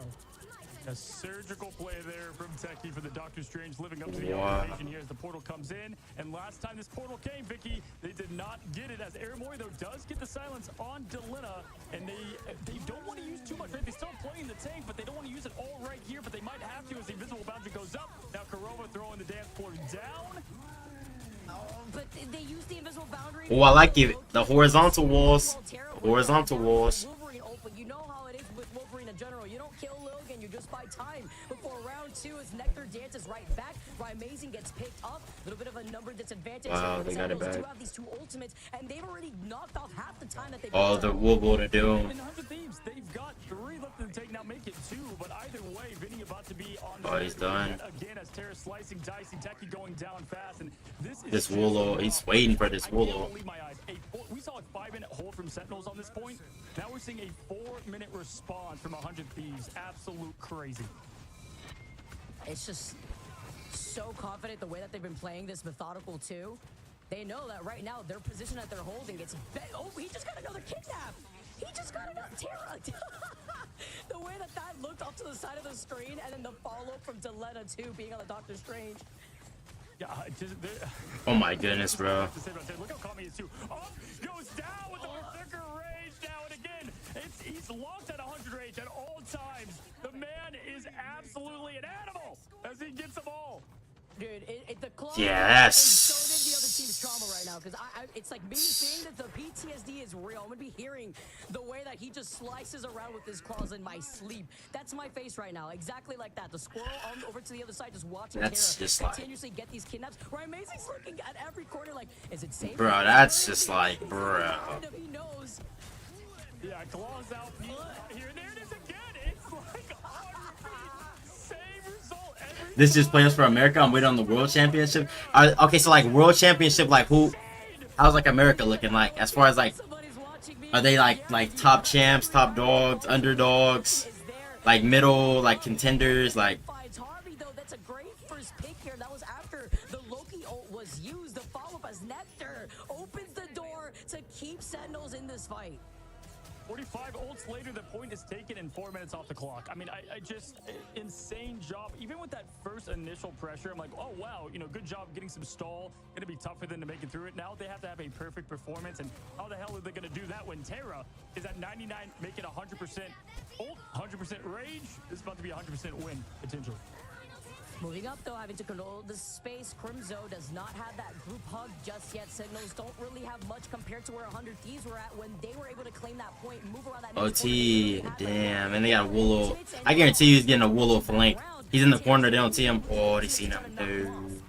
A surgical play there from Techie for the Doctor Strange, living up to the expectation here as the portal comes in. And last time this portal came, Vicky, they did not get it, as Aramori, though, does get the silence on Delena. And they don't want to use too much, right? They still playing the tank, but they don't want to use it all right here, but they might have to as the invisible boundary goes up. Now Kurova throwing the dance floor down. But they use the invisible boundary. Oh, I like it. The horizontal walls. Horizontal walls. You know how it is with Wolverine in general. You don't kill Logan, you just buy time before round 2 as Nectar dances right back. Why Amazing gets picked up. A little bit of a number disadvantage. Wow, they got it back. Do have these 2 ultimates, and they've already knocked off half the time that they've Oh, the Wolvo to Doom. In 100 Thieves, they've got 3 left in the tank. Now make it 2, but either way, Vinny about to be on Oh, he's done. again as Terra slicing, dicing, Techie going down fast, and This Wollo, he's waiting for this Wollo. We saw a 5-minute hold from Sentinels on this point. Now we're seeing a 4-minute response from 100 Thieves. Absolute crazy. It's just so confident the way that they've been playing this methodical too. They know that right now their position that they're holding gets oh, he just got another kidnap. He just got another Terra. The way that looked up to the side of the screen, and then the follow-up from Delena too being on the Doctor Strange. Yeah, Oh my goodness, bro. Look how calm he is too. Up goes down with the Berserker Rage now, and again, he's locked at 100 rage at all times. The man is absolutely an animal as he gets them all. Dude, the claw Yes. so did the other team's trauma right now, because it's like me saying that the PTSD is real. I'm gonna be hearing the way that he just slices around with his claws in my sleep. That's my face right now, exactly like that. The squirrel on over to the other side, just watching That's Terra just like- continuously get these kidnaps. Where Amazing's looking at every corner like, is it safe? Bro, that's just like, bro. He knows. Yeah, claws out here. There it is again. It's like same result. This is Players for America. I'm waiting on the World Championship. Okay, so like World Championship, like who? How's like America looking like? As far as like, are they like top champs, top dogs, underdogs, like middle, like contenders, like? Harvey though, that's a great first pick here. That was after the Loki ult was used. The follow-up as Nectar opens the door to keep Sentinels in this fight. 45 ults later, the point is taken in 4 minutes off the clock. I mean, I just, insane job. Even with that first initial pressure, I'm like, oh, wow, you know, good job getting some stall. Going to be tough for them to make it through it. Now they have to have a perfect performance, and how the hell are they going to do that when Terra is at 99, making 100% ult, 100% rage? This is about to be 100% win, potential. Moving up though, having to control the space. Crimzo does not have that group hug just yet. Signals don't really have much compared to where 100 Thieves were at when they were able to claim that point, move around that. OT, damn, and they got Wollo. I guarantee you he's getting a Wollo flank. He's in the corner, they don't see him. Oh, they see him. Dude.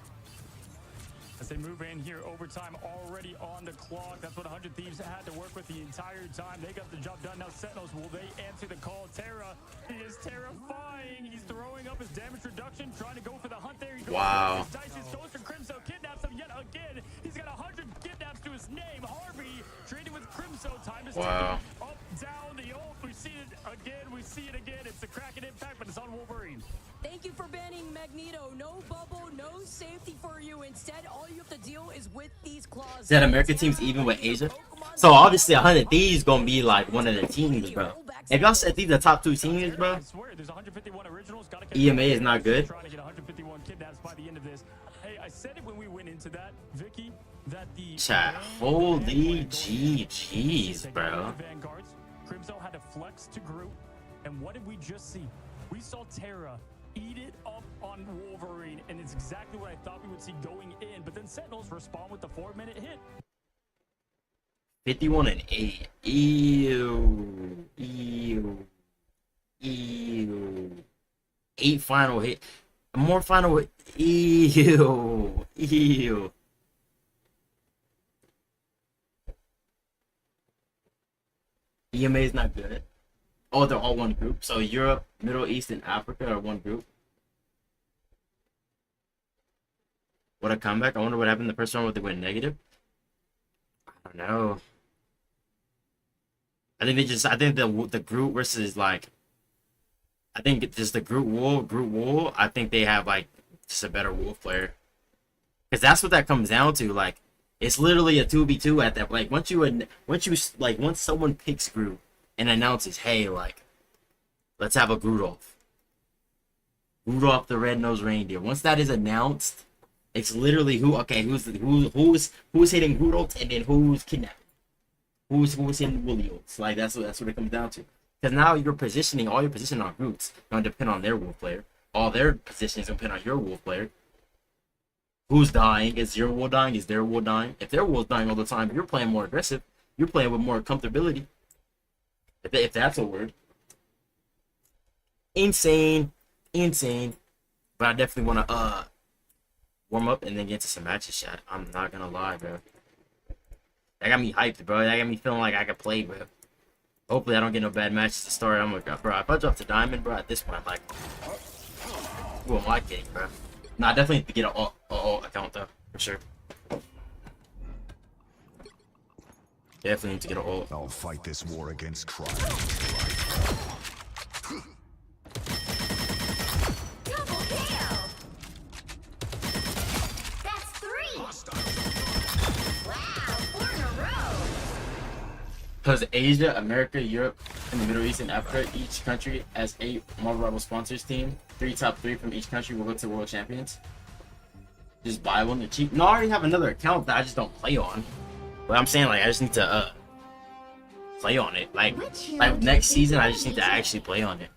As they move in here, overtime already on the clock. That's what 100 Thieves had to work with the entire time. They got the job done. Now Sentinels, will they answer the call? Terra, he is terrifying. He's throwing up his damage reduction, trying to go for the hunt there. He goes Wow. for his dice, goes for Crimso, kidnaps him yet again. He's got 100 kidnaps to his name. Harvey trading with Crimso. Time is Wow. ticking. Up, down, the ult. We see it again. We see it again. It's a Kraken impact, but it's on Wolverine. Thank you for banning Magneto. No bubble, no safety for you. Instead, all you have to deal is with these claws. That American team's even with Asia. So obviously 100 Thieves gonna be like one of the teams, bro. If y'all said these are the top 2 teams, bro, EMA is not good. Trying to get 151 kidnaps by the end of this. Hey, I said it when we went into that, Vicky, that the Chat, holy GG's, bro. Vanguards, Crimzo had to flex to group, and what did we just see? We saw Terra eat it up on Wolverine, and it's exactly what I thought we would see going in. But then Sentinels respond with the 4-minute hit. 51 and 8. Ew. Ew. Ew. 8 final hit. More final hit. Ew. Ew. EMA is not good. Oh, they're all one group. So Europe, Middle East, and Africa are one group. What a comeback. I wonder what happened the first round when they went negative. I don't know. I think the Groot versus like, I think it's just the Groot Wool. I think they have like just a better Wolf player, because that's what that comes down to. Like, it's literally a 2v2 at that. Like once someone picks Groot and announces, hey, like, let's have a Rudolph the Red-Nosed Reindeer. Once that is announced, it's literally who's hitting Rudolph and then who's kidnapping. Who's hitting Woolly Oats. Like that's what it comes down to. Because now all your positioning on Groots gonna depend on their Wolf player. All their positioning is gonna depend on your Wolf player. Who's dying? Is your Wool dying? Is their Wool dying? If their Wool's dying all the time, you're playing more aggressive. You're playing with more comfortability. If that's a word. Insane. But I definitely wanna warm up and then get to some matches, chat. I'm not gonna lie, bro. That got me hyped, bro. That got me feeling like I could play, bro. Hopefully I don't get no bad matches to start. I'm like, bro, if I drop to Diamond, bro, at this point, I'm like, who am I kidding, bro? Nah, I definitely need to get an alt account, though, for sure. Definitely need to get an alt. I'll fight this war against crime. Double kill! That's 3! Wow, 4 in a row! Because Asia, America, Europe, and the Middle East and Africa, each country has 8 Marvel Rival sponsors team. 3 top 3 from each country will go to World Champions. Just buy one, they're cheap. No, I already have another account that I just don't play on. But I'm saying, like, I just need to play on it. Like next season, I just need to actually play on it.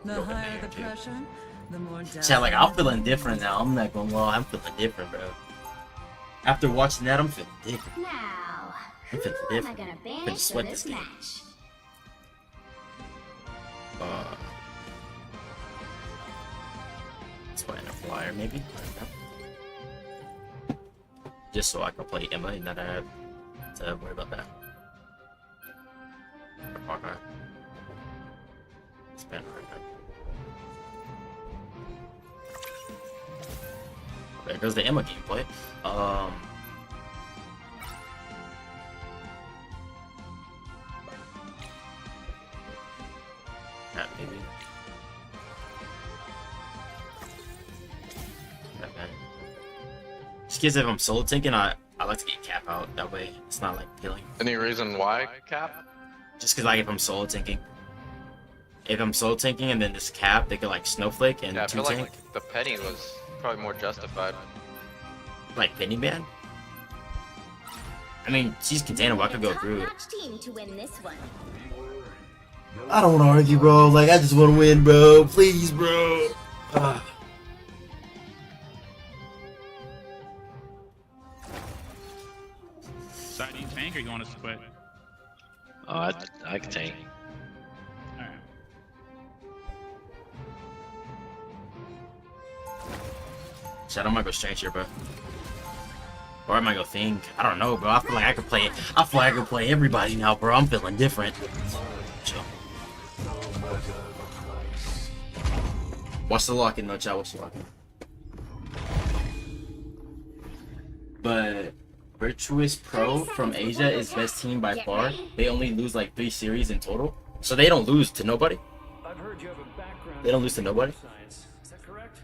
The higher the pressure, the more Chat, like, I'm feeling different now. I'm not gonna lie, I'm feeling different, bro. After watching that, I'm feeling different. Now, I'm feeling who am I different. gonna I'm banish gonna for sweat this this game. match? Let's play in a flyer, maybe. I don't know. Just so I can play Emma and not have to worry about that. Hawkeye. Spam right now. There goes the Emma gameplay. That maybe. Just because if I'm solo tanking, I like to get cap out. That way, it's not like killing. Any reason why cap? Just because, like, if I'm solo tanking. If I'm solo tanking and then this cap, they could like snowflake and Yeah, I two feel tank. like the penny was probably more justified. Like penny ban. I mean, she's containable. I could go through it. Top team to win this one. I don't want to argue, bro. Like, I just want to win, bro. Please, bro. Side you tank or you want us to quit? Oh, I can tank. Alright. Shit, I might go straight here, bro. Or I might go think. I don't know, bro. I feel like I could play. I feel like I could play everybody now, bro. I'm feeling different. Chill. Watch the lock-in, though, chat. Watch the lock-in. But Virtuous Pro from Asia is best team by far. They only lose like 3 series in total, so they don't lose to nobody. I've heard you have a background. They don't lose to nobody. Science. Is that correct?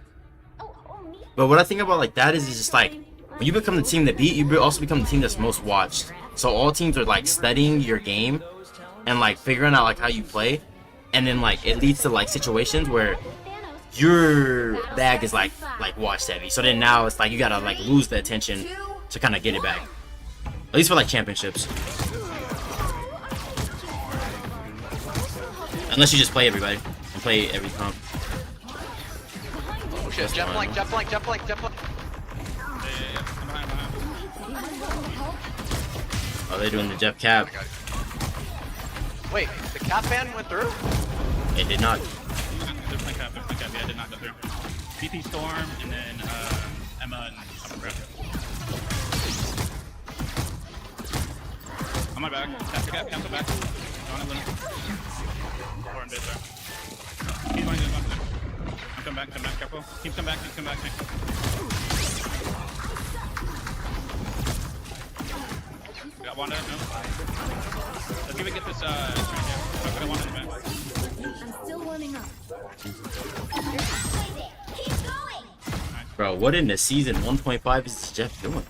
But what I think about like that is just like when you become the team that beat, you also become the team that's most watched. So all teams are like studying your game and like figuring out like how you play, and then like it leads to like situations where your bag is like watch heavy. So then now it's like you gotta like lose the attention to kind of get it back. At least for like championships. Unless you just play everybody and play every comp. Oh shit, jump flank, jump flank, jump flank, jump flank. Oh, they're doing the Jeff cap. Wait, the cap ban went through? It did not. There's my cap, yeah, did not go through. BP Storm, and then Emma and Summer. On my back, cancel back. On a little. Or in bit there. He's going to go. come back, careful. Keep come back. Got Wanda, no? Let's see if we get this, right here. I got Wanda in the back. I'm still warming up. Bro, what in the season 1.5 is Jeff doing?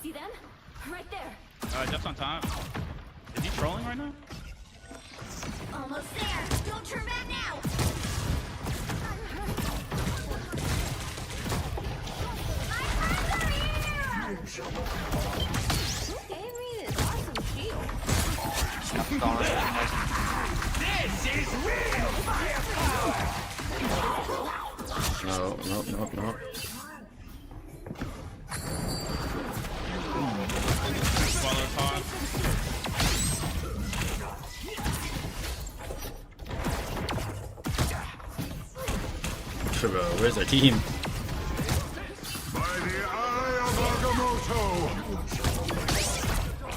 See them? Right there. Jeff's on top. Is he trolling right now? Almost there. Don't turn back now. Amy is awesome shield. This is real firepower. No. Swallow pause. Sure, bro. Where's our team? By the eye of Agamotto!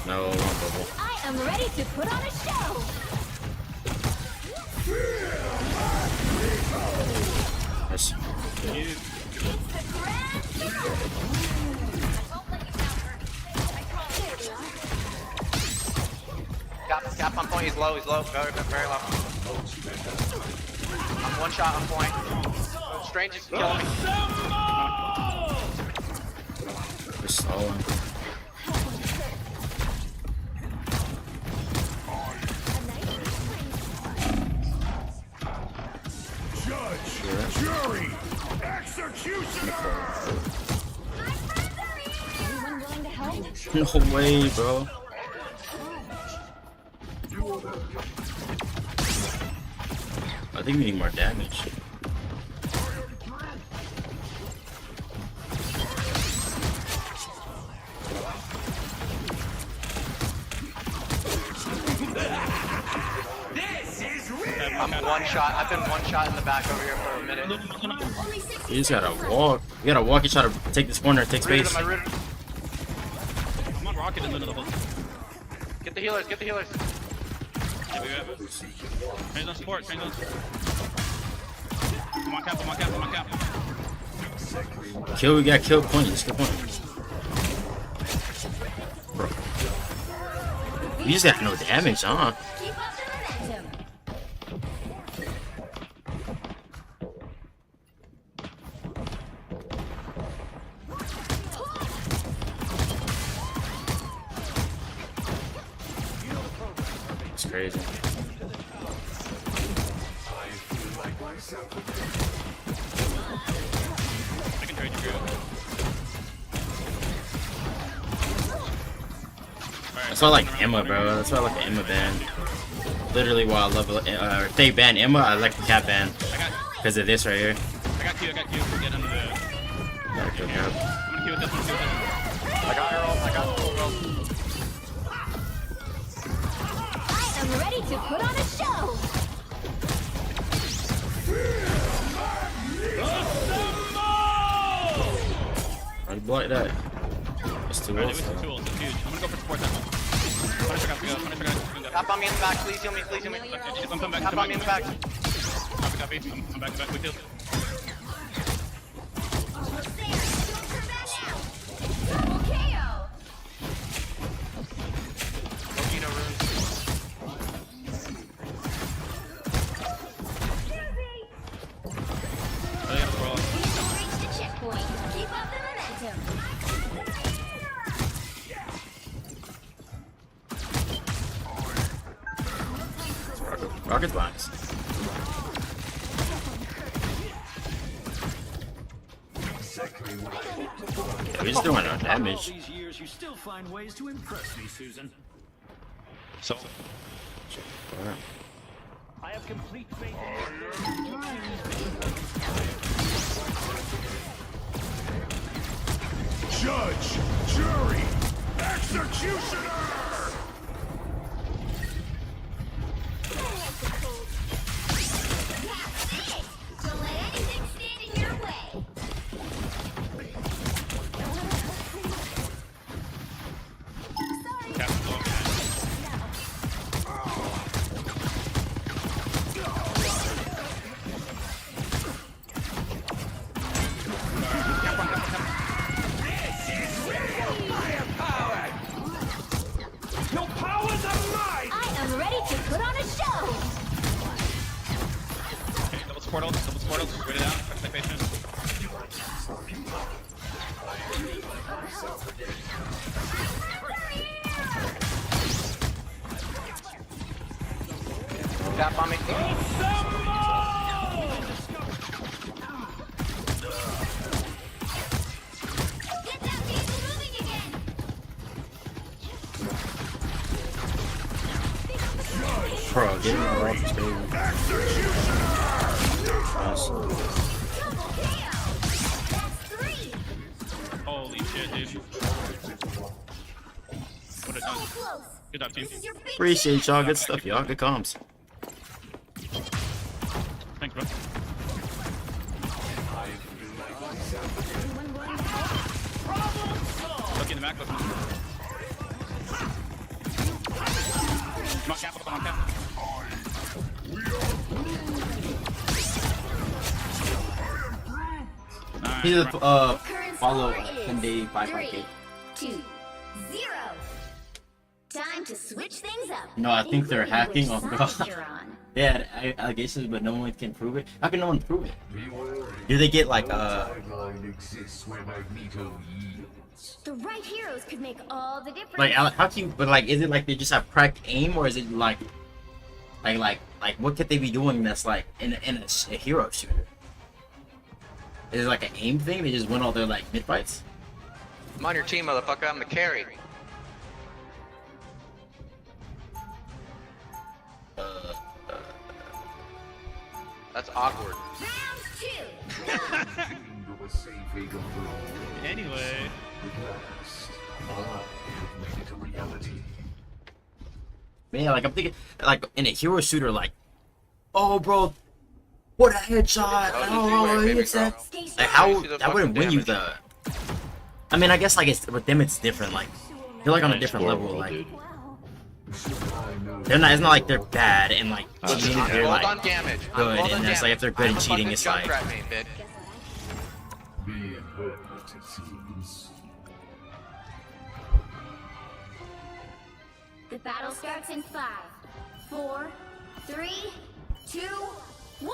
No, wrong bubble. I am ready to put on a show. Nice. Cap on point, he's low, very low. I'm one shot on point. Strange is killing me. We're stalling. Judge, jury, executioner! Anyone willing to help? No way, bro. I think we need more damage. I'm one shot. I've been one shot in the back over here for a minute. You just gotta walk. You gotta walk and try to take this corner, take space. I'm on rocket in the middle of the Get the healers, get the healers. Yeah, we have it. Trains on support, trains on support. I'm on cap. Kill, we got kill point. Let's kill point. Bro. We just got no damage, huh? Keep up the momentum. It's crazy. I can trade you through. That's why I like Emma, bro. That's why I like the Emma band. Literally, while I love if they ban Emma, I like the Cap band because of this right here. I got Q for get under the... Gotta kill Cap. I'm gonna Q with this one, I got her ult, I got the ult. I am ready to put on a show. I blocked that. It's too Alright, old. it was too old, it's huge. I'm gonna go for support that one. Punisher got to go, Punisher got to go. Tap on me in the back, please heal me, please heal me. Okay, I'm coming back, Tap on me in the back. Copy. I'm back, we killed. Almost there. Don't turn back now. Double KO. Ogino runes. I gotta roll. Reach the checkpoint. Keep up the momentum. Rocket box. We're just doing no damage. These years, you still find ways to impress me, Susan. So. Alright. I have complete faith in you. Judge, jury, executioner! Don't let anything stand in your way. Captain Blow, man. support ult, wait it out, stay patient. Tap on me. Bro, get him off this baby. Holy shit, dude. What a done. Good job, team. Appreciate y'all. Good stuff, y'all. Good comms. Thanks, bro. Look in the back, look. Come on, cap, come on, cap. He's a follow 10-day 5-5K. 2, 0. Time to switch things up. No, I think they're hacking. Oh god. You're on. They had allegations, but no one can prove it. How can no one prove it? Do they get like The right heroes could make all the difference. like how can you? But like, is it like they just have cracked aim, or is it like what could they be doing that's like in a hero shooter? Is it like an aim thing? They just win all their like mid fights. I'm on your team, motherfucker. I'm the carry. That's awkward. Anyway. Man, like I'm thinking, like in a hero shooter, like, oh bro, what a headshot! Oh, he hits that. Like how that wouldn't win you the. I mean, I guess like it's with them it's different. Like they're like on a different level. Like they're not. It's not like they're bad and like cheating. They're like good, and that's like if they're good and cheating, it's like. The battle starts in 5, 4, 3, 2, 1.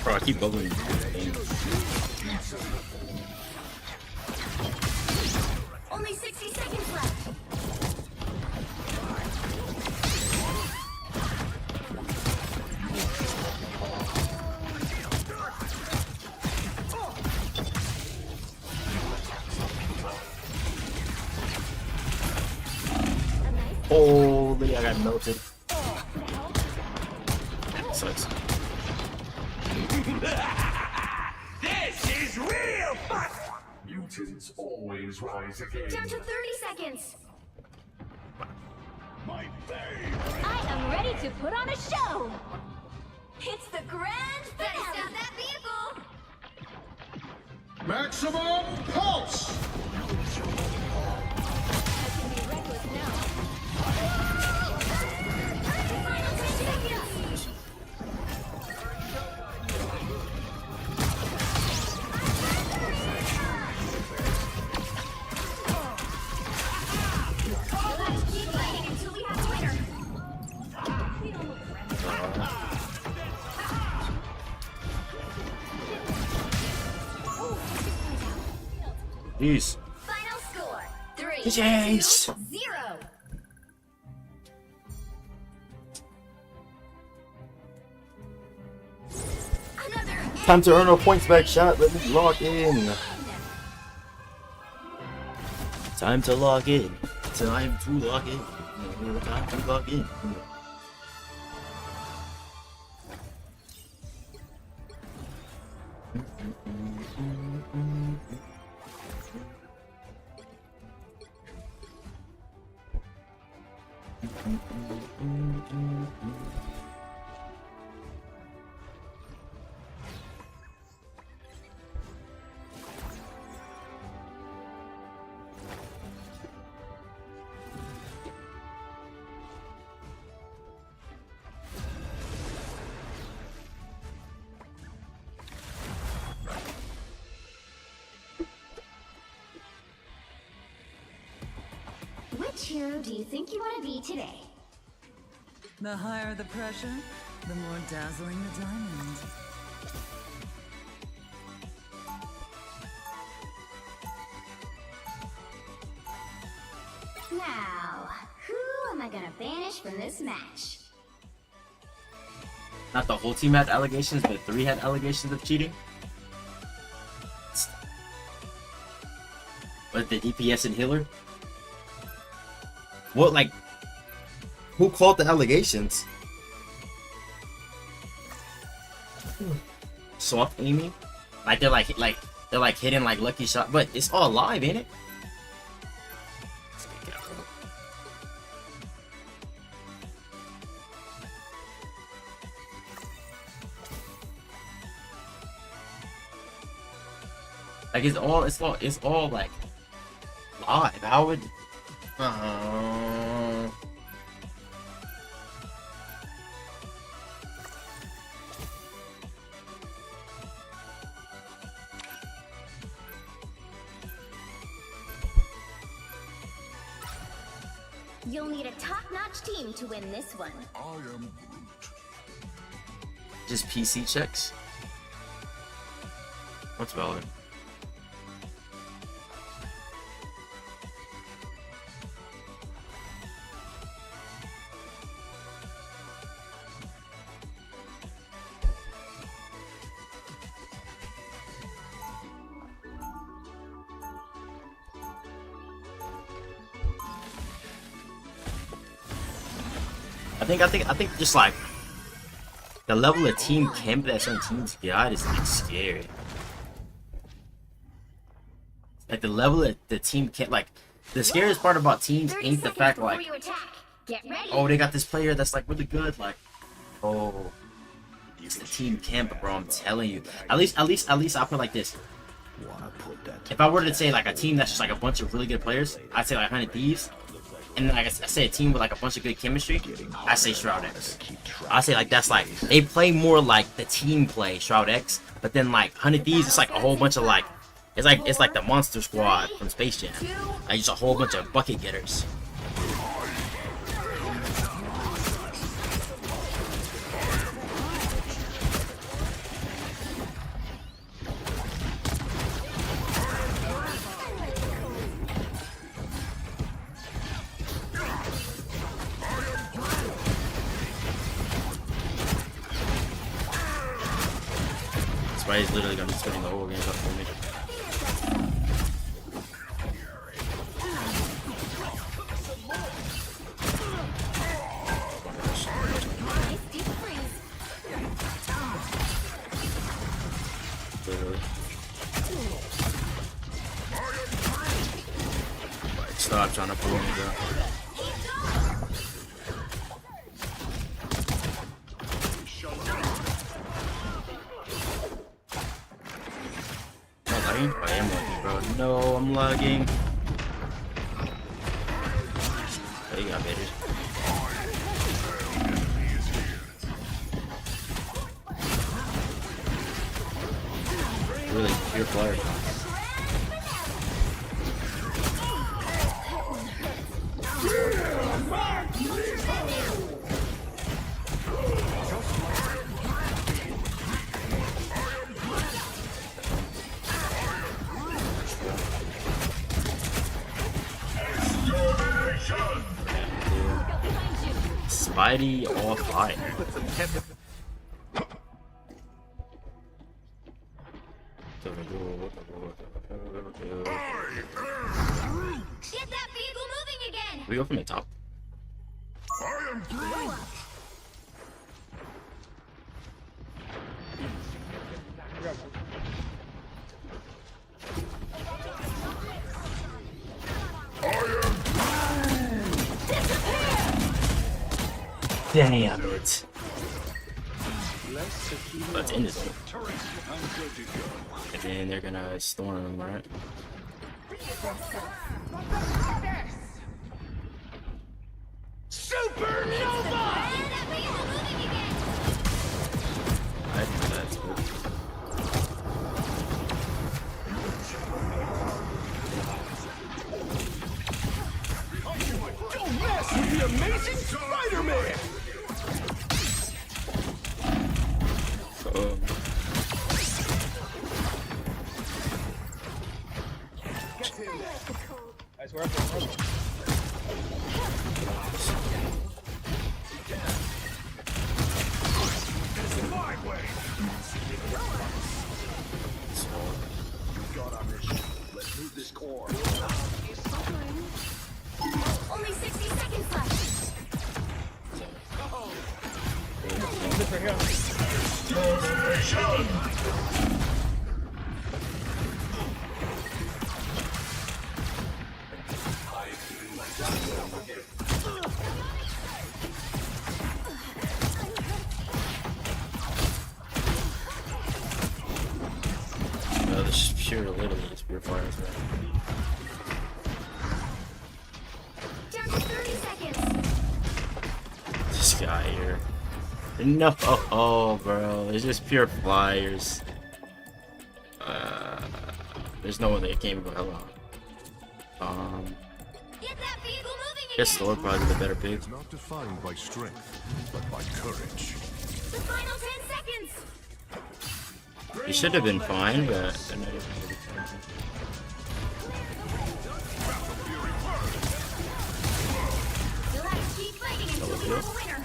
Bro, I keep bubbling. Only 60 seconds left. Holy, I got melted. Sucks. This is real fun! Mutants always rise again. Down to 30 seconds. My favorite. I am ready to put on a show. It's the grand finale. Better stop that vehicle. Maximum pulse! Jeez. Final score 3 Jeez. 2 0. Time to earn a points back shot. Let me log in. Time to log in. Time to log in. Time to log in. Which hero do you think you want to be today? The higher the pressure, the more dazzling the diamond. Now, who am I gonna banish from this match? Not the whole team had allegations, but 3 had allegations of cheating. But the DPS and healer? What, like, who called the allegations? Soft aiming? Like they're hitting like lucky shot, but it's all live, ain't it? Like it's all like live. How would You'll need a top-notch team to win this one. I am just PC checks? What's valid? I think just like the level of team camp that some teams got is like scary. Like the level of the team camp, like the scariest part about teams ain't the fact like, oh, they got this player that's like really good, like, oh, it's the team camp, bro. I'm telling you. At least I'll put it like this. If I were to say like a team that's just like a bunch of really good players, I'd say like 100 Thieves. And then like I say a team with like a bunch of good chemistry, I say Shroud X. I say like that's like they play more like the team play Shroud X, but then like 100 Thieves, it's like a whole bunch of like it's like the Monster Squad from Space Jam, like just a whole bunch of bucket getters. Sprite's literally gonna be spinning the whole game up for me. Literally. Stop trying to pull me down. Am I lagging? I am lagging, bro. No, I'm lagging. Oh, you got baited. Really pure player. Spidey all fine. Get that vehicle moving again. We go from the top. I am Groot! Damn it. Let's end this one. And then they're gonna storm, right? Supernova! I think that's good. Don't mess with the amazing Spider-Man! I swear I'm My way! You got our mission. Let's move this core. Only 60 seconds left. This right here. No, this is pure, literally just pure fire. Down to 30 seconds. This guy here. No, oh, bro, it's just pure flyers. There's no way they came go hello. Get that vehicle moving again. Guess Thor probably the better pick. It's not defined by strength, but by courage. The final 10 seconds. He should have been fine, but Let's keep fighting until we have a winner.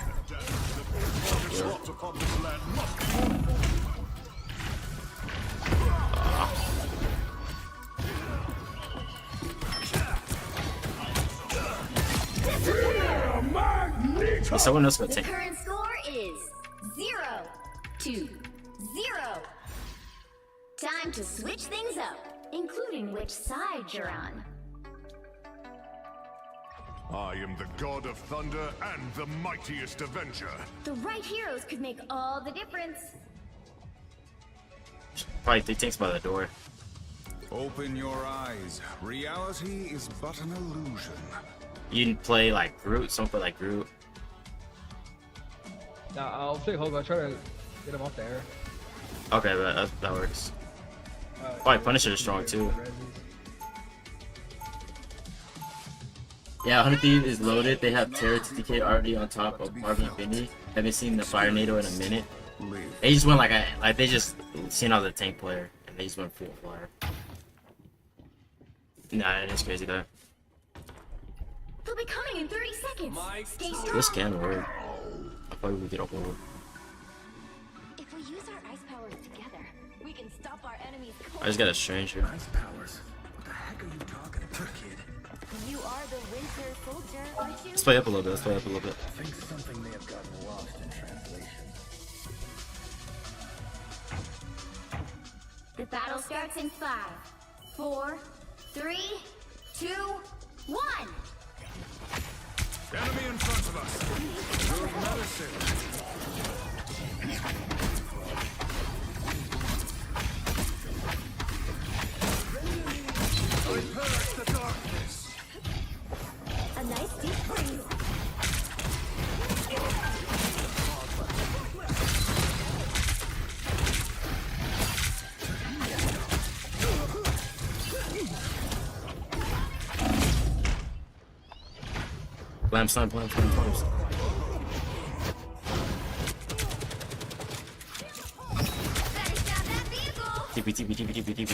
Is someone else gonna The take? current score is 0-0. Time to switch things up, including which side you're on. I am the god of thunder and the mightiest avenger. The right heroes could make all the difference. Probably 3 tanks by the door. Open your eyes. Reality is but an illusion. You can play like Groot, someone play like Groot. Nah, I'll take Hulk. I'll try to get him off the air. Okay, that works. Probably Punisher is strong too. Yeah, 100 Thieves is loaded. They have Terra TTK already on top of Marvel Infinity. Haven't seen the Fire NATO in a minute. They just went like they just seen all the tank player and they just went full flyer. Nah, it is crazy though. They'll be coming in 30 seconds. Stay strong. This can work. I probably would get a hold. If we use our ice powers together, we can stop our enemies. I just got a stranger. Nice powers. What the heck are you talking about, kid? You are the Winter Soldier, aren't you? Let's play up a little bit. Let's play up a little bit. I think something may have gotten lost in translation. The battle starts in 5, 4, 3, 2, 1. Enemy in front of us. Your medicine. I purge the darkness. A nice deep freeze. Lamp snipe, lamp snipe, lamp snipe. TP, TP, TP, TP, TP.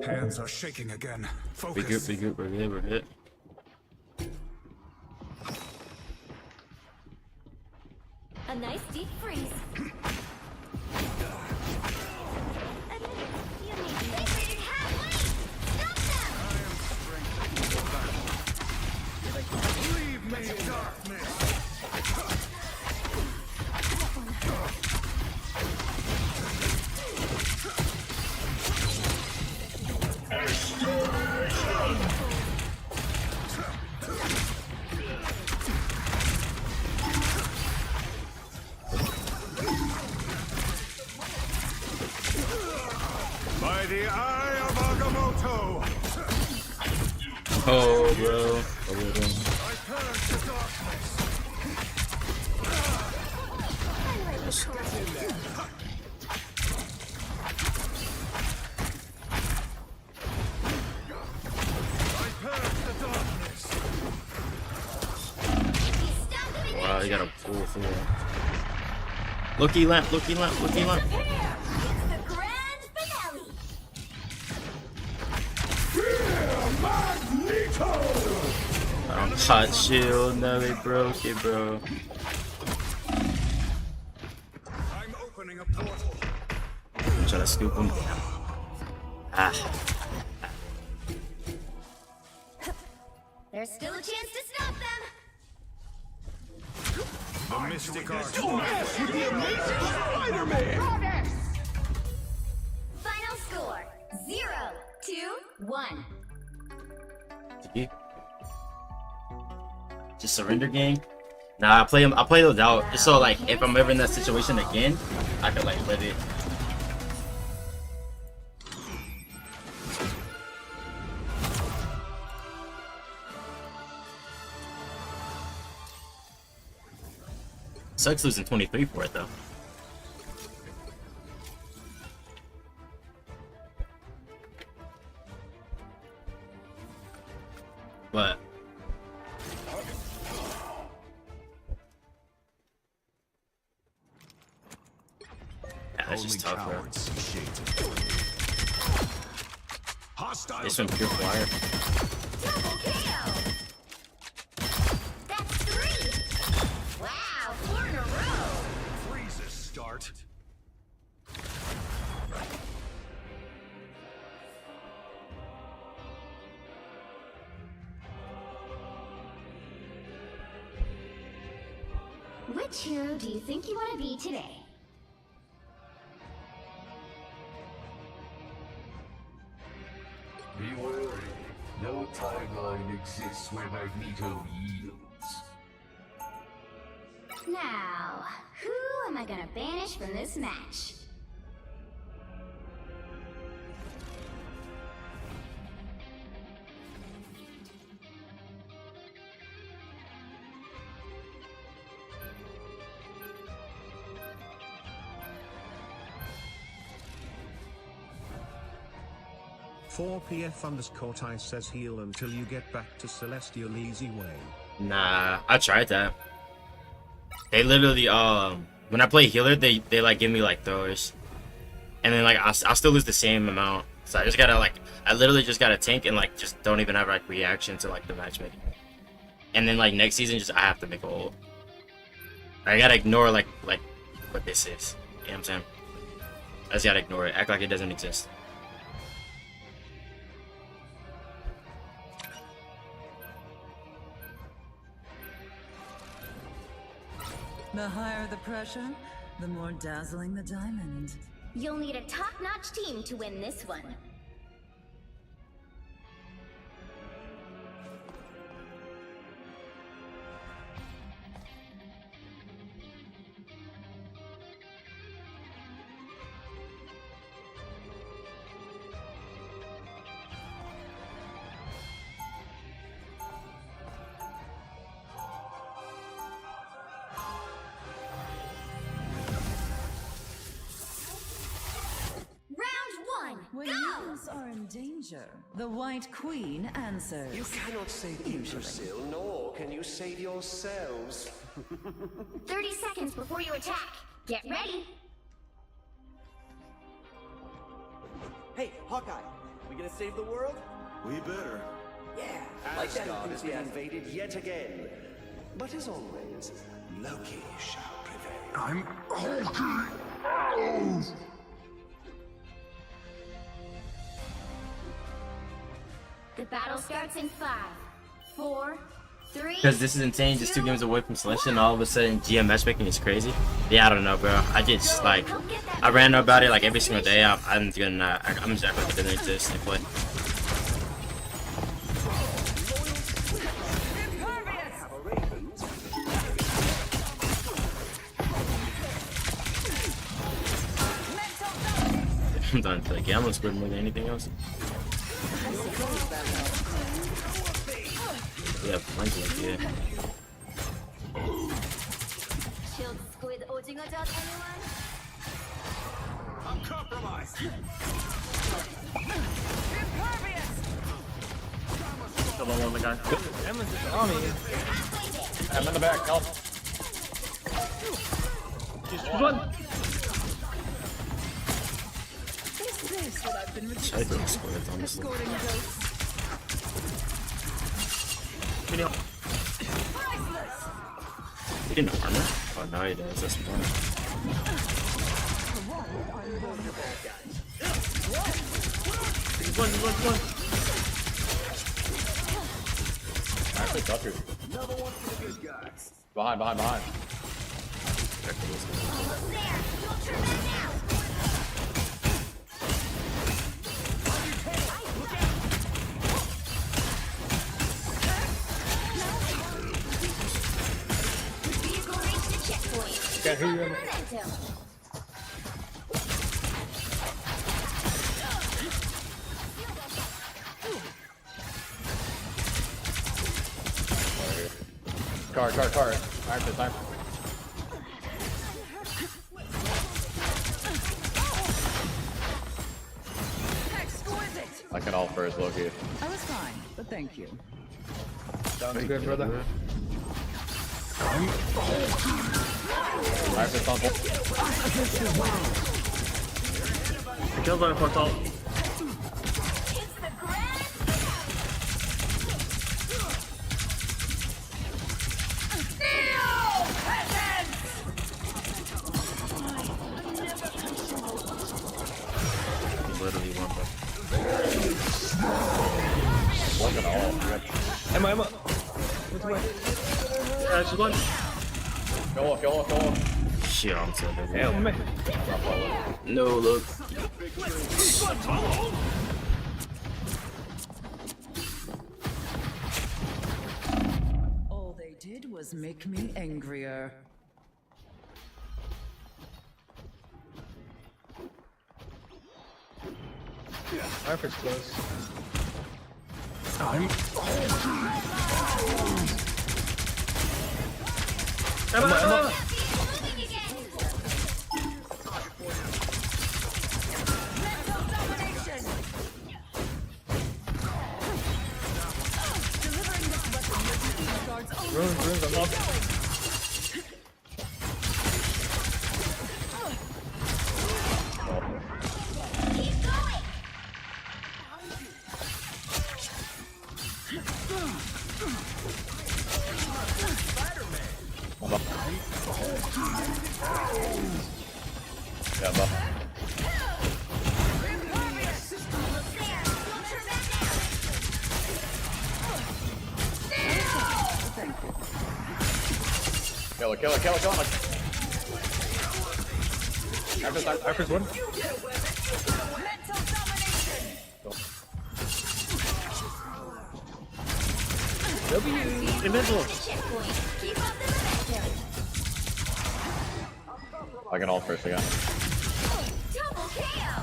Hands are shaking again. Focus. Big group, big group, we're good, we're good. A nice deep freeze. Leave me, darkness. By the eye of Agamotto. Oh, bro. Oh, bro. I purge the darkness. I purge the darkness. Wow, you got a full floor. Looky lamp, looky lamp, looky lamp. It's the grand finale. I'm hot shield, no, they broke it, bro. I'm opening a portal. I'm trying to scoop him. Ah. There's still a chance to stop them. The mystic art. Final score 0-1. Just surrender game. Nah, I play those out just so like if I'm ever in that situation again, I could like live it. Sucks losing 23 for it though. But yeah, that's just tough, bro. It's been pure fire. Double KO. That's 3. Wow, 4 in a row. Freezes start. Which hero do you think you want to be today? Be wary. No timeline exists where Magneto yields. Now, who am I gonna banish from this match? _PF_I says heal until you get back to Celestial easy way. Nah, I tried that. They literally when I play healer, they like give me like throwers, and then like I'll still lose the same amount. So I just gotta like I literally just gotta tank and like just don't even have like reaction to like the matchmaking. And then like next season, just I have to make a ult. I gotta ignore like what this is. You know what I'm saying? I just gotta ignore it. Act like it doesn't exist. The higher the pressure, the more dazzling the diamond. You'll need a top-notch team to win this one. When humans are in danger, the White Queen answers. You cannot save Yggdrasil, nor can you save yourselves. 30 seconds before you attack. Get ready. Hey, Hawkeye, we gonna save the world? We better. Yeah, Asgard has been invaded yet again. But as always, Loki shall prevail. I'm Loki! The battle starts in 5, 4, 3. Because this is insane, just 2 games away from Celestial, and all of a sudden GM matchmaking is crazy. Yeah, I don't know, bro. I just like, I ran about it like every single day. I'm just acting like it doesn't exist and play. I'm done with the game. I'm gonna squid more than anything else. Yeah, mine's like, yeah. Shield squid 오징어 젓 anyone? I'm compromised. Still don't want the guy. Emma's just on me. I'm in the back. Help. Just run. I think squid, honestly. He didn't armor? Oh, no, he does. That's fine. Run. Actually, Tucker. Behind. Can't hear you. Car. Actually, time. I can all first, Loki. I was fine, but thank you. Sounds good, brother. Alright, on full. I killed my portal. Literally one, bro. Look at all. Emma. Which way? Yeah, she's one. Kill her. Shit, I'm so dead. Damn, man. No, look. All they did was make me angrier. Alfred's close. I'm Emma. Runes unlocked. Yeah, buff. Kill it. Hyper's one. W invincible. I can ult first again. Double KO.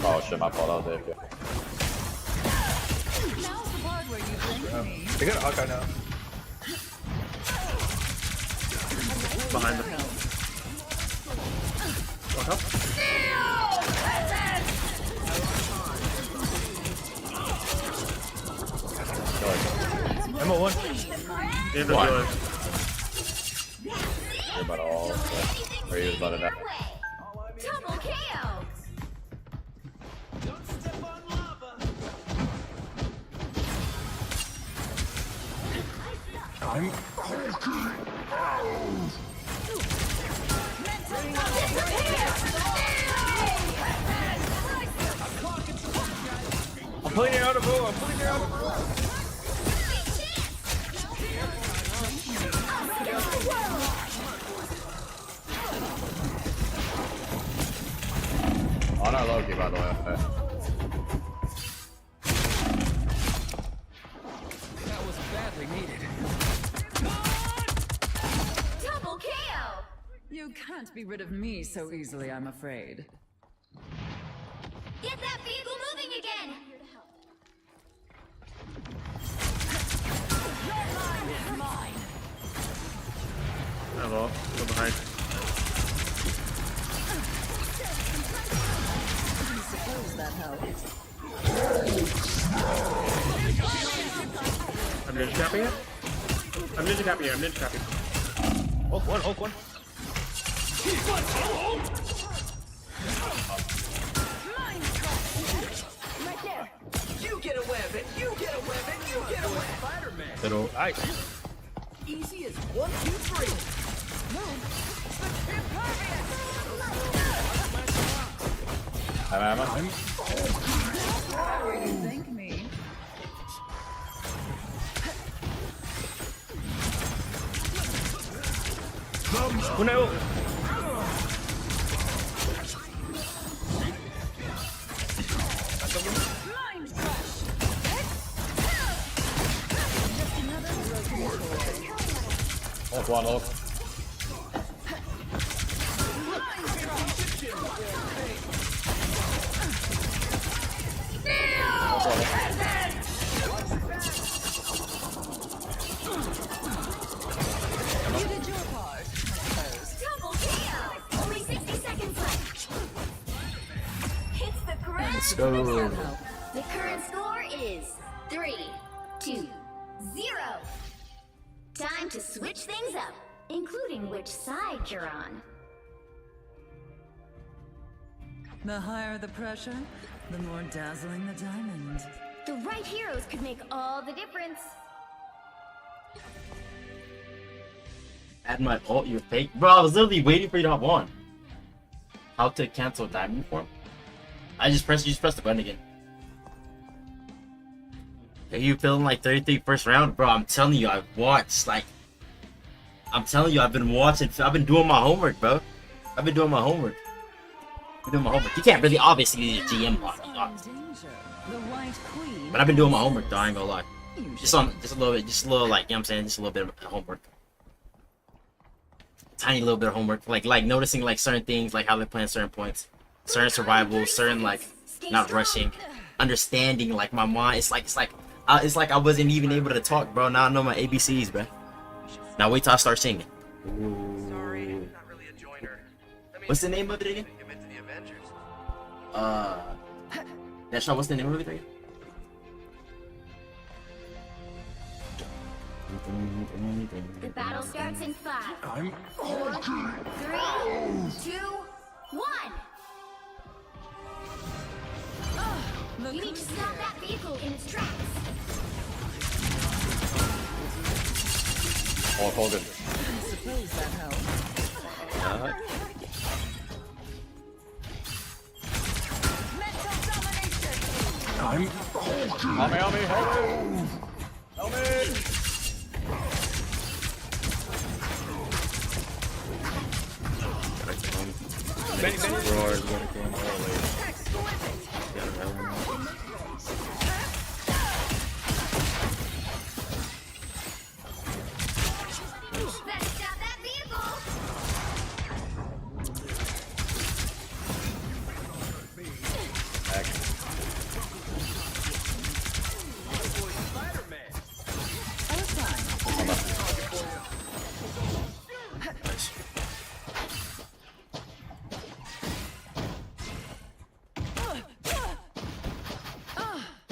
Oh shit, my fault. That was AFK. Now's the part where you blink me. They got a Hawkeye now. Behind them. Walk up. Emma one. Yeah, One. the You're about to all. Or he was about to die. Double KO. I'm Hulking out! I'm pulling it out of bow. On our Loki, by the way. That was badly needed. Double KO. You can't be rid of me so easily, I'm afraid. Get that vehicle moving again. Hello. Go behind. Suppose that helps. I'm ninja capping it. I'm ninja capping. Hulk one. Right there. You get a web, and you get a web, and you get a web. Spider-Man. Pero, ay. Easy as 1, 2, 3. I'm Where you think me? Uno. Mind crush. Just another broken toy. Ult one, ult. You did your part, I suppose. Double KO. Only 60 seconds left. Hits the ground. Let's go. The current score is 3, 2, 0. Time to switch things up, including which side you're on. The higher the pressure, the more dazzling the diamond. The right heroes could make all the difference. Add my ult, you're fake. Bro, I was literally waiting for you to have one. How to cancel diamond form? You just press the button again. Are you feeling like 33 first round? Bro, I'm telling you, I've watched, like... I'm telling you, I've been watching, I've been doing my homework, bro. I've been doing my homework. You can't really obviously use your GM block, obviously. But I've been doing my homework though, I ain't gonna lie. Just a little like, you know what I'm saying? Just a little bit of homework. Tiny little bit of homework. Like noticing like certain things, like how they're playing certain points. Certain survival, certain like not rushing. Understanding like my mind, it's like I wasn't even able to talk, bro. Now I know my ABCs, bro. Now wait till I start singing. Sorry, not really a joiner. What's the name of it again? That's not what's the name of it again? The battle starts in 5, I'm 4, 3, 2, 1. You need to stop that vehicle in its tracks. hold it. I suppose that helps. I'm help me.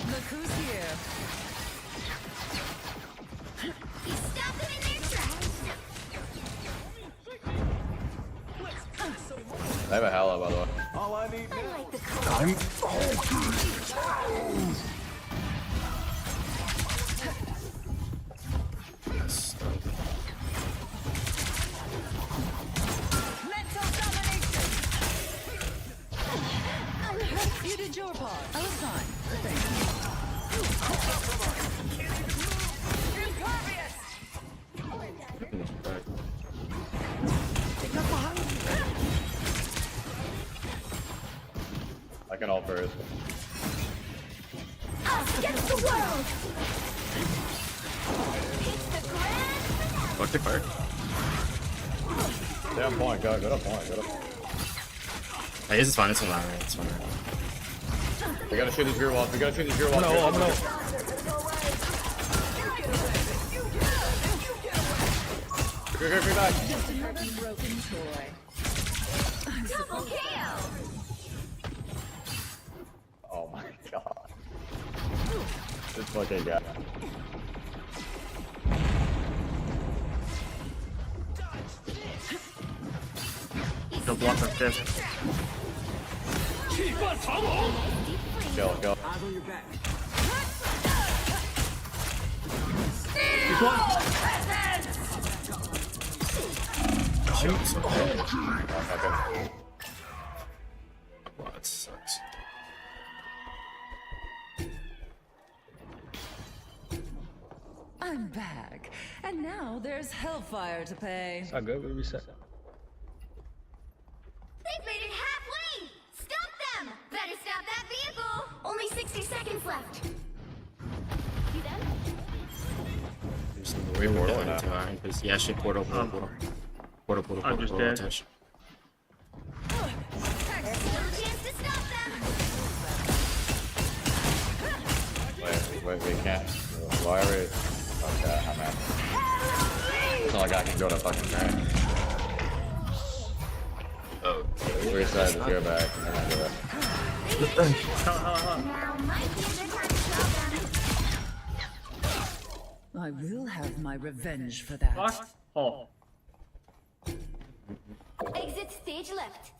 Look who's here. I have a Halo, by the way. All I need now. I'm You did your part. I was fine. I can ult first. Against the world. Fuck the card. Stay on point, go to point. Hey, this is fine. It's fine. It's fine. We gotta shoot these rear walls. No, I'm gonna. Go back. Just another broken toy. Double kill. Oh my god. This fucking guy. Go block that fist. Go. Eyes on your back. Wow, that sucks. I'm back. And now there's hellfire to pay. It's not good, we reset. They've made it halfway. Stop them. Better stop that vehicle. Only 60 seconds left. See them? There's no way portal into Iron Fist. Yeah, shit, portal. I'm just dead. Touch. There's still a chance to stop them. Wait, we can't. Why are we? Okay, I'm out. It's not like I can go to fucking back. Oh. Reset the gear back and then I do it. Now might be a good time to stop them. I will have my revenge for that. Fuck. Oh. Exit stage left.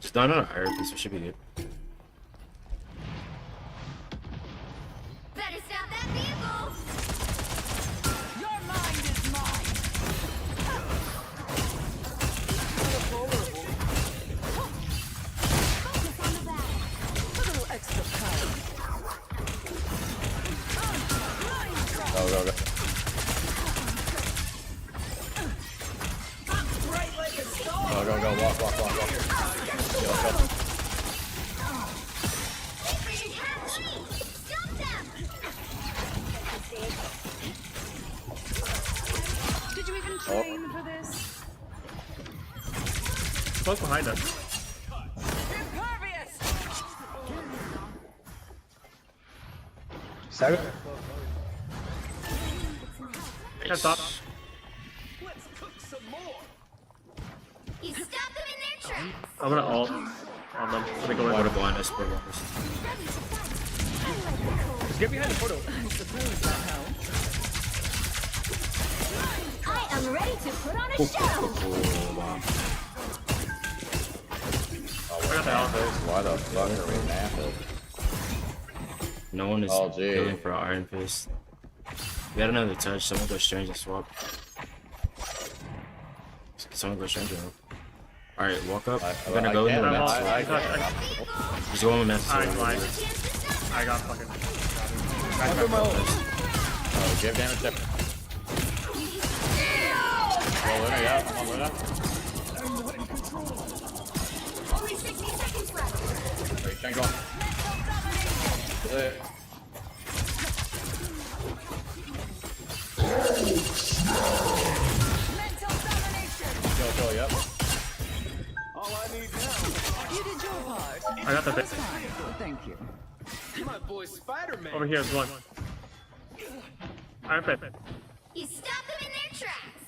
Just not on Iron Fist, it should be good. Better stop that vehicle. Your mind is mine. Focus on the back. A little extra power. Go. Go. Walk. They've made it halfway. Stop them. Did you even train for this? Close behind us. Impervious! Stagger. Can't stop. Let's cook some more. You stop them in their tracks. I'm gonna ult on them. Let me go Water in. blind us, water blind us. Just get behind the portal. I suppose that helps. I am ready to put on a show. Why the fuck are we massive? No one is Oh, gee. going for Iron Fist. We got another touch. Someone go strange and swap. Someone go strange and alright, walk up. I'm gonna go into the next one. Just go on the next one. I got fucking. Oh, give damage there. Roll Luna, yeah. Come on, Luna. Only 60 seconds left. Wait, can't go. Kill, yep. All I need now. You did your part. I got the bit. Thank you. My boy Spider-Man. Over here is one. I'm fit. You stop them in their tracks.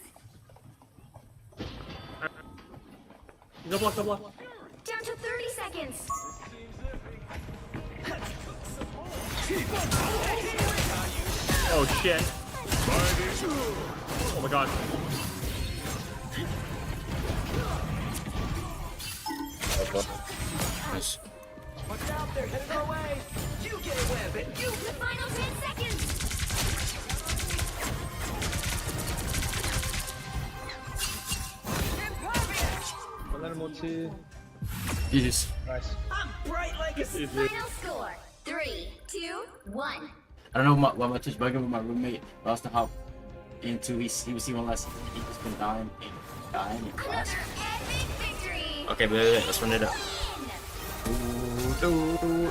No block, no block. Down to 30 seconds. Oh shit. Oh my god. Nice. Watch out, they're headed our way. You get a web and you. The final 10 seconds. Jesus. Nice. I'm bright like a Final score. 3, 2, 1. I don't know why my touch bugging with my roommate. I was to hop into he was seeing less. He just been dying in class. Okay, but let's run it up.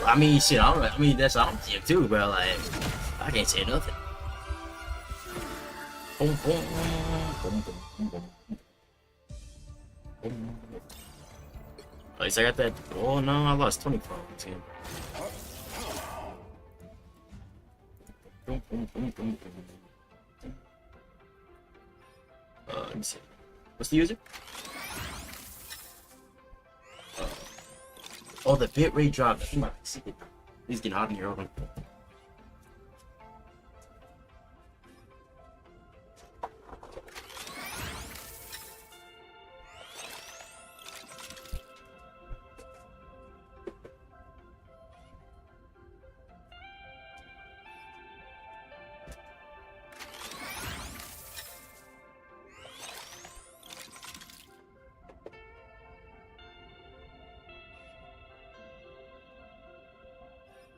I mean, shit. I mean, that's I'm team too, bro. Like, I can't say nothing. Boom, boom, boom, boom, boom, boom. At least I got that. Oh no, I lost 24 on the team. Boom, boom, boom, boom, boom. Let me see. What's the user? Oh, the bitrate dropped. He's getting hot in here. Hold on.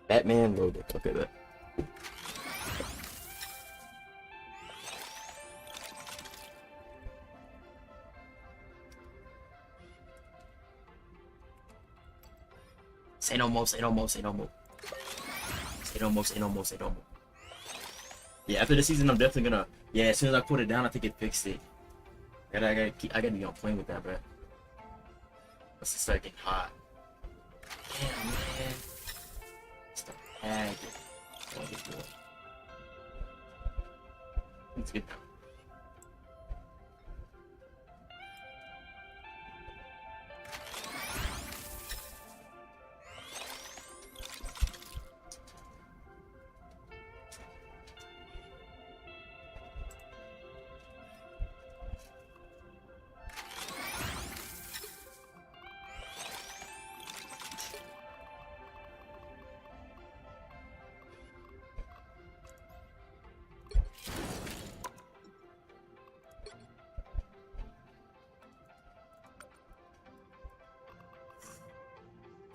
Batman loaded. Okay, that. Say no more, say no more, say no more. Say no more, say no more, say no more. Yeah, after the season, I'm definitely gonna. Yeah, as soon as I put it down, I think it fixed it. I gotta be on playing with that, bro. Let's just start getting hot. Damn, man. Stop tagging. Oh, good boy. Let's get down.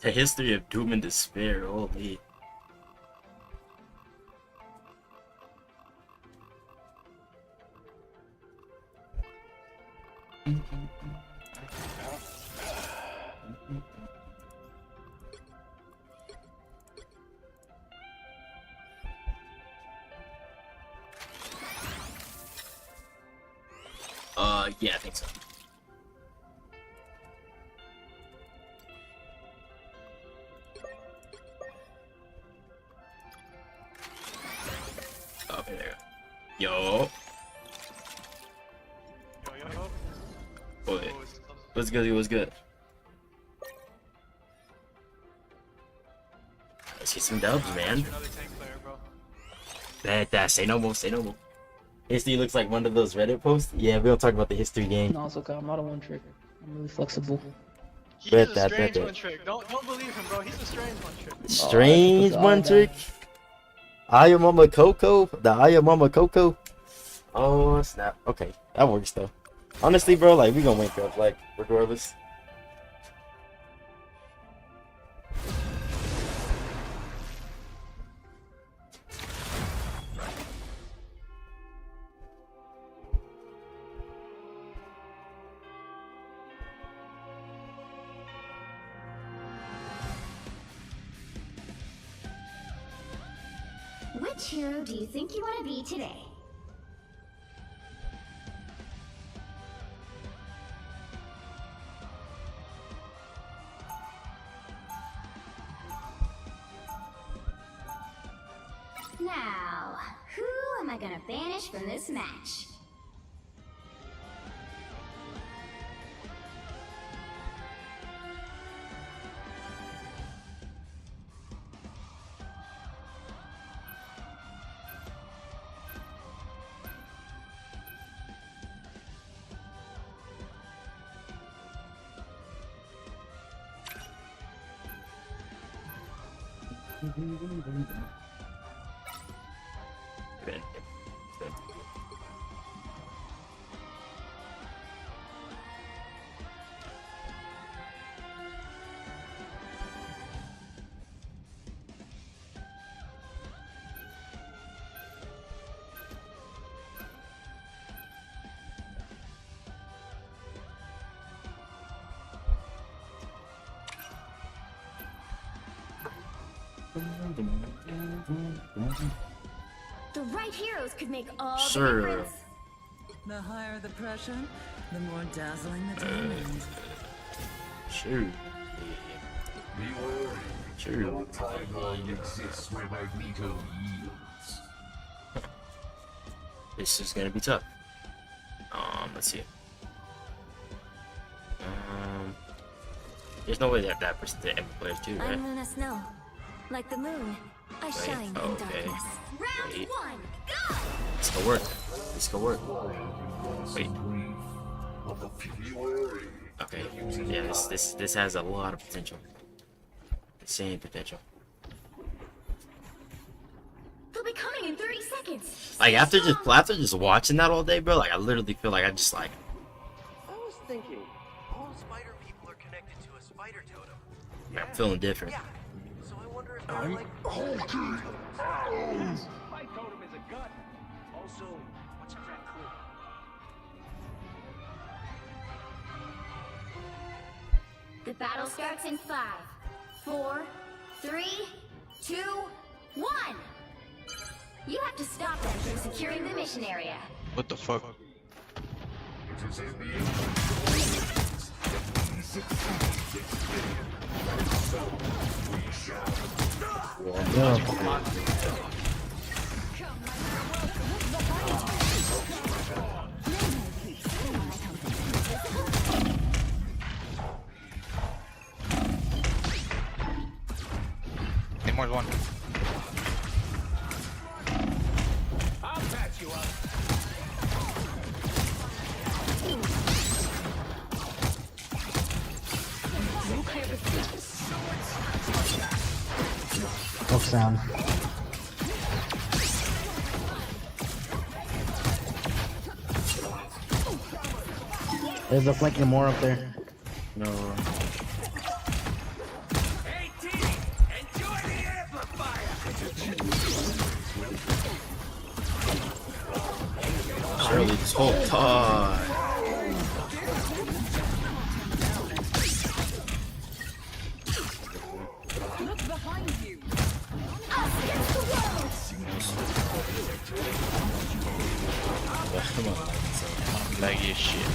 The history of doom and despair, holy. Yeah, I think so. Okay, there. Yo. Boy. What's good? What's good? Let's get some dubs, man. That say no more, say no more. History looks like one of those Reddit posts. Yeah, we don't talk about the history game. No, it's okay. I'm not a one trick. I'm really flexible. He's a strange one trick. Don't believe him, bro. He's a strange one trick. Strange one trick. Ayamama Coco? The Ayamama Coco? Oh, snap. Okay, that works though. Honestly, bro, like, we gonna win cup, like, regardless. Which hero do you think you want to be today? Now, who am I gonna banish from this match? The right heroes could make all the difference. The higher the pressure, the more dazzling the diamond. Sure. Be wary. Sure. No timeline exists where Magneto yields. This is gonna be tough. Let's see. There's no way that person's the Emma player too, right? I'm Luna Snow. Like the moon, I shine in darkness. Round Wait. 1, go! This could work. This could work. Wait. Okay. Yeah, this has a lot of potential. Insane potential. They'll be coming in 30 seconds. Like after just watching that all day, bro, like I literally feel like I just like I was thinking, all spider people are connected to a spider totem. man, I'm feeling different. Yeah. So I wonder if they're like... My totem is a gun. Also, what's a raccoon? The battle starts in 5, 4, 3, 2, 1. You have to stop them from securing the mission area. What the fuck? Nemore's one. I'll patch you up. Box down. There's a flanking more up there. No. Hey, team, enjoy the amplifier. Surely this whole time. Look behind you. Come on. Laggy as shit.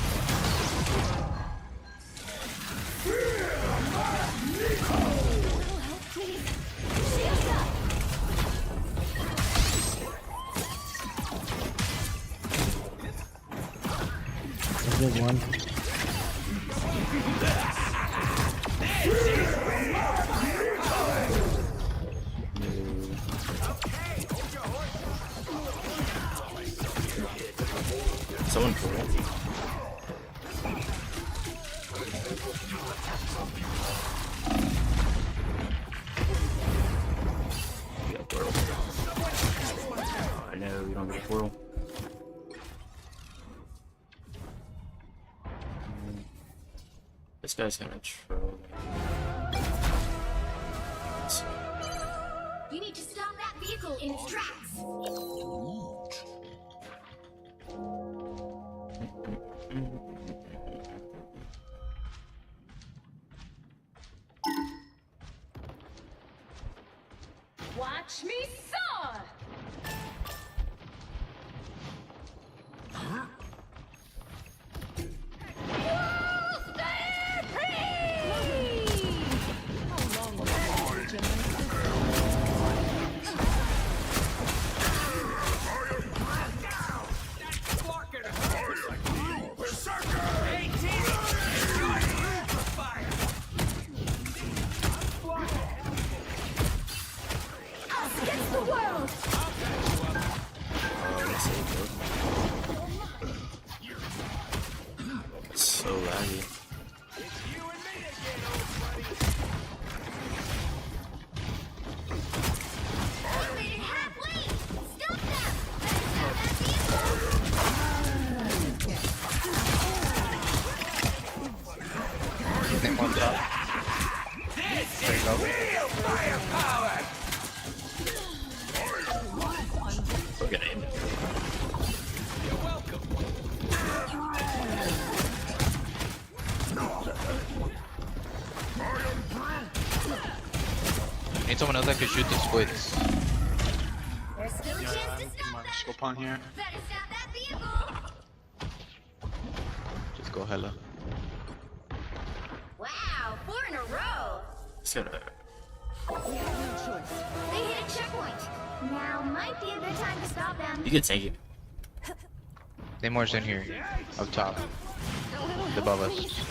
There's a good one. Someone cool. This guy's gonna troll. You need to stop that vehicle in its tracks. Watch me soar! Against the world! So laggy. Name on top. There you go. We're gonna end it. Need someone else that can shoot the squids. There's still a chance to stop that. Scope on here. Better stop that vehicle. Just go hella. Wow, 4 in a row. It's gonna. We have no choice. They hit a checkpoint. Now might be a good time to stop them. You can take it. Nemours in here. Up top. Above us.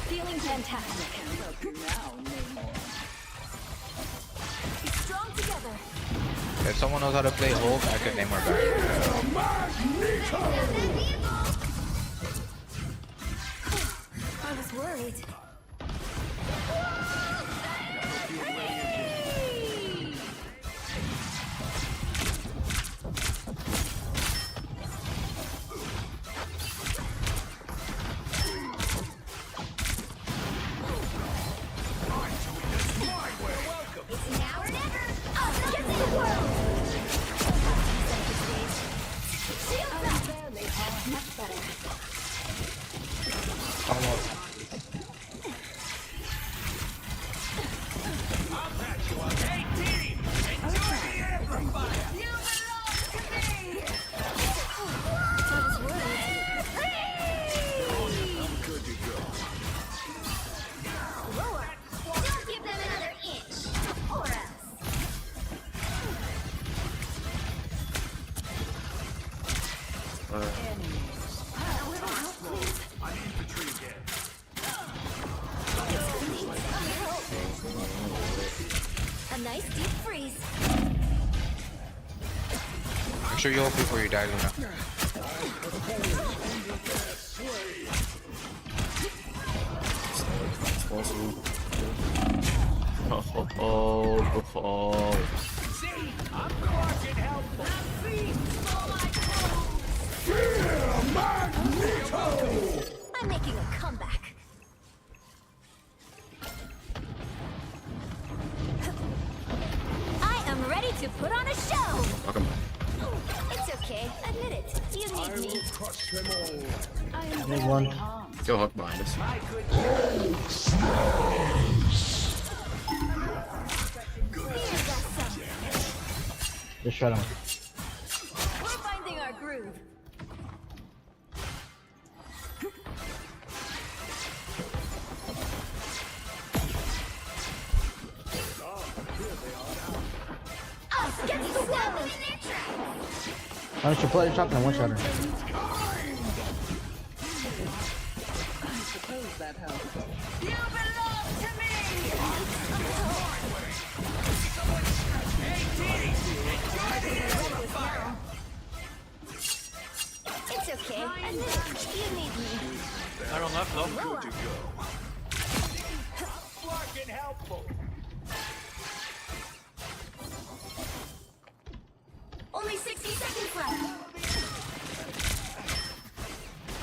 Feeling fantastic. Be strong together. If someone knows how to play Hulk, I could Namor back. I was worried. It's now or never. Against the world. Shields up. Much better. Almost. Don't give them another inch, or else. A little help, please. I need the tree again. A nice deep freeze. Make sure you ult before you die, Luna. Oh. See, I'm Clark and helpful. I'm making a comeback. I am ready to put on a show. Welcome. It's okay. Admit it. You need me. There's one. Go Hook behind us. Just shut him. We're finding our groove. Us against the world. Why don't you play the shotgun and one shotter? I suppose that helps. You belong to me. It's okay. Admit it. You need me. Iron left though. Good to go. Clark and helpful. Only 60 seconds left.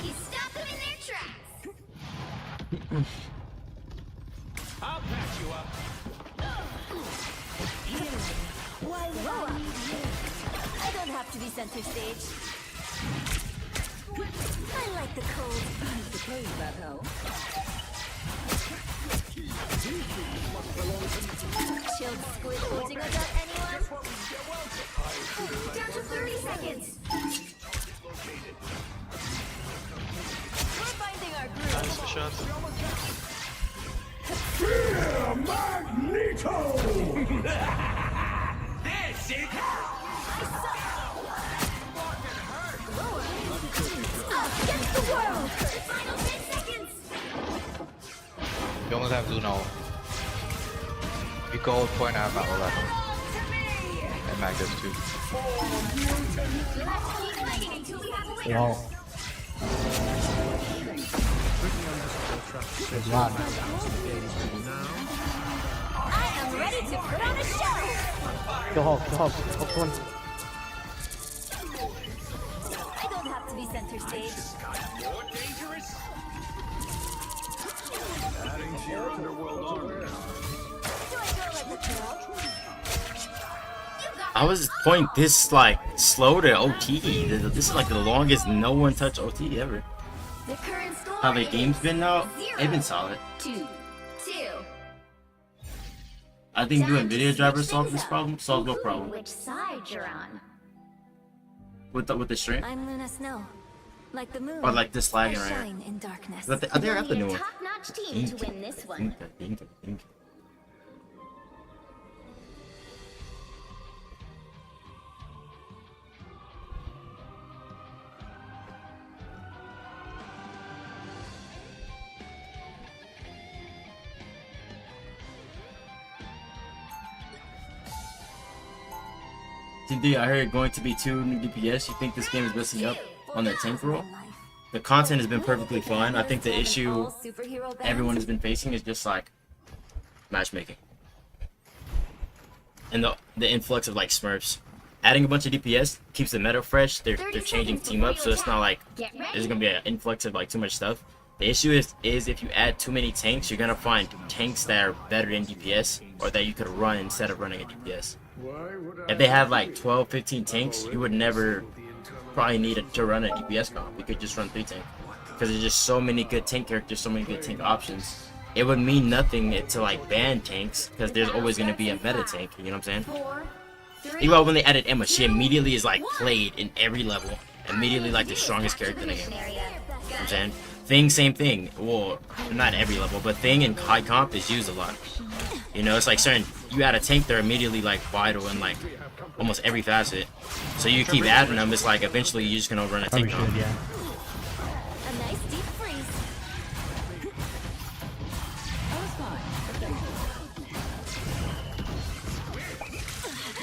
You stop them in their tracks. center stage. I like the cold. I suppose that helps. Chilled squid holding a duck, anyone? Down to 30 seconds. We're finding our groove. Nice shot. Fear Magneto! This is Against the world! Final 10 seconds! You almost have Luno. You go point out about 11. And Mag does too. Wow. There's a lot. I am ready to put on a show! Kill Hulk, kill Hulk. Hulk one. I don't have to be center stage. more dangerous. Adding to your underworld armor. Do I go like the pro? I was pointing this like slow to OT. This is like the longest no one touched OT ever. The current score How the game's been now? is They've been solid. 2-2. I think doing video driver solves this problem. Solves no problem Which side you're on? with the stream. I'm Luna Snow. Like the moon. Or like this I lagging right here. shine in darkness. But they're at the new one. Top-notch team to win this one. TD, I heard going to be 2 new DPS. You think this game is messing up on the tank role? The content has been perfectly fine. I think the issue everyone has been facing is just like matchmaking and the influx of like Smurfs. Adding a bunch of DPS keeps the meta fresh. They're changing team up, so it's not like there's gonna be an influx of like too much stuff. The issue is if you add too many tanks, you're gonna find tanks that are better in DPS or that you could run instead of running a DPS. If they have like 12, 15 tanks, you would never probably need to run a DPS comp. You could just run 3 tank. Because there's just so many good tank characters, so many good tank options. It would mean nothing to like ban tanks, because there's always going to be a meta tank, you know what I'm saying? Think about when they added Emma, she immediately is like played in every level. Immediately like the strongest character in the game. You know what I'm saying? Thing, same thing. Well, not every level, but Thing and high comp is used a lot. You know, it's like certain, you add a tank, they're immediately like vital in like almost every facet. So you keep adding them, it's like eventually you're just gonna run a tank comp. A nice deep freeze.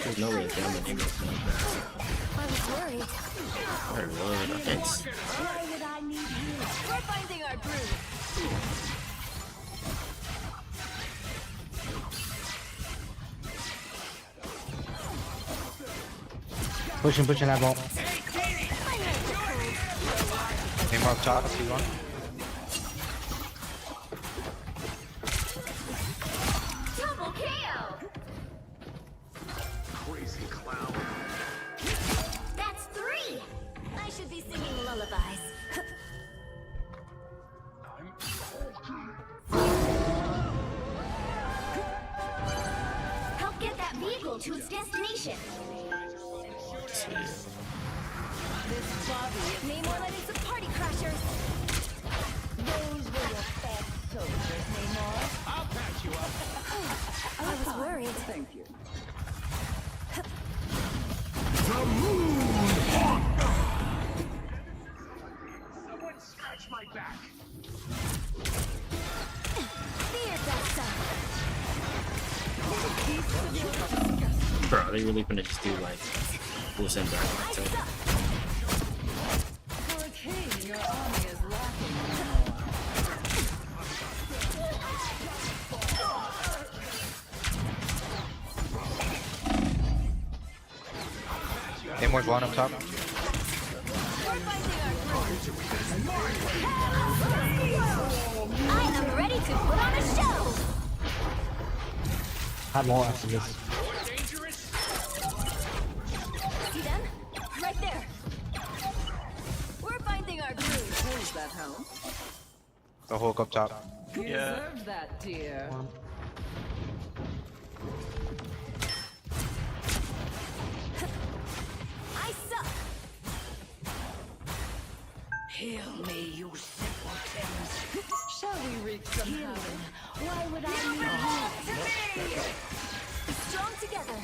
There's no way down the name of I was worried. Thanks. Why would I need you? We're finding our groove. Pushing that ball. Came up top if you want. Double KO. Crazy clown. That's 3. I should be singing lullabies. Help get that vehicle to its destination. This body Namor let in some party crashers. Those were your best soldiers, Namor. I'll patch you up. I was worried. Thank you. The Moon Someone scratch my back. Fear Dessa. Bro, are they really gonna just do like full send back? For a king, your army is lacking. Namor's one up top. I am ready to put on a show. Have more after this. See them? Right that home. The hook up top. You deserved that, dear. I suck. Heal me, you simpletons. Shall we reach some heaven? Why would I need you? Be strong together.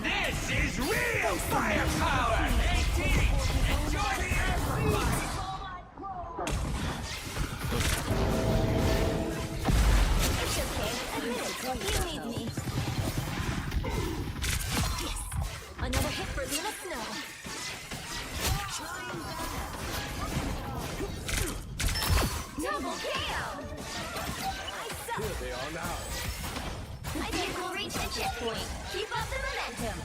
This is real firepower! Enjoy the air! It's okay. Admit it. You need me. Yes. Another hit for Luna Snow. Double KO. I suck. Here they are now. I think we'll reach the checkpoint. Keep up the momentum.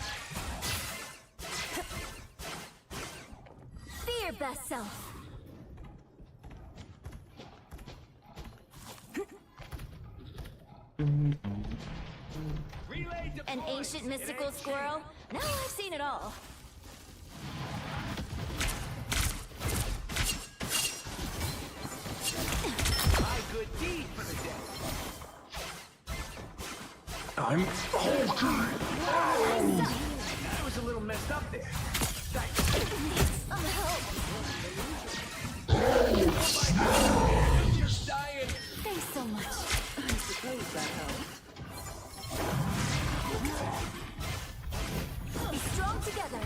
Be your best self. An ancient mystical squirrel? Now I've seen it all. My good deed for the day. I'm That was a little messed up there. Some help. Just dying. Thanks so much. I suppose that helps. Be strong together.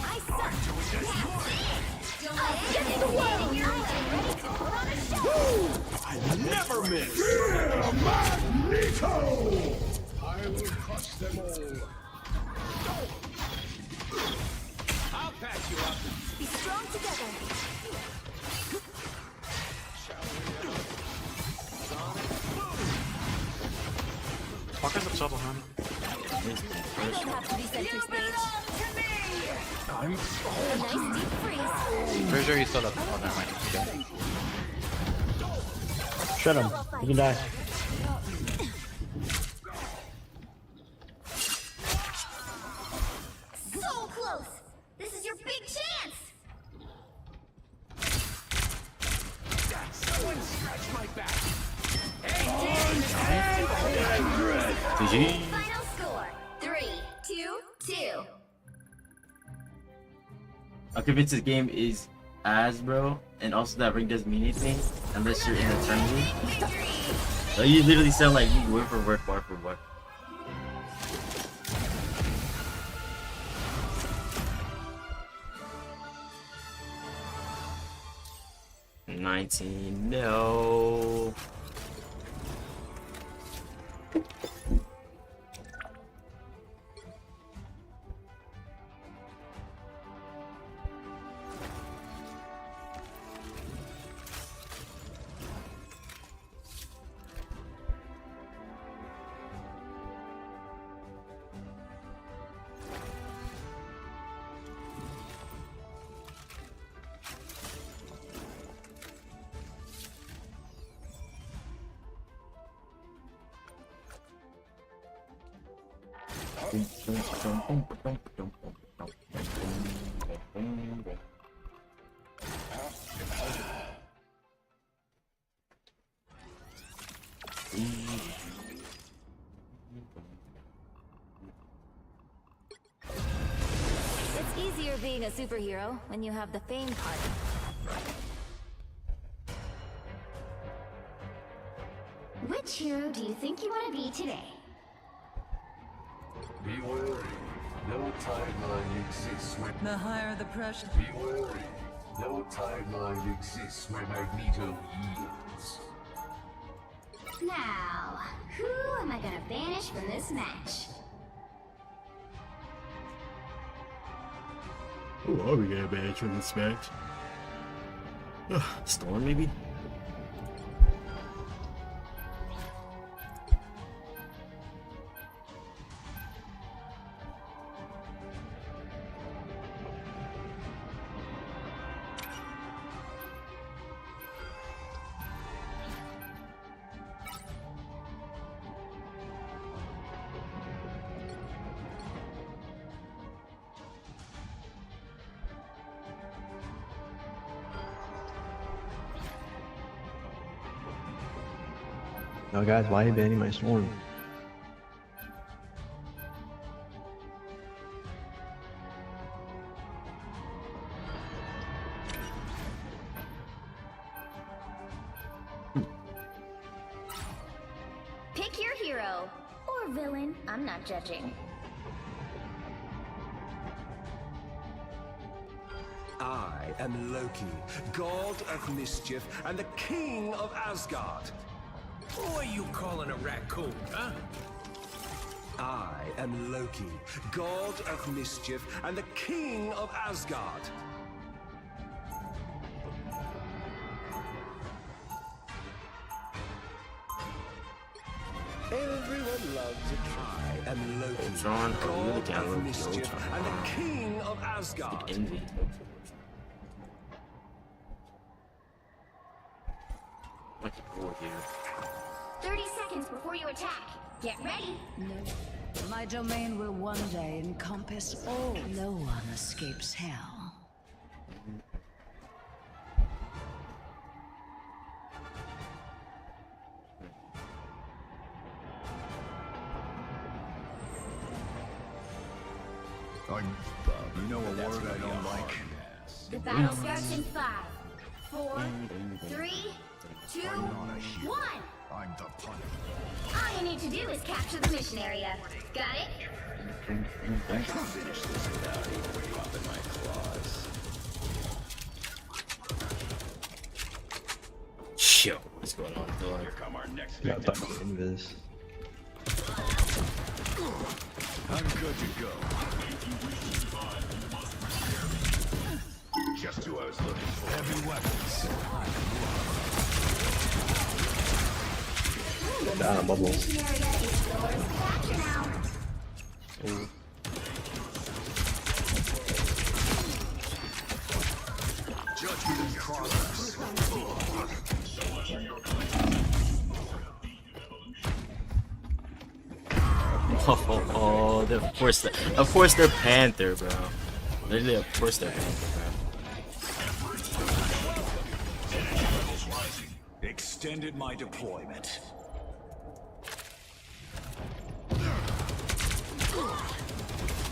I suck. I am getting the world. I'm ready to put on a show. I never miss. Magneto! I will crush them all. I'll patch you up. Be strong together. Fuckers up trouble, man. I don't have to be center stage. I'm A nice deep freeze. Pretty sure he's still up. Oh, never mind. He's dead. Shut him. You can die. So close. This is your big chance. Someone scratch my back. GG. Final score 3-2-2. I'm convinced this game is ass, bro, and also that ring doesn't mean anything unless you're in a tournament. So you literally sound like you word for word, bar for word. $19, no. It's easier being a superhero when you have the fame part. Which hero do you think you want to be today? Be wary. No timeline exists when... The higher the pressure. Be wary. No timeline exists when Magneto yields. Now, who am I gonna banish from this match? Who are we gonna banish from this match? Storm, maybe? No, guys, why are you banning my storm? Pick your hero. Or villain. I'm not judging. I am Loki, god of mischief and the king of Asgard. Who are you calling a raccoon, huh? I am Loki, god of mischief and the king of Asgard. Everyone loves a try. I am Loki, Ultron, oh, you really god can't of look mischief Ultron. and the king of Asgard. Envy. What over here? 30 seconds before you attack. Get ready. No. My domain will one day encompass all. No one escapes hell. You know a word I don't like? The battle starts in 5, 4, 3, 2, 1. I'm the punter. All you need to do is capture the mission area. Got it? I can finish this without even dropping my claws. Yo, what's going on, Thor? Here come our next Got victim. that invis. I'm good to go. Just who I was looking for. Heavy weapons. Bubbles. Ooh. Judgment in progress. Oh, of course they're Panther, bro. Literally, of course they're Panther, bro. Extended my deployment.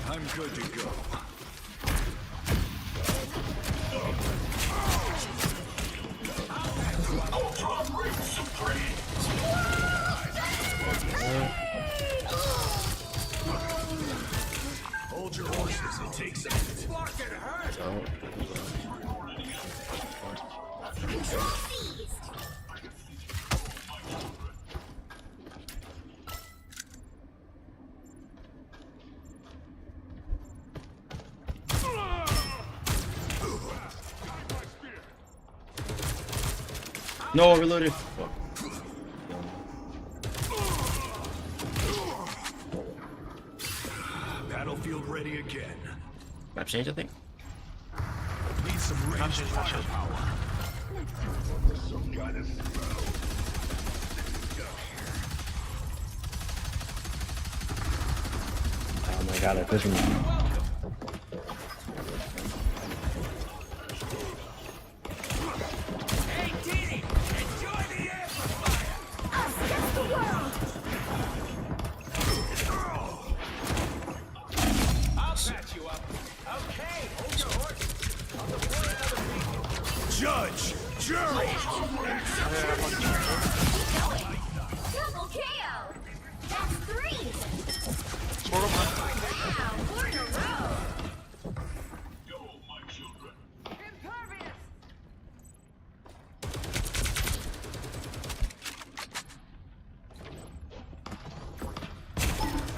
I'm good to go. Hold your horses, it takes a minute. Control seized. No, reloaded. Fuck. Battlefield ready again. Map change, I think. Need some range firepower. Some kind of Oh my god, I pushed him. Judge! Jury! Double KO. That's 3. Wow, 4 in a row.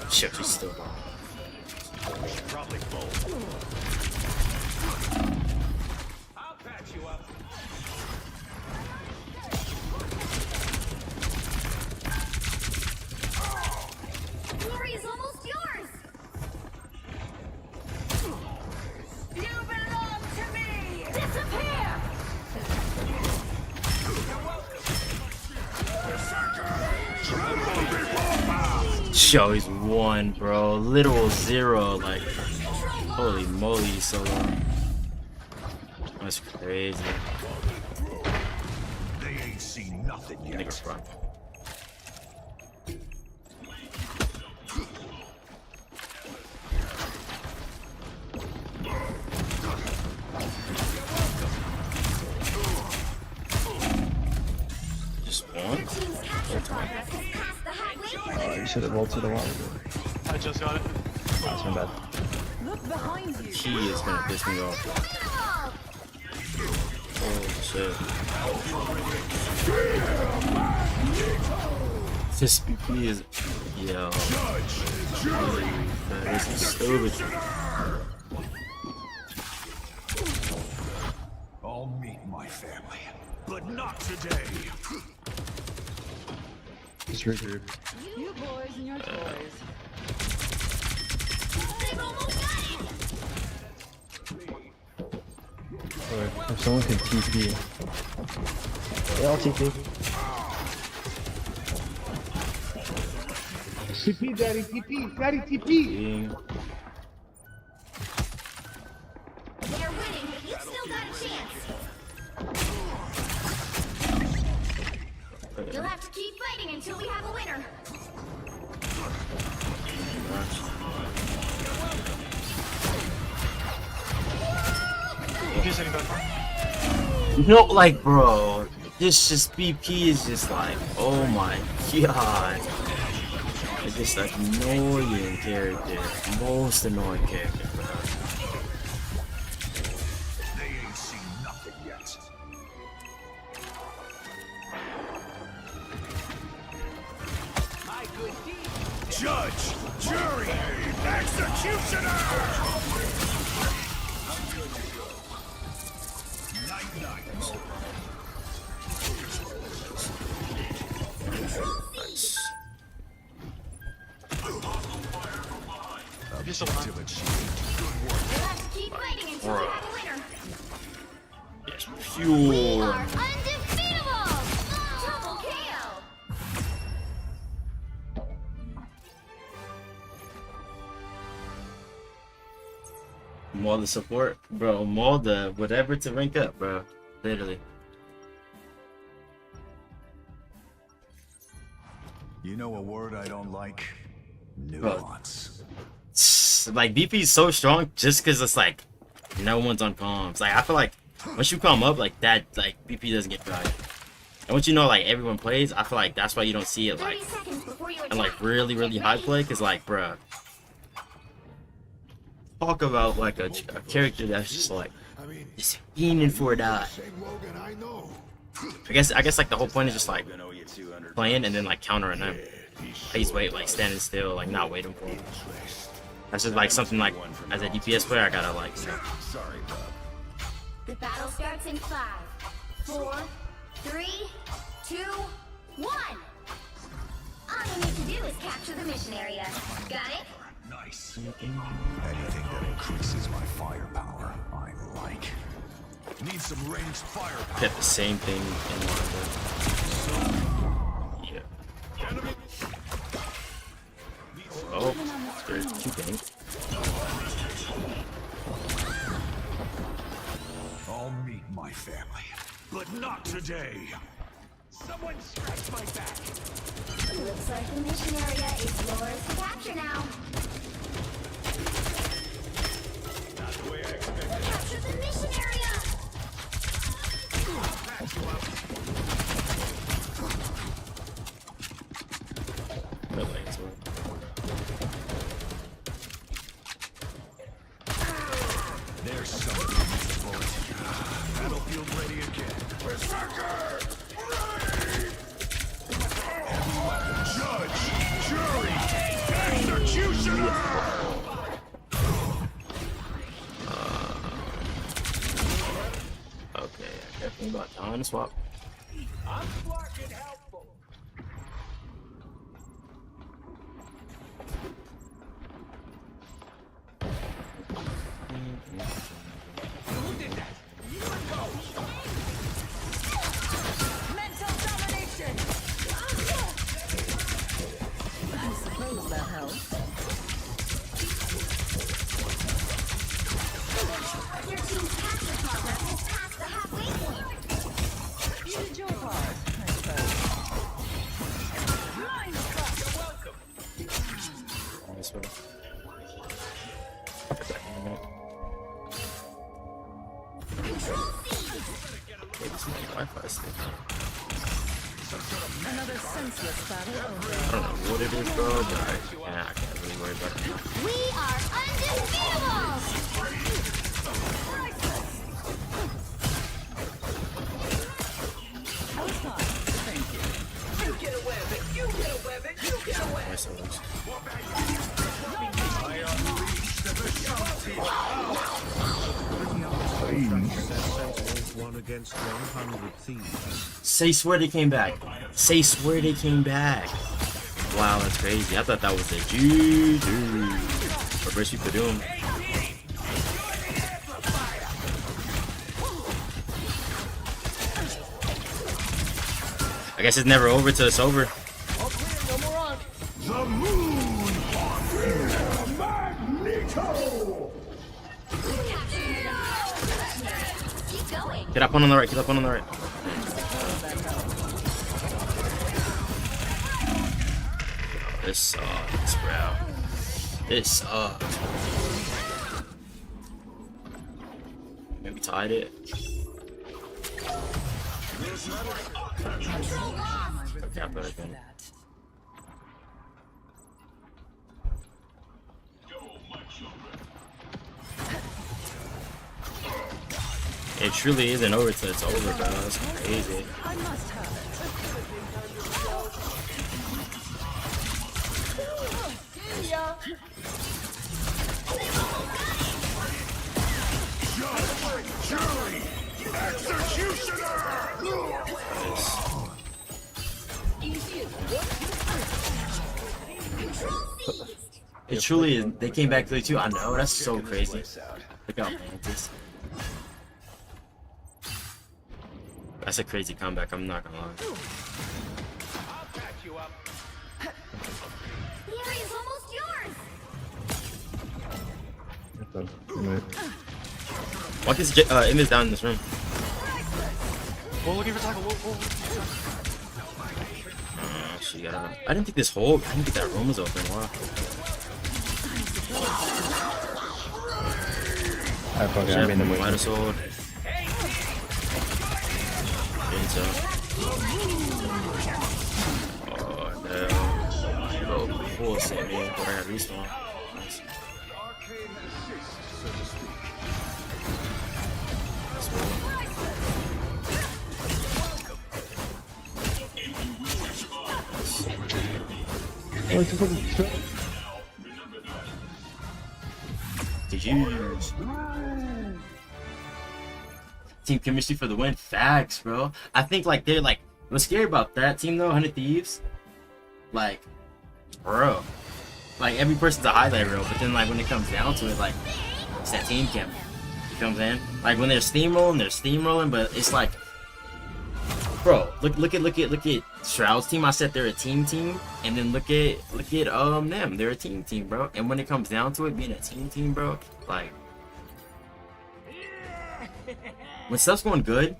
Shit, he's still gone. Probably both. I'll patch you up. Glory is almost yours. You belong to me! Disappear. Yo, he's 1, bro. Literal 0. Like, holy moly, he's so long. That's crazy. They ain't seen nothing yet. Nigga, bro. Just one. You should have ulted a while ago. I just got it. That's my bad. Look behind you. He is gonna piss me off. Oh shit. This BP is. Yo. This is stupid. I'll meet my family, but not today. It's triggered. You boys and your toys. Or if someone can TP. Yeah, I'll TP. TP, Daddy, TP, Daddy, TP. They're winning, but you still got a chance. You'll have to keep fighting until we have a winner. No, like, bro, this just BP is just like, oh my god. It's just like annoying character, most annoying character, bro. They ain't seen nothing yet. Judge, jury, executioner. You'll have to keep fighting until we have a winner. Yes, We pure. are undefeatable! Double KO! Maul the support, bro. Maul the whatever to rank up, bro. Literally. You know a word I don't like? Nuance. Like BP is so strong just because it's like no one's on comms. Like I feel like once you come up like that, like BP doesn't get value. And once you know like everyone plays, I feel like that's why you don't see it like and like really high play, because like bruh, talk about like a character that's just like just fiending for a die. I guess like the whole point is just like playing and then like countering him. He's like standing still, like not waiting for him. That's just like something like as a DPS player I gotta like. Sorry, bub. The battle starts in 5, 4, 3, 2, 1! All you need to do is capture the mission area. Got it? Nice. Anything that increases my firepower, I like. Need some ranged firepower. Get the same thing in Wanda. Yeah. Oh, there's two things. I'll meet my family, but not today. Someone scratch my back. Looks like the mission area is yours to capture now. Not the way I expected. Capture the mission area! I'll patch you up. No lanes, bro. There's something in this bullet. Battlefield ready again. Berserker! Ready! Judge! Jury! Executioner! Okay, I definitely got time to swap. I'm fucking helpful. Who did that? You and go. Mental domination. I suppose that helps. Your team's capture progress has passed the halfway point. You did your part, I suppose. Another senseless battle over. I don't know what it is, bro, but I can't really worry about it. We are undefeatable! Thank you. You get a weapon, you get a weapon, you get a weapon. My souls. I unleash the Vishanti power. Sentinels 1 against 100 thieves. Say swear they came back. Say swear they came back. Wow, that's crazy. I thought that was a GG. Reverse you for doom. I guess it's never over till it's over. The moon Magneto! Keep going. Get up one on the right. Get up one on the right. This sucks, bro. This sucks. Maybe tied it. Okay, I better again. It truly isn't over till it's over, bro. That's crazy. I must have it. Jury! Executioner! It truly is. They came back to it too. I know. That's so crazy. Look out, Mantis. That's a crazy comeback. I'm not gonna lie. I'll patch you up. The area's almost yours. Walk this image down in this room. Whoa, looking for tackle. Whoa. She got it. I didn't think this whole. I didn't think that room was open. Wow. I fucking I'm in the Might as well. Oh no. Oh, bullshit, man. But I got respawn. Nice. Oh, it's a fucking trap. GG's. Team chemistry for the win. Facts, bro. I think like they're like what's scary about that team though, 100 Thieves. Like, bro. Like every person's a highlight reel, but then like when it comes down to it, like it's that team chem. You know what I'm saying? Like when they're steamrolling, but it's like, bro, look at Shroud's team. I said they're a team, and then look at them. They're a team, bro. And when it comes down to it, being a team, bro, like when stuff's going good,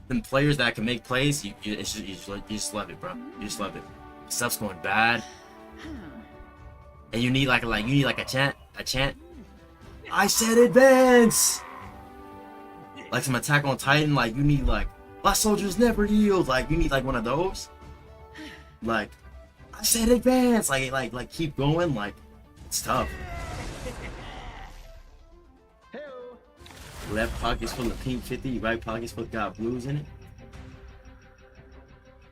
then players that can make plays, you just love it, bro. You just love it. Stuff's going bad, and you need like a chant. I said advance. Like some Attack on Titan, like you need like my soldiers never yield. Like you need like one of those. Like I said advance. Like keep going. Like it's tough. Left pocket's full of pink 50, right pocket's full of got blues in it.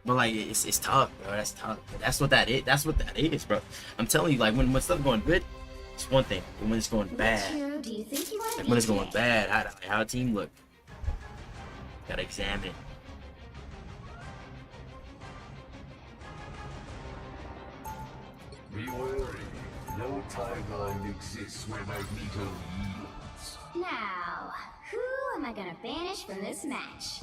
But like it's tough, bro. That's tough. That's what that is, bro. I'm telling you, like when stuff's going good, it's one thing. But when it's going bad, like when it's going bad, how a team look. Gotta examine it. Be wary. No timeline exists where Magneto yields. Now, who am I gonna banish from this match?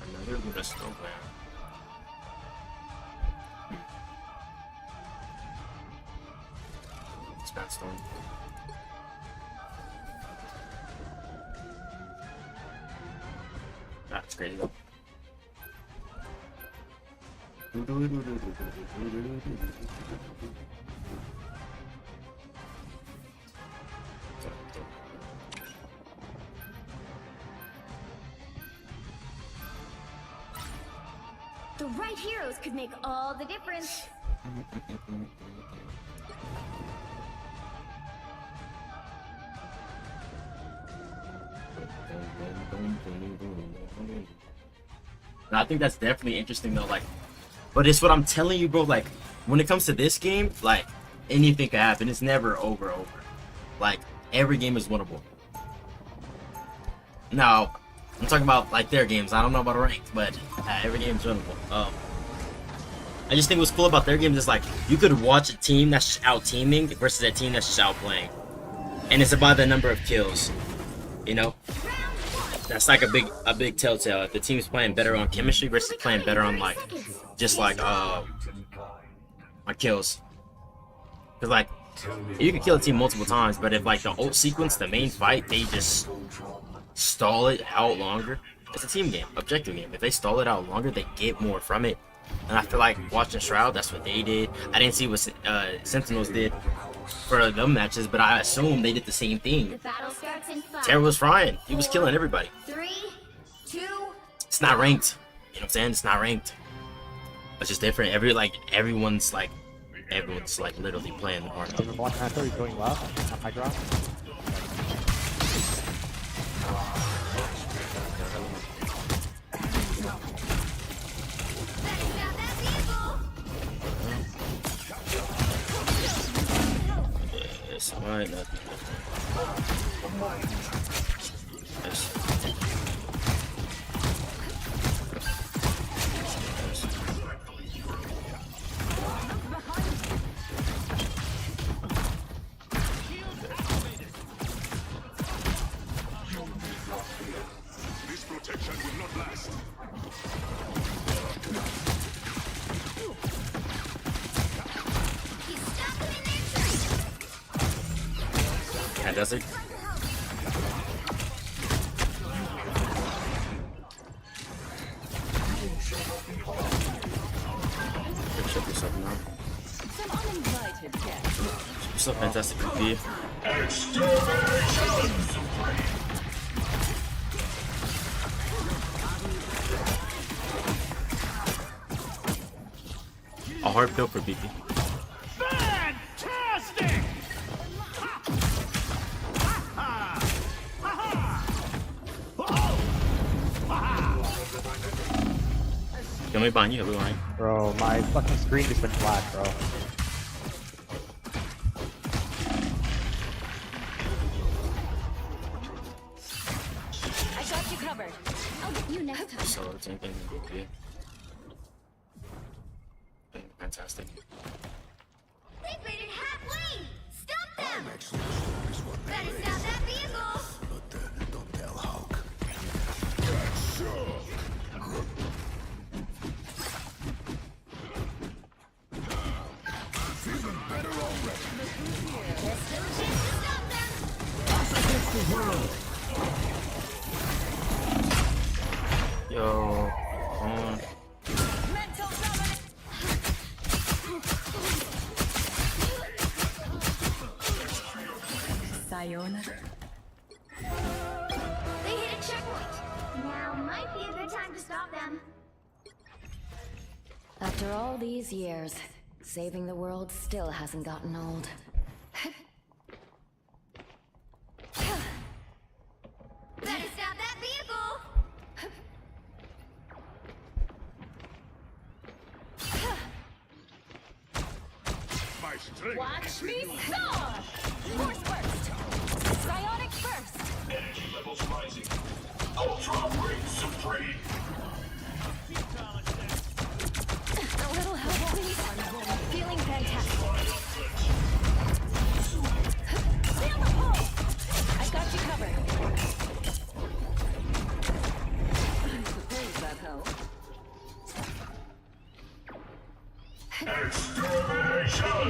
Another Luna Snowman. It's not stone. That's crazy though. The right heroes could make all the difference. And I think that's definitely interesting though, like, but it's what I'm telling you, bro, like, when it comes to this game, like, anything can happen. It's never over. Like, every game is winnable. Now, I'm talking about, like, their games. I don't know about ranked, but every game is winnable. I just think what's cool about their games is, like, you could watch a team that's just out-teaming versus a team that's just out-playing. And it's about the number of kills, you know? That's like a big telltale. If the team's playing better on chemistry versus playing better on, like, just like on kills. Cause like you can kill a team multiple times, but if like the ult sequence, the main fight, they just stall it out longer. It's a team game, objective game. If they stall it out longer, they get more from it. And I feel like watching Shroud, that's what they did. I didn't see what Sentinels did for them matches, but I assume they did the same thing. The battle starts in 5. Terra was frying. He was killing everybody. 3, 2. It's not ranked. You know what I'm saying? It's not ranked. It's just different. Everyone's like literally playing the hard. I thought he was going left on high drop. This might not be This protection will not last. Yeah, does it? Check this up now. What's up, fantastic PP? A hard pill for BP. Fantastic! Can we bind you? Are we lying? Bro, my fucking screen just went black, bro. I got you covered. I'll get you next time. So it's anything BP. Fantastic. They faded halfway! Stop them! Better stop that vehicle! Don't tell Hulk. Feeling better already. There's still a chance to stop them! Yo, come on. Mental dominance! Sayonara. They hit a checkpoint! Now might be a good time to stop them. After all these years, saving the world still hasn't gotten old. Better stop that vehicle! My strength. Watch me soar! Force burst! Psionic burst! Energy levels rising. Ultra Ring Supreme. A little help, please. Feeling fantastic. Stay on the pole! I got you covered. Suppose that helps. Extermination!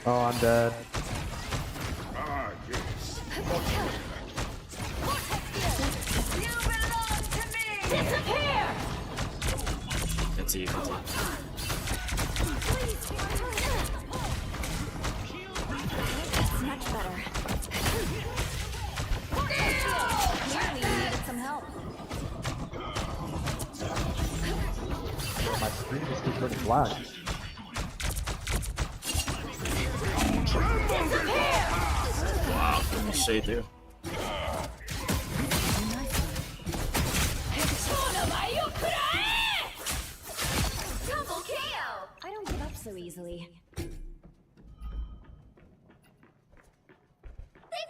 Oh, I'm dead. Ah, yes. Disappear! That's easy. That's much better. Clearly you needed some help. My screen just keeps turning black. Wow, let me shade there. Double KO! I don't give up so easily. They've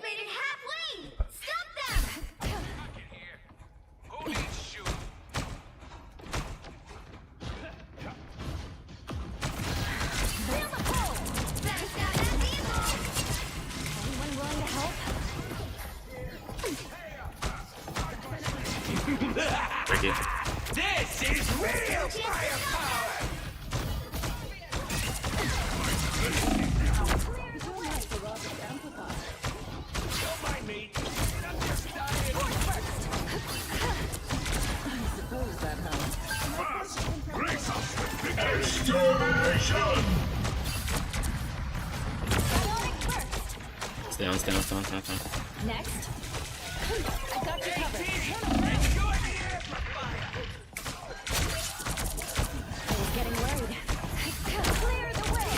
made it halfway! Stop them! Who needs shoot? Feel the pull! Better stop that vehicle! Anyone willing to help? Break it. This is real firepower! Don't mind me. I'm just dying. I suppose that helps. Fast! Brace us with the extermination! Stay on. Next. I got you covered. I was getting worried. Clear the way!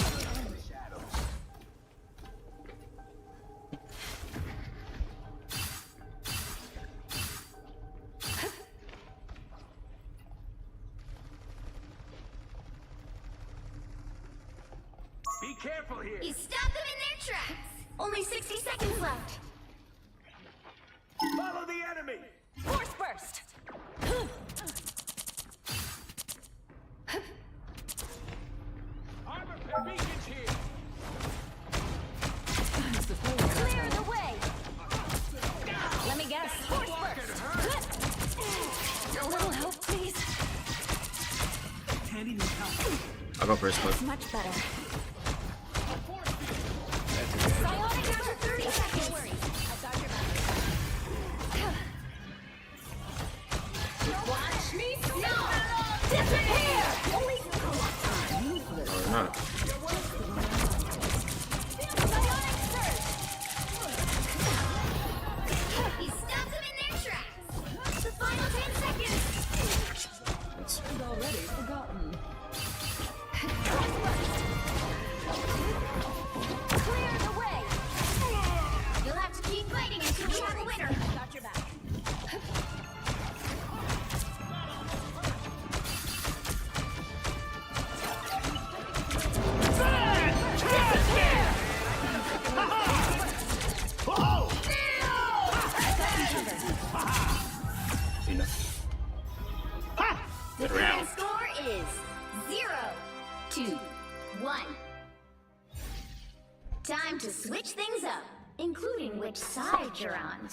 Be careful here. You stop them in their tracks! Only 60 seconds left! Follow the enemy. Force burst! Armor pit beacons here. I suppose that Clear helps. the way! Let me guess. Force burst! A little help, please. I'll go first, but Much better. Psionic down to 30 seconds! I've got your back. Watch me snow! Disappear! or not. Psionic surge! You stop them in their tracks! The final 10 seconds! I'd already forgotten. Clear the way! You'll have to keep fighting until we have a winner! Got your back. You know. The Good round. final score is 0-2-1. Time to switch things up, including which side you're on.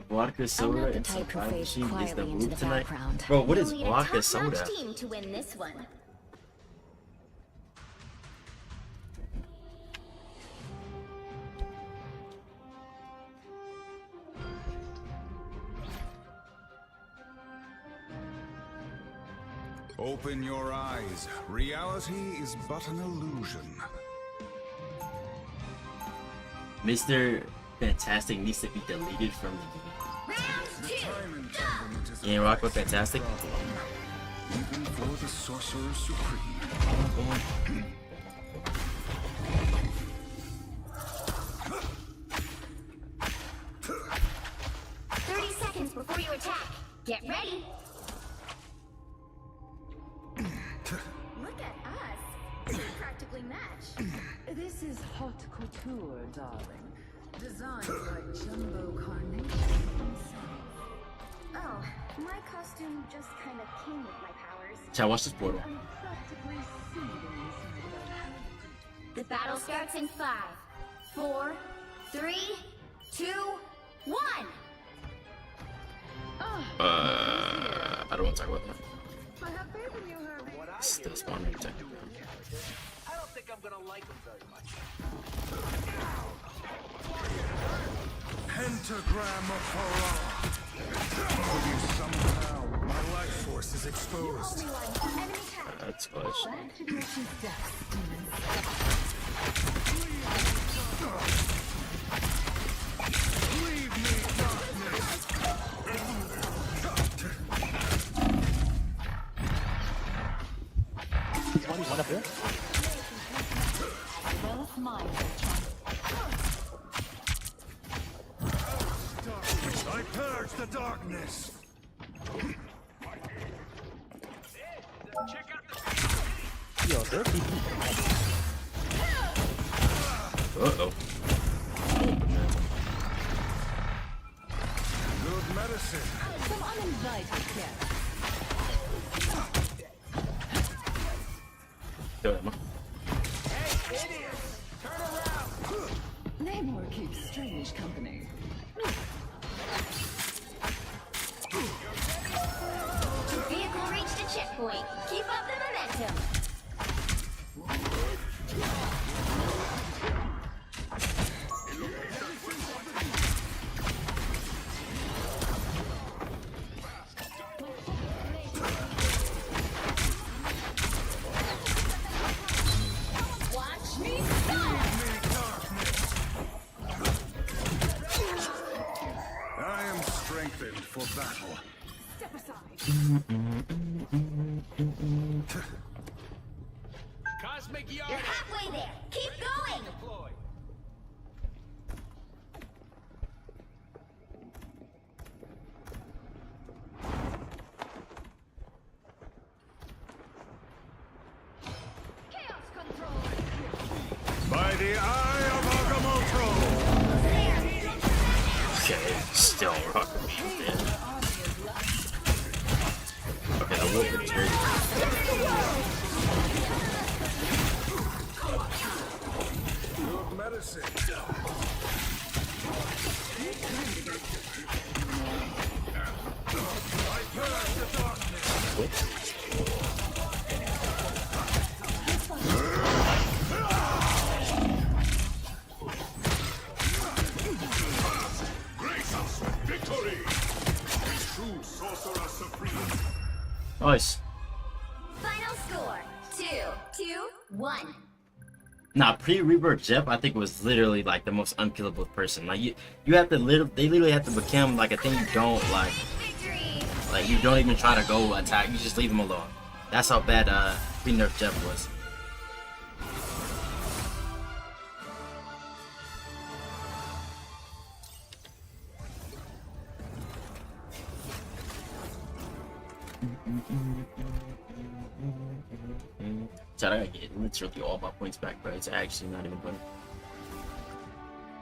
Vodka I'm soda not the and some type who time fades machine is the quietly into move the tonight. background. Bro, what is You'll need vodka a top-notch soda? team to win this one. Open your eyes. Reality is but an illusion. Mr. Fantastic needs to be deleted from the game. Round 2, go! You ain't rock with Fantastic? Even for the Sorcerer Supreme. 30 seconds before you attack. Get ready. Look at us. We practically match. This is haute couture, darling. Designed by Jumbo Carnation himself. Oh, my costume just kind of came with my powers. Chat, watch this portal. I'm practically seething inside The battle starts in 5, 4, 3, 2, 1. I don't want to talk about that. I have faith in you, Herbie. Still spawning technically. I don't think I'm gonna like them very much. Pentagram of horror. Somehow, my life force is exposed. That's clutch. Leave me, darkness. One up here. I purge the darkness. Yo, they're TP. Uh-oh. Good medicine. Some uninvited guests. Kill him. Hey, idiots! Turn around! Namor keeps strange company. Vehicle reached a checkpoint. Keep up the momentum. Watch me fly! I am strengthened for battle. Step aside. Cosmic yard! You're halfway there. Keep going. Deployed. Chaos control. By the eye of Agamotto! Okay, still rocking me, man. Okay, I will return. Good medicine. I purge the darkness. Victory! True sorcerer supreme. Nice. Final score: 2-2-1. Nah, pre-Rebirth Jeff, I think was literally like the most unkillable person. Like you have to they literally have to become like a thing you don't like. Like you don't even try to go attack. You just leave them alone. That's how bad pre-nerf Jeff was. Chat, I gotta get literally all my points back, bro. It's actually not even funny.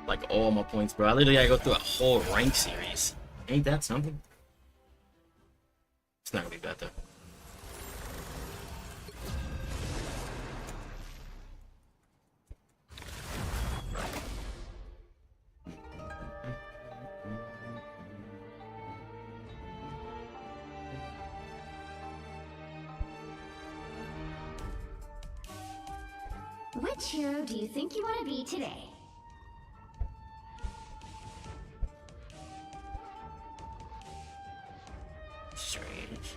Like all my points, bro. I literally gotta go through a whole rank series. Ain't that something? It's not gonna be bad though. Which hero do you think you want to be today? Strange.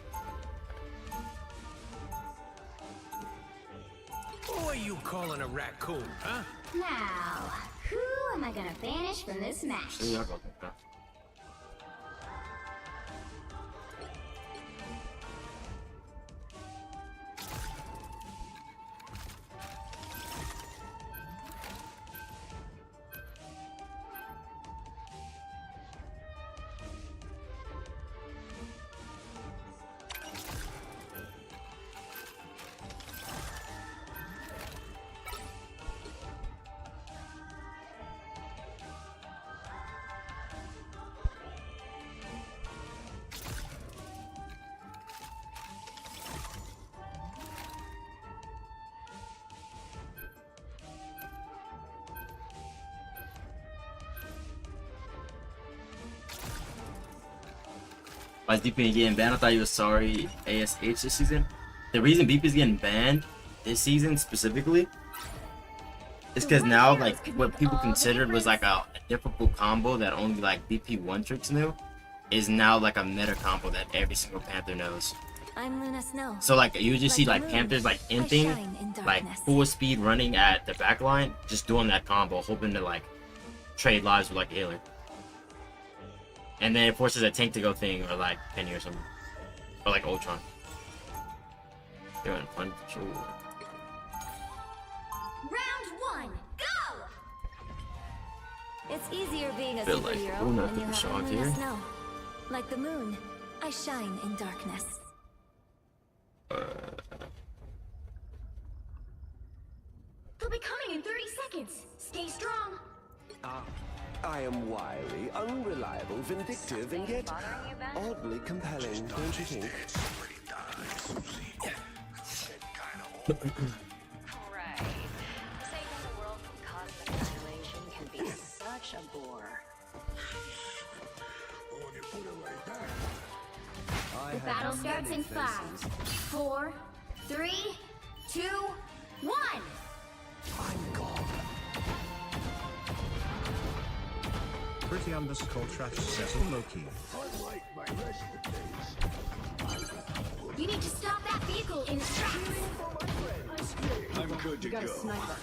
Who are you calling a raccoon, huh? Now, who am I gonna banish from this match? See, I got that. Why is DP getting banned? I thought you was sorry ASH this season. The reason BP is getting banned this season specifically It's because now, like, what people considered was like a difficult combo that only like BP one tricks knew, is now like a meta combo that every single Panther knows. I'm Luna Snow. So like you just see like Panthers like inting, like full speed running at the back line, just doing that combo, hoping to like trade lives with like Healer. And then it forces a tank to go thing or like Penny or something. Or like Ultron. They're in punch. Ooh. Round 1, go! It's easier being a Feel like superhero Luna when you took a have shot Luna here. Snow. Like the moon, I shine in darkness. They'll be coming in 30 seconds. Stay strong. I am wily, unreliable, vindictive, and yet oddly compelling, don't you think? Right. Saving the world from cosmic annihilation can be such a bore. The battle starts in 5, 4, 3, 2, 1! Pretty underscore trash says Loki. You need to stop that vehicle in its tracks! I'm good to You got a go. sniper.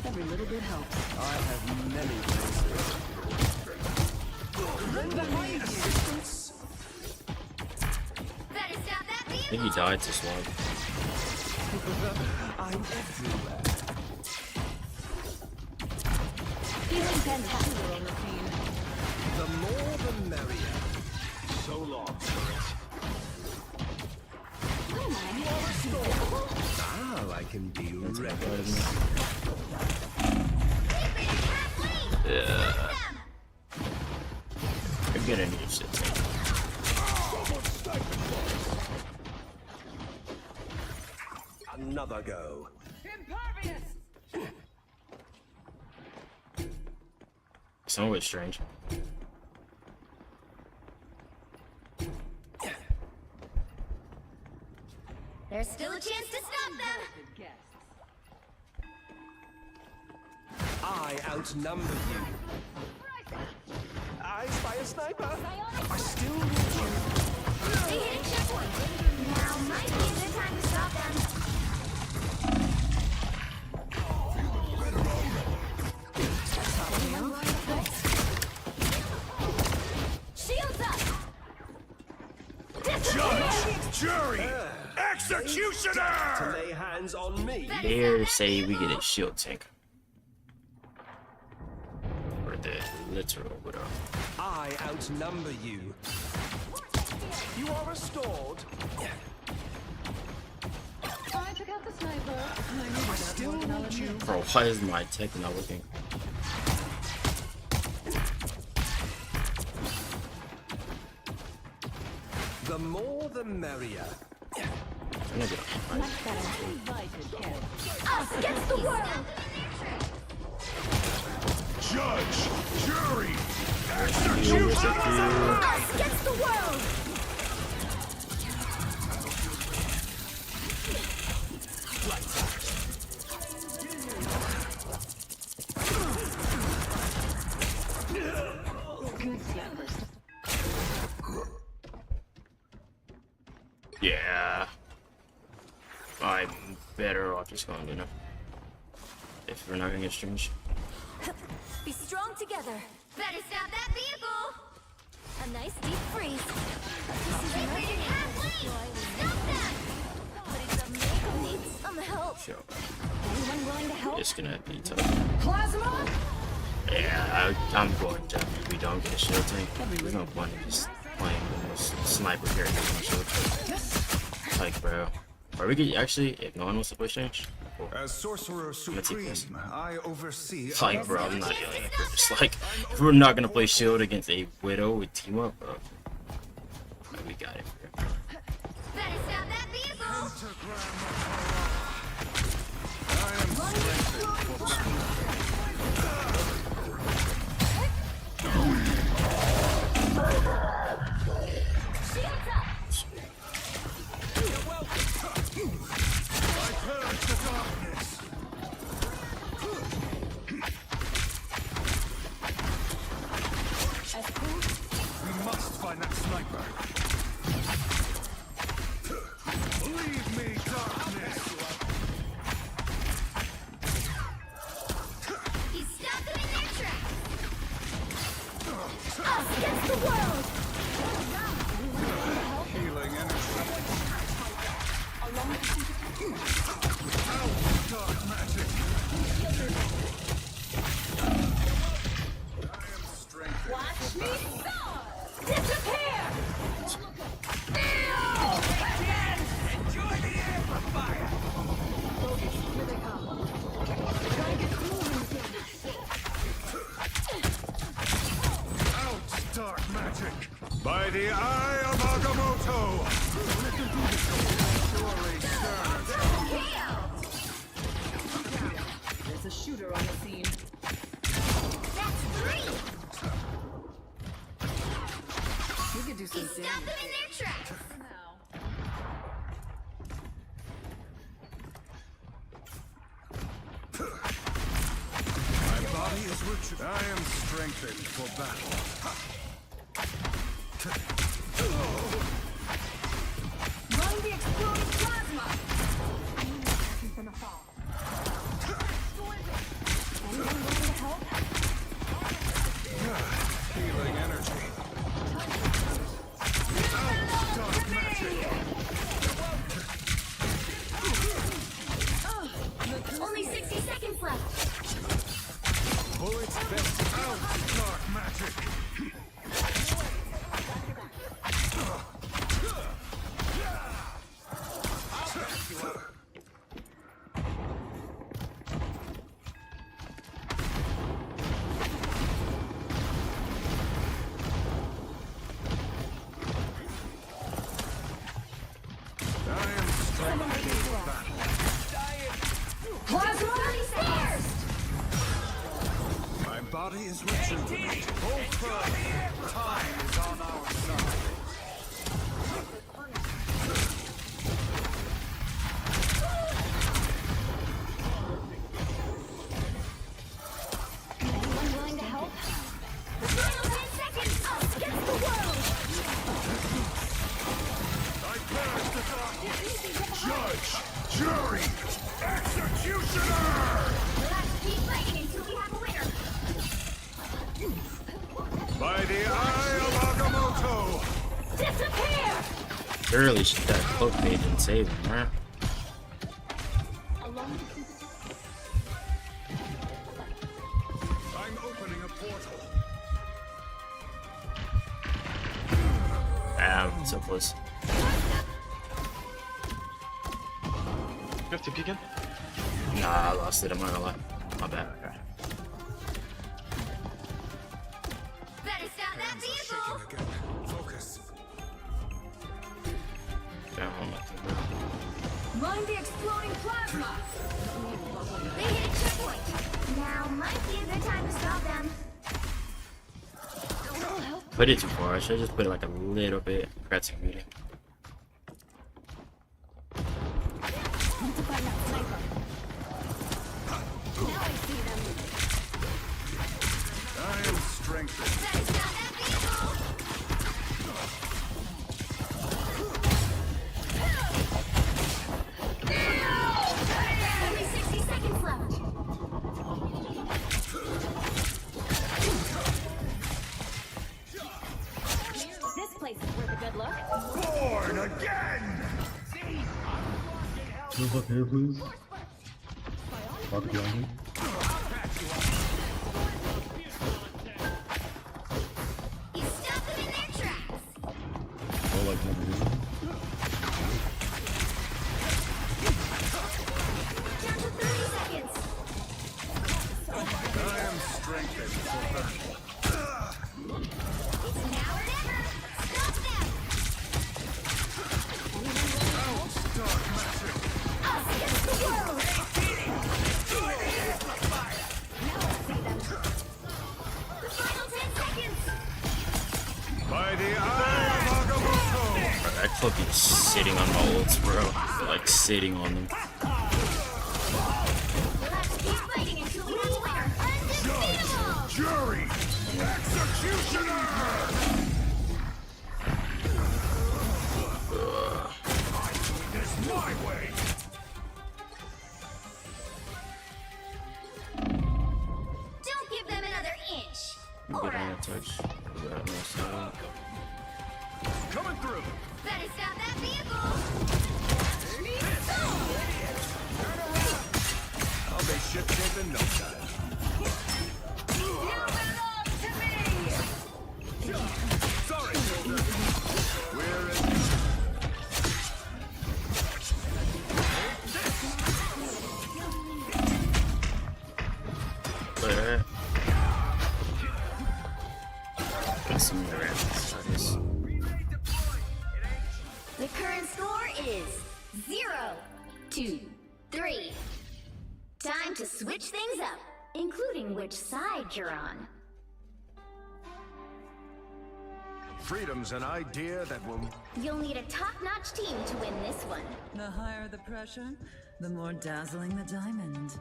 Every little bit helps. I have many places. Render my assistance. Better stop that I vehicle! think he died to Swamp. I'm everywhere. Feeling fantastic. The more the merrier. So long, spirit. Now I can be reckless. Yeah. I'm gonna need shit. Another go. Some of it's strange. There's still a chance to stop them! I outnumber you. I spy a sniper. I still need you. They hit a checkpoint! Now might be a good time to stop them. Shields up! Judge, jury, To executioner! lay hands on me. Dare say we get a shield tank. Or the literal widow. I outnumber you. You are restored. I took out the sniper. I still need you. Bro, why is my tech not working? The more the merrier. I'm gonna get Us against the world! Judge, jury, Us against the world! Good snappers. Yeah. I'm better off just going, you know. If we're not gonna get strange. Be strong together. Better stop that vehicle! A nice deep freeze. They made it halfway! Stop them! But it's a miracle needs some help. Sure. Anyone willing to help? It's gonna be tough. Plasma! Yeah, I'm going to. If we don't get a shield tank, there's no point in just playing with this sniper character on the shield tank. Like, bro. Or we could actually, if no one wants to play strange. Cool. As Sorcerer Let's see this. Supreme, I oversee. It's like, bro, I'm not dealing with it. It's like, if we're not gonna play shield against a widow with team up, bro. We got it, bro. Better stop that vehicle! I am strengthened for battle. Run the exploding plasma! He's gonna fall. Anyone willing to help? Healing energy. Dark magic. Only 60 seconds left. Bullets best out. Dark magic. My body is rejuvenated. Hold firm. Time is on our side. Anyone willing to help? The final 10 seconds against the world! I perish the dark. Judge, jury, executioner! Let's keep fighting until we have a winner. By the eye of Agamotto! Disappear! Surely should that cloak mage and save him, right? I'm opening a portal. Damn, so close. You have to peek in? Nah, I lost it. I'm not gonna lie. My bad. Okay. Better stop that vehicle! Focus. Damn, I'm not too Mind the exploding plasma! They hit a checkpoint! Now might be a good time to stop them. Put it too far. I should just put it like a little bit. Congrats, community. Need to find that sniper. Now I see them. I am strengthened. Better stop that vehicle! Only 60 seconds left. This place is worth a good look. Born again! Look here, please. Walk behind me. You stopped them in their tracks. Oh, like never did. Down to 30 seconds. I am strengthened for battle. It's now or never. Stop them. Out, dark magic. Us against the world. Now I see them. The final 10 seconds. By the eye of Agamotto! Bro, that cloak is sitting on my ults, bro. Like sitting on them. Let's keep fighting until we have a winner. Undefeatable. Jury, executioner! This my way! Don't give them another inch. Get on that touch. Coming through! Better stop that vehicle. I'll be shipshape in no time. You belong to me. Sorry, soldier. We're in. But, got some more rounds. The current score is 0-2-3. Time to switch things up, including which side you're on. Freedom's an idea that will. You'll need a top-notch team to win this one. The higher the pressure, the more dazzling the diamond.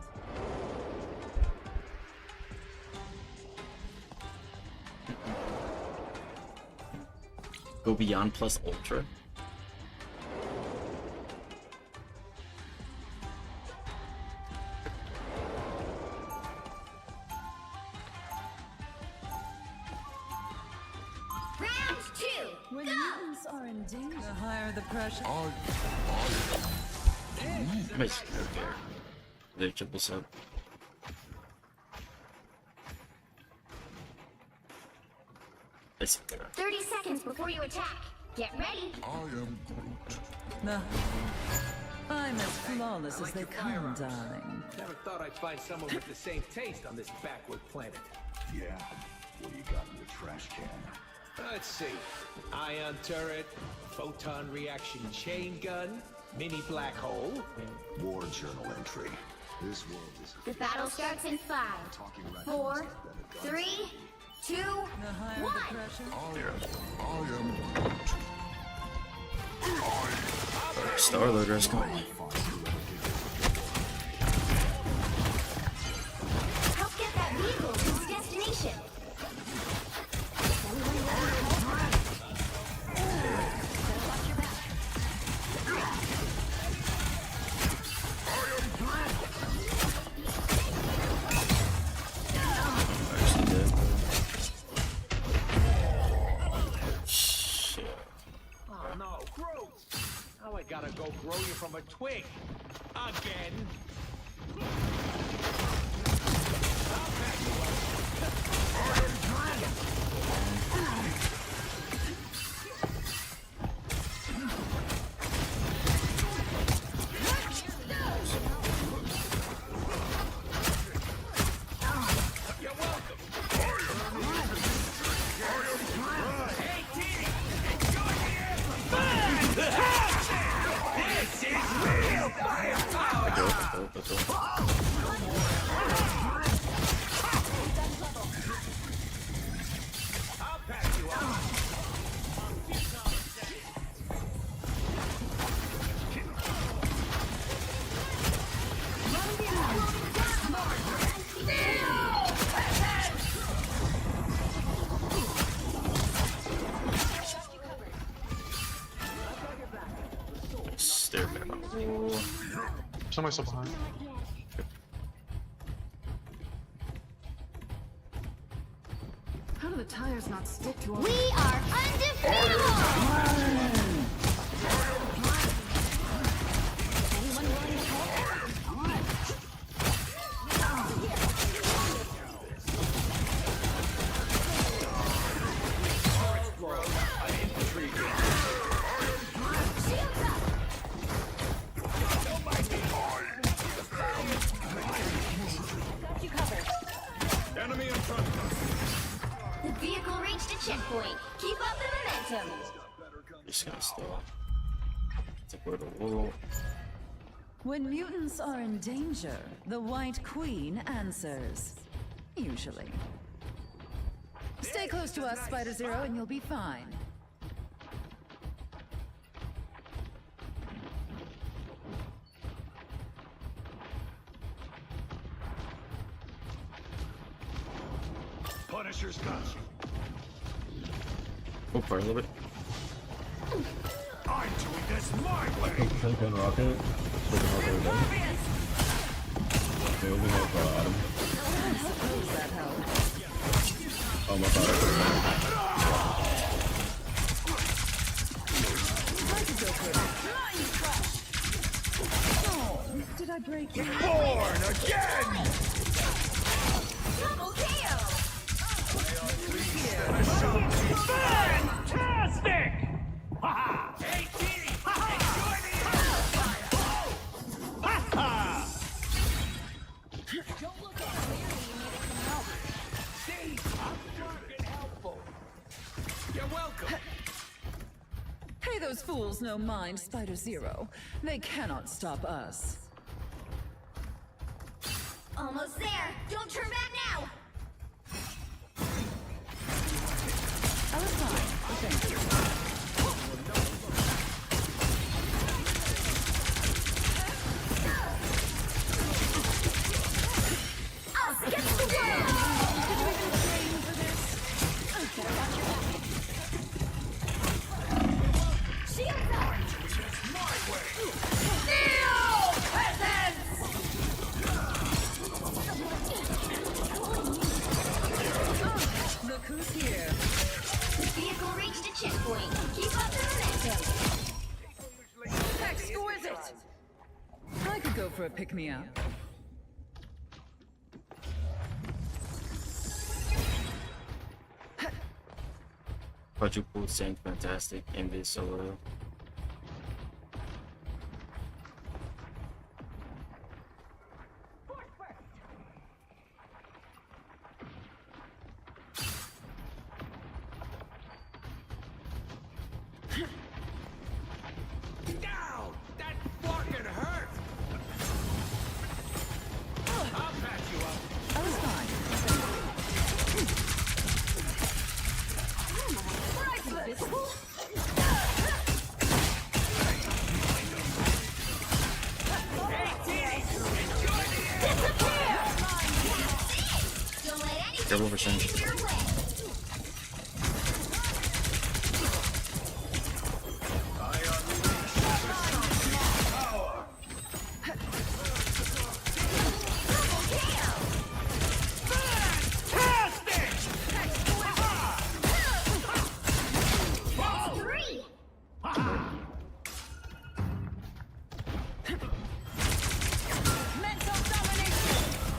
Go Beyond plus Ultra. Round 2. When mutants are in danger, the higher the pressure. Nice. Okay. They triple sub. Nice. 30 seconds before you attack. Get ready. I'm as flawless as they come, darling. Never thought I'd find someone with the same taste on this backward planet. Yeah. What do you got in your trash can? Let's see. Ion turret, photon reaction chain gun, mini black hole. War journal entry. This world is The battle starts in 5, 4, 3, 2, 1. Star-Lord is coming. Help get that vehicle to its destination. Oh no, growth! Now I gotta go grow you from a twig. Again. You're welcome. Hey, T! Enjoy the This is real firepower! I'll pass you off. Stare man. Somebody's still behind. How do the tires not stick to all? We are undefeatable! Anyone willing to help? Got you covered. Enemy in front. The vehicle reached a checkpoint. Keep up the momentum. Just gonna stall. Support the wall. When mutants are in danger, the White Queen answers. Usually. Stay close to us, Spider Zero, and you'll be fine. Punisher's got you. Oh, fire a little bit. I'm doing this my way. Pelican rocket. Pelican rocket done. Okay, we have Adam. I suppose that helps. Oh my god. Oh, did I break you? Born again! Double KO! Fantastic! Haha! Hey, T! Enjoy the Don't look at me. You need to come out. See? I'm fucking helpful. You're welcome. Pay those fools no mind, Spider Zero. They cannot stop us. Almost there. Don't turn back now. I was fine. Thank you. Us against the world! right. I could go for a pick-me-up. Quadruple Saint Fantastic and this solo. Down! That fucking hurt! I'll patch you up. I was fine. Double percentage.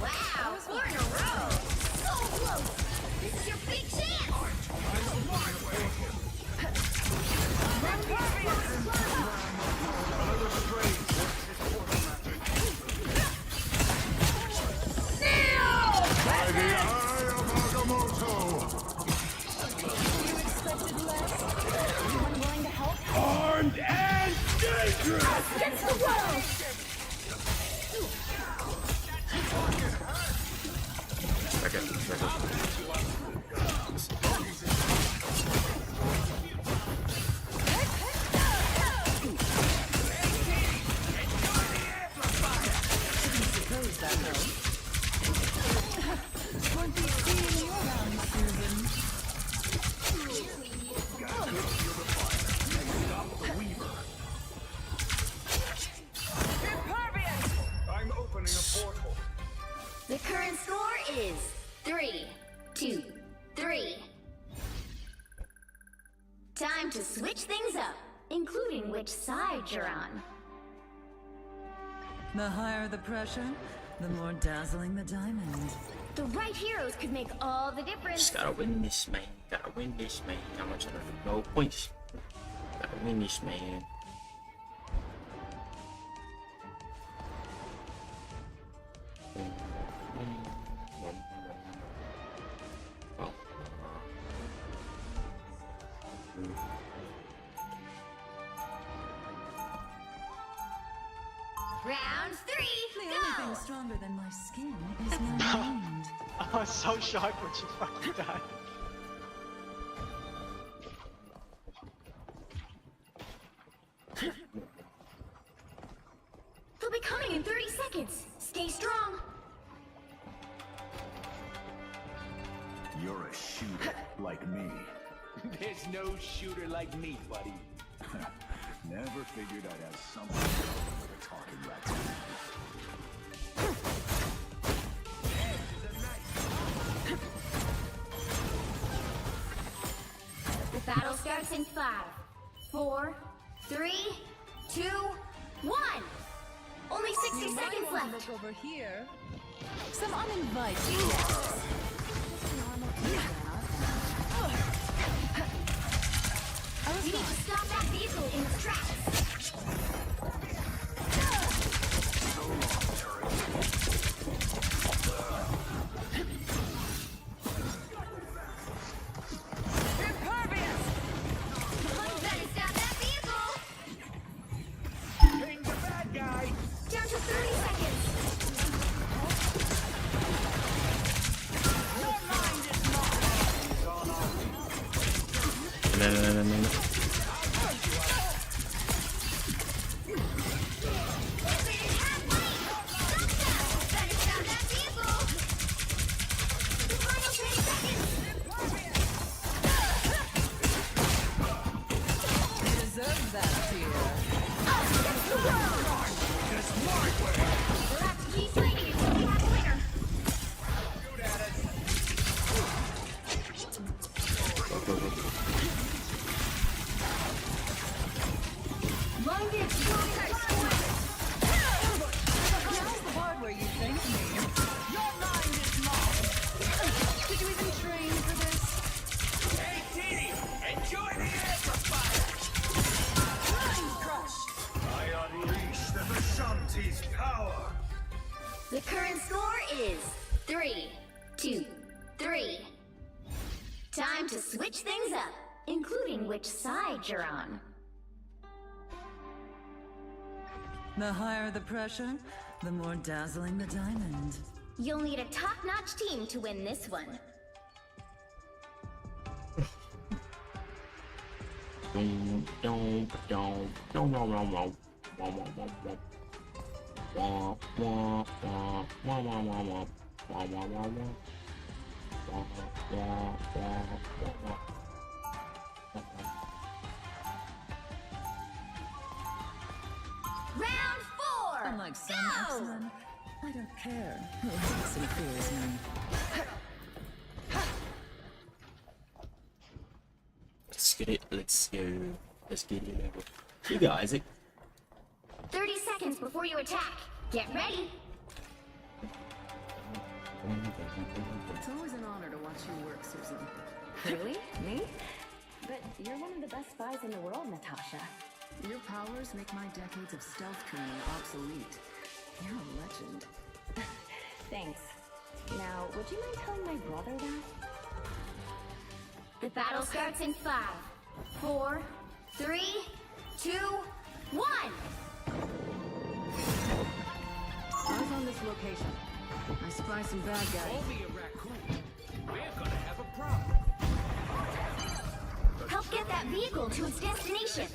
Wow, 4 in a row. So close. This is your big chance. By the eye of Agamotto! Anyone willing to help? Armed and dangerous! Against the wall. Suppose that helps. Won't be seeing you around, Susan. I'm opening a portal. The current score is 3-2-3. Time to switch things up, including which side you're on. The higher the pressure, the more dazzling the diamond. The right heroes could make all the difference. Just gotta win this, man. Gotta win this, man. How much of no points? Gotta win this, man. Round 3, The go! only thing stronger than my skin is my mind. I was so shocked when she fucking died. They'll be coming in 30 seconds. Stay strong. You're a shooter like me. There's no shooter like me, buddy. Never figured I'd have something with a talking raccoon. The battle starts in 5, 4, 3, 2, 1. Only 60 You might seconds wanna left. Look over here. Some uninvited guests. You need to stop that vehicle in its tracks. Better stop that vehicle. Ping the bad guy. Down to 30 seconds. Your mind is No. Better stop that vehicle. The final 10 seconds. You deserve that, dear. Up against the wall. Loyalty's power. The current score is 3-2-3. Time to switch things up, including which side you're on. The higher the pressure, the more dazzling the diamond. You'll need a top-notch team to win this one. Round 4! Unlike some X-Men, I don't care who hates and fears me. Let's get it. Let's go. Let's get it. You go, Isaac. 30 seconds before you attack. Get ready. It's always an honor to watch you work, Susan. Really? Me? But you're one of the best spies in the world, Natasha. Your powers make my decades of stealth training obsolete. You're a legend. Thanks. Now, would you mind telling my brother that? The battle starts in 5, 4, 3, 2, 1! Eyes on this location. I spy some bad guys. Call me a raccoon. We're gonna have a problem. Help get that vehicle to its destination.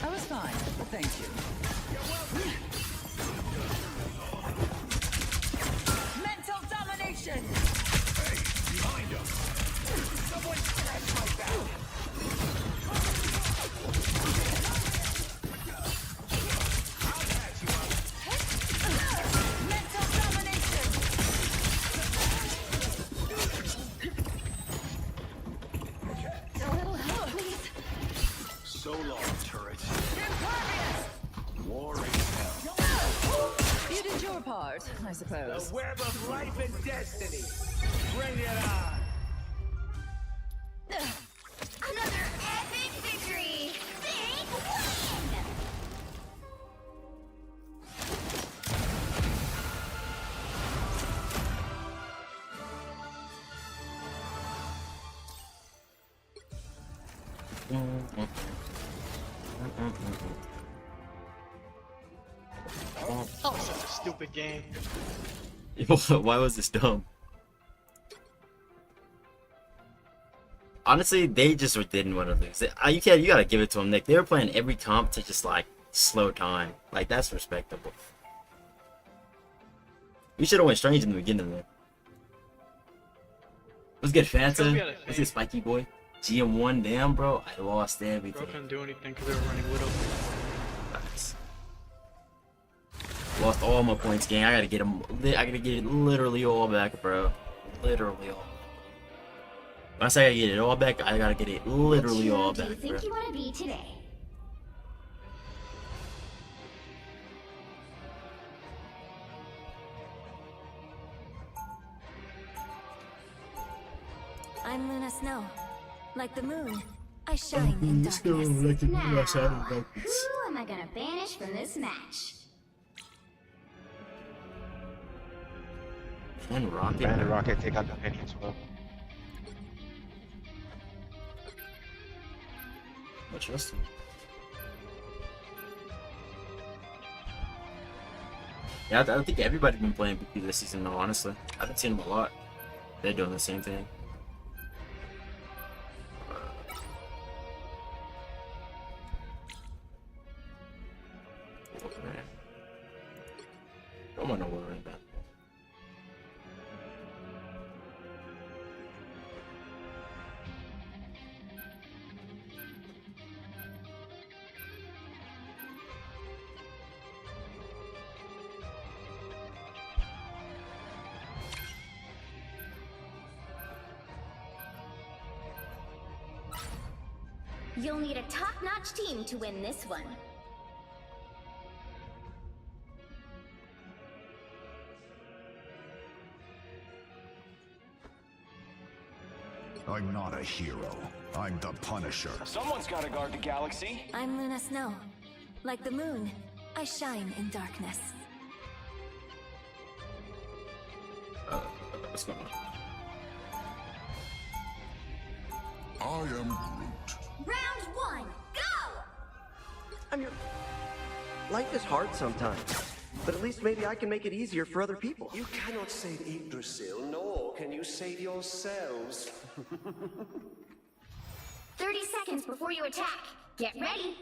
I was fine, thank you. Mental domination! Hey, behind us. Someone scratch my back. I'll patch you up. Mental domination! A little help, please. So long, turret. Impervious! War ain't hell. You did your part, I suppose. The web of life and destiny. Bring it on. Another epic victory! Big win! That was such a stupid game. Why was this dumb? Honestly, they just didn't want to lose. You gotta give it to them, Nick. They were playing every comp to just like slow time. Like that's respectable. We should have went strange in the beginning though. Let's get Fanta. Let's get Spiky Boy. GM1, damn bro, I lost everything. Bro couldn't do anything because they were running Widow. Nice. Lost all my points, gang. I gotta get them. I gotta get it literally all back, bro. Literally all. When I say I get it all back, I gotta get it literally all Which hero back, do you bro. think you want to be today? I'm Luna Snow. Like the moon, I shine in darkness. Now, who am I gonna banish from this match? And Rocket. And Rocket take out the penny as well. I trust him. Yeah, I think everybody's been playing BP this season though, honestly. I haven't seen them a lot. They're doing the same thing. Don't want to worry about that. You'll need a top-notch team to win this one. I'm not a hero. I'm the Punisher. Someone's gotta guard the galaxy. I'm Luna Snow. Like the moon, I shine in darkness. What's going on? I am Groot. Round 1, go! I'm your... Life is hard sometimes, but at least maybe I can make it easier for other people. You cannot save Yggdrasil, nor can you save yourselves. 30 seconds before you attack. Get ready.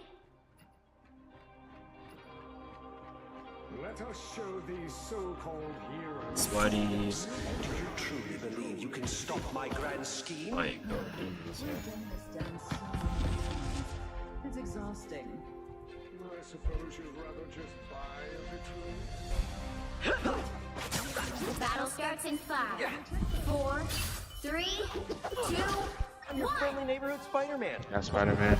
Let us show these so-called heroes. Spidey. Do you truly believe you can stop my grand scheme? Wait, no. It's exhausting. I suppose you'd rather just buy a victory? The battle starts in 5, 4, 3, 2, I'm your friendly neighborhood Spider-Man. Yeah, Spider-Man.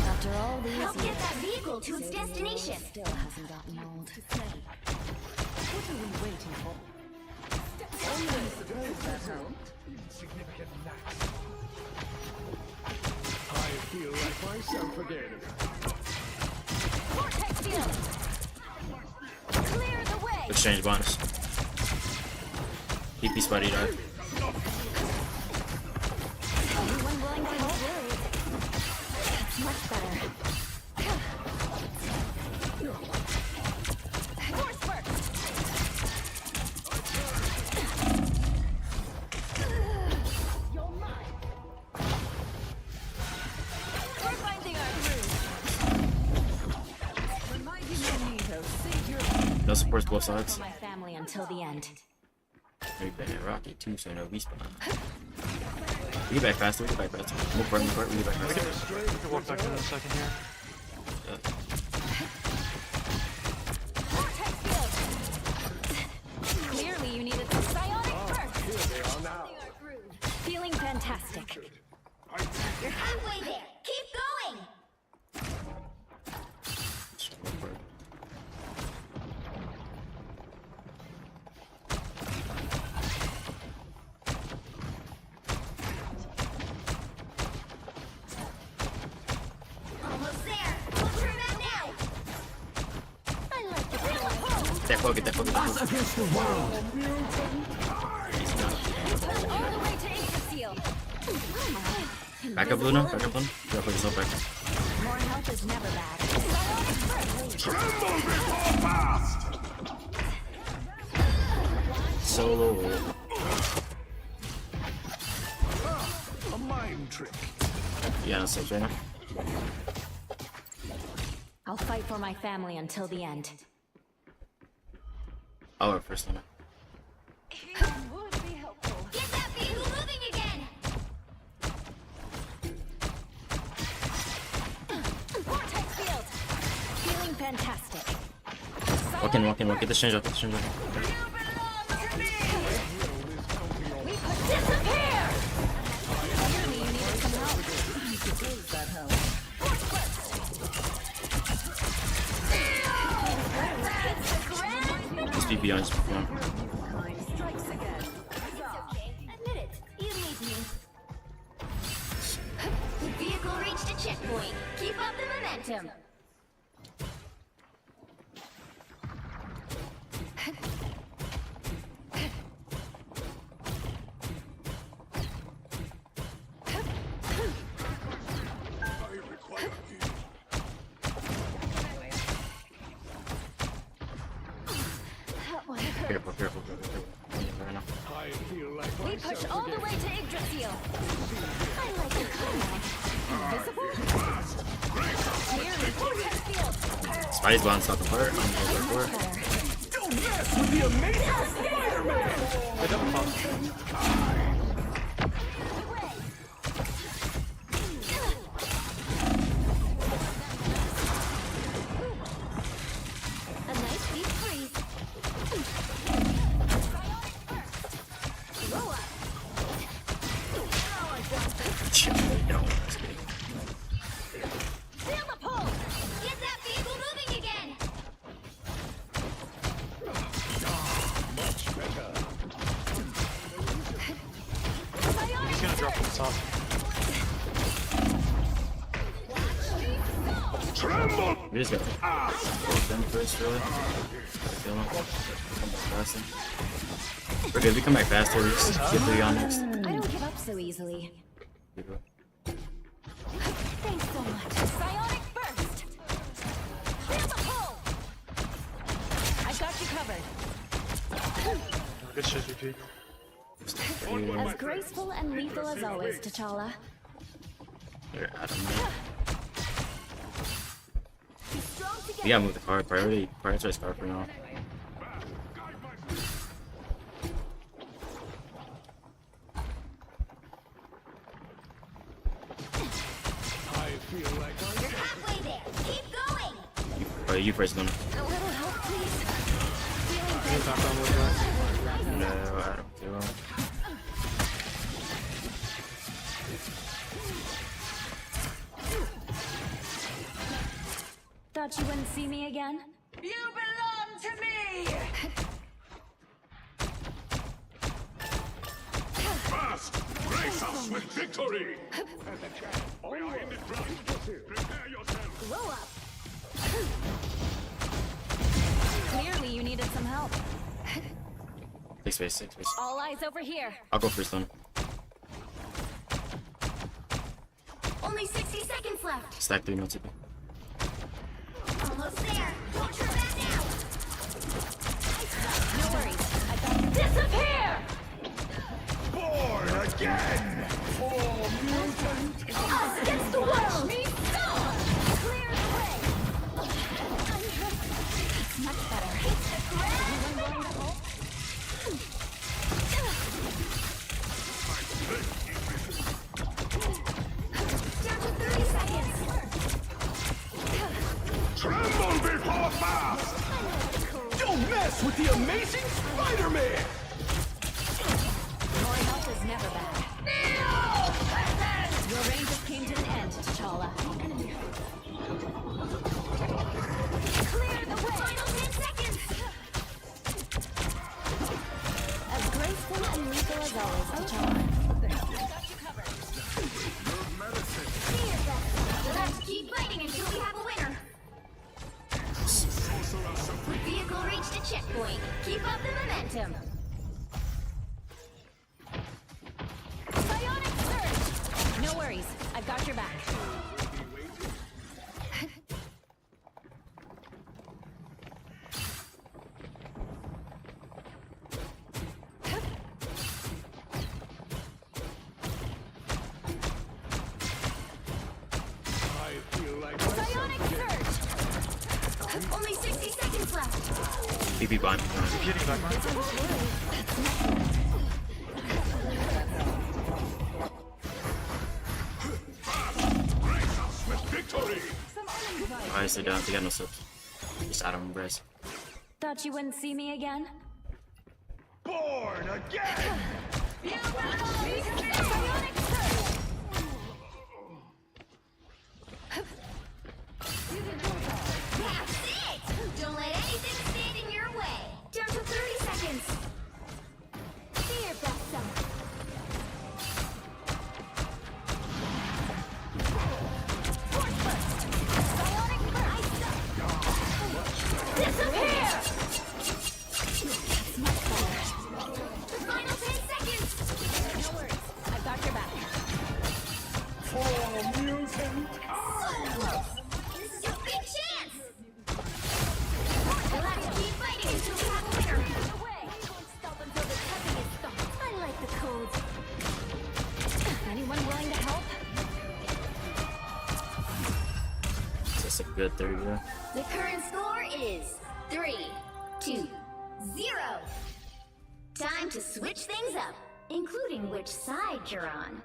After all these help get that vehicle to its destination. Still hasn't gotten old. What are we waiting for? Only suppose that helped. Insignificant gnats. I feel like myself again. Vortex field. Clear the way. Exchange bonus. PP Spidey dive. Anyone willing to help? That's much better. Force work. You're mine. We're finding our groove. Remind you, Magneto, save your... No supports both sides. My family until the end. Maybe Rocky too, so no respawn. We get back faster, we get back faster. Move front, we get back faster. We can walk back in a second here. Clearly you needed some psionic first. Feeling fantastic. You're halfway there. Keep going. Almost there. We'll turn back now. I like the Get that focus, get that focus. Push all the way to Yggdrasil. Back up, Luna. Back up, Luna. Yeah, put yourself back. More help is never bad. Tremble before fast! Solo. A mind trick. Yeah, that's it right now. I'll fight for my family until the end. I'll go first, Luna. Would be helpful. Get that vehicle moving again. Vortex field. Feeling fantastic. Walk in, walk in, walk in. Get the change up, get the change up. We could disappear. Clearly you needed some help. Suppose that helped. Just be beyond, just be beyond. Strikes again. It's okay. Admit it. You need me. The vehicle reached a checkpoint. Keep up the momentum. Careful, careful, careful. Right now. I feel like We push all the way to Yggdrasil. I like the combat. Invisible? Clearly, vortex field. Spidey's blind, stop the fire. I'm going for it. Don't mess with the amazing Spider-Man! I don't pump. A nice deep freeze. Roll up. No. Feel the pull. Get that vehicle moving again. Much better. He's gonna drop the top. Tremble! We just gotta both them first, really. Kill them. Come back faster. We're good. We come back faster. We just get 3 on next. I don't give up so easily. Thanks so much. Psionic burst! Clear the hole! I've got you covered. Good shit, VP. As graceful and lethal as always, T'Challa. Here, I don't know. We gotta move the card. Prioritize card for now. I feel like You're halfway there. Keep going. Oh, you first, Luna. A little help, please. No, I don't feel well. Thought you wouldn't see me again? You belong to me! Fast! Grace us with victory! We are in the drive. Prepare yourself. Blow up. Clearly you needed some help. 6 space, 6 space. All eyes over here. I'll go first, Luna. Only 60 seconds left. Stack 3, no TP. Almost there. Don't turn back now. No worries. I got you. Disappear! Born again! Us against the world! Clear the way! That's much better. Anyone willing to help? Down to 30 seconds. Tremble before fast! Don't mess with the amazing Spider-Man! More help is never bad. Your rangers came to an end, T'Challa. Clear the way! Final 10 seconds! As graceful and lethal as always, T'Challa. Got you covered. We'll have to keep fighting until we have a winner. Vehicle reached a checkpoint. Keep up the momentum. Psionic surge! No worries. I've got your back. I feel like Psionic surge! Only 60 seconds left. PP blind. Grace us with victory! Alright, so down. They got no subs. Just out of them, Bryce. Thought you wouldn't see me again? Born again! Psionic surge! That's it! Don't let anything stand in your way. Down to 30 seconds. Be your best self. Force burst. Psionic burst. Disappear! That's much better. The final 10 seconds. No worries. I've got your back. For mutant! This is your big chance! We'll have to keep fighting until we have a winner. Away! Won't stop until the cupping is stopped. I like the cold. Anyone willing to help? That's a good 30, bro. The current score is 3-2-0. Time to switch things up, including which side you're on.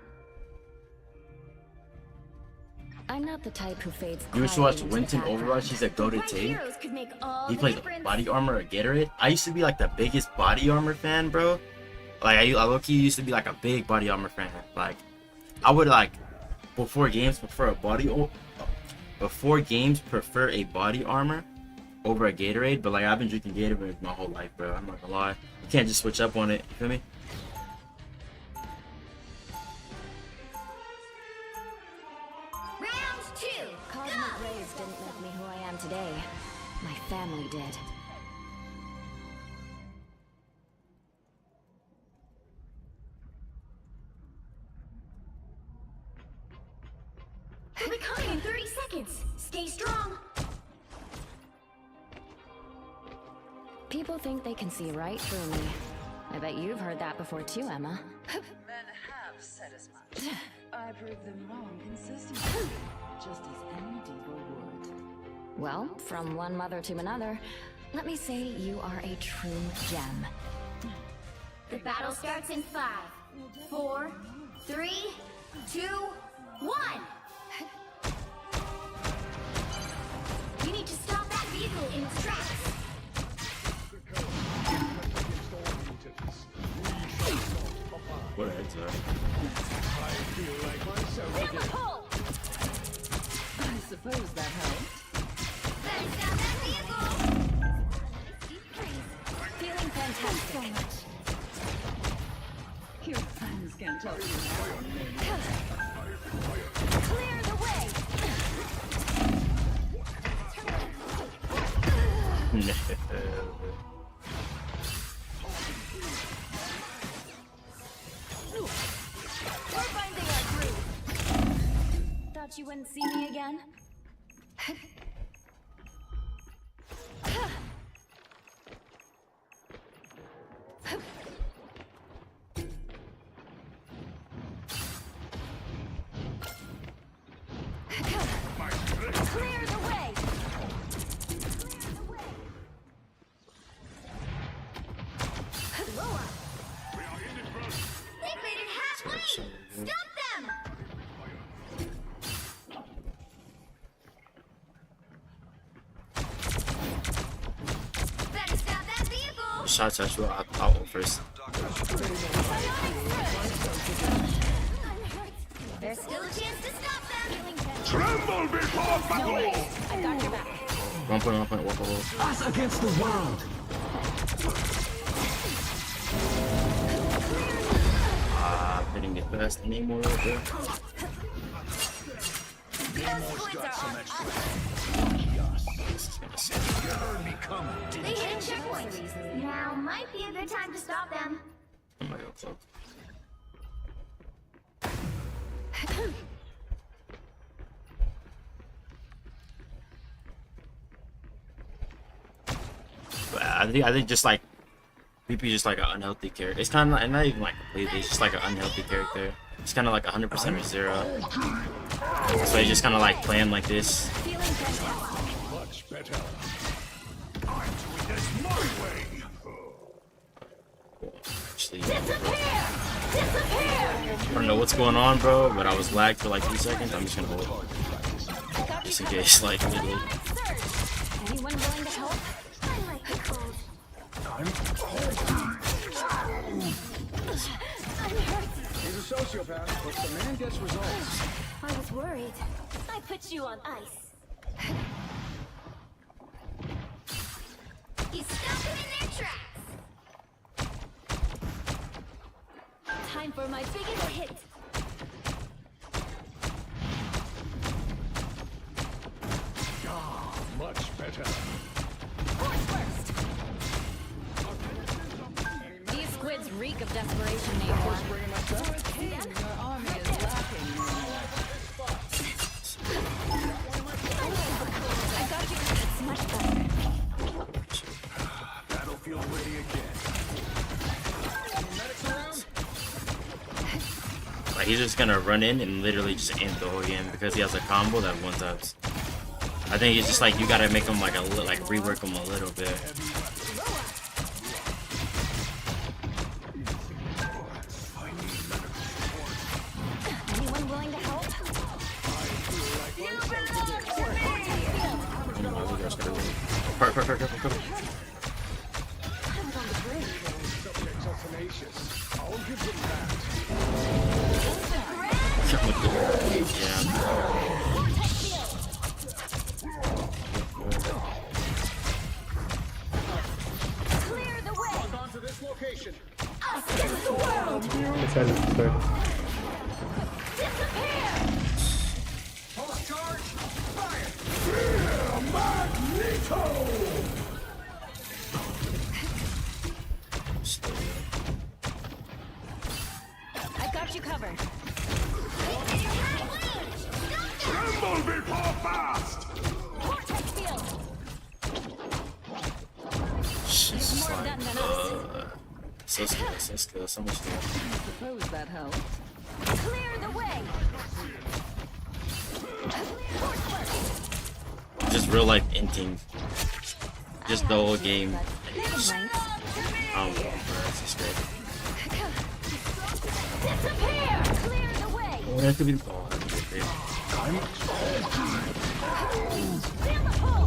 I'm not the type who fades. You should watch Winton Overwatch. He's a goated team. He plays body armor or Gatorade. I used to be like the biggest body armor fan, bro. Like I low-key used to be like a big body armor fan. Like I would like before games prefer a body armor over a Gatorade. But like I've been drinking Gatorade my whole life, bro. I'm not gonna lie. You can't just switch up on it. You feel me? ways didn't make me who I am today. My family did. We'll be coming in 30 seconds. Stay strong. People think they can see right through me. I bet you've heard that before too, Emma. Men have said as much. I prove them wrong consistently, just as any diva would. Well, from one mother to another, let me say you are a true gem. The battle starts in 5, 4, 3, 2, 1. You need to stop that vehicle in its tracks. What a heads up. Feel the pull. I suppose that helped. Better stop that vehicle. Feeling fantastic. Your friends can't tell you. Clear the way. We're finding our groove. Thought you wouldn't see me again? Clear the way. Lower. They've made it halfway. Stop them. Better stop that vehicle. Shots at you out first. There's still a chance to stop them. Tremble before battle! I got your back. 1 point, walk over. Us against the world. Didn't get past anymore right there. They hit a checkpoint. Now might be a good time to stop them. Oh my god, fuck. But I think just like BP is just like an unhealthy character. It's kind of like, not even like completely. It's just like an unhealthy character. It's kind of like 100% or 0. So he's just kind of like playing like this. Much better. I'm doing this my way. Actually, I don't know what's going on, bro, but I was lagged for like 2 seconds. I'm just gonna hold. Just in case, like, literally. Anyone willing to help? I like the cold. I'm hurt. He's a sociopath, but the man gets results. I was worried. I put you on ice. You stopped them in their tracks. Time for my biggest hit. Ah, much better. These squids reek of desperation, Nathan. Your army is lacking. I got you. It's much better. Battlefield ready again. Like, he's just gonna run in and literally just end the whole game because he has a combo that one taps. I think it's just like you gotta make him like rework him a little bit. Anyone willing to help? Perfect. Subjects are tenacious. I'll give them that. Clear the way. Hold on to this location. Us against the world. This guy's absurd. Disappear. Pulse charge. Fire. You'll be poor fast! Vortex field. She's More like, done than us. so skill, so much skill. I suppose that helped. Clear the way. Just real life inting. Just the whole game. Nice. Oh, bro, it's just great. Disappear. Clear the way. Oh, that could be. Oh, that'd be great. Feel the pull.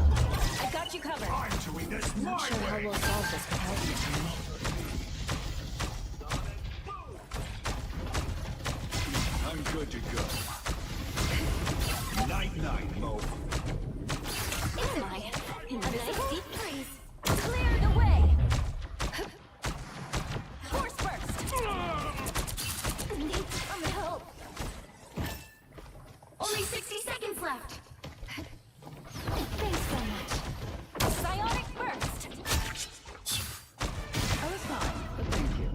I got you covered. Not sure how we'll solve this without you, Tony. I'm good to go. Night-night, Mo. Am I? Nice deep freeze. Clear the way. Force burst. Need some help. Only 60 seconds left. Thanks so much. Psionic burst. I was fine, but thank you.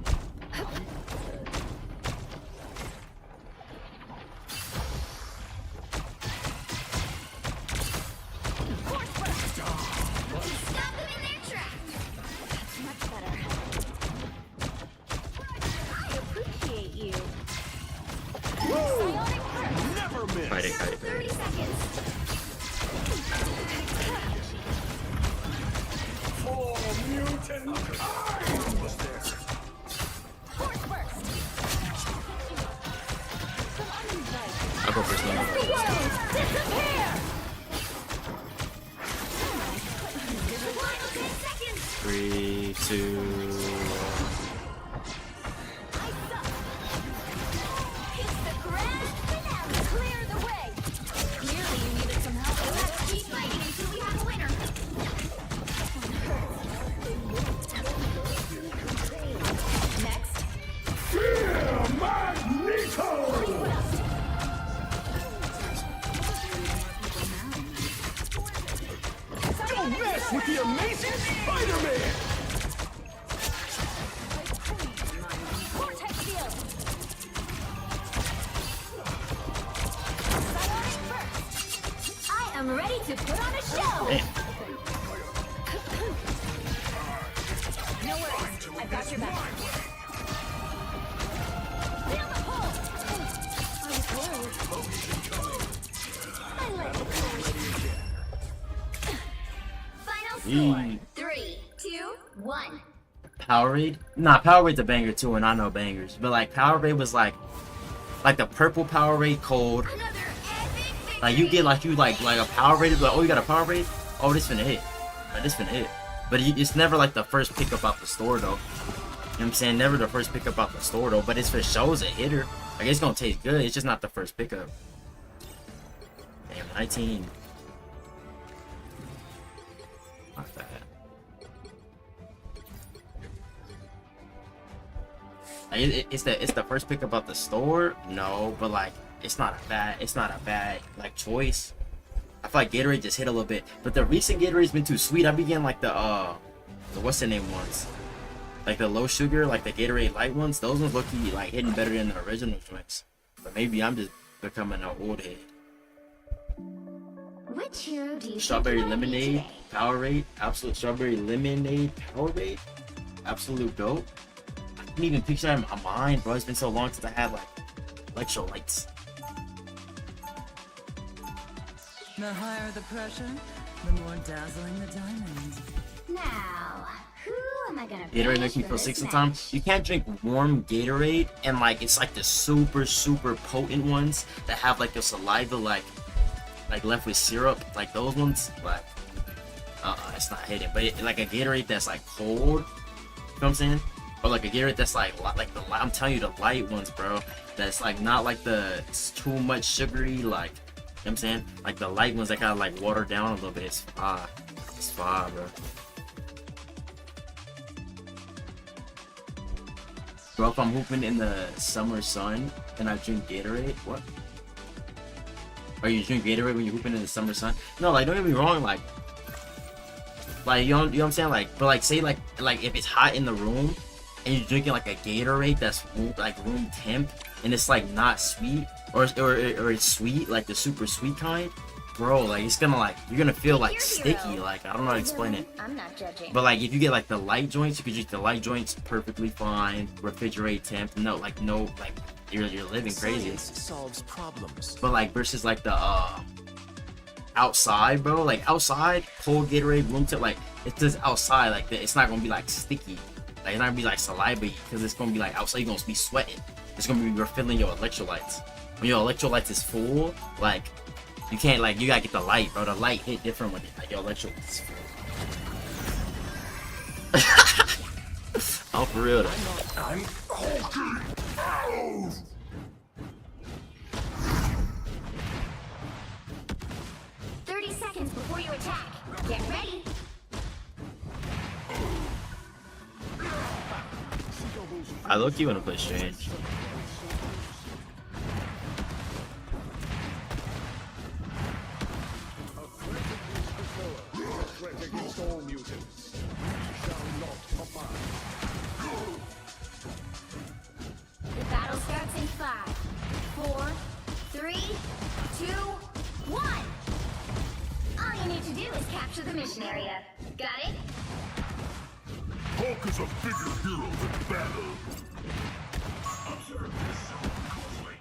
Force burst. Stop them in their tracks. That's much better. I appreciate you. Psionic burst. Never miss! Fight it. 30 seconds. For mutant kind! Force burst. I'll go first one. The world disappear. Final 10 seconds. 3, 2, 1. It's the grand finale. Clear the way. Clearly you needed some help. Let's keep fighting until we have a winner. Next. Fear Magneto! Don't mess with the amazing Spider-Man! Vortex field. Psionic burst. I am ready to put on a show. Damn. No worries. I've got your back. Feel the pull. I was worried. I like the pull. Final score. 3, 2, 1. Powerade? Nah, Powerade's a banger too, and I know bangers. But like Powerade was like the purple Powerade cold. Like you get like a Powerade, like oh you got a Powerade? Oh this finna hit. Like this finna hit. But it's never like the first pickup out the store though. You know what I'm saying? Never the first pickup out the store though. But it's for shows a hitter. Like it's gonna taste good. It's just not the first pickup. Damn, 19. Not bad. Like, it's the first pickup out the store. No, but like it's not a bad like choice. I feel like Gatorade just hit a little bit, but the recent Gatorade's been too sweet. I be getting like the what's the name ones, like the low sugar, like the Gatorade light ones. Those ones look-y like hitting better than the original joints. But maybe I'm just becoming an old head. Which hero do you Strawberry think you wanna be lemonade, today? Powerade, absolute strawberry lemonade, Powerade, absolute dope. I can't even picture that in my mind, bro. It's been so long since I had like electrolytes. The higher the pressure, the more dazzling the diamond. Now, who am I gonna Gatorade punish makes me for feel this sick match? sometimes. You can't drink warm Gatorade and like it's like the super potent ones that have like your saliva like left with syrup, like those ones. Like it's not hitting. But like a Gatorade that's like cold, you know what I'm saying? Or like a Gatorade that's like the I'm telling you the light ones, bro. That's like not like the too much sugary, like you know what I'm saying? Like the light ones that gotta like water down a little bit. It's fire. It's fire, bro. Bro, if I'm hooping in the summer sun and I drink Gatorade, what? Or you drink Gatorade when you're hooping in the summer sun? No, like don't get me wrong, like you know what I'm saying? Like, but like say like if it's hot in the room and you're drinking like a Gatorade that's like room temp and it's like not sweet, or it's sweet, like the super sweet kind, bro, like it's gonna like you're gonna feel like sticky. Like I don't know how to explain it. I'm not judging. But like if you get like the light joints, you could drink the light joints perfectly fine, refrigerate temp, no like you're living crazy. Solves problems. But like versus like the outside, bro, like outside cold Gatorade room temp, like it's just outside, like it's not gonna be like sticky, like it's not gonna be like saliva because it's gonna be like outside, you're gonna be sweating. It's gonna be refilling your electrolytes. When your electrolytes is full, like you can't, like you gotta get the light, bro. The light hit different when like your electrolytes is full. Oh, for real though. I'm hulking out! 30 seconds before you attack. Get ready. I look you wanna play Strange. The battle starts in 5, 4, 3, 2, 1. All you need to do is capture the mission area. Got it? Hulk is a bigger hero than Banner. Observe this closely.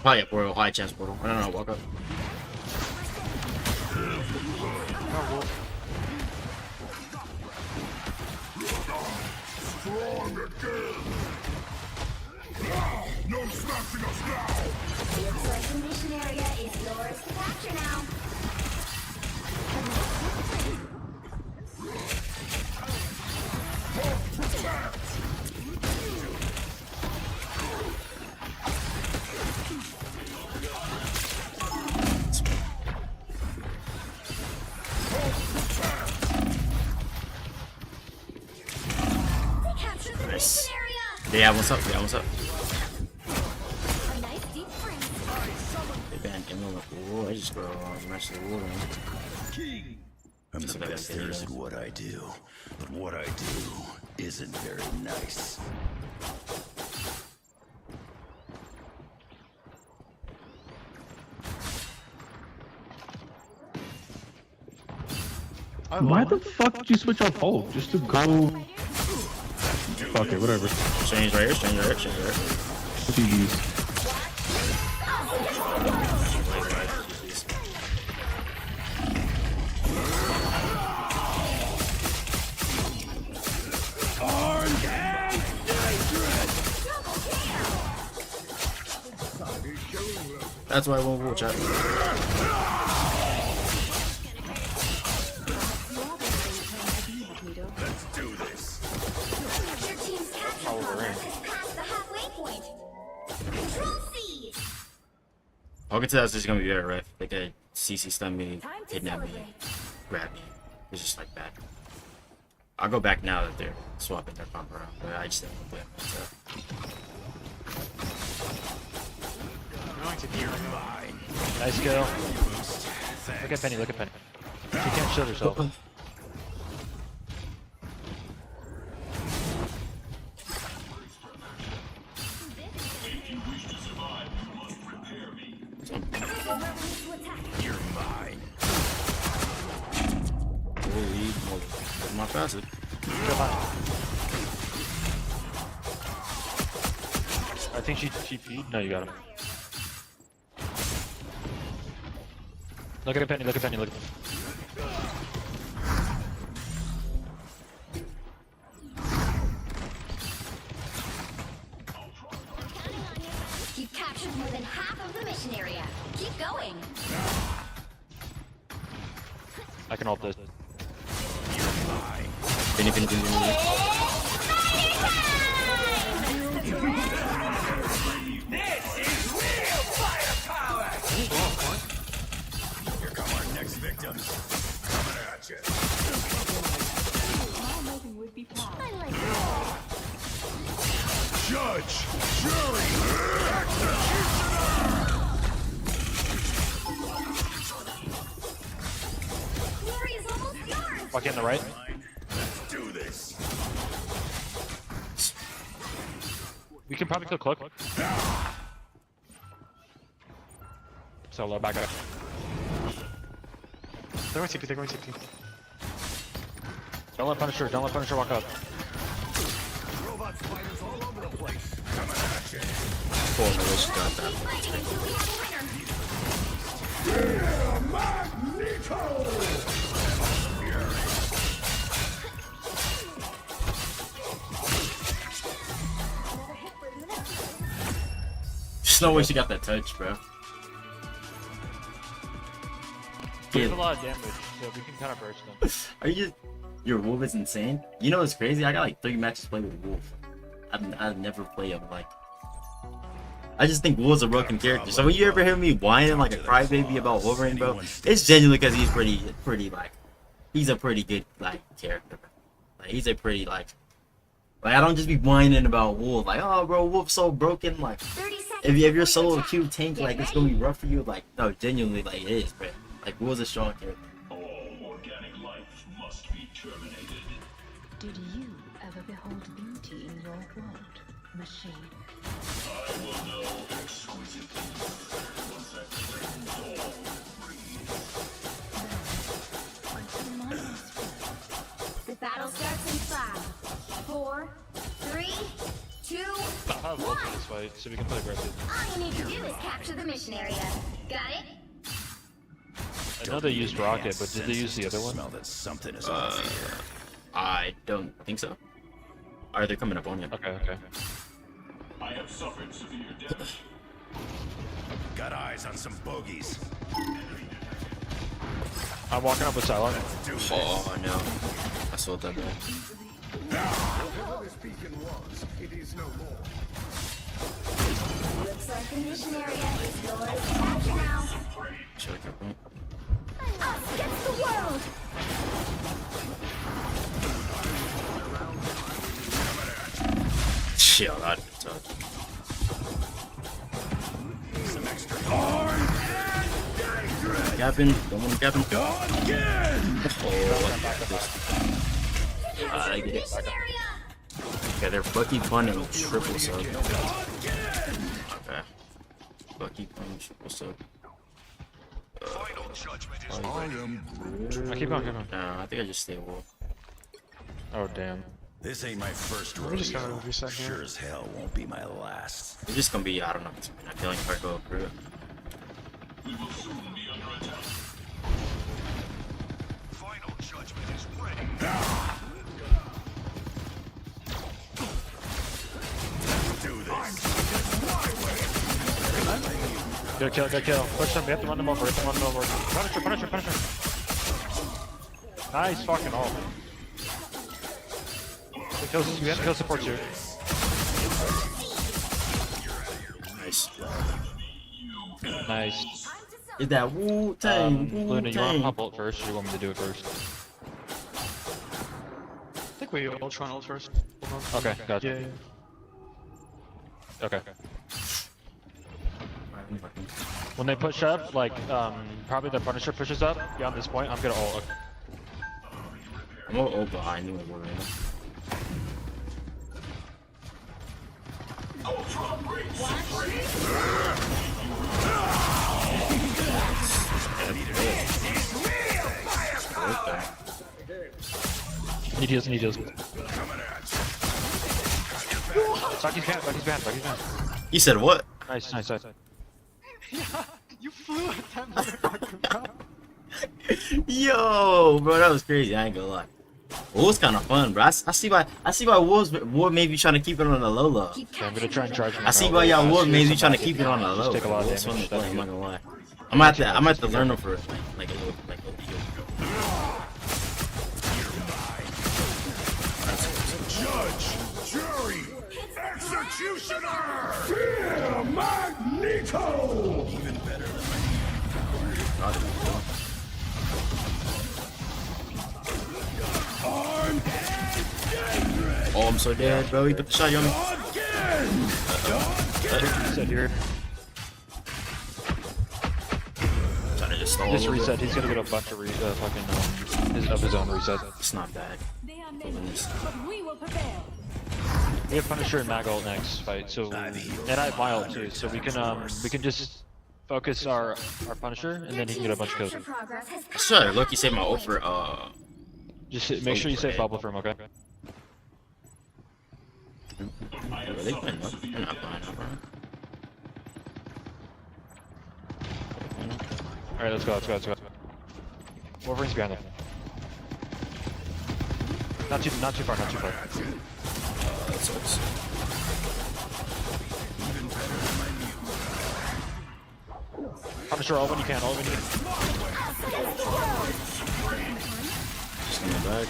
Probably a portal, high chance portal. I don't know, walk up. Strong again! No smashing us now! Looks like the mission area is yours to capture now. Nice. Yeah, what's up? Yeah, what's up? They banned him on the wall. I just go match the wall. I'm the best there is at what I do, but what I do isn't very nice. Why the fuck did you switch off Hulk? Just to go... Fuck it, whatever. Change right here, change right here, change right here. GG's. That's why I won't watch out. Let's do this! Your team's capture progress is past the halfway point. Control C. I'll get to that's just gonna be very rough. They could CC stun me, kidnap me, grab me. It's just like that. I'll go back now that they're swapping their comp around, but I just didn't play myself. Nice kill. Look at Penny, look at Penny. She can't shield herself. You're mine. Holy moly. My passive. I think she peed. No, you got him. Look at Penny, look at Penny, look at Penny. You've captured more than half of the mission area. Keep going. I can ult this. Penny, Penny, Penny, Penny. Here come our next victims. Coming at you. Judge, jury, executioner! Glory is almost yours. Walk in the right. Let's do this. We can probably kill Cloak. Solo, back up. They're going CP, they're going CP. Don't let Punisher walk up. Robot spiders all over the place. Cool, no, she got that. There's no way she got that touch, bro. We have a lot of damage, so we can kind of burst them. Are you? Your Wolf is insane. You know what's crazy? I got like 3 matches played with Wolf. I've never played him like. I just think Wolf's a broken character. So when you ever hear me whining like a crybaby about Wolverine, bro, it's genuinely because he's pretty like, he's a pretty good like character. Like he's a pretty like I don't just be whining about Wolf. Like, oh, bro, Wolf's so broken. Like, if you're solo queue tank, like it's gonna be rough for you. Like, no, genuinely, like it is, bro. Like Wolf's a strong character. All organic life must be terminated. Did you ever behold beauty in your world, machine? I will know exquisite things once that threatens all breathe. Until my last breath. The battle starts in 5, 4, 3, 2, I'll have Wolf in this fight, so we can play aggressive. all you need to do is capture the mission area. Got it? I know they used Rocket, but did they use the other one? Smell that something is off here. I don't think so. Are they coming up on you? Okay, okay. I have suffered severe damage. Got eyes on some bogeys. I'm walking up with Silent. Oh no, I saw that guy. Whatever this beacon was, it is no more. Looks like the mission area is yours to capture now. Check your point. Us against the world! Chill, I didn't touch. Some extra Captain, don't want to Captain. Again! Oh, I get it. Okay, they're Bucky punning triple sub. Okay. Bucky punning triple sub. final judgment is I keep going, keep going. Nah, I think I just stay Wolf. Oh, damn. This ain't my first We just gotta rodeo. reset here. Sure as hell won't be my last. It's just gonna be, I don't know, it's been a feeling if I go through it. We will soon be under attack. Final judgment is ready. Do this. Good kill, good kill. Push them, we have to run them over, Punisher. Nice fucking ult. We have to kill support here. Nice. Nice. Is that Wu-Tang? Luna, you want to Wu-Tang. pop ult first, or you want me to do it first? I think we Ultron ult first. Okay, gotcha. Yeah. Okay. When they push up, like, probably the Punisher pushes up beyond this point, I'm gonna ult. I'm gonna ult behind you and we're in. Need heals. Bucky's behind. He said what? Nice. Yeah, you flew at that motherfucker, bro. Yo, bro, that was crazy. I ain't gonna lie. It was kind of fun, bro. I see why Wolf may be trying to keep it on the low. Okay, I'm gonna try and charge him. I see why y'all Wolf may be trying to keep it on the low. Take a lot of It's fun to damage. play, I'm not gonna lie. I'm gonna have to learn them for like a little. Judge, jury, executioner! Fear Magneto! Even better than I'm dangerous! Oh, I'm so dead, bro. He put the shot on me. Again! Reset here. Trying to just stall Just a little reset. bit. He's gonna get a bunch of his own reset. It's not bad. They are many, but we will prevail. We have Punisher and Mag ult next fight, so and I have my ult too, so we can just focus our Punisher and then he can get a bunch of kills. Sure, look, you saved my ult for Just make sure you save bubble for him, okay? Are they playing up? They're not playing up, bro. Alright, let's go. Wolverine's behind them. Not too far. That sucks. Punisher, all when you can. Just in the back.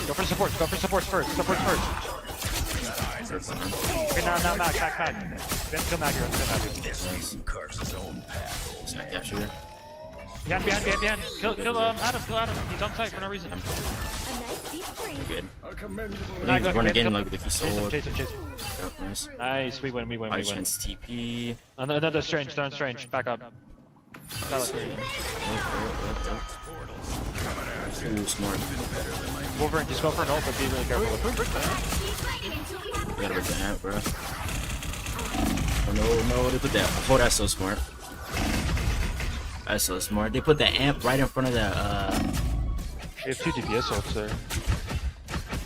Go for supports first. Okay, now Mag, Let's go Mag here. Nice. Capture it. Behind. Kill Adam. He's on site for no reason. Good. Mag, He's running again like with the sword. Chase him. Oh, nice. Nice, we win. I chance TP. Another strange, they're on strange. Back up. Ooh, smart. Wolverine, just go for an ult, but be really careful with You gotta rip the amp, bro. Oh no, they put that. Oh, that's so smart. That's so smart. They put the amp right in front of the, We have 2 DPS ults there.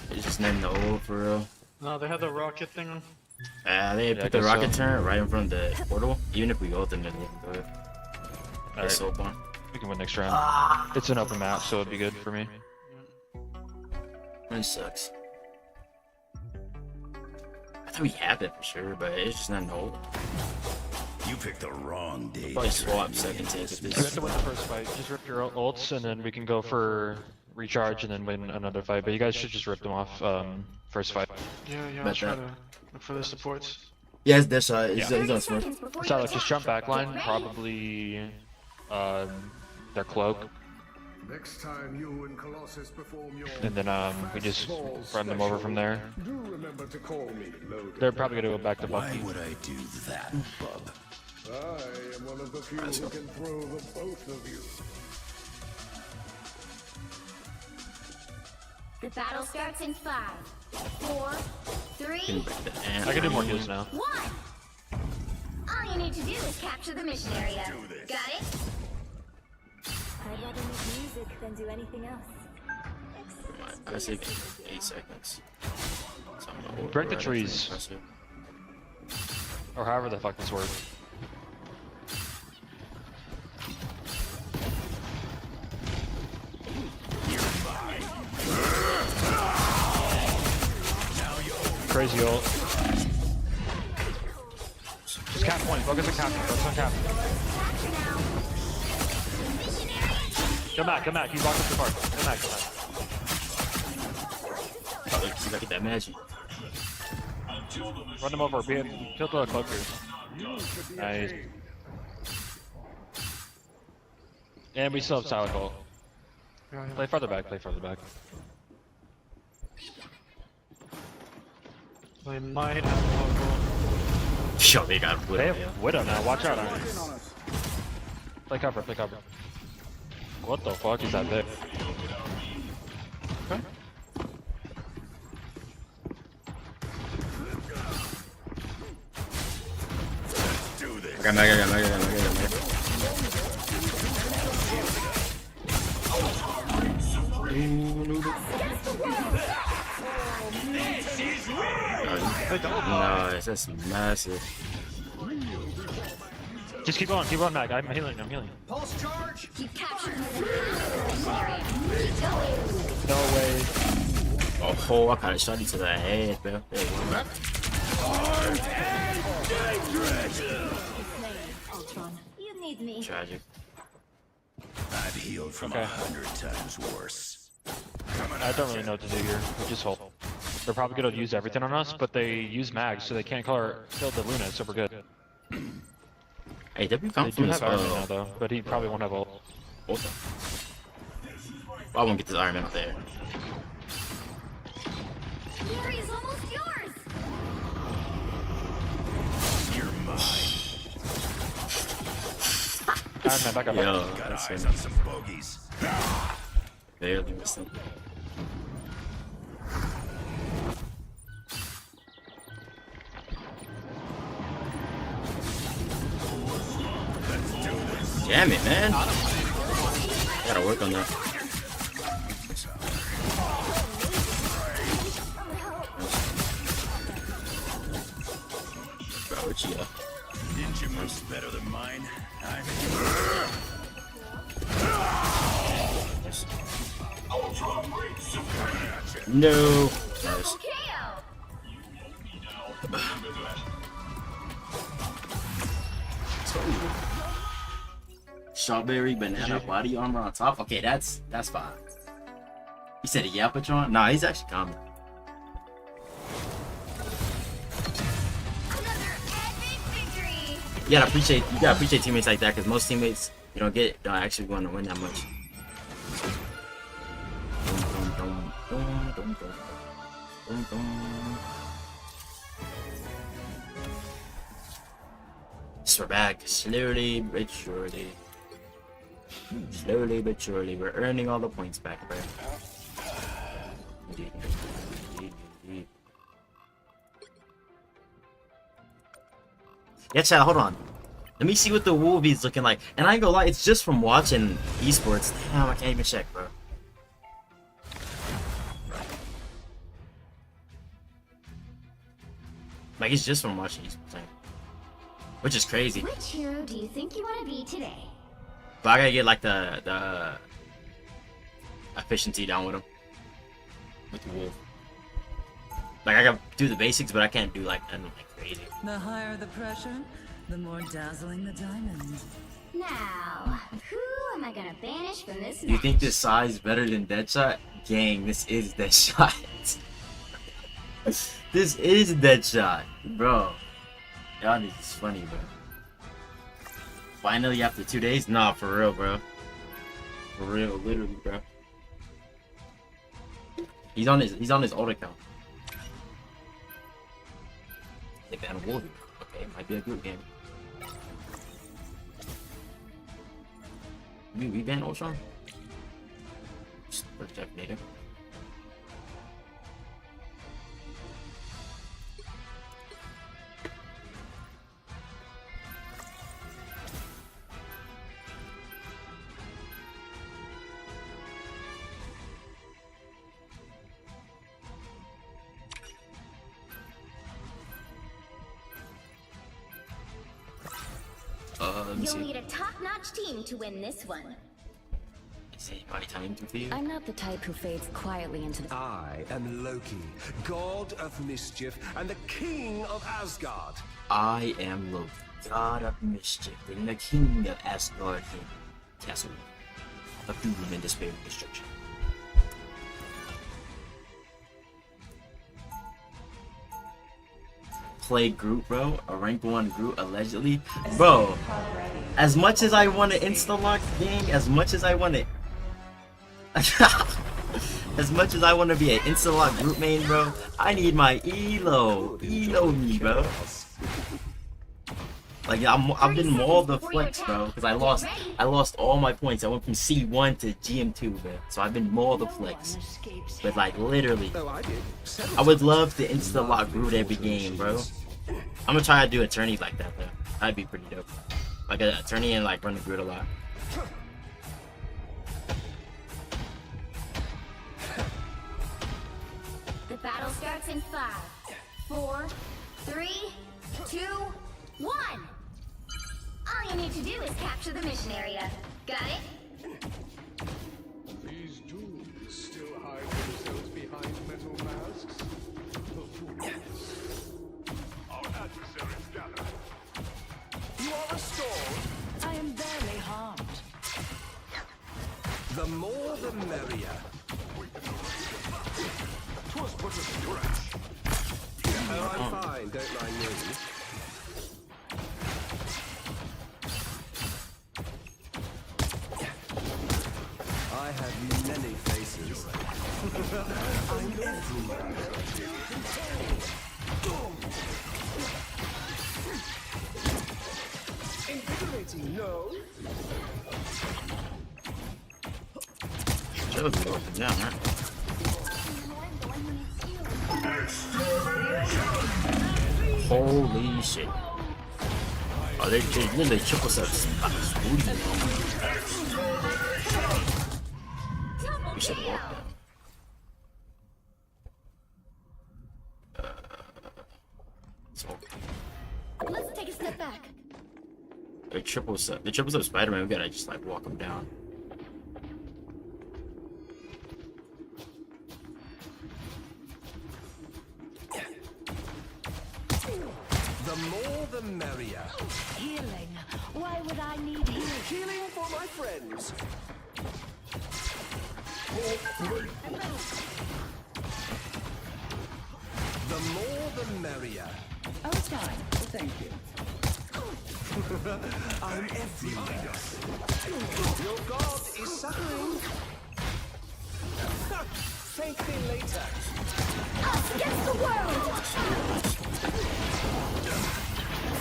They just named the ult for real. No, they have the rocket thing on. They put the rocket turret right in front of the portal. Even if we go, then they can do it. That's so fun. We can win next round. It's an open map, so it'd be good for me. That sucks. I thought we had that for sure, but it's just not an ult. You picked the wrong day. Probably swap second take if We have this. to win the first fight. Just rip your ults, and then we can go for recharge and then win another fight. But you guys should just rip them off first fight. Yeah, I'll Bet try that. to look for the supports. Yes, that's he's on smart. So like, just jump back line, probably their cloak, Next time you and Colossus perform your and then we just run them over from there. do remember to call me Logan. They're probably gonna go back to Bucky. Why would I do that, bub? I am one of the few who can throw the both of you. The battle starts in 5, 4, 3, I can do more heals now. 1. All you need to do is capture the mission area. Got it? I'd rather make music than do anything else. I say 8 seconds. Break the trees. Or however the fuck this works. Crazy ult. Just cap point. Focus on cap. Focus on cap. Come back. He's locked up the park. Come back. See if I get that magic. Run him over. Kill the cloakers. Nice. And we still have silent ult. Play farther back. They might have Yo, they got Widow. They have Widow now. Watch out. Play cover. What the fuck is that big? Okay. I got Meg. Nice, that's massive. Just keep going, Mag. I'm healing. Pulse charge. Keep capturing No way. Oh, I kinda shot you to the head, bro. There you go. Ultron, you need me. Tragic. I've healed from 100 times worse. I don't really know what to do here. We just hold. They're probably gonna use everything on us, but they use mags, so they can't kill the Luna, so we're good. Hey, W They come do from have this Iron Man now, though, but he probably won't have ult. I won't get this Iron Man up there. Fury is almost yours. You're mine. Back up. Yo, Got that's eyes him. on some bogeys. Barely missed him. Damn it, man. Gotta work on that. Bro, what you up? Ninja move's better than mine. No. Nice. Strawberry banana body armor on top. Okay, that's fine. He said a Yapatron? Nah, he's actually common. You gotta appreciate teammates like that, because most teammates you don't actually want to win that much. So we're back, slowly but surely. Slowly but surely, we're earning all the points back, bro. Yeah, chat, hold on. Let me see what the Wolvie's looking like. And I ain't gonna lie, it's just from watching esports. Damn, I can't even check, bro. Like, it's just from watching esports. Which is crazy. Which hero do you think you want to be today? But I gotta get like the efficiency down with him. With the wolf. Like I gotta do the basics, but I can't do like nothing like crazy. The higher the pressure, the more dazzling the diamond. Now, who am I gonna banish from this You match? think this size is better than Deadshot? Gang, this is Deadshot. This is Deadshot, bro. God, this is funny, bro. Finally, after 2 days? Nah, for real, bro. For real, literally, bro. He's on his old account. They ban Wolvie. Okay, it might be a group game. We ban Ultron? Just protect native. Let me You'll see. need a top-notch team to win this one. Is anybody time to you? I'm not the type who fades quietly into the. I am Loki, god of mischief and the king of Asgard. I am Loki, god of mischief, and the king of Asgard and castle of doom and despair and destruction. Play Groot, bro. A rank 1 Groot, allegedly. Bro, as much as I want to insta-lock gang, as much as I want to... as much as I want to be an insta-lock Groot main, bro, I need my Elo. Elo me, bro. Like, I've been mauled the flex, bro, because I lost all my points. I went from C1 to GM2, bro. So I've been mauled the flex. But like, literally. I would love to insta-lock Groot every game, bro. I'm gonna try to do attorneys like that, though. That'd be pretty dope. Like an attorney and like run the Groot a lot. The battle starts in 5, 4, 3, 2, 1. All you need to do is capture the mission area. Got it? These dudes still hide themselves behind metal masks. Our adversaries gather. You are restored. I am barely harmed. The more the merrier. Twas but a scratch. Oh, I'm fine, don't mind me. I have many faces. I'm everywhere. Invigorating. fighting, no? Should be working down, right? Holy shit. Oh, they literally triple subs. We should walk down. Let's take a step back. The triple sub Spider-Man, we gotta just like walk him down. The more the merrier. Healing. Why would I need healing? Healing for my friends. The more the merrier. Oh, it's fine. Well, thank you. I'm everywhere. Your god is suffering. Thank me later. Us against the world!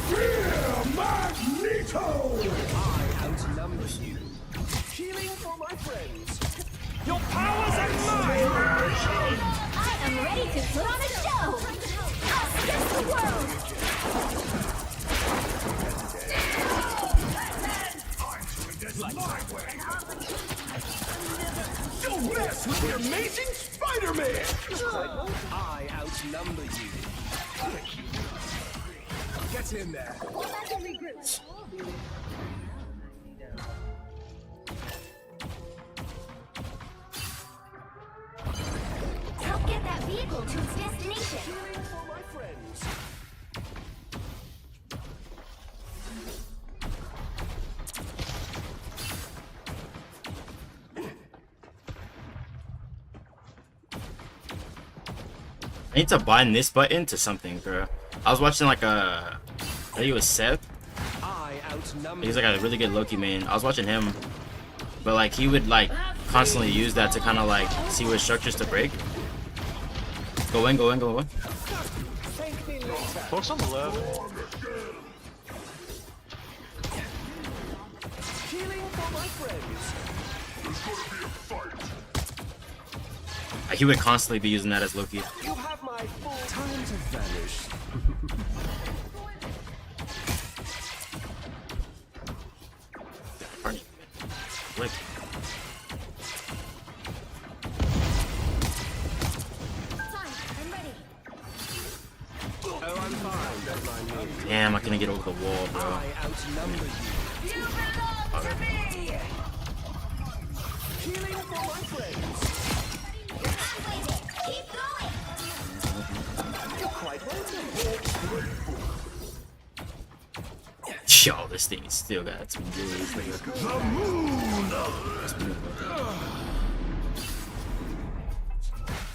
Fear Magneto! I outnumber you. Healing for my friends. Your powers are mine! I am ready to put on a show! Us against the world! Don't mess with the amazing Spider-Man! I outnumber you. Get in there. Help get that vehicle to its destination! Healing for my friends. I need to bind this button to something, bro. I was watching like I think it was Seth. I outnumber. He's like a really good Loki main. I was watching him, but like he would like constantly use that to kind of like see what structures to break. Go in, go in, go in. Folks on the left. Healing for my friends. He would constantly be using that as Loki. You have my full time to vanish. Like, Fine, I'm ready. Oh, I'm fine. Don't mind me. damn, I couldn't get over the wall, bro. I outnumber you. You belong to me! Healing for my friends. Keep going! You're quite welcome. Yo, this thing still got some really big. The moon!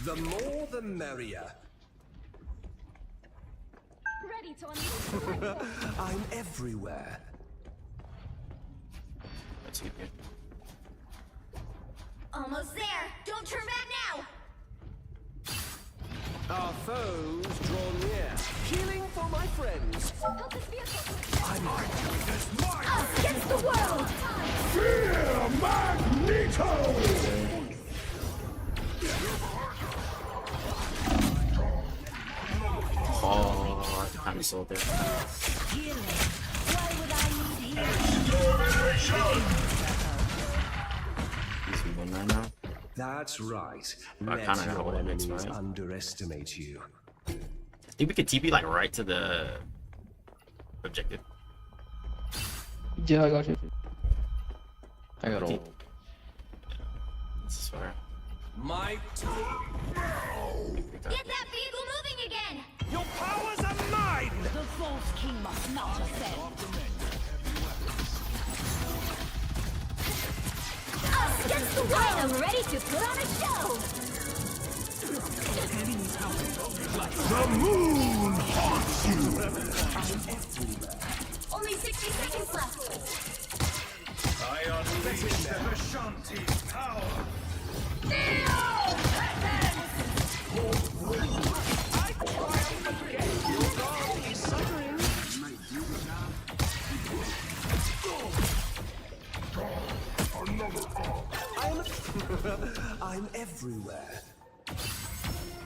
The more the merrier. Ready to unleash I'm everywhere. That's good. Almost there! Don't turn back now! Our foes draw near. Healing for my friends. Help this vehicle! I'm Us against the world! Fear Magneto! Oh, I kind of sold there. Healing. Why would I need healing? He's 1-9 now. That's right. I kinda got all that mixed, enemies right? underestimate you. I think we could TP like right to the objective. Yeah, I got you. I got all. This is fire. My Get that vehicle moving again! Your powers are mine! The false king must not ascend. Us against the world! I am ready to put on a show! The moon haunts you! Only 60 seconds left! I unleash the Vishanti's power! everywhere.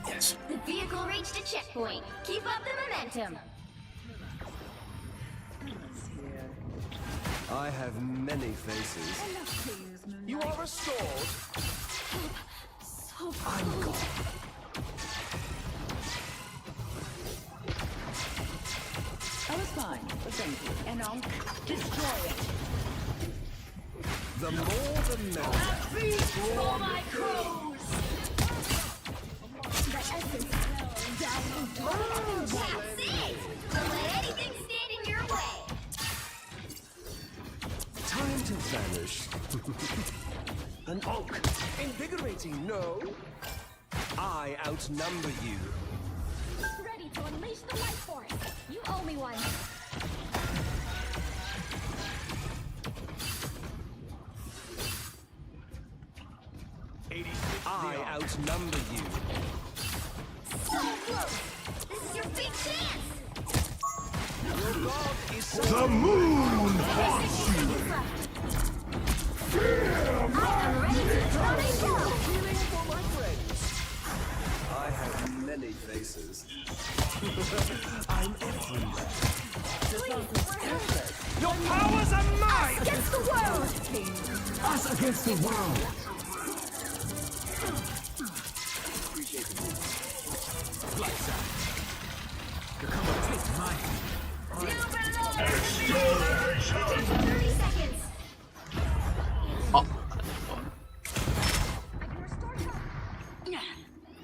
Yes. The vehicle reached a checkpoint. Keep up the momentum. I have many faces. You are restored. I'm gone. I was fine, but thank you. And I'll destroy it. The more the merrier. For my crows! The essence down and that's it! Don't let anything stand in your way! Time to vanish. An oak. Invigorating, no? I outnumber you. Ready to unleash the life force! You owe me one! I outnumber you. So close! This is your big chance! Your god is so... The moon haunts you. I'm ready to throw the show! Healing for my friends. I have many faces. I'm everywhere. Your powers are mine. Against the world! Us against the world. Lights out. Come on, take mine. You belong! 30 seconds!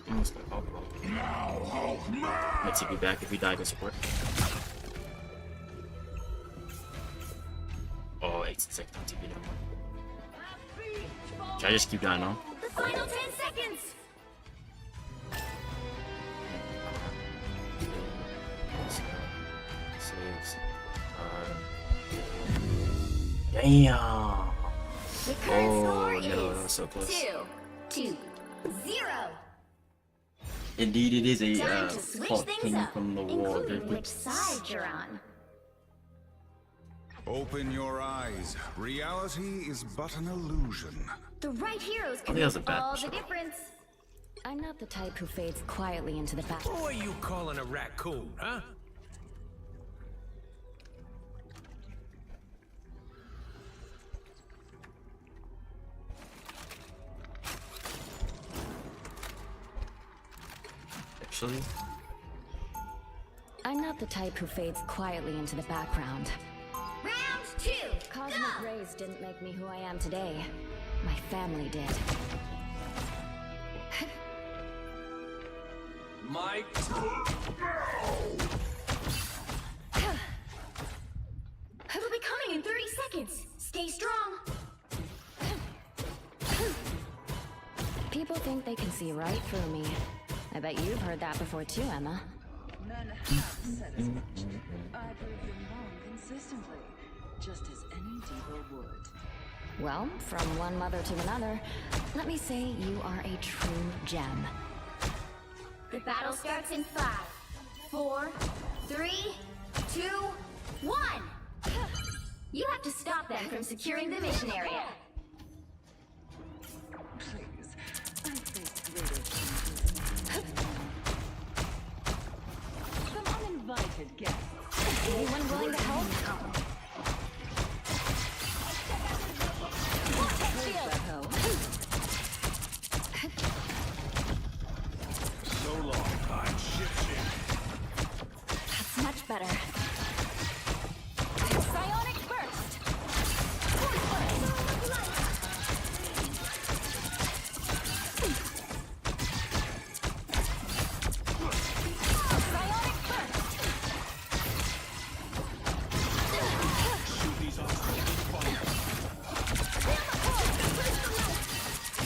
Almost got all Let's be back if we die, go support. Oh, 18 seconds on TP no more. Should I just keep dying on? The final 10 seconds! 6, 5. Damn! The current score no, is that was so close. 2-0. Indeed, it is a Time to switch called things King up, from the Wall. including which side you're on. Open your eyes. Reality is but an illusion. The right heroes I can think that's make a bad all the shot. difference. I'm not the type who fades quietly into the back. Who are you calling a raccoon, huh? Actually, I'm not the type who fades quietly into the background. Round 2! Cosmic rays didn't make me who I am today. My family did. My It'll be coming in 30 seconds. Stay strong. People think they can see right through me. I bet you've heard that before too, Emma. Men have said as much. I prove them wrong consistently, just as any diva would. Well, from one mother to another, let me say you are a true gem. The battle starts in 5, 4, 3, 2, 1! You have to stop them from securing the mission area. Please, I faced greater challenges. Some uninvited guests. Anyone willing to help? so long. I'm shit. That's much better. Psionic burst! Psionic burst! Shoot these off.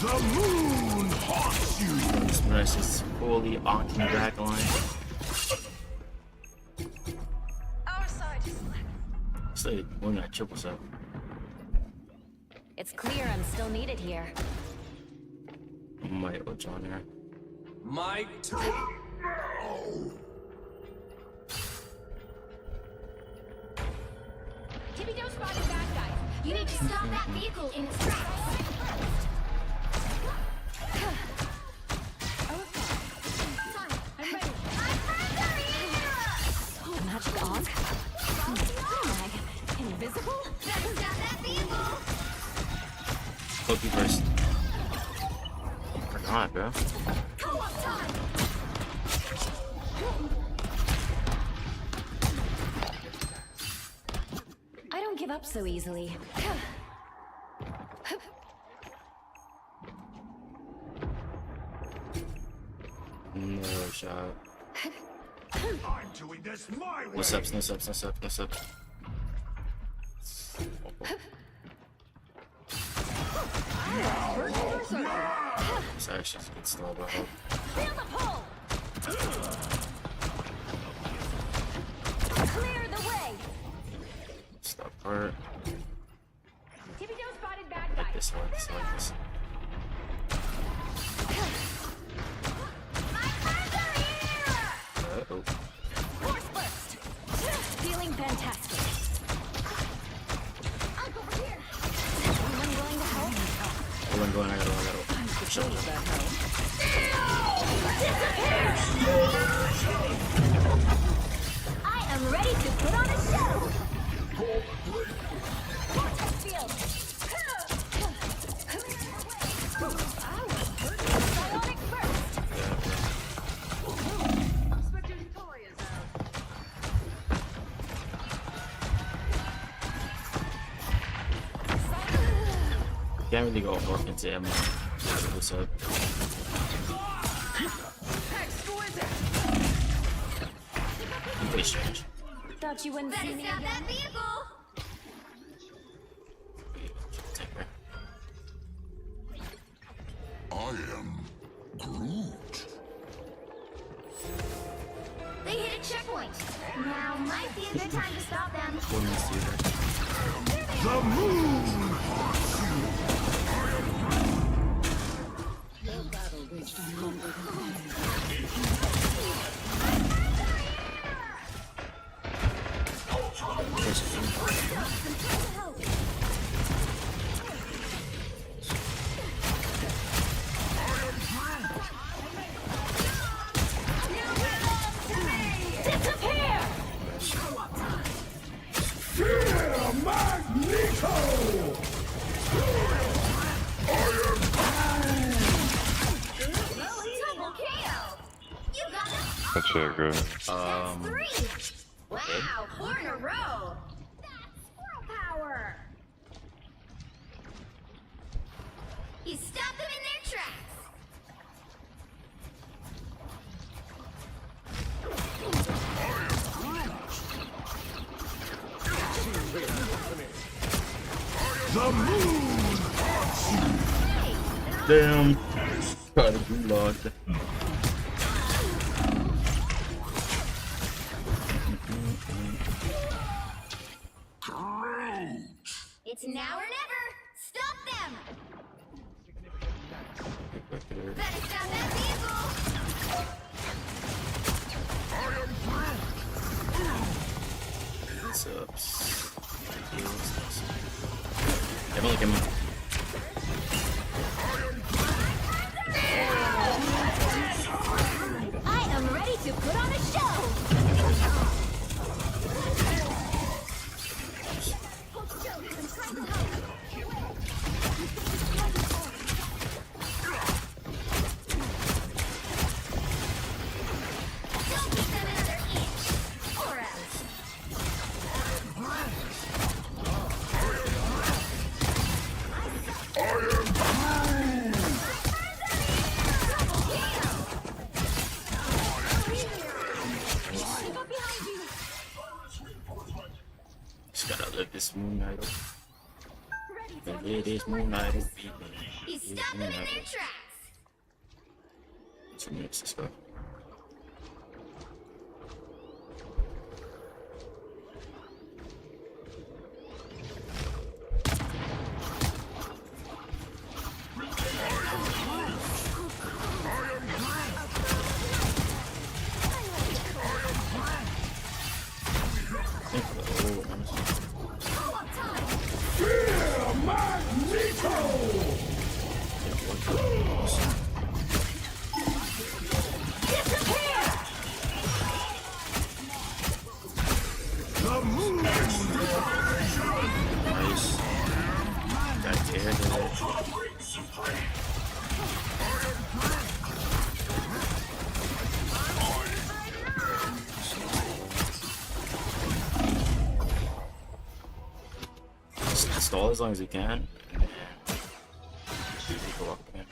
The moon haunts you. this verse is fully Octan drag line. Our side is left. So we're not triple sub. It's clear I'm still needed here. Might watch on there. My Tibido spotted bad guys. You need to stop that vehicle in its tracks. Poke you first. Come on, bro. I don't give up so easily. No shot. I'm doing this my way. No subs, no subs, no subs, no subs. Sorry, she's good still about help. Feel the pull. Clear the way. Stop part. Tippy toe spotted bad guy. Like this, I like this, I like this. Uh-oh. Force burst. Feeling fantastic. I'll go over here. Anyone willing to help? Oh, I'm going, I gotta. Shut up. I am ready to put on a show. Vortex field. Bionic burst. Spectre's toy is out. Can't really go walk into him. What's up? Pretty strange. Thought you wouldn't see me again. That vehicle. Take her. I am Groot. They hit a checkpoint. Now might be a good time to stop them. The moon. Disappear! Fear Magneto! Double kill! You got it! That shit good. That's 3! Wow, 4 in a row! That's squirrel power! You stopped them in their tracks! The moon! Damn. Gotta be locked. It's now or never! Stop them! Better stop that vehicle! Sups. Definitely can move. I am ready to put on a show! Don't give them another inch! Or else! Just gotta live this Moon Knight. It is Moon Knight. You stop them in their tracks! Let's mix this up. Fear Magneto! stall as long as you can. And then go up again.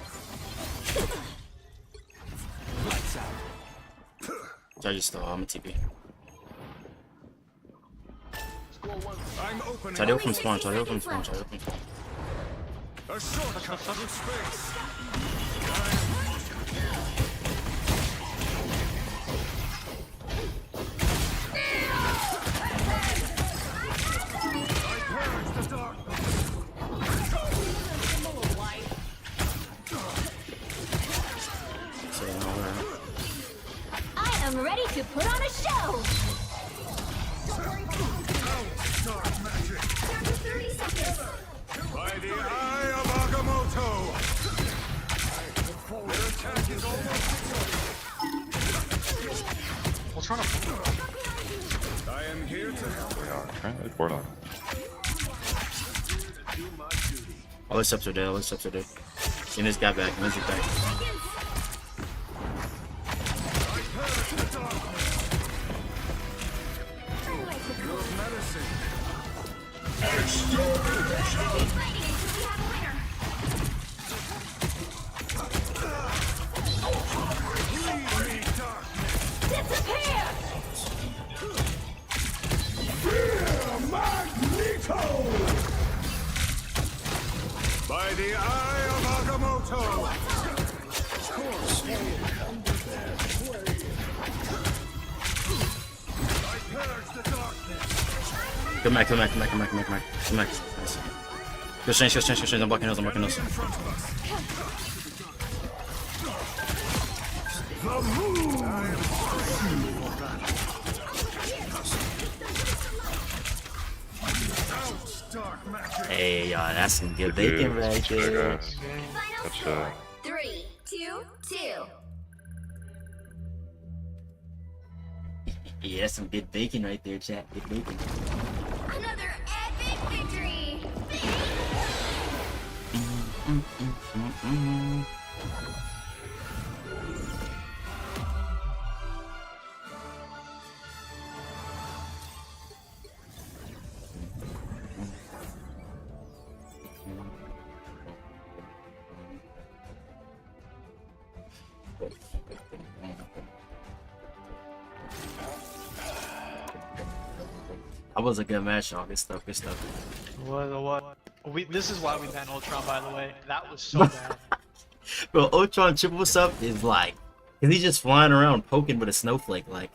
So I just stall. I'm a TP. Try to open spawn. Try to open spawn. Try to open spawn. A shortcut through space. I am ready to put on a show. By the eye of Agamotto! Their attack is almost victorious. I am here to help. We are currently 4 on. All the steps are dead. All the steps are dead. And this guy back. And this guy back. By the eye of Agamotto! Come back. Nice. Go change. I'm blocking those. Hey, y'all, that's some good bacon right there. Final 3, 2, 2. Yeah, that's some good bacon right there, chat. Good bacon. Another epic victory. That was a good match, y'all. Good stuff. What? This is why we banned Ultron, by the way. That was so bad. Bro, Ultron triple sub is like, cause he's just flying around poking with a snowflake. Like,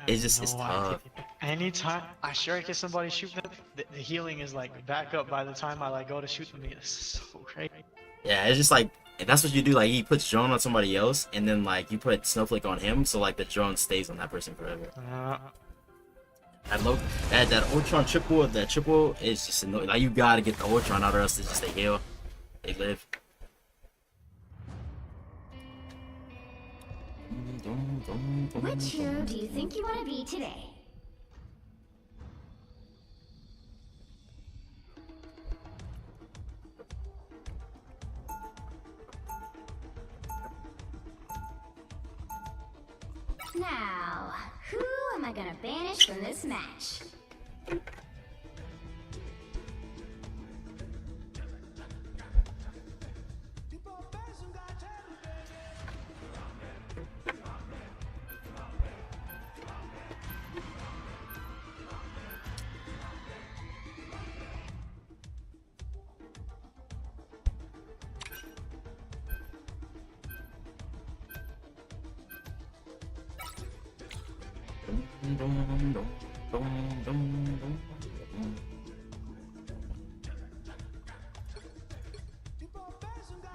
it's just it's tough. Anytime I strike at somebody shoot them, the healing is like back up by the time I like go to shoot them. This is so great. Yeah, it's just like that's what you do. Like, he puts drone on somebody else, and then like you put snowflake on him, so like the drone stays on that person forever. That Ultron triple, is just annoying. Like, you gotta get the Ultron out, or else it's just they heal, they live. Which hero do you think you want to be today? Now, who am I gonna banish from this match?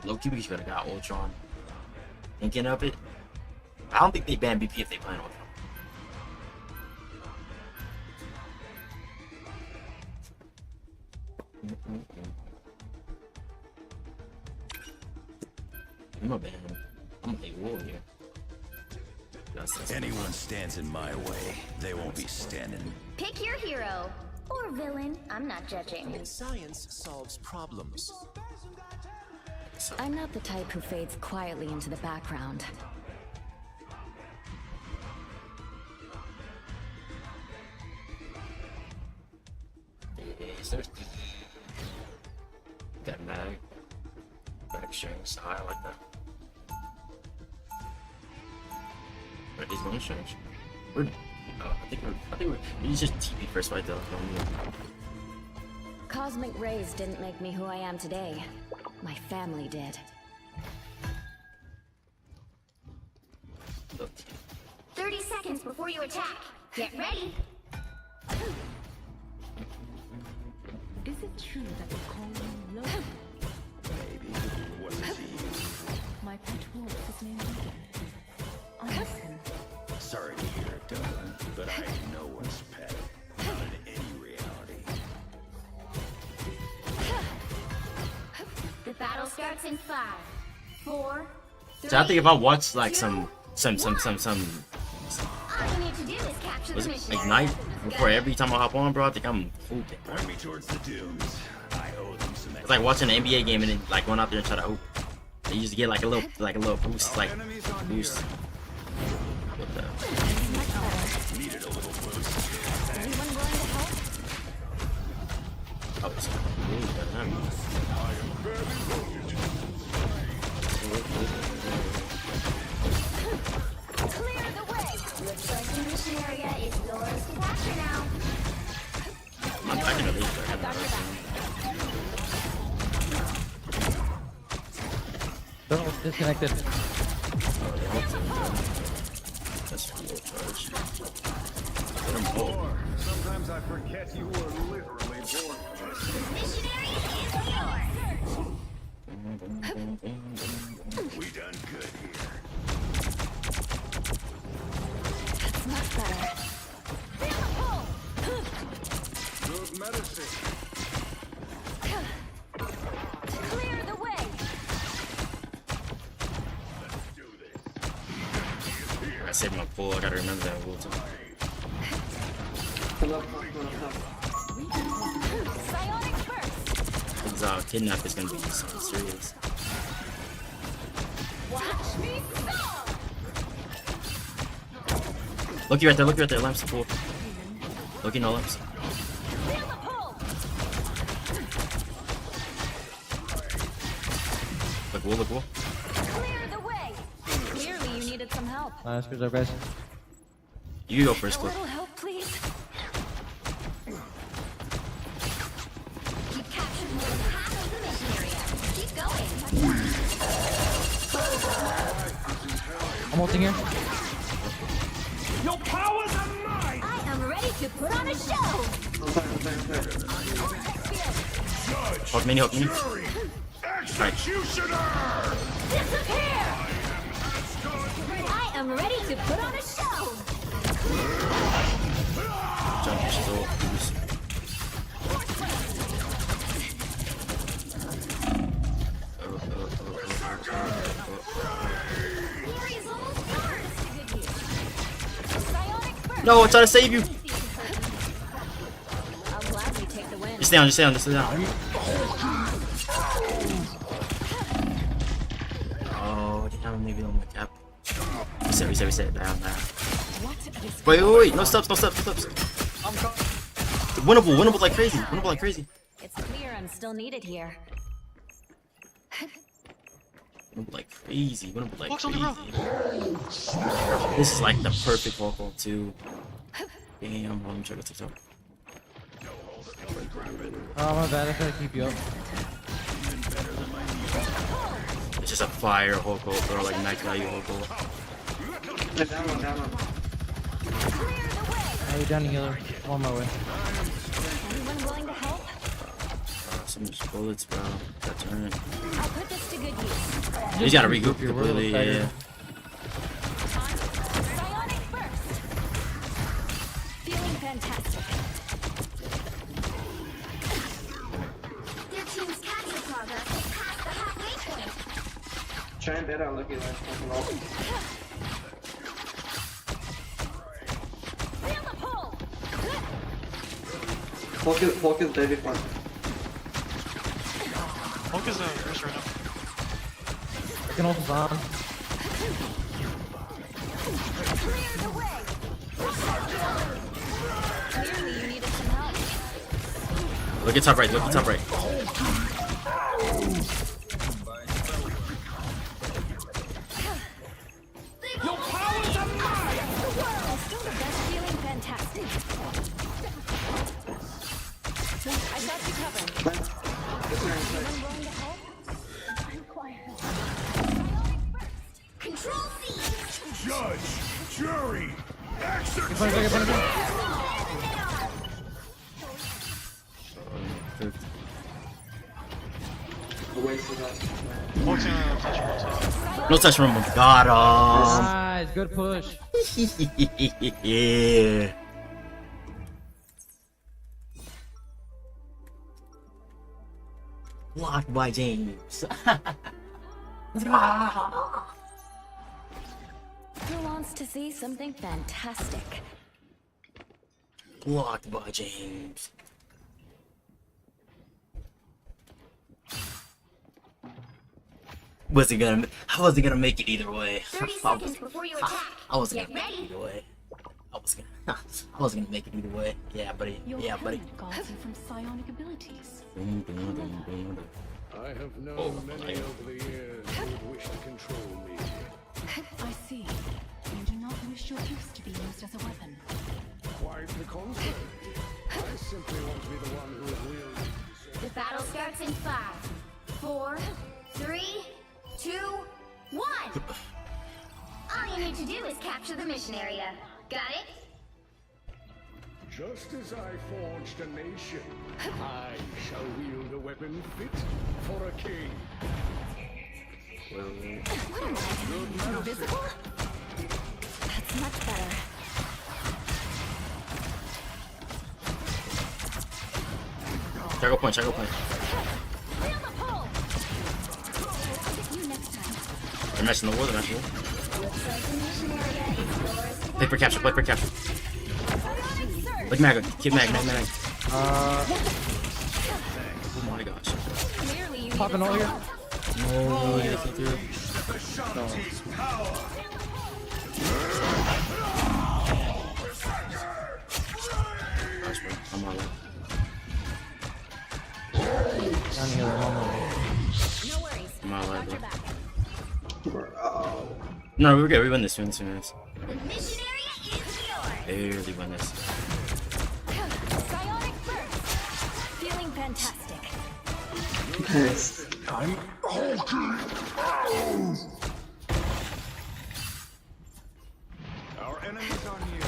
Low-key, we should have got Ultron. Thinking of it, I don't think they ban BP if they plan Ultron. I'm gonna ban him. I'm gonna take Wool here. Anyone stands in my way, they won't be standing. Pick your hero. Or villain. I'm not judging. And science solves problems. I'm not the type who fades quietly into the background. that mag. Back strings high like that. Right, he's going strange. We're I think we're he's just TP first fight though. Cosmic rays didn't make me who I am today. My family did. Look. 30 seconds before you attack. Get ready. Is it true that they call you Loki? Maybe. What's it to you? My pet wolf is named Loki. I miss him. Sorry to hear it, darling, but I ain't no one's pet. Not in any reality. The battle starts in 5, 4, 3. So I think if I watch like some All you need to do is capture was the it missionary. Ignite before every time I hop on, bro. I think I'm hooping. Point me towards the dunes. I owe them some. It's like watching an NBA game and then like going out there and try to hoop. You just get like a little boost, like boost. What the? Needed a little boost. Anyone willing to help? Oh, it's really better than me. Clear the way. Looks like the mission area is yours to capture now. I'm not gonna leave. I got your back. No, disconnected. That's full charge. Sometimes I forget you were literally born for this. Missionary is We done good here. That's much better. Good medicine. clear the way. I saved my pull. I gotta remember that rule too. Psionic burst. Kidnap is gonna be something serious. Watch me go. Look right there, lamps are full. Looky, no lamps. Feel the pull. Look wall. Clear the way. Clearly, you needed some help. Nice, here's our base. You go first, A Cliff. little help, please. You've captured more than half of the mission area. Keep going. I'm ulting here. Your powers are mine! I am ready to put on a show. Hawk mini. Executioner! Disappear. I am ready to put on a show. Jump, she's all boost. Glory is almost yours. Psionic burst. No, I'm trying to save you. I'll gladly take the win. Just stay down. Oh, damn, maybe on my cap. Reset. Down. Wait. No steps. Winnable like crazy. It's clear I'm still needed here. Winnable like crazy. Walks on the road. This is like the perfect vocal too. Damn, let me check what's up. Oh, my bad. I tried to keep you up. It's just a fire vocal, or like max value vocal. Down. Oh, you're down to healer. I'm on my way. Anyone willing to help? Some just bullets, bro. That turn. I'll put this to good use. You just gotta regroup Your world completely, fighter. yeah. Psionic burst. Feeling fantastic. Their team's capture progress is past the halfway point. Try and bet on Lucky Lance. Feel the pull. Focus David one. Hulk is first right now. I can ult is on. Clear the way. Clearly, you needed some help. Look at top right. Judge, jury, execute. No touch from him. Got him. Nice, good push. Yeah. Blocked by James. Who wants to see something fantastic? Blocked by James. Was he gonna? How was he gonna make it either way? 30 seconds before you attack. I was gonna Get make ready. it either way. I was gonna make it either way. Yeah, buddy. Yeah, buddy. Guards you from psionic abilities. Boom, boom, boom, boom. I have known many over the years who would wish to control me. I see. You do not wish your gifts to be used as a weapon. Quite the contrary. I simply want to be the one who wields. The battle starts in 5, 4, 3, 2, 1. All you need to do is capture the mission area. Got it? Just as I forged a nation, I shall wield a weapon fit for a king. Invisible? That's much better. Chuggle point, chuggle point. They're messing the wall, they're messing the wall. Play for capture, play for capture. Like Mag, keep Mag. Oh my gosh. Popping all here. No, he doesn't through. Gosh, bro, I'm all right. Down here, I'm I'm all right, bro. No, we're good. We win this. We win this. The mission area is yours. Barely win this. Psionic burst. Feeling fantastic. Yes. I'm hulking out. Our enemies are near.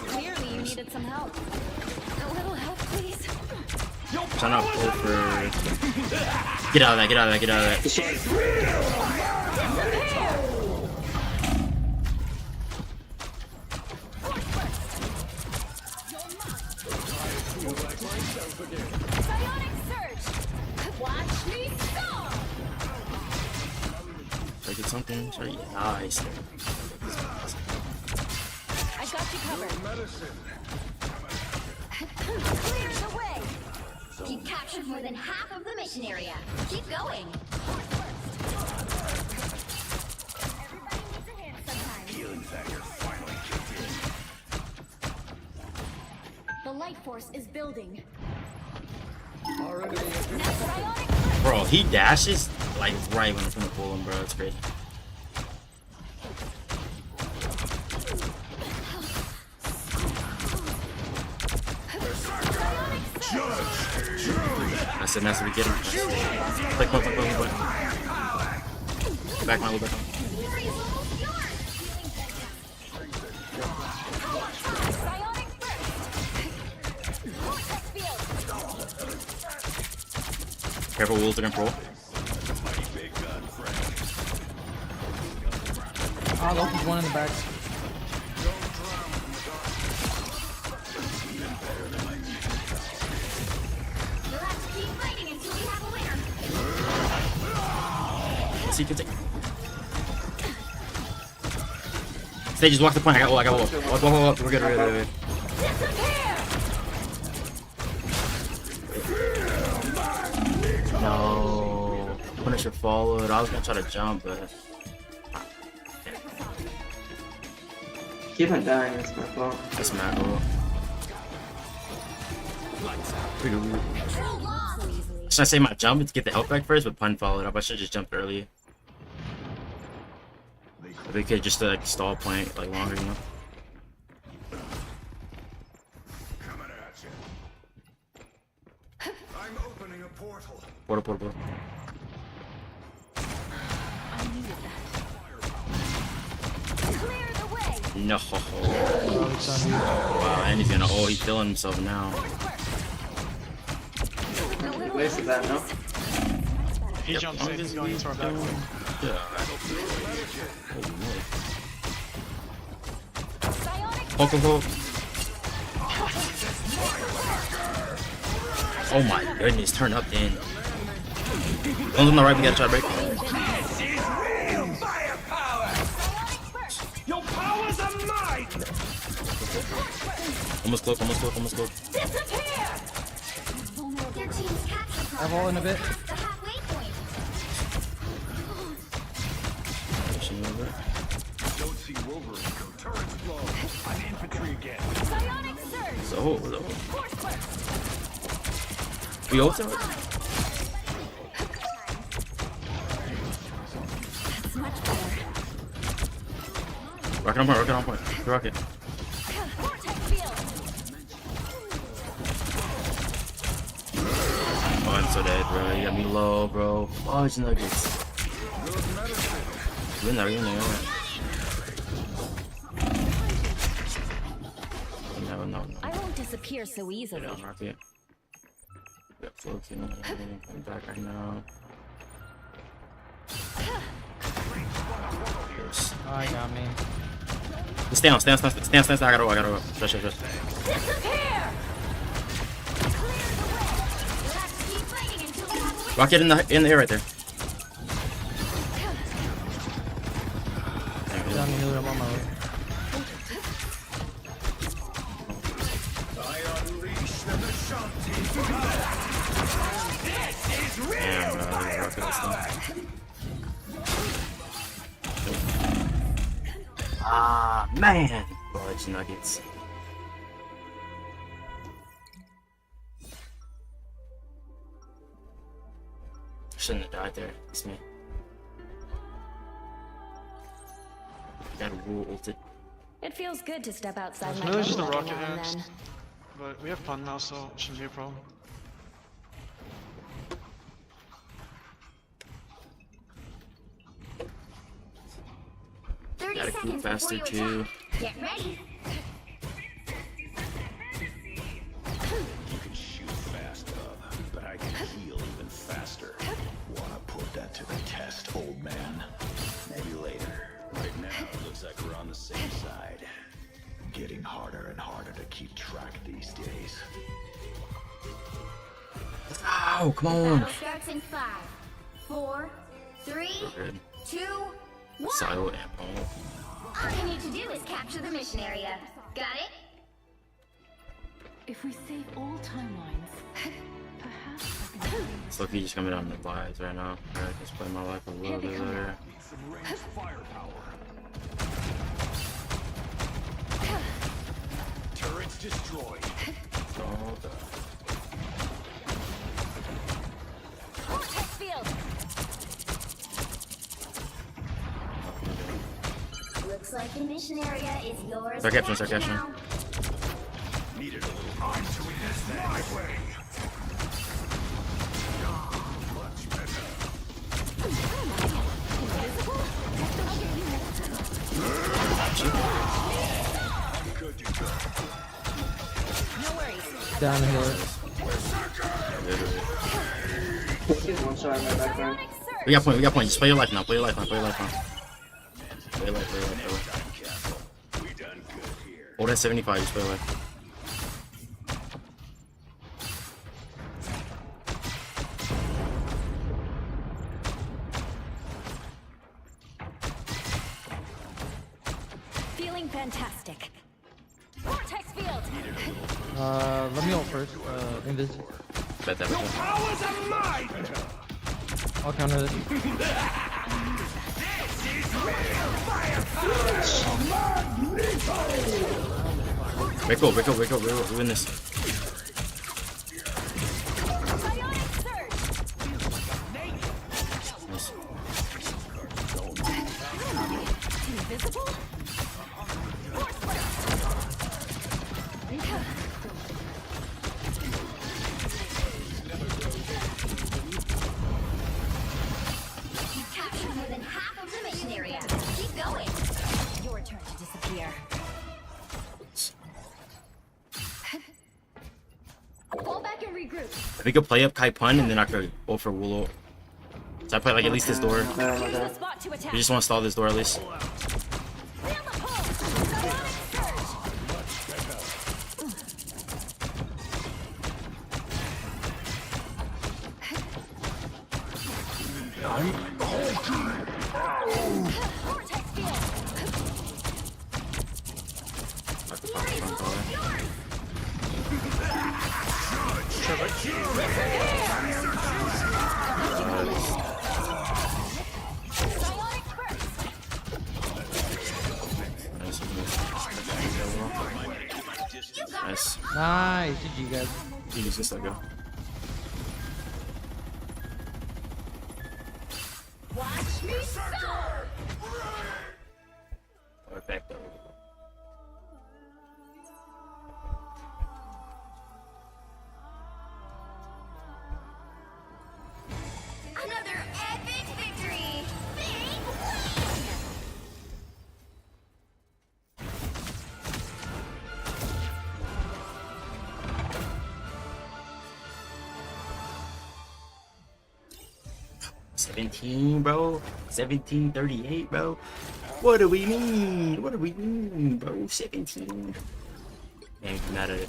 Clearly you needed some help. A little help, please. Trying to pull for. Get out of that. Get out of that. Get out of that. Psionic surge. Watch me soar. Try to get something. Try to get nice. I got you covered. Clear the way. You've captured more than half of the mission area. Keep going. Everybody needs a hand sometimes. Healing factor finally kicked in. The light force is building. Bro, he dashes like right when it's gonna pull him, bro. It's crazy. That's it, we get him. Click. Back my little bit. Careful, wolves are gonna roll. Oh, Loki's one in the back. See, can take. Stay, just walk the point. I got wall. Walk. We're good. No. Punisher followed. I was gonna try to jump, but. Keep on dying, that's my fault. That's my fault. Should I say my jump to get the health back first, but pun followed up? I should have just jumped earlier. If we could just like stall point like longer, you know. I'm opening a portal. Portal. Clear the way. No. Wow, and he's gonna. Oh, he's killing himself now. Where's that now? He jumps in, he's going to our back. Yeah. Poke. Oh my goodness, turn up then. One's on the right, we gotta try to break. This is real firepower. Your powers are mine. Almost close. Disappear. Your team's captured. I've all in a bit. The halfway point. Don't see Wolverine go turrets blow. I'm infantry again. Psionic surge. So, Force burst. we also. That's much better. Rocket on point. Rocket. Vortex field. Oh, I'm so dead, bro. You got me low, bro. Fudge nuggets. You're in there. No. I won't disappear so easily. Yeah, rocket. Got floating. Coming back right now. Oh, I got me. Stay on. I gotta go. Just. Disappear. Rocket in the air right there. Down the hill, I'm on my way. Damn, rocket this thing. Ah, man! Fudge nuggets. Shouldn't have died there. It's me. Got ulted. It feels good to step outside It's my really just a bubble rocket every now and next. then. But we have fun now, so it shouldn't be a problem. Gotta keep faster too. Get ready. You can shoot fast, but I can heal even faster. Wanna put that to the test, old man? Maybe later. Right now, it looks like we're on the same side. Getting harder and harder to keep track these days. Ow, come on. Battle starts in 5, 4, 3, Good. 2, 1. Silo ammo. All you need to do is capture the mission area. Got it? If we save all timelines, perhaps I can It's lucky just coming down the vibes right now. Alright, let's play my life a little bit better. Some ranged firepower. Turrets destroyed. Oh, Vortex field. Looks like the mission area is yours. Start capturing. now. Needed a little time to win this my way. Much better. Good to go. No worries. Down the hill. He's one shot in my background. We got point. Just play your life now. Play your life. We done good here. Hold at 75, just play your life. Feeling fantastic. Vortex field. Let me ult first. Invis. Bet that. Powers are mine. I'll counter this. Break up. We win this. Nice. Invisible? regroup. If we could play up Kai Pun and then I could go for Woolo. So I play like at least this door. Here's the spot to attack. We just want to stall this door at least. Feel the pulse. Psionic surge. Vortex field. Psionic burst. Nice. Nice. GG, guys. GG's, just let go. Watch me soar. Perfecto. Another epic victory. Big win. $17, bro. 1738, bro. What do we mean? What do we mean, bro? 17. Man, I'm mad at it.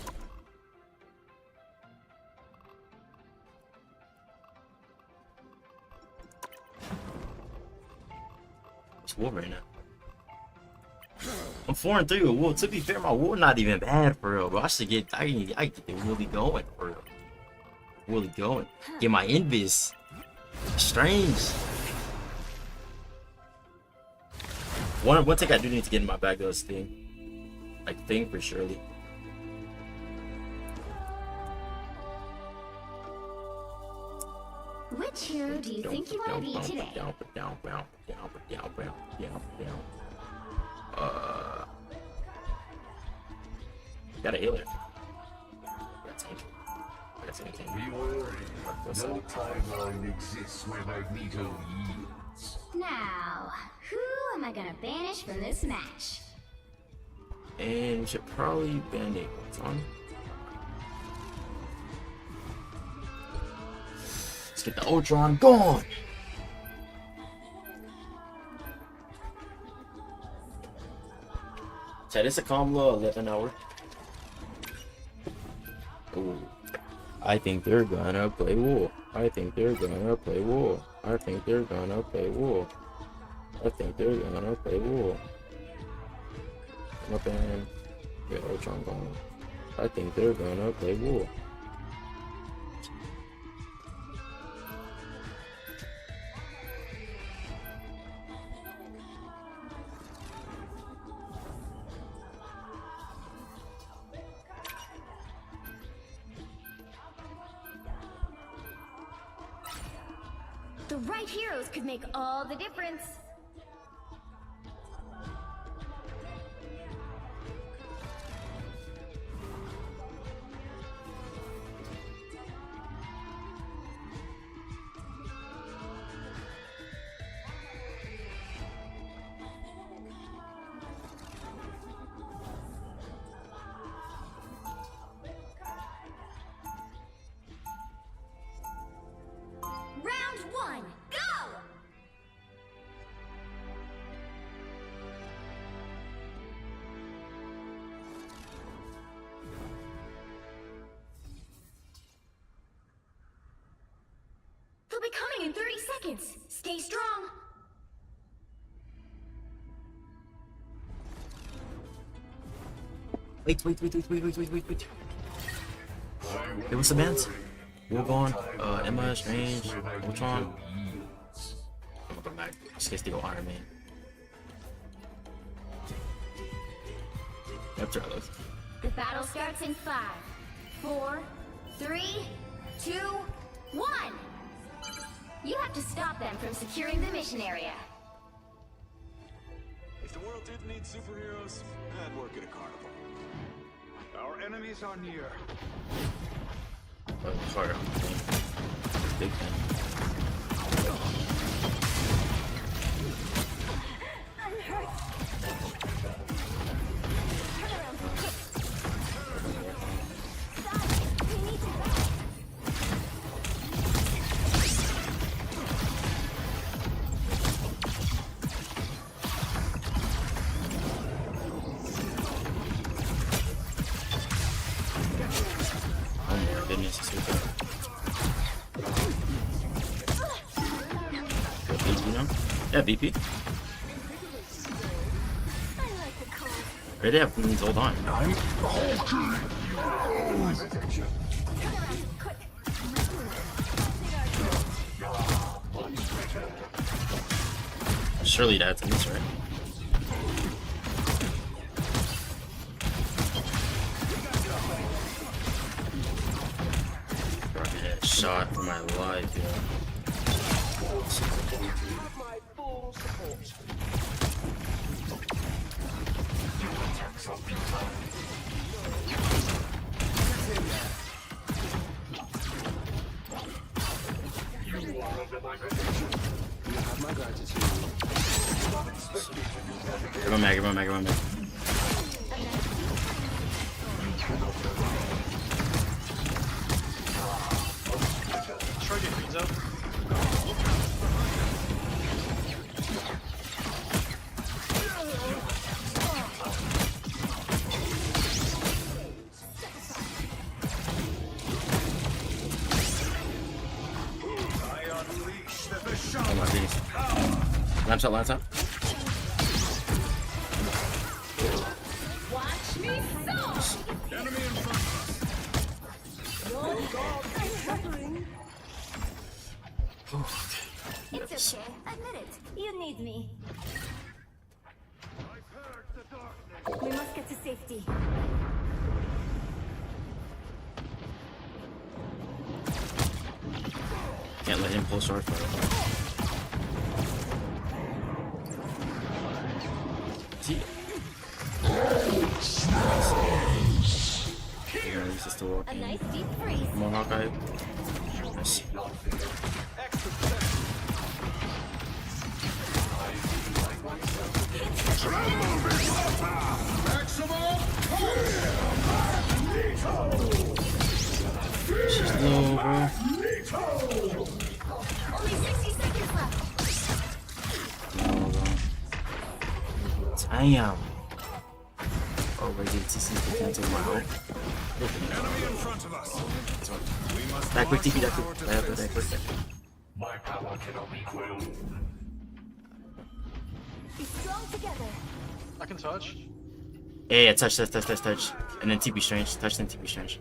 It's Wool right now. I'm 4-3 with Wool. To be fair, my Wool not even bad for real, bro. I should get, I can get the Woolly going for real. Woolly going. Get my Invis. Strange. One thing I do need to get in my bag though is Thing. Like Thing for surely. Which hero do you think you want to be today? Got a healer. That's anything. Be wary. No timeline exists where Magneto yields. Now, who am I gonna banish from this match? And we should probably ban it. What's on? Let's get the Ultron gone. Chat, it's a combo 11 hour. Ooh. I think they're gonna play Wool. I think they're gonna play Wool. I think they're gonna play Wool. I think they're gonna play Wool. Come up and get Ultron going. I think they're gonna play Wool. The right heroes could make all the difference. Round one, go! He'll be coming in 30 seconds. Stay strong. Wait. Hey, what's the bands? Woolgone, Emma, Strange, Ultron. I'm gonna go back. Just in case they go Iron Man. Yep, try those. The battle starts in 5, 4, 3, 2, 1. You have to stop them from securing the mission area. If the world didn't need superheroes, I'd work at a carnival. Our enemies are near. Sorry. Big thing. I'm hurt. Turn around. We need to back. goodness, it's okay. BP now? Yeah, BP. Right, they have hold on. Surely that's in this, right? Shot for my life, yeah. Give him mag, give him mag, give him mag. Oh my goodness. Lamps up, lamps up. Watch me so! Enemy in front It's okay. Admit it. You need me. We must get to safety. Can't let him pull sword for it. Yeah, he's just still walking. A nice deep freeze. Come on, Hawkeye. Nice. She's low, bro. Only 60 seconds left. Damn. Oh, wait, this is the cancel my hope. Enemy in front of us. We must That quick TP, that march quick. forward to That quick. My power cannot be quelled. Be strong together. I can touch. Yeah, touch. And then TP strange. Touch, then TP strange.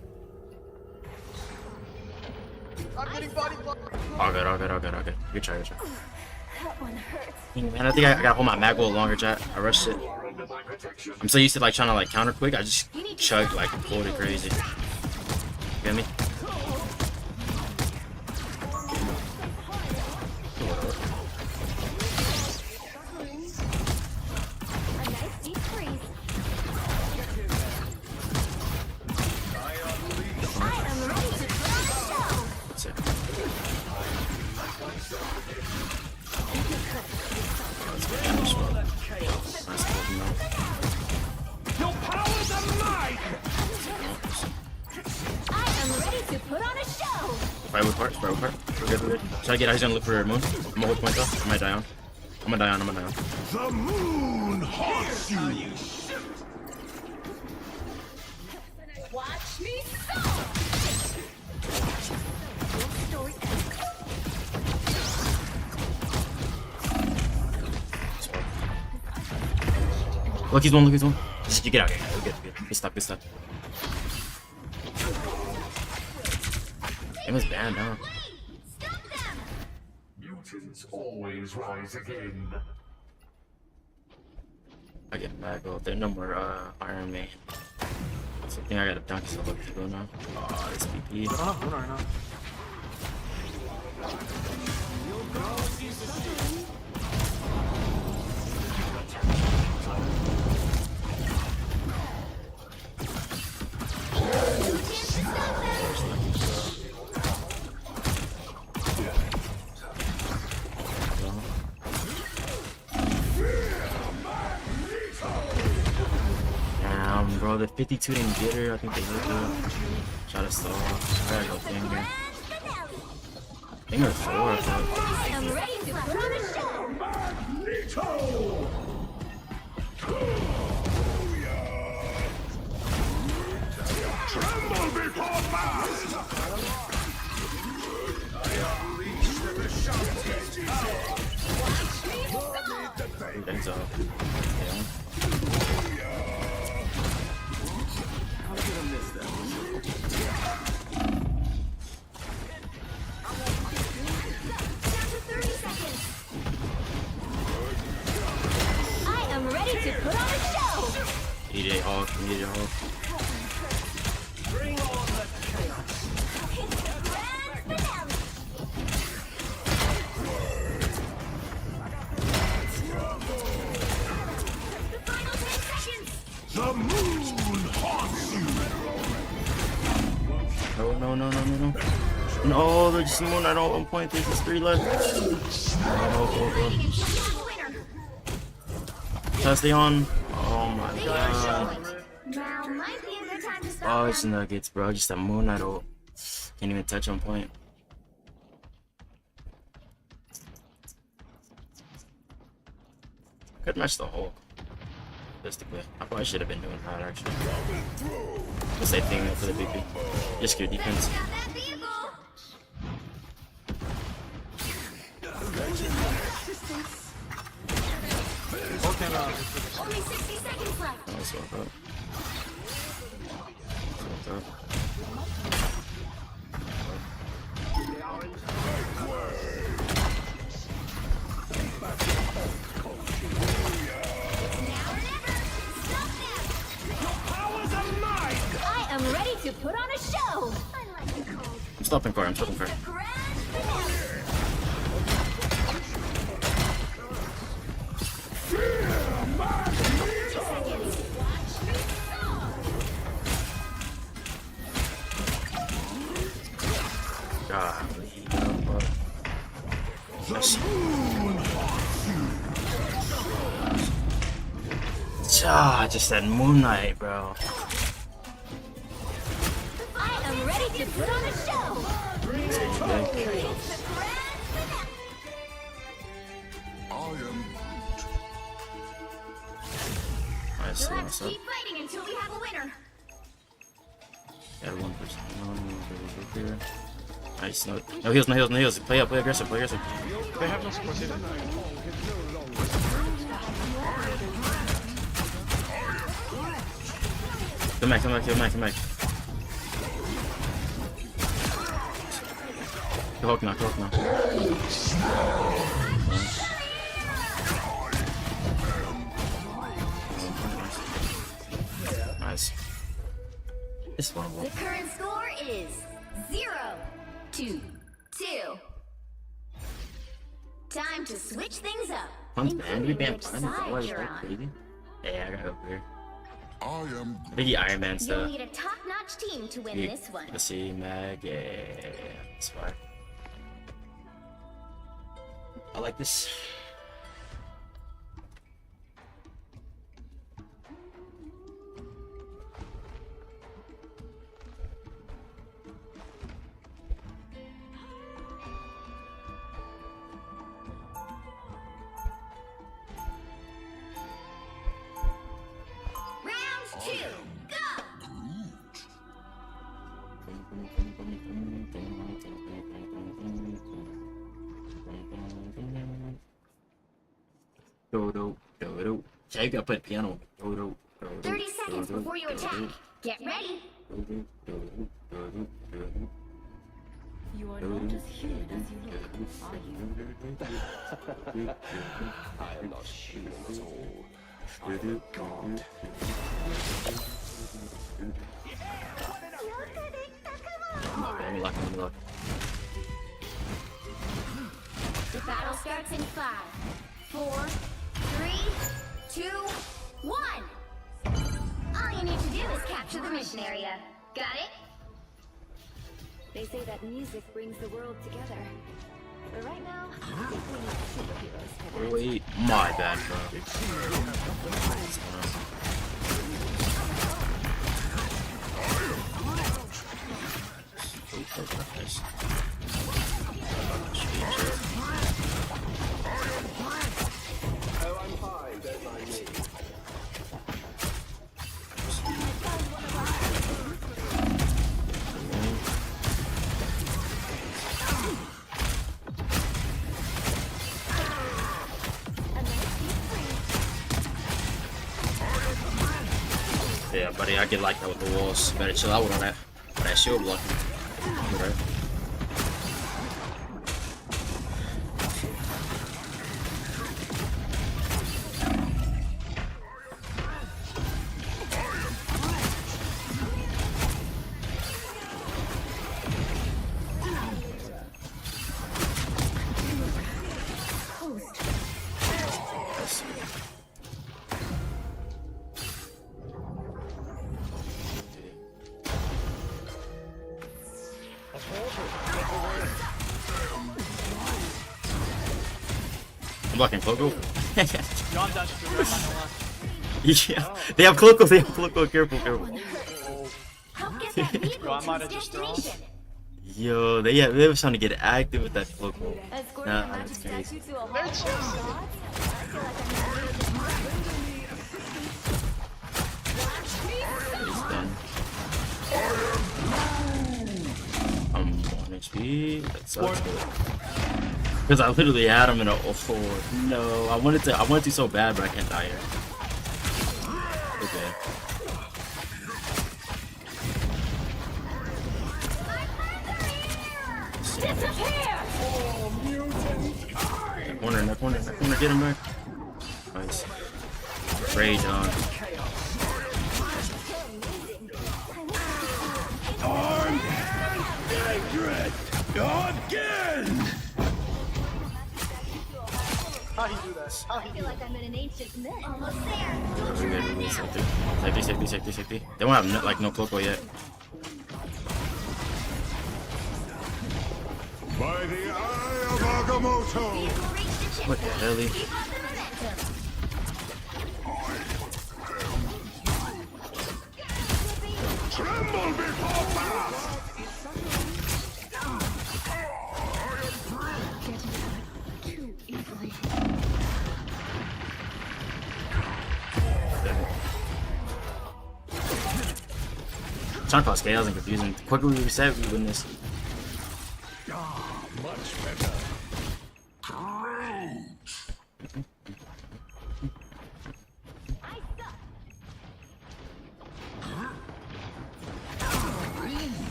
I'm getting body blocked. All good. Good try. That one hurts. Man, I think I gotta hold my mag a little longer, chat. I rushed it. I'm so used to like trying to like counter quick, I just chugged like pulled it crazy. You get me? A nice deep freeze. I am ready to throw the show. That's it. Your powers are mine! I am ready to put on a show. Fire with part. We're good. Should I get eyes on look for a moon? I'm gonna hold point though. I might die on. I'm gonna die on. The moon haunts you! Watch me so. Story Look, he's one. Just get out. We're good. Good stuff. It was banned, huh? Mutants always rise again. I get back. Well, there's no more Iron Man. So I think I got a donkey so look to go now. It's BP. Damn, bro, the 52 didn't get her. I think they hit her. Shot a stall. I gotta go finger. Finger 4, I thought. I am ready to put on a show. Tremble before fast! He's up. I am ready to put on a show. EJ Hawk, EJ Hawk. Bring on the chaos. It's the grand finale. The final 10 seconds. The moon haunts you. No. No, there's just Moon Knight at 1 point. There's just 3 left. Stay on. Oh my god. Now might be a good time to stop. Oh, it's Nuggets, bro. Just a Moon Knight ult. Can't even touch on point. Could match the Hulk. Realistically, I probably should have been doing that actually. The same thing for the BP. Just good defense. Only 60 seconds left. Oh, that's what I thought. I am ready to put on a show. I'm stopping for him. God. Just that Moon Knight, bro. I am ready to put on a show. Nice, Let's keep fighting until we have a winner. Got 1% here. Nice, no heals. Play aggressive. They have no support either. Come back. Hulk now. Nice. It's fun. The current score is 0-2. Time to switch things up. Hunt's banned? We banned Which Hunt? side What is you're that on. crazy? Yeah, I got over here. I think he Iron Man You'll stuff. need a top-notch team to win this one. Let's see, Mag. Yeah. That's fine. I like this. Round 2, go! Do. Yeah, you gotta play the piano. 30 seconds before you attack. Get ready. You are not as human as you look, are you? I am not human at all. I am a god. Let me lock. The battle starts in 5, 4, 3, 2, 1. All you need to do is capture the mission area. Got it? They say that music brings the world together. But right now, I think we need superheroes for that. Wait, my bad, bro. Oh, I'm fine, don't mind me. Yeah, buddy, I get like that with the walls. Better chill out with all that. That shield blocking. Right. I'm blocking Cloco. Yeah, they have Cloco, they have Cloco. Careful, careful. Bro, I might have just thrown. Yo, they were trying to get active with that Cloco. Nah, that's crazy. He's done. I'm 1 HP. That sucks. Because I literally had him in a 04. No, I wanted to so bad, but I can't die here. Okay. In that corner, get him back. Nice. Rage on. Again! How he do that? How he do that? I'm in an ancient myth. Almost there. Safety. They won't have like no Cloco yet. By the eye of Agamotto! What the hell? Tremble before fast! Trying to cause chaos and confusing. The quicker we reset, we win this. Much better.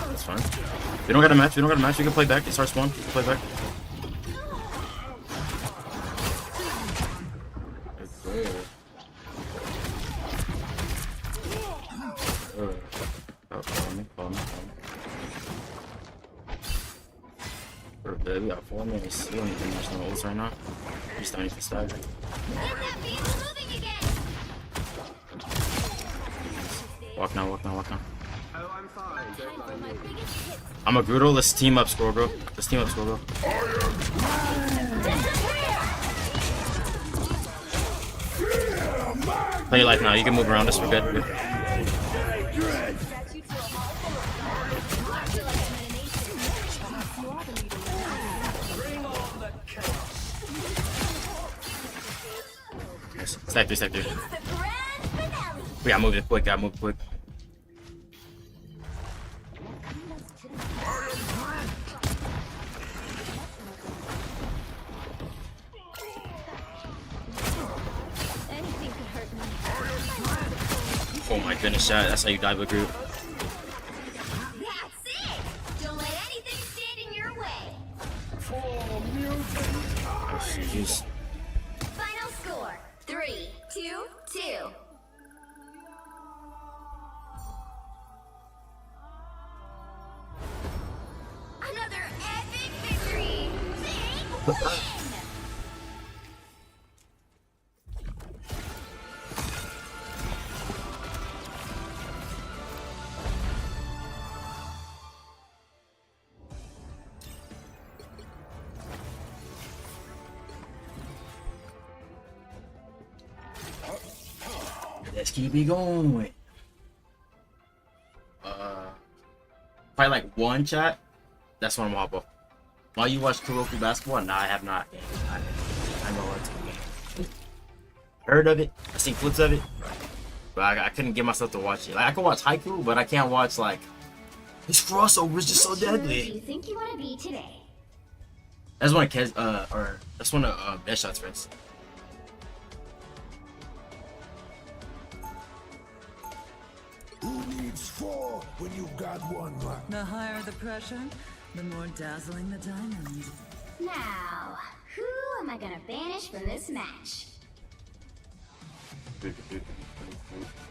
That's fine. We don't got a match. We can play back. It's our spawn. We can play back. We got 4 minutes. We don't need to match no ults right now. We just don't need to stagger. Walk now. I'm a Grudo. Let's team up, Squirrel Bro. Play your life now. You can move around us. We're good. Stack 3. We gotta move it quick. Oh my goodness, chat. That's how you dive a group. That's it! Don't let anything stand in your way. Oh, jeez. Final score 3-2-2. Another epic victory! Big win! Let's keep it going. Probably like one chat. That's what I'm hop off. While you watch Kuroko basketball? Nah, I have not. I know what to heard of it. I seen clips of it, but I couldn't get myself to watch it. Like I can watch Haiku, but I can't watch like his crossover is just so Which hero do deadly. you think you want to be today? I just want to or I just want to best shots first. Who needs 4 when you've got 1 left? The higher the pressure, the more dazzling the diamond. Now, who am I gonna banish from this match?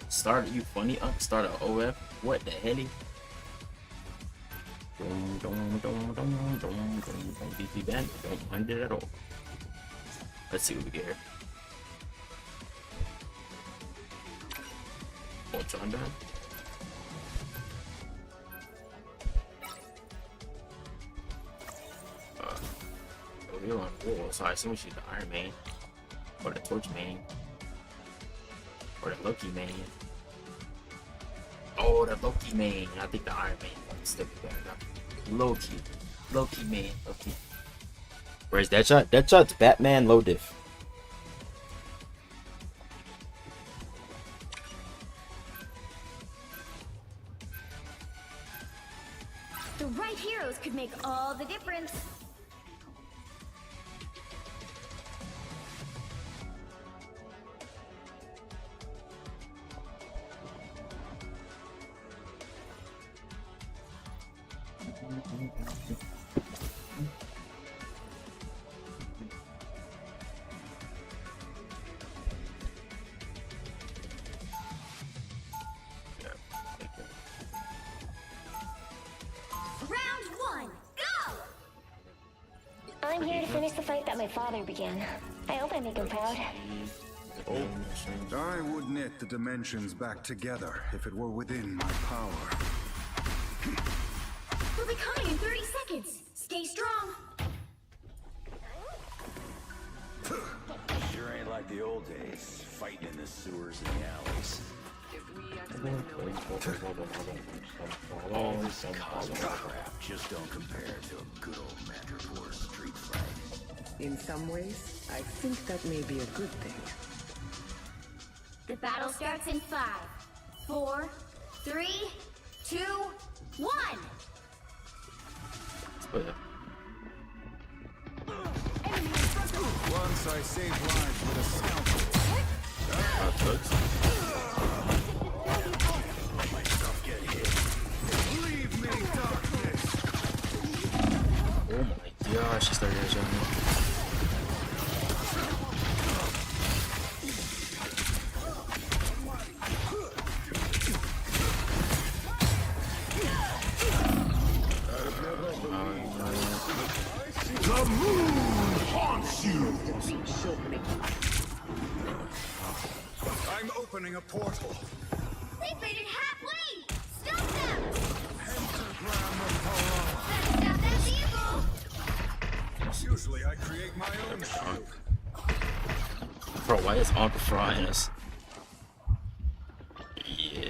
Start you funny up. Start a OF. What the hell? Don't be bad. Don't mind it at all. Let's see what we get here. What's on down? We're on wall, so I assume she's the Iron Man, or the Torch Man, or the Loki Man. Oh, the Loki Man. I think the Iron Man is still better. Loki Man. Loki. Where's Deadshot? Deadshot's Batman low diff. The right heroes could make all the difference. I'm here to finish the fight that my father began. I hope I make him proud. I would knit the dimensions back together if it were within my power. We'll be coming in 30 seconds. Stay strong. Sure ain't like the old days, fighting in the sewers and the alleys. All this cosmic crap just don't compare to a good old Madripoor street fight. In some ways, I think that may be a good thing. The battle starts in 5, 4, 3, 2, 1. Once I saved lives with a scalpel. My stuff get hit. Leave me, darkness. Oh my gosh, she started showing me. The moon haunts you! I'm opening a portal. They made it halfway! Stop them! Pentagram of Stop that vehicle! Power. Usually I create my own shield. Bro, why is Uncle frying us? Yeah.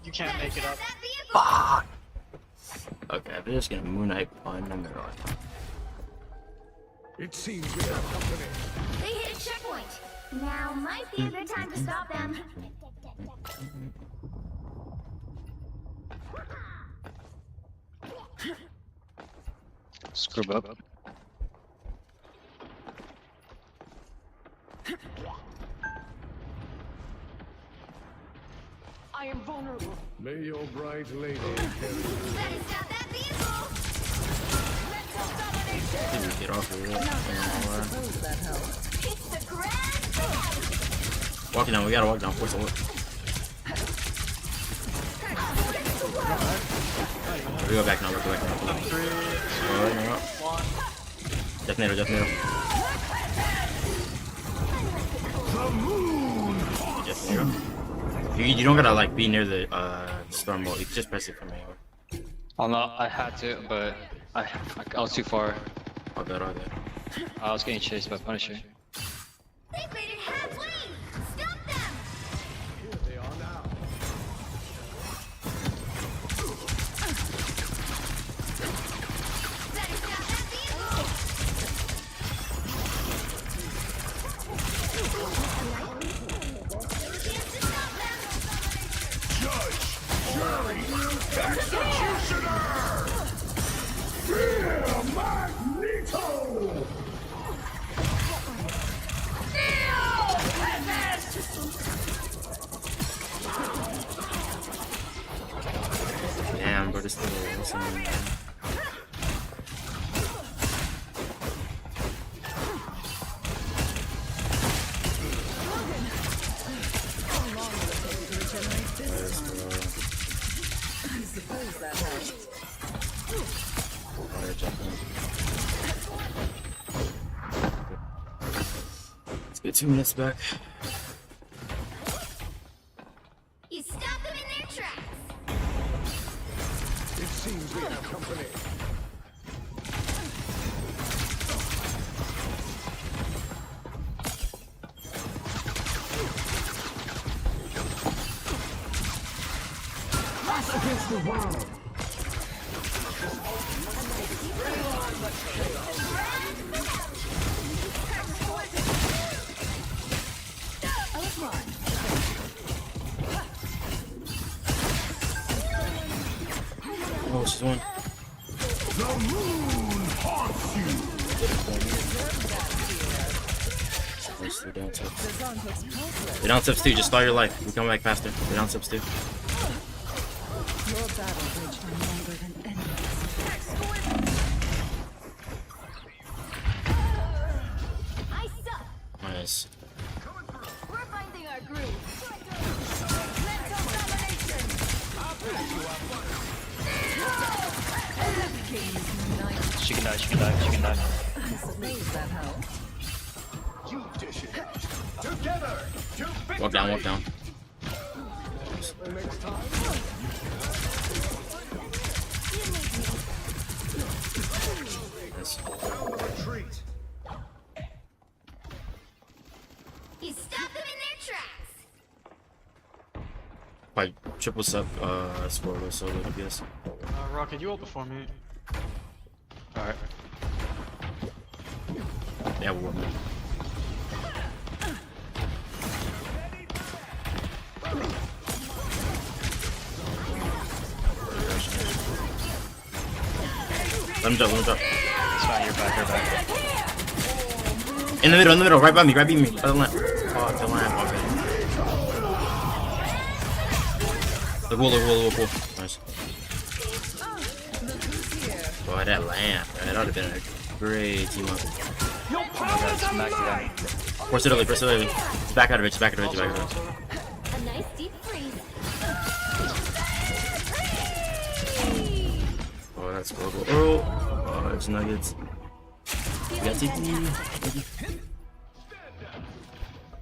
You can't make it up. Fuck! Okay, they're just gonna Moon Knight on them. It seems we have company. They hit a checkpoint. Now might be a good time to stop them. Scrub up. I am vulnerable. May your bright lady carry you. Better stop that vehicle! Get off of it. It's the grand finale! Walking down, we gotta walk down. Force it. We go back now, we go back now. Death Nader, Death Nader. The moon Death Nader. You don't gotta like be near the storm bolt. You can just press it from anywhere. Oh no, I had to, but I was too far. All good, all good. I was getting chased by Punisher. They made it halfway! Stop them! Here they are now. Better stop that vehicle! Damn, but it's still awesome. I suppose that helps. Let's get 2 minutes back. You stop them in their tracks. It seems we have company. Us against the world. Oh, she's one. The moon haunts you. They're down tips. They're down tips too. Just start your life. We come back faster. They're down tips too. Your battle bridge no longer than endless. I suck. Nice. We're finding our groove. Mental domination. I'll back you up. She can die, she can die, she can die. I suppose that helps. You dish it. Together to victory. Walk down, walk down. Next time. Nice. Retreat. You stop them in their tracks. Like triple sub scoreless solo, I guess. Rocket, you ult before me. Alright. Yeah, we'll let him jump, let him jump. It's fine, you're back, you're back. In the middle, right by me, right by me. By the lamp. Oh, the lamp, okay. Look cool. Nice. Boy, that lamp, man, that would have been a great team up. Force it early. Just back out of it, A nice deep freeze. Oh, that's global. Oh, it's nuggets. We got TP.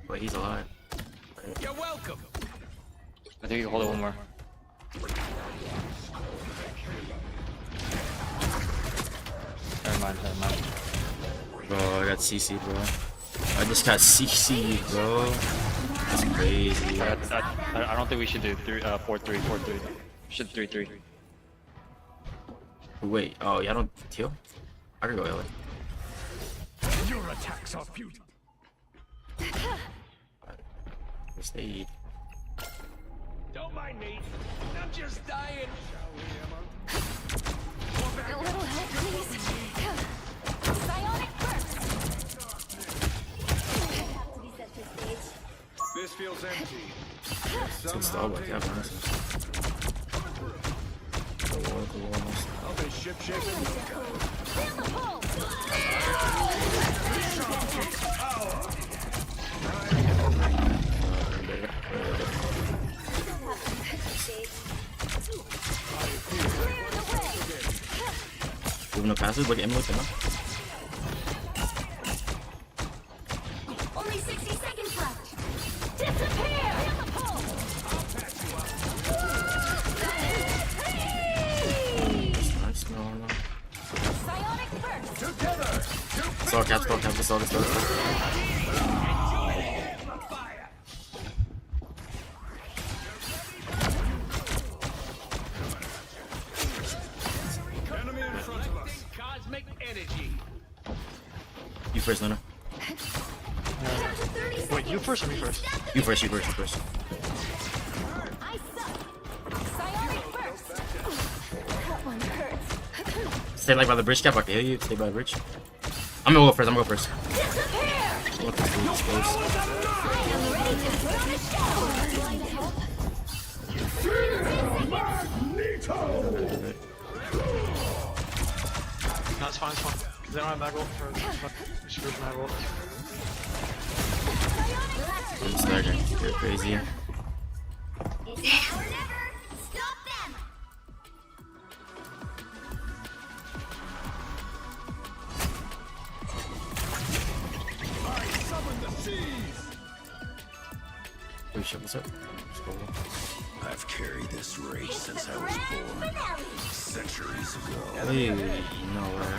Wait, he's alive. You're welcome. I think you can hold it one more. Never mind. Bro, I got CC, bro. I just got CC, bro. That's crazy. I don't think we should do 4-3. We should 3-3. Wait, oh, y'all don't heal? I can go LA. Your attacks are futile. Stay. Don't mind me. I'm just dying. A little help, please. Psionic burst. This feels empty. It's installed like that, honestly. I'll be ship shape. Feel the pull. Moving up passive, look at him, look at him. Only 60 seconds left. Disappear. Feel the pull. Nice, no. Psionic burst. Together. Stall cap, let's go. Enemy in front of us. Cosmic energy. You first, Luna. Wait, you first or me first? You first. I suck. Psionic burst. That one hurts. Stay like by the bridge cap, I can heal you. Stay by the bridge. I'm gonna go first. Disappear. Look at this space. I am ready to put on a show. No, it's fine, it's fine. They don't have mag ult for screw mag ult. I'm starting to get crazy. It's now or never. Stop them. I summon the seas. Oh shit, what's up? I've carried this race since I was born, centuries ago. Hey, no way.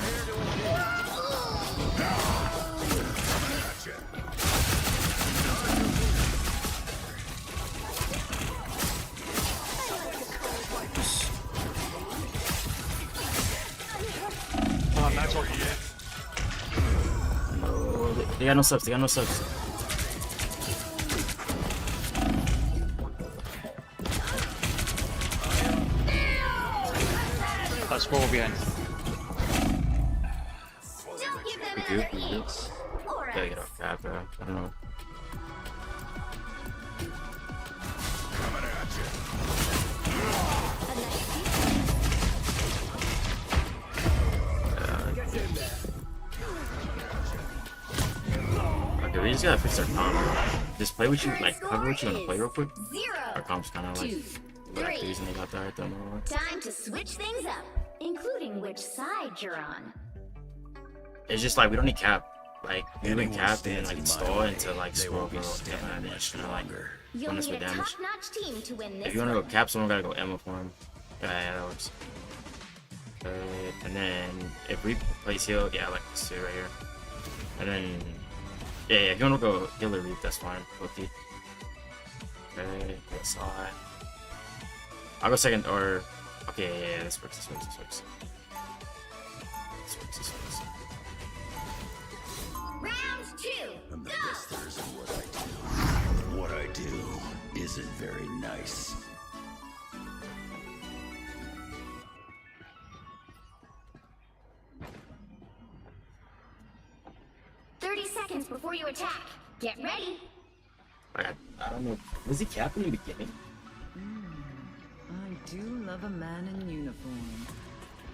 Come on, Max ult. No, they got no subs, they got no subs. Scroll behind. Don't give them Dude, another inch. Or gotta get off that, bro. I don't know. Okay, we just gotta fix our comp. Just play what you like, cover what you wanna play real quick. Our comp's kinda like the reason they got that right there. time to switch things up, including which side you're on. It's just like we don't need cap. Like we would cap and like install into like scroll girl and then just like You'll bonus need with a damage. top-notch team to win this. If you wanna go cap, someone gotta go Emma for him. Yeah, that works. And then if we place heal, yeah, like this two right here. And then yeah, if you wanna go healer reap, that's fine. Okay. Okay, that's all right. I'll go second or okay, yeah, this works, this works, this works. This works, this works. Round two. I'm the best there is at what I do. What I do isn't very nice. Seconds before you attack. Get ready. I don't know. Was he capping in the beginning? I do love a man in uniform.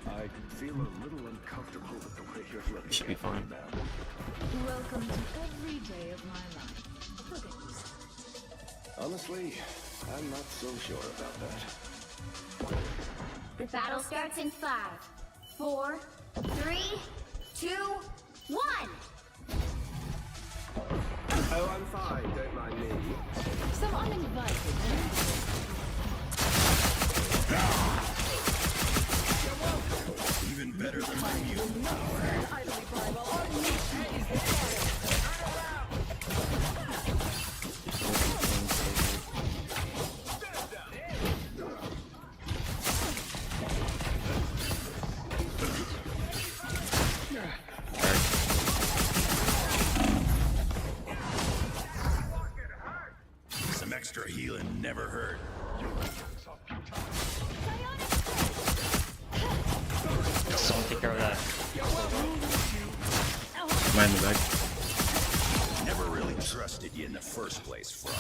I feel a little uncomfortable with the way you're looking. Should be fine. Welcome to every day of my life. Look at this. Honestly, I'm not so sure about that. The battle starts in 5, 4, 3, 2, 1. Oh, I'm fine. Don't mind me. Some uninvited. Even better than my mutant power. Some extra healing never hurt. Someone take care of that. Mind the back. Never really trusted you in the first place, Frost.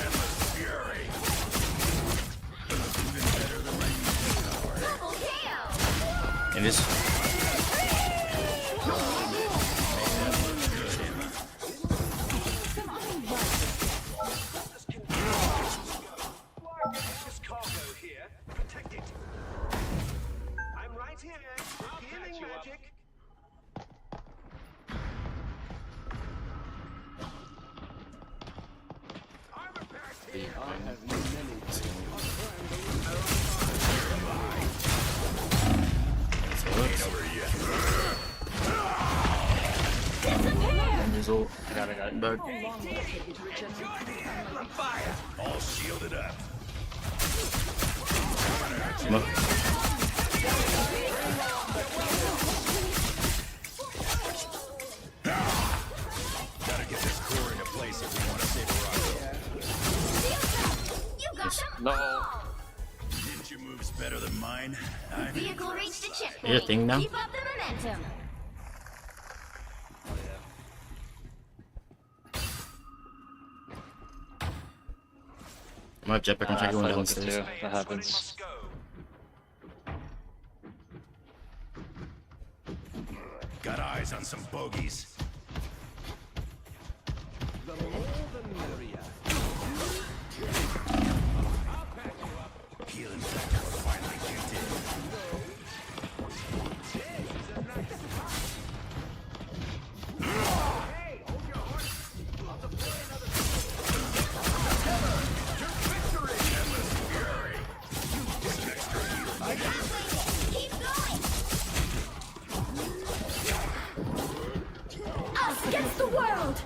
Endless fury. Even better than my mutant power. And this. I got it. Back. All shielded up. Look. Gotta get this core into place if we want to save a You got them. No. Didn't your moves better than mine? Vehicle reached a checkpoint. Your thing now? Keep up the momentum. I'm My jetpack, I'm trying to go I downstairs. too. That happens. Got eyes on some bogeys. The more the merrier. Healing factor finally kicked in. Us against the world!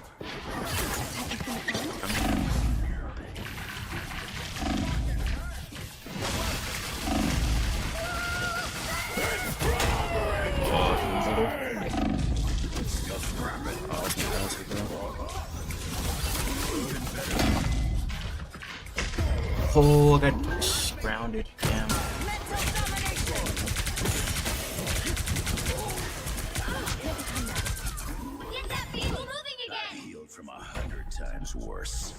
Oh, I got grounded. Damn. Get that vehicle moving again! Healed from 100 times worse.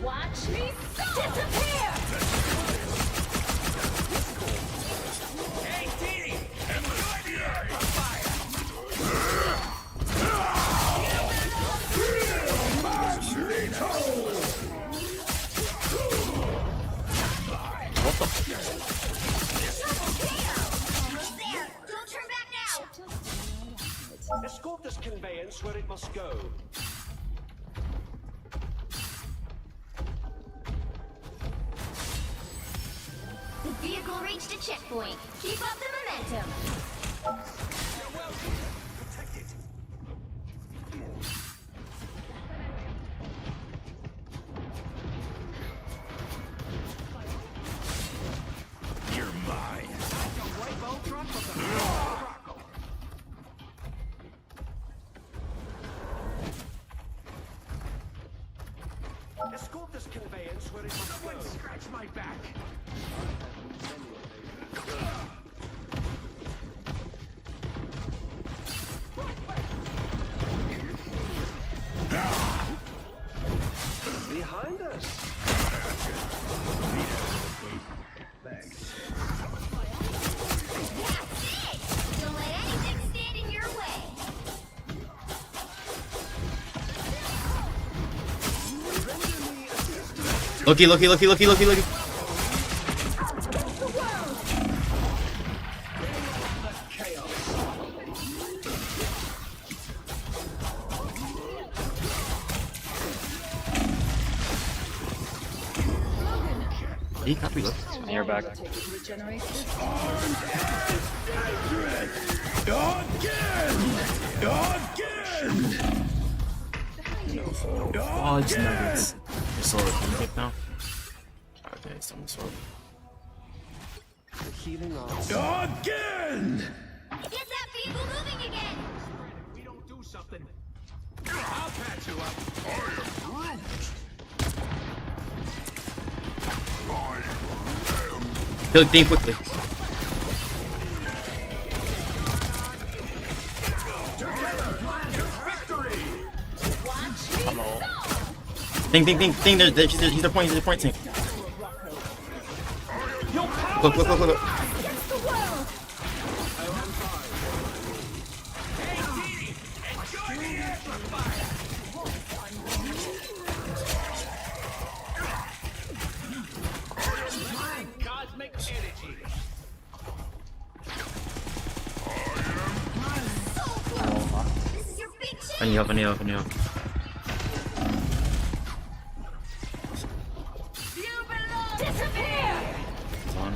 Watch me disappear! Hey, Dee! What the? There! Don't turn back now! Escort this conveyance where it must go. The vehicle reached a checkpoint. Keep up the momentum. You're mine. Escort this conveyance where it must go. Scratch my back. Behind us. Thanks. That's it! Don't let anything stand in your way. Loki, Loki, Loki, Loki, Loki, Loki. He copy look. You're back. Oh, it's nuggets. You're slow. Can you kick now? Okay, someone's slow. Healing on. Again! Get that vehicle moving again! We don't do something. I'll patch you up. Kill Dean quickly. Ding, ding, ding, ding. He's the point. He's the point team. Look, look, look, look, look. Against the world! Cosmic energy. This is your big chance! I need help, I need help, I need help. Disappear! It's on.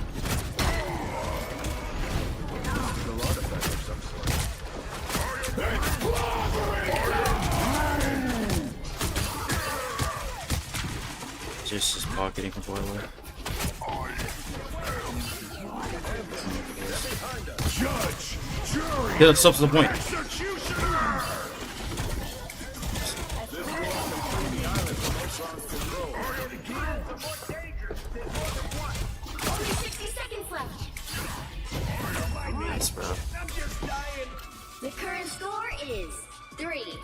Just pocketing from boiler. Judge, jury, He looks up to the point. executioner! Only 60 seconds left. Nice, bro. The current score is 3-0.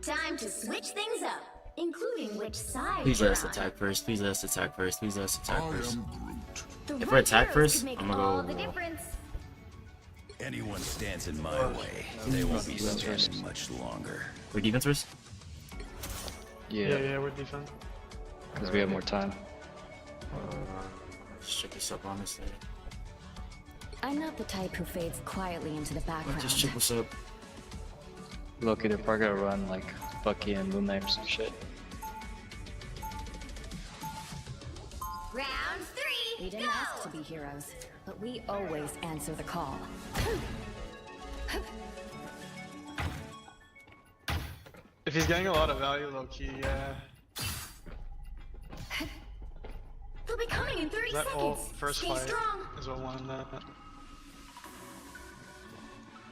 Time to switch things up, including which side. Please you're let us on. attack first. Please let us attack first. Please let us attack first. The If right we attack heroes first, could make I'm all gonna the go. difference. Anyone stands in my way, they won't be standing much longer. We're defense first? Yeah, we're defense. Because we have more time. Let's check this up, honestly. I'm not the type who fades quietly into the background. Just check what's up. Loki, they're probably gonna run like Bucky and Moon Knight or some shit. Round 3. We didn't ask to be heroes, but we always answer the call. If he's getting a lot of value, low-key, yeah. They'll be coming in 30 That seconds. ult first Stay fight strong. is what won that.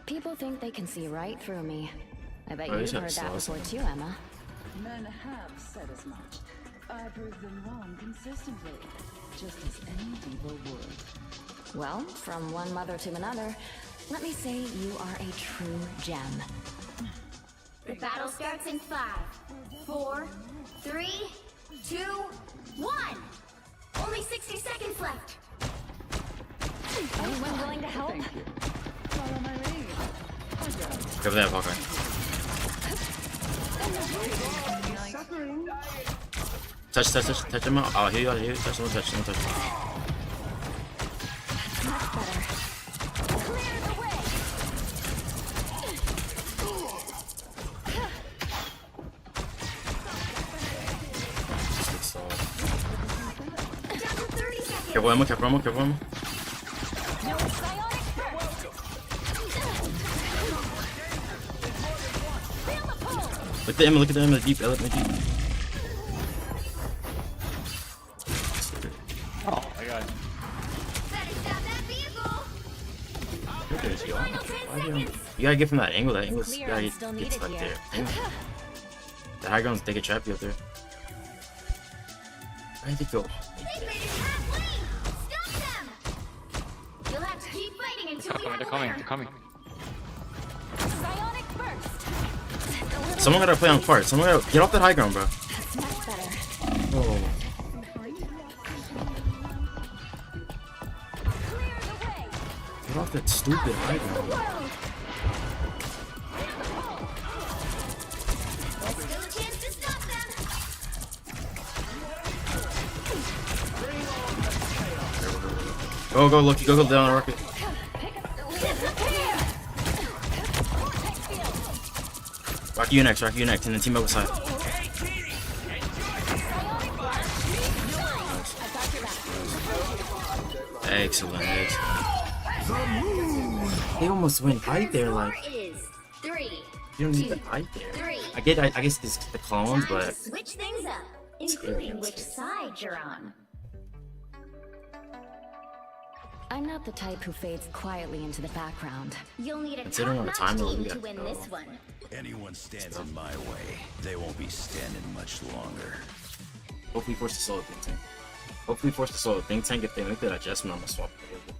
People think they can see right through me. I bet Oh, you've he's got heard that sauce. before too, Emma. Men have said as much. I prove them wrong consistently, just as any diva would. Well, from one mother to another, let me say you are a true gem. The battle starts in 5, 4, 3, 2, 1. Only 60 seconds left. Anyone willing to help? Thank you. Follow my lead. Cover that, Hawkeye. Touch him out. I'll heal you, I'll heal you. Touch him, touch him, touch him. Much better. Clear the way. Down to 30 seconds. Careful, Emma, careful, Emma, careful, Emma. No psionic burst. Feel the pull. Look at the Emma, deep, Emma, deep. Oh my god. Better stop that vehicle. Look at this, y'all. Final 10 seconds. You gotta get from that angle. That angle Clear, gotta I'm get, still get needed to, like here. there. The high grounds, they can trap you up there. Where did they go? They've made it halfway. Stop them. You'll have to keep fighting until we have They're a coming, winner. they're coming. Psionic burst. Someone gotta play on part. Someone gotta get off that high ground, bro. That's much better. Oh. Clear the way. Get off that stupid high ground. World. Still a chance to stop them. Go, Loki, go down the rocket. Disappear. Rocky you next, and then team up beside. Excellent, excellent. They almost went right there, like. Is 3. You don't need the height there. I guess this the clones, Time to but switch things up, including which side you're on. I'm not the type who fades quietly into the background. You'll need a Considering all the top-notch time that we team got to win to this go. one. Anyone stands in my way, they won't be standing much longer. hopefully force the solo think tank. Hopefully force the solo think tank. If they make that adjustment, I'm gonna swap it.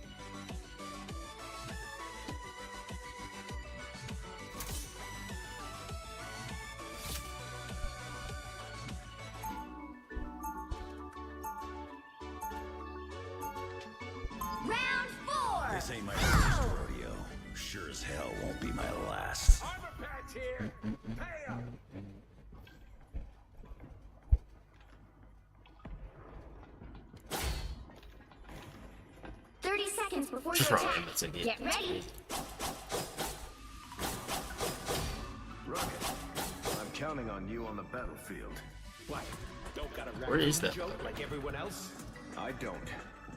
Round 4. This ain't my first rodeo. Sure as hell won't be my last. 30 seconds before you Just roll attack. it, that's it, yeah. Get ready. Rocket, I'm counting on you on the battlefield. What? Don't got a Where is raccoon that? joke like everyone else? I don't.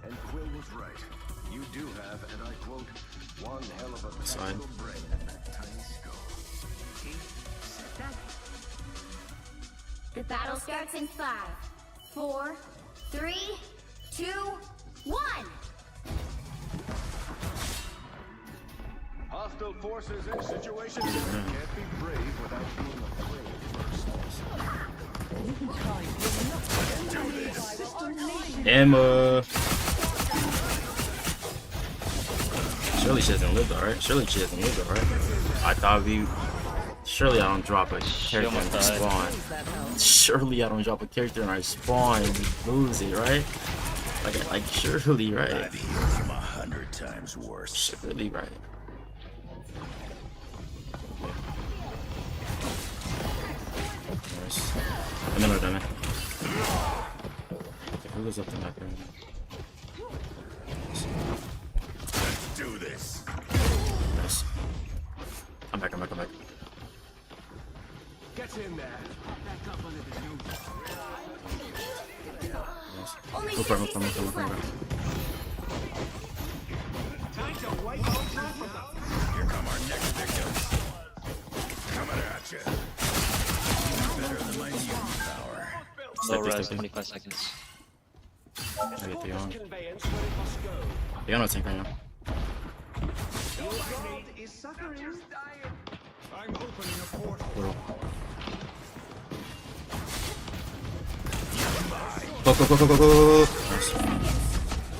And Quill was right. You do have, and I quote, one hell of a Sign. tactical brain in that tiny skull. The battle starts in 5, 4, 3, 2, 1. Hostile forces in situation. Can't be brave without being afraid first. Emma. Surely she hasn't lived alright. I thought we Surely I don't drop a character in our spawn. Surely I don't drop a character in our spawn and we lose it, right? Like surely, right? I've healed him 100 times worse. Surely, right? I'm gonna do it. Who goes up to that right now? Let's do this. Nice. I'm back. Get in there. Nice. Go for it. Here come our next victims. Coming at you. Better than my mutant power. Low res, 25 seconds. I get the on. You're on tank right now. I'm opening a portal. Portal. Go. Nice.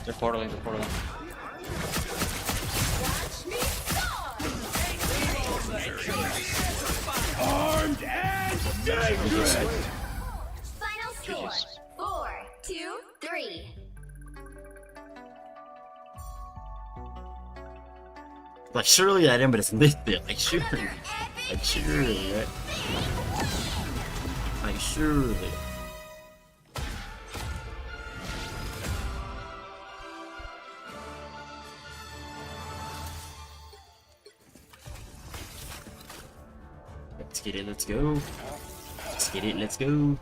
They're portaling. Armed and dangerous! Final score 4-2-3. Like surely I didn't, but it's lifted. Like surely, right? Like surely. Let's get it. Let's go. Let's get it. Let's go.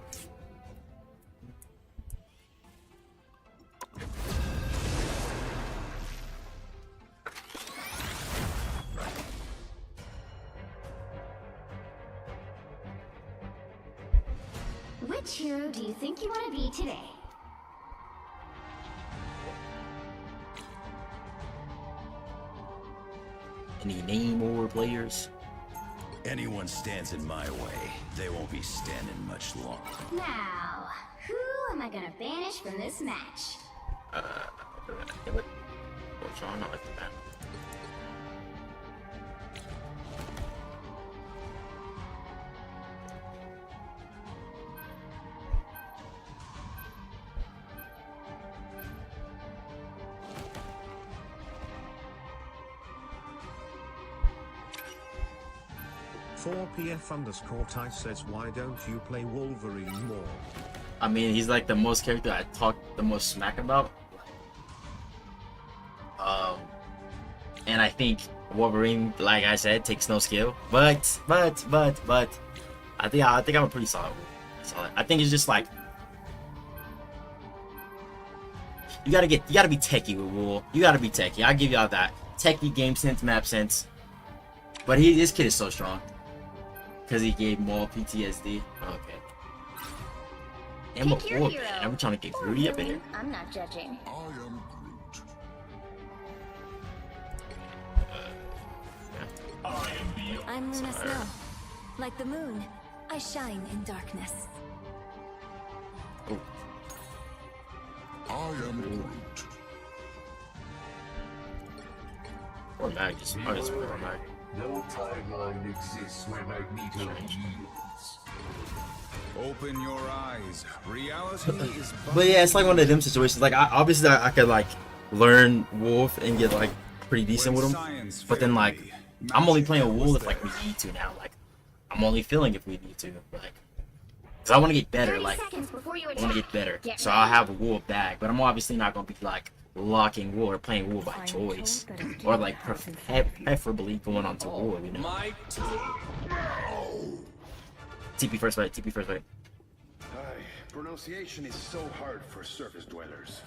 Which hero do you think you want to be today? Any name or players? Anyone stands in my way, they won't be standing much longer. Now, who am I gonna banish from this match? Not like that. PF_Ty says, why don't you play Wolverine more? I mean, he's like the most character I talk the most smack about. And I think Wolverine, like I said, takes no skill. But I think I'm a pretty solid. I think it's just like you gotta be techie with Wool. You gotta be techie. I give y'all that techie, game sense, map sense. But this kid is so strong. Because he gave Maul PTSD. Okay. And we're poor, man. Are we trying to get greedy up in here? I'm not judging. I'm Luna Snow. Like the moon, I shine in darkness. Oh. I am Groot. Or Magus. I just put on Mag. No timeline exists where Magneto yields. Open your eyes. Reality is. But yeah, it's like one of them situations. Like, obviously, I could like learn Wolf and get like pretty decent with him. But then like, I'm only playing Wolf if like we need to now. Like, I'm only feeling if we need to. Like, cause I want to get better. Like, I want to get better. So I'll have a Wolf bag, but I'm obviously not gonna be like locking Wolf or playing Wolf by choice, or like preferably going on to Wolf. You know. TP first fight. TP first fight. Pronunciation is so hard for surface dwellers.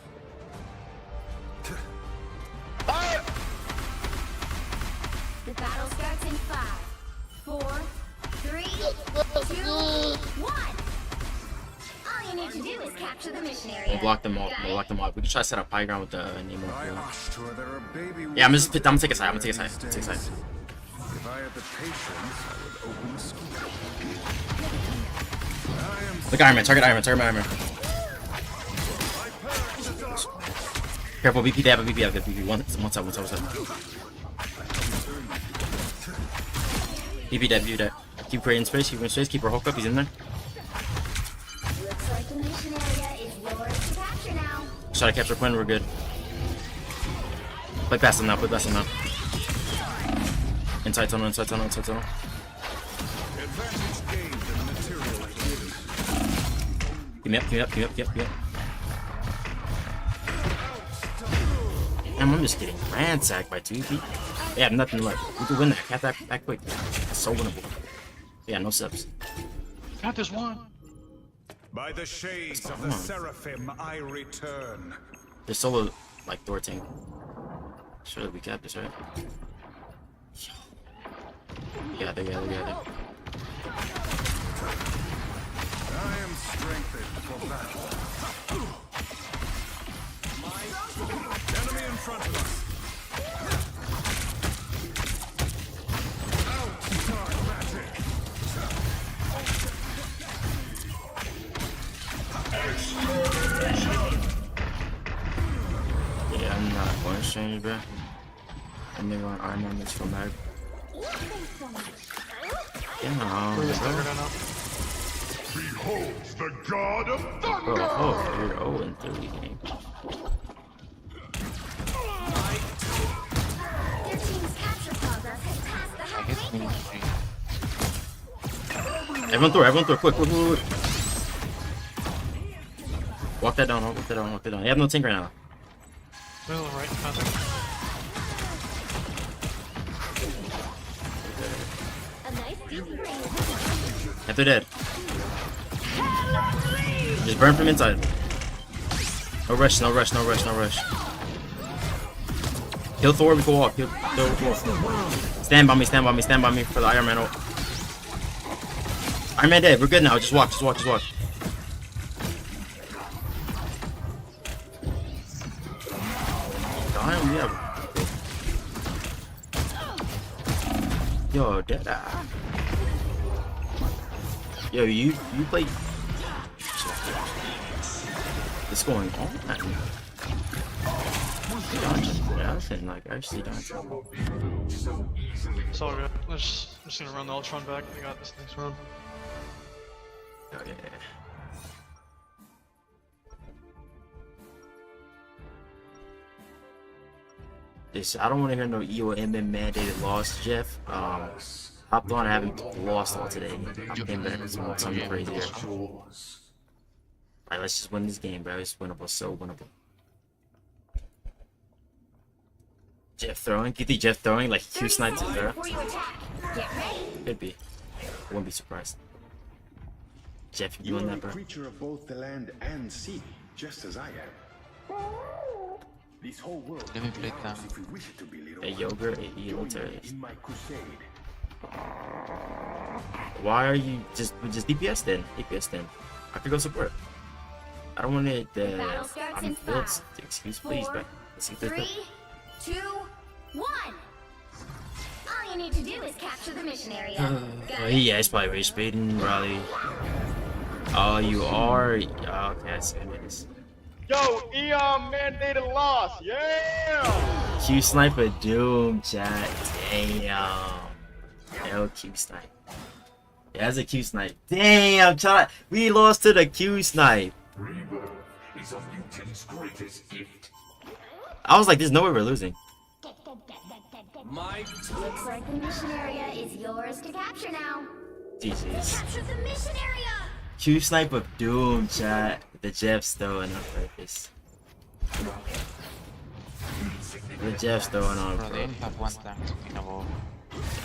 The battle starts in 5, 4, 3, 2, 1. All you need to do is capture the mission area. We'll block them all. We'll block them all. We can try to set up high ground with the Nemo. Yeah, I'm gonna take a side. I'm gonna take a side. Take a side. If I had the patience, I would open a school. Look, Iron Man. Target Iron Man. Target Iron Man. Careful, VP. They have a VP. One side. You beat that, beat that. Keep creating space, keep her hook up, he's in there. Looks like the mission area is yours to capture now. Try to capture Quinn, we're good. Play past him now, play past him now. Inside tunnel, inside tunnel, inside tunnel. Keep me up, keep me up, keep me up, keep me up, keep me up. Damn, I'm just getting ransacked by 2 feet. They have nothing left. We can win that. Cap that quick. It's so winnable. Yeah, no subs. God, there's one. By the shades of the Seraphim, I return. There's solo like door tank. Surely we cap this, right? Yeah, they got it. I am strengthened for battle. Enemy in front of us. Yeah, I'm not going to change, bro. I'm gonna go on armor this from back. Damn, Behold the god of thunder! Oh, you're 0 and 3 game. Their team's capture progress has passed the halfway point. Everyone through, quick. Walk that down, walk that down. You have no tank right now. Middle and right, contact. If they're dead. Just burn from inside. No rush. Kill Thor before walk. Kill Thor before walk. Stand by me for the Iron Man ult. Iron Man dead, we're good now. Just walk. Damn, yeah. Yo, dead eye. Yo, you play. What's going on? Yeah, I think like actually dodging. It's all good. I'm just gonna run the Ultron back. We got this next round. Oh yeah. I don't want to hear no EOMM mandated loss, Jeff. Hopped on, I haven't lost all today. I'm getting back to something crazy. Alright, let's just win this game, bro. It's winnable, so winnable. Jeff throwing? Do you think Jeff throwing like Q snipes is there? Could be. I wouldn't be surprised. Jeff, you doing that, bro? Creature of both the land and sea, just as I am. This whole world. Let me play that. If we wish it to be little, A yogurt, a evil terrorist. in my crusade. Why are you just DPS then? DPS then. I could go support. I don't want it. Battle starts in 5, Excuse, please, bro. Let's see if there's 3, 2, 1. All you need to do is capture the mission area. Oh, yeah, it's probably rage baiting, Raleigh. Oh, you are. Oh, okay, I see what it is. Yo, Eon mandated loss, yeah! Q sniper Doom, chat. Damn. Hell, Q snipe. Yeah, that's a Q snipe. Damn, chat. We lost to the Q snipe. Rebirth is a mutant's greatest gift. I was like, there's no way we're losing. Looks like the mission area is yours to capture now. GG's. Capture the mission area! Q snipe of Doom, chat. The Jeff's throwing on purpose. The Jeff's throwing on Bro, they only purpose. have one tank to win a war.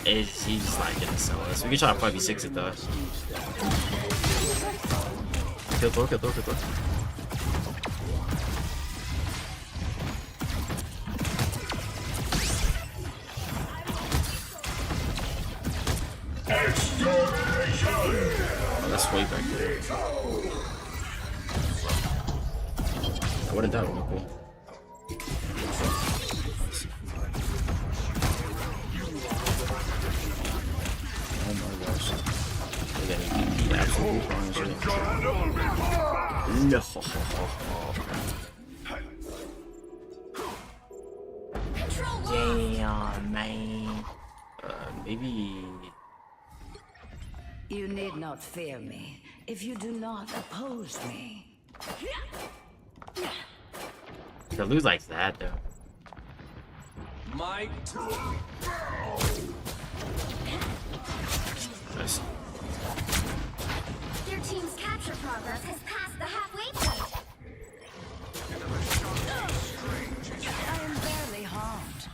He's just like getting so us. We can try to 5v6 it though. Kill Thor. Oh, that's way back there. What did that one cool? Oh my gosh. They got a DP absolutely fine. No. Damn, man. Maybe You need not fear me if you do not oppose me. To lose like that though. My Nice. Your team's capture progress has passed the halfway point. I am barely harmed.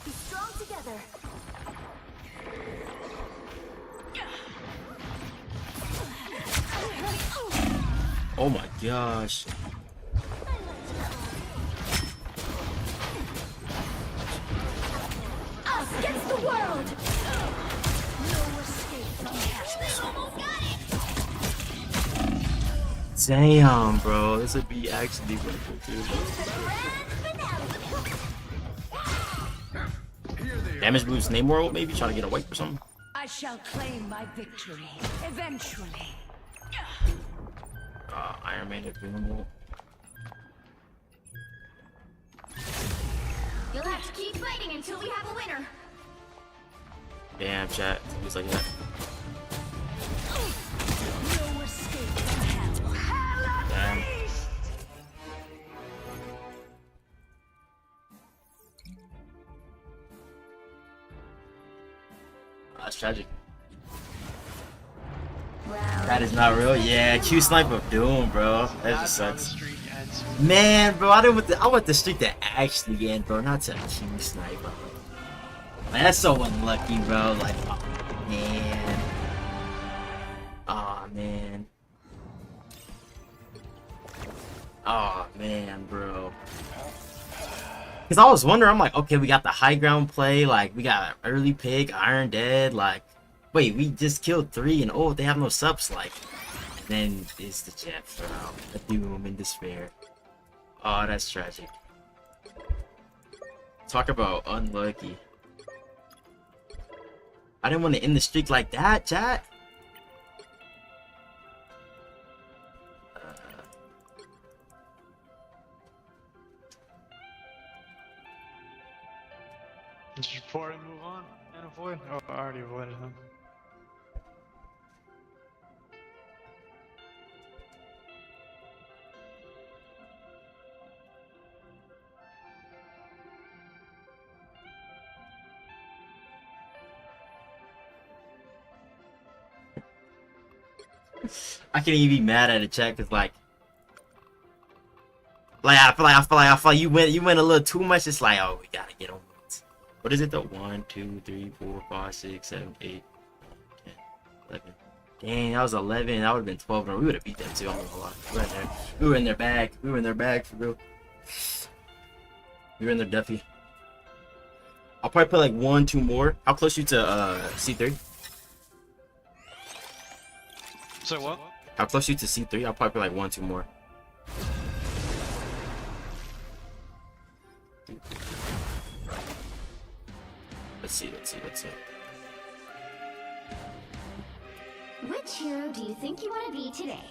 Be strong together. Oh my gosh. Us against the world. No escape from hell. We almost got it. Damn, bro. This would be actually worth it, dude. Damage boost Namor maybe try to get a wipe or something. I shall claim my victory eventually. Iron Man is doing You'll have to keep fighting until we have a winner. Damn, chat. It's like that. No escape from hell. Damn. That's tragic. That is not real. Yeah, Q snipe of doom, bro. That just sucks. Man, bro, I want the streak to actually end, bro, not to Q snipe. Man, that's so unlucky, bro. Like, oh man. Oh man. Oh man, bro. Cause I was wondering, I'm like, okay, we got the high ground play, like we got early pick, Iron Dead, like, wait, we just killed 3 and oh, they have no subs, like, and then it's the Jeff, bro, the doom and despair. Oh, that's tragic. Talk about unlucky. I didn't want to end the streak like that, chat. Did you pour and move on and avoid? Oh, I already avoided him. I can't even be mad at a chat because like I feel like you went a little too much. It's like, oh, we gotta get on it. What is it though? 1, 2, 3, 4, 5, 6, 7, 8, 10, 11. Dang, that was 11. That would have been 12. No, we would have beat them too. I'm not gonna lie. We were in their bag. We were in their bag for real. We were in their Duffy. I'll probably put like 1, 2 more. How close are you to C3? So what? How close are you to C3? I'll probably put like 1, 2 more. Let's see. Which hero do you think you want to be today?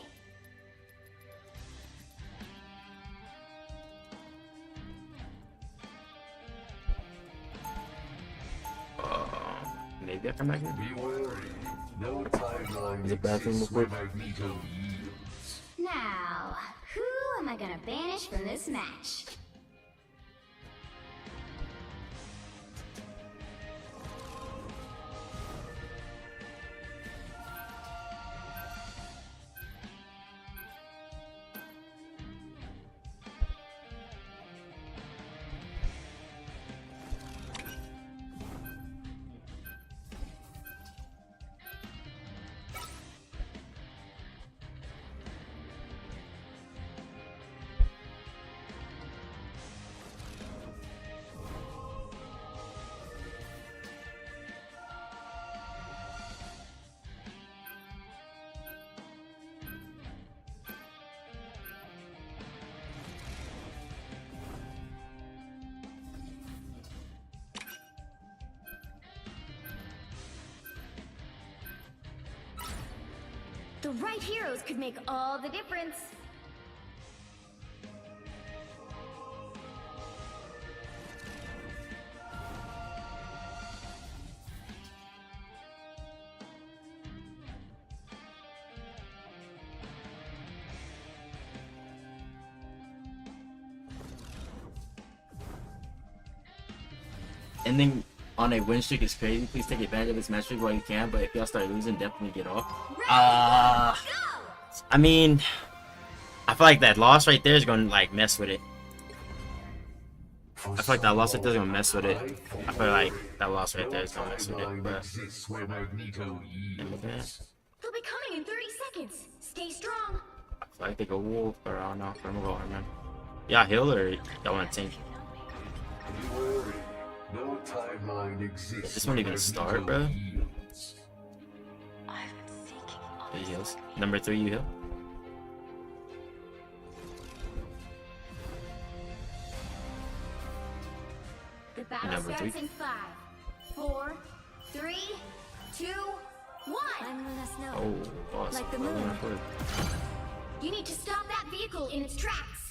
Maybe I come back here. Be wary. No timeline There's a bathroom exists real where quick. Magneto yields. Now, who am I gonna banish from this match? The right heroes could make all the difference. ending on a win streak is crazy. Please take advantage of this match streak while you can, but if y'all start losing, definitely get off. I mean, I feel like that loss right there is gonna like mess with it. I feel like that loss right there is gonna mess with it. I feel like that loss right there is gonna mess with it. But They'll be coming in 30 seconds. Stay strong. I feel like they go wolf, or I don't know. I'm gonna go man. Yeah, heal or y'all want to tank? No timeline exists. This won't even start, bro. He heals. Number 3, you heal. The battle Number starts 3. in 5, 4, 3, 2, 1. I'm Luna Snow. Oh, boss. Like the Oh, moon. my God. You need to stop that vehicle in its tracks.